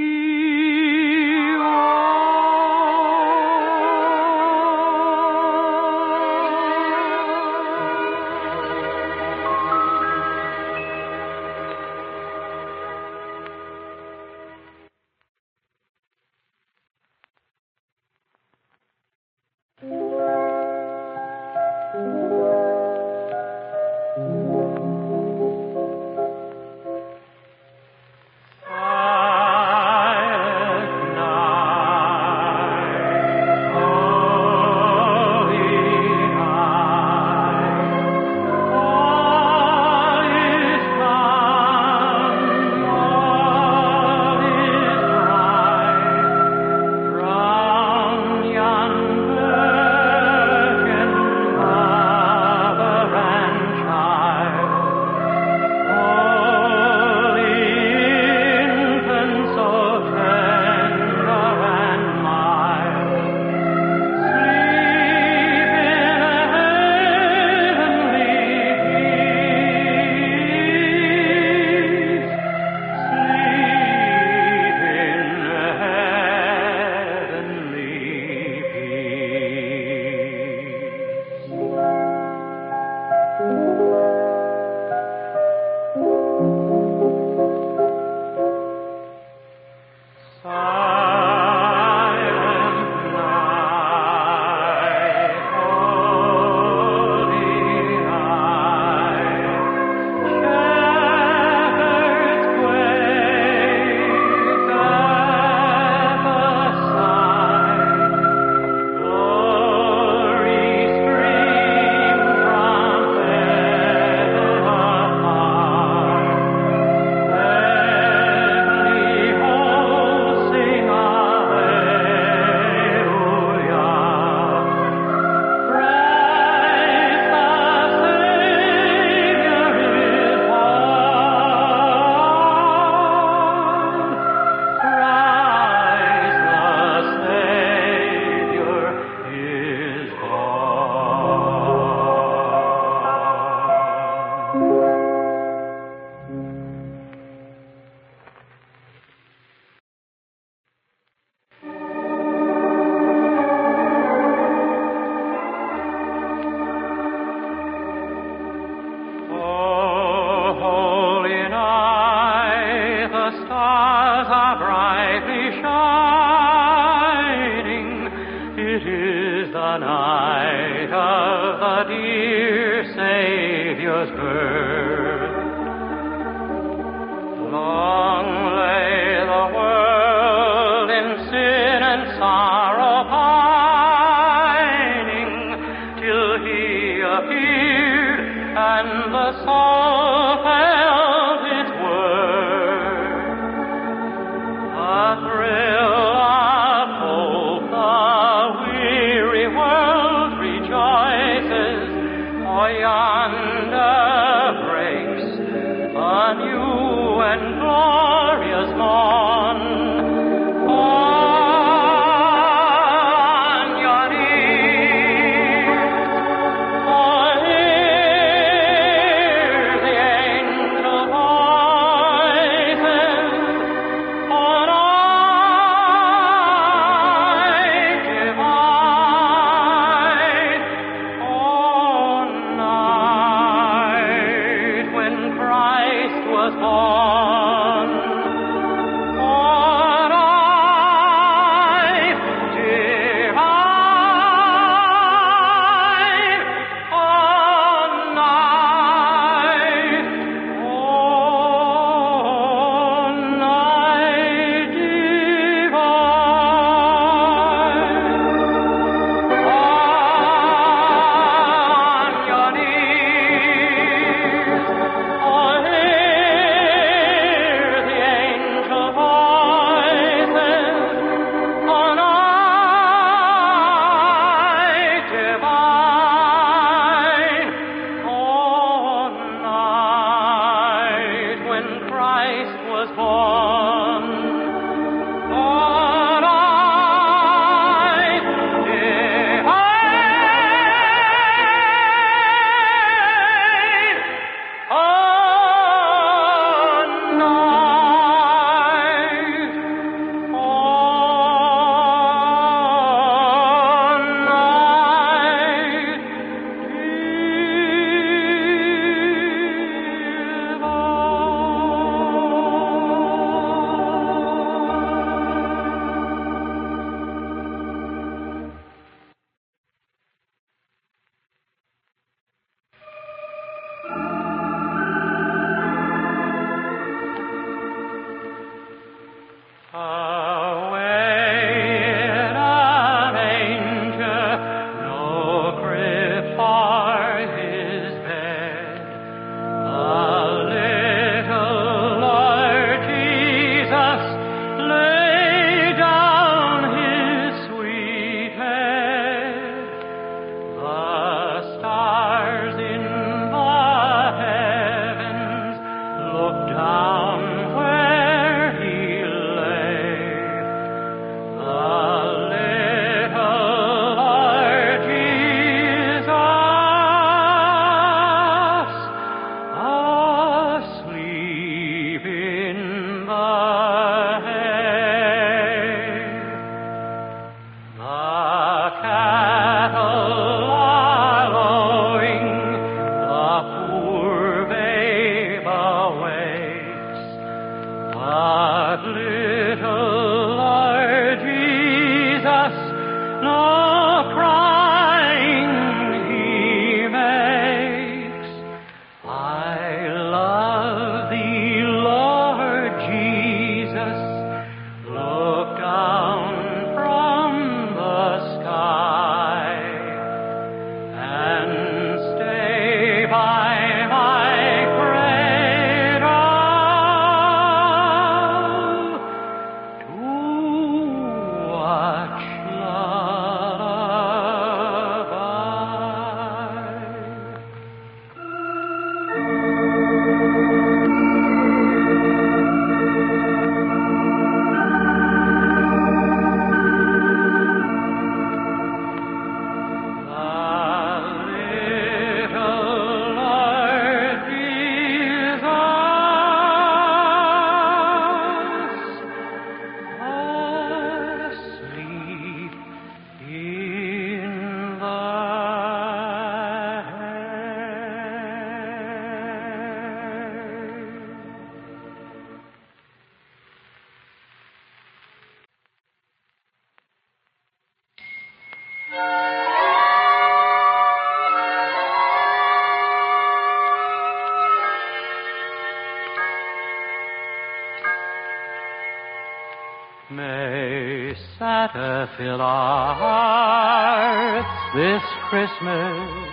S23: May Santa fill our hearts this Christmas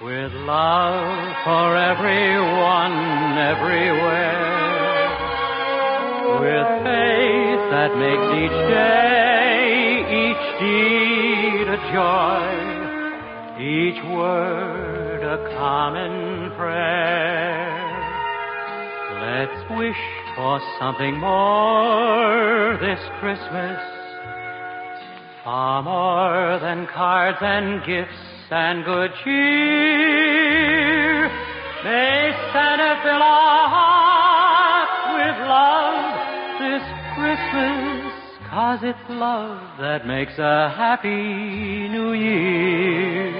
S23: with love for everyone, everywhere, with faith that makes each day, each deed a joy, each word a common prayer. Let's wish for something more this Christmas, far more than cards and gifts and good cheer. May Santa fill our hearts with love this Christmas, 'cause it's love that makes a happy new year.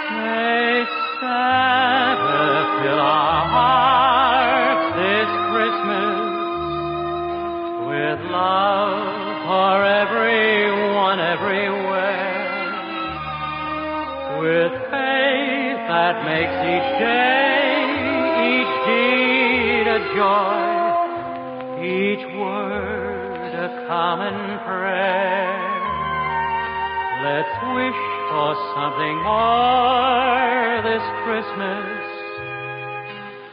S23: May Santa fill our hearts this Christmas with love for everyone, everywhere, with faith that makes each day, each deed a joy, each word a common prayer. Let's wish for something more this Christmas,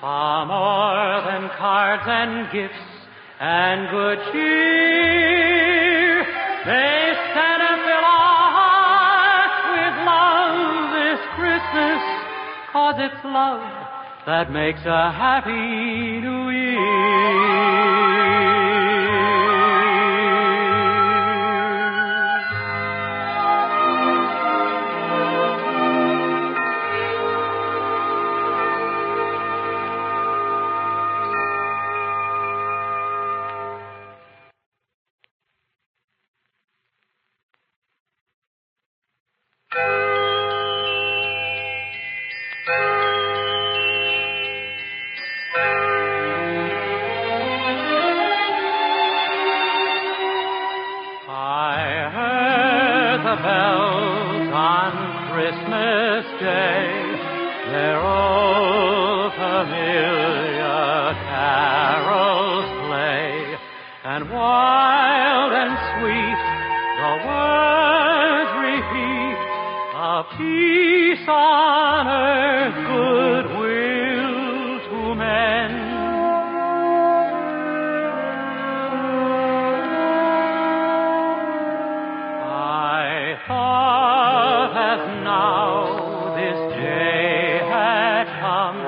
S23: far more than cards and gifts and good cheer. May Santa fill our hearts with love this Christmas, 'cause it's love that makes a happy new year. Bells on Christmas Day, their old familiar carols play, and wild and sweet the words repeat of peace on earth, goodwill to men. Thought as now this day had come,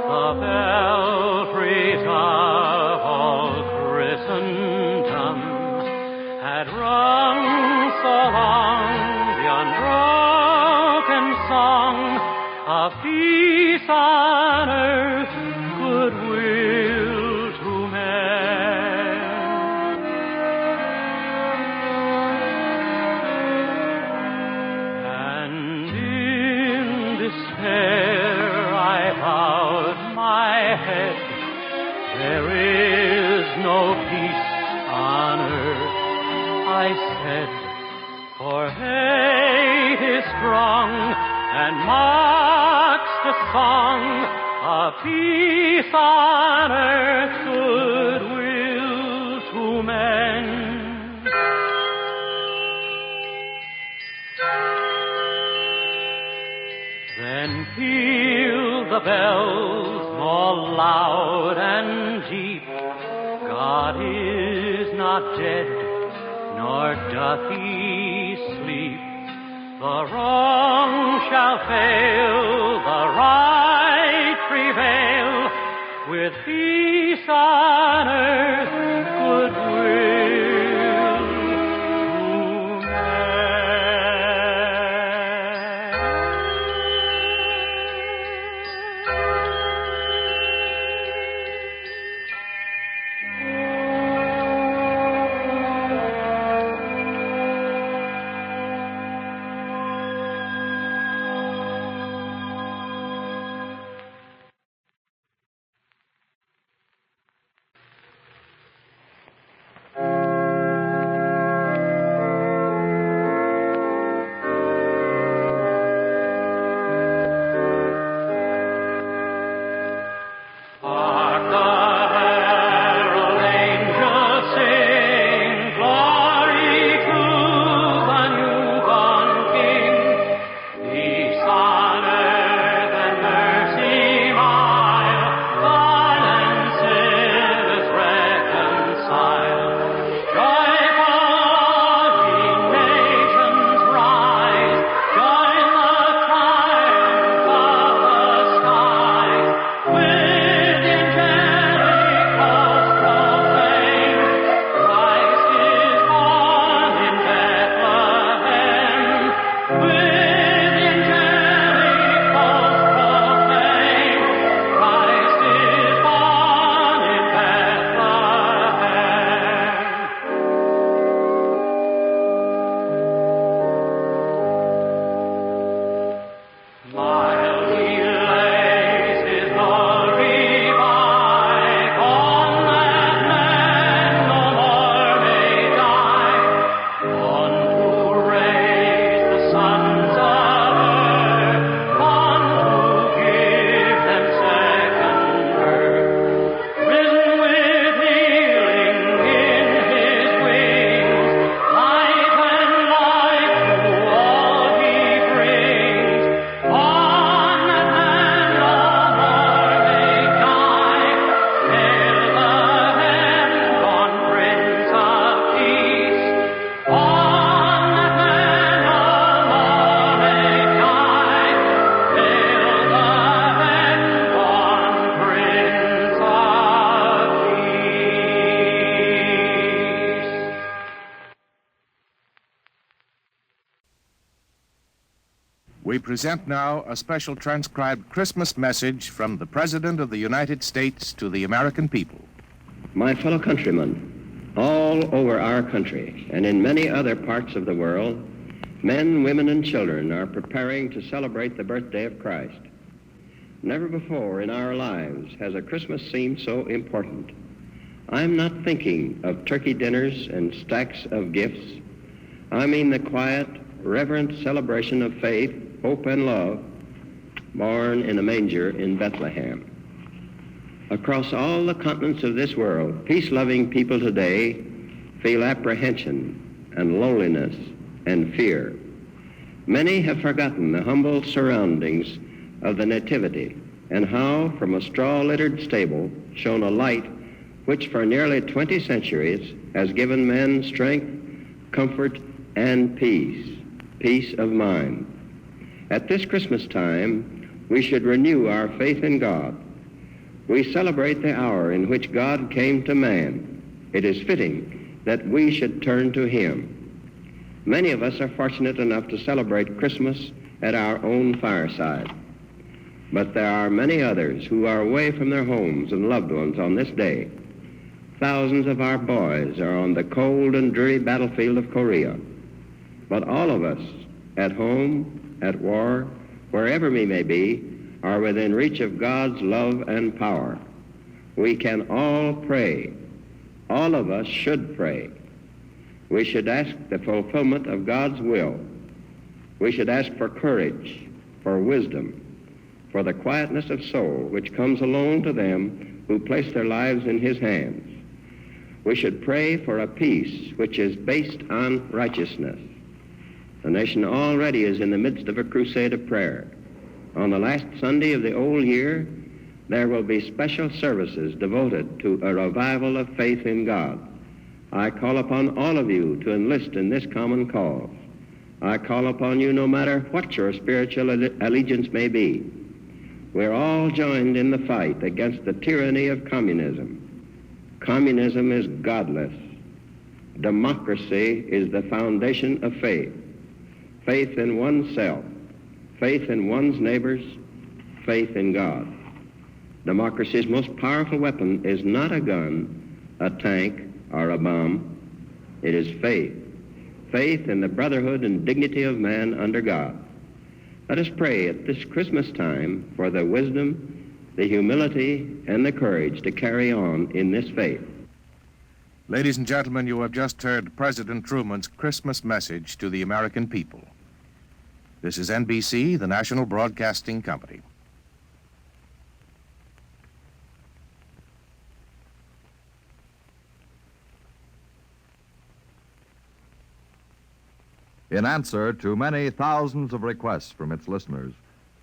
S23: the belfries of all Christendom had rung so long the unbroken song of peace on earth, goodwill to men. I bowed my head. There is no peace on earth, I said, for hate is strong and mocks the song of peace on earth, goodwill to men. Then peal the bells more loud and deep. God is not dead, nor doth he sleep. The wrong shall fail, the right prevail, with peace on earth, goodwill.
S3: We present now a special transcribed Christmas message from the President of the United States to the American people.
S19: My fellow countrymen, all over our country and in many other parts of the world, men, women, and children are preparing to celebrate the birthday of Christ. Never before in our lives has a Christmas seemed so important. I'm not thinking of turkey dinners and stacks of gifts. I mean the quiet, reverent celebration of faith, hope, and love, born in a manger in Bethlehem. Across all the continents of this world, peace-loving people today feel apprehension and loneliness and fear. Many have forgotten the humble surroundings of the Nativity and how, from a straw-littered stable, shone a light which for nearly 20 centuries has given men strength, comfort, and peace of mind. At this Christmas time, we should renew our faith in God. We celebrate the hour in which God came to man. It is fitting that we should turn to Him. Many of us are fortunate enough to celebrate Christmas at our own fireside. But there are many others who are away from their homes and loved ones on this day. Thousands of our boys are on the cold and dreary battlefield of Korea. But all of us, at home, at war, wherever we may be, are within reach of God's love and power. We can all pray. All of us should pray. We should ask the fulfillment of God's will. We should ask for courage, for wisdom, for the quietness of soul which comes alone to them who place their lives in His hands. We should pray for a peace which is based on righteousness. The nation already is in the midst of a crusade of prayer. On the last Sunday of the old year, there will be special services devoted to a revival of faith in God. I call upon all of you to enlist in this common cause. I call upon you no matter what your spiritual allegiance may be. We're all joined in the fight against the tyranny of communism. Communism is godless. Democracy is the foundation of faith. Faith in oneself, faith in one's neighbors, faith in God. Democracy's most powerful weapon is not a gun, a tank, or a bomb. It is faith. Faith in the brotherhood and dignity of man under God. Let us pray at this Christmas time for the wisdom, the humility, and the courage to carry on in this faith.
S3: Ladies and gentlemen, you have just heard President Truman's Christmas message to the American people. This is NBC, the National Broadcasting Company.
S21: In answer to many thousands of requests from its listeners,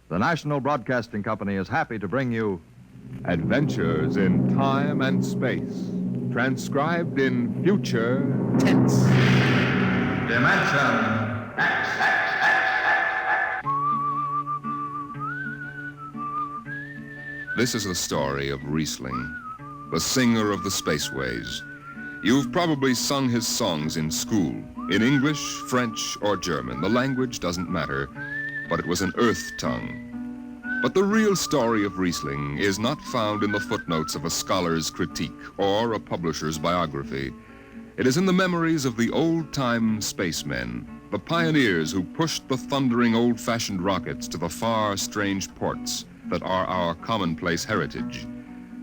S21: the National Broadcasting Company is happy to bring you Adventures in Time and Space, transcribed in future tense. Dimension X.
S22: This is the story of Riesling, the singer of the spaceways. You've probably sung his songs in school, in English, French, or German. The language doesn't matter, but it was an earth tongue. But the real story of Riesling is not found in the footnotes of a scholar's critique or a publisher's biography. It is in the memories of the old-time spacemen, the pioneers who pushed the thundering old-fashioned rockets to the far, strange ports that are our commonplace heritage.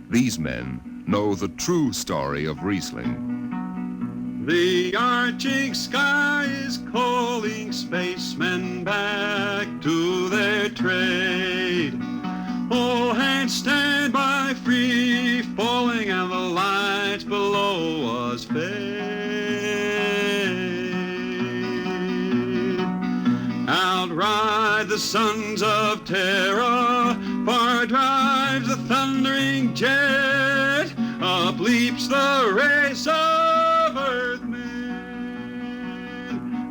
S22: These men know the true story of Riesling.
S25: The arching sky is calling spacemen back to their trade. All hands stand by, free falling, and the lights below us fade. Outride the sons of terror, far drives the thundering jet, up leaps the race of earthmen,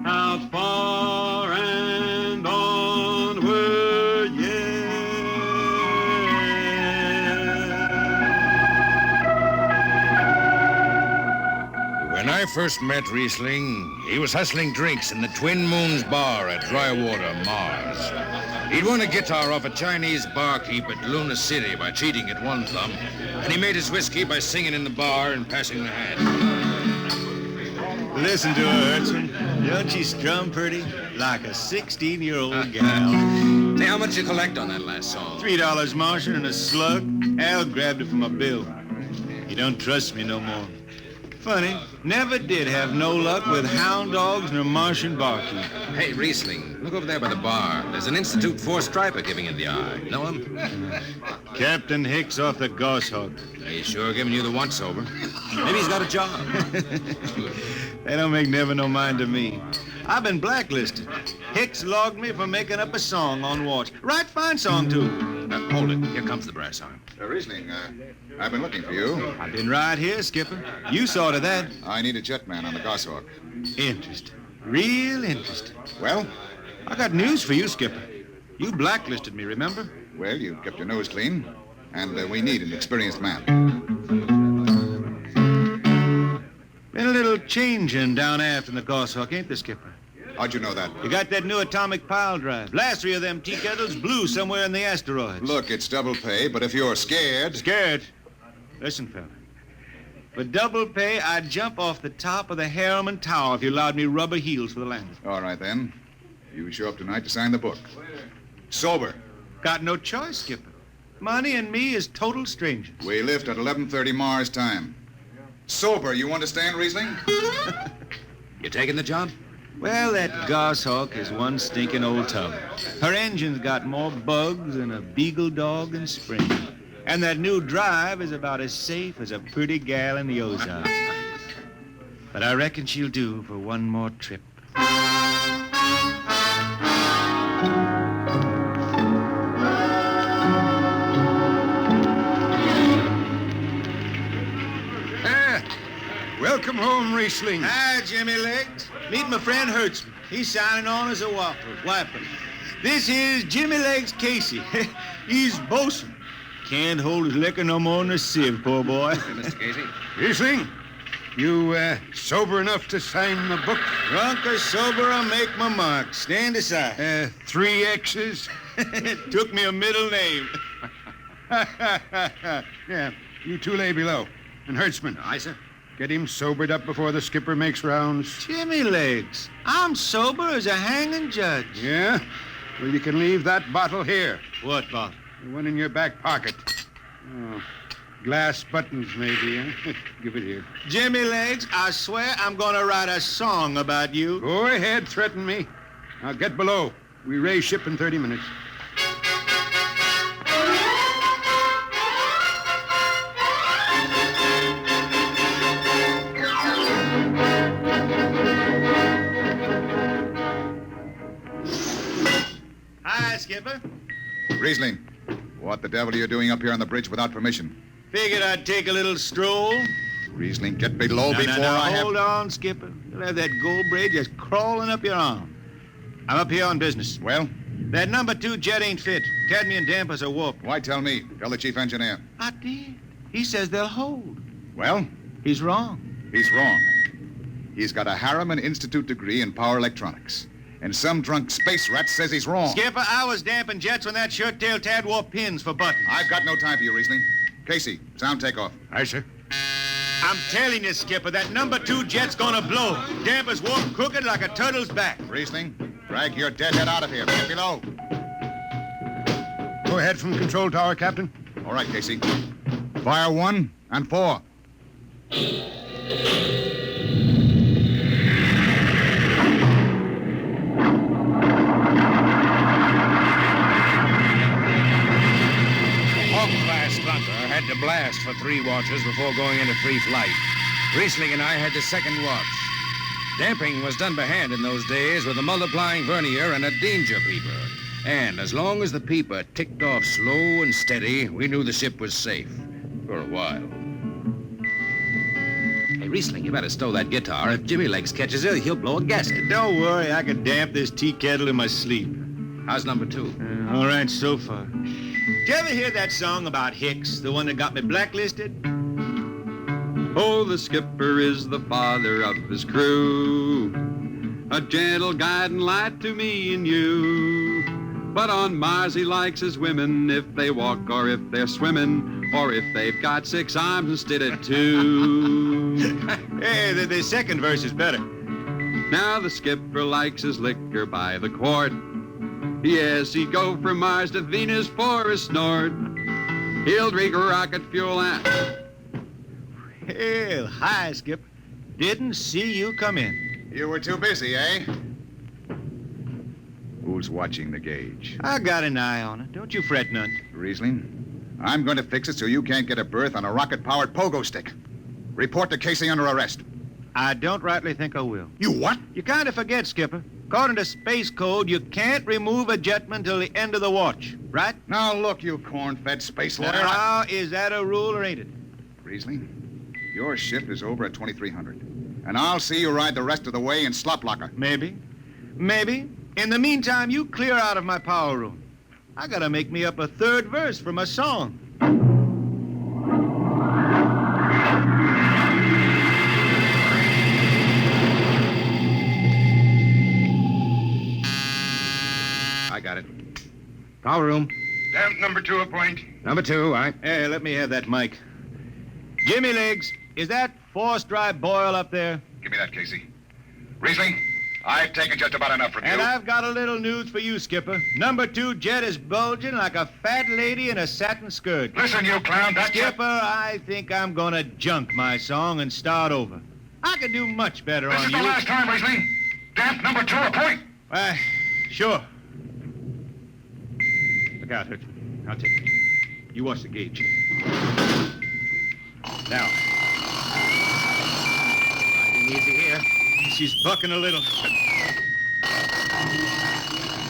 S25: out far and onward yet.
S22: When I
S3: first met Riesling, he was hustling drinks in the Twin Moons bar at Drywater, Mars. He'd won a guitar off a Chinese barkeep at Luna City by cheating at one thumb, and he made his whiskey by singing in the bar and passing the hat.
S4: Listen to her, Hertzman. Don't she strum pretty? Like a 16-year-old gal.
S3: Say, how much you collect on that last song?
S4: $3, Martian, and a slug. Al grabbed it from my bill. You don't trust me no more. Funny, never did have no luck with hound dogs nor Martian barkeep.
S3: Hey, Riesling, look over there by the bar. There's an Institute 4-striper giving it the eye. Know him?
S4: Captain Hicks off the Goshawk.
S3: He's sure giving you the once-over. Maybe he's got a job.
S4: They don't make never no mind to me. I've been blacklisted. Hicks logged me for making up a song on watch. Right fine song, too.
S3: Hold it. Here comes the brass arm.
S6: Riesling, I've been looking for you.
S4: I've been right here, Skipper. You saw to that.
S6: I need a jetman on the Goshawk.
S4: Interesting. Real interesting.
S6: Well?
S4: I got news for you, Skipper. You blacklisted me, remember?
S6: Well, you kept your nose clean, and we need an experienced man.
S4: Been a little changing down aft in the Goshawk, ain't there, Skipper?
S6: How'd you know that?
S4: You got that new atomic pile drive. Last 3 of them tea kettles blew somewhere in the asteroids.
S6: Look, it's double pay, but if you're scared...
S4: Scared? Listen, fella. For double pay, I'd jump off the top of the Harriman Tower if you allowed me rubber heels for the landing.
S6: All right, then. You show up tonight to sign the book. Sober.
S4: Got no choice, Skipper. Money and me is total strangers.
S6: We lift at 11:30 Mars time. Sober, you understand, Riesling?
S3: You taking the job?
S4: Well, that Goshawk is one stinking old tub. Her engine's got more bugs than a beagle dog in spring. And that new drive is about as safe as a pretty gal in the Ozarks. But I reckon she'll do for one more trip.
S8: Welcome home, Riesling.
S4: Hi, Jimmy Legs. Meet my friend Hertzman. He's signing on as a wiper. This here's Jimmy Legs Casey. He's bosun. Can't hold his liquor no more than a sieve, poor boy.
S3: Mr. Casey.
S8: Riesling, you sober enough to sign the book?
S4: Drunk or sober, I'll make my mark. Stand aside.
S8: 3 X's?
S4: It took me a middle name.
S8: Yeah, you 2 lay below. And Hertzman.
S3: Aye, sir.
S8: Get him sobered up before the skipper makes rounds.
S4: Jimmy Legs, I'm sober as a hanging judge.
S8: Yeah? Well, you can leave that bottle here.
S4: What bottle?
S8: The one in your back pocket. Oh, glass buttons, maybe, huh? Give it here.
S4: Jimmy Legs, I swear I'm going to write a song about you.
S8: Go ahead, threaten me. Now get below. We raise ship in 30 minutes.
S4: Hi, Skipper.
S6: Riesling, what the devil are you doing up here on the bridge without permission?
S4: Figured I'd take a little stroll.
S6: Riesling, get below before I have...
S4: Hold on, Skipper. You'll have that gold braid just crawling up your arm. I'm up here on business.
S6: Well?
S4: That number 2 jet ain't fit. Cadmium dampers are warped.
S6: Why tell me? Tell the chief engineer.
S4: I did. He says they'll hold.
S6: Well?
S4: He's wrong.
S6: He's wrong. He's got a Harriman Institute degree in power electronics. And some drunk space rat says he's wrong.
S4: Skipper, I was damping jets when that shirt-tailed tad wore pins for buttons.
S6: I've got no time for you, Riesling. Casey, sound takeoff.
S8: Aye, sir.
S4: I'm telling you, Skipper, that number 2 jet's gonna blow. Dampers warped crooked like a turtle's back.
S6: Riesling, drag your deadhead out of here. Get below.
S8: Go ahead from the control tower, Captain.
S6: All right, Casey. Fire 1 and 4.
S3: Had to blast for 3 watches before going into free flight. Riesling and I had the second watch. Damping was done by hand in those days with a multiplying vernier and a danger peeper. And as long as the peeper ticked off slow and steady, we knew the ship was safe. For a while. Hey, Riesling, you better stow that guitar. If Jimmy Legs catches it, he'll blow a gasket.
S4: Don't worry, I can damp this tea kettle in my sleep.
S3: How's number 2?
S4: All right so far. Did you ever hear that song about Hicks, the one that got me blacklisted?
S25: Oh, the skipper is the father of his crew, a gentle guiding light to me and you. But on Mars he likes his women if they walk or if they're swimming, or if they've got 6 arms instead of 2.
S4: Hey, the second verse is better.
S25: Now the skipper likes his liquor by the quart. Yes, he'd go from Mars to Venus for a snort. He'll drink rocket fuel and...
S4: Hell, hi, Skip. Didn't see you come in.
S6: You were too busy, eh? Who's watching the gauge?
S4: I got an eye on it. Don't you fret none.
S6: Riesling, I'm going to fix it so you can't get a berth on a rocket-powered pogo stick. Report to Casey under arrest.
S4: I don't rightly think I will.
S6: You what?
S4: You kind of forget, Skipper. According to Space Code, you can't remove a jetman till the end of the watch, right?
S6: Now, look, you corn-fed space lawyer.
S4: Now, is that a rule or ain't it?
S6: Riesling, your shift is over at 2300. And I'll see you ride the rest of the way in slop locker.
S4: Maybe. Maybe. In the meantime, you clear out of my power room. I gotta make me up a third verse for my song.
S3: I got it. Power room.
S8: Damp number 2 a point.
S3: Number 2, aye.
S4: Hey, let me have that mic. Jimmy Legs, is that forced dry boil up there?
S6: Give me that, Casey. Riesling, I've taken just about enough from you.
S4: And I've got a little news for you, Skipper. Number 2 jet is bulging like a fat lady in a satin skirt.
S6: Listen, you clown, that's
S4: Skipper, I think I'm gonna junk my song and start over. I could do much better
S6: This
S4: on
S6: is
S4: you.
S6: the last time, Riesling. Damp number 2 a point.
S4: Sure. Look out, Hertzman. I'll take it. You watch the gauge. Now. Riding easy here. She's bucking a little.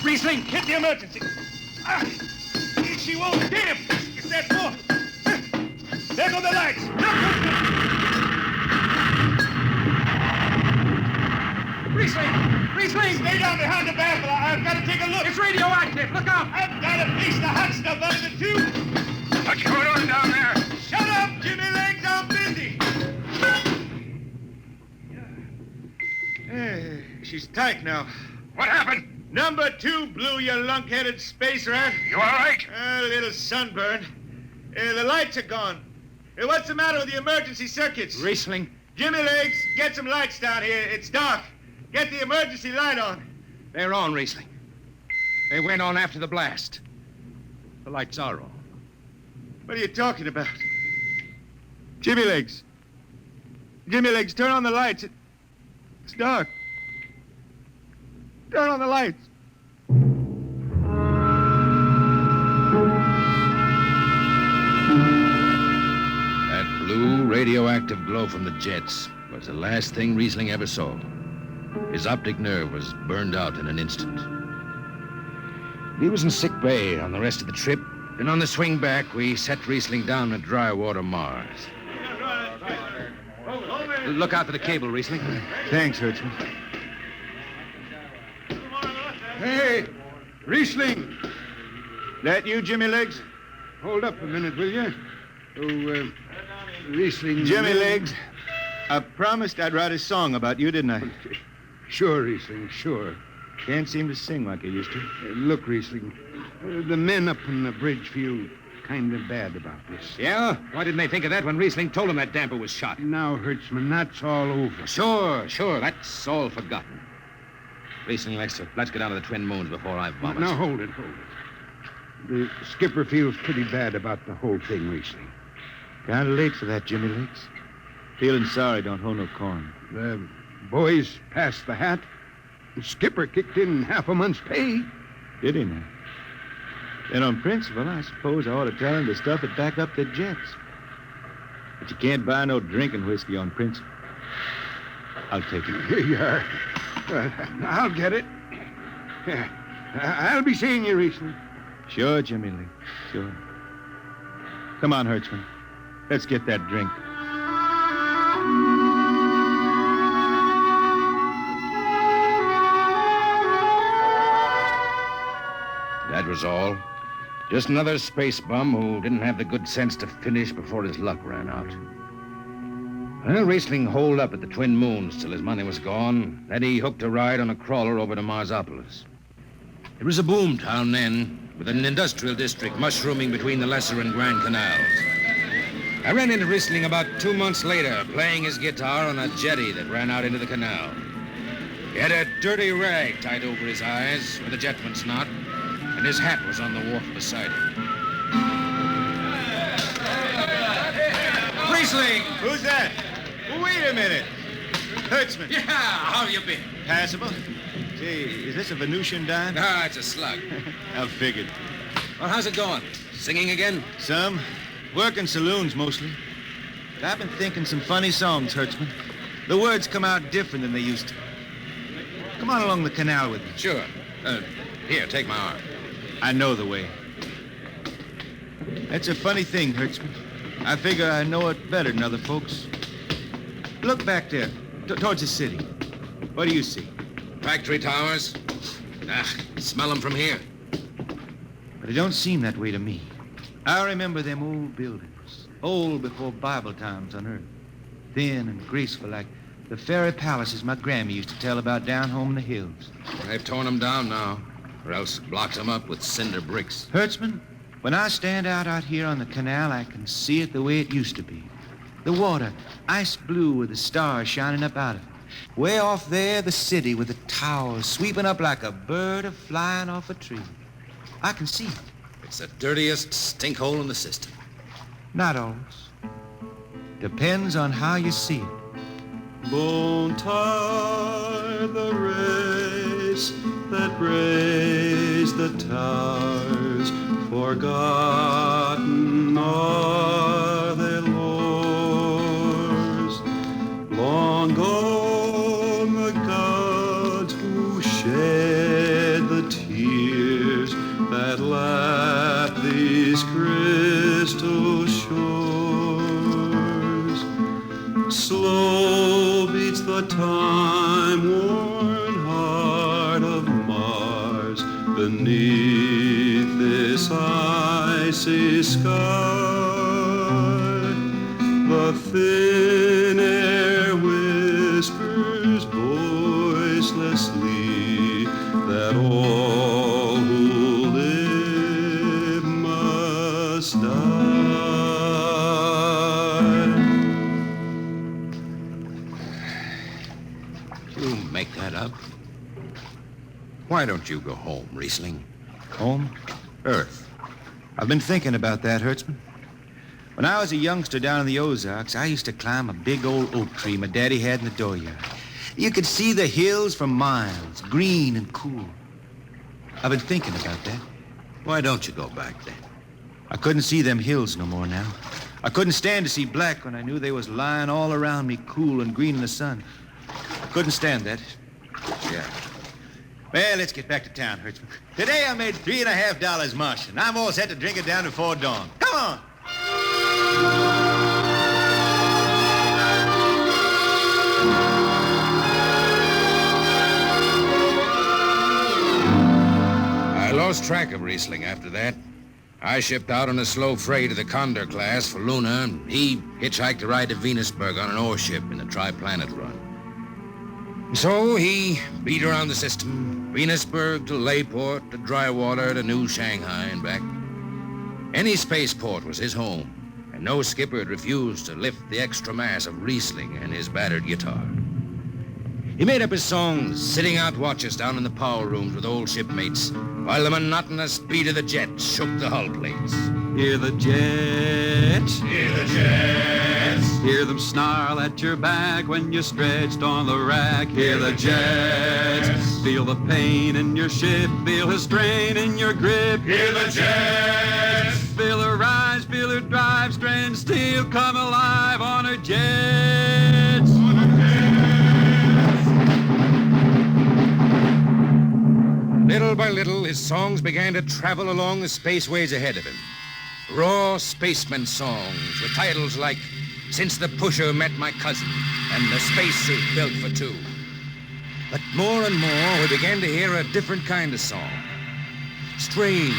S4: Riesling, hit the emergency. She won't. Damn! It's that more. There go the lights. Riesling! Stay down behind the baffle. I've got to take a look.
S3: It's radioactive. Look out!
S4: I've got to piece the hot stuff out of the tube.
S6: What's going on down there?
S4: Shut up, Jimmy Legs. I'm busy. She's tight now.
S6: What happened?
S4: Number 2 blew, you lunk-headed space rat.
S6: You all right?
S4: A little sunburn. The lights are gone. What's the matter with the emergency circuits?
S3: Riesling.
S4: Jimmy Legs, get some lights down here. It's dark. Get the emergency light on.
S3: They're on, Riesling. They went on after the blast. The lights are on.
S4: What are you talking about? Jimmy Legs. Jimmy Legs, turn on the lights. It's dark. Turn on the lights.
S3: That blue radioactive glow from the jets was the last thing Riesling ever saw. His optic nerve was burned out in an instant. He was in sick bay on the rest of the trip, and on the swing back, we set Riesling down at dry water Mars. Look out for the cable, Riesling.
S4: Thanks, Hertzman.
S8: Hey, Riesling.
S4: That you, Jimmy Legs?
S8: Hold up a minute, will you? Oh, Riesling.
S4: Jimmy Legs, I promised I'd write a song about you, didn't I?
S8: Sure, Riesling, sure.
S4: Can't seem to sing like I used to.
S8: Look, Riesling, the men up on the bridge feel kind of bad about this.
S3: Yeah? Why didn't they think of that when Riesling told them that damper was shot?
S8: Now, Hertzman, that's all over.
S3: Sure. That's all forgotten. Riesling, let's get down to the Twin Moons before I vomit.
S8: Now, hold it. The skipper feels pretty bad about the whole thing, Riesling.
S4: Kind of late for that, Jimmy Legs. Feeling sorry, don't hold no corn.
S8: The boys passed the hat. The skipper kicked in half a month's pay.
S4: Did he now? Then on principle, I suppose I ought to tell him to stuff it back up the jets. But you can't buy no drinking whiskey on principle. I'll take it.
S8: Here you are. I'll get it. I'll be seeing you, Riesling.
S4: Sure, Jimmy Lee. Sure. Come on, Hertzman. Let's get that drink.
S3: That was all. Just another space bum who didn't have the good sense to finish before his luck ran out. Well, Riesling holed up at the Twin Moons till his money was gone. Then he hooked a ride on a crawler over to Marsopolis. It was a boom town then, with an industrial district mushrooming between the Lesser and Grand Canals. I ran into Riesling about 2 months later, playing his guitar on a jetty that ran out into the canal. He had a dirty rag tied over his eyes with a jetman's knot, and his hat was on the wharf beside him.
S4: Riesling! Who's that? Well, wait a minute. Hertzman.
S3: Yeah, how you been?
S4: Passable. Say, is this a Venusian dime?
S3: No, it's a slug.
S4: I figured.
S3: Well, how's it going? Singing again?
S4: Some. Working saloons, mostly. But I've been thinking some funny songs, Hertzman. The words come out different than they used to. Come on along the canal with me.
S3: Sure. Here, take my arm.
S4: I know the way. That's a funny thing, Hertzman. I figure I know it better than other folks. Look back there, towards the city. What do you see?
S3: Factory towers. Smell them from here.
S4: But it don't seem that way to me. I remember them old buildings, old before Bible times on Earth. Thin and graceful like the fairy palaces my Grammy used to tell about down home in the hills.
S3: They've torn them down now, or else blocked them up with cinder bricks.
S4: Hertzman, when I stand out here on the canal, I can see it the way it used to be. The water, ice blue with the stars shining up out of it. Way off there, the city with the towers sweeping up like a bird flying off a tree. I can see it.
S3: It's the dirtiest stinkhole in the system.
S4: Not always. Depends on how you see it.
S23: Bone tar the race that raised the towers, forgotten are their lores. Long gone the gods who shed the tears that lap these crystal shores. Slow beats the time-worn heart of Mars beneath this icy sky. The thin air whispers voicelessly that all who live must die.
S3: You make that up? Why don't you go home, Riesling?
S4: Home? Earth. I've been thinking about that, Hertzman. When I was a youngster down in the Ozarks, I used to climb a big old oak tree my daddy had in the dooryard. You could see the hills for miles, green and cool. I've been thinking about that.
S3: Why don't you go back then?
S4: I couldn't see them hills no more now. I couldn't stand to see black when I knew they was lying all around me, cool and green in the sun. I couldn't stand that.
S3: Yeah.
S4: Well, let's get back to town, Hertzman. Today I made $3.50 mush, and I'm all set to drink it down before dawn. Come on!
S3: I lost track of Riesling after that. I shipped out on a slow freight of the Condor class for Luna, and he hitchhiked a ride to Venusburg on an ore ship in the Tri-Planet run. So he beat around the system, Venusburg to Layport to Drywater to New Shanghai and back. Any spaceport was his home, and no skipper'd refuse to lift the extra mass of Riesling and his battered guitar. He made up his songs, sitting out watches down in the power rooms with old shipmates, while the monotonous beat of the jet shook the hull plates.
S23: Hear the jets,
S3: hear the jets,
S23: hear them snarl at your back when you're stretched on the rack. Hear the jets, feel the pain in your ship, feel the strain in your grip.
S3: Hear the jets,
S23: feel her rise, feel her drive, strange steel come alive on her jets.
S3: Little by little, his songs began to travel along the spaceways ahead of him. Raw spaceman songs with titles like Since the Pusher Met My Cousin and The Spacesuit Built for Two. But more and more, we began to hear a different kind of song. Strange,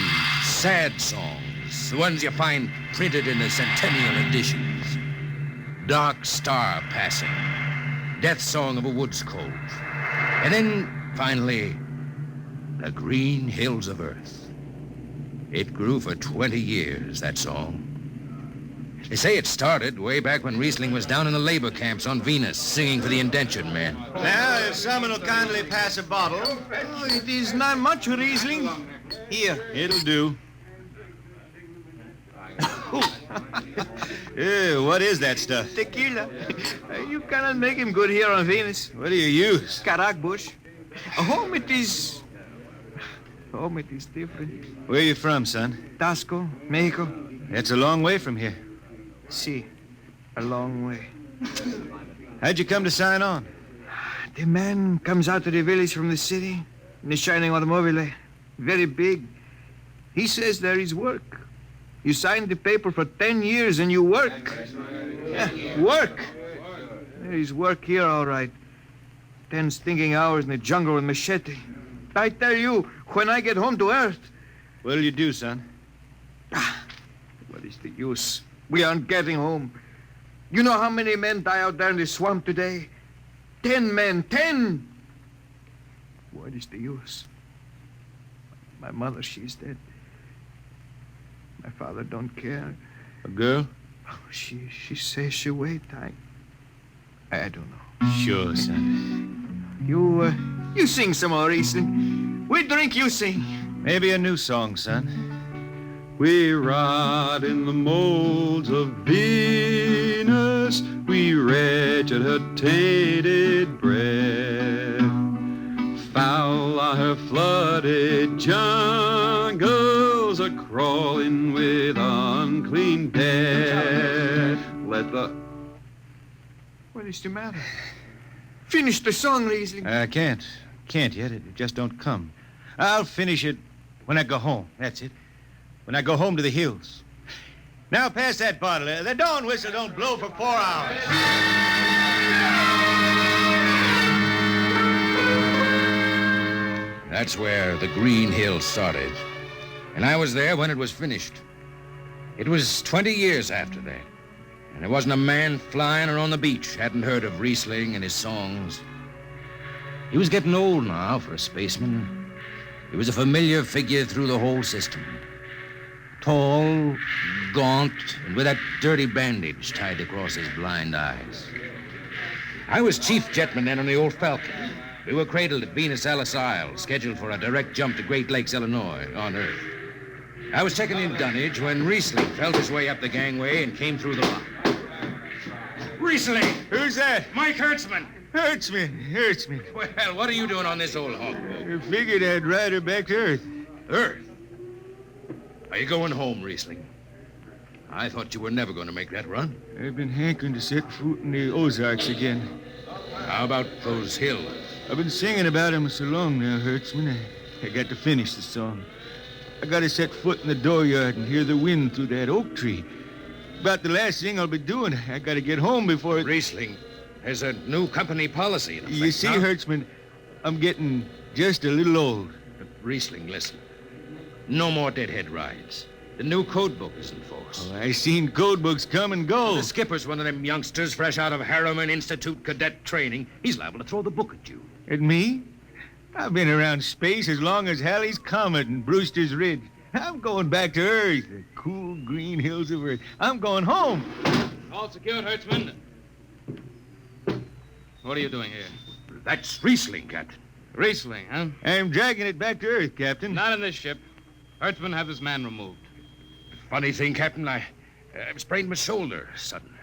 S3: sad songs, the ones you find printed in the centennial editions. Dark Star Passing, Death Song of a Woods Cove. And then, finally, The Green Hills of Earth. It grew for 20 years, that song. They say it started way back when Riesling was down in the labor camps on Venus, singing for the indentured men.
S4: Now, if someone will kindly pass a bottle.
S9: Oh, it is not much, Riesling. Here.
S4: It'll do. What is that stuff?
S9: Tequila. You cannot make him good here on Venus.
S4: What do you use?
S9: Carac bush. Home it is different.
S4: Where you from, son?
S9: Tasco, Mexico.
S4: That's a long way from here.
S9: See, a long way.
S4: How'd you come to sign on?
S9: The man comes out to the village from the city in the shining automobile. Very big. He says there is work. You sign the paper for 10 years and you work. Yeah, work. There is work here, all right. 10 stinking hours in the jungle with machete. I tell you, when I get home to Earth...
S4: What'll you do, son?
S9: What is the use? We aren't getting home. You know how many men die out there in the swamp today? 10 men, 10! What is the use? My mother, she's dead. My father don't care.
S4: A girl?
S9: Oh, she says she wait. I don't know.
S4: Sure, son.
S9: You sing some more, Riesling. We drink, you sing.
S4: Maybe a new song, son.
S25: We rot in the molds of Venus. We wretched her tainted breath. Foul are her flooded jungles, a crawling with unclean death. Let the...
S9: What is the matter? Finish the song, Riesling.
S4: I can't. Can't yet. It just don't come. I'll finish it when I go home. That's it. When I go home to the hills. Now pass that bottle. The dawn whistle don't blow for 4 hours.
S3: That's where the Green Hills started. And I was there when it was finished. It was 20 years after that. And there wasn't a man flying or on the beach hadn't heard of Riesling and his songs. He was getting old now for a spaceman. He was a familiar figure through the whole system. Tall, gaunt, and with that dirty bandage tied across his blind eyes. I was chief jetman then on the old Falcon. We were cradled at Venus Alice Isle, scheduled for a direct jump to Great Lakes, Illinois, on Earth. I was checking in dunnage when Riesling felt his way up the gangway and came through the lock. Riesling!
S4: Who's that?
S3: Mike Hertzman.
S4: Hertzman.
S3: Well, what are you doing on this old hog?
S4: I figured I'd ride her back to Earth.
S3: Earth? Are you going home, Riesling? I thought you were never going to make that run.
S9: I've been hankering to set foot in the Ozarks again.
S3: How about those hills?
S9: I've been singing about them so long now, Hertzman. I got to finish the song. I got to set foot in the dooryard and hear the wind through that oak tree. About the last thing I'll be doing. I got to get home before it...
S3: Riesling, there's a new company policy in effect.
S9: You see, Hertzman, I'm getting just a little old.
S3: But Riesling, listen. No more deadhead rides. The new code book is in force.
S9: Oh, I seen code books come and go.
S3: The skipper's one of them youngsters fresh out of Harriman Institute cadet training. He's liable to throw the book at you.
S9: At me? I've been around space as long as Halley's Comet and Brewster's Ridge. I'm going back to Earth, the cool green hills of Earth. I'm going home.
S11: All secured, Hertzman. What are you doing here?
S3: That's Riesling, Captain.
S11: Riesling, huh?
S9: I'm dragging it back to Earth, Captain.
S11: Not in this ship. Hertzman, have this man removed.
S3: Funny thing, Captain, I sprained my shoulder suddenly.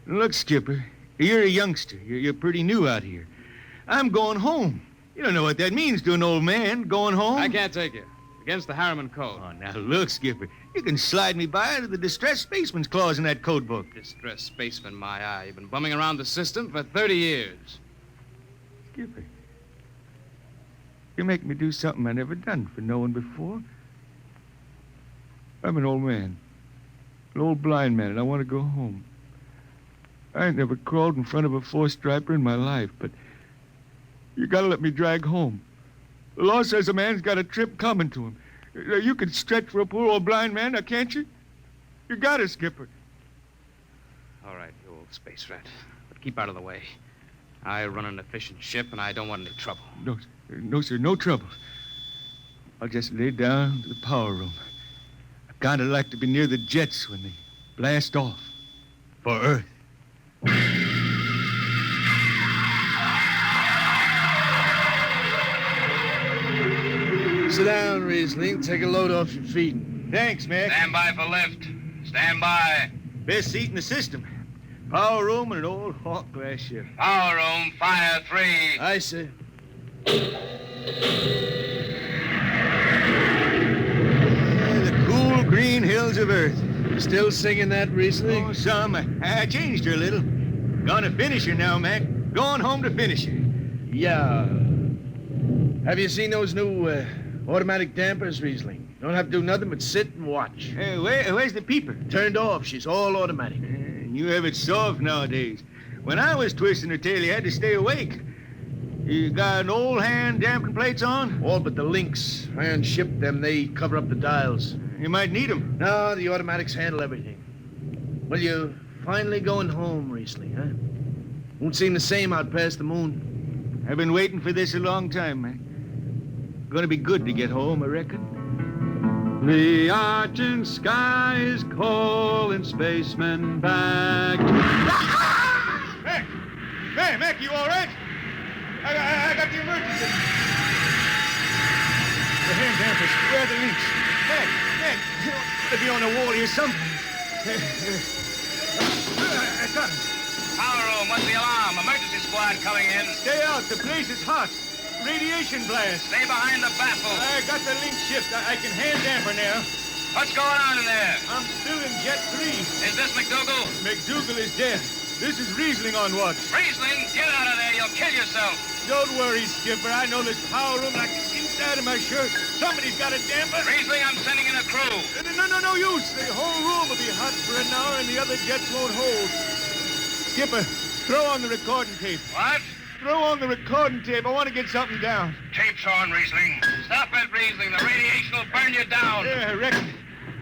S9: Look, Skipper, you're a youngster. You're pretty new out here. I'm going home. You don't know what that means to an old man, going home.
S11: I can't take you. Against the Harriman Code.
S9: Oh, now look, Skipper. You can slide me by under the distressed spaceman's clause in that code book.
S11: Distressed spaceman, my eye. You've been bumming around the system for 30 years.
S9: Skipper, you make me do something I never done for no one before. I'm an old man. An old blind man, and I want to go home. I ain't never crawled in front of a four-striper in my life, but you gotta let me drag home. The law says a man's got a trip coming to him. You can stretch for a poor old blind man, now can't you? You got it, Skipper.
S11: All right, you old space rat. But keep out of the way. I run an efficient ship, and I don't want any trouble.
S4: No, sir, no trouble. I'll just lay down to the power room. I kind of like to be near the jets when they blast off for Earth.
S7: Sit down, Riesling. Take a load off your feet.
S4: Thanks, Mac.
S3: Stand by for lift. Stand by.
S4: Best seat in the system. Power room and an old Hawk glass ship.
S3: Power room, fire 3.
S7: Aye, sir.
S4: The cool green hills of Earth.
S7: Still singing that, Riesling?
S4: Oh, some. I changed her a little. Gonna finish her now, Mac. Going home to finish her.
S7: Yeah. Have you seen those new automatic dampers, Riesling? Don't have to do nothing but sit and watch.
S4: Hey, where's the peeper?
S7: Turned off. She's all automatic.
S4: You have it soft nowadays. When I was twisting her tail, you had to stay awake. You got an old hand damping plates on?
S7: All but the links. Iron shipped them. They cover up the dials.
S4: You might need them.
S7: No, the automatics handle everything. Well, you're finally going home, Riesling, huh? Won't seem the same out past the moon.
S4: I've been waiting for this a long time, man. Gonna be good to get home, I reckon.
S25: The argent sky is calling spacemen back.
S4: Mac, you all right? I got the emergency. The hand dampers, where are the links? Mac, you ought to be on the wall here something. I got him.
S3: Power room, what's the alarm? Emergency squad coming in.
S4: Stay out, the place is hot. Radiation blast.
S3: Stay behind the baffle.
S4: I got the link shift. I can hand damper now.
S3: What's going on in there?
S4: I'm still in Jet 3.
S3: Is this McDougal?
S4: McDougal is dead. This is Riesling on watch.
S3: Riesling, get out of there. You'll kill yourself.
S4: Don't worry, Skipper. I know this power room like the inside of my shirt. Somebody's got a damper.
S3: Riesling, I'm sending in a crew.
S4: No use. The whole room will be hot for an hour and the other jets won't hold. Skipper, throw on the recording tape.
S3: What?
S4: Throw on the recording tape. I want to get something down.
S3: Tape's on, Riesling. Stop it, Riesling. The radiation will burn you down.
S4: Yeah, I reckon.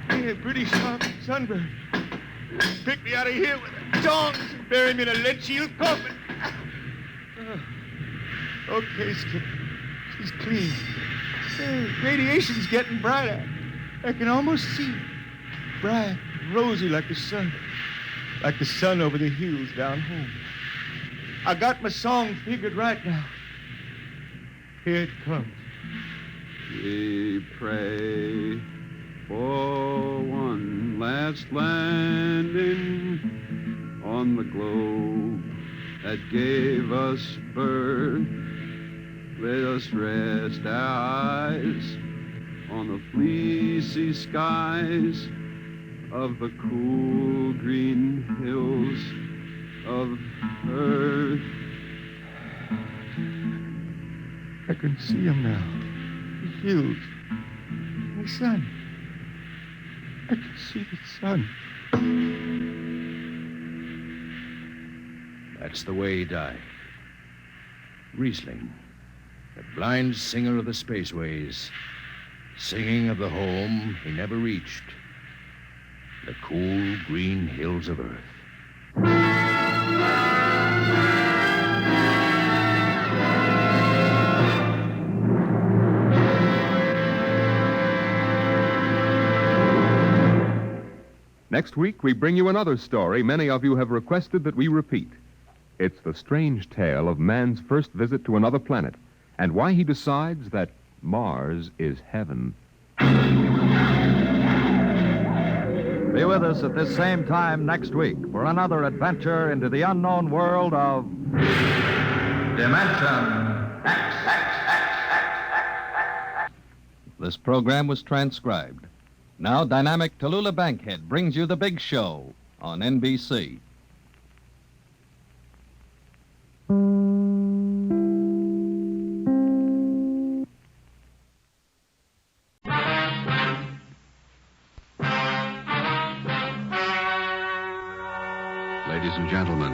S4: Yeah, pretty sharp sunburn. Pick me out of here with the tongs and bury me in a lead shield coffin. Okay, Skipper. She's clean. Radiation's getting brighter. I can almost see it. Bright, rosy like the sun. Like the sun over the hills down home. I got my song figured right now. Here it comes.
S25: We pray for one last landing on the globe that gave us birth. Let us rest our eyes on the fleecy skies of the cool green hills of Earth. I can see them now. The hills. The sun. I can see the sun.
S3: That's the way he died. Riesling, the blind singer of the spaceways, singing of the home he never reached, the cool green hills of Earth.
S21: Next week, we bring you another story many of you have requested that we repeat. It's the strange tale of man's first visit to another planet and why he decides that Mars is heaven. Be with us at this same time next week for another adventure into the unknown world of Dimension X.
S13: This program was transcribed. Now, dynamic Tallulah Bankhead brings you The Big Show on NBC.
S14: Ladies and gentlemen,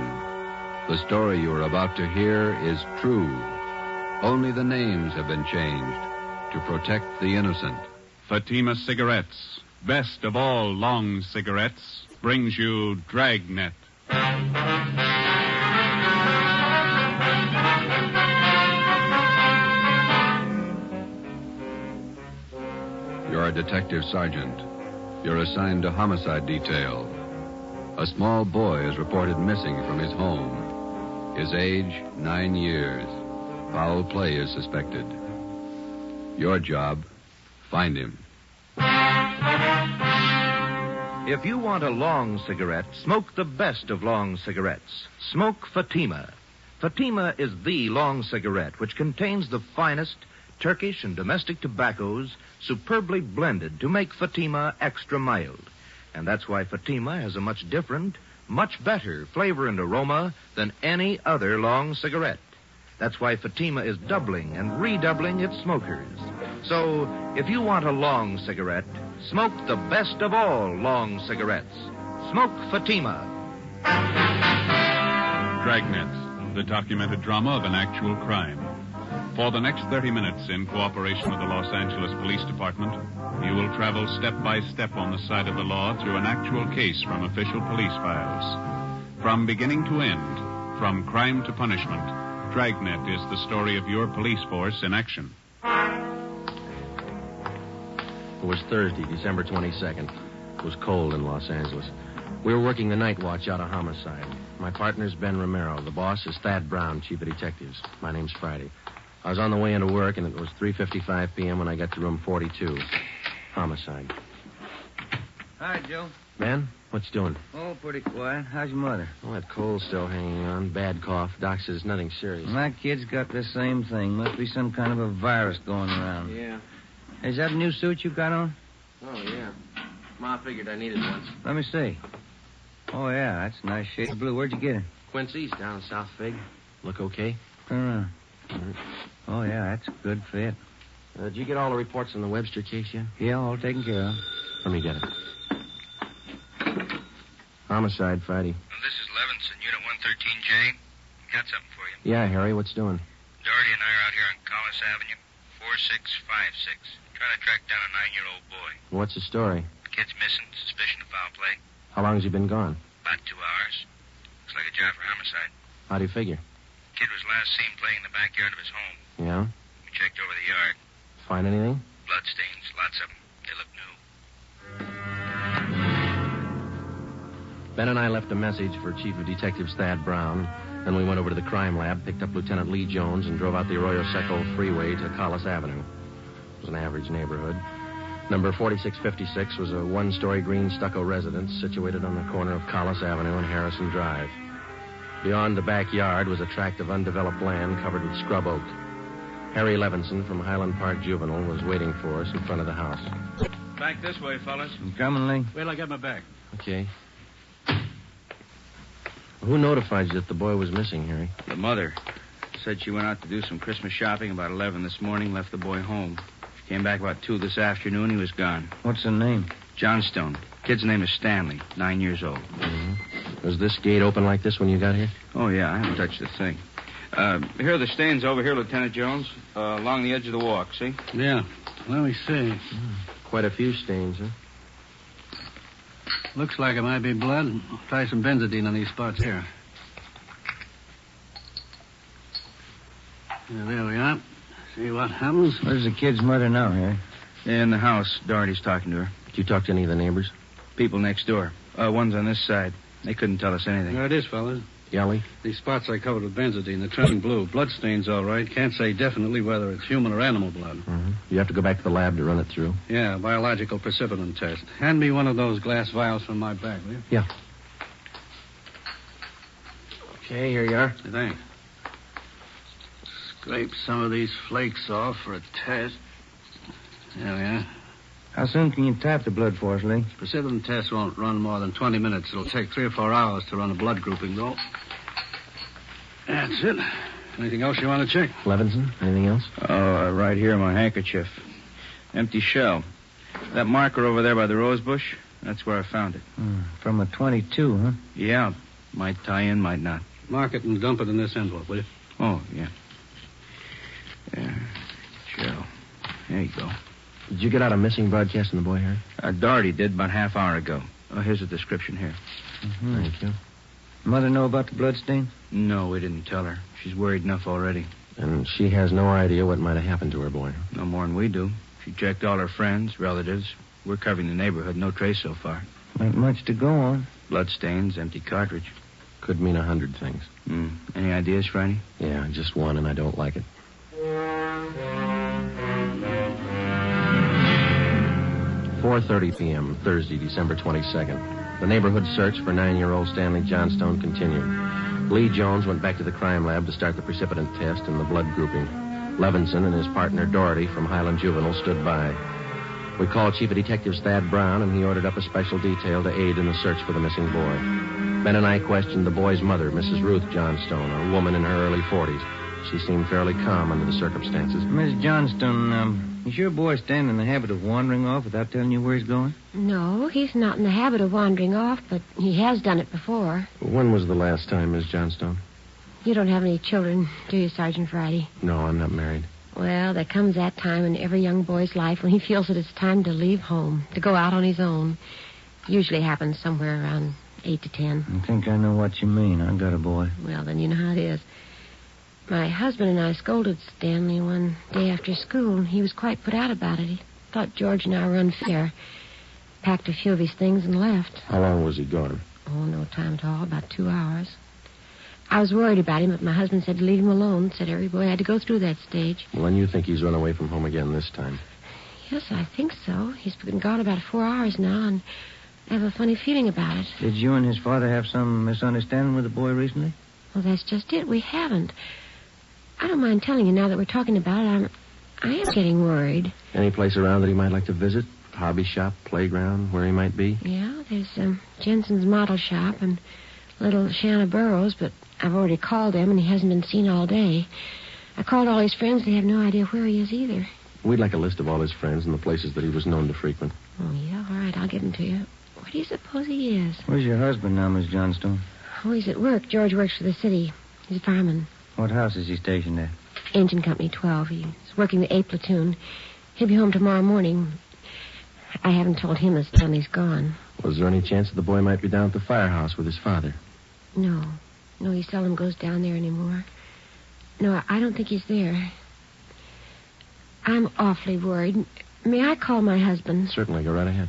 S14: the story you are about to hear is true. Only the names have been changed to protect the innocent.
S25: Fatima Cigarettes, best of all long cigarettes, brings you Dragnet.
S14: You're a detective sergeant. You're assigned to homicide detail. A small boy is reported missing from his home. His age, 9 years. Foul play is suspected. Your job, find him.
S1: If you want a long cigarette, smoke the best of long cigarettes. Smoke Fatima. Fatima is the long cigarette which contains the finest Turkish and domestic tobaccos superbly blended to make Fatima extra mild. And that's why Fatima has a much different, much better flavor and aroma than any other long cigarette. That's why Fatima is doubling and redoubling its smokers. So, if you want a long cigarette, smoke the best of all long cigarettes. Smoke Fatima.
S15: Dragnet, the documented drama of an actual crime. For the next 30 minutes, in cooperation with the Los Angeles Police Department, you will travel step by step on the side of the law through an actual case from official police files. From beginning to end, from crime to punishment, Dragnet is the story of your police force in action.
S16: It was Thursday, December 22nd. It was cold in Los Angeles. We were working the night watch out of homicide. My partner's Ben Romero. The boss is Thad Brown, chief of detectives. My name's Friday. I was on the way into work, and it was 3:55 p.m. when I got to room 42. Homicide.
S9: Hi, Joe.
S16: Ben, what you doing?
S9: Oh, pretty quiet. How's your mother?
S16: Well, that cold's still hanging on. Bad cough. Doc says nothing serious.
S9: My kid's got the same thing. Must be some kind of a virus going around.
S16: Yeah.
S9: Is that a new suit you got on?
S16: Oh, yeah. Ma figured I needed one.
S9: Let me see. Oh, yeah, that's a nice shade of blue. Where'd you get it?
S16: Quincy's down in South Fig. Look okay?
S9: Turn around. Oh, yeah, that's a good fit.
S16: Did you get all the reports on the Webster case yet?
S9: Yeah, all taken care of.
S16: Let me get it. Homicide, Friday.
S17: Well, this is Levinson, Unit 113J. Got something for you.
S16: Yeah, Harry, what's doing?
S17: Doherty and I are out here on Collis Avenue, 4656. Trying to track down a 9-year-old boy.
S16: What's the story?
S17: The kid's missing, suspicion of foul play.
S16: How long has he been gone?
S17: About 2 hours. Looks like a job for homicide.
S16: How do you figure?
S17: Kid was last seen playing in the backyard of his home.
S16: Yeah?
S17: We checked over the yard.
S16: Find anything?
S17: Bloodstains, lots of them. They look new.
S16: Ben and I left a message for Chief of Detectives Thad Brown. Then we went over to the crime lab, picked up Lieutenant Lee Jones, and drove out the Arroyo Seco freeway to Collis Avenue. It was an average neighborhood. Number 4656 was a one-story green stucco residence situated on the corner of Collis Avenue and Harrison Drive. Beyond the backyard was a tract of undeveloped land covered with scrub oak. Harry Levinson from Highland Park Juvenile was waiting for us in front of the house.
S11: Back this way, fellas.
S9: I'm coming, Lee.
S11: Wait till I get my back.
S16: Okay. Who notified you that the boy was missing, Harry?
S11: The mother said she went out to do some Christmas shopping about 11 this morning, left the boy home. She came back about 2 this afternoon. He was gone.
S9: What's the name?
S11: Johnstone. Kid's name is Stanley, 9 years old.
S16: Mm-hmm. Was this gate open like this when you got here?
S11: Oh, yeah, I haven't touched the thing. Here are the stains over here, Lieutenant Jones, along the edge of the walk, see?
S8: Yeah. Let me see.
S16: Quite a few stains, huh?
S8: Looks like it might be blood. Try some benzodine on these spots here. Yeah, there we are. See what happens.
S9: Where's the kid's mother now, Harry?
S11: In the house. Doherty's talking to her.
S16: Did you talk to any of the neighbors?
S11: People next door. One's on this side. They couldn't tell us anything.
S8: There it is, fellas.
S16: Yelly?
S8: These spots I covered with benzodine. They're turning blue. Bloodstains, all right. Can't say definitely whether it's human or animal blood.
S16: Mm-hmm. You have to go back to the lab to run it through.
S8: Yeah, biological precipitin test. Hand me one of those glass vials from my bag, will you?
S16: Yeah. Okay, here you are.
S8: Thanks. Scrape some of these flakes off for a test. There we are.
S9: How soon can you tap the blood for us, Lee?
S8: Precipitin test won't run more than 20 minutes. It'll take 3 or 4 hours to run a blood grouping, though. That's it. Anything else you want to check?
S16: Levinson, anything else?
S11: Oh, right here, my handkerchief. Empty shell. That marker over there by the rose bush, that's where I found it.
S9: From a 22, huh?
S11: Yeah. Might tie in, might not.
S8: Mark it and dump it in this envelope, will you?
S11: Oh, yeah. There. Shell. There you go.
S16: Did you get out a missing broadcast on the boy, Harry?
S11: Doherty did about half hour ago. Oh, here's a description here.
S16: Mm-hmm. Thank you.
S9: Mother know about the bloodstains?
S11: No, we didn't tell her. She's worried enough already.
S16: And she has no idea what might have happened to her boy.
S11: No more than we do. She checked all her friends, relatives. We're covering the neighborhood. No trace so far.
S2: Not much to go on.
S11: Bloodstains, empty cartridge.
S16: Could mean 100 things.
S11: Any ideas, Friday?
S16: Yeah, just one, and I don't like it. 4:30 p.m., Thursday, December 22nd. The neighborhood search for 9-year-old Stanley Johnstone continued. Lee Jones went back to the crime lab to start the precipitant test and the blood grouping. Levinson and his partner Doherty from Highland Juvenile stood by. We called Chief of Detectives Thad Brown, and he ordered up a special detail to aid in the search for the missing boy. Ben and I questioned the boy's mother, Mrs. Ruth Johnstone, a woman in her early 40s. She seemed fairly calm under the circumstances.
S2: Miss Johnstone, is your boy Stan in the habit of wandering off without telling you where he's going?
S10: No, he's not in the habit of wandering off, but he has done it before.
S16: When was the last time, Miss Johnstone?
S10: You don't have any children, do you, Sergeant Friday?
S16: No, I'm not married.
S10: Well, there comes that time in every young boy's life when he feels that it's time to leave home, to go out on his own. Usually happens somewhere around 8 to 10.
S2: I think I know what you mean. I've got a boy.
S10: Well, then you know how it is. My husband and I scolded Stanley one day after school, and he was quite put out about it. He thought George and I were unfair. Packed a few of his things and left.
S16: How long was he gone?
S10: Oh, no time at all, about 2 hours. I was worried about him, but my husband said to leave him alone. Said every boy had to go through that stage.
S16: Well, then you think he's run away from home again this time?
S10: Yes, I think so. He's been gone about 4 hours now, and I have a funny feeling about it.
S2: Did you and his father have some misunderstanding with the boy recently?
S10: Well, that's just it. We haven't. I don't mind telling you now that we're talking about it. I am getting worried.
S16: Any place around that he might like to visit? Hobby shop, playground, where he might be?
S10: Yeah, there's Jensen's model shop and little Shanna Burrows, but I've already called them, and he hasn't been seen all day. I called all his friends. They have no idea where he is either.
S16: We'd like a list of all his friends and the places that he was known to frequent.
S10: Oh, yeah? All right, I'll get them to you. Where do you suppose he is?
S2: Where's your husband now, Miss Johnstone?
S10: Oh, he's at work. George works for the city. He's a fireman.
S2: What house is he stationed at?
S10: Engine Company 12. He's working the A platoon. He'll be home tomorrow morning. I haven't told him that Stanley's gone.
S16: Was there any chance that the boy might be down at the firehouse with his father?
S10: No. No, he seldom goes down there anymore. No, I don't think he's there. I'm awfully worried. May I call my husband?
S16: Certainly. Go right ahead.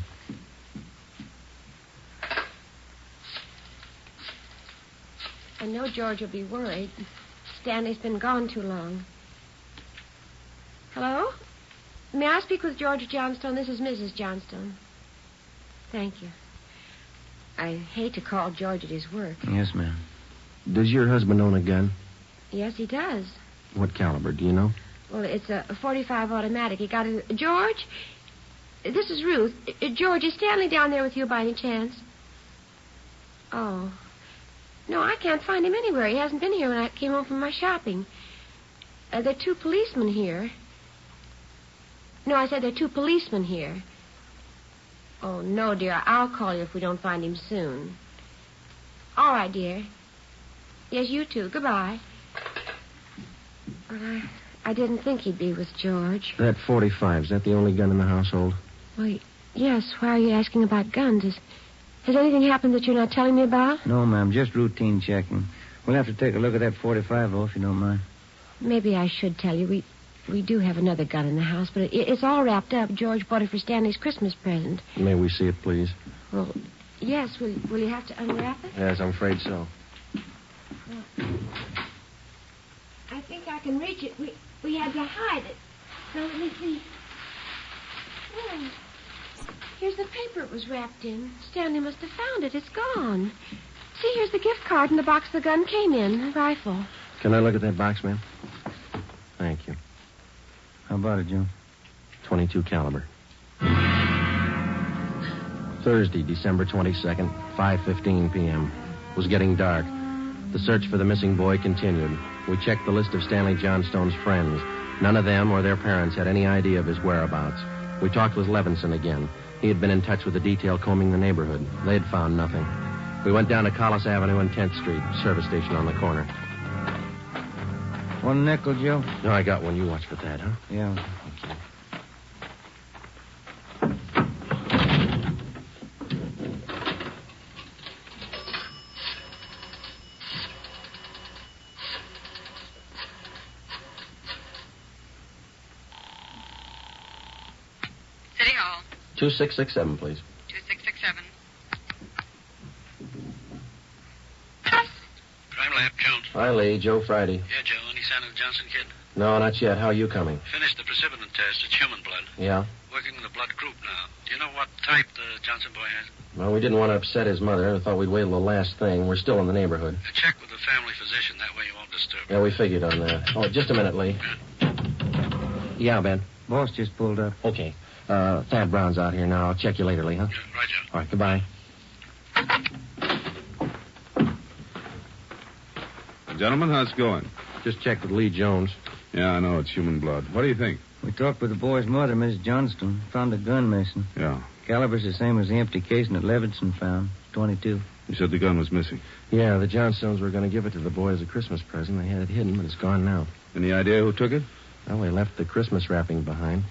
S10: I know George will be worried. Stanley's been gone too long. Hello? May I speak with George Johnstone? This is Mrs. Johnstone. Thank you. I hate to call George at his work.
S2: Yes, ma'am.
S16: Does your husband own a gun?
S10: Yes, he does.
S16: What caliber, do you know?
S10: Well, it's a .45 automatic. He got it. George? This is Ruth. George, is Stanley down there with you by any chance? Oh. No, I can't find him anywhere. He hasn't been here when I came home from my shopping. There are 2 policemen here. No, I said there are 2 policemen here. Oh, no, dear. I'll call you if we don't find him soon. All right, dear. Yes, you too. Goodbye. Well, I didn't think he'd be with George.
S16: That .45, is that the only gun in the household?
S10: Well, yes. Why are you asking about guns? Has anything happened that you're not telling me about?
S2: No, ma'am. Just routine checking. We'll have to take a look at that .45, though, if you don't mind.
S10: Maybe I should tell you. We do have another gun in the house, but it's all wrapped up. George bought it for Stanley's Christmas present.
S16: May we see it, please?
S10: Well, yes. Will you have to unwrap it?
S16: Yes, I'm afraid so.
S10: I think I can reach it. We had to hide it. Now, let me see. Oh, here's the paper it was wrapped in. Stanley must have found it. It's gone. See, here's the gift card and the box the gun came in, the rifle.
S16: Can I look at that box, ma'am? Thank you.
S2: How about it, Joe?
S16: .22 caliber. Thursday, December 22nd, 5:15 p.m. It was getting dark. The search for the missing boy continued. We checked the list of Stanley Johnstone's friends. None of them or their parents had any idea of his whereabouts. We talked with Levinson again. He had been in touch with the detail combing the neighborhood. They had found nothing. We went down to Collis Avenue and 10th Street, service station on the corner.
S2: 1 nickel, Joe?
S16: No, I got one. You watch for that, huh?
S2: Yeah.
S16: Okay. 2667, please.
S5: 2667.
S8: Crime Lab, Jones.
S16: Hi, Lee. Joe Friday.
S8: Yeah, Joe. Any sign of the Johnson kid?
S16: No, not yet. How are you coming?
S8: Finished the precipitin test. It's human blood.
S16: Yeah?
S8: Working in the blood group now. Do you know what type the Johnson boy has?
S16: Well, we didn't want to upset his mother. I thought we'd wait till the last thing. We're still in the neighborhood.
S8: Check with the family physician. That way you won't disturb.
S16: Yeah, we figured on that. Oh, just a minute, Lee. Yeah, Ben.
S2: Boss just pulled up.
S16: Okay. Thad Brown's out here now. I'll check you later, Lee, huh?
S8: Yeah, right, Joe.
S16: All right, goodbye.
S12: Gentlemen, how's it going?
S16: Just checked with Lee Jones.
S12: Yeah, I know. It's human blood. What do you think?
S2: We talked with the boy's mother, Miss Johnston. Found a gun missing.
S12: Yeah.
S2: Caliber's the same as the empty casing that Levinson found. 22.
S12: You said the gun was missing.
S16: Yeah, the Johnstones were going to give it to the boy as a Christmas present. They had it hidden, but it's gone now.
S12: Any idea who took it?
S16: Well, they left the Christmas wrapping behind.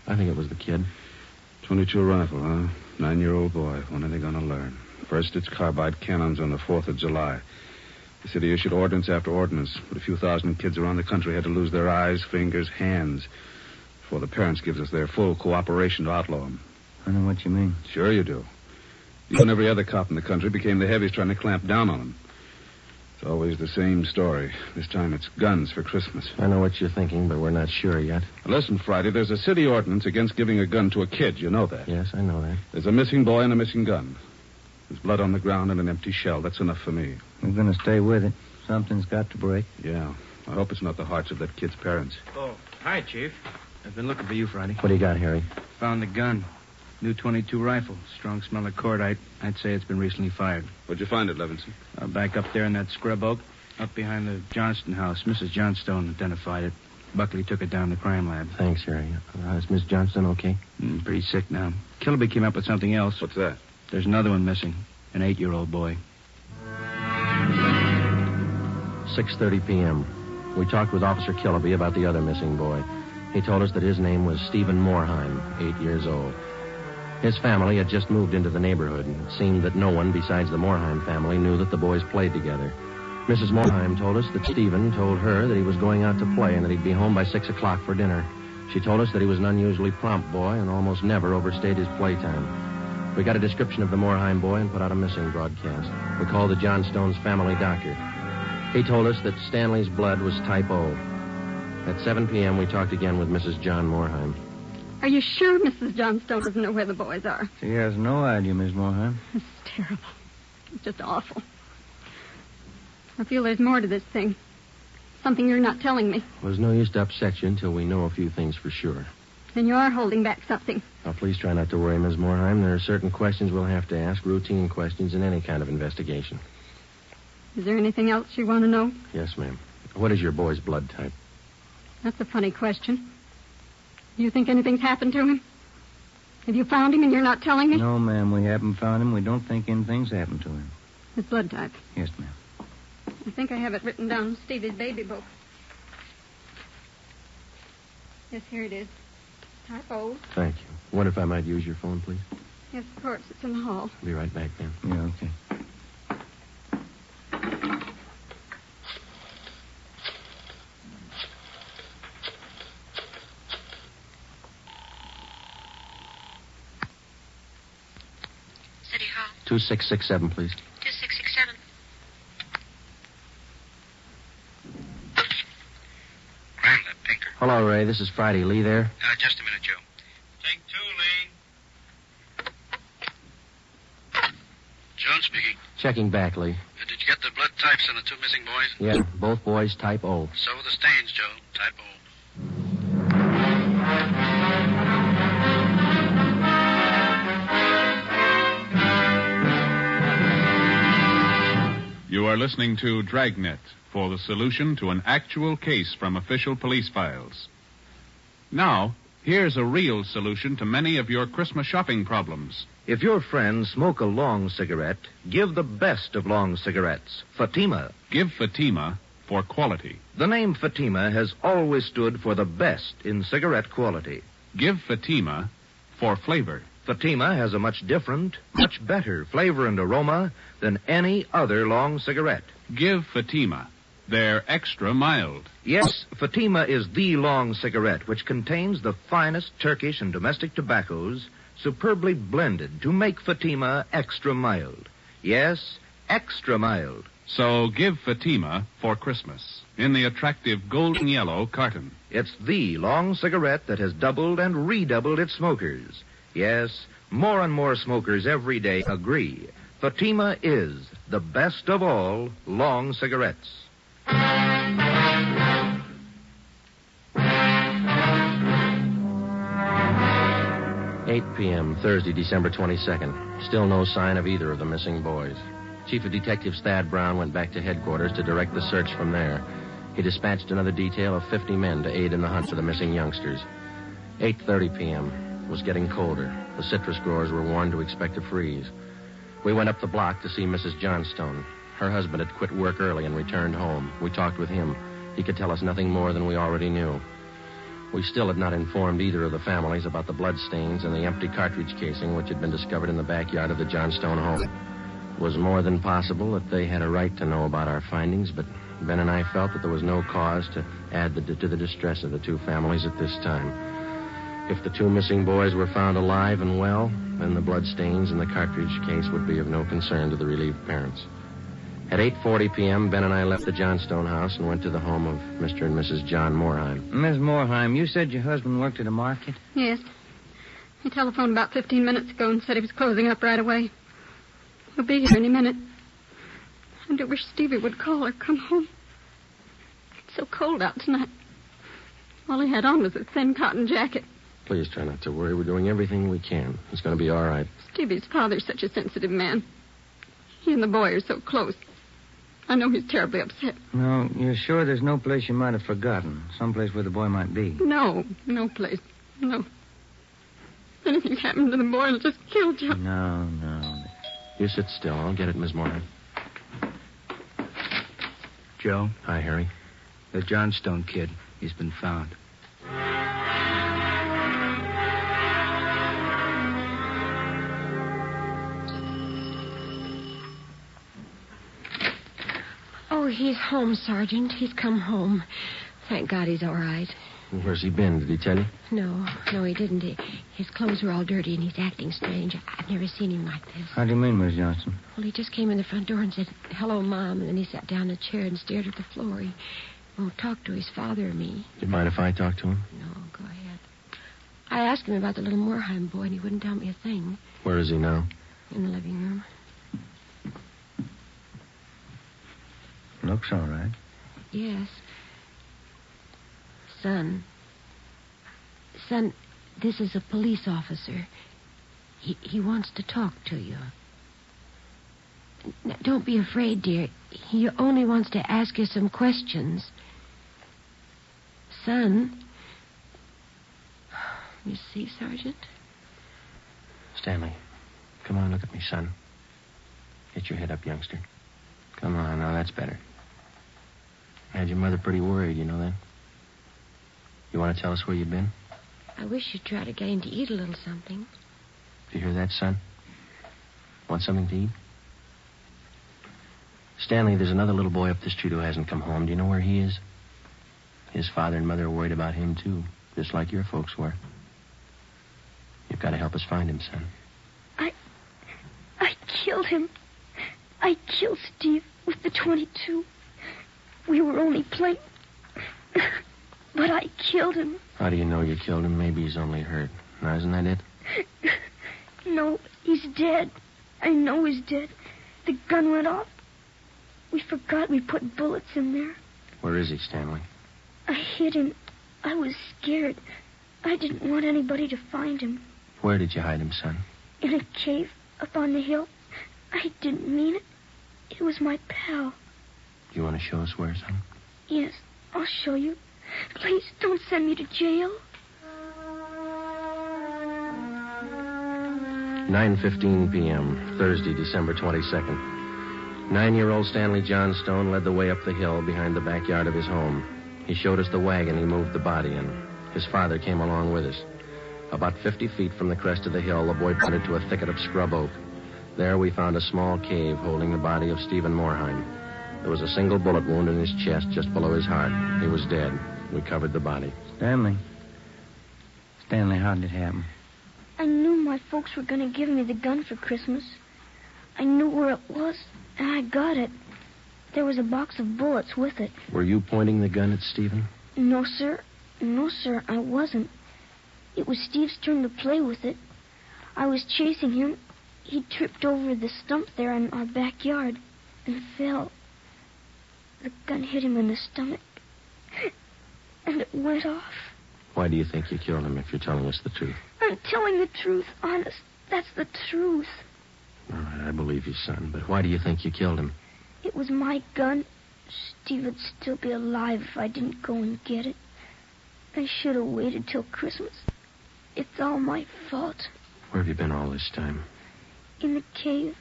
S16: I think it was the kid.
S12: 22 rifle, huh? 9-year-old boy. When are they going to learn? First, it's carbide cannons on the 4th of July. The city issued ordinance after ordinance, but a few thousand kids around the country had to lose their eyes, fingers, hands before the parents gives us their full cooperation to outlaw them.
S2: I know what you mean.
S12: Sure you do. You and every other cop in the country became the heavies trying to clamp down on them. It's always the same story. This time it's guns for Christmas.
S16: I know what you're thinking, but we're not sure yet.
S12: Now listen, Friday, there's a city ordinance against giving a gun to a kid. You know that?
S16: Yes, I know that.
S12: There's a missing boy and a missing gun. There's blood on the ground and an empty shell. That's enough for me.
S2: We're going to stay with it. Something's got to break.
S12: Yeah. I hope it's not the hearts of that kid's parents.
S11: Oh, hi, Chief. I've been looking for you, Friday.
S16: What do you got, Harry?
S11: Found the gun. New 22 rifle. Strong smell of cordite. I'd say it's been recently fired.
S12: Where'd you find it, Levinson?
S11: Back up there in that scrub oak. Up behind the Johnston house. Mrs. Johnstone identified it. Buckley took it down to the crime lab.
S16: Thanks, Harry. Is Miss Johnston okay?
S11: Pretty sick now. Kilby came up with something else.
S12: What's that?
S11: There's another one missing. An 8-year-old boy.
S16: 6:30 p.m. We talked with Officer Kilby about the other missing boy. He told us that his name was Stephen Moorheim, 8 years old. His family had just moved into the neighborhood, and it seemed that no one besides the Moorheim family knew that the boys played together. Mrs. Moorheim told us that Stephen told her that he was going out to play and that he'd be home by 6 o'clock for dinner. She told us that he was an unusually prompt boy and almost never overstayed his playtime. We got a description of the Moorheim boy and put out a missing broadcast. We called the Johnstones' family doctor. He told us that Stanley's blood was type O. At 7 p.m., we talked again with Mrs. John Moorheim.
S5: Are you sure Mrs. Johnstone doesn't know where the boys are?
S2: She has no idea, Miss Moorheim.
S5: It's terrible. It's just awful. I feel there's more to this thing. Something you're not telling me.
S16: Well, there's no use to upset you until we know a few things for sure.
S5: Then you are holding back something.
S16: Now, please try not to worry, Ms. Moorheim. There are certain questions we'll have to ask, routine questions in any kind of investigation.
S5: Is there anything else you want to know?
S16: Yes, ma'am. What is your boy's blood type?
S5: That's a funny question. Do you think anything's happened to him? Have you found him and you're not telling me?
S2: No, ma'am, we haven't found him. We don't think anything's happened to him.
S5: His blood type.
S2: Yes, ma'am.
S5: I think I have it written down in Stevie's baby book. Yes, here it is. Type O.
S16: Thank you. I wonder if I might use your phone, please?
S5: Yes, of course. It's in the hall.
S16: I'll be right back, then.
S2: Yeah, okay.
S10: City Hall.
S16: 2667, please.
S10: 2667.
S17: Crime Lab, Pinker.
S16: Hello, Ray. This is Friday. Lee there?
S17: Just a minute, Joe. Take 2, Lee. Jones speaking.
S16: Checking back, Lee.
S17: Did you get the blood types on the 2 missing boys?
S16: Yeah, both boys type O.
S17: So were the stains, Joe. Type O.
S15: You are listening to Dragnet for the solution to an actual case from official police files. Now, here's a real solution to many of your Christmas shopping problems.
S1: If your friends smoke a long cigarette, give the best of long cigarettes, Fatima.
S15: Give Fatima for quality.
S1: The name Fatima has always stood for the best in cigarette quality.
S15: Give Fatima for flavor.
S1: Fatima has a much different, much better flavor and aroma than any other long cigarette.
S15: Give Fatima. They're extra mild.
S1: Yes, Fatima is the long cigarette which contains the finest Turkish and domestic tobaccos superbly blended to make Fatima extra mild. Yes, extra mild.
S15: So give Fatima for Christmas in the attractive golden yellow carton.
S1: It's the long cigarette that has doubled and redoubled its smokers. Yes, more and more smokers every day agree Fatima is the best of all long cigarettes.
S16: 8 p.m., Thursday, December 22nd. Still no sign of either of the missing boys. Chief of Detectives Thad Brown went back to headquarters to direct the search from there. He dispatched another detail of 50 men to aid in the hunt for the missing youngsters. 8:30 p.m. It was getting colder. The citrus growers were warned to expect a freeze. We went up the block to see Mrs. Johnstone. Her husband had quit work early and returned home. We talked with him. He could tell us nothing more than we already knew. We still had not informed either of the families about the bloodstains and the empty cartridge casing which had been discovered in the backyard of the Johnstone home. It was more than possible that they had a right to know about our findings, but Ben and I felt that there was no cause to add to the distress of the two families at this time. If the two missing boys were found alive and well, then the bloodstains in the cartridge case would be of no concern to the relieved parents. At 8:40 p.m., Ben and I left the Johnstone house and went to the home of Mr. and Mrs. John Moorheim.
S2: Miss Moorheim, you said your husband worked at a market?
S5: Yes. He telephoned about 15 minutes ago and said he was closing up right away. He'll be here any minute. I do wish Stevie would call or come home. It's so cold out tonight. All he had on was a thin cotton jacket.
S16: Please try not to worry. We're doing everything we can. He's going to be all right.
S5: Stevie's father's such a sensitive man. He and the boy are so close. I know he's terribly upset.
S2: No, you're sure there's no place you might have forgotten? Someplace where the boy might be?
S5: No place. No. If anything happened to the boy, it'll just kill Joe.
S16: No. You sit still. I'll get it, Miss Moorheim.
S11: Joe?
S16: Hi, Harry.
S11: The Johnstone kid. He's been found.
S10: Oh, he's home, Sergeant. He's come home. Thank God he's all right.
S16: Where's he been? Did he tell you?
S10: No, he didn't. His clothes were all dirty, and he's acting strange. I've never seen him like this.
S2: How do you mean, Miss Johnson?
S10: Well, he just came in the front door and said, "Hello, Mom," and then he sat down in a chair and stared at the floor. He won't talk to his father or me.
S16: Do you mind if I talk to him?
S10: No, go ahead. I asked him about the little Moorheim boy, and he wouldn't tell me a thing.
S16: Where is he now?
S10: In the living room.
S2: Looks all right.
S10: Yes. Son, this is a police officer. He wants to talk to you. Now, don't be afraid, dear. He only wants to ask you some questions. Son. You see, Sergeant?
S16: Stanley, come on, look at me, son. Get your head up, youngster. Come on, now that's better. Had your mother pretty worried, you know that? You want to tell us where you've been?
S10: I wish you'd try to get him to eat a little something.
S16: Do you hear that, son? Want something to eat? Stanley, there's another little boy up the street who hasn't come home. Do you know where he is? His father and mother are worried about him, too, just like your folks were. You've got to help us find him, son.
S18: I killed him. I killed Steve with the 22. We were only playing. But I killed him.
S16: How do you know you killed him? Maybe he's only hurt. Now, isn't that it?
S18: No, he's dead. I know he's dead. The gun went off. We forgot we put bullets in there.
S16: Where is he, Stanley?
S18: I hid him. I was scared. I didn't want anybody to find him.
S16: Where did you hide him, son?
S18: In a cave up on the hill. I didn't mean it. It was my pal.
S16: Do you want to show us where, son?
S18: Yes, I'll show you. Please don't send me to jail.
S16: 9:15 p.m., Thursday, December 22nd. 9-year-old Stanley Johnstone led the way up the hill behind the backyard of his home. He showed us the wagon he moved the body in. His father came along with us. About 50 feet from the crest of the hill, the boy pointed to a thicket of scrub oak. There we found a small cave holding the body of Stephen Moorheim. There was a single bullet wound in his chest just below his heart. He was dead. We covered the body.
S2: Stanley, how did it happen?
S18: I knew my folks were going to give me the gun for Christmas. I knew where it was, and I got it. There was a box of bullets with it.
S16: Were you pointing the gun at Stephen?
S18: No, sir. No, sir, I wasn't. It was Steve's turn to play with it. I was chasing him. He tripped over the stump there in our backyard and fell. The gun hit him in the stomach, and it went off.
S16: Why do you think you killed him if you're telling us the truth?
S18: I'm telling the truth, honest. That's the truth.
S16: All right, I believe you, son, but why do you think you killed him?
S18: It was my gun. Steve would still be alive if I didn't go and get it. I should have waited till Christmas. It's all my fault.
S16: Where have you been all this time?
S18: In the cave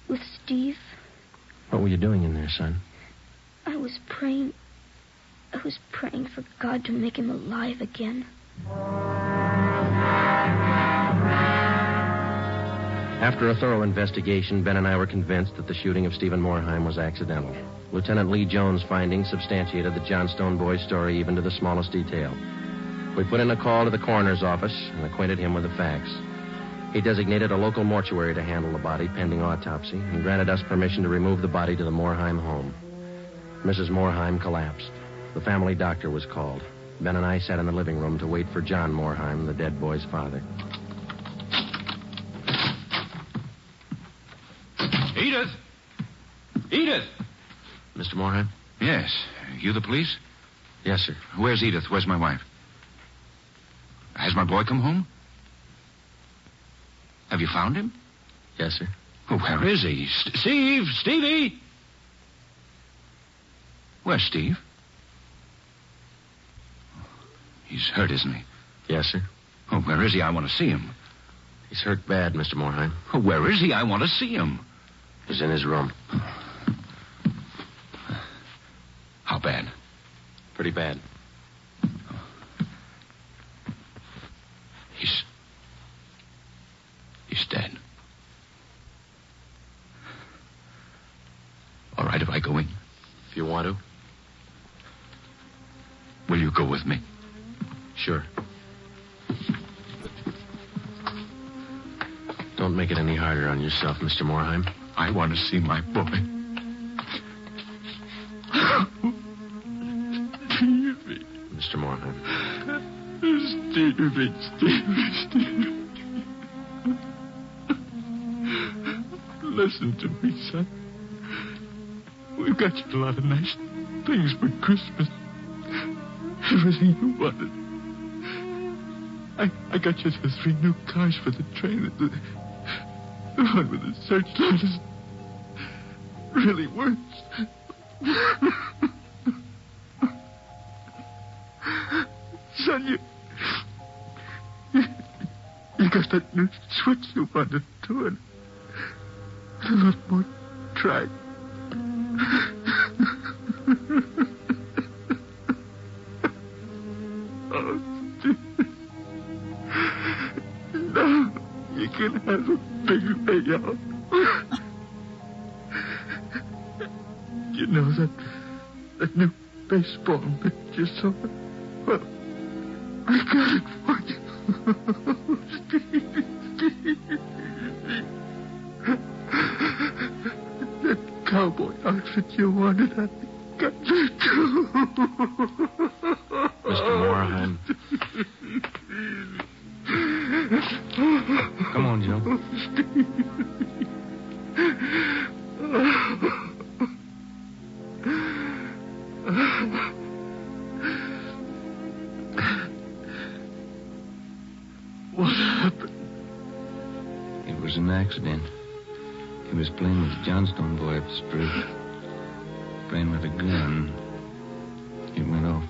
S18: with Steve.
S16: What were you doing in there, son?
S18: I was praying. I was praying for God to make him alive again.
S16: After a thorough investigation, Ben and I were convinced that the shooting of Stephen Morheim was accidental. Lieutenant Lee Jones' findings substantiated the Johnstone boy's story even to the smallest detail. We put in a call to the coroner's office and acquainted him with the facts. He designated a local mortuary to handle the body pending autopsy and granted us permission to remove the body to the Morheim home. Mrs. Morheim collapsed. The family doctor was called. Ben and I sat in the living room to wait for John Morheim, the dead boy's father.
S6: Edith! Edith!
S16: Mr. Morheim?
S6: Yes. You the police?
S16: Yes, sir.
S6: Where's Edith? Where's my wife? Has my boy come home? Have you found him?
S16: Yes, sir.
S6: Oh, where is he? Steve! Stevie! Where's Steve? He's hurt, isn't he?
S16: Yes, sir.
S6: Oh, where is he? I want to see him.
S16: He's hurt bad, Mr. Morheim.
S6: Oh, where is he? I want to see him.
S16: He's in his room.
S6: How bad?
S16: Pretty bad.
S6: He's dead. All right if I go in?
S16: If you want to.
S6: Will you go with me?
S16: Sure. Don't make it any harder on yourself, Mr. Morheim.
S6: I want to see my boy. Stevie.
S16: Mr. Morheim.
S6: Stevie. Listen to me, son. We've got you a lot of nice things for Christmas. Everything you wanted. I got you the 3 new cars for the train. The one with the searchlight is really works. Son, you got that new switch you wanted to, and a lot more track. Oh, Steve. Now you can have a big layout. You know that new baseball mitt you saw? Well, I got it for you. Steve. That cowboy outfit you wanted, I got that too.
S16: Mr. Morheim. Come on, Joe.
S6: What happened?
S2: It was an accident. He was playing with the Johnstone boy up the street. Playing with a gun. It went off.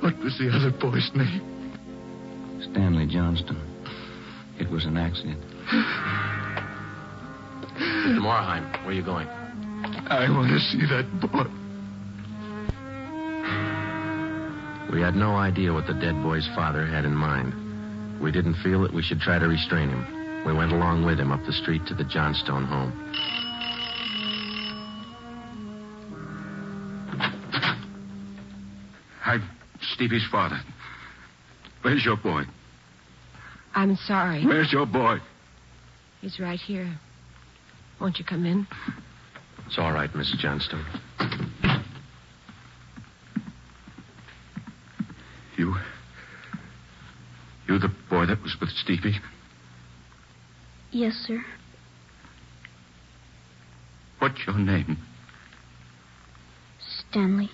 S6: What was the other boy's name?
S2: Stanley Johnston. It was an accident.
S16: Mr. Morheim, where are you going?
S6: I want to see that boy.
S16: We had no idea what the dead boy's father had in mind. We didn't feel that we should try to restrain him. We went along with him up the street to the Johnstone home.
S6: I'm Stevie's father.
S19: Where's your boy?
S10: I'm sorry.
S19: Where's your boy?
S10: He's right here. Won't you come in?
S16: It's all right, Mrs. Johnstone.
S19: You the boy that was with Stevie?
S18: Yes, sir.
S19: What's your name?
S18: Stanley.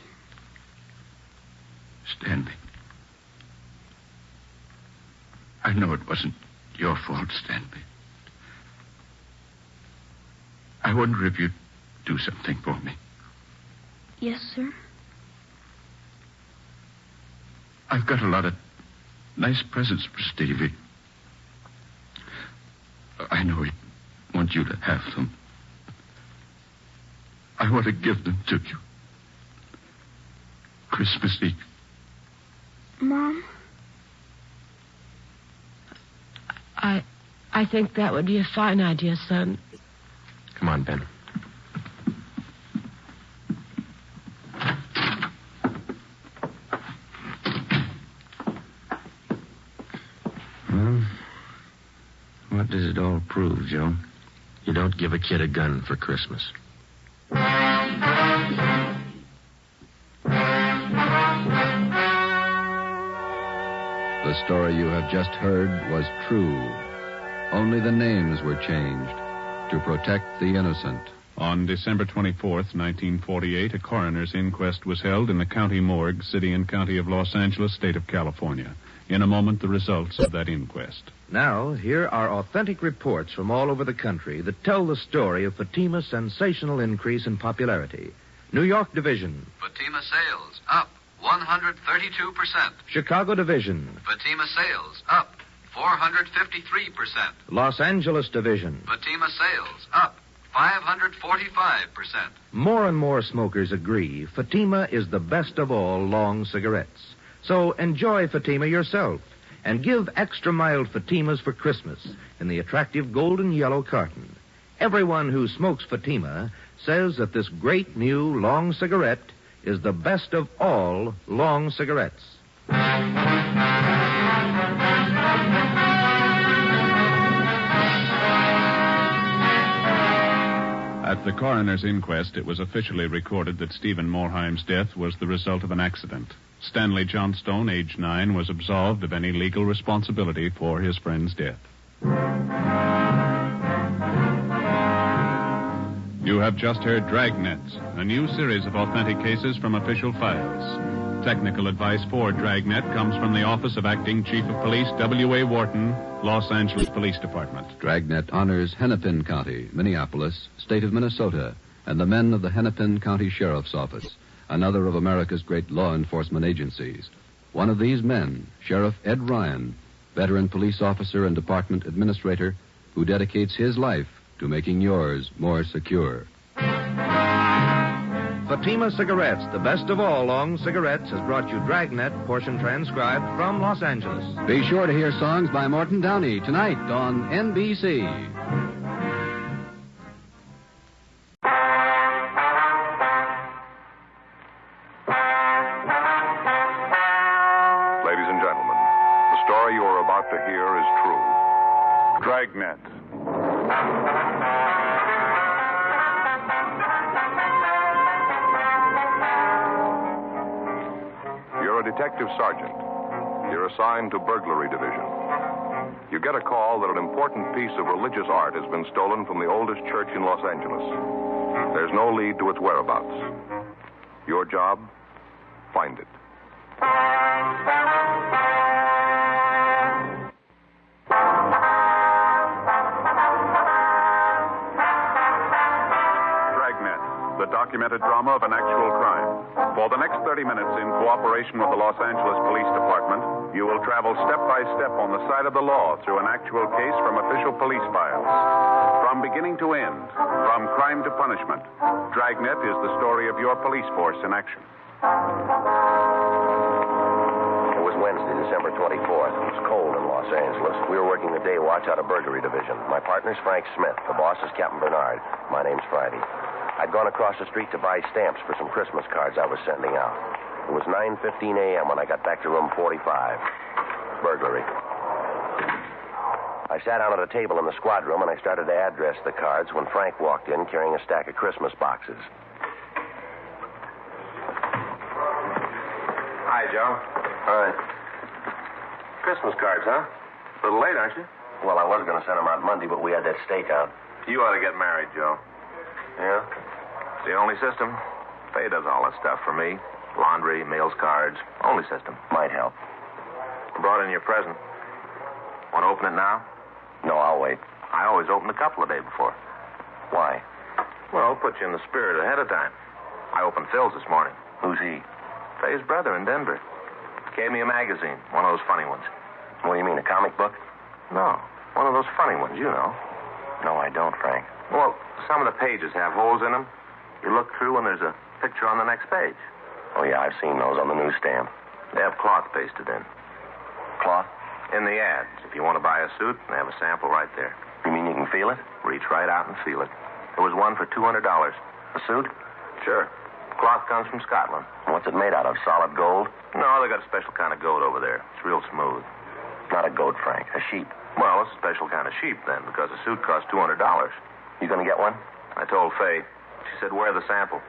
S19: Stanley. I know it wasn't your fault, Stanley. I wonder if you'd do something for me.
S18: Yes, sir.
S19: I've got a lot of nice presents for Stevie. I know he'd want you to have them. I want to give them to you. Christmas Eve.
S18: Mom?
S10: I think that would be a fine idea, son.
S16: Come on, Ben.
S11: Well, what does it all prove, Joe?
S16: You don't give a kid a gun for Christmas.
S14: The story you have just heard was true. Only the names were changed to protect the innocent.
S15: On December 24th, 1948, a coroner's inquest was held in the county morgue, city and county of Los Angeles, state of California. In a moment, the results of that inquest.
S1: Now, here are authentic reports from all over the country that tell the story of Fatima's sensational increase in popularity. New York Division.
S20: Fatima sales up 132%.
S1: Chicago Division.
S20: Fatima sales up 453%.
S1: Los Angeles Division.
S20: Fatima sales up 545%.
S1: More and more smokers agree Fatima is the best of all long cigarettes. So enjoy Fatima yourself and give extra mild Fatimas for Christmas in the attractive golden yellow carton. Everyone who smokes Fatima says that this great new long cigarette is the best of all long cigarettes.
S15: At the coroner's inquest, it was officially recorded that Stephen Morheim's death was the result of an accident. Stanley Johnstone, age 9, was absolved of any legal responsibility for his friend's death. You have just heard Dragnet, a new series of authentic cases from official files. Technical advice for Dragnet comes from the Office of Acting Chief of Police W.A. Wharton, Los Angeles Police Department.
S14: Dragnet honors Hennepin County, Minneapolis, state of Minnesota, and the men of the Hennepin County Sheriff's Office, another of America's great law enforcement agencies. One of these men, Sheriff Ed Ryan, veteran police officer and department administrator, who dedicates his life to making yours more secure.
S1: Fatima Cigarettes, the best of all long cigarettes, has brought you Dragnet, portion transcribed from Los Angeles.
S14: Be sure to hear songs by Morton Downey tonight on NBC.
S22: Ladies and gentlemen, the story you are about to hear is true. Dragnet. You're a detective sergeant. You're assigned to burglary division. You get a call that an important piece of religious art has been stolen from the oldest church in Los Angeles. There's no lead to its whereabouts. Your job? Find it. Dragnet, the documented drama of an actual crime. For the next 30 minutes, in cooperation with the Los Angeles Police Department, you will travel step by step on the side of the law through an actual case from official police files. From beginning to end, from crime to punishment, Dragnet is the story of your police force in action.
S23: It was Wednesday, December 24th. It was cold in Los Angeles. We were working the day watch out of burglary division. My partner's Frank Smith. The boss is Captain Bernard. My name's Friday. I'd gone across the street to buy stamps for some Christmas cards I was sending out. It was 9:15 a.m. when I got back to room 45. burglary. I sat down at a table in the squad room and I started to address the cards when Frank walked in carrying a stack of Christmas boxes.
S3: Hi, Joe.
S23: Hi.
S3: Christmas cards, huh? A little late, aren't you?
S23: Well, I was going to send them out Monday, but we had that stakeout.
S3: You ought to get married, Joe.
S23: Yeah?
S3: It's the only system. Faye does all that stuff for me. Laundry, meals, cards. Only system.
S23: Might help.
S3: Brought in your present. Want to open it now?
S23: No, I'll wait.
S3: I always open a couple the day before.
S23: Why?
S3: Well, put you in the spirit ahead of time. I opened Phil's this morning.
S23: Who's he?
S3: Faye's brother in Denver. Gave me a magazine, one of those funny ones.
S23: What do you mean, a comic book?
S3: No, one of those funny ones, you know.
S23: No, I don't, Frank.
S3: Well, some of the pages have holes in them. You look through and there's a picture on the next page.
S23: Oh, yeah, I've seen those on the newsstand.
S3: They have cloth pasted in.
S23: Cloth?
S3: In the ads. If you want to buy a suit, they have a sample right there.
S23: You mean you can feel it?
S3: Reach right out and feel it. There was one for $200.
S23: A suit?
S3: Sure. Cloth comes from Scotland.
S23: What's it made out of? Solid gold?
S3: No, they got a special kind of goat over there. It's real smooth.
S23: Not a goat, Frank. A sheep.
S3: Well, it's a special kind of sheep, then, because a suit costs $200.
S23: You gonna get one?
S3: I told Faye. She said, wear the sample.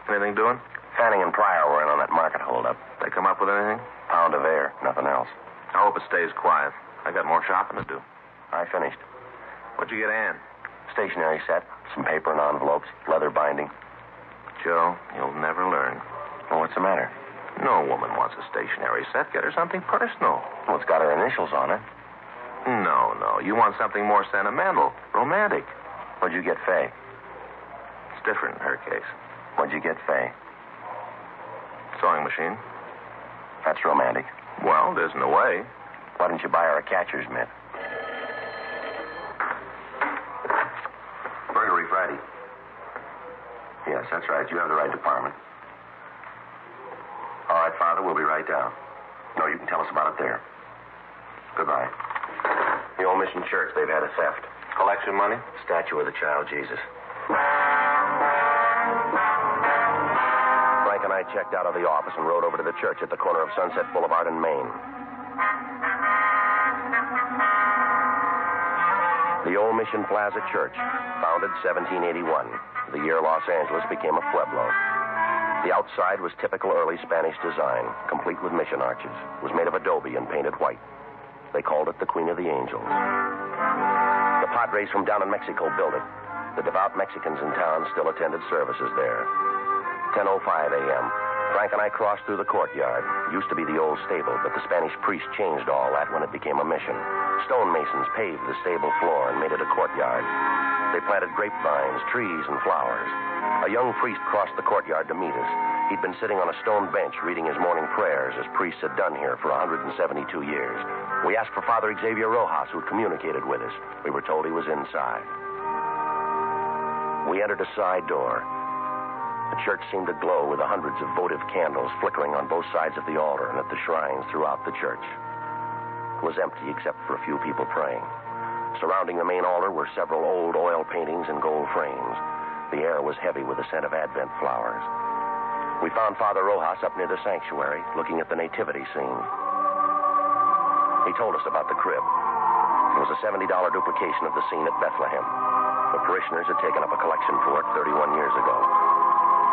S3: Anything doing?
S23: Fanning and Pryor were in on that market holdup.
S3: They come up with anything?
S23: Pound of air. Nothing else.
S3: I hope it stays quiet. I got more shopping to do.
S23: I finished.
S3: What'd you get, Ann?
S23: Stationery set. Some paper and envelopes. Leather binding.
S3: Joe, you'll never learn.
S23: Well, what's the matter?
S3: No woman wants a stationery set. Get her something personal.
S23: Well, it's got her initials on it.
S3: No. You want something more sentimental, romantic.
S23: What'd you get Faye?
S3: It's different in her case.
S23: What'd you get Faye?
S3: Sewing machine.
S23: That's romantic.
S3: Well, it isn't a way.
S23: Why didn't you buy her a catcher's mitt? Burglary Friday. Yes, that's right. You have the right department. All right, Father, we'll be right down. No, you can tell us about it there. Goodbye. The old mission church, they've had a theft.
S3: Collection money?
S23: Statue of the child Jesus. Frank and I checked out of the office and rode over to the church at the corner of Sunset Boulevard and Main. The old Mission Plaza Church, founded 1781, the year Los Angeles became a pueblo. The outside was typical early Spanish design, complete with mission arches. It was made of adobe and painted white. They called it the Queen of the Angels. The Padres from down in Mexico built it. The devout Mexicans in town still attended services there. 10:05 a.m. Frank and I crossed through the courtyard. It used to be the old stable, but the Spanish priest changed all that when it became a mission. Stonemasons paved the stable floor and made it a courtyard. They planted grapevines, trees, and flowers. A young priest crossed the courtyard to meet us. He'd been sitting on a stone bench reading his morning prayers, as priests had done here for 172 years. We asked for Father Xavier Rojas, who communicated with us. We were told he was inside. We entered a side door. The church seemed to glow with the hundreds of votive candles flickering on both sides of the altar and at the shrines throughout the church. It was empty except for a few people praying. Surrounding the main altar were several old oil paintings in gold frames. The air was heavy with the scent of Advent flowers. We found Father Rojas up near the sanctuary, looking at the nativity scene. He told us about the crib. It was a $70 duplication of the scene at Bethlehem. The parishioners had taken up a collection for it 31 years ago.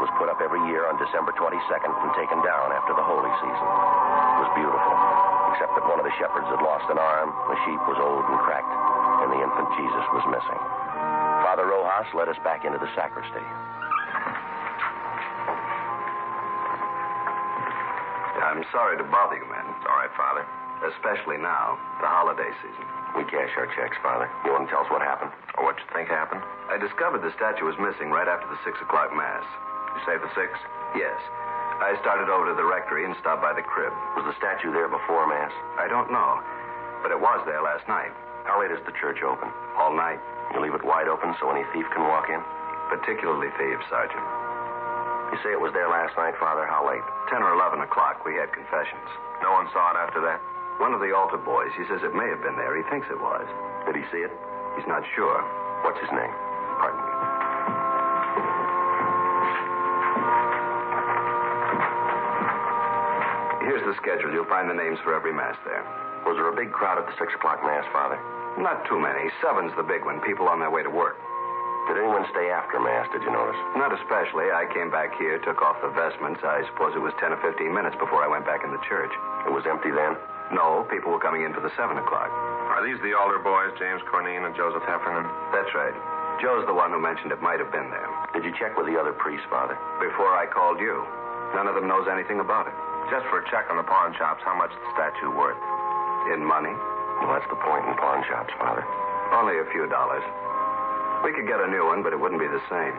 S23: It was put up every year on December 22nd and taken down after the holy season. It was beautiful, except that one of the shepherds had lost an arm, the sheep was old and cracked, and the infant Jesus was missing. Father Rojas led us back into the sacristy.
S20: I'm sorry to bother you, man.
S3: It's all right, Father.
S20: Especially now, the holiday season.
S23: We cash our checks, Father. You want to tell us what happened?
S3: Or what you think happened?
S20: I discovered the statue was missing right after the 6 o'clock Mass.
S3: You saved the 6?
S20: Yes. I started over to the rectory and stopped by the crib.
S23: Was the statue there before Mass?
S20: I don't know, but it was there last night.
S23: How late is the church open?
S20: All night.
S23: You leave it wide open so any thief can walk in?
S20: Particularly thieves, Sergeant.
S23: You say it was there last night, Father? How late?
S20: 10 or 11 o'clock, we had confessions.
S3: No one saw it after that?
S20: One of the altar boys, he says it may have been there. He thinks it was.
S23: Did he see it?
S20: He's not sure.
S23: What's his name?
S20: Pardon me.
S3: Here's the schedule. You'll find the names for every mass there.
S23: Was there a big crowd at the 6 o'clock mass, Father?
S3: Not too many. 7's the big one. People on their way to work.
S23: Did anyone stay after mass, did you notice?
S3: Not especially. I came back here, took off the vestments. I suppose it was 10 or 15 minutes before I went back in the church.
S23: It was empty then?
S3: No, people were coming in for the 7 o'clock.
S23: Are these the altar boys, James Cornine and Joseph Heffernan?
S3: That's right. Joe's the one who mentioned it might have been there.
S23: Did you check with the other priests, Father?
S3: Before I called you. None of them knows anything about it.
S23: Just for a check on the pawn shops, how much is the statue worth?
S3: In money?
S23: Well, that's the point in pawn shops, Father.
S3: Only a few dollars. We could get a new one, but it wouldn't be the same.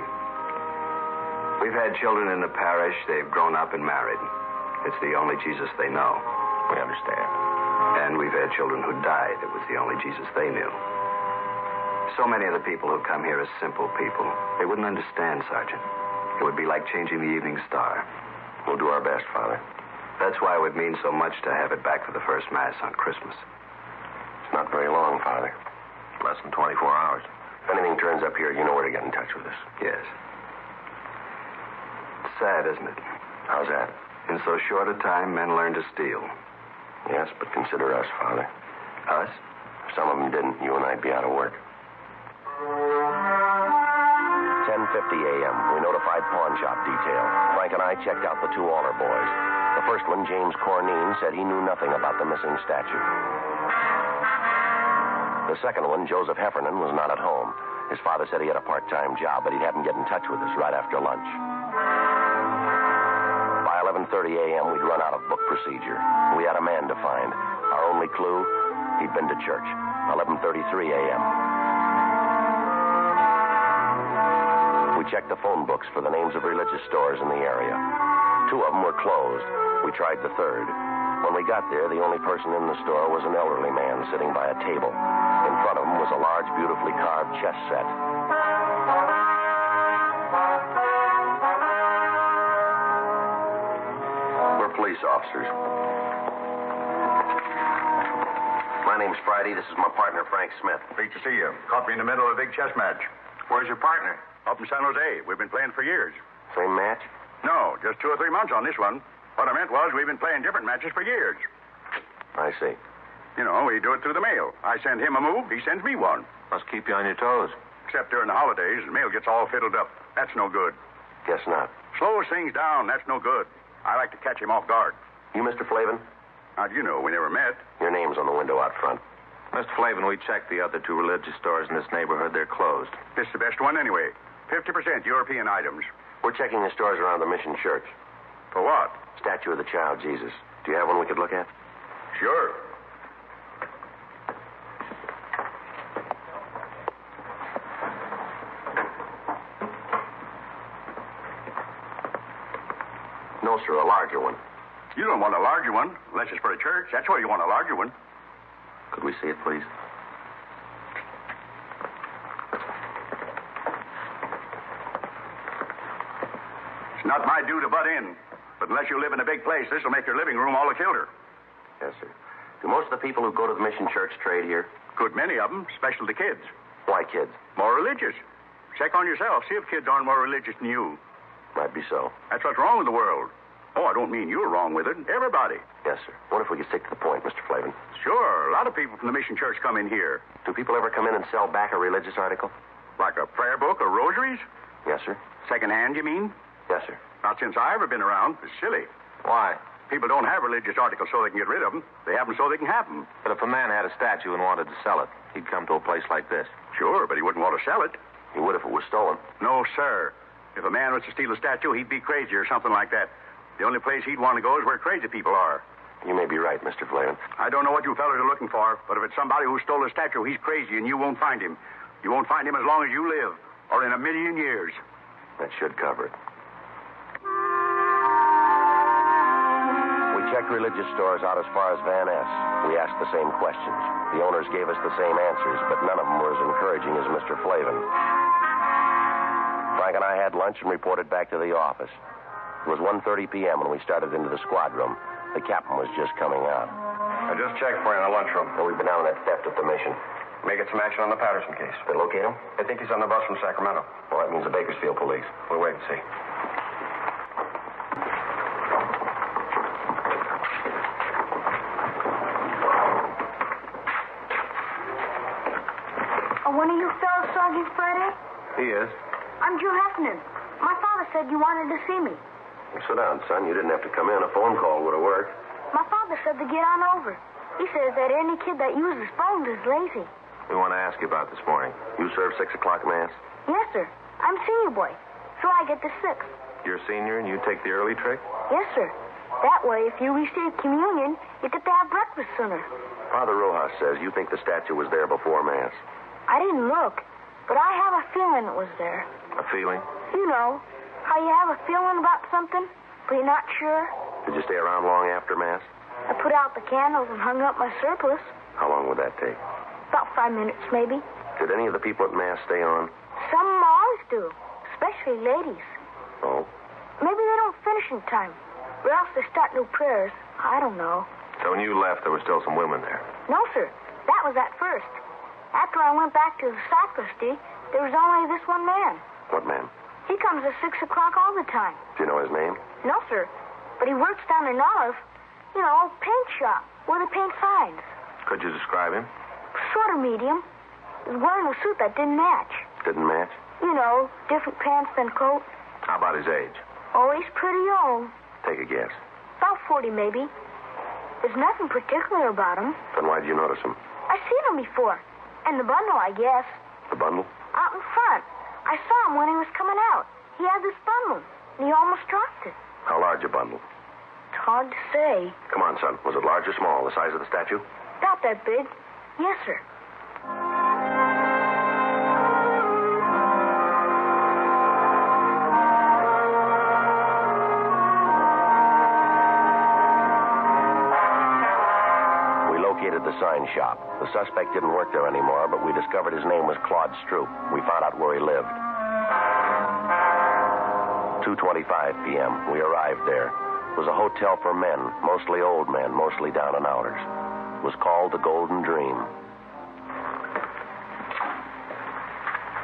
S3: We've had children in the parish. They've grown up and married. It's the only Jesus they know.
S23: We understand.
S3: And we've had children who died. It was the only Jesus they knew. So many of the people who come here are simple people. They wouldn't understand, Sergeant. It would be like changing the evening star.
S23: We'll do our best, Father.
S3: That's why it would mean so much to have it back for the first Mass on Christmas.
S23: It's not very long, Father. Less than 24 hours. If anything turns up here, you know where to get in touch with us.
S3: Yes. It's sad, isn't it?
S23: How's that?
S3: In so short a time, men learn to steal.
S23: Yes, but consider us, Father.
S3: Us?
S23: If some of them didn't, you and I'd be out of work. 10:50 a.m. We notified pawn shop detail. Frank and I checked out the 2 altar boys. The first one, James Cornine, said he knew nothing about the missing statue. The second one, Joseph Heffernan, was not at home. His father said he had a part-time job, but he'd have him get in touch with us right after lunch. By 11:30 a.m., we'd run out of book procedure. We had a man to find. Our only clue, he'd been to church. 11:33 a.m. We checked the phone books for the names of religious stores in the area. 2 of them were closed. We tried the third. When we got there, the only person in the store was an elderly man sitting by a table. In front of him was a large, beautifully carved chess set. We're police officers. My name's Friday. This is my partner, Frank Smith.
S4: Great to see you. Caught me in the middle of a big chess match.
S23: Where's your partner?
S4: Up in San Jose. We've been playing for years.
S23: Same match?
S4: No, just 2 or 3 months on this one. What I meant was we've been playing different matches for years.
S23: I see.
S4: You know, we do it through the mail. I send him a move, he sends me one.
S23: Must keep you on your toes.
S4: Except during the holidays, the mail gets all fiddled up. That's no good.
S23: Guess not.
S4: Slows things down, that's no good. I like to catch him off guard.
S23: You Mr. Flavin?
S4: How do you know? We never met.
S23: Your name's on the window out front. Mr. Flavin, we checked the other 2 religious stores in this neighborhood. They're closed.
S4: This is the best one anyway. 50% European items.
S23: We're checking the stores around the Mission Church.
S4: For what?
S23: Statue of the Child Jesus. Do you have one we could look at?
S4: Sure.
S23: No, sir, a larger one.
S4: You don't want a larger one, unless it's for a church. That's why you want a larger one.
S23: Could we see it, please?
S4: It's not my due to butt in. But unless you live in a big place, this will make your living room all the kilder.
S23: Yes, sir. Do most of the people who go to the Mission Church trade here?
S4: Good many of them, especially the kids.
S23: Why kids?
S4: More religious. Check on yourself. See if kids aren't more religious than you.
S23: Might be so.
S4: That's what's wrong with the world. Oh, I don't mean you're wrong with it. Everybody.
S23: Yes, sir. What if we could stick to the point, Mr. Flavin?
S4: Sure. A lot of people from the Mission Church come in here.
S23: Do people ever come in and sell back a religious article?
S4: Like a prayer book or rosaries?
S23: Yes, sir.
S4: Second-hand, you mean?
S23: Yes, sir.
S4: Not since I've ever been around. It's silly.
S23: Why?
S4: People don't have religious articles so they can get rid of them. They have them so they can have them.
S23: But if a man had a statue and wanted to sell it, he'd come to a place like this.
S4: Sure, but he wouldn't want to sell it.
S23: He would if it was stolen.
S4: No, sir. If a man was to steal a statue, he'd be crazy or something like that. The only place he'd want to go is where crazy people are.
S23: You may be right, Mr. Flavin.
S4: I don't know what you fellas are looking for, but if it's somebody who stole a statue, he's crazy and you won't find him. You won't find him as long as you live, or in 1,000,000 years.
S23: That should cover it. We checked religious stores out as far as Van Ness. We asked the same questions. The owners gave us the same answers, but none of them were as encouraging as Mr. Flavin. Frank and I had lunch and reported back to the office. It was 1:30 p.m. when we started into the squad room. The captain was just coming out. I just checked for you in the lunchroom. Well, we've been down on that theft at the mission. May get some action on the Patterson case. They locate him? I think he's on the bus from Sacramento. Well, that means the Bakersfield police. We'll wait and see.
S7: one of you fellas Sergeant Friday?
S23: He is.
S7: I'm Drew Heffernan. My father said you wanted to see me.
S23: Well, sit down, son. You didn't have to come in. A phone call would have worked.
S7: My father said to get on over. He says that any kid that uses phones is lazy.
S23: We want to ask you about this morning. You serve 6 o'clock Mass?
S7: Yes, sir. I'm senior boy, so I get the 6th.
S23: You're a senior and you take the early trick?
S7: Yes, sir. That way, if you receive communion, you get to have breakfast sooner.
S23: Father Rojas says you think the statue was there before Mass.
S7: I didn't look, but I have a feeling it was there.
S23: A feeling?
S7: You know, how you have a feeling about something, but you're not sure.
S23: Did you stay around long after Mass?
S7: I put out the candles and hung up my surplice.
S23: How long would that take?
S7: About 5 minutes, maybe.
S23: Did any of the people at Mass stay on?
S7: Some always do, especially ladies.
S23: Oh?
S7: Maybe they don't finish in time, or else they start new prayers. I don't know.
S23: So when you left, there were still some women there?
S7: No, sir. That was at first. After I went back to the sacristy, there was only this one man.
S23: What man?
S7: He comes at 6 o'clock all the time.
S23: Do you know his name?
S7: No, sir. But he works down in Olive, paint shop, where they paint signs.
S23: Could you describe him?
S7: Sort of medium. He was wearing a suit that didn't match.
S23: Didn't match?
S7: Different pants than coat.
S23: How about his age?
S7: Oh, he's pretty old.
S23: Take a guess.
S7: About 40, maybe. There's nothing particular about him.
S23: Then why did you notice him?
S7: I've seen him before. And the bundle, I guess.
S23: The bundle?
S7: Out in front. I saw him when he was coming out. He had this bundle, and he almost dropped it.
S23: How large a bundle?
S7: It's hard to say.
S23: Come on, son. Was it large or small? The size of the statue?
S7: About that big. Yes, sir.
S23: The sign shop. The suspect didn't work there anymore, but we discovered his name was Claude Stroop. We found out where he lived. 2:25 p.m. We arrived there. It was a hotel for men, mostly old men, mostly down and outers. It was called the Golden Dream.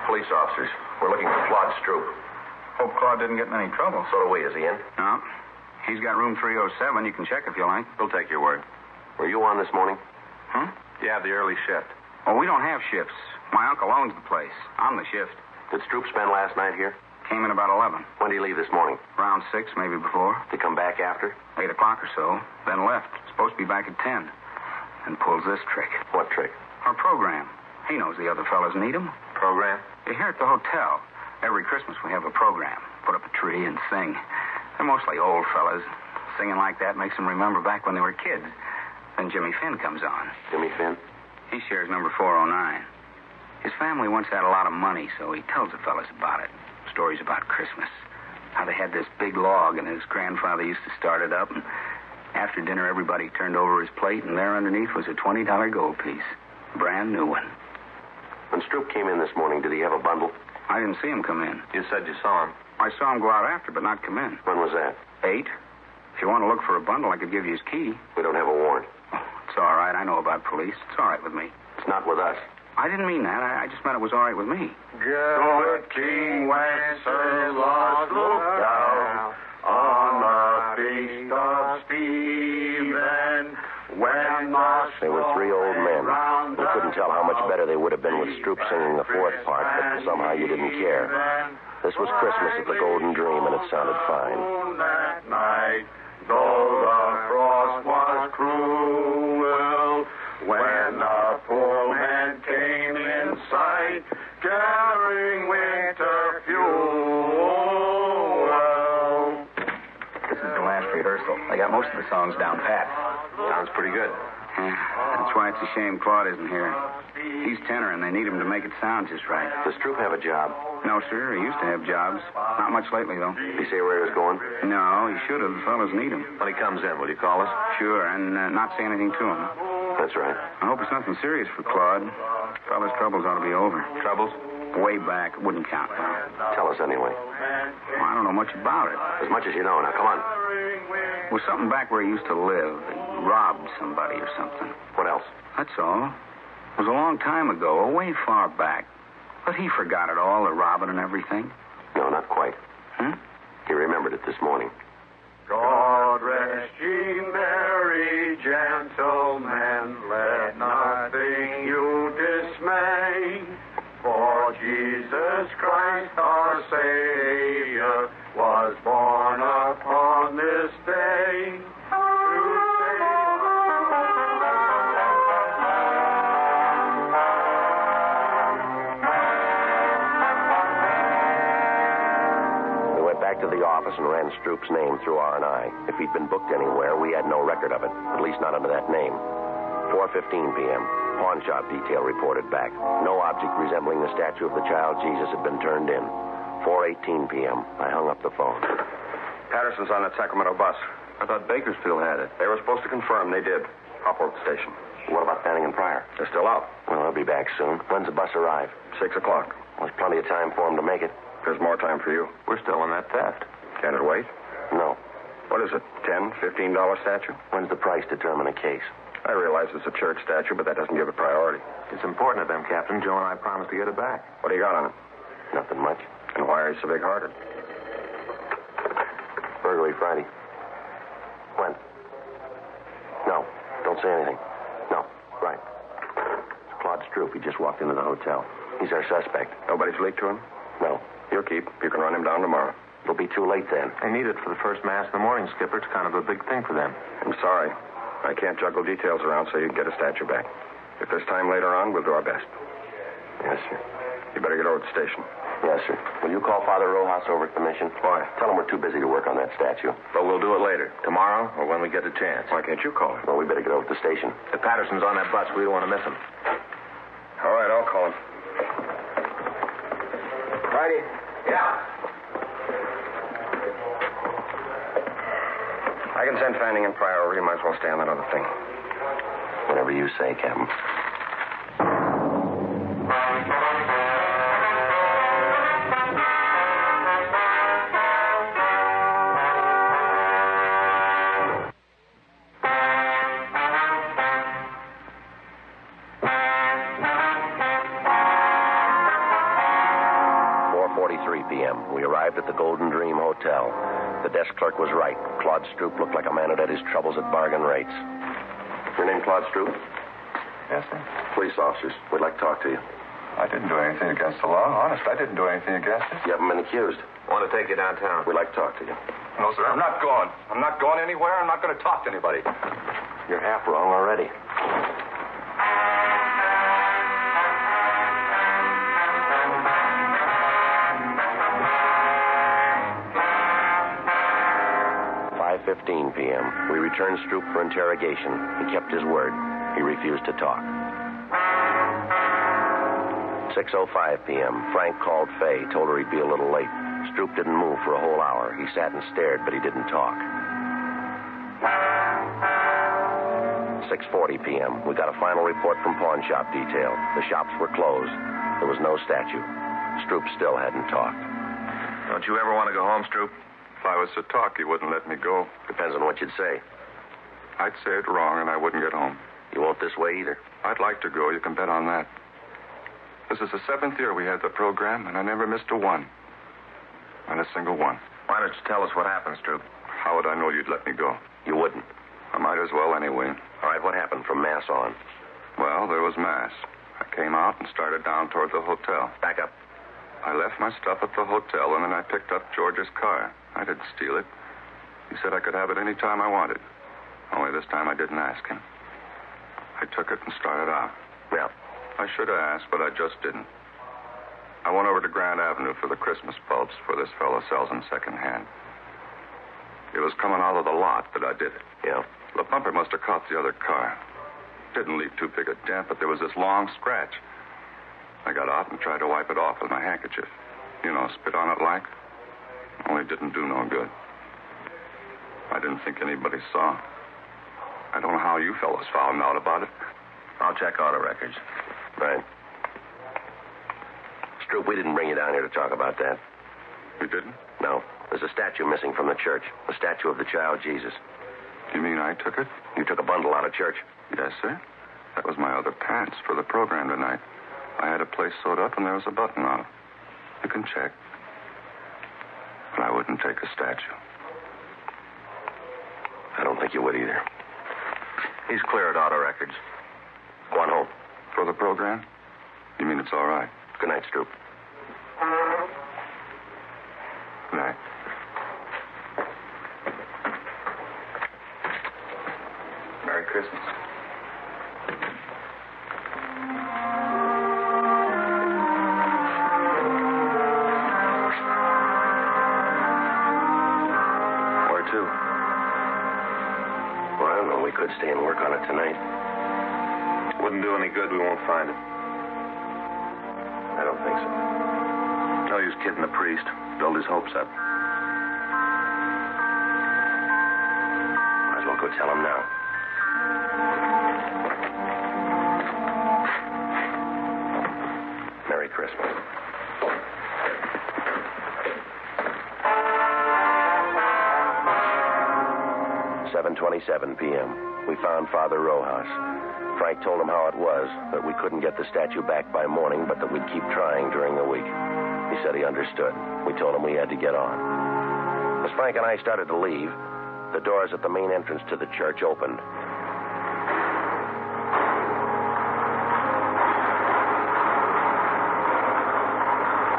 S23: Police officers. We're looking for Claude Stroop.
S4: Hope Claude didn't get in any trouble.
S23: So do we. Is he in?
S4: No. He's got room 307. You can check if you like.
S23: We'll take your word. Were you on this morning?
S4: Huh?
S23: Yeah, the early shift.
S4: Oh, we don't have shifts. My uncle owns the place. I'm the shift.
S23: Did Stroop spend last night here?
S4: Came in about 11.
S23: When did he leave this morning?
S4: Around 6, maybe before.
S23: Did he come back after?
S4: 8 o'clock or so. Then left. Supposed to be back at 10. And pulls this trick.
S23: What trick?
S4: Our program. He knows the other fellas need him.
S23: Program?
S4: You're here at the hotel. Every Christmas we have a program. Put up a tree and sing. They're mostly old fellas. Singing like that makes them remember back when they were kids. Then Jimmy Finn comes on.
S23: Jimmy Finn?
S4: He shares number 409. His family once had a lot of money, so he tells the fellas about it. Stories about Christmas. How they had this big log, and his grandfather used to start it up. And after dinner, everybody turned over his plate, and there underneath was a $20 gold piece. Brand new one.
S23: When Stroop came in this morning, did he have a bundle?
S4: I didn't see him come in.
S23: You said you saw him.
S4: I saw him go out after, but not come in.
S23: When was that?
S4: 8. If you want to look for a bundle, I could give you his key.
S23: We don't have a warrant.
S4: Oh, it's all right. I know about police. It's all right with me.
S23: It's not with us.
S4: I didn't mean that. I just meant it was all right with me.
S13: Good King Wenceslas looked down on the feast of Stephen. When
S23: they were 3 old men. We couldn't tell how much better they would have been with Stroop singing the 4th part, but somehow you didn't care. This was Christmas at the Golden Dream, and it sounded fine.
S13: That night, though the frost was cruel, when the poor man came in sight, carrying winter fuel.
S4: This is the last rehearsal. I got most of the songs down pat.
S23: Sounds pretty good.
S4: That's why it's a shame Claude isn't here. He's tenor, and they need him to make it sound just right.
S23: Does Stroop have a job?
S4: No, sir. He used to have jobs. Not much lately, though.
S23: Did he say where he was going?
S4: No, he should have. The fellas need him.
S23: When he comes in, will you call us?
S4: Sure, and not say anything to him.
S23: That's right.
S4: I hope it's nothing serious for Claude. Fella's troubles ought to be over.
S23: Troubles?
S4: Way back. It wouldn't count now.
S23: Tell us anyway.
S4: Well, I don't know much about it.
S23: As much as you know. Now, come on.
S4: It was something back where he used to live. He robbed somebody or something.
S23: What else?
S4: That's all. It was a long time ago, way far back. But he forgot it all, the robbing and everything.
S23: No, not quite. He remembered it this morning.
S13: God rest ye merry gentlemen, let nothing you dismay.
S23: Patterson ran Stroop's name through R&I. If he'd been booked anywhere, we had no record of it, at least not under that name. 4:15 p.m. Pawn shop detail reported back. No object resembling the statue of the child Jesus had been turned in. 4:18 p.m. I hung up the phone. Patterson's on that Sacramento bus. I thought Bakersfield had it. They were supposed to confirm they did. Hop over the station. What about Fanning and Pryor? They're still out. Well, they'll be back soon. When's the bus arrive? 6 o'clock. Well, there's plenty of time for them to make it. There's more time for you. We're still in that theft. Can't it wait? No. What is it, $10, $15 statue? When's the price determine a case? I realize it's a church statue, but that doesn't give it priority. It's important to them, Captain. Joe and I promised to get it back. What do you got on it? Nothing much. And why are you so big-hearted? Burglary Friday. When? No. Don't say anything. No. Right. It's Claude Stroop. He just walked into the hotel. He's our suspect. Nobody's leaked to him? No. You'll keep. You can run him down tomorrow. It'll be too late then. They need it for the first mass in the morning, Skipper. It's kind of a big thing for them. I'm sorry. I can't juggle details around so you can get a statue back. If there's time later on, we'll do our best. Yes, sir. You better get over to the station. Yes, sir. Will you call Father Rojas over at the mission? Why? Tell him we're too busy to work on that statue. But we'll do it later. Tomorrow or when we get a chance. Why can't you call him? Well, we better get over to the station. If Patterson's on that bus, we don't want to miss him. All right, I'll call him. Righty. Yeah. I can send Fanning and Pryor over. You might as well stay on that other thing. Whatever you say, Captain. 4:43 p.m. We arrived at the Golden Dream Hotel. The desk clerk was right. Claude Stroop looked like a man who'd had his troubles at bargain rates. Your name Claude Stroop?
S8: Yes, sir.
S23: Police officers. We'd like to talk to you.
S8: I didn't do anything against the law. Honest, I didn't do anything against it.
S23: You haven't been accused.
S8: I want to take you downtown.
S23: We'd like to talk to you.
S8: No, sir, I'm not going. I'm not going anywhere. I'm not going to talk to anybody.
S23: You're half wrong already. .15 p.m. We returned Stroop for interrogation. He kept his word. He refused to talk. 6:05 p.m. Frank called Fay, told her he'd be a little late. Stroop didn't move for a whole hour. He sat and stared, but he didn't talk. 6:40 p.m. We got a final report from pawn shop detail. The shops were closed. There was no statue. Stroop still hadn't talked.
S8: Don't you ever want to go home, Stroop? If I was to talk, you wouldn't let me go.
S23: Depends on what you'd say.
S8: I'd say it wrong, and I wouldn't get home.
S23: You won't this way either.
S8: I'd like to go. You can bet on that. This is the 7th year we had the program, and I never missed a one. Not a single one.
S23: Why don't you tell us what happened, Stroop?
S8: How would I know you'd let me go?
S23: You wouldn't.
S8: I might as well anyway.
S23: All right, what happened from Mass on?
S8: Well, there was Mass. I came out and started down toward the hotel.
S23: Back up.
S8: I left my stuff at the hotel, and then I picked up George's car. I didn't steal it. He said I could have it any time I wanted. Only this time I didn't ask him. I took it and started out.
S23: Yeah.
S8: I should have asked, but I just didn't. I went over to Grand Avenue for the Christmas bulbs, for this fellow sells them secondhand. It was coming out of the lot that I did it.
S23: Yeah.
S8: The bumper must have caught the other car. Didn't leave too big a dent, but there was this long scratch. I got out and tried to wipe it off with my handkerchief. You know, spit on it like. Only didn't do no good. I didn't think anybody saw. I don't know how you fellows found out about it.
S23: I'll check auto records. Right. Stroop, we didn't bring you down here to talk about that.
S8: You didn't?
S23: No. There's a statue missing from the church. A statue of the child Jesus.
S8: You mean I took it?
S23: You took a bundle out of church?
S8: Yes, sir. That was my other pants for the program tonight. I had a place sewed up and there was a button on it. You can check. But I wouldn't take a statue.
S23: I don't think you would either. He's clear at auto records. Go on home.
S8: For the program? You mean it's all right?
S23: Good night, Stroop.
S8: Good night. Merry Christmas.
S23: we could stay and work on it tonight.
S8: Wouldn't do any good. We won't find it.
S23: I don't think so.
S8: No use kidding the priest. Build his hopes up.
S23: Might as well go tell him now. Merry Christmas. "7:27 p.m. We found Father Rojas. Frank told him how it was, that we couldn't get the statue back by morning, but that we'd keep trying during the week. He said he understood. We told him we had to get on. As Frank and I started to leave, the doors at the main entrance to the church opened.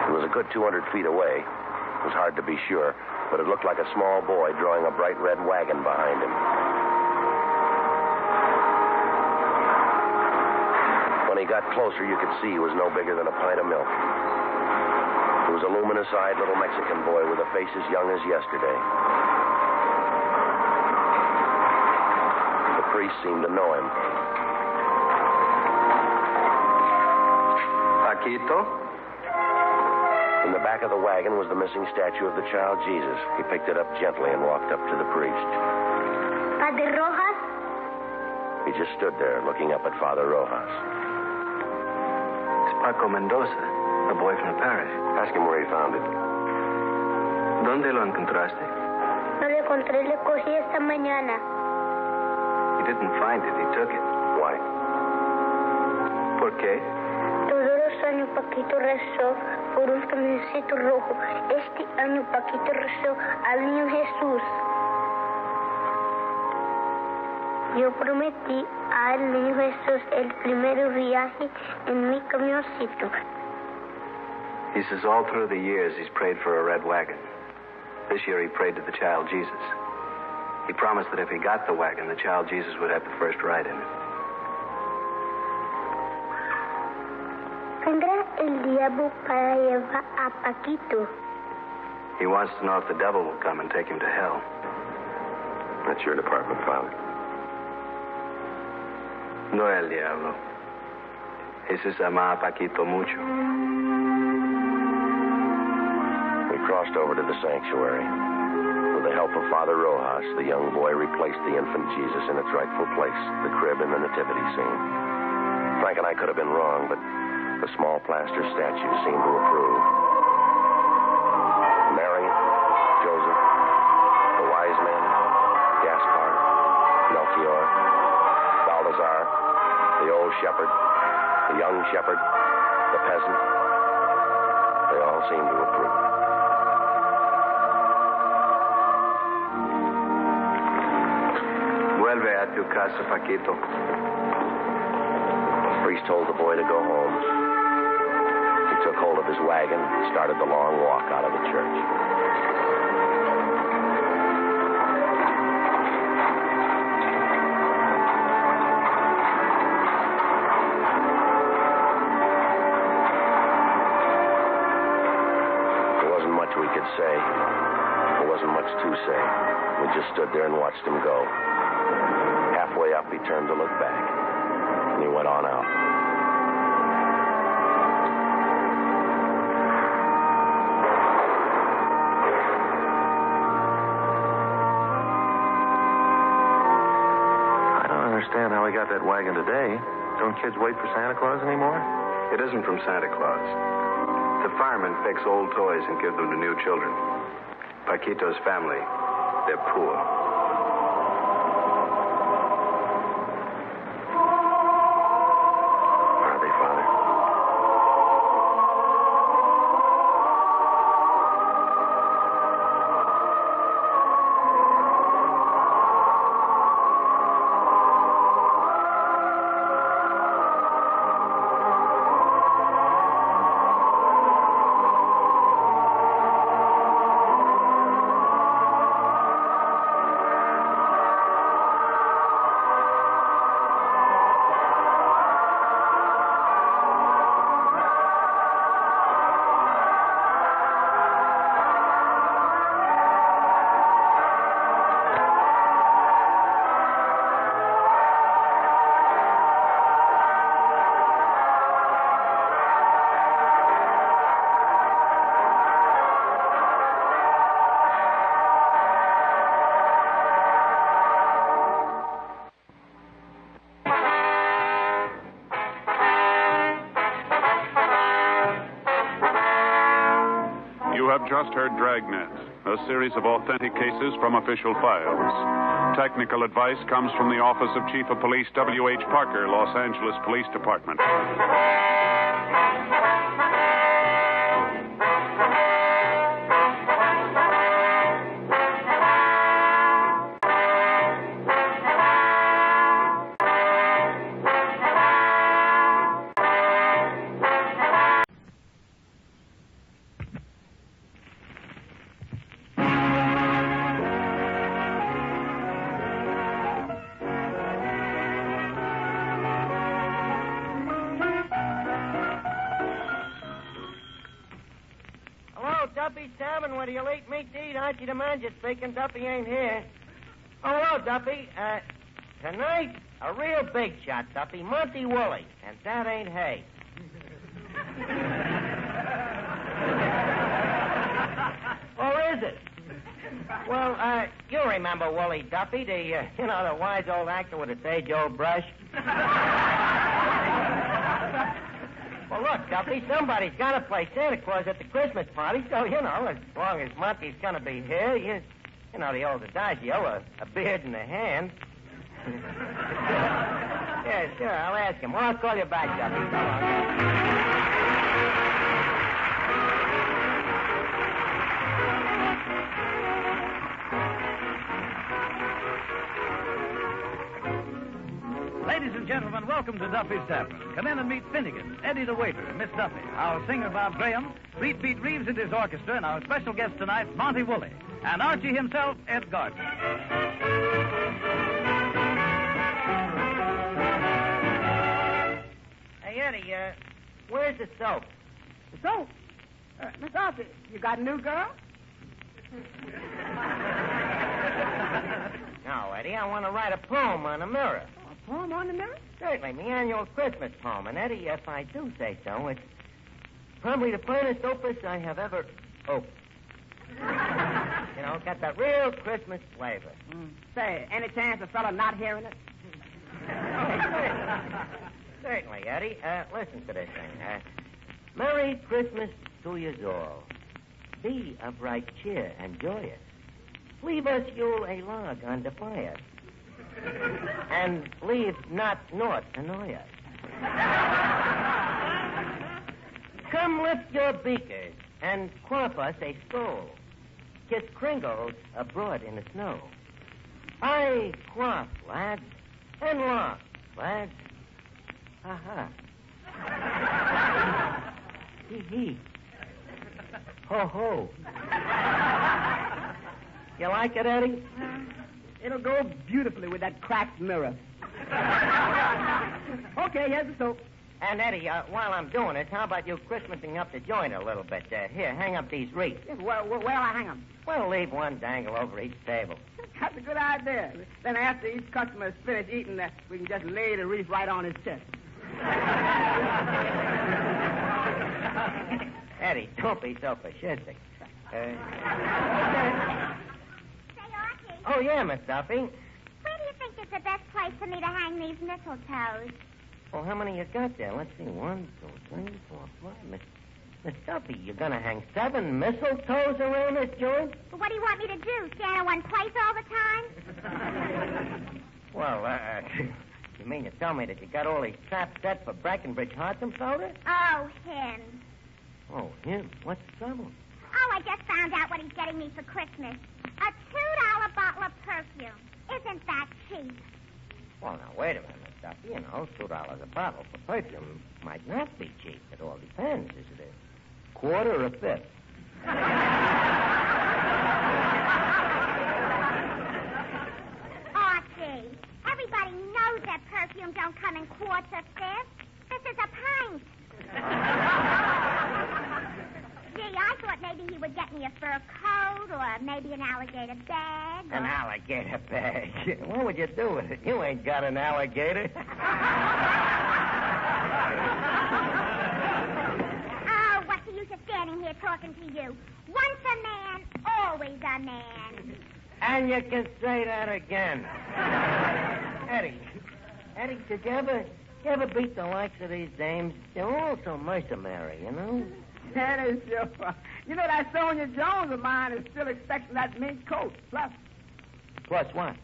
S23: It was a good 200 feet away. It was hard to be sure, but it looked like a small boy drawing a bright red wagon behind him. When he got closer, you could see he was no bigger than a pint of milk. He was a luminous-eyed little Mexican boy with a face as young as yesterday. The priest seemed to know him.
S3: Paquito?
S23: In the back of the wagon was the missing statue of the child Jesus. He picked it up gently and walked up to the priest.
S7: Padre Rojas?
S23: He just stood there looking up at Father Rojas.
S3: It's Paco Mendoza, a boy from the parish.
S23: Ask him where he found it.
S3: ¿Dónde lo encontraste?
S7: No lo encontré, le cogí esta mañana.
S3: He didn't find it, he took it.
S23: Why?
S3: ¿Por qué?
S7: Todos los años Paquito rezó por un camioncito rojo. Este año Paquito rezó al niño Jesús. Yo prometí al niño Jesús el primer viaje en mi camioncito.
S3: He says all through the years he's prayed for a red wagon. This year he prayed to the child Jesus. He promised that if he got the wagon, the child Jesus would have the first ride in it.
S7: ¿Vendrá el diablo para llevar a Paquito?
S3: He wants to know if the devil will come and take him to hell.
S23: That's your department, Father.
S3: No el diablo. Jesús ama a Paquito mucho.
S23: We crossed over to the sanctuary. With the help of Father Rojas, the young boy replaced the infant Jesus in its rightful place, the crib in the nativity scene. Frank and I could have been wrong, but the small plaster statue seemed to approve. Mary, Joseph, the wise men, Gaspar, Melchior, Balthazar, the old shepherd, the young shepherd, the peasant. They all seemed to approve.
S3: Vuelve a tu casa, Paquito.
S23: The priest told the boy to go home. He took hold of his wagon and started the long walk out of the church. There wasn't much we could say. There wasn't much to say. We just stood there and watched him go. Halfway up, he turned to look back, and he went on out.
S8: I don't understand how we got that wagon today. Don't kids wait for Santa Claus anymore?
S3: It isn't from Santa Claus. The firemen fix old toys and give them to new children. Paquito's family, they're poor.
S23: Are they, Father?
S22: just heard Dragnet, a series of authentic cases from official files. Technical advice comes from the Office of Chief of Police W.H. Parker, Los Angeles Police Department.
S9: Duffy's Tavern, where do you eat meat to eat? Archie the manager speaking. Duffy ain't here. Oh, hello, Duffy. Tonight, a real big shot, Duffy. Monty Woolley. And that ain't hay. Or is it? Well, you remember Woolley, Duffy, the wise old actor with a sage-old brush? Well, look, Duffy, somebody's got to play Santa Claus at the Christmas party, so, as long as Monty's going to be here, the old adagio, a beard in the hand. Yeah, sure, I'll ask him. Well, I'll call you back, Duffy. So long.
S12: Ladies and gentlemen, welcome to Duffy's Tavern. Come in and meet Finnegan, Eddie the waiter, Miss Duffy, our singer Bob Graham, Fleet Beat Reeves and his orchestra, and our special guest tonight, Monty Woolley, and Archie himself, Ed Gardner.
S9: Hey, Eddie, where's the soap?
S21: The soap? Miss Duffy, you got a new girl?
S9: No, Eddie, I want to write a poem on a mirror.
S21: Poem on the mirror?
S9: Certainly, my annual Christmas poem. And, Eddie, if I do say so, it's probably the finest opus I have ever opened. Got that real Christmas flavor.
S21: Say, any chance of fella not hearing it?
S9: Certainly, Eddie. Listen to this thing. Merry Christmas to yous all. Be of bright cheer and joyous. Leave us you a log on the fire. And leave not naught annoy us. Come lift your beakers and quaff us a skull. Kiss Kringles abroad in the snow. I quaff, lads, and laugh, lads. Ha-ha. Hee-hee. Ho-ho. You like it, Eddie?
S21: It'll go beautifully with that cracked mirror. Okay, here's the soap.
S9: And, Eddie, while I'm doing this, how about you Christmasing up the joint a little bit? Here, hang up these wreaths.
S21: Yes, where'll I hang them?
S9: Well, leave one dangle over each table.
S21: That's a good idea. Then after each customer's finished eating, we can just lay the wreath right on his chest.
S9: Eddie, don't be so fascistic. Oh, yeah, Miss Duffy.
S24: Where do you think is the best place for me to hang these mistletoes?
S9: Well, how many you got there? Let's see. 1, 2, 3, 4, 5. Miss Duffy, you're going to hang 7 mistletoes around this joint?
S24: But what do you want me to do? Stand in one place all the time?
S9: Well, you mean to tell me that you got all these traps set for Breckenridge Hartzenfelder?
S24: Oh, him.
S9: Oh, him? What's the trouble?
S24: Oh, I just found out what he's getting me for Christmas. A $2 bottle of perfume. Isn't that cheap?
S9: Well, now, wait a minute, Miss Duffy. $2 a bottle for perfume might not be cheap. It all depends. Is it a quarter or a fifth?
S24: Archie, everybody knows that perfume don't come in quarts or fifths. This is a pint. Gee, I thought maybe he would get me a fur coat or maybe an alligator bag.
S9: An alligator bag? What would you do with it? You ain't got an alligator.
S24: Oh, what's the use of standing here talking to you? Once a man, always a man.
S9: And you can say that again. Eddie, did you ever beat the likes of these dames? They're all so mercenary,
S21: That is sure. You know, that Sonia Jones of mine is still expecting that mink coat. Plus
S9: what?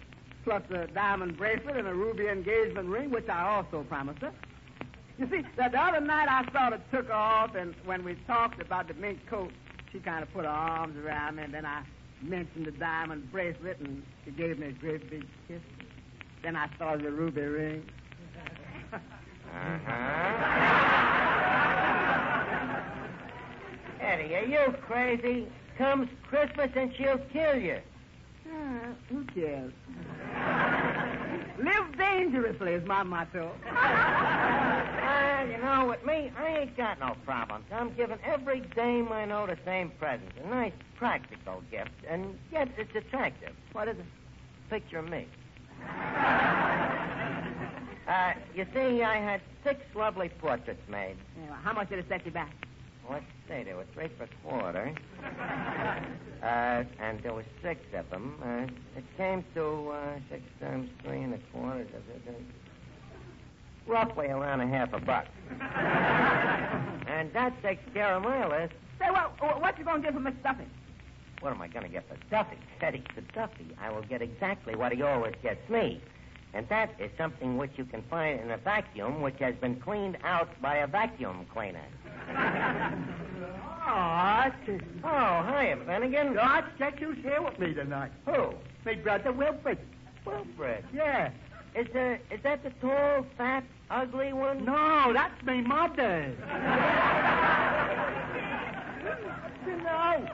S21: Plus a diamond bracelet and a ruby engagement ring, which I also promised her. You see, the other night I sort of took her off, and when we talked about the mink coat, she kind of put her arms around me, and then I mentioned the diamond bracelet, and she gave me a great big kiss. Then I saw the ruby ring.
S9: Eddie, are you crazy? Comes Christmas and she'll kill you.
S21: Who cares? Live dangerously is my motto.
S9: You know, with me, I ain't got no problems. I'm giving every dame I know the same present. A nice, practical gift. And yet it's attractive. What is it? Picture me. You see, I had 6 lovely portraits made.
S21: Yeah, well, how much did it set you back?
S9: Let's see, there were 3 per quarter. And there were 6 of them. It came to 6 times 3 1/4. Roughly around $50. And that takes care of my list.
S21: Say, what you going to give for Miss Duffy?
S9: What am I going to get for Duffy? Eddie, for Duffy, I will get exactly what he always gets me. And that is something which you can find in a vacuum which has been cleaned out by a vacuum cleaner.
S21: Oh,
S9: hiya, Finnegan.
S21: George, check who's here with me tonight.
S9: Who?
S21: My brother Wilfred.
S9: Wilfred?
S21: Yeah.
S9: Is that the tall, fat, ugly one?
S21: No, that's my mother. You know,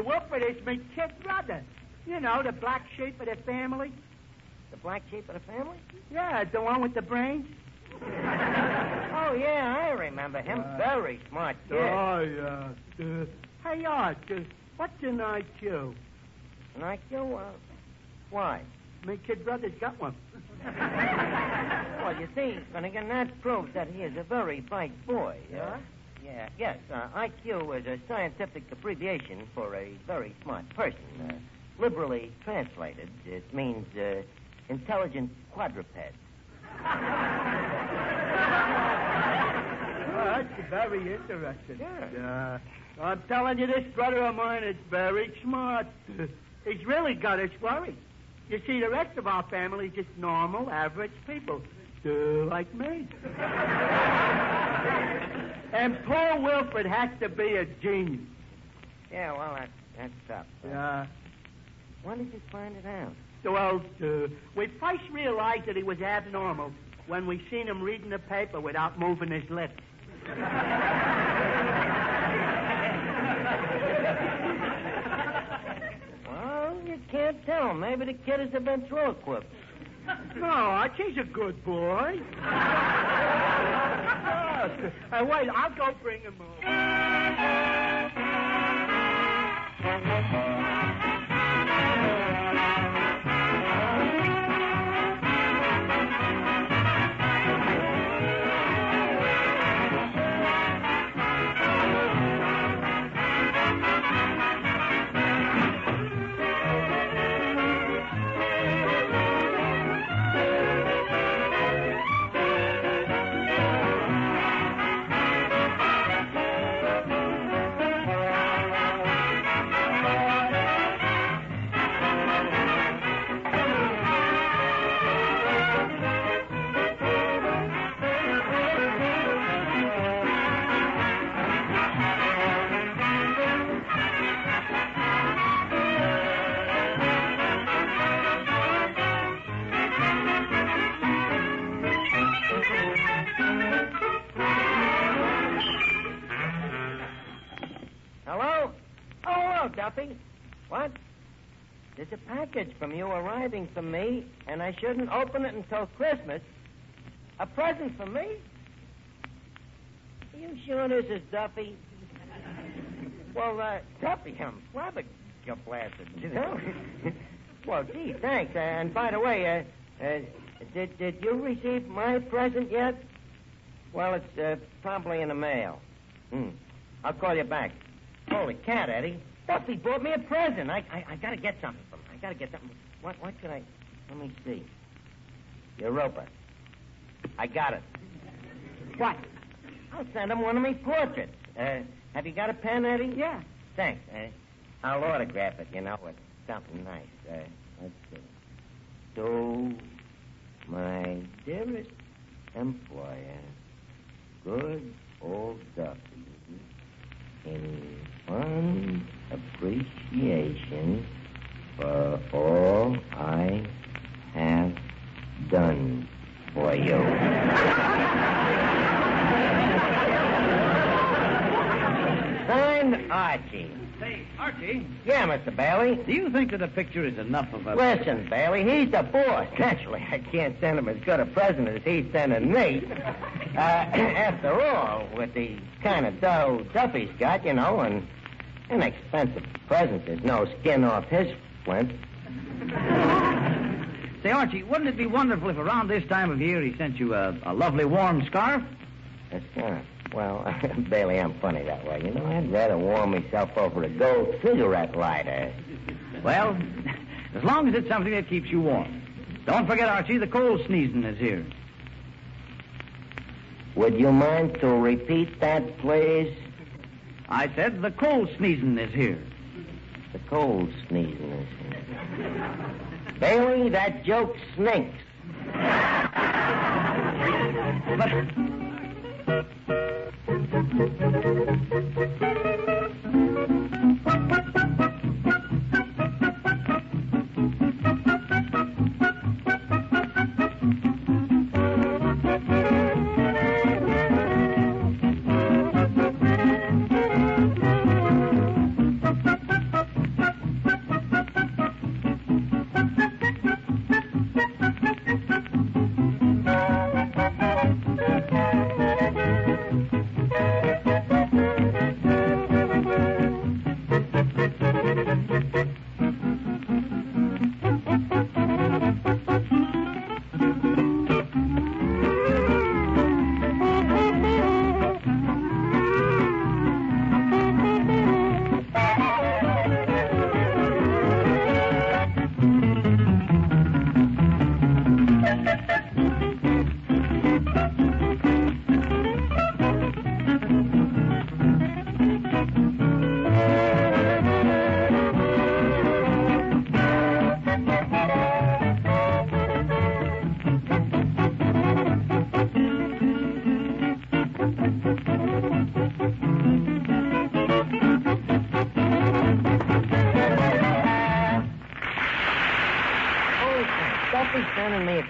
S21: Wilfred is my kid brother. You know, the black sheep of the family.
S9: The black sheep of the family?
S21: Yeah, the one with the brains.
S9: Oh, yeah, I remember him. Very smart kid.
S21: Oh, yeah. Hey, Art, what's an IQ?
S9: An IQ? Why?
S21: My kid brother's got one.
S9: Well, you see, Finnegan, that proves that he is a very bright boy. Yes, IQ is a scientific abbreviation for a very smart person. Liberally translated, it means intelligent quadruped.
S21: That's very interesting.
S9: Yeah.
S21: I'm telling you, this brother of mine is very smart. He's really got his worry. You see, the rest of our family is just normal, average people. Like me. And poor Wilfred has to be a genius.
S9: Yeah, well, that's tough.
S21: Yeah.
S9: When did you find it out?
S21: Well, we first realized that he was abnormal when we seen him reading the paper without moving his lips.
S9: Well, you can't tell. Maybe the kid is a ventriloquist.
S21: No, he's a good boy. Wait, I'll go bring him over.
S9: Duffy? What? There's a package from you arriving for me, and I shouldn't open it until Christmas. A present for me? Are you sure this is Duffy? Well, Duffy, I'm flabbergasted, you know. Well, gee, thanks. And by the way, did you receive my present yet? Well, it's probably in the mail. I'll call you back. Holy cat, Eddie. Duffy bought me a present. I gotta get something from him. I gotta get something. What could I... Let me see. Europa. I got it. What? I'll send him one of me portraits. Have you got a pen, Eddie?
S21: Yeah.
S9: Thanks. I'll autograph it, with something nice. Let's see. To my dearest employer, good old Duffy, in fond appreciation for all I have done for you. Signed, Archie.
S12: Say, Archie.
S9: Yeah, Mr. Bailey?
S12: Do you think that a picture is enough of a...
S9: Listen, Bailey, he's the boss. Naturally, I can't send him as good a present as he's sending me. After all, with the kind of dough Duffy's got, an inexpensive present, there's no skin off his flint.
S12: Say, Archie, wouldn't it be wonderful if around this time of year he sent you a lovely warm scarf?
S9: A scarf? Well, Bailey, I'm funny that way. I'd rather warm myself over a gold cigarette lighter.
S12: Well, as long as it's something that keeps you warm. Don't forget, Archie, the cold sneezing is here.
S9: Would you mind to repeat that, please?
S12: I said the cold sneezing is here.
S9: The cold sneezing is here. Bailey, that joke stinks.
S12: But...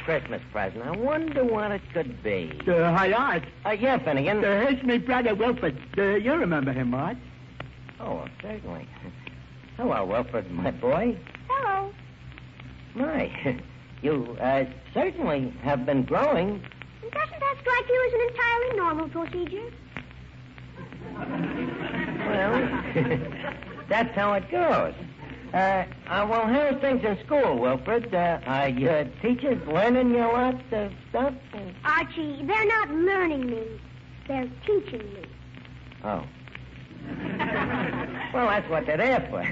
S9: Christmas present. I wonder what it could be.
S21: Hi, Art.
S9: Yeah, Finnegan.
S21: Here's my brother, Wilfred. You remember him, Art?
S9: Oh, well, certainly. Hello, Wilfred, my boy.
S7: Hello.
S9: My, you certainly have been growing.
S7: Doesn't that strike you as an entirely normal procedure?
S9: Well, that's how it goes. Well, how's things in school, Wilfred? Are your teachers learning you lots of stuff?
S7: Archie, they're not learning me. They're teaching me.
S9: Oh. Well, that's what they're there for.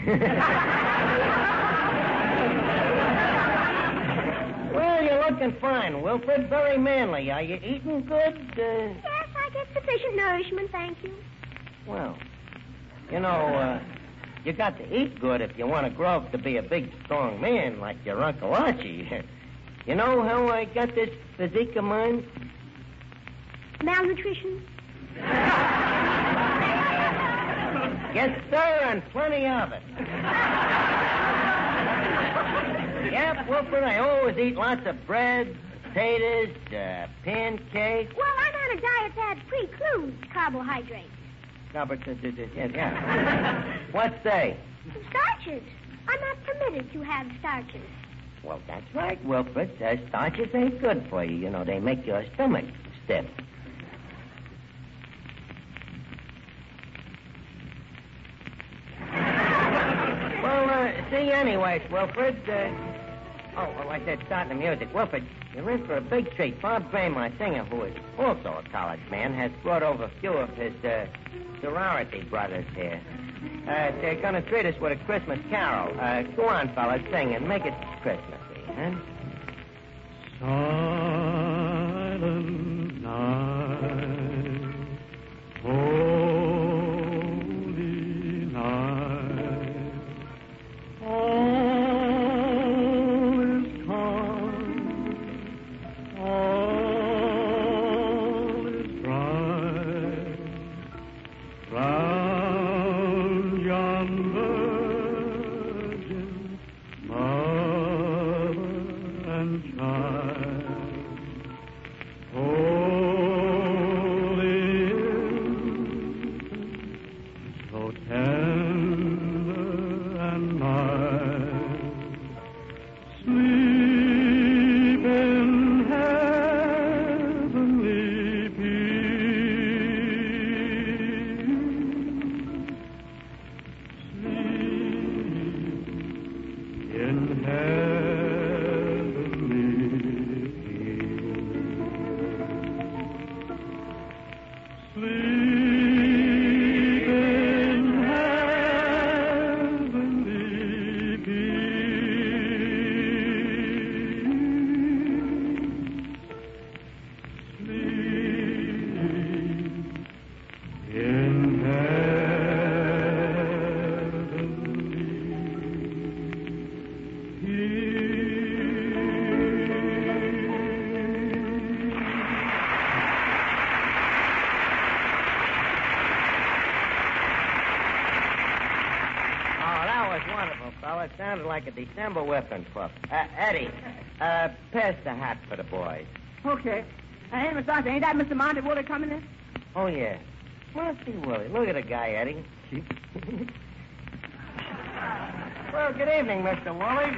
S9: Well, you're looking fine, Wilfred. Very manly. Are you eating good?
S7: Yes, I get sufficient nourishment, thank you.
S9: Well, you got to eat good if you want to grow up to be a big, strong man like your Uncle Archie. You know how I got this physique of mine?
S7: Malnutrition?
S9: Yes, sir, and plenty of it. Yep, Wilfred, I always eat lots of bread, potatoes, pancakes.
S7: Well, I'm on a diet that precludes carbohydrates.
S9: Yeah. What's they?
S7: Starches. I'm not permitted to have starches.
S9: Well, that's right, Wilfred. Starches ain't good for you. They make your stomach stiff. Well, see you anyways, Wilfred. I said start the music. Wilfred, you're in for a big treat. Bob Gray, my singer, who is also a college man, has brought over a few of his sorority brothers here. They're going to treat us with a Christmas carol. Go on, fellas, sing and make it Christmassy, huh?
S13: Silent night, oh,
S9: sounded like a December whipping pup. Eddie, pass the hat for the boys.
S21: Okay. Hey, Mr. Arthur, ain't that Mr. Monty Woolley coming in?
S9: Oh, yeah. Monty Woolley. Look at the guy, Eddie. Well, good evening, Mr. Woolley.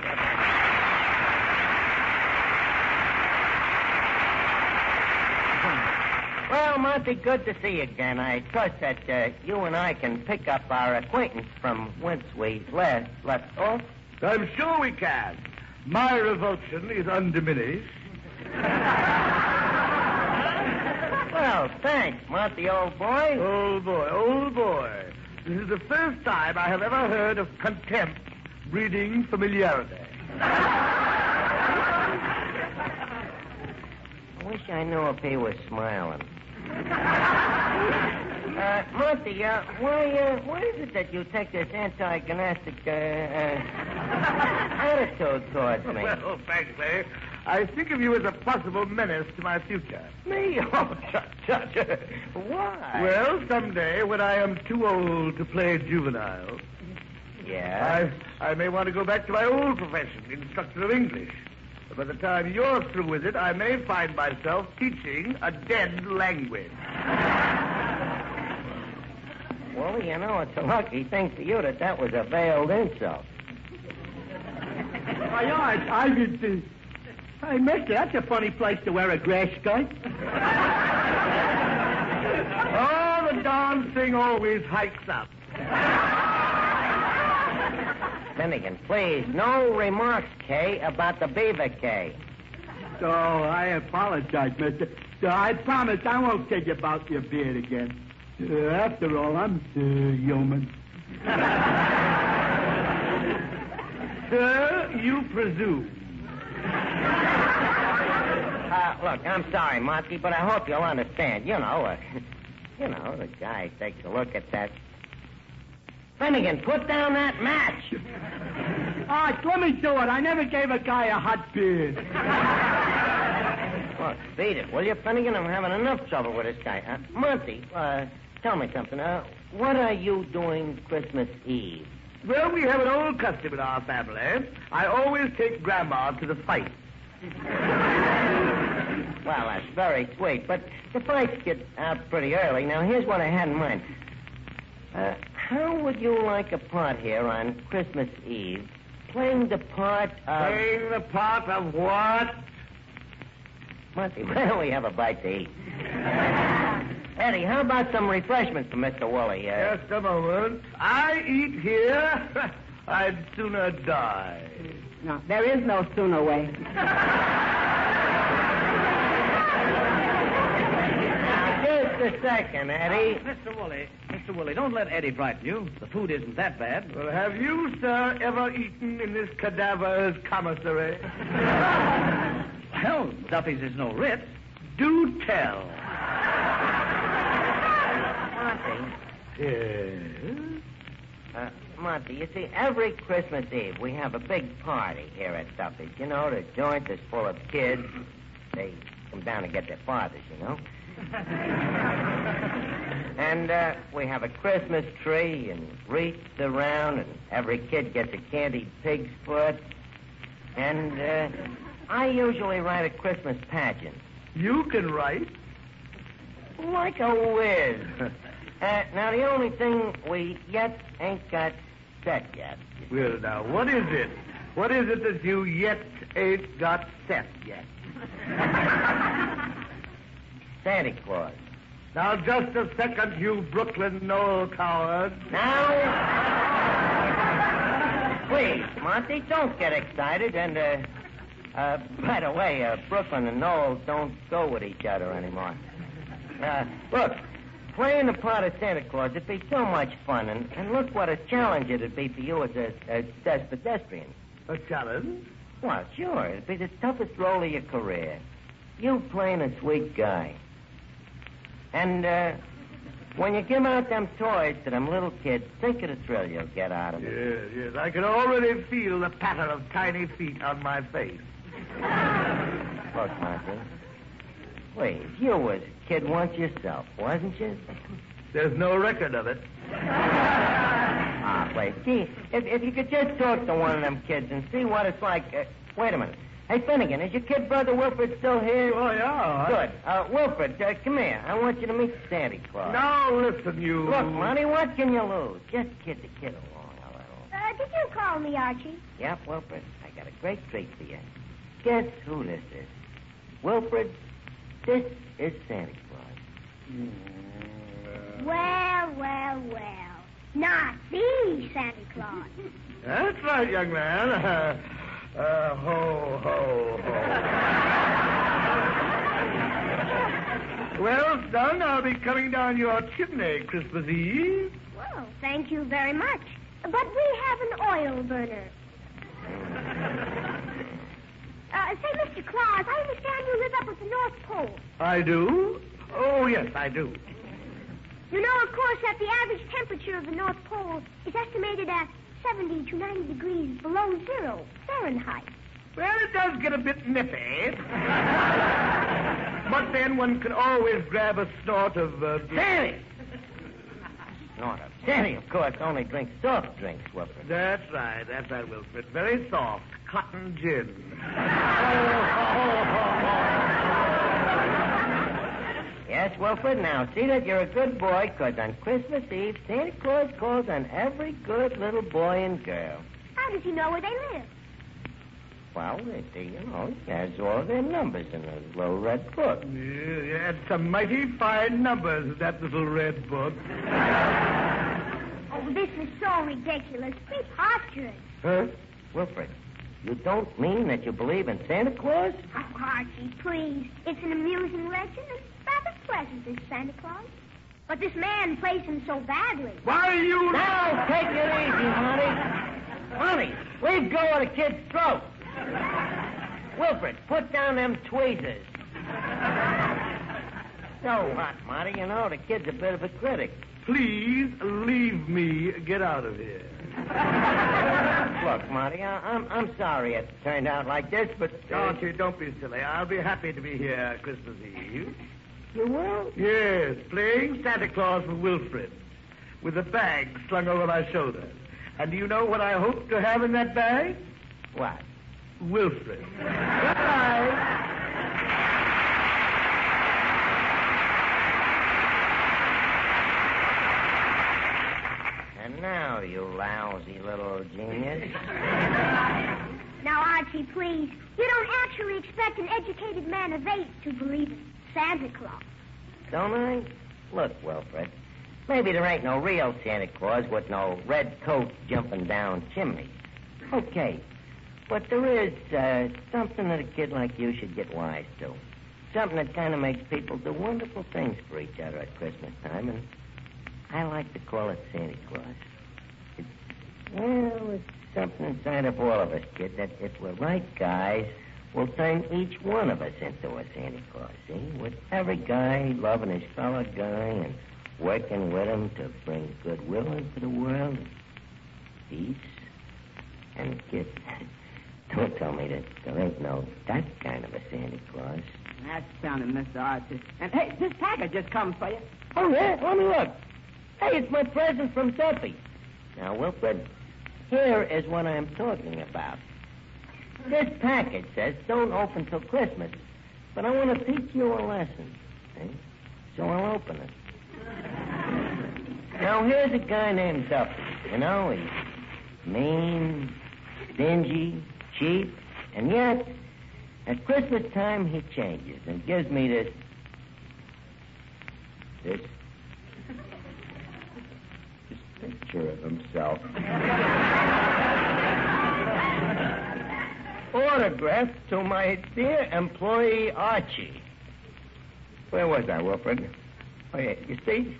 S9: Well, Monty, good to see you again. I trust that you and I can pick up our acquaintance from whence we left off.
S2: I'm sure we can. My revulsion is undiminished.
S9: Well, thanks, Monty, old boy.
S2: Old boy. This is the first time I have ever heard of contempt breeding familiarity.
S9: I wish I knew if he was smiling. Monty, why is it that you take this antagonistic attitude towards me?
S2: Well, frankly, I think of you as a possible menace to my future.
S9: Me? Oh, tut. Why?
S2: Well, someday when I am too old to play juvenile,
S9: yeah,
S2: I may want to go back to my old profession, instructor of English. But by the time you're through with it, I may find myself teaching a dead language.
S9: Well, you know, it's a lucky thing for you that was a veiled insult.
S21: Hey, mister, that's a funny place to wear a grass skirt.
S2: Oh, the darn thing always hikes up.
S9: Finnegan, please, no remarks, Kay, about the beaver, Kay.
S21: So, I apologize, mister. So, I promise I won't tell you about your beard again. After all, I'm human.
S2: Sir, you presume.
S9: Look, I'm sorry, Monty, but I hope you'll understand. You know, the guy takes a look at that. Finnegan, put down that match.
S21: All right, let me do it. I never gave a guy a hot beard.
S9: Look, beat it, will you, Finnegan? I'm having enough trouble with this guy. Monty, tell me something. What are you doing Christmas Eve?
S2: Well, we have an old custom in our family. I always take Grandma to the fight.
S9: Well, that's very sweet, but the fights get out pretty early. Now, here's what I had in mind. How would you like a part here on Christmas Eve, playing the part of...
S2: Playing the part of what?
S9: Monty, why don't we have a bite to eat? Eddie, how about some refreshments for Mr. Woolley?
S2: Just a moment. I eat here. I'd sooner die.
S21: No, there is no sooner way.
S9: Now, just a second, Eddie.
S12: Mr. Woolley, don't let Eddie frighten you. The food isn't that bad.
S2: Well, have you, sir, ever eaten in this cadaver's commissary?
S12: Well, Duffy's is no Ritz.
S2: Do tell.
S9: Monty.
S2: Yes?
S9: Monty, you see, every Christmas Eve we have a big party here at Duffy's. You know, the joint is full of kids. They come down to get their fathers, you know. And we have a Christmas tree and wreaths around, and every kid gets a candied pig's foot. And I usually write a Christmas pageant.
S2: You can write?
S9: Like a whiz. Now, the only thing we yet ain't got set yet.
S2: Well, now, what is it? What is it that you yet ain't got set yet?
S9: Santa Claus.
S2: Now, just a second, you Brooklyn Knoll coward.
S9: Now, please, Monty, don't get excited. And, by the way, Brooklyn and Knoll don't go with each other anymore. Look, playing the part of Santa Claus, it'd be so much fun. And look what a challenge it'd be for you as a pedestrian.
S2: A challenge?
S9: Well, sure. It'd be the toughest role of your career. You playing a sweet guy. And when you give out them toys to them little kids, think of the thrill you'll get out of it.
S2: Yes. I can already feel the patter of tiny feet on my face.
S9: Look, Monty, please, you was a kid once yourself, wasn't you?
S2: There's no record of it.
S9: Ah, someplace. Gee, if you could just talk to one of them kids and see what it's like. Wait a minute. Hey, Finnegan, is your kid brother Wilfred still here?
S2: Oh, yeah.
S9: Good. Wilfred, come here. I want you to meet Santa Claus.
S2: Now, listen, you...
S9: Look, Monty, what can you lose? Just kid the kid along a little.
S24: Did you call me, Archie?
S9: Yep, Wilfred. I got a great treat for you. Guess who this is? Wilfred, this is Santa Claus.
S24: Well, well, well. Not the Santa Claus.
S2: That's right, young man. Ho, ho, ho. Well, son, I'll be coming down your chimney Christmas Eve.
S24: Well, thank you very much. But we have an oil burner. Say, Mr. Claus, I understand you live up at the North Pole.
S2: I do? Oh, yes, I do.
S24: You know, of course, that the average temperature of the North Pole is estimated at 70 to 90 degrees below zero Fahrenheit.
S2: Well, it does get a bit nippy. But then one can always grab a snort of...
S9: Sandy! Snort of Sandy, of course, only drinks soft drinks, Wilfred.
S2: That's right, Wilfred. Very soft. Cotton gin.
S9: Yes, Wilfred, now see that you're a good boy, because on Christmas Eve, Santa Claus calls on every good little boy and girl.
S24: How does he know where they live?
S9: Well, he has all their numbers in a little red book.
S2: Yeah, and some mighty fine numbers in that little red book.
S24: Oh, this is so ridiculous. Preposterous.
S9: Huh? Wilfred, you don't mean that you believe in Santa Claus?
S24: Oh, Archie, please. It's an amusing legend and rather pleasant, this Santa Claus. But this man plays him so badly.
S2: Why, you...
S9: Now, take it easy, Monty. Monty, leave go of the kid's throat. Wilfred, put down them tweezers. So what, Monty? You know, the kid's a bit of a critic.
S2: Please leave me get out of here.
S9: Look, Monty, I'm sorry it turned out like this, but...
S2: Archie, don't be silly. I'll be happy to be here Christmas Eve.
S9: You will?
S2: Yes, playing Santa Claus with Wilfred, with a bag slung over my shoulder. And do you know what I hope to have in that bag?
S9: What?
S2: Wilfred. Goodbye.
S9: And now, you lousy little genius.
S24: Now, Archie, please. You don't actually expect an educated man of 8 to believe in Santa Claus.
S9: Don't I? Look, Wilfred, maybe there ain't no real Santa Claus with no red coat jumping down chimneys. Okay. But there is something that a kid like you should get wise to. Something that kind of makes people do wonderful things for each other at Christmas time, and I like to call it Santa Claus. It's something inside of all of us, kid, that if we're right guys, will turn each one of us into a Santa Claus, see? With every guy loving his fellow guy and working with him to bring goodwill into the world, peace, and kid... Don't tell me that there ain't no that kind of a Santa Claus.
S21: That's sounding, Mr. Archie. And, hey, this package just comes for you.
S9: Oh, yeah? Let me look. Hey, it's my present from Duffy. Now, Wilfred, here is what I'm talking about. This package says don't open till Christmas, but I want to teach you a lesson. See? So I'll open it. Now, here's a guy named Duffy. You know, he's mean, stingy, cheap, and yet, at Christmas time, he changes and gives me this picture of himself. Autograph to my dear employee, Archie. Where was I, Wilfred? Oh, yeah, you see?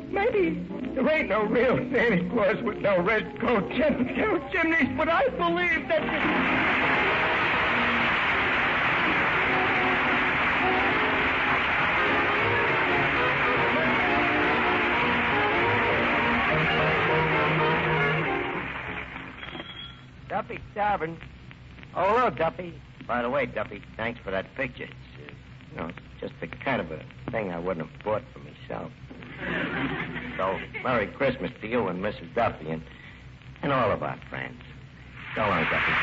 S9: Maybe there ain't no real Santa Claus with no red coat jumping down chimneys, but I believe that... Duffy Tavern. Oh, hello, Duffy. By the way, Duffy, thanks for that picture. It's just the kind of a thing I wouldn't have bought for myself. So, Merry Christmas to you and Mrs. Duffy. And and all of our friends. So long, Duffy.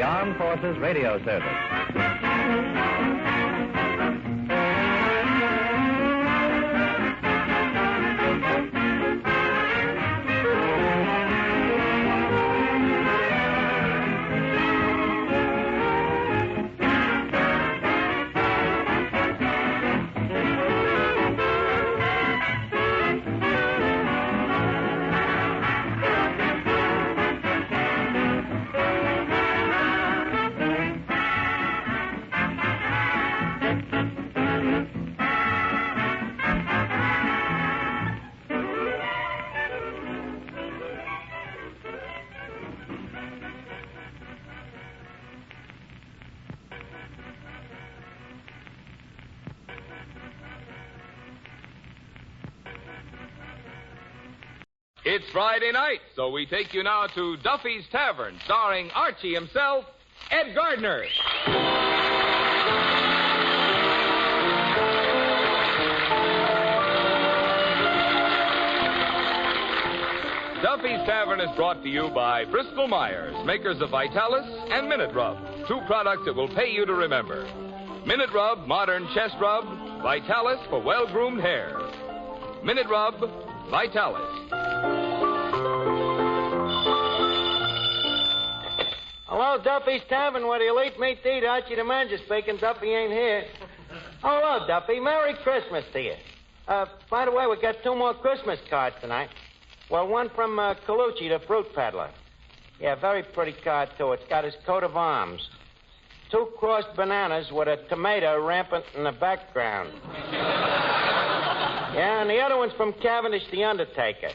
S12: Armed Forces Radio Service.
S5: It's Friday night, so we take you now to Duffy's Tavern, starring Archie himself, Ed Gardner. Duffy's Tavern is brought to you by Bristol Myers, makers of Vitalis and Minute Rub, two products that will pay you to remember. Minute Rub, modern chest rub, Vitalis for well-groomed hair. Minute Rub, Vitalis.
S6: Hello, Duffy's Tavern, where you'll eat meat to eat. Archie the manager speaking. Duffy ain't here. Oh, hello, Duffy. Merry Christmas to you. By the way, we got 2 more Christmas cards tonight. Well, one from Colucci, the fruit peddler. Yeah, very pretty card, too. It's got his coat of arms. 2 crossed bananas with a tomato rampant in the background. Yeah, and the other one's from Cavendish, the Undertaker.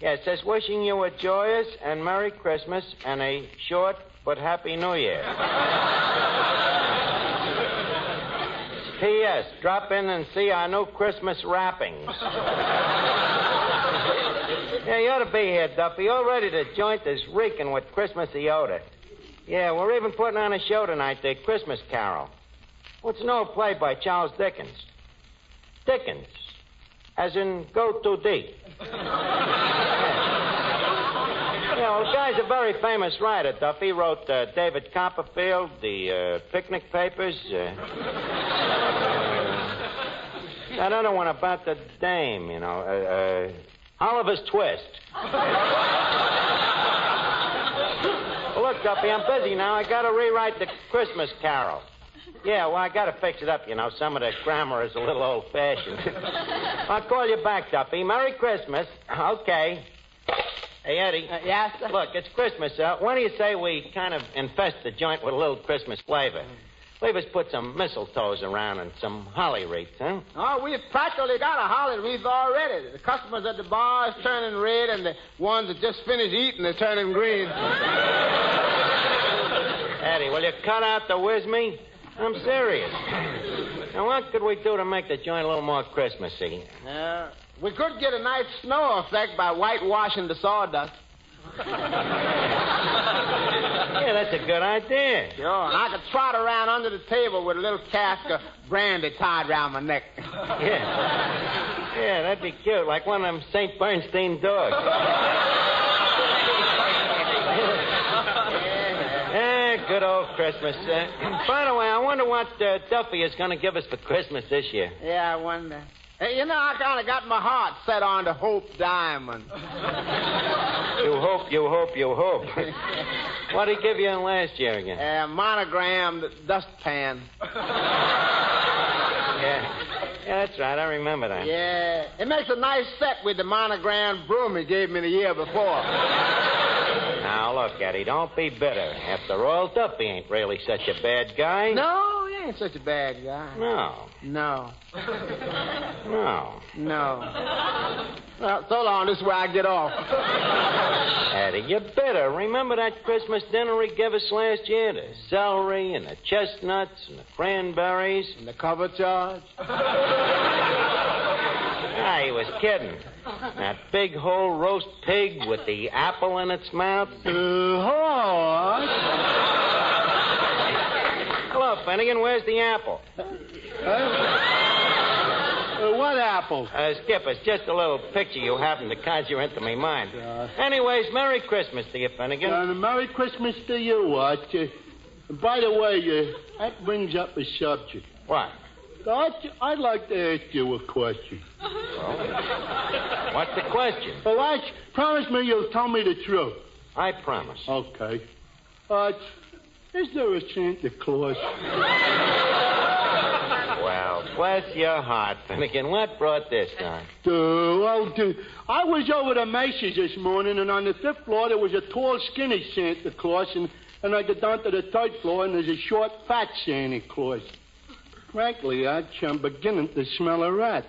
S6: Yeah, it says, wishing you a joyous and Merry Christmas and a short but Happy New Year. P.S. Drop in and see our new Christmas wrappings. Yeah, you ought to be here, Duffy. Already the joint is reeking with Christmassy odor. Yeah, we're even putting on a show tonight, the Christmas Carol. What's an old play by Charles Dickens? Dickens, as in go too deep. Yeah, well, the guy's a very famous writer, Duffy. He wrote David Copperfield, the Picnic Papers. That other one about the dame, you know, Oliver's Twist. Well, look, Duffy, I'm busy now. I got to rewrite the Christmas Carol. Yeah, well, I got to fix it up, you know. Some of the grammar is a little old-fashioned. I'll call you back, Duffy. Merry Christmas. Okay. Hey, Eddie.
S21: Yes?
S6: Look, it's Christmas. Why do you say we kind of infest the joint with a little Christmas flavor? Leave us put some mistletoes around and some holly wreaths, huh?
S21: Oh, we've practically got a holly wreath already. The customers at the bar is turning red, and the ones that just finished eating are turning green.
S6: Eddie, will you cut out the whiz me? I'm serious. Now, what could we do to make the joint a little more Christmassy?
S21: We could get a nice snow effect by whitewashing the sawdust.
S6: Yeah, that's a good idea.
S21: Sure, and I could trot around under the table with a little cask of brandy tied around my neck.
S6: Yeah, that'd be cute, like one of them St. Bernstein dogs. good old Christmas. By the way, I wonder what Duffy is going to give us for Christmas this year.
S21: Yeah, I wonder. Hey, you know, I kind of got my heart set on the Hope Diamond.
S6: You hope. What did he give you last year again?
S21: Monogrammed dustpan.
S6: Yeah, that's right. I remember that.
S21: Yeah. It makes a nice set with the monogrammed broom he gave me the year before.
S6: Now, look, Eddie, don't be bitter. After all, Duffy ain't really such a bad guy.
S21: No, he ain't such a bad guy.
S6: No.
S21: Well, so long. This is where I get off.
S6: Eddie, you're bitter. Remember that Christmas dinner he gave us last year? The celery and the chestnuts and the cranberries.
S21: And the cover charge?
S6: Ah, he was kidding. That big whole roast pig with the apple in its mouth. Hello, Finnegan. Where's the apple?
S21: What apple?
S6: Skip, it's just a little picture you happened to conjure into my mind. Anyways, Merry Christmas to you, Finnegan.
S10: Merry Christmas to you, Arch. By the way, that brings up a subject.
S6: What?
S10: Arch, I'd like to ask you a question.
S6: What's the question?
S10: Well, Arch, promise me you'll tell me the truth.
S6: I promise.
S10: Okay. Arch, is there a Santa Claus?
S6: Well, bless your heart, Finnegan. What brought this on?
S10: I was over to Macy's this morning, and on the 5th floor there was a tall, skinny Santa Claus, and I got down to the 3rd floor, and there's a short, fat Santa Claus. Frankly, Arch, I'm beginning to smell a rat.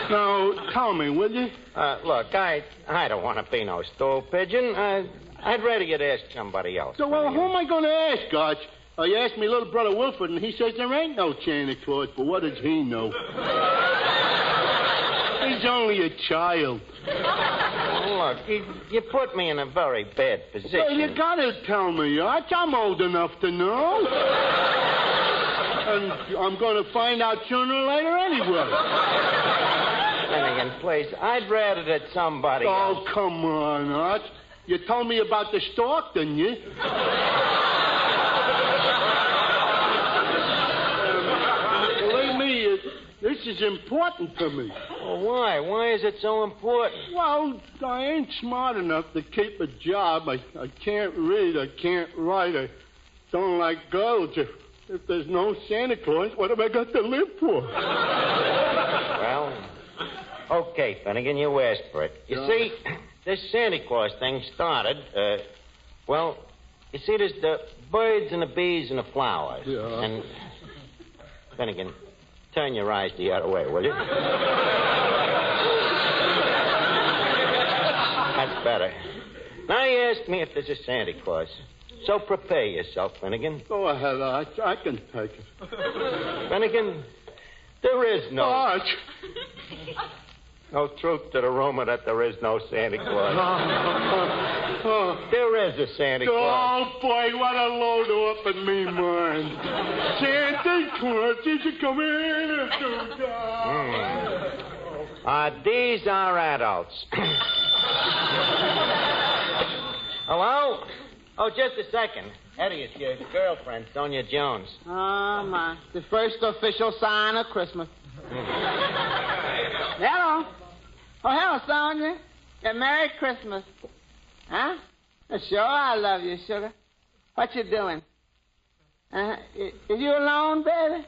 S10: Now, tell me, will you?
S6: Look, I don't want to be no stool pigeon. I'd rather you'd ask somebody else.
S10: So, well, who am I going to ask, Arch? You asked me little brother Wilford, and he says there ain't no Santa Claus, but what does he know? He's only a child.
S6: Look, you put me in a very bad position.
S10: Well, you got to tell me, Arch. I'm old enough to know. And I'm going to find out sooner or later anyway.
S6: Finnegan, please, I'd rather that somebody else.
S10: Oh, come on, Arch. You told me about the stork, didn't you? Believe me, this is important to me.
S6: Well, why? Why is it so important?
S10: Well, I ain't smart enough to keep a job. I can't read. I can't write. I don't like girls. If there's no Santa Claus, what have I got to live for?
S6: Well, okay, Finnegan, you asked for it. You see, this Santa Claus thing started, well, you see, there's the birds and the bees and the flowers.
S10: Yeah.
S6: And, Finnegan, turn your eyes the other way, will you? That's better. Now you ask me if there's a Santa Claus. So prepare yourself, Finnegan.
S10: Go ahead, Arch. I can take it.
S6: Finnegan, there is no...
S10: Arch!
S6: No truth to the rumor that there is no Santa Claus. There is a Santa Claus.
S10: Oh, boy, what a load up in me mind. Santa Claus, did you come in?
S6: These are adults. Hello? Oh, just a second. Eddie, it's your girlfriend, Sonia Jones.
S21: Oh, my. The first official sign of Christmas. Hello. Oh, hello, Sonia. Yeah, Merry Christmas. Huh? Sure, I love you, sugar. What you doing? Is you alone, baby?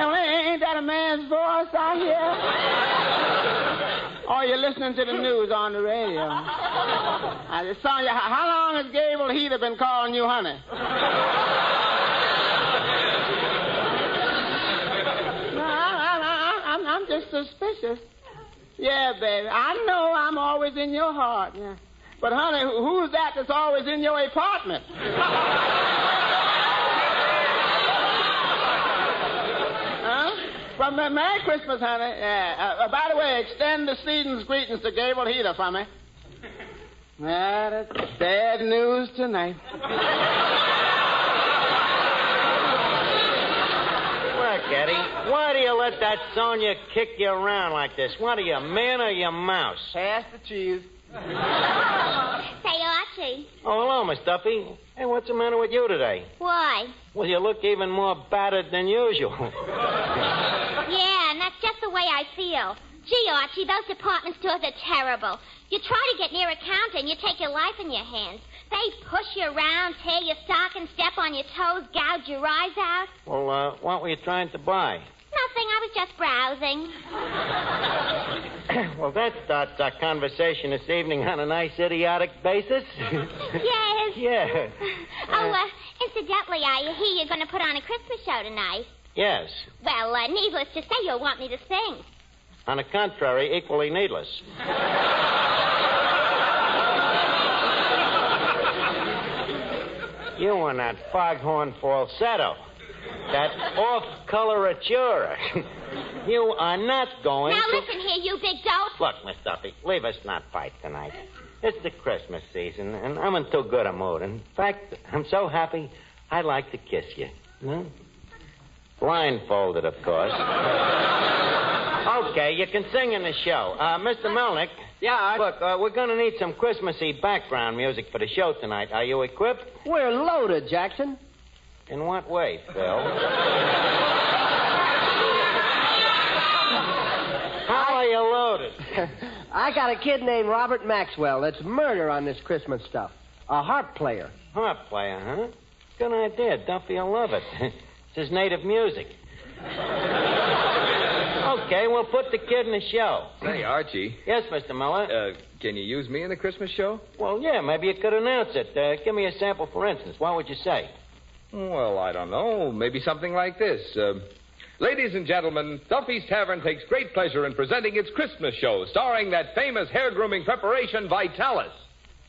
S21: Ain't that a man's voice out here? Or you're listening to the news on the radio? Sonia, how long has Gable Heater been calling you honey? No, I'm just suspicious. Yeah, baby. I know I'm always in your heart. Yeah. But, honey, who's that that's always in your apartment? Well, Merry Christmas, honey. Yeah. By the way, extend the season's greetings to Gable Heater for me. That's bad news tonight.
S6: Look, Eddie, why do you let that Sonia kick you around like this? What are you, man or you mouse?
S21: Pass the cheese.
S6: Oh, hello, Miss Duffy. Hey, what's the matter with you today?
S24: Why?
S6: Well, you look even more battered than usual.
S24: Yeah, and that's just the way I feel. Gee, Archie, those department stores are terrible. You try to get near a counter and you take your life in your hands. They push you around, tear your stockings, step on your toes, gouge your eyes out.
S6: Well, what were you trying to buy?
S24: Nothing, I was just browsing.
S6: Well, that starts our conversation this evening on a nice idiotic basis.
S24: Yes.
S6: Yeah.
S24: Incidentally, I hear you're going to put on a Christmas show tonight.
S6: Yes.
S24: Well, needless to say, you'll want me to sing.
S6: On the contrary, equally needless. You and that foghorn falsetto. That off-coloratura. You are not going
S24: Now,
S6: to...
S24: listen here, you big dope.
S6: Look, Miss Duffy, leave us not fight tonight. It's the Christmas season, and I'm in too good a mood. In fact, I'm so happy, I'd like to kiss you. Hmm? Blindfolded, of course. Okay, you can sing in the show. Mr. Melnick.
S21: Yeah,
S6: Look, we're going to need some Christmassy background music for the show tonight. Are you equipped?
S21: We're loaded, Jackson.
S6: In what way, Phil? How are you loaded?
S21: I got a kid named Robert Maxwell that's murder on this Christmas stuff. A harp player.
S6: Harp player, huh? Good idea. Duffy will love it. It's his native music. Okay, we'll put the kid in the show.
S5: Say, Archie.
S6: Yes, Mr. Miller?
S5: Can you use me in the Christmas show?
S6: Well, yeah, maybe you could announce it. Give me a sample, for instance. What would you say?
S5: Well, I don't know. Maybe something like this. Ladies and gentlemen, Duffy's Tavern takes great pleasure in presenting its Christmas show, starring that famous hair grooming preparation, Vitalis.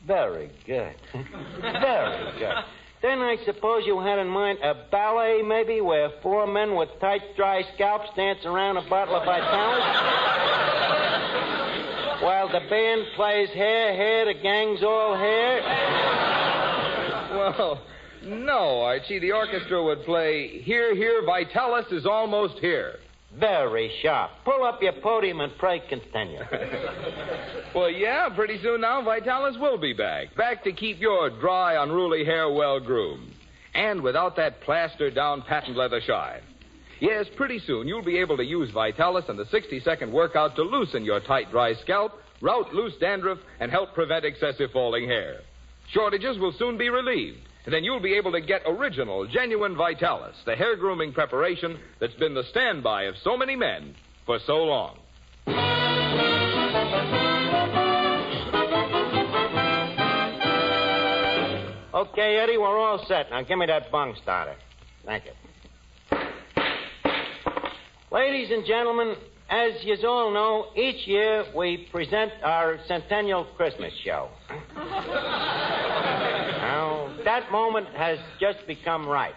S6: Very good. Very good. Then I suppose you had in mind a ballet, maybe, where four men with tight, dry scalps dance around a bottle of Vitalis? While the band plays hair, the gang's all hair?
S5: Well, no, Archie. The orchestra would play Here, Here, Vitalis is Almost Here.
S6: Very sharp. Pull up your podium and pray continue.
S5: Well, yeah, pretty soon now, Vitalis will be back. Back to keep your dry, unruly hair well groomed. And without that plastered-down patent leather shine. Yes, pretty soon you'll be able to use Vitalis and the 60-second workout to loosen your tight, dry scalp, rout loose dandruff, and help prevent excessive falling hair. Shortages will soon be relieved. And then you'll be able to get original, genuine Vitalis, the hair grooming preparation that's been the standby of so many men for so long.
S6: Okay, Eddie, we're all set. Now give me that bung starter. Thank you. Ladies and gentlemen, as you all know, each year we present our Centennial Christmas show. Now, that moment has just become ripe.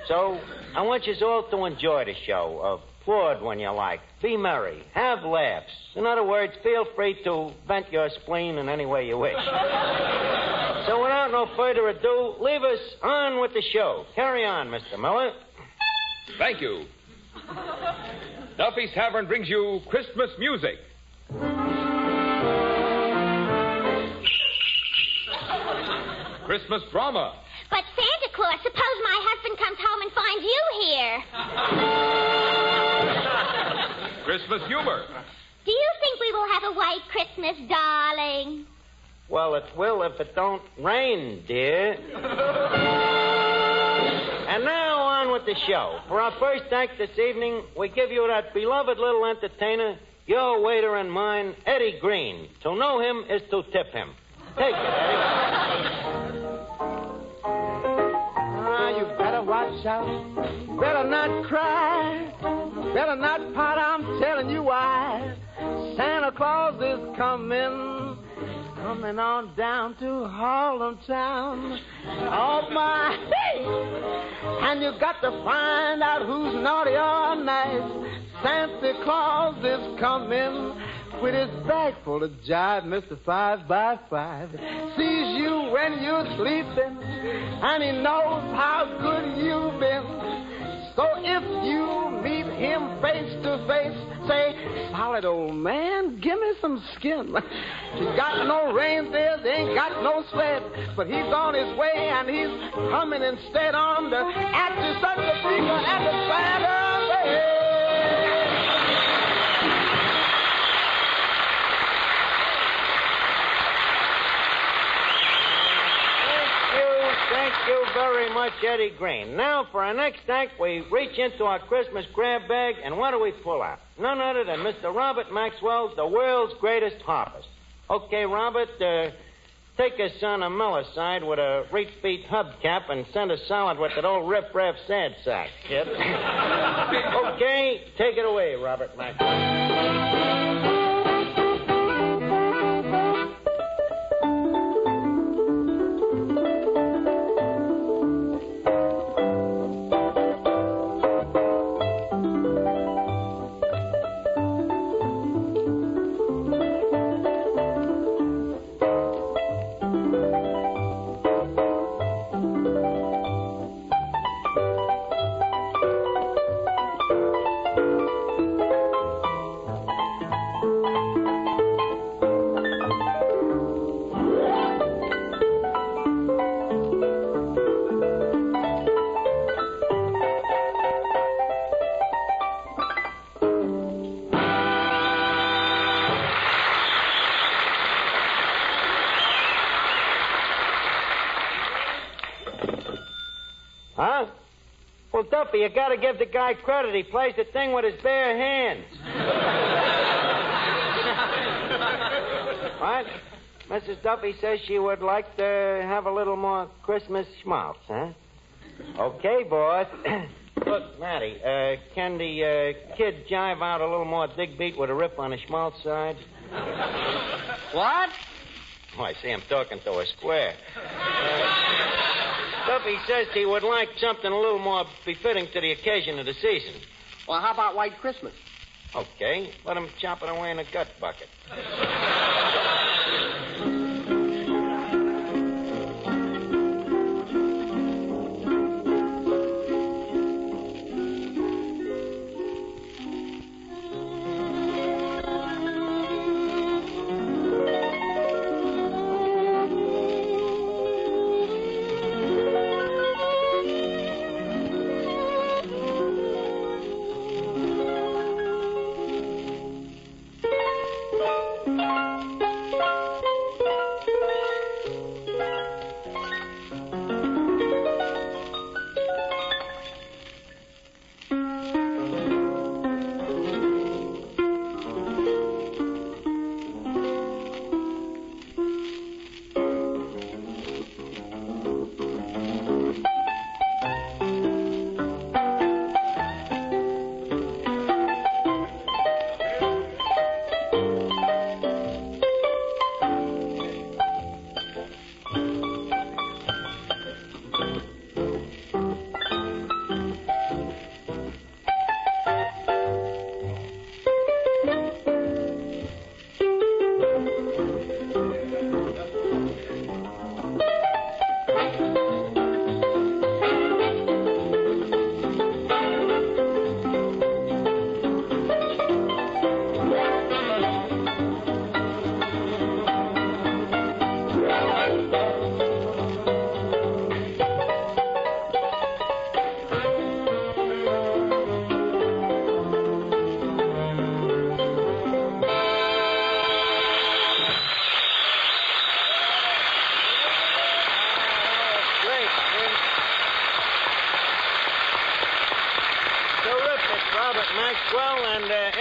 S6: So, I want you all to enjoy the show. Applaud when you like. Be merry. Have laughs. In other words, feel free to vent your spleen in any way you wish. So, without no further ado, leave us on with the show. Carry on, Mr. Miller.
S5: Thank you. Duffy's Tavern brings you Christmas music. Christmas drama.
S24: But Santa Claus, suppose my husband comes home and finds you here.
S5: Christmas humor.
S24: Do you think we will have a white Christmas, darling?
S6: Well, it will if it don't rain, dear. And now on with the show. For our first act this evening, we give you that beloved little entertainer, your waiter and mine, Eddie Green. To know him is to tip him. Take it, Eddie.
S21: You better watch out. Better not cry. Better not pout. I'm telling you why. Santa Claus is coming. Coming on down to Harlem Town. Oh, my. And you got to find out who's naughty or nice. Santa Claus is coming with his bag full of jive, Mr. 5x5. Sees you when you're sleeping, and he knows how good you've been. So if you meet him face
S11: to face, say, solid old man, give me some skin. He's got no reindeer, they ain't got no sled, but he's on his way and he's humming instead on the actor, such a figure and the Santa Fe.
S6: Thank you very much, Eddie Green. Now, for our next act, we reach into our Christmas grab bag, and what do we pull out? None other than Mr. Robert Maxwell's The World's Greatest Harpist. Okay, Robert, take us on a Miller side with a reach-beat hubcap and send us solid with that old riff-raff sad sack, kid. Okay, take it away, Robert Maxwell. Huh? Well, Duffy, you gotta give the guy credit. He plays the thing with his bare hands. What? Mrs. Duffy says she would like to have a little more Christmas schmaltz, huh? Okay, boys. Look, Matty, can the kid jive out a little more dig beat with a rip on the schmaltz side? What? Oh, I see I'm talking to a square. Duffy says he would like something a little more befitting to the occasion of the season.
S11: Well, how about White Christmas?
S6: Okay, let him chop it away in a gut bucket.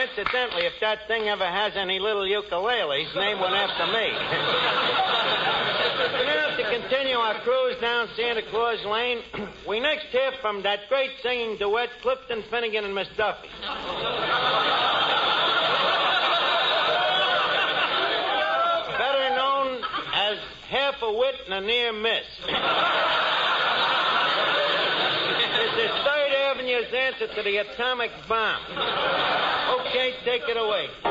S6: Incidentally, if that thing ever has any little ukuleles, name one after me. Now, to continue our cruise down Santa Claus Lane, we next hear from that great singing duet, Clifton Finnegan and Miss Duffy. Better known as half a wit and a near miss. This is 3rd Avenue's answer to the atomic bomb. Okay, take it away.
S24: Sleigh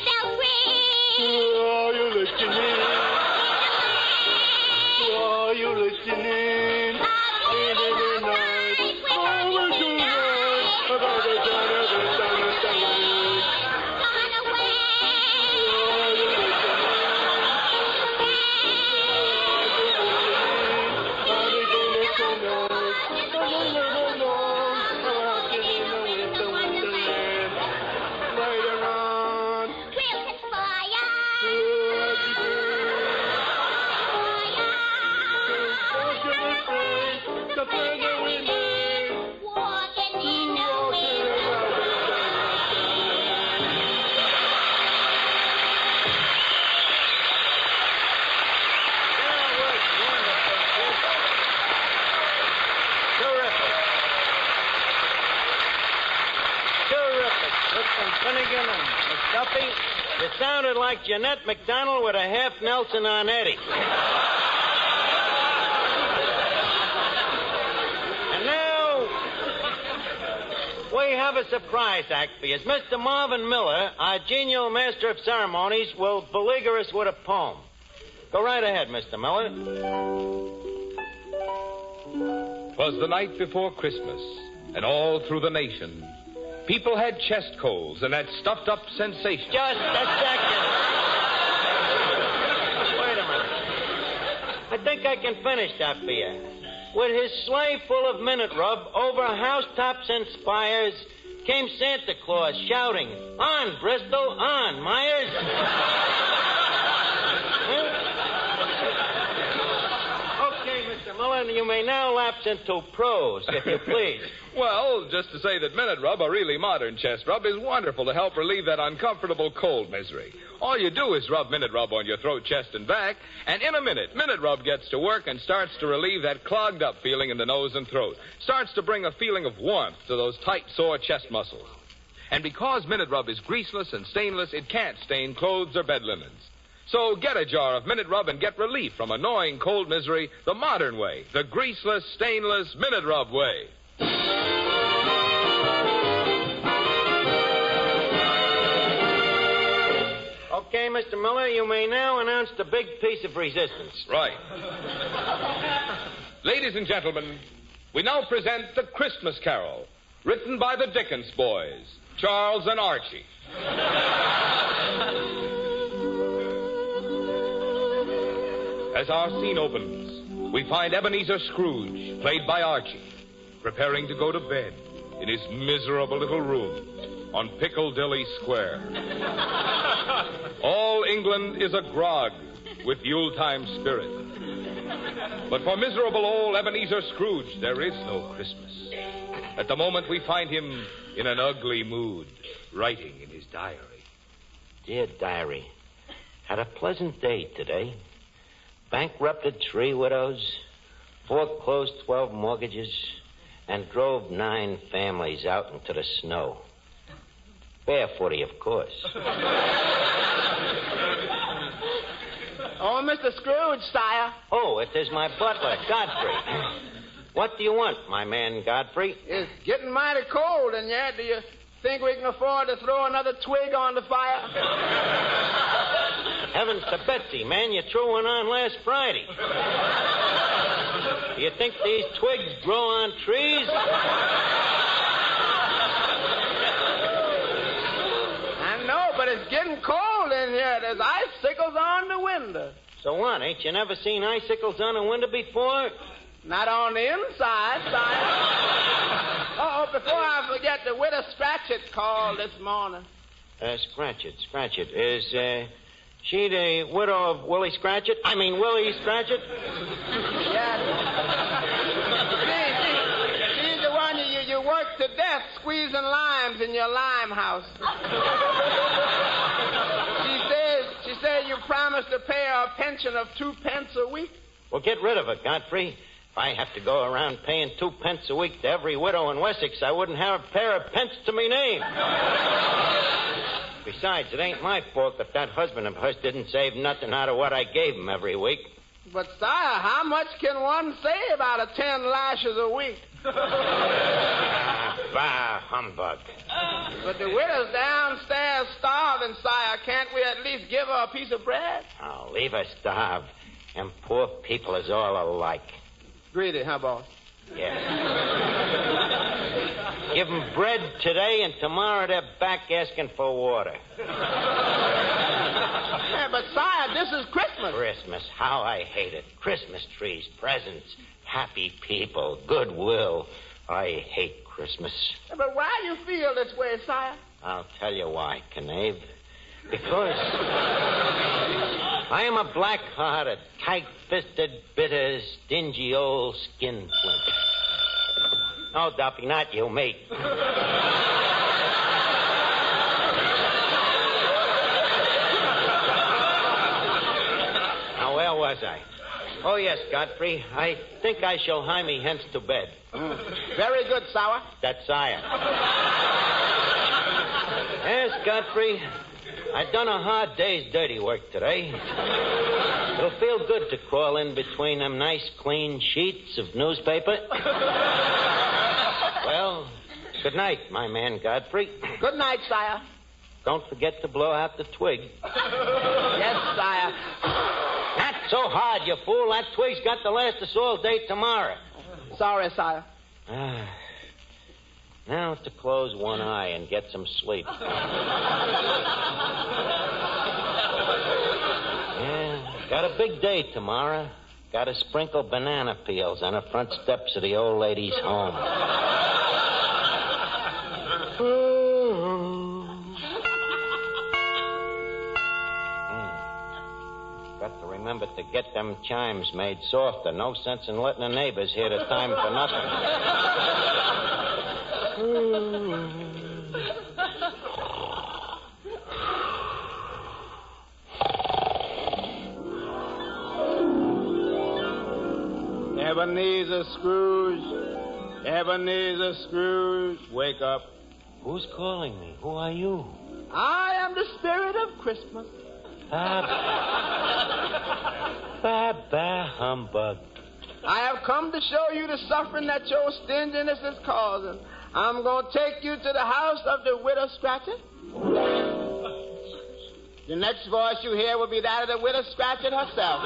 S24: bells ring.
S10: Oh, you listening? Oh, you listening?
S6: and Finnegan and Miss Duffy, you sounded like Jeanette MacDonald with a half Nelson on Eddie. And now, we have a surprise act for you. Mr. Marvin Miller, our genial master of ceremonies, will beleaguer us with a poem. Go right ahead, Mr. Miller.
S5: 'Twas the night before Christmas, and all through the nation, people had chest colds and that stuffed-up sensation.
S6: Just a second. Wait a minute. I think I can finish that for you. With his sleigh full of minute rub over housetops and spires came Santa Claus shouting, "On, Bristol, on, Myers." Miller, you may now lapse into prose, if you please.
S5: Well, just to say that Minute Rub, a really modern chest rub, is wonderful to help relieve that uncomfortable cold misery. All you do is rub Minute Rub on your throat, chest, and back, and in a minute, Minute Rub gets to work and starts to relieve that clogged-up feeling in the nose and throat. Starts to bring a feeling of warmth to those tight, sore chest muscles. And because Minute Rub is greaseless and stainless, it can't stain clothes or bed linens. So get a jar of Minute Rub and get relief from annoying cold misery the modern way, the greaseless, stainless Minute Rub way.
S6: Okay, Mr. Miller, you may now announce the big piece of resistance.
S5: Right. Ladies and gentlemen, we now present The Christmas Carol, written by the Dickens boys, Charles and Archie. As our scene opens, we find Ebenezer Scrooge, played by Archie, preparing to go to bed in his miserable little room on Piccadilly Square. All England is agog with Yuletime spirit. But for miserable old Ebenezer Scrooge, there is no Christmas. At the moment, we find him in an ugly mood, writing in his diary.
S6: Dear diary, had a pleasant day today. Bankrupted 3 widows, foreclosed 12 mortgages, and drove 9 families out into the snow. Barefooty, of course.
S11: Oh, Mr. Scrooge, sire.
S6: Oh, it is my butler, Godfrey. What do you want, my man Godfrey?
S11: It's getting mighty cold in here. Do you think we can afford to throw another twig on the fire?
S6: Heavens to Betsy, man, you threw one on last Friday. Do you think these twigs grow on trees?
S11: I know, but it's getting cold in here. There's icicles on the window.
S6: So what, ain't you never seen icicles on a window before?
S11: Not on the inside, sire. Oh, before I forget, the widow Scratchit called this morning.
S6: Scratchit. Is, she the widow of Willie Scratchit? I mean, Willie Scratchit?
S11: Yeah. She's the one you work to death squeezing limes in your lime house. She said you promised to pay her a pension of 2 pence a week.
S6: Well, get rid of it, Godfrey. If I have to go around paying 2 pence a week to every widow in Wessex, I wouldn't have a pair of pence to me name. Besides, it ain't my fault if that husband of hers didn't save nothing out of what I gave him every week.
S11: But, sire, how much can one save out of 10 lashes a week?
S6: Bah, humbug.
S11: But the widow's downstairs starving, sire. Can't we at least give her a piece of bread?
S6: Oh, leave her starve. Them poor people is all alike.
S11: Greedy, huh, boss?
S6: Yeah. Give them bread today, and tomorrow they're back asking for water.
S11: Yeah, but, sire, this is Christmas.
S6: Christmas, how I hate it. Christmas trees, presents, happy people, goodwill. I hate Christmas.
S11: Yeah, but why do you feel this way, sire?
S6: I'll tell you why, Knave. Because I am a black-hearted, tight-fisted, bitter, stingy old skinflint. No, Duffy, not you, me. Now, where was I? Oh, yes, Godfrey. I think I shall hie me hence to bed.
S11: Very good, sire.
S6: That's sire. Yes, Godfrey. I've done a hard day's dirty work today. It'll feel good to crawl in between them nice, clean sheets of newspaper. Well, good night, my man Godfrey.
S11: Good night, sire.
S6: Don't forget to blow out the twig.
S11: Yes, sire.
S6: Not so hard, you fool. That twig's got to last us all day tomorrow.
S11: Sorry, sire.
S6: Now to close one eye and get some sleep. Yeah, got a big day tomorrow. Got to sprinkle banana peels on the front steps of the old lady's home. Got to remember to get them chimes made softer. No sense in letting the neighbors hear the time for nothing.
S11: Ebenezer Scrooge, wake up.
S6: Who's calling me? Who are you?
S11: I am the spirit of Christmas.
S6: Bah, humbug.
S11: I have come to show you the suffering that your stinginess is causing. I'm going to take you to the house of the widow Scratchit. The next voice you hear will be that of the widow Scratchit herself.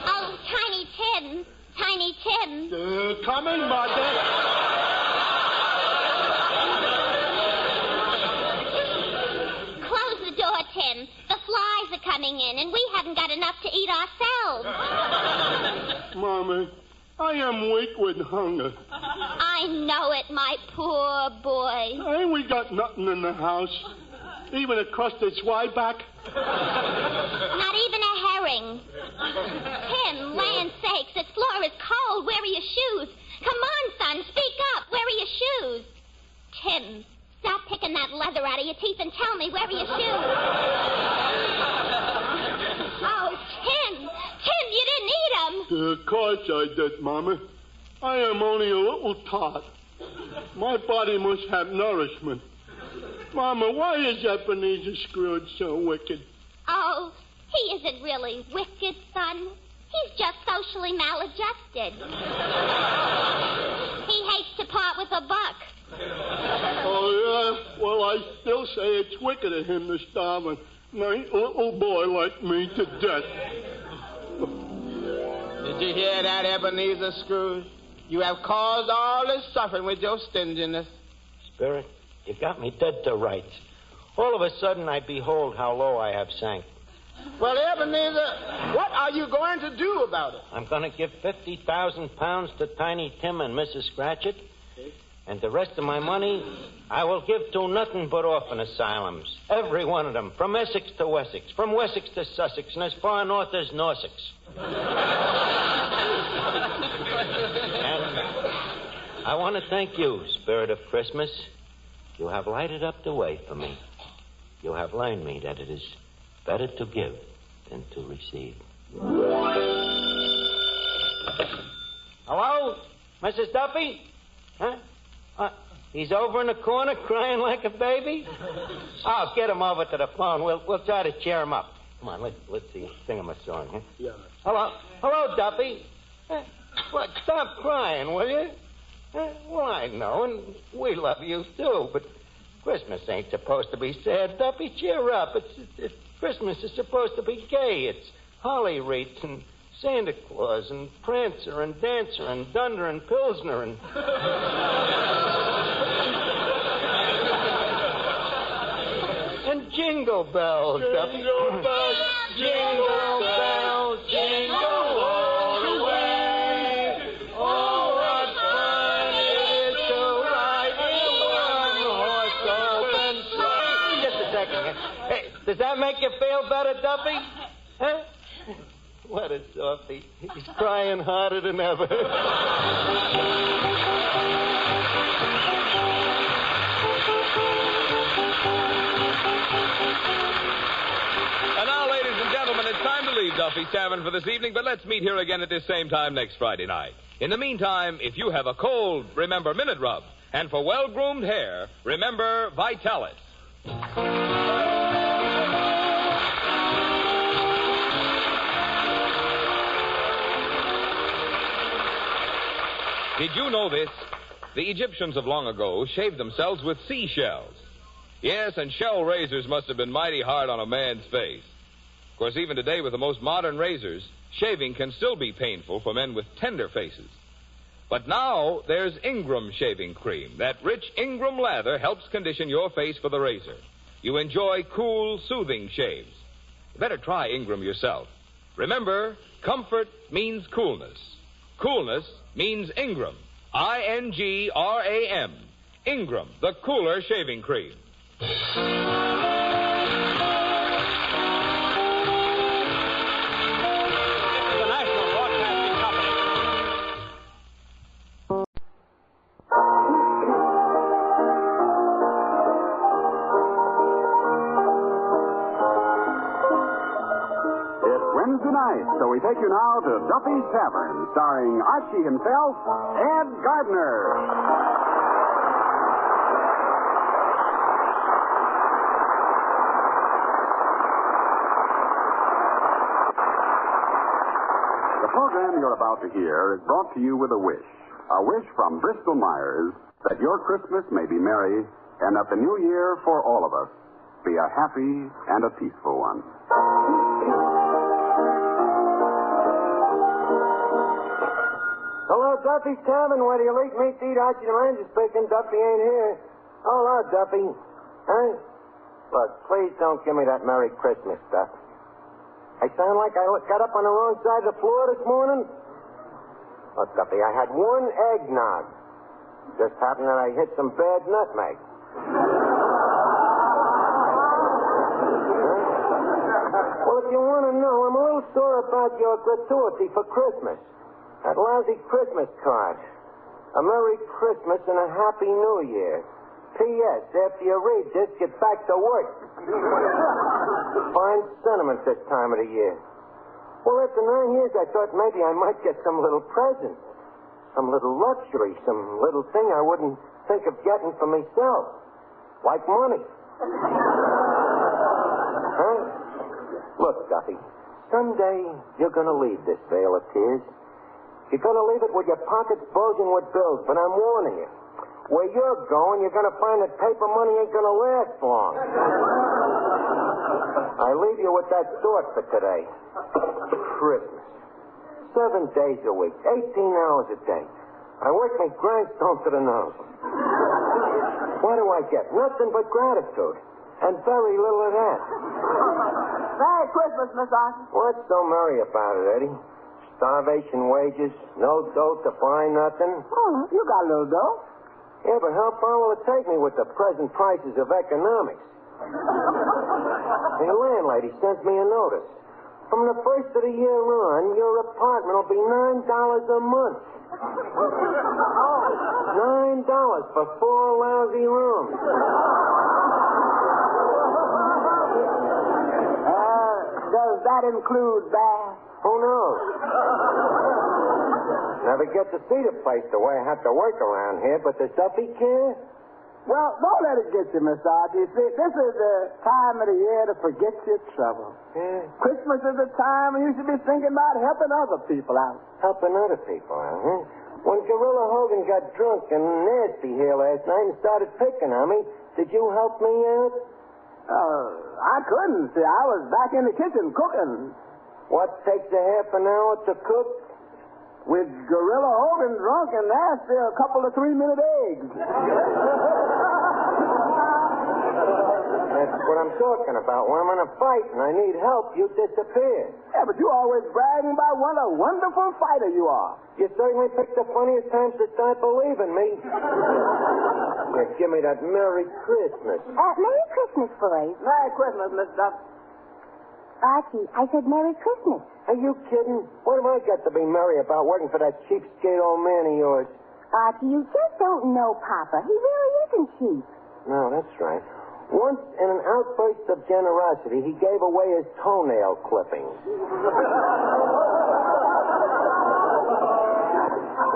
S24: Oh, Tiny Tim. Tiny Tim.
S10: Coming, Mother.
S24: Close the door, Tim. The flies are coming in, and we haven't got enough to eat ourselves.
S10: Mama, I am weak with hunger.
S24: I know it, my poor boy.
S10: Ain't we got nothing in the house? Even a crusted swieback?
S24: Not even a herring. Tim, land sakes, this floor is cold. Where are your shoes? Come on, son, speak up. Where are your shoes? Tim, stop picking that leather out of your teeth and tell me, where are your shoes? Oh, Tim, you didn't eat them.
S10: Of course I did, Mama. I am only a little tot. My body must have nourishment. Mama, why is Ebenezer Scrooge so wicked?
S24: Oh, he isn't really wicked, son. He's just socially maladjusted. He hates to part with a buck.
S10: Oh, yeah? Well, I still say it's wicked of him to starve a nice little boy like me to death.
S11: Did you hear that, Ebenezer Scrooge? You have caused all this suffering with your stinginess.
S6: Spirit, you got me dead to rights. All of a sudden, I behold how low I have sank.
S11: Well, Ebenezer, what are you going to do about it?
S6: I'm going to give 50,000 pounds to Tiny Tim and Mrs. Scratchit. And the rest of my money, I will give to nothing but orphan asylums. Every one of them, from Essex to Wessex, from Wessex to Sussex, and as far north as Norsex. And I want to thank you, Spirit of Christmas. You have lighted up the way for me. You have learned me that it is better to give than to receive. Hello? Mrs. Duffy? Huh? He's over in the corner crying like a baby? I'll get him over to the phone. We'll try to cheer him up. Come on, let's see. Sing him a song, huh?
S10: Yeah.
S6: Hello, Duffy. What? Stop crying, will you? Well, I know, and we love you, too, but Christmas ain't supposed to be sad, Duffy. Cheer up. It's Christmas is supposed to be gay. It's holly wreaths and Santa Claus and Prancer and Dancer and Dunder and Pilsner and... and Jingle Bells, Duffy.
S10: Jingle bells,
S6: Jingle bells, jingle all the way. Oh, what fun it is to ride in one-horse open sleigh. Just a second. Hey, does that make you feel better, Duffy? Huh? What a softy. He's crying harder than ever.
S5: And now, ladies and gentlemen, it's time to leave Duffy's Tavern for this evening, but let's meet here again at this same time next Friday night. In the meantime, if you have a cold, remember Minute Rub. And for well-groomed hair, remember Vitalis. Did you know this? The Egyptians of long ago shaved themselves with seashells. Yes, and shell razors must have been mighty hard on a man's face. Of course, even today with the most modern razors, shaving can still be painful for men with tender faces. But now there's Ingram shaving cream. That rich Ingram lather helps condition your face for the razor. You enjoy cool, soothing shaves. You better try Ingram yourself. Remember, comfort means coolness. Coolness means Ingram. I-N-G-R-A-M. Ingram, the cooler shaving cream.
S16: So we take you now to Duffy's Tavern, starring Archie himself, Ed Gardner. The program you're about to hear is brought to you with a wish from Bristol Myers, that your Christmas may be merry and that the new year for all of us be a happy and a peaceful one.
S6: Hello, Duffy's Tavern. Where do you late meet to eat? Archie the Ranger speaking. Duffy ain't here. Hello, Duffy. Huh? Look, please don't give me that Merry Christmas stuff. I sound like I got up on the wrong side of the floor this morning? Look, Duffy, I had one eggnog. Just happened that I hit some bad nutmeg. Well, if you want to know, I'm a little sore about your gratuity for Christmas. That lousy Christmas card. A Merry Christmas and a Happy New Year. P.S. After you read this, get back to work. Fine sentiment this time of the year. Well, after 9 years, I thought maybe I might get some little present. Some little luxury. Some little thing I wouldn't think of getting for myself. Like money. Huh? Look, Duffy. Someday you're going to leave this vale of tears. You're going to leave it with your pockets bulging with bills, but I'm warning you. Where you're going, you're going to find that paper money ain't going to last long. I leave you with that thought for today. Christmas. 7 days a week, 18 hours a day. I work my grindstone to the nose. What do I get? Nothing but gratitude. And very little of that.
S21: Merry Christmas, Miss Archie.
S6: What's so merry about it, Eddie? Starvation wages, no dough to buy nothing.
S21: Oh, you got a little dough.
S6: Yeah, but how far will it take me with the present prices of economics? The landlady sent me a notice. From the first of the year on, your apartment will be $9 a month. $9 for 4 lousy rooms.
S21: Does that include bath?
S6: Who knows? Never get to see the place the way I have to work around here, but does Duffy care?
S21: Well, don't let it get you, Miss Archie. See, this is the time of the year to forget your trouble.
S6: Yeah.
S21: Christmas is the time when you should be thinking about helping other people out.
S6: Helping other people out, huh? When Gorilla Hogan got drunk and nasty here last night and started picking on me, did you help me out?
S21: I couldn't. See, I was back in the kitchen cooking.
S6: What takes a half an hour to cook?
S21: With Gorilla Hogan drunk and nasty, a couple of 3-minute eggs.
S6: That's what I'm talking about. When I'm in a fight and I need help, you disappear.
S21: Yeah, but you always bragging about what a wonderful fighter you are.
S6: You certainly picked the funniest times to start believing me. Yeah, give me that Merry Christmas.
S7: Merry Christmas, boys.
S21: Merry Christmas, Miss Duff.
S7: Archie, I said Merry Christmas.
S6: Are you kidding? What have I got to be merry about working for that cheapskate old man of yours?
S7: Archie, you just don't know Papa. He really isn't cheap.
S6: No, that's right. Once, in an outburst of generosity, he gave away his toenail clippings.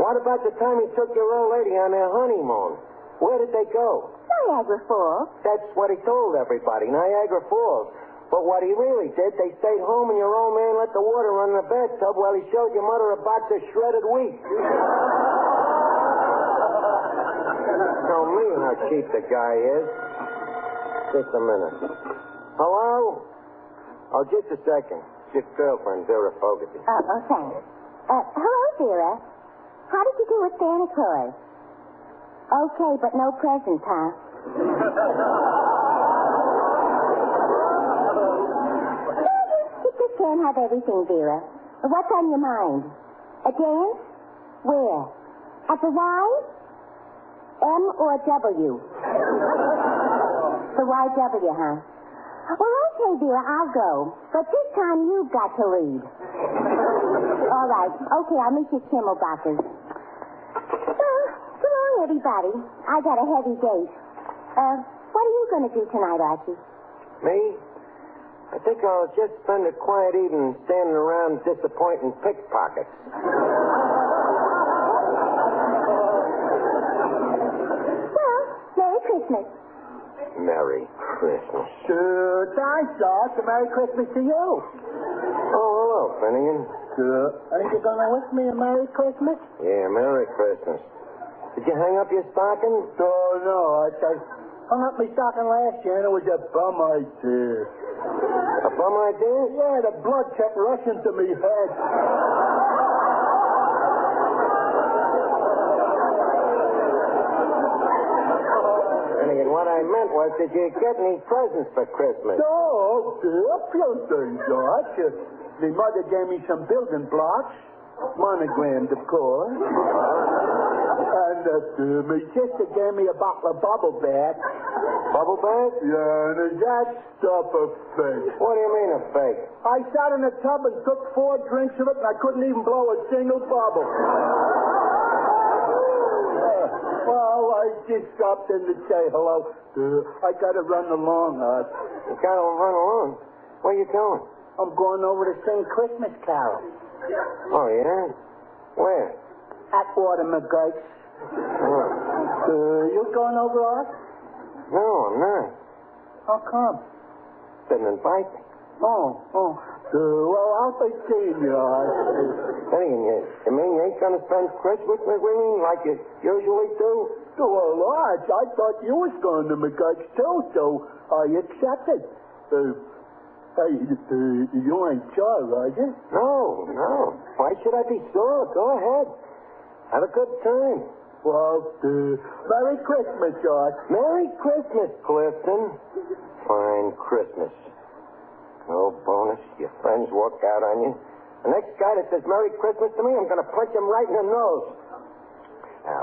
S6: What about the time he took your old lady on their honeymoon?
S15: Where did they go?
S17: Niagara Falls.
S15: That's what he told everybody, Niagara Falls. But what he really did, they stayed home and your old man let the water run in the bathtub while he showed your mother a box of shredded wheat. Tell me how cheap the guy is. Just a minute. Hello? Oh, just a second. It's your girlfriend, Vera Fogarty.
S17: Oh, thanks. Hello, Vera. How did you do with Santa Claus? Okay, but no presents, huh? You just can't have everything, Vera. What's on your mind? A dance? Where? At the Y? M or W? The YW, huh? Well, okay, Vera, I'll go. But this time you've got to lead. All right. Okay, I'll meet you at Kimmelbacher's. So long, everybody. I got a heavy date. What are you going to do tonight, Archie?
S15: Me? I think I'll just spend a quiet evening standing around disappointing pickpockets.
S17: Well, Merry Christmas.
S15: Merry Christmas.
S21: Thanks, Doc. Merry Christmas to you.
S15: Oh, hello, Finnegan.
S21: Ain't you going to wish me a Merry Christmas?
S15: Yeah, Merry Christmas. Did you hang up your stocking?
S21: Oh, no. I hung up my stocking last year, and it was a bum idea.
S15: A bum idea?
S21: Yeah, the blood kept rushing to me head.
S15: Finnegan, what I meant was, did you get any presents for Christmas?
S21: Oh, a few things, Doc. My mother gave me some building blocks, monogrammed, of course. And my sister gave me a bottle of bubble bath.
S15: Bubble bath?
S21: Yeah, and is that stuff a fake?
S15: What do you mean a fake?
S21: I sat in the tub and took 4 drinks of it, and I couldn't even blow a single bubble. Well, I just stopped in to say hello. I got to run along, Art.
S15: You got to run along? Where you going?
S21: I'm going over to sing Christmas carols.
S15: Oh, yeah? Where?
S21: At Water McGurk's. You going over, Art?
S15: No, I'm not.
S21: How come?
S15: Didn't invite me.
S21: Oh. Well, I'll be seeing you, Art.
S15: Finnegan, you mean you ain't going to spend Christmas with me like you usually do?
S21: Well, Art, I thought you was going to McGurk's too, so I accepted. Hey, you ain't sure, are you?
S15: No. Why should I be sore? Go ahead. Have a good time.
S21: Well, Merry Christmas, Art.
S15: Merry Christmas, Clifton. Fine Christmas. No bonus. Your friends walk out on you. The next guy that says Merry Christmas to me, I'm going to punch him right in the nose.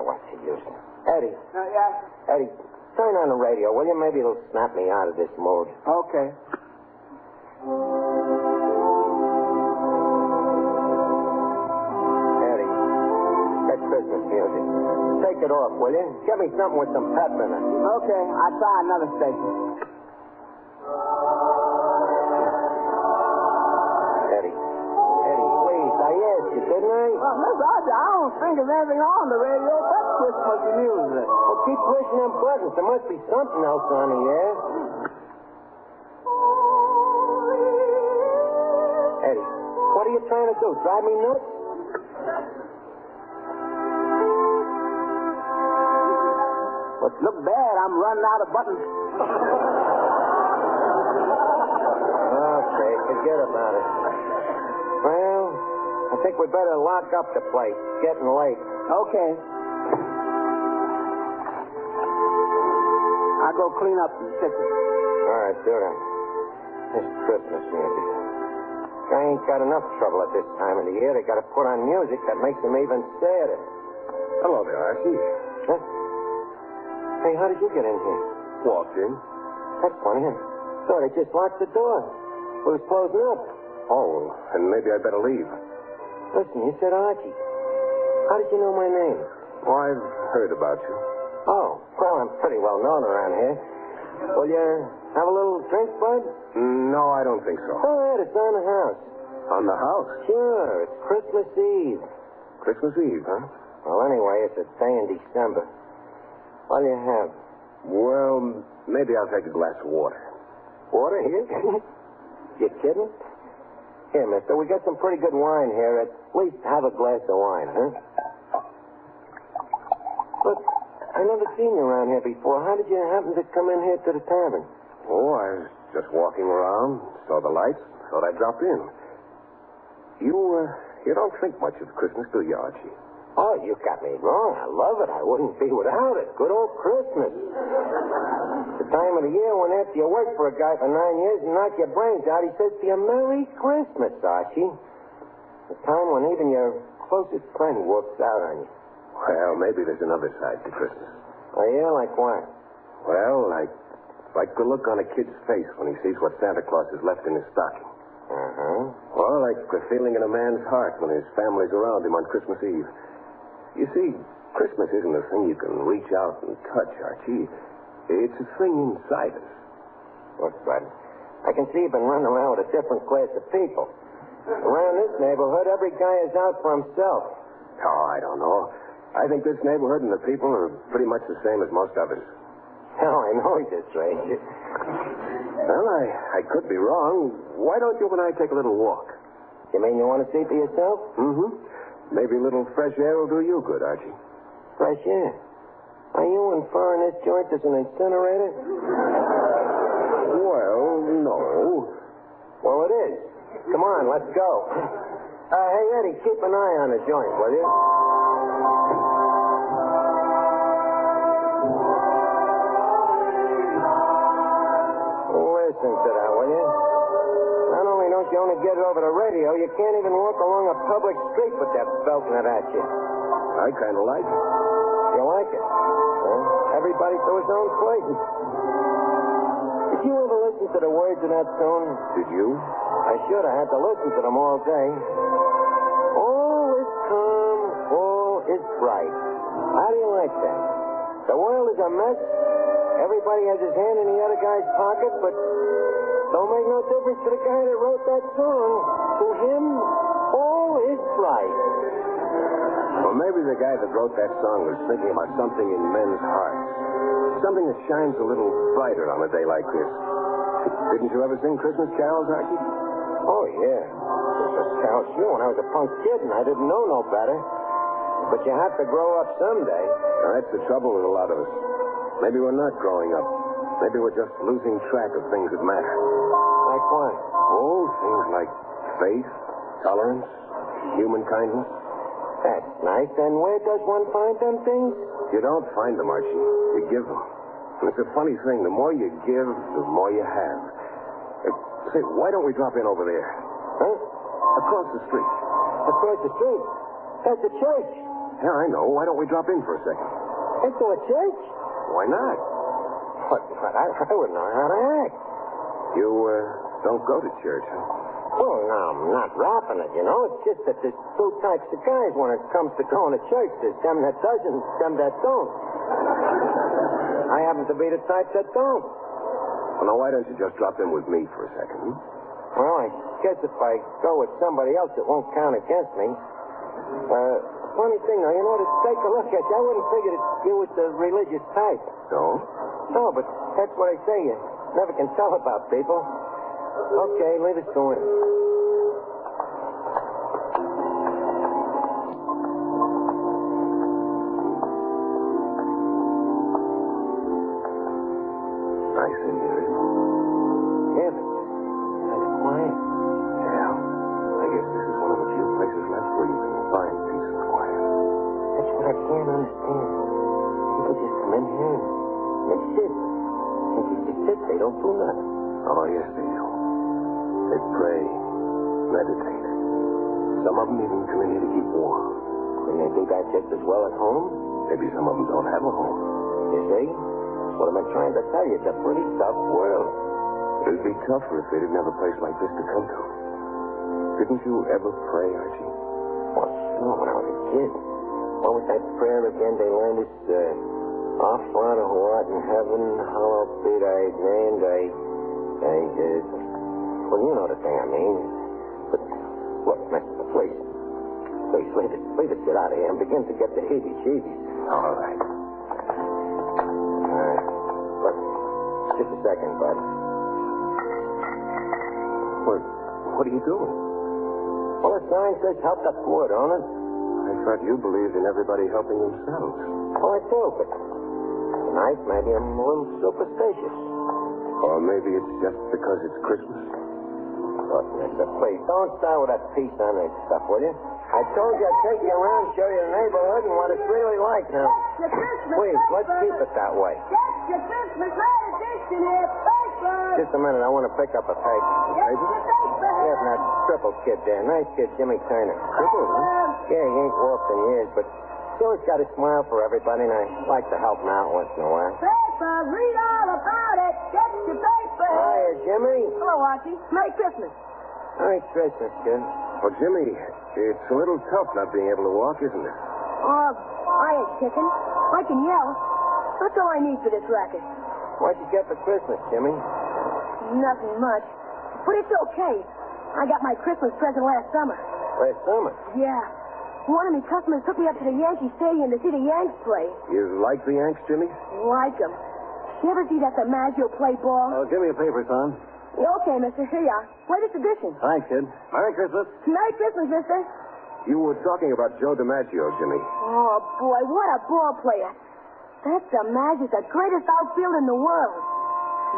S15: What's the use? Eddie.
S21: Yeah?
S15: Eddie, turn on the radio, will you? Maybe it'll snap me out of this mood.
S21: Okay.
S15: Eddie, that Christmas music. Take it off, will you? Get me something with some pep in it.
S21: Okay, I'll try another station.
S15: Eddie, please, I asked you, didn't I?
S21: Well, Miss Archie, I don't think there's anything on the radio but Christmas music.
S15: Well, keep pushing them buttons. There must be something else on the air. Eddie, what are you trying to do? Drive me nuts?
S21: But look bad, I'm running out of buttons.
S15: Okay, forget about it. Well, I think we better lock up the place. It's getting late.
S21: Okay. I'll go clean up the kitchen.
S15: All right, do that. This Christmas music. I ain't got enough trouble at this time of the year. They got to put on music that makes them even sadder.
S18: Hello there, Archie.
S15: Huh? Hey, how did you get in here?
S18: Walked in.
S15: That's funny, huh? So they just locked the door. It was closing up.
S18: Oh, and maybe I better leave.
S15: Listen, you said Archie. How did you know my name?
S18: Oh, I've heard about you.
S15: Oh, well, I'm pretty well known around here. Will you have a little drink, bud?
S18: No, I don't think so.
S15: Go ahead, it's on the house.
S18: On the house?
S15: Sure, it's Christmas Eve.
S18: Christmas Eve, huh?
S15: Well, anyway, it's a day in December. What'll you have?
S18: Well, maybe I'll take a glass of water.
S15: Water here? You kidding? Here, mister, we got some pretty good wine here. At least have a glass of wine, huh? Look, I never seen you around here before. How did you happen to come in here to the tavern?
S18: Oh, I was just walking around, saw the lights, thought I'd drop in. You don't think much of Christmas, do you, Archie?
S15: Oh, you got me wrong. I love it. I wouldn't be without it. Good old Christmas. The time of the year when after you work for a guy for 9 years and knock your brains out, he says to you, Merry Christmas, Archie. The time when even your closest friend walks out on you.
S18: Well, maybe there's another side to Christmas.
S15: Oh, yeah? Like what?
S18: Well, like the look on a kid's face when he sees what Santa Claus has left in his stocking.
S15: Uh-huh.
S18: Or like the feeling in a man's heart when his family's around him on Christmas Eve. You see, Christmas isn't a thing you can reach out and touch, Archie. It's a thing inside us.
S15: Look, Bud, I can see you've been running around with a different class of people. Around this neighborhood, every guy is out for himself.
S18: Oh, I don't know. I think this neighborhood and the people are pretty much the same as most others.
S15: Hell, I know he's a stranger.
S18: Well, I could be wrong. Why don't you and I take a little walk?
S15: You mean you want to see for yourself?
S18: Mm-hmm. Maybe a little fresh air will do you good, Archie.
S15: Fresh air? Are you inferring this joint is an incinerator?
S18: Well, no.
S15: Well, it is. Come on, let's go. Hey, Eddie, keep an eye on the joint, will you? Listen to that, will you? Not only don't you only get it over the radio, you can't even walk along a public street with that belting it at you.
S18: I kind of like it.
S15: You like it? Well, everybody to his own place. Did you ever listen to the words of that song?
S18: Did you?
S15: I should have had to listen to them all day. All is calm, all is bright. How do you like that? The world is a mess. Everybody has his hand in the other guy's pocket, but don't make no difference to the guy that wrote that song. To him, all is bright.
S18: Well, maybe the guy that wrote that song was thinking about something in men's hearts. Something that shines a little brighter on a day like this. Didn't you ever sing Christmas carols, Archie?
S15: Oh, yeah. Christmas carols, sure, when I was a punk kid and I didn't know no better. But you have to grow up someday.
S18: Now, that's the trouble with a lot of us. Maybe we're not growing up. Maybe we're just losing track of things that matter.
S15: Like what?
S18: Oh, things like faith, tolerance, human kindness.
S15: That's nice. And where does one find them things?
S18: You don't find them, Archie. You give them. And it's a funny thing. The more you give, the more you have. Say, why don't we drop in over there?
S15: Huh?
S18: Across the street.
S15: Across the street? That's a church.
S18: Yeah, I know. Why don't we drop in for a second?
S15: Into a church?
S18: Why not?
S15: But I wouldn't know how to act.
S18: You, don't go to church, huh?
S15: Well, no, I'm not rapping it, you know. It's just that there's two types of guys when it comes to going to church. There's them that does and them that don't. I happen to be the type that don't.
S18: Well, now, why don't you just drop in with me for a second? Hmm?
S15: Well, I guess if I go with somebody else, it won't count against me. Funny thing, though, you know, to take a look at you, I wouldn't figure that you was the religious type.
S18: No?
S15: No, but that's what I say. You never can tell about people. Okay, leave us go in.
S18: Nice in here, isn't it?
S15: Yeah, but kind of quiet.
S18: Yeah. I guess this is one of the few places left where you can find peace and quiet.
S15: That's what I can't understand. People just come in here and they sit. And they sit, they don't do nothing.
S18: Oh, yes, they do. They pray, meditate. Some of them even come in here to keep warm.
S15: Couldn't they do that just as well at home?
S18: Maybe some of them don't have a home.
S15: You see? That's what I've been trying to tell you. It's a pretty tough world.
S18: It'd be tougher if they didn't have a place like this to come to. Didn't you ever pray, Archie?
S15: Well, sure, when I was a kid. What was that prayer again they learned? It's, Our Father who art in heaven, hallowed be thy name, well, you know the thing I mean. But, look, please, leave it, get out of here and begin to get the heebie-jeebies.
S18: All right.
S15: Just a second, bud. What are you doing? Well, the sign says help the poor, don't it? I thought you believed in everybody helping themselves. Oh, I do, but tonight maybe I'm a little superstitious. Or maybe it's just because it's Christmas. Look, mister, please, don't start with that peace on that stuff, will you? I told you I'd take you around, show you the neighborhood and what it's really like now.
S17: Your Christmas
S15: Please,
S17: paper.
S15: let's keep it that way.
S17: Get your Christmas edition here, paper.
S15: Just a minute, I want to pick up a paper.
S17: Get your paper.
S15: Yeah, from that triple kid there. Nice kid, Jimmy Turner. Triple, huh? Yeah, he ain't walked in years, but he's always got a smile for everybody, and I like to help him out once in a while.
S17: Paper, read all about it. Get your paper.
S15: Hiya, Jimmy.
S17: Hello, Archie. Merry Christmas.
S15: Merry Christmas, kid.
S18: Well, Jimmy, it's a little tough not being able to walk, isn't it?
S17: Oh, I ain't kicking. I can yell. That's all I need for this racket.
S15: What'd you get for Christmas, Jimmy?
S17: Nothing much. But it's okay. I got my Christmas present last summer.
S15: Last summer?
S17: Yeah. One of my customers took me up to the Yankee Stadium to see the Yanks play.
S18: You like the Yanks, Jimmy?
S17: Like 'em. You ever see that DiMaggio play ball?
S18: Oh, give me a paper, son.
S17: Okay, mister. Here you are. Latest edition.
S18: Thanks, kid. Merry Christmas.
S17: Merry Christmas, mister.
S18: You were talking about Joe DiMaggio, Jimmy.
S17: Oh, boy, what a ball player. That DiMaggio's the greatest outfielder in the world.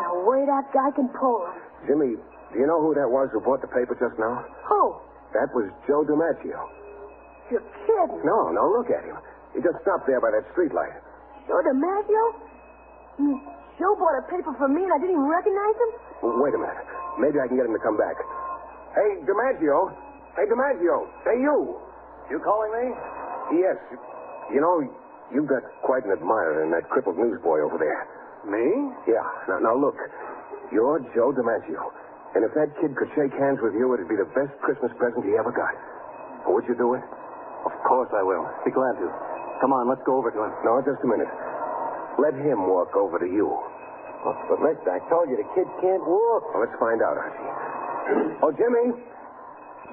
S17: No way that guy can pull him.
S18: Jimmy, do you know who that was who bought the paper just now?
S17: Who?
S18: That was Joe DiMaggio.
S17: You're kidding.
S18: No, look at him. He just stopped there by that streetlight.
S17: Joe DiMaggio? Joe bought a paper for me and I didn't even recognize him?
S18: Wait a minute. Maybe I can get him to come back. Hey, DiMaggio. Hey, DiMaggio. Hey, you.
S1: You calling me?
S18: Yes. You know, you've got quite an admirer in that crippled newsboy over there.
S1: Me?
S18: Yeah. Now look. You're Joe DiMaggio. And if that kid could shake hands with you, it'd be the best Christmas present he ever got. Would you do it?
S1: Of course I will. Be glad to. Come on, let's go over to him.
S18: No, just a minute. Let him walk over to you.
S15: Oh, but mister, I told you the kid can't walk.
S18: Well, let's find out, Archie. Oh, Jimmy.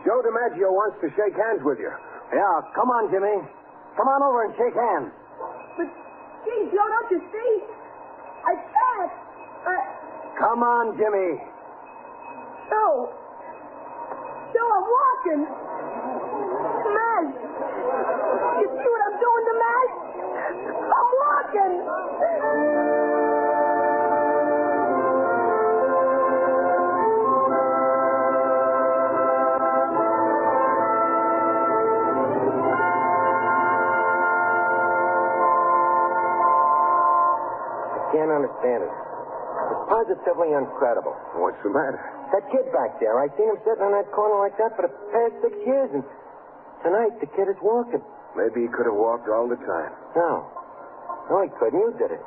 S18: Joe DiMaggio wants to shake hands with you.
S1: Yeah, come on, Jimmy. Come on over and shake hands.
S17: But, gee, Joe, don't you see? I can't.
S1: Come on, Jimmy.
S17: Joe, I'm walking. Mash. You see what I'm doing to Mash? I'm walking.
S15: I can't understand it. It's positively incredible.
S18: What's the matter?
S15: That kid back there, I seen him sitting on that corner like that for the past 6 years, and tonight the kid is walking.
S18: Maybe he could have walked all the time.
S15: No, he couldn't. You did it.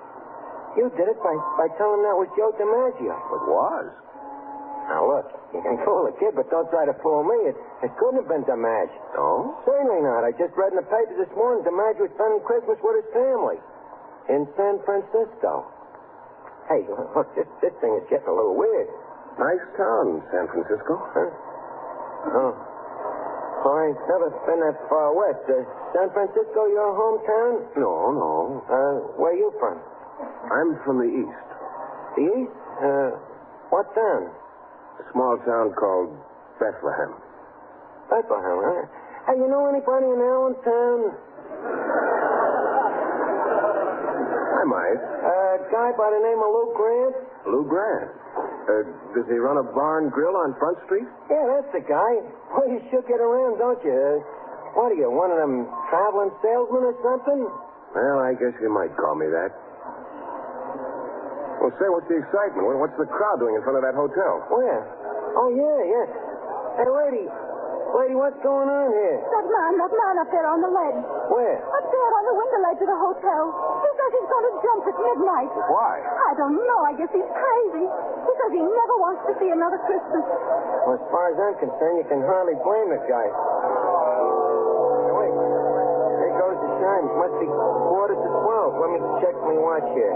S15: You did it by telling him that was Joe DiMaggio.
S18: It was.
S15: Now, look, you can fool a kid, but don't try to fool me. It couldn't have been DiMaggio.
S18: No?
S15: Certainly not. I just read in the papers this morning DiMaggio was spending Christmas with his family in San Francisco. Hey, look, this thing is getting a little weird.
S18: Nice town, San Francisco.
S15: Huh? Oh. I never been that far west. San Francisco your hometown?
S18: No.
S15: Where you from?
S18: I'm from the east.
S15: The east? What town?
S18: A small town called Bethlehem.
S15: Bethlehem, huh? Hey, you know anybody in Allentown?
S18: I might.
S15: A guy by the name of Lou Grant?
S18: Lou Grant? Does he run a bar and grill on Front Street?
S15: Yeah, that's the guy. Well, you should get around, don't you? What are you, one of them traveling salesmen or something?
S18: Well, I guess you might call me that. Well, say, what's the excitement? What's the crowd doing in front of that hotel?
S15: Where? Oh, yeah. Hey, lady, what's going on here?
S17: That man up there on the ledge.
S15: Where?
S17: Up there on the window ledge of the hotel. He says he's going to jump at midnight.
S18: Why?
S17: I don't know. I guess he's crazy. He says he never wants to see another Christmas.
S15: Well, as far as I'm concerned, you can hardly blame the guy. Now, wait. There goes the chimes. Must be 11:45. Let me check my watch here.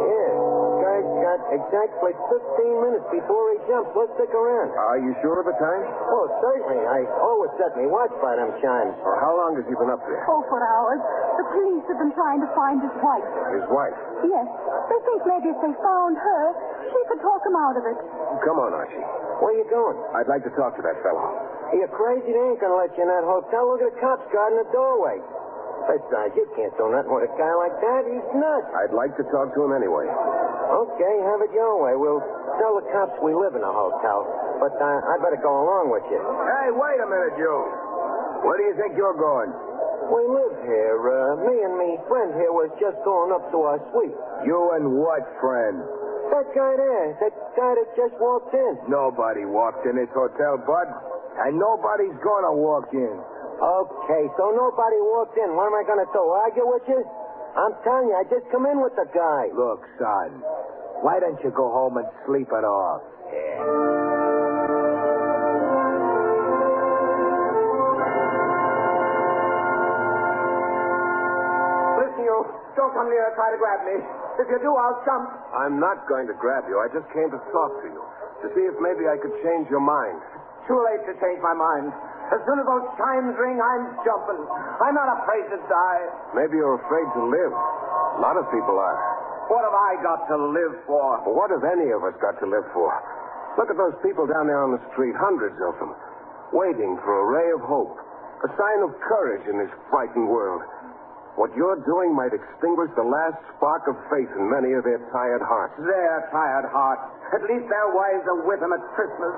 S15: Yeah, the guy's got exactly 15 minutes before he jumps. Let's stick around.
S18: Are you sure of the time?
S15: Oh, certainly. I always set me watch by them chimes.
S18: Well, how long has he been up there?
S17: Oh, for hours. The police have been trying to find his wife.
S18: His wife?
S17: Yes. They think maybe if they found her, she could talk him out of it.
S18: Come on, Archie.
S15: Where you going?
S18: I'd like to talk to that fellow.
S15: Are you crazy? They ain't gonna let you in that hotel. Look at the cops guarding the doorway. Besides, you can't do nothing with a guy like that. He's nuts.
S18: I'd like to talk to him anyway.
S15: Okay, have it your way. We'll tell the cops we live in a hotel. But I'd better go along with you.
S18: Hey, wait a minute, you. Where do you think you're going?
S15: We live here. Me and me friend here was just going up to our suite.
S18: You and what friend?
S15: That guy there. That guy that just walked in.
S18: Nobody walked in this hotel, Bud. And nobody's gonna walk in.
S15: Okay, so nobody walked in. What am I going to do? Argue with you? I'm telling you, I just come in with the guy.
S18: Look, son, why don't you go home and sleep it off?
S15: Listen, you. Don't come near and try to grab me. If you do, I'll jump.
S18: I'm not going to grab you. I just came to talk to you. To see if maybe I could change your mind.
S15: Too late to change my mind. As soon as those chimes ring, I'm jumping. I'm not afraid to die.
S18: Maybe you're afraid to live. A lot of people are.
S15: What have I got to live for?
S18: Well, what have any of us got to live for? Look at those people down there on the street, hundreds of them, waiting for a ray of hope, a sign of courage in this frightened world. What you're doing might extinguish the last spark of faith in many of their tired hearts.
S15: Their tired hearts. At least their wives are with them at Christmas.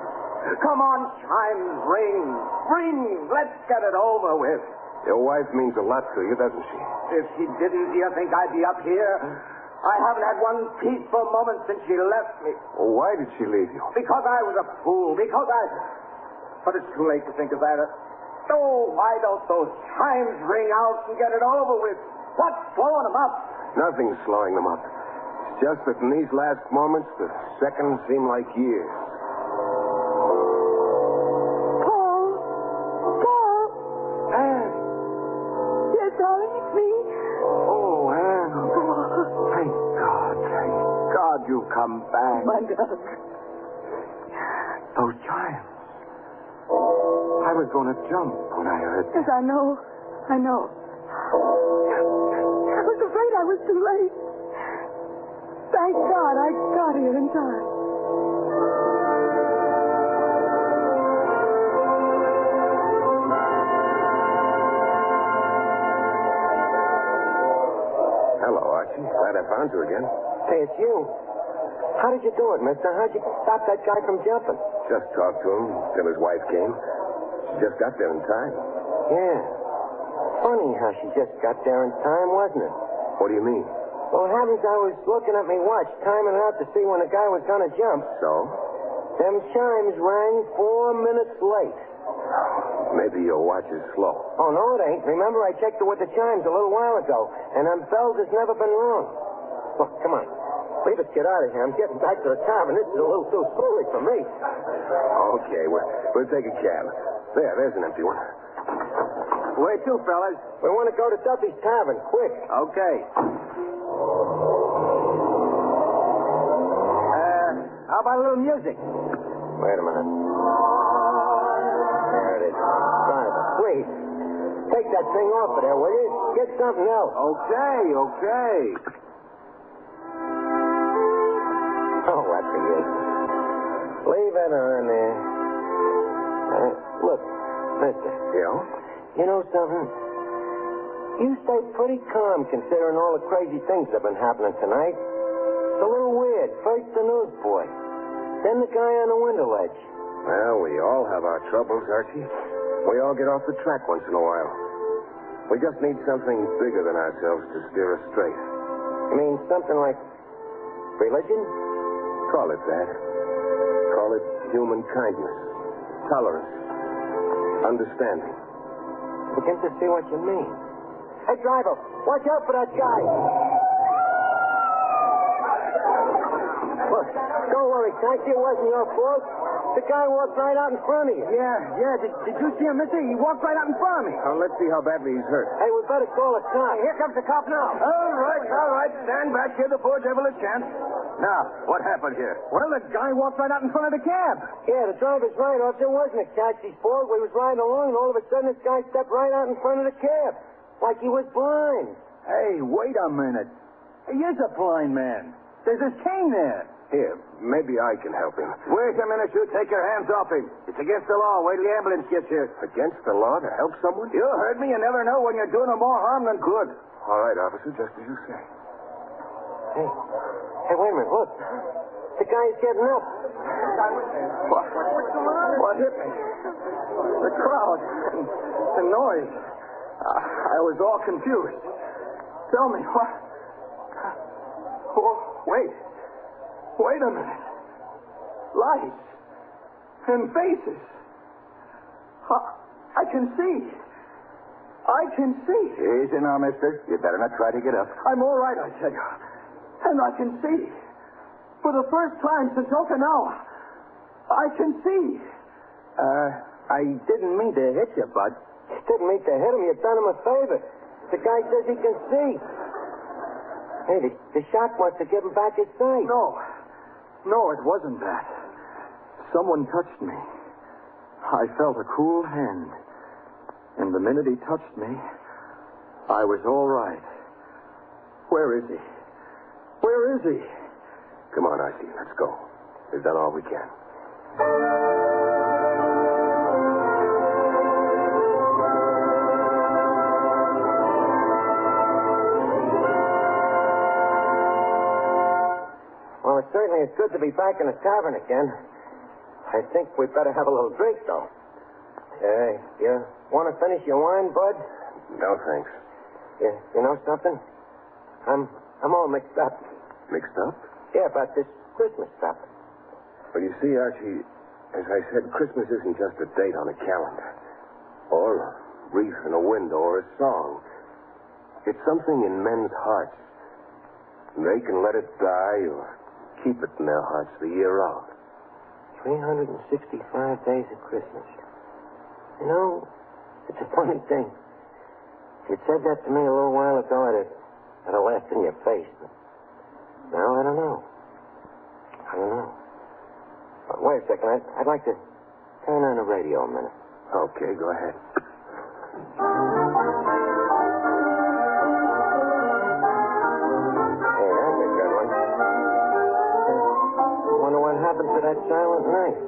S15: Come on, chimes, ring. Ring. Let's get it over with.
S18: Your wife means a lot to you, doesn't she?
S15: If she didn't, do you think I'd be up here? I haven't had one peaceful moment since she left me.
S18: Well, why did she leave you?
S15: Because I was a fool. But it's too late to think of that. Oh, why don't those chimes ring out and get it over with? What's slowing them up?
S18: Nothing's slowing them up. It's just that in these last moments, the seconds seem like years.
S15: You come back.
S17: My God.
S15: Those chimes. I was going to jump when I heard them.
S17: Yes, I know. I was afraid I was too late. Thank God I got here in time.
S18: Hello, Archie. Glad I found you again.
S15: Hey, it's you. How did you do it, mister? How'd you stop that guy from jumping?
S18: Just talked to him till his wife came. She just got there in time.
S15: Yeah. Funny how she just got there in time, wasn't it?
S18: What do you mean?
S15: Well, heavens, I was looking at me watch, timing it out to see when the guy was going to jump.
S18: So?
S15: Them chimes rang 4 minutes late.
S18: Maybe your watch is slow.
S15: Oh, no, it ain't. Remember, I checked it with the chimes a little while ago, and them bells has never been wrong. Look, come on. Leave us get out of here. I'm getting back to the tavern. This is a little too slowly for me.
S18: Okay, we'll take a cab. There's an empty one.
S15: Where to, fellas? We want to go to Duffy's Tavern, quick.
S18: Okay.
S15: How about a little music? Wait a minute. There it is. Son, please. Take that thing off of there, will you? Get something else.
S18: Okay.
S15: Oh, what the is. Leave it on there. Look, mister.
S18: Yeah?
S15: You know something? You stay pretty calm considering all the crazy things that have been happening tonight. It's a little weird. First the newsboy, then the guy on the window ledge.
S18: Well, we all have our troubles, Archie. We all get off the track once in a while. We just need something bigger than ourselves to steer us straight.
S15: You mean something like religion?
S18: Call it that. Call it human kindness, tolerance, understanding.
S15: Begin to see what you mean. Hey, driver, watch out for that guy. Look, don't worry, Taxi. It wasn't your fault. The guy walked right out in front of you.
S11: Yeah. Did you see him, mister? He walked right out in front of me.
S18: Now, let's see how badly he's hurt.
S15: Hey, we better call a cop.
S11: Here comes the cop now.
S18: All right. Stand back. Give the poor devil a chance.
S1: Now, what happened here?
S15: Well, the guy walked right out in front of the cab. Yeah, the driver's right, officer. It wasn't a taxi's fault. We was riding along, and all of a sudden this guy stepped right out in front of the cab. Like he was blind.
S1: Hey, wait a minute. He is a blind man. There's his cane there.
S18: Here, maybe I can help him.
S1: Wait a minute, you take your hands off him. It's against the law. Wait till the ambulance gets here.
S18: Against the law to help someone?
S1: You heard me. You never know when you're doing him more harm than good.
S18: All right, officer, just as you say.
S15: Hey, wait a minute. Look. The guy's getting up.
S1: What hit me? The crowd. The noise. I was all confused. Tell me, what? Oh, wait. Wait a minute. Lights. And faces. I can see. I can see.
S18: Easy now, mister. You better not try to get up.
S1: I'm all right, I tell you. And I can see. For the first time since Okinawa, I can see. I didn't mean to hit you, Bud.
S15: You didn't mean to hit him. You've done him a favor. The guy says he can see. Hey, the shot must have given back his sight.
S1: No, it wasn't that. Someone touched me. I felt a cool hand. And the minute he touched me, I was all right. Where is he? Where is he?
S18: Come on, Archie. Let's go. We've done all we can.
S15: Well, it certainly is good to be back in the tavern again. I think we'd better have a little drink, though. You want to finish your wine, Bud?
S18: No, thanks.
S15: You know something? I'm all mixed up.
S18: Mixed up?
S15: Yeah, about this Christmas stuff.
S18: Well, you see, Archie, as I said, Christmas isn't just a date on a calendar. Or a wreath in a window or a song. It's something in men's hearts. They can let it die or keep it in their hearts the year round.
S15: 365 days of Christmas. You know, it's a funny thing. If you'd said that to me a little while ago, I'd have laughed in your face. But now I don't know. Wait a second. I'd like to turn on the radio a minute.
S18: Okay, go ahead.
S15: Hey, that's a good one. I wonder what happened to that silent night.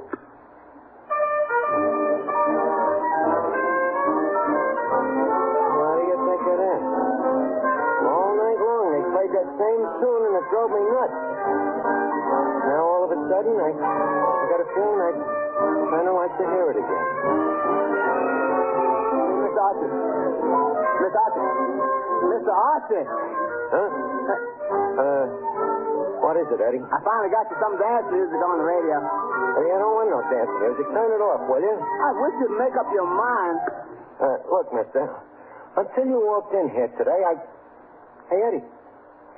S15: What do you think of that? All night long they played that same tune and it drove me nuts. Now all of a sudden I got a feeling I'd kind of like to hear it again.
S1: Miss Archie. Miss Archie. Mr. Archie.
S15: Huh? What is it, Eddie?
S1: I finally got you some dance music on the radio.
S15: Hey, I don't want no dance music. Turn it off, will you?
S1: I wish you'd make up your mind.
S15: Look, mister, until you walked in here today, Hey, Eddie.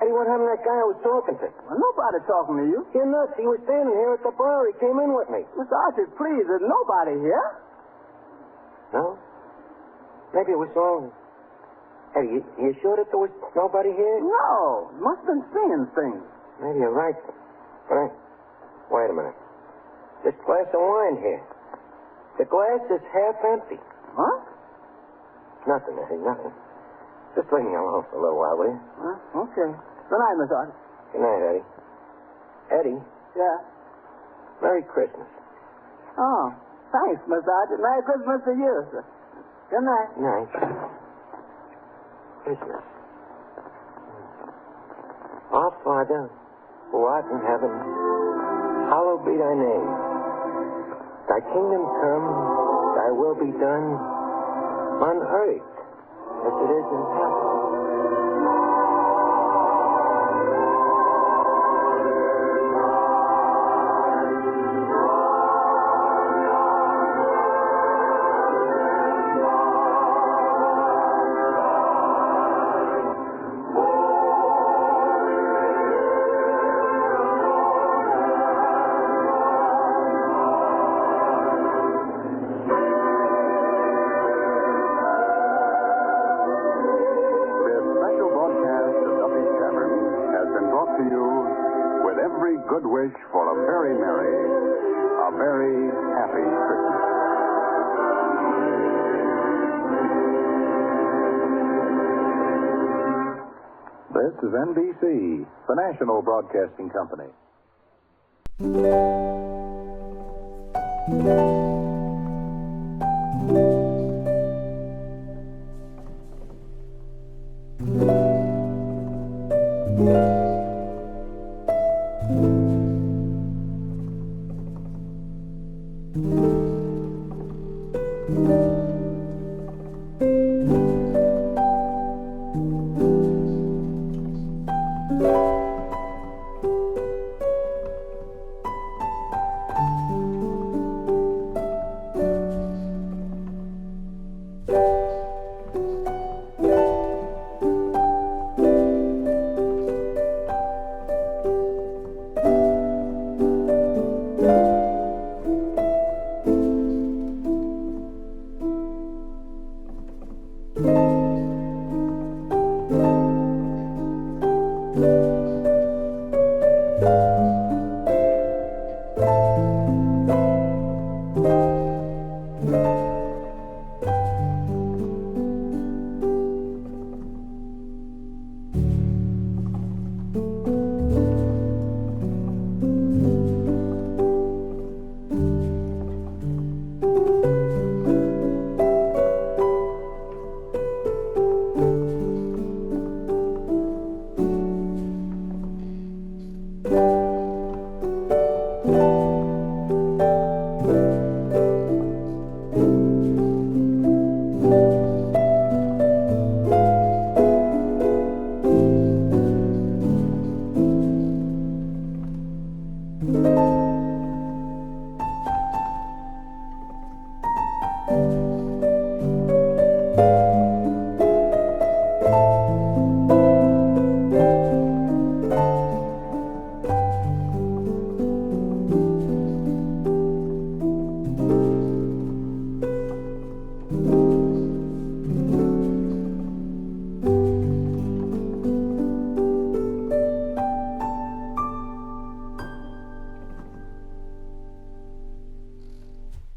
S15: Eddie, what happened to that guy I was talking to?
S1: Well, nobody's talking to you.
S15: You're nuts. He was standing here at the bar. He came in with me.
S1: Mr. Archie, please, there's nobody here.
S15: No? Maybe it was all... Eddie, you sure that there was nobody here?
S1: No. Must have been seeing things.
S15: Maybe you're right. But wait a minute. This glass of wine here. The glass is half empty.
S1: Huh?
S15: Nothing, Eddie, nothing. Just leave me alone for a little while, will you?
S1: Okay. Good night, Miss Archie.
S15: Good night, Eddie. Eddie?
S1: Yeah?
S15: Merry Christmas.
S1: Oh, thanks, Miss Archie. Merry Christmas to you, sir. Good night.
S15: Night. Christmas. Our Father, who art in heaven, hallowed be thy name. Thy kingdom come, thy will be done, on earth as it is in heaven.
S16: very good wish for a very merry, a very happy Christmas.
S4: This is NBC, the National Broadcasting Company.